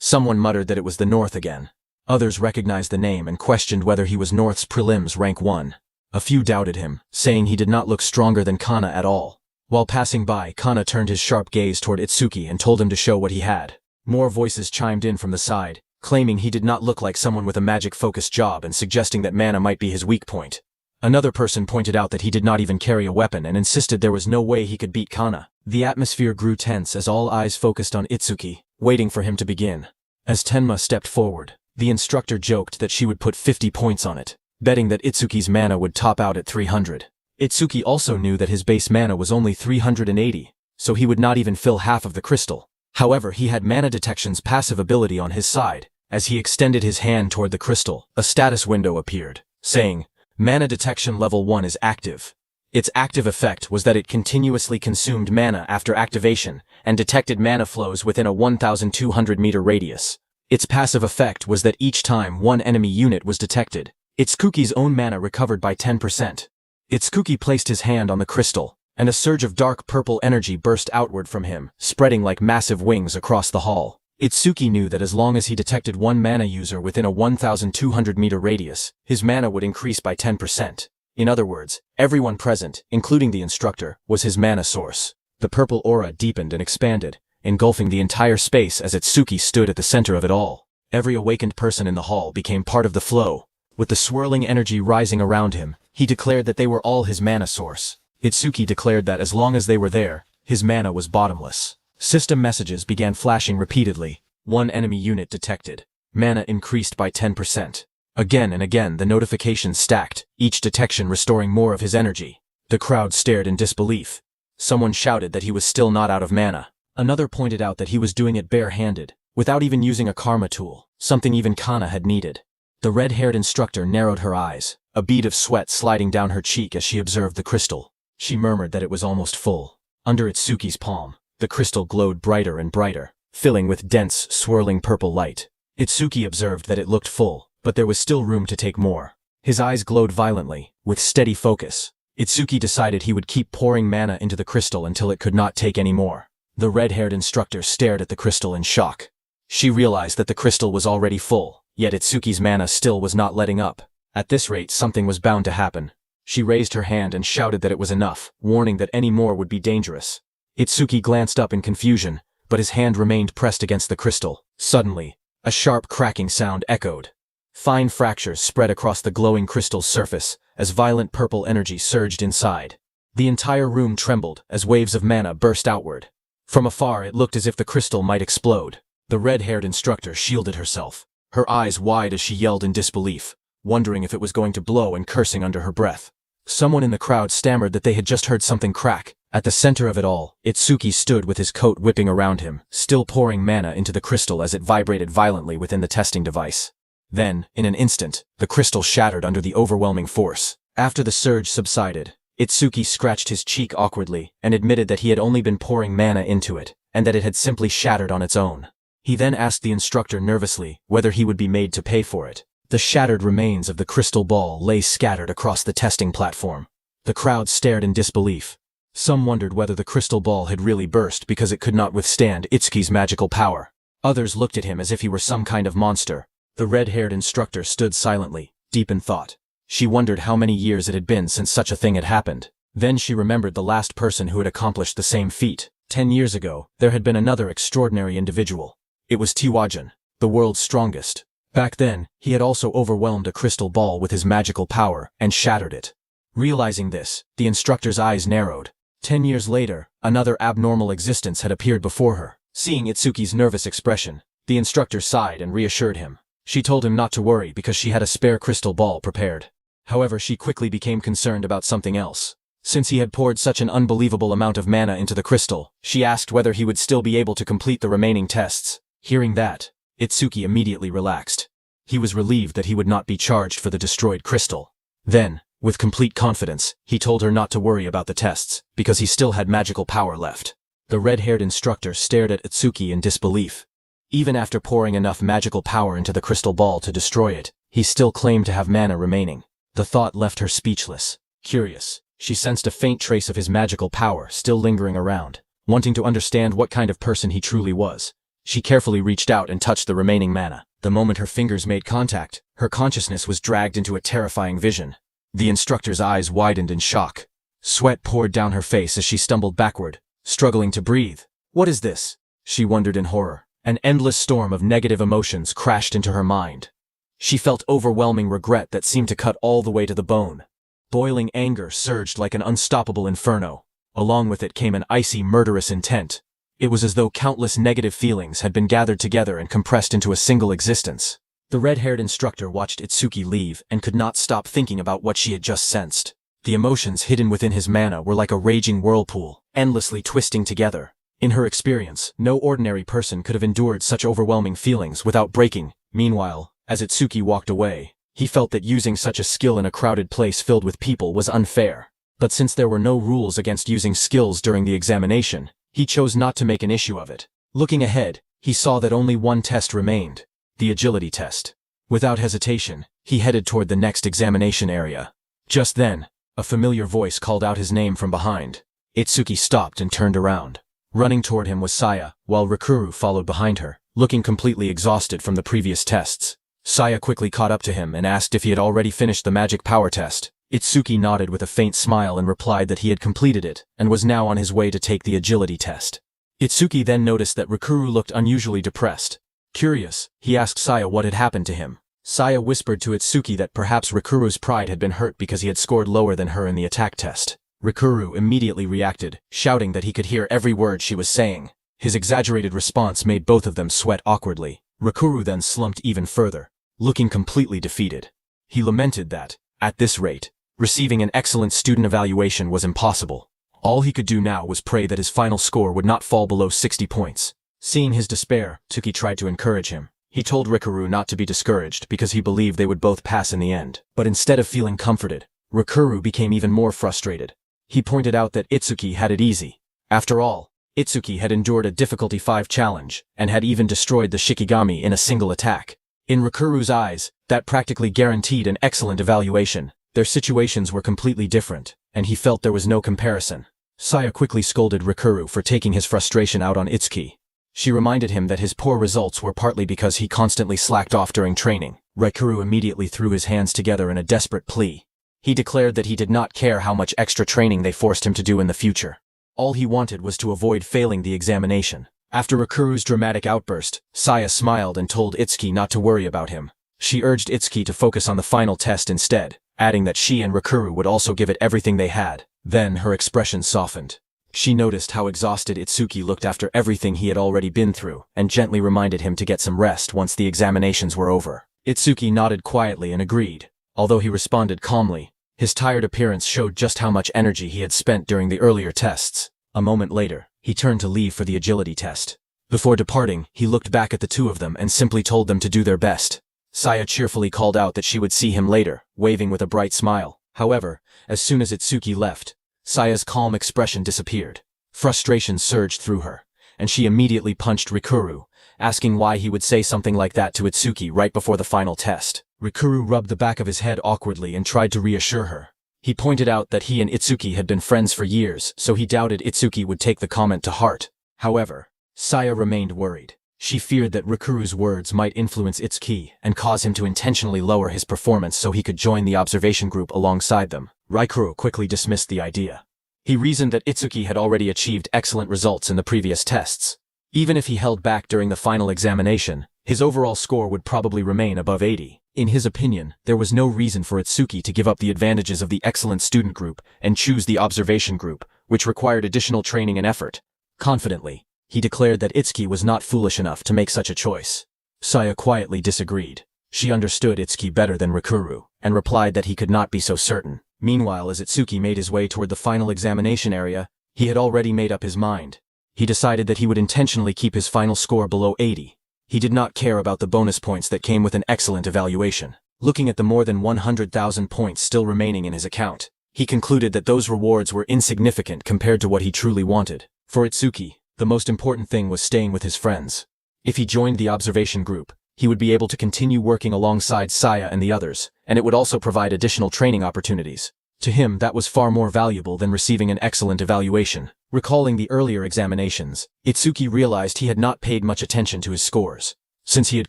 [SPEAKER 1] Someone muttered that it was the North again. Others recognized the name and questioned whether he was North's prelims rank 1. A few doubted him, saying he did not look stronger than Kana at all. While passing by, Kana turned his sharp gaze toward Itsuki and told him to show what he had. More voices chimed in from the side, claiming he did not look like someone with a magic-focused job and suggesting that mana might be his weak point. Another person pointed out that he did not even carry a weapon and insisted there was no way he could beat Kana. The atmosphere grew tense as all eyes focused on Itsuki, waiting for him to begin. As Tenma stepped forward, the instructor joked that she would put 50 points on it, betting that Itsuki's mana would top out at 300. Itsuki also knew that his base mana was only 380, so he would not even fill half of the crystal. However, he had Mana Detection's passive ability on his side. As he extended his hand toward the crystal, a status window appeared, saying, Mana Detection Level 1 is active. Its active effect was that it continuously consumed mana after activation and detected mana flows within a 1,200-meter radius. Its passive effect was that each time one enemy unit was detected, Itsuki's own mana recovered by 10%. Itsuki placed his hand on the crystal, and a surge of dark purple energy burst outward from him, spreading like massive wings across the hall. Itsuki knew that as long as he detected one mana user within a 1,200-meter radius, his mana would increase by 10%. In other words, everyone present, including the instructor, was his mana source. The purple aura deepened and expanded, engulfing the entire space as Itsuki stood at the center of it all. Every awakened person in the hall became part of the flow. With the swirling energy rising around him, he declared that they were all his mana source. Itsuki declared that as long as they were there, his mana was bottomless. System messages began flashing repeatedly. One enemy unit detected. Mana increased by 10%. Again and again the notifications stacked, each detection restoring more of his energy. The crowd stared in disbelief. Someone shouted that he was still not out of mana. Another pointed out that he was doing it bare-handed, without even using a karma tool, something even Kana had needed. The red-haired instructor narrowed her eyes, a bead of sweat sliding down her cheek as she observed the crystal. She murmured that it was almost full. Under Itsuki's palm, the crystal glowed brighter and brighter, filling with dense, swirling purple light. Itsuki observed that it looked full, but there was still room to take more. His eyes glowed violently, with steady focus. Itsuki decided he would keep pouring mana into the crystal until it could not take any more. The red-haired instructor stared at the crystal in shock. She realized that the crystal was already full, yet Itsuki's mana still was not letting up. At this rate, something was bound to happen. She raised her hand and shouted that it was enough, warning that any more would be dangerous. Itsuki glanced up in confusion, but his hand remained pressed against the crystal. Suddenly, a sharp cracking sound echoed. Fine fractures spread across the glowing crystal's surface as violent purple energy surged inside. The entire room trembled as waves of mana burst outward. From afar it looked as if the crystal might explode. The red-haired instructor shielded herself, her eyes wide as she yelled in disbelief, wondering if it was going to blow and cursing under her breath. Someone in the crowd stammered that they had just heard something crack. At the center of it all, Itsuki stood with his coat whipping around him, still pouring mana into the crystal as it vibrated violently within the testing device. Then, in an instant, the crystal shattered under the overwhelming force. After the surge subsided, Itsuki scratched his cheek awkwardly and admitted that he had only been pouring mana into it, and that it had simply shattered on its own. He then asked the instructor nervously whether he would be made to pay for it. The shattered remains of the crystal ball lay scattered across the testing platform. The crowd stared in disbelief. Some wondered whether the crystal ball had really burst because it could not withstand Itsuki's magical power. Others looked at him as if he were some kind of monster. The red-haired instructor stood silently, deep in thought. She wondered how many years it had been since such a thing had happened. Then she remembered the last person who had accomplished the same feat. 10 years ago, there had been another extraordinary individual. It was Tiwajan, the world's strongest. Back then, he had also overwhelmed a crystal ball with his magical power and shattered it. Realizing this, the instructor's eyes narrowed. 10 years later, another abnormal existence had appeared before her. Seeing Itsuki's nervous expression, the instructor sighed and reassured him. She told him not to worry because she had a spare crystal ball prepared. However, she quickly became concerned about something else. Since he had poured such an unbelievable amount of mana into the crystal, she asked whether he would still be able to complete the remaining tests. Hearing that, Itsuki immediately relaxed. He was relieved that he would not be charged for the destroyed crystal. Then, with complete confidence, he told her not to worry about the tests, because he still had magical power left. The red-haired instructor stared at Itsuki in disbelief. Even after pouring enough magical power into the crystal ball to destroy it, he still claimed to have mana remaining. The thought left her speechless. Curious, she sensed a faint trace of his magical power still lingering around. Wanting to understand what kind of person he truly was, she carefully reached out and touched the remaining mana. The moment her fingers made contact, her consciousness was dragged into a terrifying vision. The instructor's eyes widened in shock. Sweat poured down her face as she stumbled backward, struggling to breathe. What is this? She wondered in horror. An endless storm of negative emotions crashed into her mind. She felt overwhelming regret that seemed to cut all the way to the bone. Boiling anger surged like an unstoppable inferno. Along with it came an icy, murderous intent. It was as though countless negative feelings had been gathered together and compressed into a single existence. The red-haired instructor watched Itsuki leave and could not stop thinking about what she had just sensed. The emotions hidden within his mana were like a raging whirlpool, endlessly twisting together. In her experience, no ordinary person could have endured such overwhelming feelings without breaking. Meanwhile, as Itsuki walked away, He felt that using such a skill in a crowded place filled with people was unfair. But since there were no rules against using skills during the examination, he chose not to make an issue of it. Looking ahead, he saw that only one test remained, the agility test. Without hesitation, he headed toward the next examination area. Just then, a familiar voice called out his name from behind. Itsuki stopped and turned around. Running toward him was Saya, while Rikuru followed behind her, looking completely exhausted from the previous tests. Saya quickly caught up to him and asked if he had already finished the magic power test. Itsuki nodded with a faint smile and replied that he had completed it and was now on his way to take the agility test. Itsuki then noticed that Rikuru looked unusually depressed. Curious, he asked Saya what had happened to him. Saya whispered to Itsuki that perhaps Rikuru's pride had been hurt because he had scored lower than her in the attack test. Rikuru immediately reacted, shouting that he could hear every word she was saying. His exaggerated response made both of them sweat awkwardly. Rikuru then slumped even further, looking completely defeated. He lamented that, at this rate, receiving an excellent student evaluation was impossible. All he could do now was pray that his final score would not fall below 60 points. Seeing his despair, Tsuki tried to encourage him. He told Rikuru not to be discouraged because he believed they would both pass in the end. But instead of feeling comforted, Rikuru became even more frustrated. He pointed out that Itsuki had it easy. After all, Itsuki had endured a difficulty 5 challenge and had even destroyed the Shikigami in a single attack. In Rikuru's eyes, that practically guaranteed an excellent evaluation. Their situations were completely different, and he felt there was no comparison. Saya quickly scolded Rikuru for taking his frustration out on Itsuki. She reminded him that his poor results were partly because he constantly slacked off during training. Rikuru immediately threw his hands together in a desperate plea. He declared that he did not care how much extra training they forced him to do in the future. All he wanted was to avoid failing the examination. After Rikuru's dramatic outburst, Saya smiled and told Itsuki not to worry about him. She urged Itsuki to focus on the final test instead, adding that she and Rikuru would also give it everything they had. Then her expression softened. She noticed how exhausted Itsuki looked after everything he had already been through, and gently reminded him to get some rest once the examinations were over. Itsuki nodded quietly and agreed. Although he responded calmly, his tired appearance showed just how much energy he had spent during the earlier tests. A moment later, he turned to leave for the agility test. Before departing, he looked back at the two of them and simply told them to do their best. Saya cheerfully called out that she would see him later, waving with a bright smile. However, as soon as Itsuki left, Saya's calm expression disappeared. Frustration surged through her, and she immediately punched Rikuru, asking why he would say something like that to Itsuki right before the final test. Rikuru rubbed the back of his head awkwardly and tried to reassure her. He pointed out that he and Itsuki had been friends for years, so he doubted Itsuki would take the comment to heart. However, Saya remained worried. She feared that Rikuru's words might influence Itsuki and cause him to intentionally lower his performance so he could join the observation group alongside them. Rikuru quickly dismissed the idea. He reasoned that Itsuki had already achieved excellent results in the previous tests. Even if he held back during the final examination, his overall score would probably remain above 80. In his opinion, there was no reason for Itsuki to give up the advantages of the excellent student group and choose the observation group, which required additional training and effort. Confidently, he declared that Itsuki was not foolish enough to make such a choice. Saya quietly disagreed. She understood Itsuki better than Rikuru, and replied that he could not be so certain. Meanwhile, as Itsuki made his way toward the final examination area, he had already made up his mind. He decided that he would intentionally keep his final score below 80. He did not care about the bonus points that came with an excellent evaluation. Looking at the more than 100,000 points still remaining in his account, he concluded that those rewards were insignificant compared to what he truly wanted. For Itsuki, the most important thing was staying with his friends. If he joined the observation group, he would be able to continue working alongside Saya and the others, and it would also provide additional training opportunities. To him, that was far more valuable than receiving an excellent evaluation. Recalling the earlier examinations, Itsuki realized he had not paid much attention to his scores. Since he had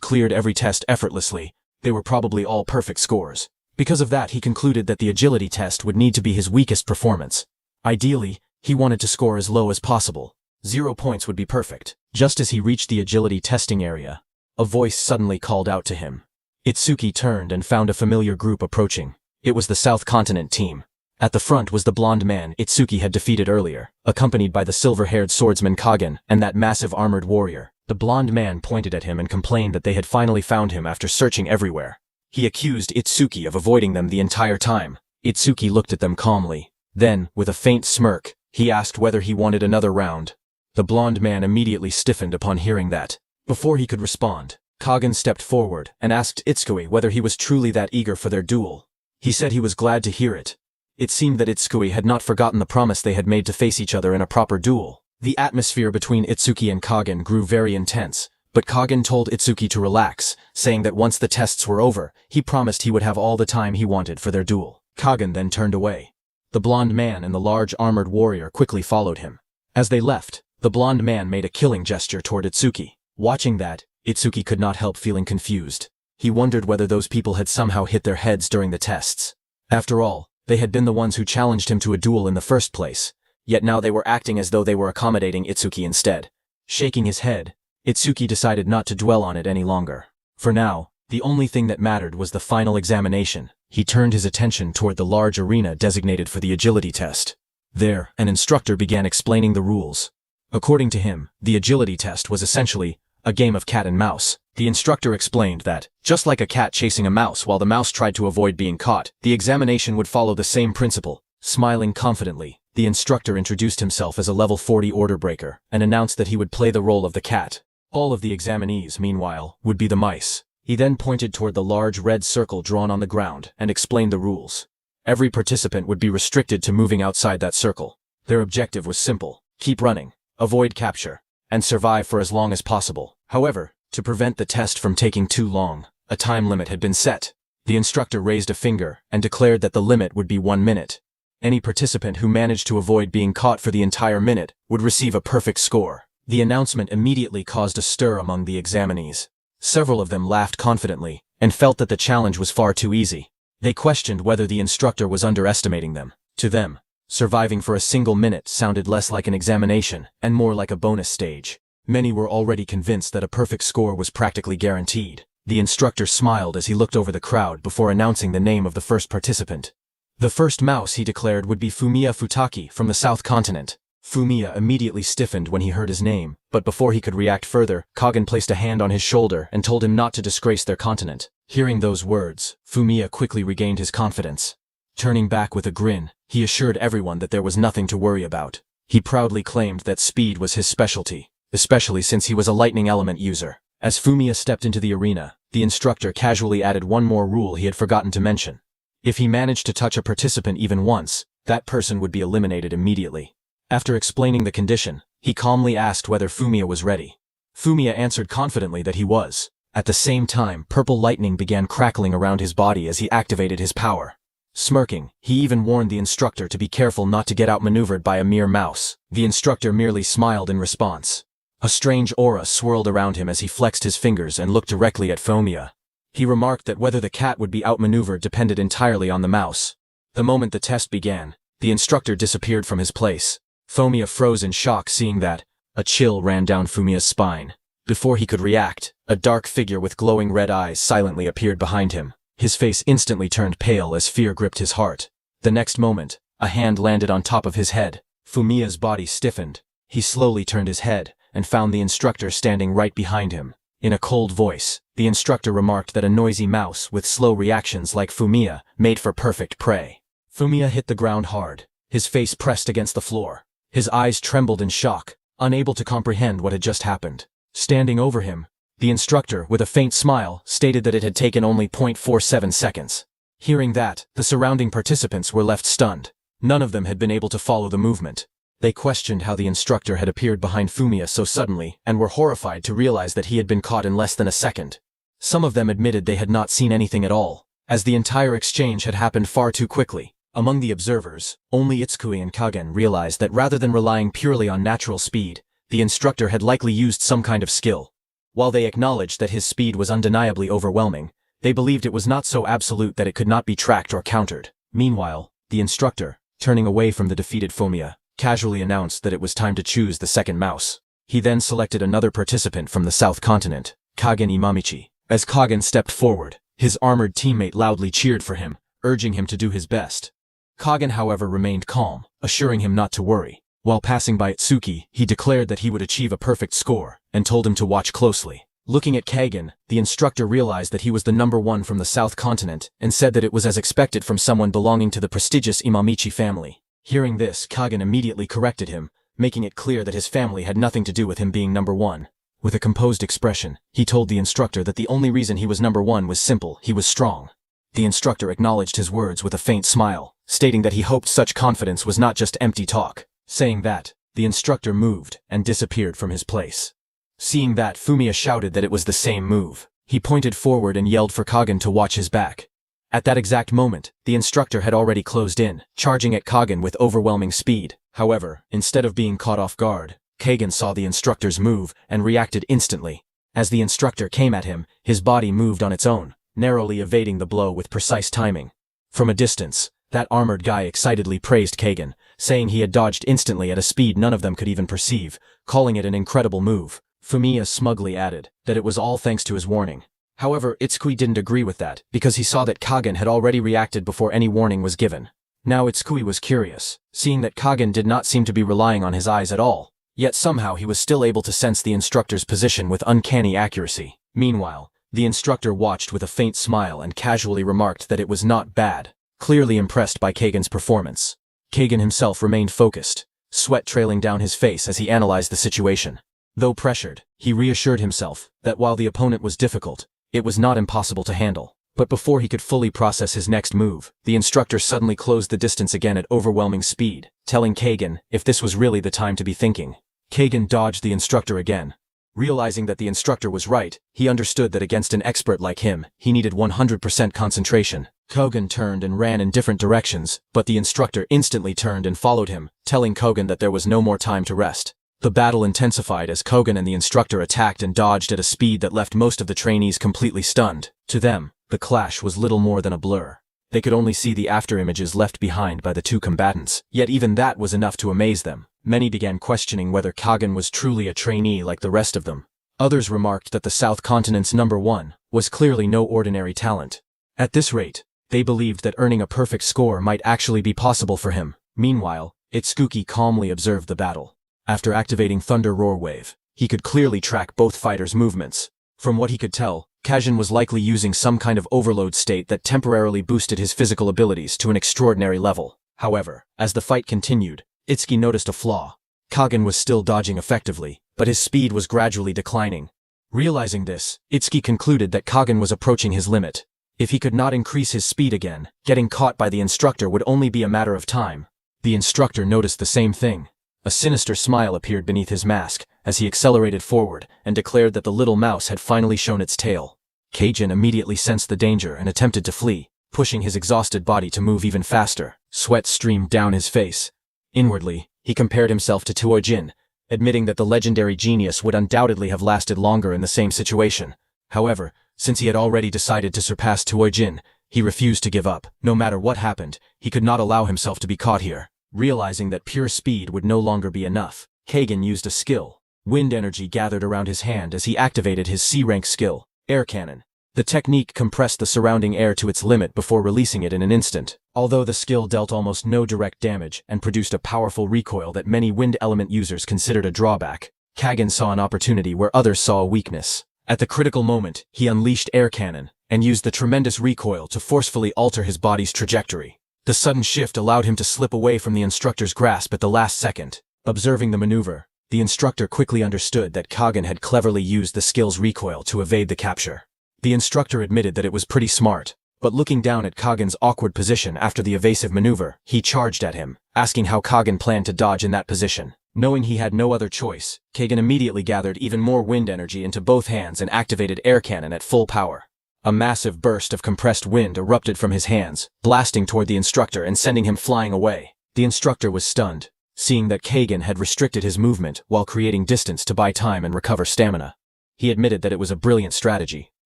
[SPEAKER 1] cleared every test effortlessly, they were probably all perfect scores. Because of that, he concluded that the agility test would need to be his weakest performance. Ideally, he wanted to score as low as possible. 0 points would be perfect. Just as he reached the agility testing area, a voice suddenly called out to him. Itsuki turned and found a familiar group approaching. It was the South Continent team. At the front was the blonde man Itsuki had defeated earlier, accompanied by the silver-haired swordsman Kagen and that massive armored warrior. The blonde man pointed at him and complained that they had finally found him after searching everywhere. He accused Itsuki of avoiding them the entire time. Itsuki looked at them calmly. Then, with a faint smirk, he asked whether he wanted another round. The blonde man immediately stiffened upon hearing that. Before he could respond, Kagen stepped forward and asked Itsukui whether he was truly that eager for their duel. He said he was glad to hear it. It seemed that Itsukui had not forgotten the promise they had made to face each other in a proper duel. The atmosphere between Itsuki and Kagen grew very intense, but Kagen told Itsuki to relax, saying that once the tests were over, he promised he would have all the time he wanted for their duel. Kagen then turned away. The blonde man and the large armored warrior quickly followed him. As they left, the blonde man made a killing gesture toward Itsuki. Watching that, Itsuki could not help feeling confused. He wondered whether those people had somehow hit their heads during the tests. After all, they had been the ones who challenged him to a duel in the first place, yet now they were acting as though they were accommodating Itsuki instead. Shaking his head, Itsuki decided not to dwell on it any longer. For now, the only thing that mattered was the final examination. He turned his attention toward the large arena designated for the agility test. There, an instructor began explaining the rules. According to him, the agility test was essentially a game of cat and mouse. The instructor explained that, just like a cat chasing a mouse while the mouse tried to avoid being caught, the examination would follow the same principle. Smiling confidently, the instructor introduced himself as a level 40 order breaker and announced that he would play the role of the cat. All of the examinees, meanwhile, would be the mice. He then pointed toward the large red circle drawn on the ground and explained the rules. Every participant would be restricted to moving outside that circle. Their objective was simple: keep running, avoid capture, and survive for as long as possible. However, to prevent the test from taking too long, a time limit had been set. The instructor raised a finger and declared that the limit would be 1 minute. Any participant who managed to avoid being caught for the entire minute would receive a perfect score. The announcement immediately caused a stir among the examinees. Several of them laughed confidently and felt that the challenge was far too easy. They questioned whether the instructor was underestimating them. To them, surviving for a single minute sounded less like an examination and more like a bonus stage. Many were already convinced that a perfect score was practically guaranteed. The instructor smiled as he looked over the crowd before announcing the name of the first participant. The first mouse, he declared, would be Fumiya Futaki from the South Continent. Fumiya immediately stiffened when he heard his name, but before he could react further, Kagen placed a hand on his shoulder and told him not to disgrace their continent. Hearing those words, Fumiya quickly regained his confidence. Turning back with a grin, he assured everyone that there was nothing to worry about. He proudly claimed that speed was his specialty, especially since he was a lightning element user. As Fumiya stepped into the arena, the instructor casually added one more rule he had forgotten to mention. If he managed to touch a participant even once, that person would be eliminated immediately. After explaining the condition, he calmly asked whether Fumiya was ready. Fumiya answered confidently that he was. At the same time, purple lightning began crackling around his body as he activated his power. Smirking, he even warned the instructor to be careful not to get outmaneuvered by a mere mouse. The instructor merely smiled in response. A strange aura swirled around him as he flexed his fingers and looked directly at Fumiya. He remarked that whether the cat would be outmaneuvered depended entirely on the mouse. The moment the test began, the instructor disappeared from his place. Fumiya froze in shock seeing that. A chill ran down Fumiya's spine. Before he could react, a dark figure with glowing red eyes silently appeared behind him. His face instantly turned pale as fear gripped his heart. The next moment, a hand landed on top of his head. Fumiya's body stiffened. He slowly turned his head and found the instructor standing right behind him. In a cold voice, the instructor remarked that a noisy mouse with slow reactions like Fumiya made for perfect prey. Fumiya hit the ground hard, his face pressed against the floor. His eyes trembled in shock, unable to comprehend what had just happened. Standing over him, the instructor, with a faint smile, stated that it had taken only 0.47 seconds. Hearing that, the surrounding participants were left stunned. None of them had been able to follow the movement. They questioned how the instructor had appeared behind Fumiya so suddenly and were horrified to realize that he had been caught in less than a second. Some of them admitted they had not seen anything at all, as the entire exchange had happened far too quickly. Among the observers, only Itsukui and Kagen realized that rather than relying purely on natural speed, the instructor had likely used some kind of skill. While they acknowledged that his speed was undeniably overwhelming, they believed it was not so absolute that it could not be tracked or countered. Meanwhile, the instructor, turning away from the defeated Fumiya, casually announced that it was time to choose the second mouse. He then selected another participant from the South Continent, Kagen Imamichi. As Kagen stepped forward, his armored teammate loudly cheered for him, urging him to do his best. Kagen, however, remained calm, assuring him not to worry. While passing by Itsuki, he declared that he would achieve a perfect score, and told him to watch closely. Looking at Kagen, the instructor realized that he was the number one from the South Continent, and said that it was as expected from someone belonging to the prestigious Imamichi family. Hearing this, Kagen immediately corrected him, making it clear that his family had nothing to do with him being number one. With a composed expression, he told the instructor that the only reason he was number one was simple: he was strong. The instructor acknowledged his words with a faint smile, stating that he hoped such confidence was not just empty talk. Saying that, the instructor moved and disappeared from his place. Seeing that, Fumiya shouted that it was the same move. He pointed forward and yelled for Kagen to watch his back. At that exact moment, the instructor had already closed in, charging at Kagen with overwhelming speed. However, instead of being caught off guard, Kagen saw the instructor's move and reacted instantly. As the instructor came at him, his body moved on its own, narrowly evading the blow with precise timing. From a distance, that armored guy excitedly praised Kagen, saying he had dodged instantly at a speed none of them could even perceive, calling it an incredible move. Fumiya smugly added that it was all thanks to his warning. However, Itsukui didn't agree with that, because he saw that Kagen had already reacted before any warning was given. Now Itsukui was curious, seeing that Kagen did not seem to be relying on his eyes at all. Yet somehow he was still able to sense the instructor's position with uncanny accuracy. Meanwhile, the instructor watched with a faint smile and casually remarked that it was not bad, clearly impressed by Kagen's performance. Kagen himself remained focused, sweat trailing down his face as he analyzed the situation. Though pressured, he reassured himself that while the opponent was difficult, it was not impossible to handle. But before he could fully process his next move, the instructor suddenly closed the distance again at overwhelming speed, telling Kagen if this was really the time to be thinking. Kagen dodged the instructor again. Realizing that the instructor was right, he understood that against an expert like him, he needed 100% concentration. Kagen turned and ran in different directions, but the instructor instantly turned and followed him, telling Kagen that there was no more time to rest. The battle intensified as Kagen and the instructor attacked and dodged at a speed that left most of the trainees completely stunned. To them, the clash was little more than a blur. They could only see the afterimages left behind by the two combatants, yet even that was enough to amaze them. Many began questioning whether Kagen was truly a trainee like the rest of them. Others remarked that the South Continent's number one was clearly no ordinary talent. At this rate, they believed that earning a perfect score might actually be possible for him. Meanwhile, Itsuki calmly observed the battle. After activating Thunder Roar Wave, he could clearly track both fighters' movements. From what he could tell, Kagen was likely using some kind of overload state that temporarily boosted his physical abilities to an extraordinary level. However, as the fight continued, Itsuki noticed a flaw. Kagen was still dodging effectively, but his speed was gradually declining. Realizing this, Itsuki concluded that Kagen was approaching his limit. If he could not increase his speed again, getting caught by the instructor would only be a matter of time. The instructor noticed the same thing. A sinister smile appeared beneath his mask as he accelerated forward and declared that the little mouse had finally shown its tail. Kagen immediately sensed the danger and attempted to flee, pushing his exhausted body to move even faster. Sweat streamed down his face. Inwardly, he compared himself to Tuojin, admitting that the legendary genius would undoubtedly have lasted longer in the same situation. However, since he had already decided to surpass Tuojin, he refused to give up. No matter what happened, he could not allow himself to be caught here. Realizing that pure speed would no longer be enough, Kagen used a skill. Wind energy gathered around his hand as he activated his C-rank skill, Air Cannon. The technique compressed the surrounding air to its limit before releasing it in an instant. Although the skill dealt almost no direct damage and produced a powerful recoil that many wind element users considered a drawback, Kagen saw an opportunity where others saw a weakness. At the critical moment, he unleashed Air Cannon and used the tremendous recoil to forcefully alter his body's trajectory. The sudden shift allowed him to slip away from the instructor's grasp at the last second. Observing the maneuver, the instructor quickly understood that Kagen had cleverly used the skill's recoil to evade the capture. The instructor admitted that it was pretty smart, but looking down at Kagen's awkward position after the evasive maneuver, he charged at him, asking how Kagen planned to dodge in that position. Knowing he had no other choice, Kagen immediately gathered even more wind energy into both hands and activated Air Cannon at full power. A massive burst of compressed wind erupted from his hands, blasting toward the instructor and sending him flying away. The instructor was stunned, seeing that Kagen had restricted his movement while creating distance to buy time and recover stamina. He admitted that it was a brilliant strategy.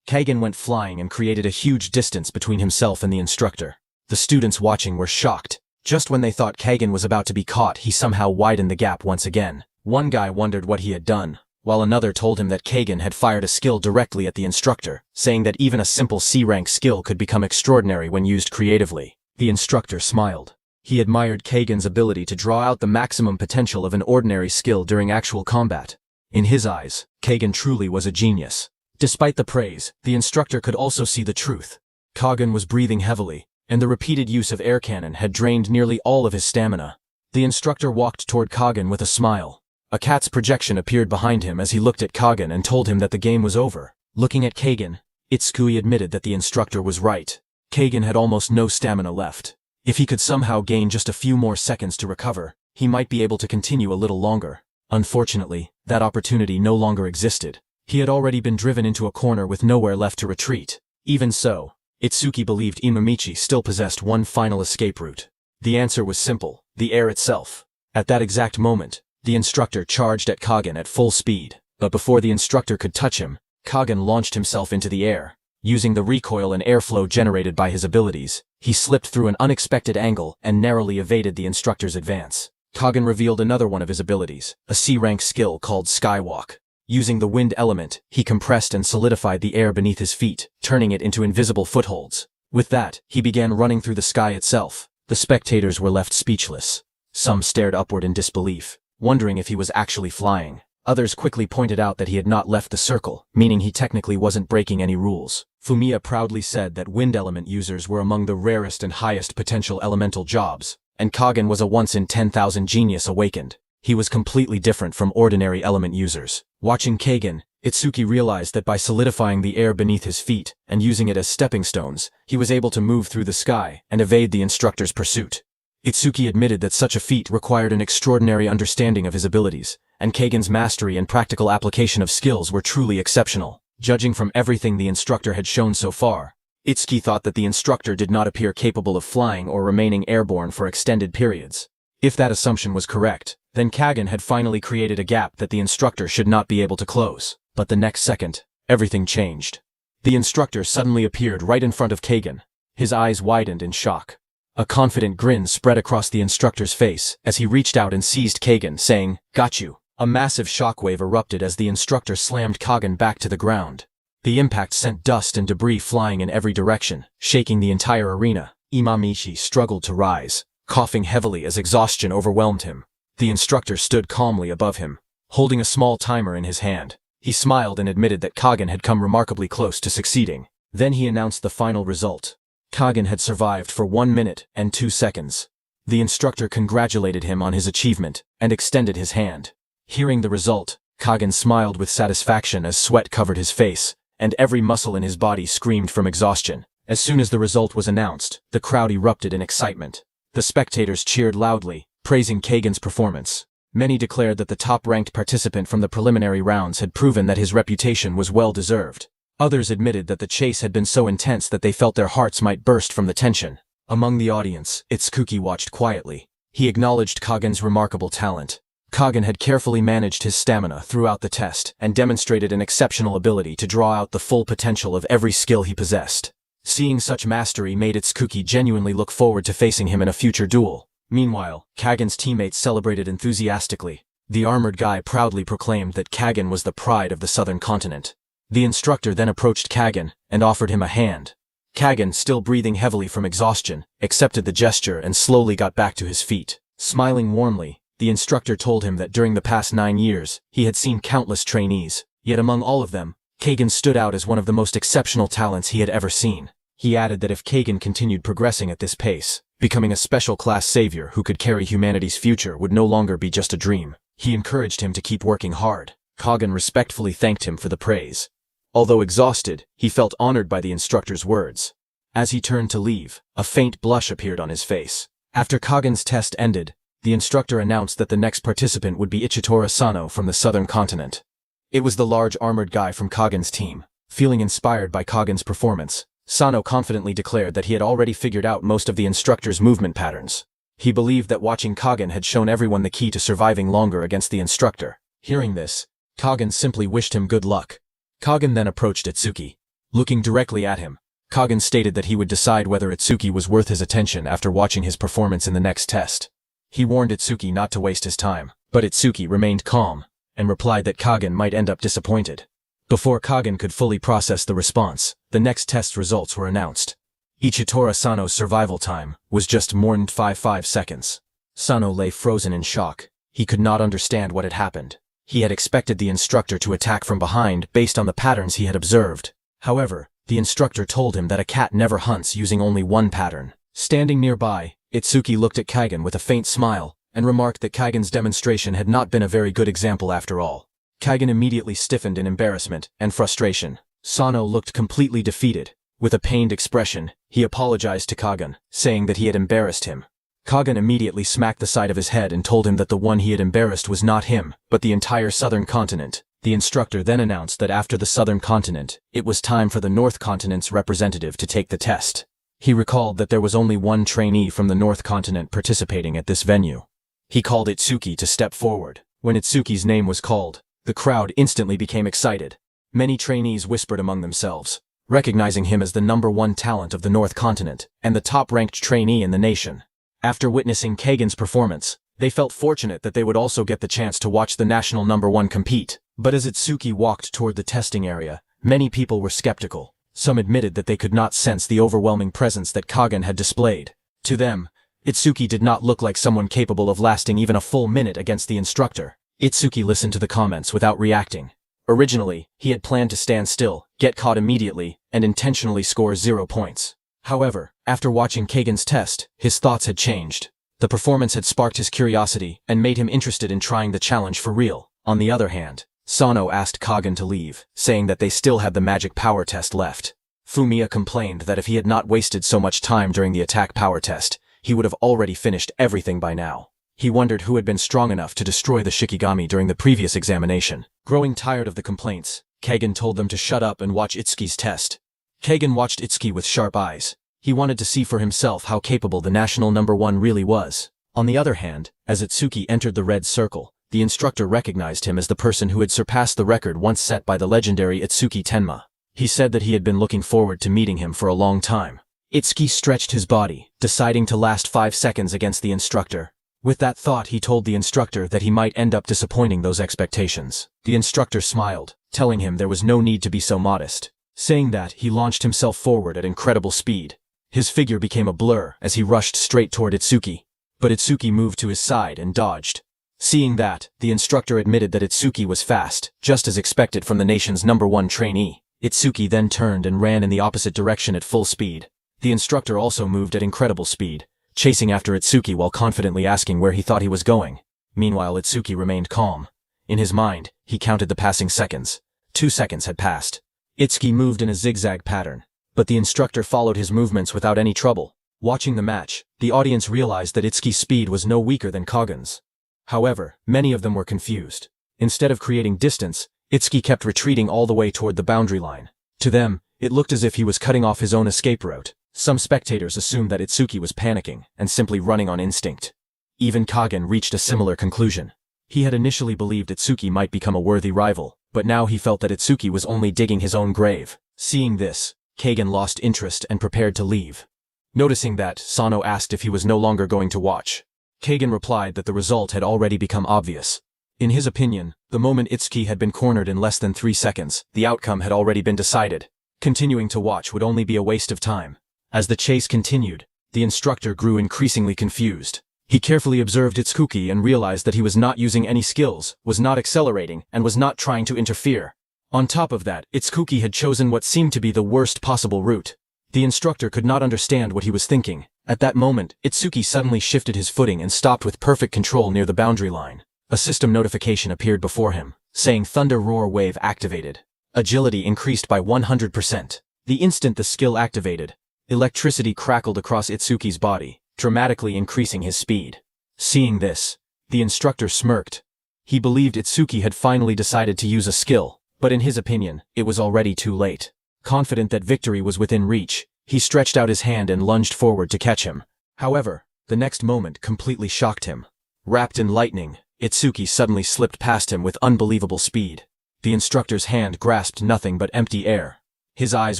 [SPEAKER 1] Kagen went flying and created a huge distance between himself and the instructor. The students watching were shocked. Just when they thought Kagen was about to be caught, he somehow widened the gap once again. One guy wondered what he had done, while another told him that Kagen had fired a skill directly at the instructor, saying that even a simple C-rank skill could become extraordinary when used creatively. The instructor smiled. He admired Kagen's ability to draw out the maximum potential of an ordinary skill during actual combat. In his eyes, Kagen truly was a genius. Despite the praise, the instructor could also see the truth. Kagen was breathing heavily, and the repeated use of air cannon had drained nearly all of his stamina. The instructor walked toward Kagen with a smile. A cat's projection appeared behind him as he looked at Kagen and told him that the game was over. Looking at Kagen, Itsukui admitted that the instructor was right. Kagen had almost no stamina left. If he could somehow gain just a few more seconds to recover, he might be able to continue a little longer. Unfortunately, that opportunity no longer existed. He had already been driven into a corner with nowhere left to retreat. Even so, Itsuki believed Imamichi still possessed one final escape route. The answer was simple: the air itself. At that exact moment, the instructor charged at Kagen at full speed. But before the instructor could touch him, Kagen launched himself into the air. Using the recoil and airflow generated by his abilities, he slipped through an unexpected angle and narrowly evaded the instructor's advance. Kagen revealed another one of his abilities, a C-rank skill called Skywalk. Using the wind element, he compressed and solidified the air beneath his feet, turning it into invisible footholds. With that, he began running through the sky itself. The spectators were left speechless. Some stared upward in disbelief, wondering if he was actually flying. Others quickly pointed out that he had not left the circle, meaning he technically wasn't breaking any rules. Fumiya proudly said that wind element users were among the rarest and highest potential elemental jobs, and Kagen was a once-in-10,000 genius awakened. He was completely different from ordinary element users. Watching Kagen, Itsuki realized that by solidifying the air beneath his feet and using it as stepping stones, he was able to move through the sky and evade the instructor's pursuit. Itsuki admitted that such a feat required an extraordinary understanding of his abilities, and Kagen's mastery and practical application of skills were truly exceptional. Judging from everything the instructor had shown so far, Itsuki thought that the instructor did not appear capable of flying or remaining airborne for extended periods. If that assumption was correct, then Kagen had finally created a gap that the instructor should not be able to close. But the next second, everything changed. The instructor suddenly appeared right in front of Kagen. His eyes widened in shock. A confident grin spread across the instructor's face as he reached out and seized Kagen, saying, "Got you." A massive shockwave erupted as the instructor slammed Kagen back to the ground. The impact sent dust and debris flying in every direction, shaking the entire arena. Imamichi struggled to rise, coughing heavily as exhaustion overwhelmed him. The instructor stood calmly above him, holding a small timer in his hand. He smiled and admitted that Kagen had come remarkably close to succeeding. Then he announced the final result. Kagen had survived for 1 minute and 2 seconds. The instructor congratulated him on his achievement and extended his hand. Hearing the result, Kagen smiled with satisfaction as sweat covered his face, and every muscle in his body screamed from exhaustion. As soon as the result was announced, the crowd erupted in excitement. The spectators cheered loudly, praising Kagen's performance. Many declared that the top-ranked participant from the preliminary rounds had proven that his reputation was well-deserved. Others admitted that the chase had been so intense that they felt their hearts might burst from the tension. Among the audience, Itsuki watched quietly. He acknowledged Kagen's remarkable talent. Kagen had carefully managed his stamina throughout the test and demonstrated an exceptional ability to draw out the full potential of every skill he possessed. Seeing such mastery made Itsuki genuinely look forward to facing him in a future duel. Meanwhile, Kagen's teammates celebrated enthusiastically. The armored guy proudly proclaimed that Kagen was the pride of the southern continent. The instructor then approached Kagen and offered him a hand. Kagen, still breathing heavily from exhaustion, accepted the gesture and slowly got back to his feet. Smiling warmly, the instructor told him that during the past 9 years, he had seen countless trainees, yet among all of them, Kagen stood out as one of the most exceptional talents he had ever seen. He added that if Kagen continued progressing at this pace, becoming a special class savior who could carry humanity's future would no longer be just a dream. He encouraged him to keep working hard. Kagen respectfully thanked him for the praise. Although exhausted, he felt honored by the instructor's words. As he turned to leave, a faint blush appeared on his face. After Kagen's test ended, the instructor announced that the next participant would be Ichitora Sano from the southern continent. It was the large armored guy from Kagen's team. Feeling inspired by Kagen's performance, Sano confidently declared that he had already figured out most of the instructor's movement patterns. He believed that watching Kagen had shown everyone the key to surviving longer against the instructor. Hearing this, Kagen simply wished him good luck. Kagen then approached Itsuki. Looking directly at him, Kagen stated that he would decide whether Itsuki was worth his attention after watching his performance in the next test. He warned Itsuki not to waste his time, but Itsuki remained calm and replied that Kagen might end up disappointed. Before Kagen could fully process the response, the next test results were announced. Ichitora Sano's survival time was just more than 5 seconds. Sano lay frozen in shock. He could not understand what had happened. He had expected the instructor to attack from behind based on the patterns he had observed. However, the instructor told him that a cat never hunts using only one pattern. Standing nearby, Itsuki looked at Kagen with a faint smile and remarked that Kagen's demonstration had not been a very good example after all. Kagen immediately stiffened in embarrassment and frustration. Sano looked completely defeated. With a pained expression, he apologized to Kagen, saying that he had embarrassed him. Kagen immediately smacked the side of his head and told him that the one he had embarrassed was not him, but the entire southern continent. The instructor then announced that after the southern continent, it was time for the North Continent's representative to take the test. He recalled that there was only one trainee from the North Continent participating at this venue. He called Itsuki to step forward. When Itsuki's name was called, the crowd instantly became excited. Many trainees whispered among themselves, recognizing him as the #1 talent of the North Continent and the top-ranked trainee in the nation. After witnessing Kagen's performance, they felt fortunate that they would also get the chance to watch the national #1 compete. But as Itsuki walked toward the testing area, many people were skeptical. Some admitted that they could not sense the overwhelming presence that Kagen had displayed. To them, Itsuki did not look like someone capable of lasting even a full minute against the instructor. Itsuki listened to the comments without reacting. Originally, he had planned to stand still, get caught immediately, and intentionally score 0 points. However, after watching Kagen's test, his thoughts had changed. The performance had sparked his curiosity and made him interested in trying the challenge for real. On the other hand, Sano asked Kagen to leave, saying that they still had the magic power test left. Fumiya complained that if he had not wasted so much time during the attack power test, he would have already finished everything by now. He wondered who had been strong enough to destroy the Shikigami during the previous examination. Growing tired of the complaints, Kagen told them to shut up and watch Itsuki's test. Kagen watched Itsuki with sharp eyes. He wanted to see for himself how capable the national #1 really was. On the other hand, as Itsuki entered the red circle, the instructor recognized him as the person who had surpassed the record once set by the legendary Itsuki Tenma. He said that he had been looking forward to meeting him for a long time. Itsuki stretched his body, deciding to last 5 seconds against the instructor. With that thought, he told the instructor that he might end up disappointing those expectations. The instructor smiled, telling him there was no need to be so modest. Saying that, he launched himself forward at incredible speed. His figure became a blur as he rushed straight toward Itsuki. But Itsuki moved to his side and dodged. Seeing that, the instructor admitted that Itsuki was fast, just as expected from the nation's #1 trainee. Itsuki then turned and ran in the opposite direction at full speed. The instructor also moved at incredible speed, chasing after Itsuki while confidently asking where he thought he was going. Meanwhile, Itsuki remained calm. In his mind, he counted the passing seconds. 2 seconds had passed. Itsuki moved in a zigzag pattern, but the instructor followed his movements without any trouble. Watching the match, the audience realized that Itsuki's speed was no weaker than Kagen's. However, many of them were confused. Instead of creating distance, Itsuki kept retreating all the way toward the boundary line. To them, it looked as if he was cutting off his own escape route. Some spectators assumed that Itsuki was panicking and simply running on instinct. Even Kagen reached a similar conclusion. He had initially believed Itsuki might become a worthy rival, but now he felt that Itsuki was only digging his own grave. Seeing this, Kagen lost interest and prepared to leave. Noticing that, Sano asked if he was no longer going to watch. Kagen replied that the result had already become obvious. In his opinion, the moment Itsuki had been cornered in less than 3 seconds, the outcome had already been decided. Continuing to watch would only be a waste of time. As the chase continued, the instructor grew increasingly confused. He carefully observed Itsuki and realized that he was not using any skills, was not accelerating, and was not trying to interfere. On top of that, Itsuki had chosen what seemed to be the worst possible route. The instructor could not understand what he was thinking. At that moment, Itsuki suddenly shifted his footing and stopped with perfect control near the boundary line. A system notification appeared before him, saying Thunder Roar Wave activated. Agility increased by 100%. The instant the skill activated, electricity crackled across Itsuki's body, dramatically increasing his speed. Seeing this, the instructor smirked. He believed Itsuki had finally decided to use a skill, but in his opinion, it was already too late. Confident that victory was within reach, he stretched out his hand and lunged forward to catch him. However, the next moment completely shocked him. Wrapped in lightning, Itsuki suddenly slipped past him with unbelievable speed. The instructor's hand grasped nothing but empty air. His eyes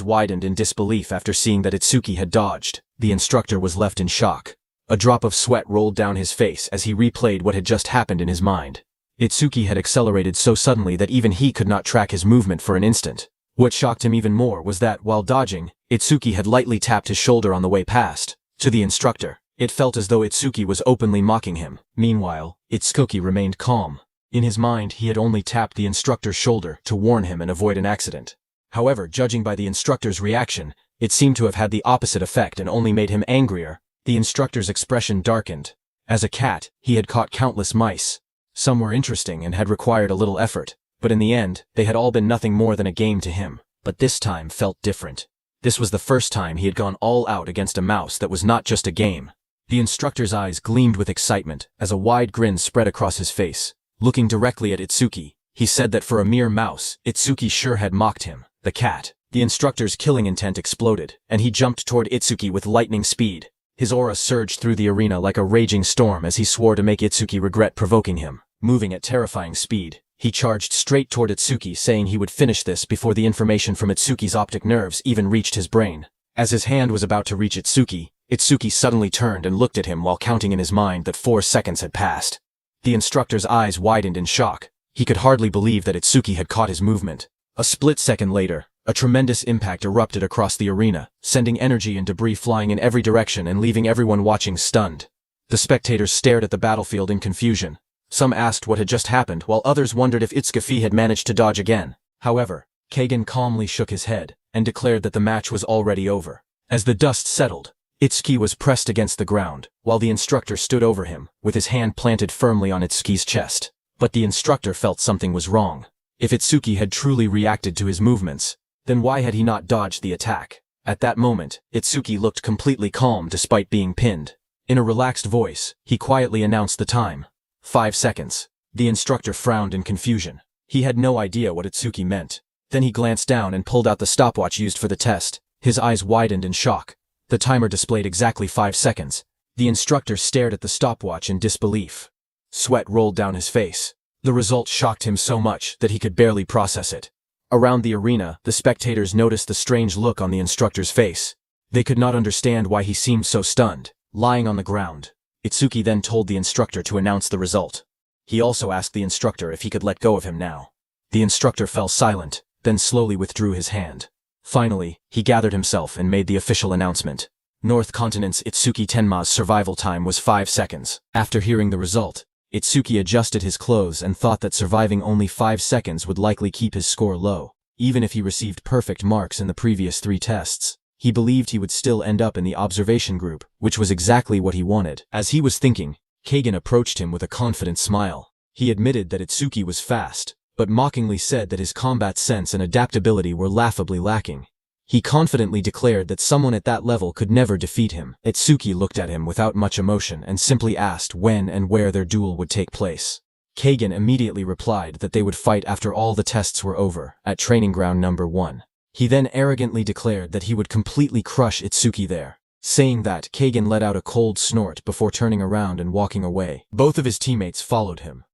[SPEAKER 1] widened in disbelief after seeing that Itsuki had dodged. The instructor was left in shock. A drop of sweat rolled down his face as he replayed what had just happened in his mind. Itsuki had accelerated so suddenly that even he could not track his movement for an instant. What shocked him even more was that, while dodging, Itsuki had lightly tapped his shoulder on the way past. To the instructor, it felt as though Itsuki was openly mocking him. Meanwhile, Itsuki remained calm. In his mind, he had only tapped the instructor's shoulder to warn him and avoid an accident. However, judging by the instructor's reaction, it seemed to have had the opposite effect and only made him angrier. The instructor's expression darkened. As a cat, he had caught countless mice. Some were interesting and had required a little effort, but in the end, they had all been nothing more than a game to him. But this time felt different. This was the first time he had gone all out against a mouse that was not just a game. The instructor's eyes gleamed with excitement as a wide grin spread across his face. Looking directly at Itsuki, he said that for a mere mouse, Itsuki sure had mocked him, the cat. The instructor's killing intent exploded, and he jumped toward Itsuki with lightning speed. His aura surged through the arena like a raging storm as he swore to make Itsuki regret provoking him. Moving at terrifying speed, he charged straight toward Itsuki, saying he would finish this before the information from Itsuki's optic nerves even reached his brain. As his hand was about to reach Itsuki, Itsuki suddenly turned and looked at him while counting in his mind that 4 seconds had passed. The instructor's eyes widened in shock. He could hardly believe that Itsuki had caught his movement. A split second later, a tremendous impact erupted across the arena, sending energy and debris flying in every direction and leaving everyone watching stunned. The spectators stared at the battlefield in confusion. Some asked what had just happened, while others wondered if Itsuki had managed to dodge again. However, Kagan calmly shook his head and declared that the match was already over. As the dust settled, Itsuki was pressed against the ground, while the instructor stood over him, with his hand planted firmly on Itsuki's chest. But the instructor felt something was wrong. If Itsuki had truly reacted to his movements, then why had he not dodged the attack? At that moment, Itsuki looked completely calm despite being pinned. In a relaxed voice, he quietly announced the time. 5 seconds. The instructor frowned in confusion. He had no idea what Itsuki meant. Then he glanced down and pulled out the stopwatch used for the test. His eyes widened in shock. The timer displayed exactly 5 seconds. The instructor stared at the stopwatch in disbelief. Sweat rolled down his face. The result shocked him so much that he could barely process it. Around the arena, the spectators noticed the strange look on the instructor's face. They could not understand why he seemed so stunned. Lying on the ground, Itsuki then told the instructor to announce the result. He also asked the instructor if he could let go of him now. The instructor fell silent, then slowly withdrew his hand. Finally, he gathered himself and made the official announcement. North Continent's Itsuki Tenma's survival time was 5 seconds. After hearing the result, Itsuki adjusted his clothes and thought that surviving only 5 seconds would likely keep his score low. Even if he received perfect marks in the previous 3 tests, he believed he would still end up in the observation group, which was exactly what he wanted. As he was thinking, Kagan approached him with a confident smile. He admitted that Itsuki was fast, but mockingly said that his combat sense and adaptability were laughably lacking. He confidently declared that someone at that level could never defeat him. Itsuki looked at him without much emotion and simply asked when and where their duel would take place. Kagan immediately replied that they would fight after all the tests were over, at training ground number 1. He then arrogantly declared that he would completely crush Itsuki there. Saying that, Kagan let out a cold snort before turning around and walking away. Both of his teammates followed him.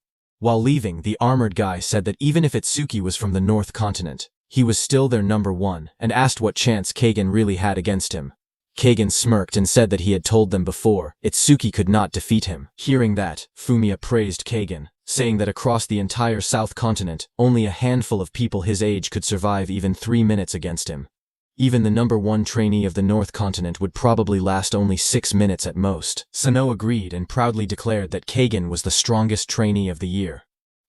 [SPEAKER 1] While leaving, the armored guy said that even if Itsuki was from the North Continent, he was still their number 1, and asked what chance Kagan really had against him. Kagan smirked and said that he had told them before, Itsuki could not defeat him. Hearing that, Fumiya praised Kagan, saying that across the entire South Continent, only a handful of people his age could survive even 3 minutes against him. Even the number 1 trainee of the North Continent would probably last only 6 minutes at most. Sano agreed and proudly declared that Kagan was the strongest trainee of the year.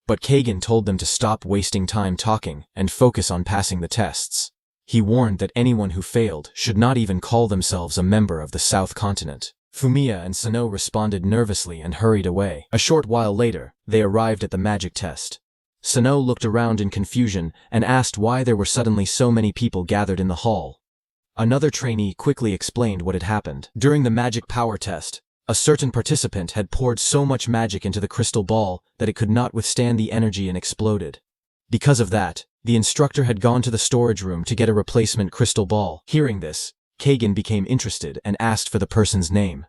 [SPEAKER 1] But Kagan told them to stop wasting time talking and focus on passing the tests. He warned that anyone who failed should not even call themselves a member of the South Continent. Fumiya and Sano responded nervously and hurried away. A short while later, they arrived at the magic test. Sano looked around in confusion and asked why there were suddenly so many people gathered in the hall. Another trainee quickly explained what had happened. During the magic power test, a certain participant had poured so much magic into the crystal ball that it could not withstand the energy and exploded. Because of that, the instructor had gone to the storage room to get a replacement crystal ball. Hearing this, Kagan became interested and asked for the person's name.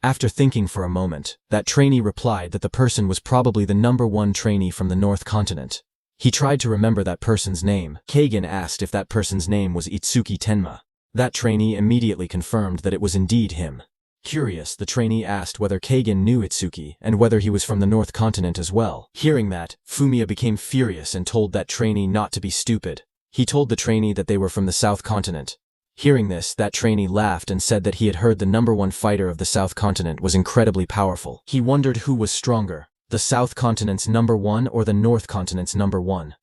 [SPEAKER 1] After thinking for a moment, that trainee replied that the person was probably the number 1 trainee from the North Continent. He tried to remember that person's name. Kagan asked if that person's name was Itsuki Tenma. That trainee immediately confirmed that it was indeed him. Curious, the trainee asked whether Kagan knew Itsuki and whether he was from the North Continent as well. Hearing that, Fumiya became furious and told that trainee not to be stupid. He told the trainee that they were from the South Continent. Hearing this, that trainee laughed and said that he had heard the number 1 fighter of the South Continent was incredibly powerful. He wondered who was stronger, the South Continent's number 1 or the North Continent's number 1.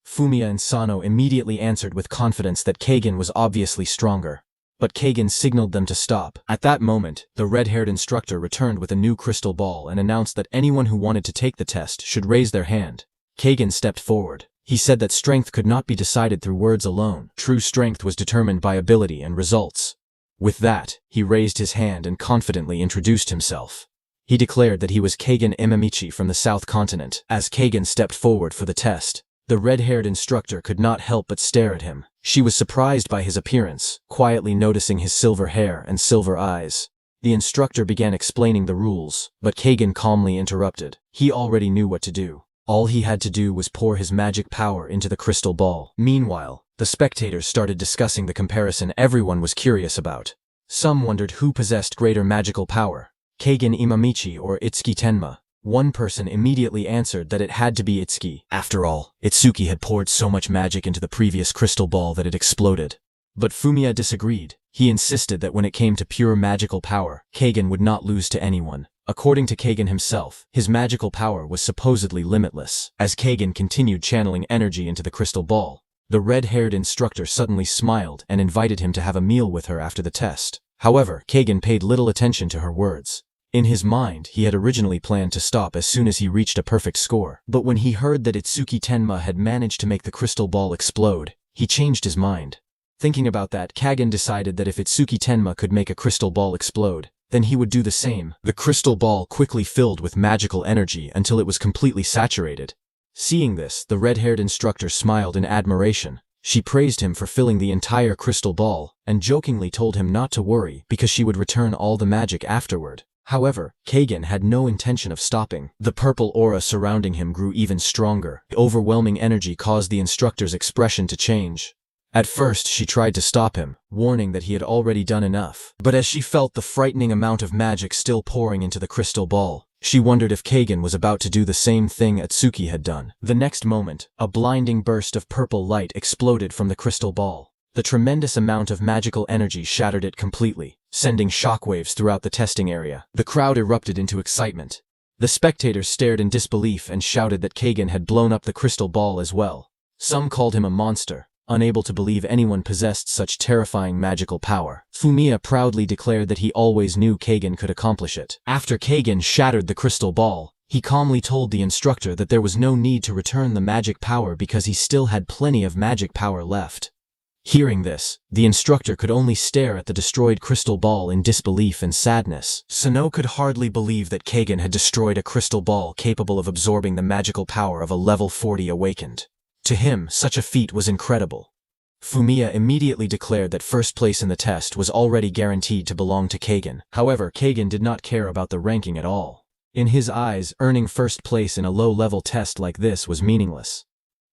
[SPEAKER 1] Fumiya and Sano immediately answered with confidence that Kagan was obviously stronger. but Kagan signaled them to stop. At that moment, the red-haired instructor returned with a new crystal ball and announced that anyone who wanted to take the test should raise their hand. Kagan stepped forward. He said that strength could not be decided through words alone. True strength was determined by ability and results. With that, he raised his hand and confidently introduced himself. He declared that he was Kagan Imamichi from the South Continent. As Kagan stepped forward for the test, the red-haired instructor could not help but stare at him. She was surprised by his appearance, quietly noticing his silver hair and silver eyes. The instructor began explaining the rules, but Kagan calmly interrupted. He already knew what to do. All he had to do was pour his magic power into the crystal ball. Meanwhile, the spectators started discussing the comparison everyone was curious about. Some wondered who possessed greater magical power, Kagan Imamichi or Itsuki Tenma. One person immediately answered that it had to be Itsuki. After all, Itsuki had poured so much magic into the previous crystal ball that it exploded. But Fumiya disagreed. He insisted that when it came to pure magical power, Kagan would not lose to anyone. According to Kagan himself, his magical power was supposedly limitless. As Kagan continued channeling energy into the crystal ball, the red-haired instructor suddenly smiled and invited him to have a meal with her after the test. However, Kagan paid little attention to her words. In his mind, he had originally planned to stop as soon as he reached a perfect score. But when he heard that Itsuki Tenma had managed to make the crystal ball explode, he changed his mind. Thinking about that, Kagan decided that if Itsuki Tenma could make a crystal ball explode, then he would do the same. The crystal ball quickly filled with magical energy until it was completely saturated. Seeing this, the red-haired instructor smiled in admiration. She praised him for filling the entire crystal ball, and jokingly told him not to worry because she would return all the magic afterward. However, Kagan had no intention of stopping. The purple aura surrounding him grew even stronger. The overwhelming energy caused the instructor's expression to change. At first, she tried to stop him, warning that he had already done enough. But as she felt the frightening amount of magic still pouring into the crystal ball, she wondered if Kagan was about to do the same thing Itsuki had done. The next moment, a blinding burst of purple light exploded from the crystal ball. The tremendous amount of magical energy shattered it completely, sending shockwaves throughout the testing area. The crowd erupted into excitement. The spectators stared in disbelief and shouted that Kagan had blown up the crystal ball as well. Some called him a monster, unable to believe anyone possessed such terrifying magical power. Fumiya proudly declared that he always knew Kagan could accomplish it. After Kagan shattered the crystal ball, he calmly told the instructor that there was no need to return the magic power because he still had plenty of magic power left. Hearing this, the instructor could only stare at the destroyed crystal ball in disbelief and sadness. Sano could hardly believe that Kagan had destroyed a crystal ball capable of absorbing the magical power of a level 40 awakened. To him, such a feat was incredible. Fumiya immediately declared that first place in the test was already guaranteed to belong to Kagan. However, Kagan did not care about the ranking at all. In his eyes, earning first place in a low-level test like this was meaningless.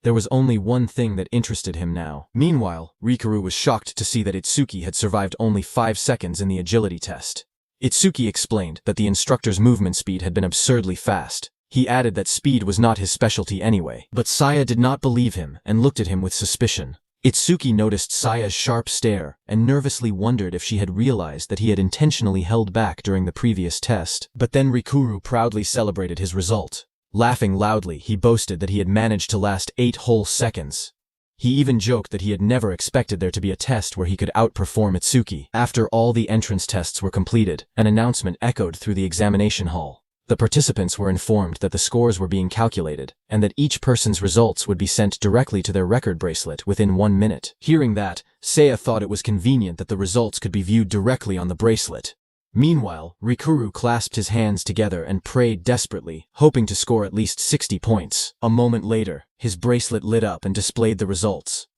[SPEAKER 1] There was only one thing that interested him now. Meanwhile, Rikuru was shocked to see that Itsuki had survived only 5 seconds in the agility test. Itsuki explained that the instructor's movement speed had been absurdly fast. He added that speed was not his specialty anyway. But Saya did not believe him and looked at him with suspicion. Itsuki noticed Saya's sharp stare and nervously wondered if she had realized that he had intentionally held back during the previous test. But then Rikuru proudly celebrated his result. Laughing loudly, he boasted that he had managed to last 8 whole seconds. He even joked that he had never expected there to be a test where he could outperform Itsuki. After all the entrance tests were completed, an announcement echoed through the examination hall. The participants were informed that the scores were being calculated, and that each person's results would be sent directly to their record bracelet within 1 minute. Hearing that, Seiya thought it was convenient that the results could be viewed directly on the bracelet. Meanwhile, Rikuru clasped his hands together and prayed desperately, hoping to score at least 60 points. A moment later, his bracelet lit up and displayed the results.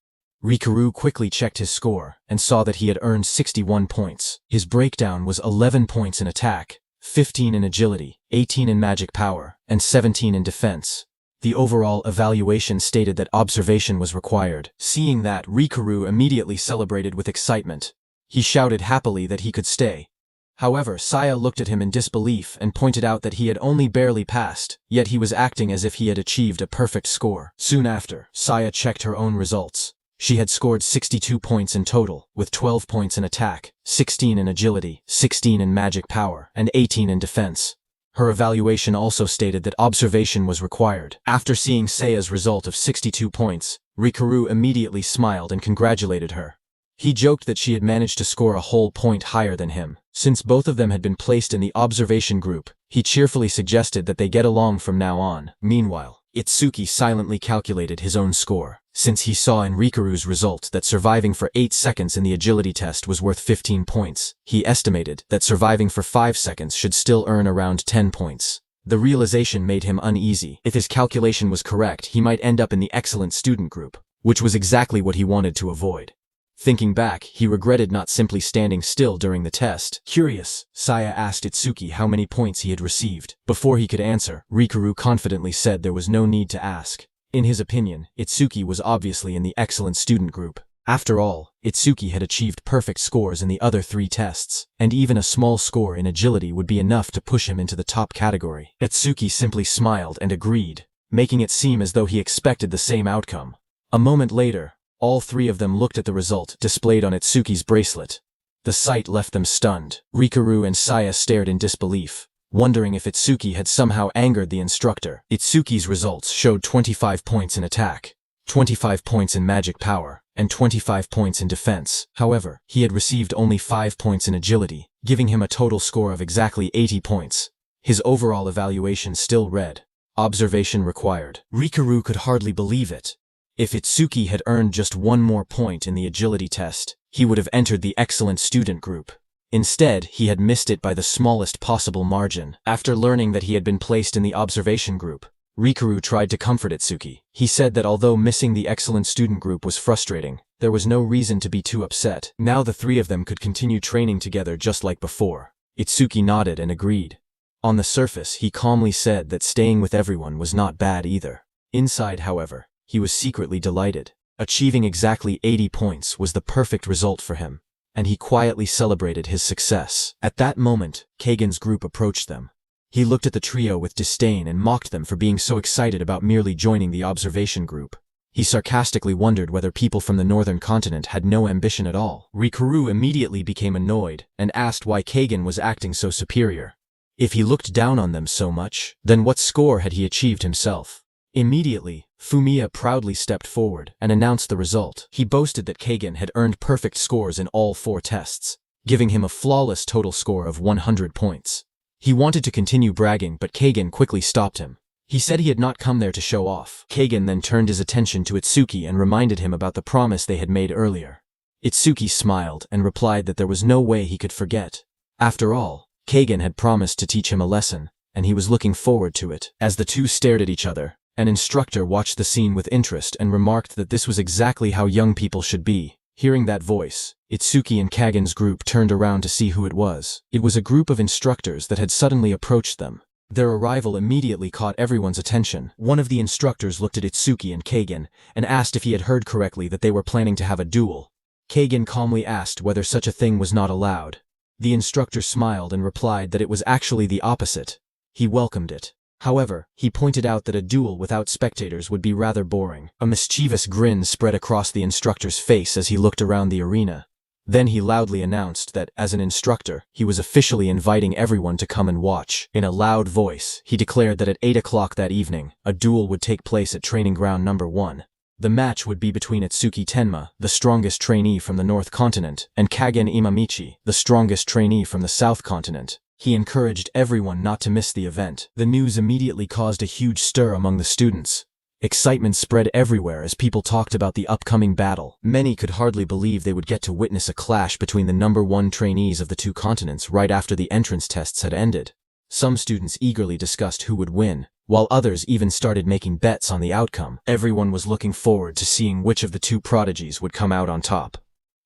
[SPEAKER 1] Rikuru quickly checked his score and saw that he had earned 61 points. His breakdown was 11 points in attack, 15 in agility, 18 in magic power, and 17 in defense. The overall evaluation stated that observation was required. Seeing that, Rikuru immediately celebrated with excitement. He shouted happily that he could stay. However, Saya looked at him in disbelief and pointed out that he had only barely passed, yet he was acting as if he had achieved a perfect score. Soon after, Saya checked her own results. She had scored 62 points in total, with 12 points in attack, 16 in agility, 16 in magic power, and 18 in defense. Her evaluation also stated that observation was required. After seeing Saya's result of 62 points, Rikuru immediately smiled and congratulated her. He joked that she had managed to score a whole point higher than him. Since both of them had been placed in the observation group, he cheerfully suggested that they get along from now on. Meanwhile, Itsuki silently calculated his own score. Since he saw in Rikuru's result that surviving for 8 seconds in the agility test was worth 15 points, he estimated that surviving for 5 seconds should still earn around 10 points. The realization made him uneasy. If his calculation was correct, he might end up in the excellent student group, which was exactly what he wanted to avoid. Thinking back, he regretted not simply standing still during the test. Curious, Saya asked Itsuki how many points he had received. Before he could answer, Rikuru confidently said there was no need to ask. In his opinion, Itsuki was obviously in the excellent student group. After all, Itsuki had achieved perfect scores in the other 3 tests, and even a small score in agility would be enough to push him into the top category. Itsuki simply smiled and agreed, making it seem as though he expected the same outcome. A moment later, all 3 of them looked at the result displayed on Itsuki's bracelet. The sight left them stunned. Rikuru and Saya stared in disbelief, wondering if Itsuki had somehow angered the instructor. Itsuki's results showed 25 points in attack, 25 points in magic power, and 25 points in defense. However, he had received only 5 points in agility, giving him a total score of exactly 80 points. His overall evaluation still read, "Observation required." Rikuru could hardly believe it. If Itsuki had earned just 1 more point in the agility test, he would have entered the excellent student group. Instead, he had missed it by the smallest possible margin. After learning that he had been placed in the observation group, Rikuru tried to comfort Itsuki. He said that although missing the excellent student group was frustrating, there was no reason to be too upset. Now the 3 of them could continue training together just like before. Itsuki nodded and agreed. On the surface, he calmly said that staying with everyone was not bad either. Inside, however, he was secretly delighted. Achieving exactly 80 points was the perfect result for him, and he quietly celebrated his success. At that moment, Kagan's group approached them. He looked at the trio with disdain and mocked them for being so excited about merely joining the observation group. He sarcastically wondered whether people from the northern continent had no ambition at all. Rikuru immediately became annoyed and asked why Kagan was acting so superior. If he looked down on them so much, then what score had he achieved himself? Immediately, Fumiya proudly stepped forward and announced the result. He boasted that Kagan had earned perfect scores in all 4 tests, giving him a flawless total score of 100 points. He wanted to continue bragging, but Kagan quickly stopped him. He said he had not come there to show off. Kagan then turned his attention to Itsuki and reminded him about the promise they had made earlier. Itsuki smiled and replied that there was no way he could forget. After all, Kagan had promised to teach him a lesson, and he was looking forward to it. As the 2 stared at each other, an instructor watched the scene with interest and remarked that this was exactly how young people should be. Hearing that voice, Itsuki and Kagan's group turned around to see who it was. It was a group of instructors that had suddenly approached them. Their arrival immediately caught everyone's attention. One of the instructors looked at Itsuki and Kagan and asked if he had heard correctly that they were planning to have a duel. Kagan calmly asked whether such a thing was not allowed. The instructor smiled and replied that it was actually the opposite. He welcomed it. However, he pointed out that a duel without spectators would be rather boring. A mischievous grin spread across the instructor's face as he looked around the arena. Then he loudly announced that, as an instructor, he was officially inviting everyone to come and watch. In a loud voice, he declared that at 8 o'clock that evening, a duel would take place at training ground number 1. The match would be between Itsuki Tenma, the strongest trainee from the North Continent, and Kagen Imamichi, the strongest trainee from the South Continent. He encouraged everyone not to miss the event. The news immediately caused a huge stir among the students. Excitement spread everywhere as people talked about the upcoming battle. Many could hardly believe they would get to witness a clash between the number 1 trainees of the 2 continents right after the entrance tests had ended. Some students eagerly discussed who would win, while others even started making bets on the outcome. Everyone was looking forward to seeing which of the 2 prodigies would come out on top.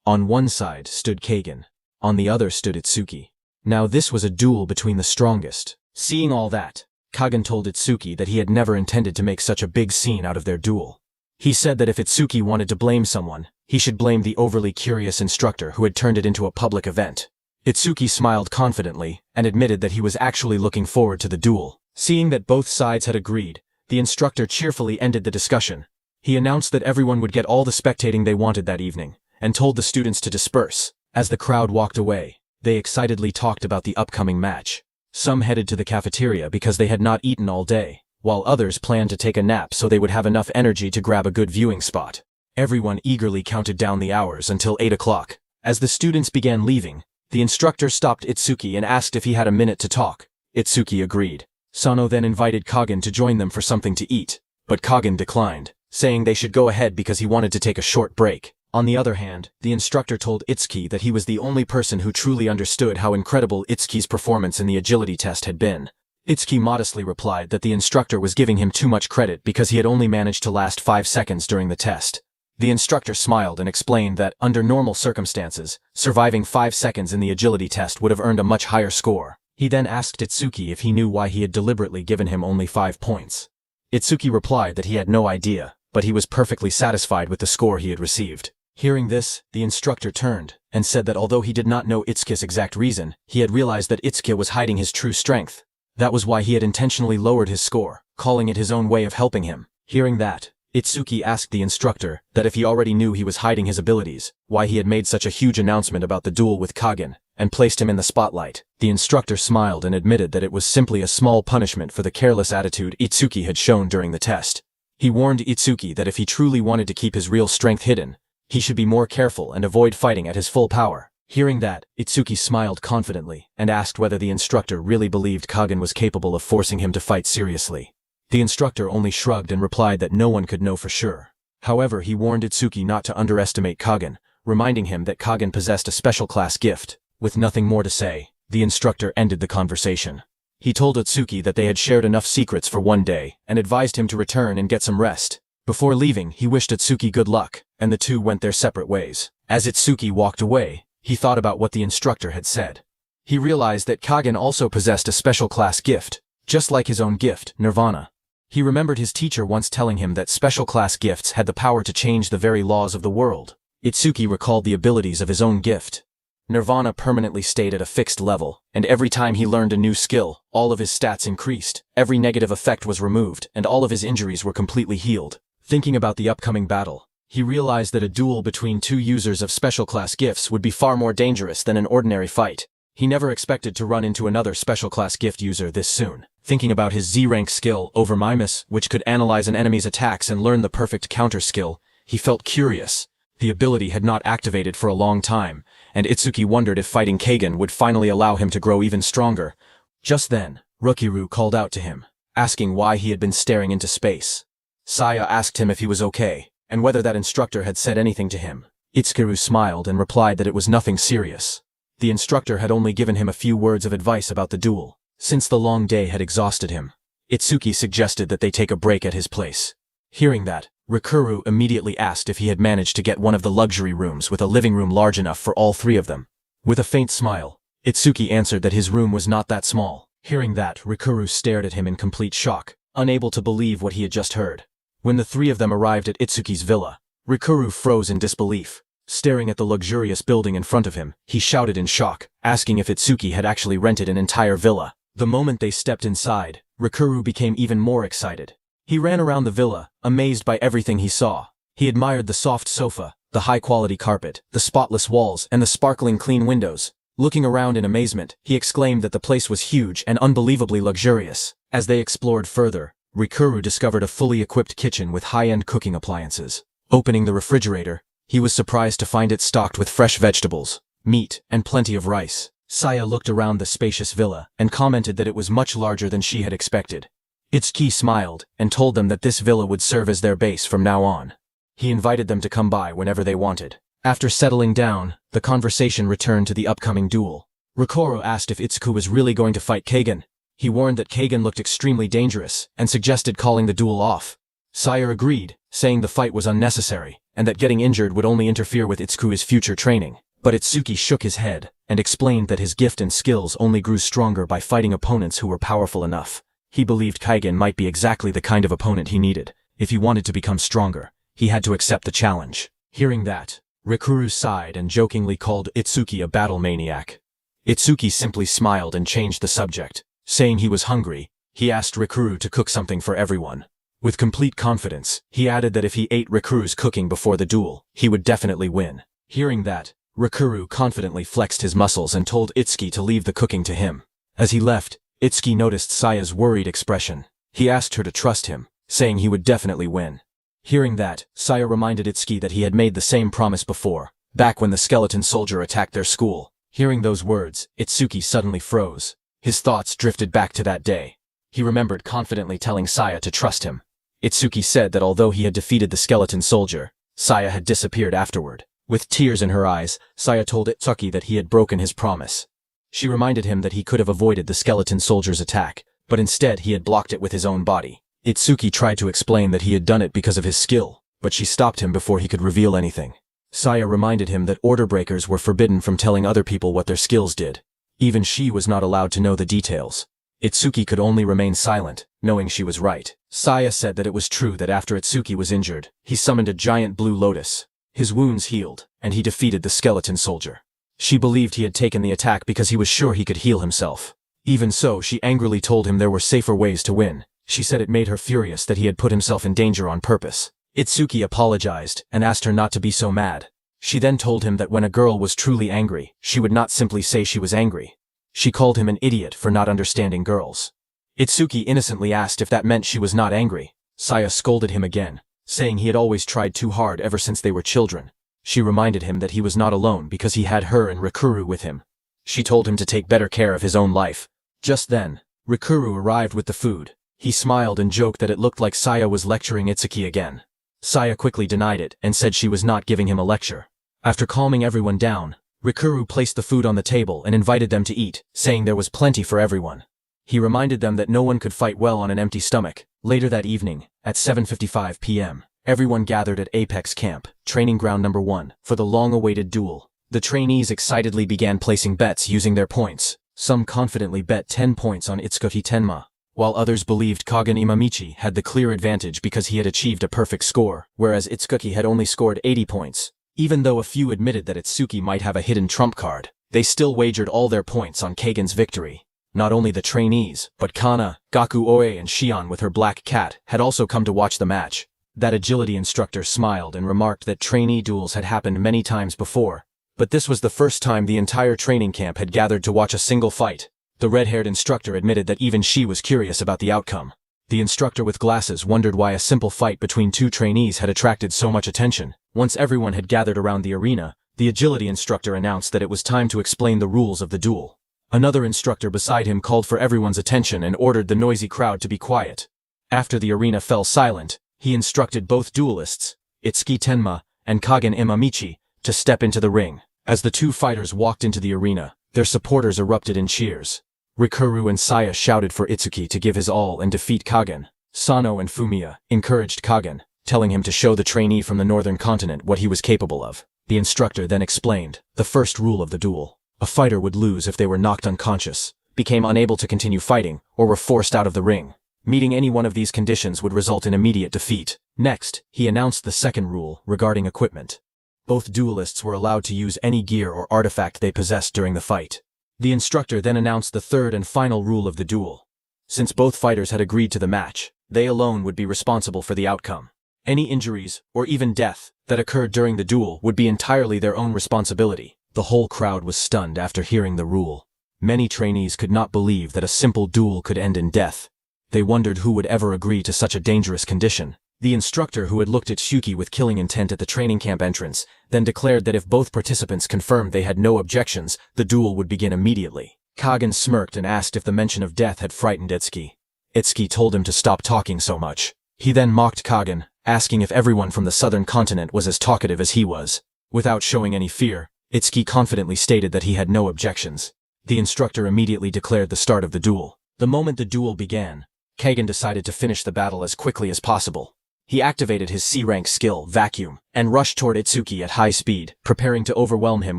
[SPEAKER 1] On one side stood Kagan, on the other stood Itsuki. Now this was a duel between the strongest. Seeing all that, Kagan told Itsuki that he had never intended to make such a big scene out of their duel. He said that if Itsuki wanted to blame someone, he should blame the overly curious instructor who had turned it into a public event. Itsuki smiled confidently and admitted that he was actually looking forward to the duel. Seeing that both sides had agreed, the instructor cheerfully ended the discussion. He announced that everyone would get all the spectating they wanted that evening, and told the students to disperse. As the crowd walked away, they excitedly talked about the upcoming match. Some headed to the cafeteria because they had not eaten all day, while others planned to take a nap so they would have enough energy to grab a good viewing spot. Everyone eagerly counted down the hours until 8 o'clock. As the students began leaving, the instructor stopped Itsuki and asked if he had a minute to talk. Itsuki agreed. Sano then invited Kagen to join them for something to eat, but Kagen declined, saying they should go ahead because he wanted to take a short break. On the other hand, the instructor told Itsuki that he was the only person who truly understood how incredible Itsuki's performance in the agility test had been. Itsuki modestly replied that the instructor was giving him too much credit because he had only managed to last 5 seconds during the test. The instructor smiled and explained that, under normal circumstances, surviving 5 seconds in the agility test would have earned a much higher score. He then asked Itsuki if he knew why he had deliberately given him only 5 points. Itsuki replied that he had no idea, but he was perfectly satisfied with the score he had received. Hearing this, the instructor turned and said that although he did not know Itsuki's exact reason, he had realized that Itsuki was hiding his true strength. That was why he had intentionally lowered his score, calling it his own way of helping him. Hearing that, Itsuki asked the instructor that if he already knew he was hiding his abilities, why he had made such a huge announcement about the duel with Kagen, and placed him in the spotlight. The instructor smiled and admitted that it was simply a small punishment for the careless attitude Itsuki had shown during the test. He warned Itsuki that if he truly wanted to keep his real strength hidden, he should be more careful and avoid fighting at his full power. Hearing that, Itsuki smiled confidently and asked whether the instructor really believed Kagen was capable of forcing him to fight seriously. The instructor only shrugged and replied that no one could know for sure. However, he warned Itsuki not to underestimate Kagen, reminding him that Kagen possessed a special class gift. With nothing more to say, the instructor ended the conversation. He told Itsuki that they had shared enough secrets for one day and advised him to return and get some rest. Before leaving, he wished Itsuki good luck, and the two went their separate ways. As Itsuki walked away, he thought about what the instructor had said. He realized that Kagen also possessed a special class gift, just like his own gift, Nirvana. He remembered his teacher once telling him that special class gifts had the power to change the very laws of the world. Itsuki recalled the abilities of his own gift. Nirvana permanently stayed at a fixed level, and every time he learned a new skill, all of his stats increased, every negative effect was removed, and all of his injuries were completely healed. Thinking about the upcoming battle, he realized that a duel between two users of special class gifts would be far more dangerous than an ordinary fight. He never expected to run into another special class gift user this soon. Thinking about his Z-rank skill, Overmimus, which could analyze an enemy's attacks and learn the perfect counter skill, he felt curious. The ability had not activated for a long time, and Itsuki wondered if fighting Kagen would finally allow him to grow even stronger. Just then, Rukiru called out to him, asking why he had been staring into space. Saya asked him if he was okay, and whether that instructor had said anything to him. Itsuki smiled and replied that it was nothing serious. The instructor had only given him a few words of advice about the duel. Since the long day had exhausted him, Itsuki suggested that they take a break at his place. Hearing that, Rikuru immediately asked if he had managed to get one of the luxury rooms with a living room large enough for all three of them. With a faint smile, Itsuki answered that his room was not that small. Hearing that, Rikuru stared at him in complete shock, unable to believe what he had just heard. When the three of them arrived at Itsuki's villa, Rikuru froze in disbelief. Staring at the luxurious building in front of him, he shouted in shock, asking if Itsuki had actually rented an entire villa. The moment they stepped inside, Rikuru became even more excited. He ran around the villa, amazed by everything he saw. He admired the soft sofa, the high-quality carpet, the spotless walls, and the sparkling clean windows. Looking around in amazement, he exclaimed that the place was huge and unbelievably luxurious. As they explored further, Rikuru discovered a fully equipped kitchen with high-end cooking appliances. Opening the refrigerator, he was surprised to find it stocked with fresh vegetables, meat, and plenty of rice. Saya looked around the spacious villa and commented that it was much larger than she had expected. Itsuki smiled and told them that this villa would serve as their base from now on. He invited them to come by whenever they wanted. After settling down, the conversation returned to the upcoming duel. Rikuru asked if Itsuki was really going to fight Kagen. He warned that Kagen looked extremely dangerous and suggested calling the duel off. Saya agreed, saying the fight was unnecessary and that getting injured would only interfere with Itsuki's future training. But Itsuki shook his head and explained that his gift and skills only grew stronger by fighting opponents who were powerful enough. He believed Kagen might be exactly the kind of opponent he needed. If he wanted to become stronger, he had to accept the challenge. Hearing that, Rikuru sighed and jokingly called Itsuki a battle maniac. Itsuki simply smiled and changed the subject. Saying he was hungry, he asked Rikuru to cook something for everyone. With complete confidence, he added that if he ate Rikuru's cooking before the duel, he would definitely win. Hearing that, Rikuru confidently flexed his muscles and told Itsuki to leave the cooking to him. As he left, Itsuki noticed Saya's worried expression. He asked her to trust him, saying he would definitely win. Hearing that, Saya reminded Itsuki that he had made the same promise before, back when the skeleton soldier attacked their school. Hearing those words, Itsuki suddenly froze. His thoughts drifted back to that day. He remembered confidently telling Saya to trust him. Itsuki said that although he had defeated the skeleton soldier, Saya had disappeared afterward. With tears in her eyes, Saya told Itsuki that he had broken his promise. She reminded him that he could have avoided the skeleton soldier's attack, but instead he had blocked it with his own body. Itsuki tried to explain that he had done it because of his skill, but she stopped him before he could reveal anything. Saya reminded him that order breakers were forbidden from telling other people what their skills did. Even she was not allowed to know the details. Itsuki could only remain silent, knowing she was right. Saya said that it was true that after Itsuki was injured, he summoned a giant blue lotus. His wounds healed, and he defeated the skeleton soldier. She believed he had taken the attack because he was sure he could heal himself. Even so, she angrily told him there were safer ways to win. She said it made her furious that he had put himself in danger on purpose. Itsuki apologized and asked her not to be so mad. She then told him that when a girl was truly angry, she would not simply say she was angry. She called him an idiot for not understanding girls. Itsuki innocently asked if that meant she was not angry. Saya scolded him again, saying he had always tried too hard ever since they were children. She reminded him that he was not alone because he had her and Rikuru with him. She told him to take better care of his own life. Just then, Rikuru arrived with the food. He smiled and joked that it looked like Saya was lecturing Itsuki again. Saya quickly denied it and said she was not giving him a lecture. After calming everyone down, Rikuru placed the food on the table and invited them to eat, saying there was plenty for everyone. He reminded them that no one could fight well on an empty stomach. Later that evening, at 7:55 p.m., everyone gathered at Apex Camp, training ground number 1, for the long-awaited duel. The trainees excitedly began placing bets using their points. Some confidently bet 10 points on Itsuki Tenma, while others believed Kagen Imamichi had the clear advantage because he had achieved a perfect score, whereas Itsuki had only scored 80 points. Even though a few admitted that Itsuki might have a hidden trump card, they still wagered all their points on Kagen's victory. Not only the trainees, but Kana, Gaku Oe and Shion with her black cat had also come to watch the match. That agility instructor smiled and remarked that trainee duels had happened many times before, but this was the first time the entire training camp had gathered to watch a single fight. The red-haired instructor admitted that even she was curious about the outcome. The instructor with glasses wondered why a simple fight between two trainees had attracted so much attention. Once everyone had gathered around the arena, the agility instructor announced that it was time to explain the rules of the duel. Another instructor beside him called for everyone's attention and ordered the noisy crowd to be quiet. After the arena fell silent, he instructed both duelists, Itsuki Tenma and Kagen Imamichi, to step into the ring. As the two fighters walked into the arena, their supporters erupted in cheers. Rikuru and Saya shouted for Itsuki to give his all and defeat Kagen. Sano and Fumiya encouraged Kagen, telling him to show the trainee from the northern continent what he was capable of. The instructor then explained the first rule of the duel. A fighter would lose if they were knocked unconscious, became unable to continue fighting, or were forced out of the ring. Meeting any one of these conditions would result in immediate defeat. Next, he announced the second rule regarding equipment. Both duelists were allowed to use any gear or artifact they possessed during the fight. The instructor then announced the third and final rule of the duel. Since both fighters had agreed to the match, they alone would be responsible for the outcome. Any injuries, or even death, that occurred during the duel would be entirely their own responsibility. The whole crowd was stunned after hearing the rule. Many trainees could not believe that a simple duel could end in death. They wondered who would ever agree to such a dangerous condition. The instructor, who had looked at Shuki with killing intent at the training camp entrance, then declared that if both participants confirmed they had no objections, the duel would begin immediately. Kagen smirked and asked if the mention of death had frightened Itsuki. Itsuki told him to stop talking so much. He then mocked Kagen, asking if everyone from the southern continent was as talkative as he was. Without showing any fear, Itsuki confidently stated that he had no objections. The instructor immediately declared the start of the duel. The moment the duel began, Kagen decided to finish the battle as quickly as possible. He activated his C-rank skill, Vacuum, and rushed toward Itsuki at high speed, preparing to overwhelm him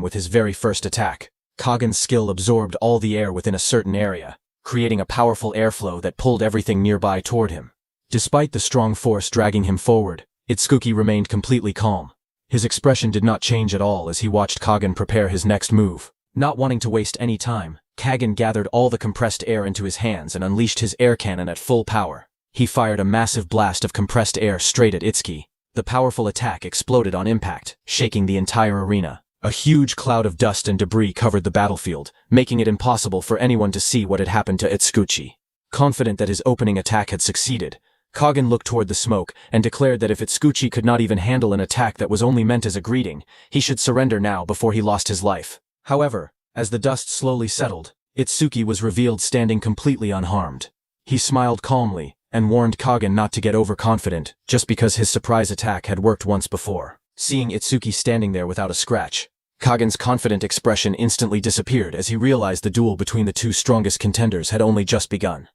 [SPEAKER 1] with his very first attack. Kagen's skill absorbed all the air within a certain area, creating a powerful airflow that pulled everything nearby toward him. Despite the strong force dragging him forward, Itsuki remained completely calm. His expression did not change at all as he watched Kagen prepare his next move. Not wanting to waste any time, Kagen gathered all the compressed air into his hands and unleashed his air cannon at full power. He fired a massive blast of compressed air straight at Itsuki. The powerful attack exploded on impact, shaking the entire arena. A huge cloud of dust and debris covered the battlefield, making it impossible for anyone to see what had happened to Itsuki. Confident that his opening attack had succeeded, Kagen looked toward the smoke and declared that if Itsuki could not even handle an attack that was only meant as a greeting, he should surrender now before he lost his life. However, as the dust slowly settled, Itsuki was revealed standing completely unharmed. He smiled calmly and warned Kagen not to get overconfident just because his surprise attack had worked once before. Seeing Itsuki standing there without a scratch, Kagen's confident expression instantly disappeared as he realized the duel between the two strongest contenders had only just begun.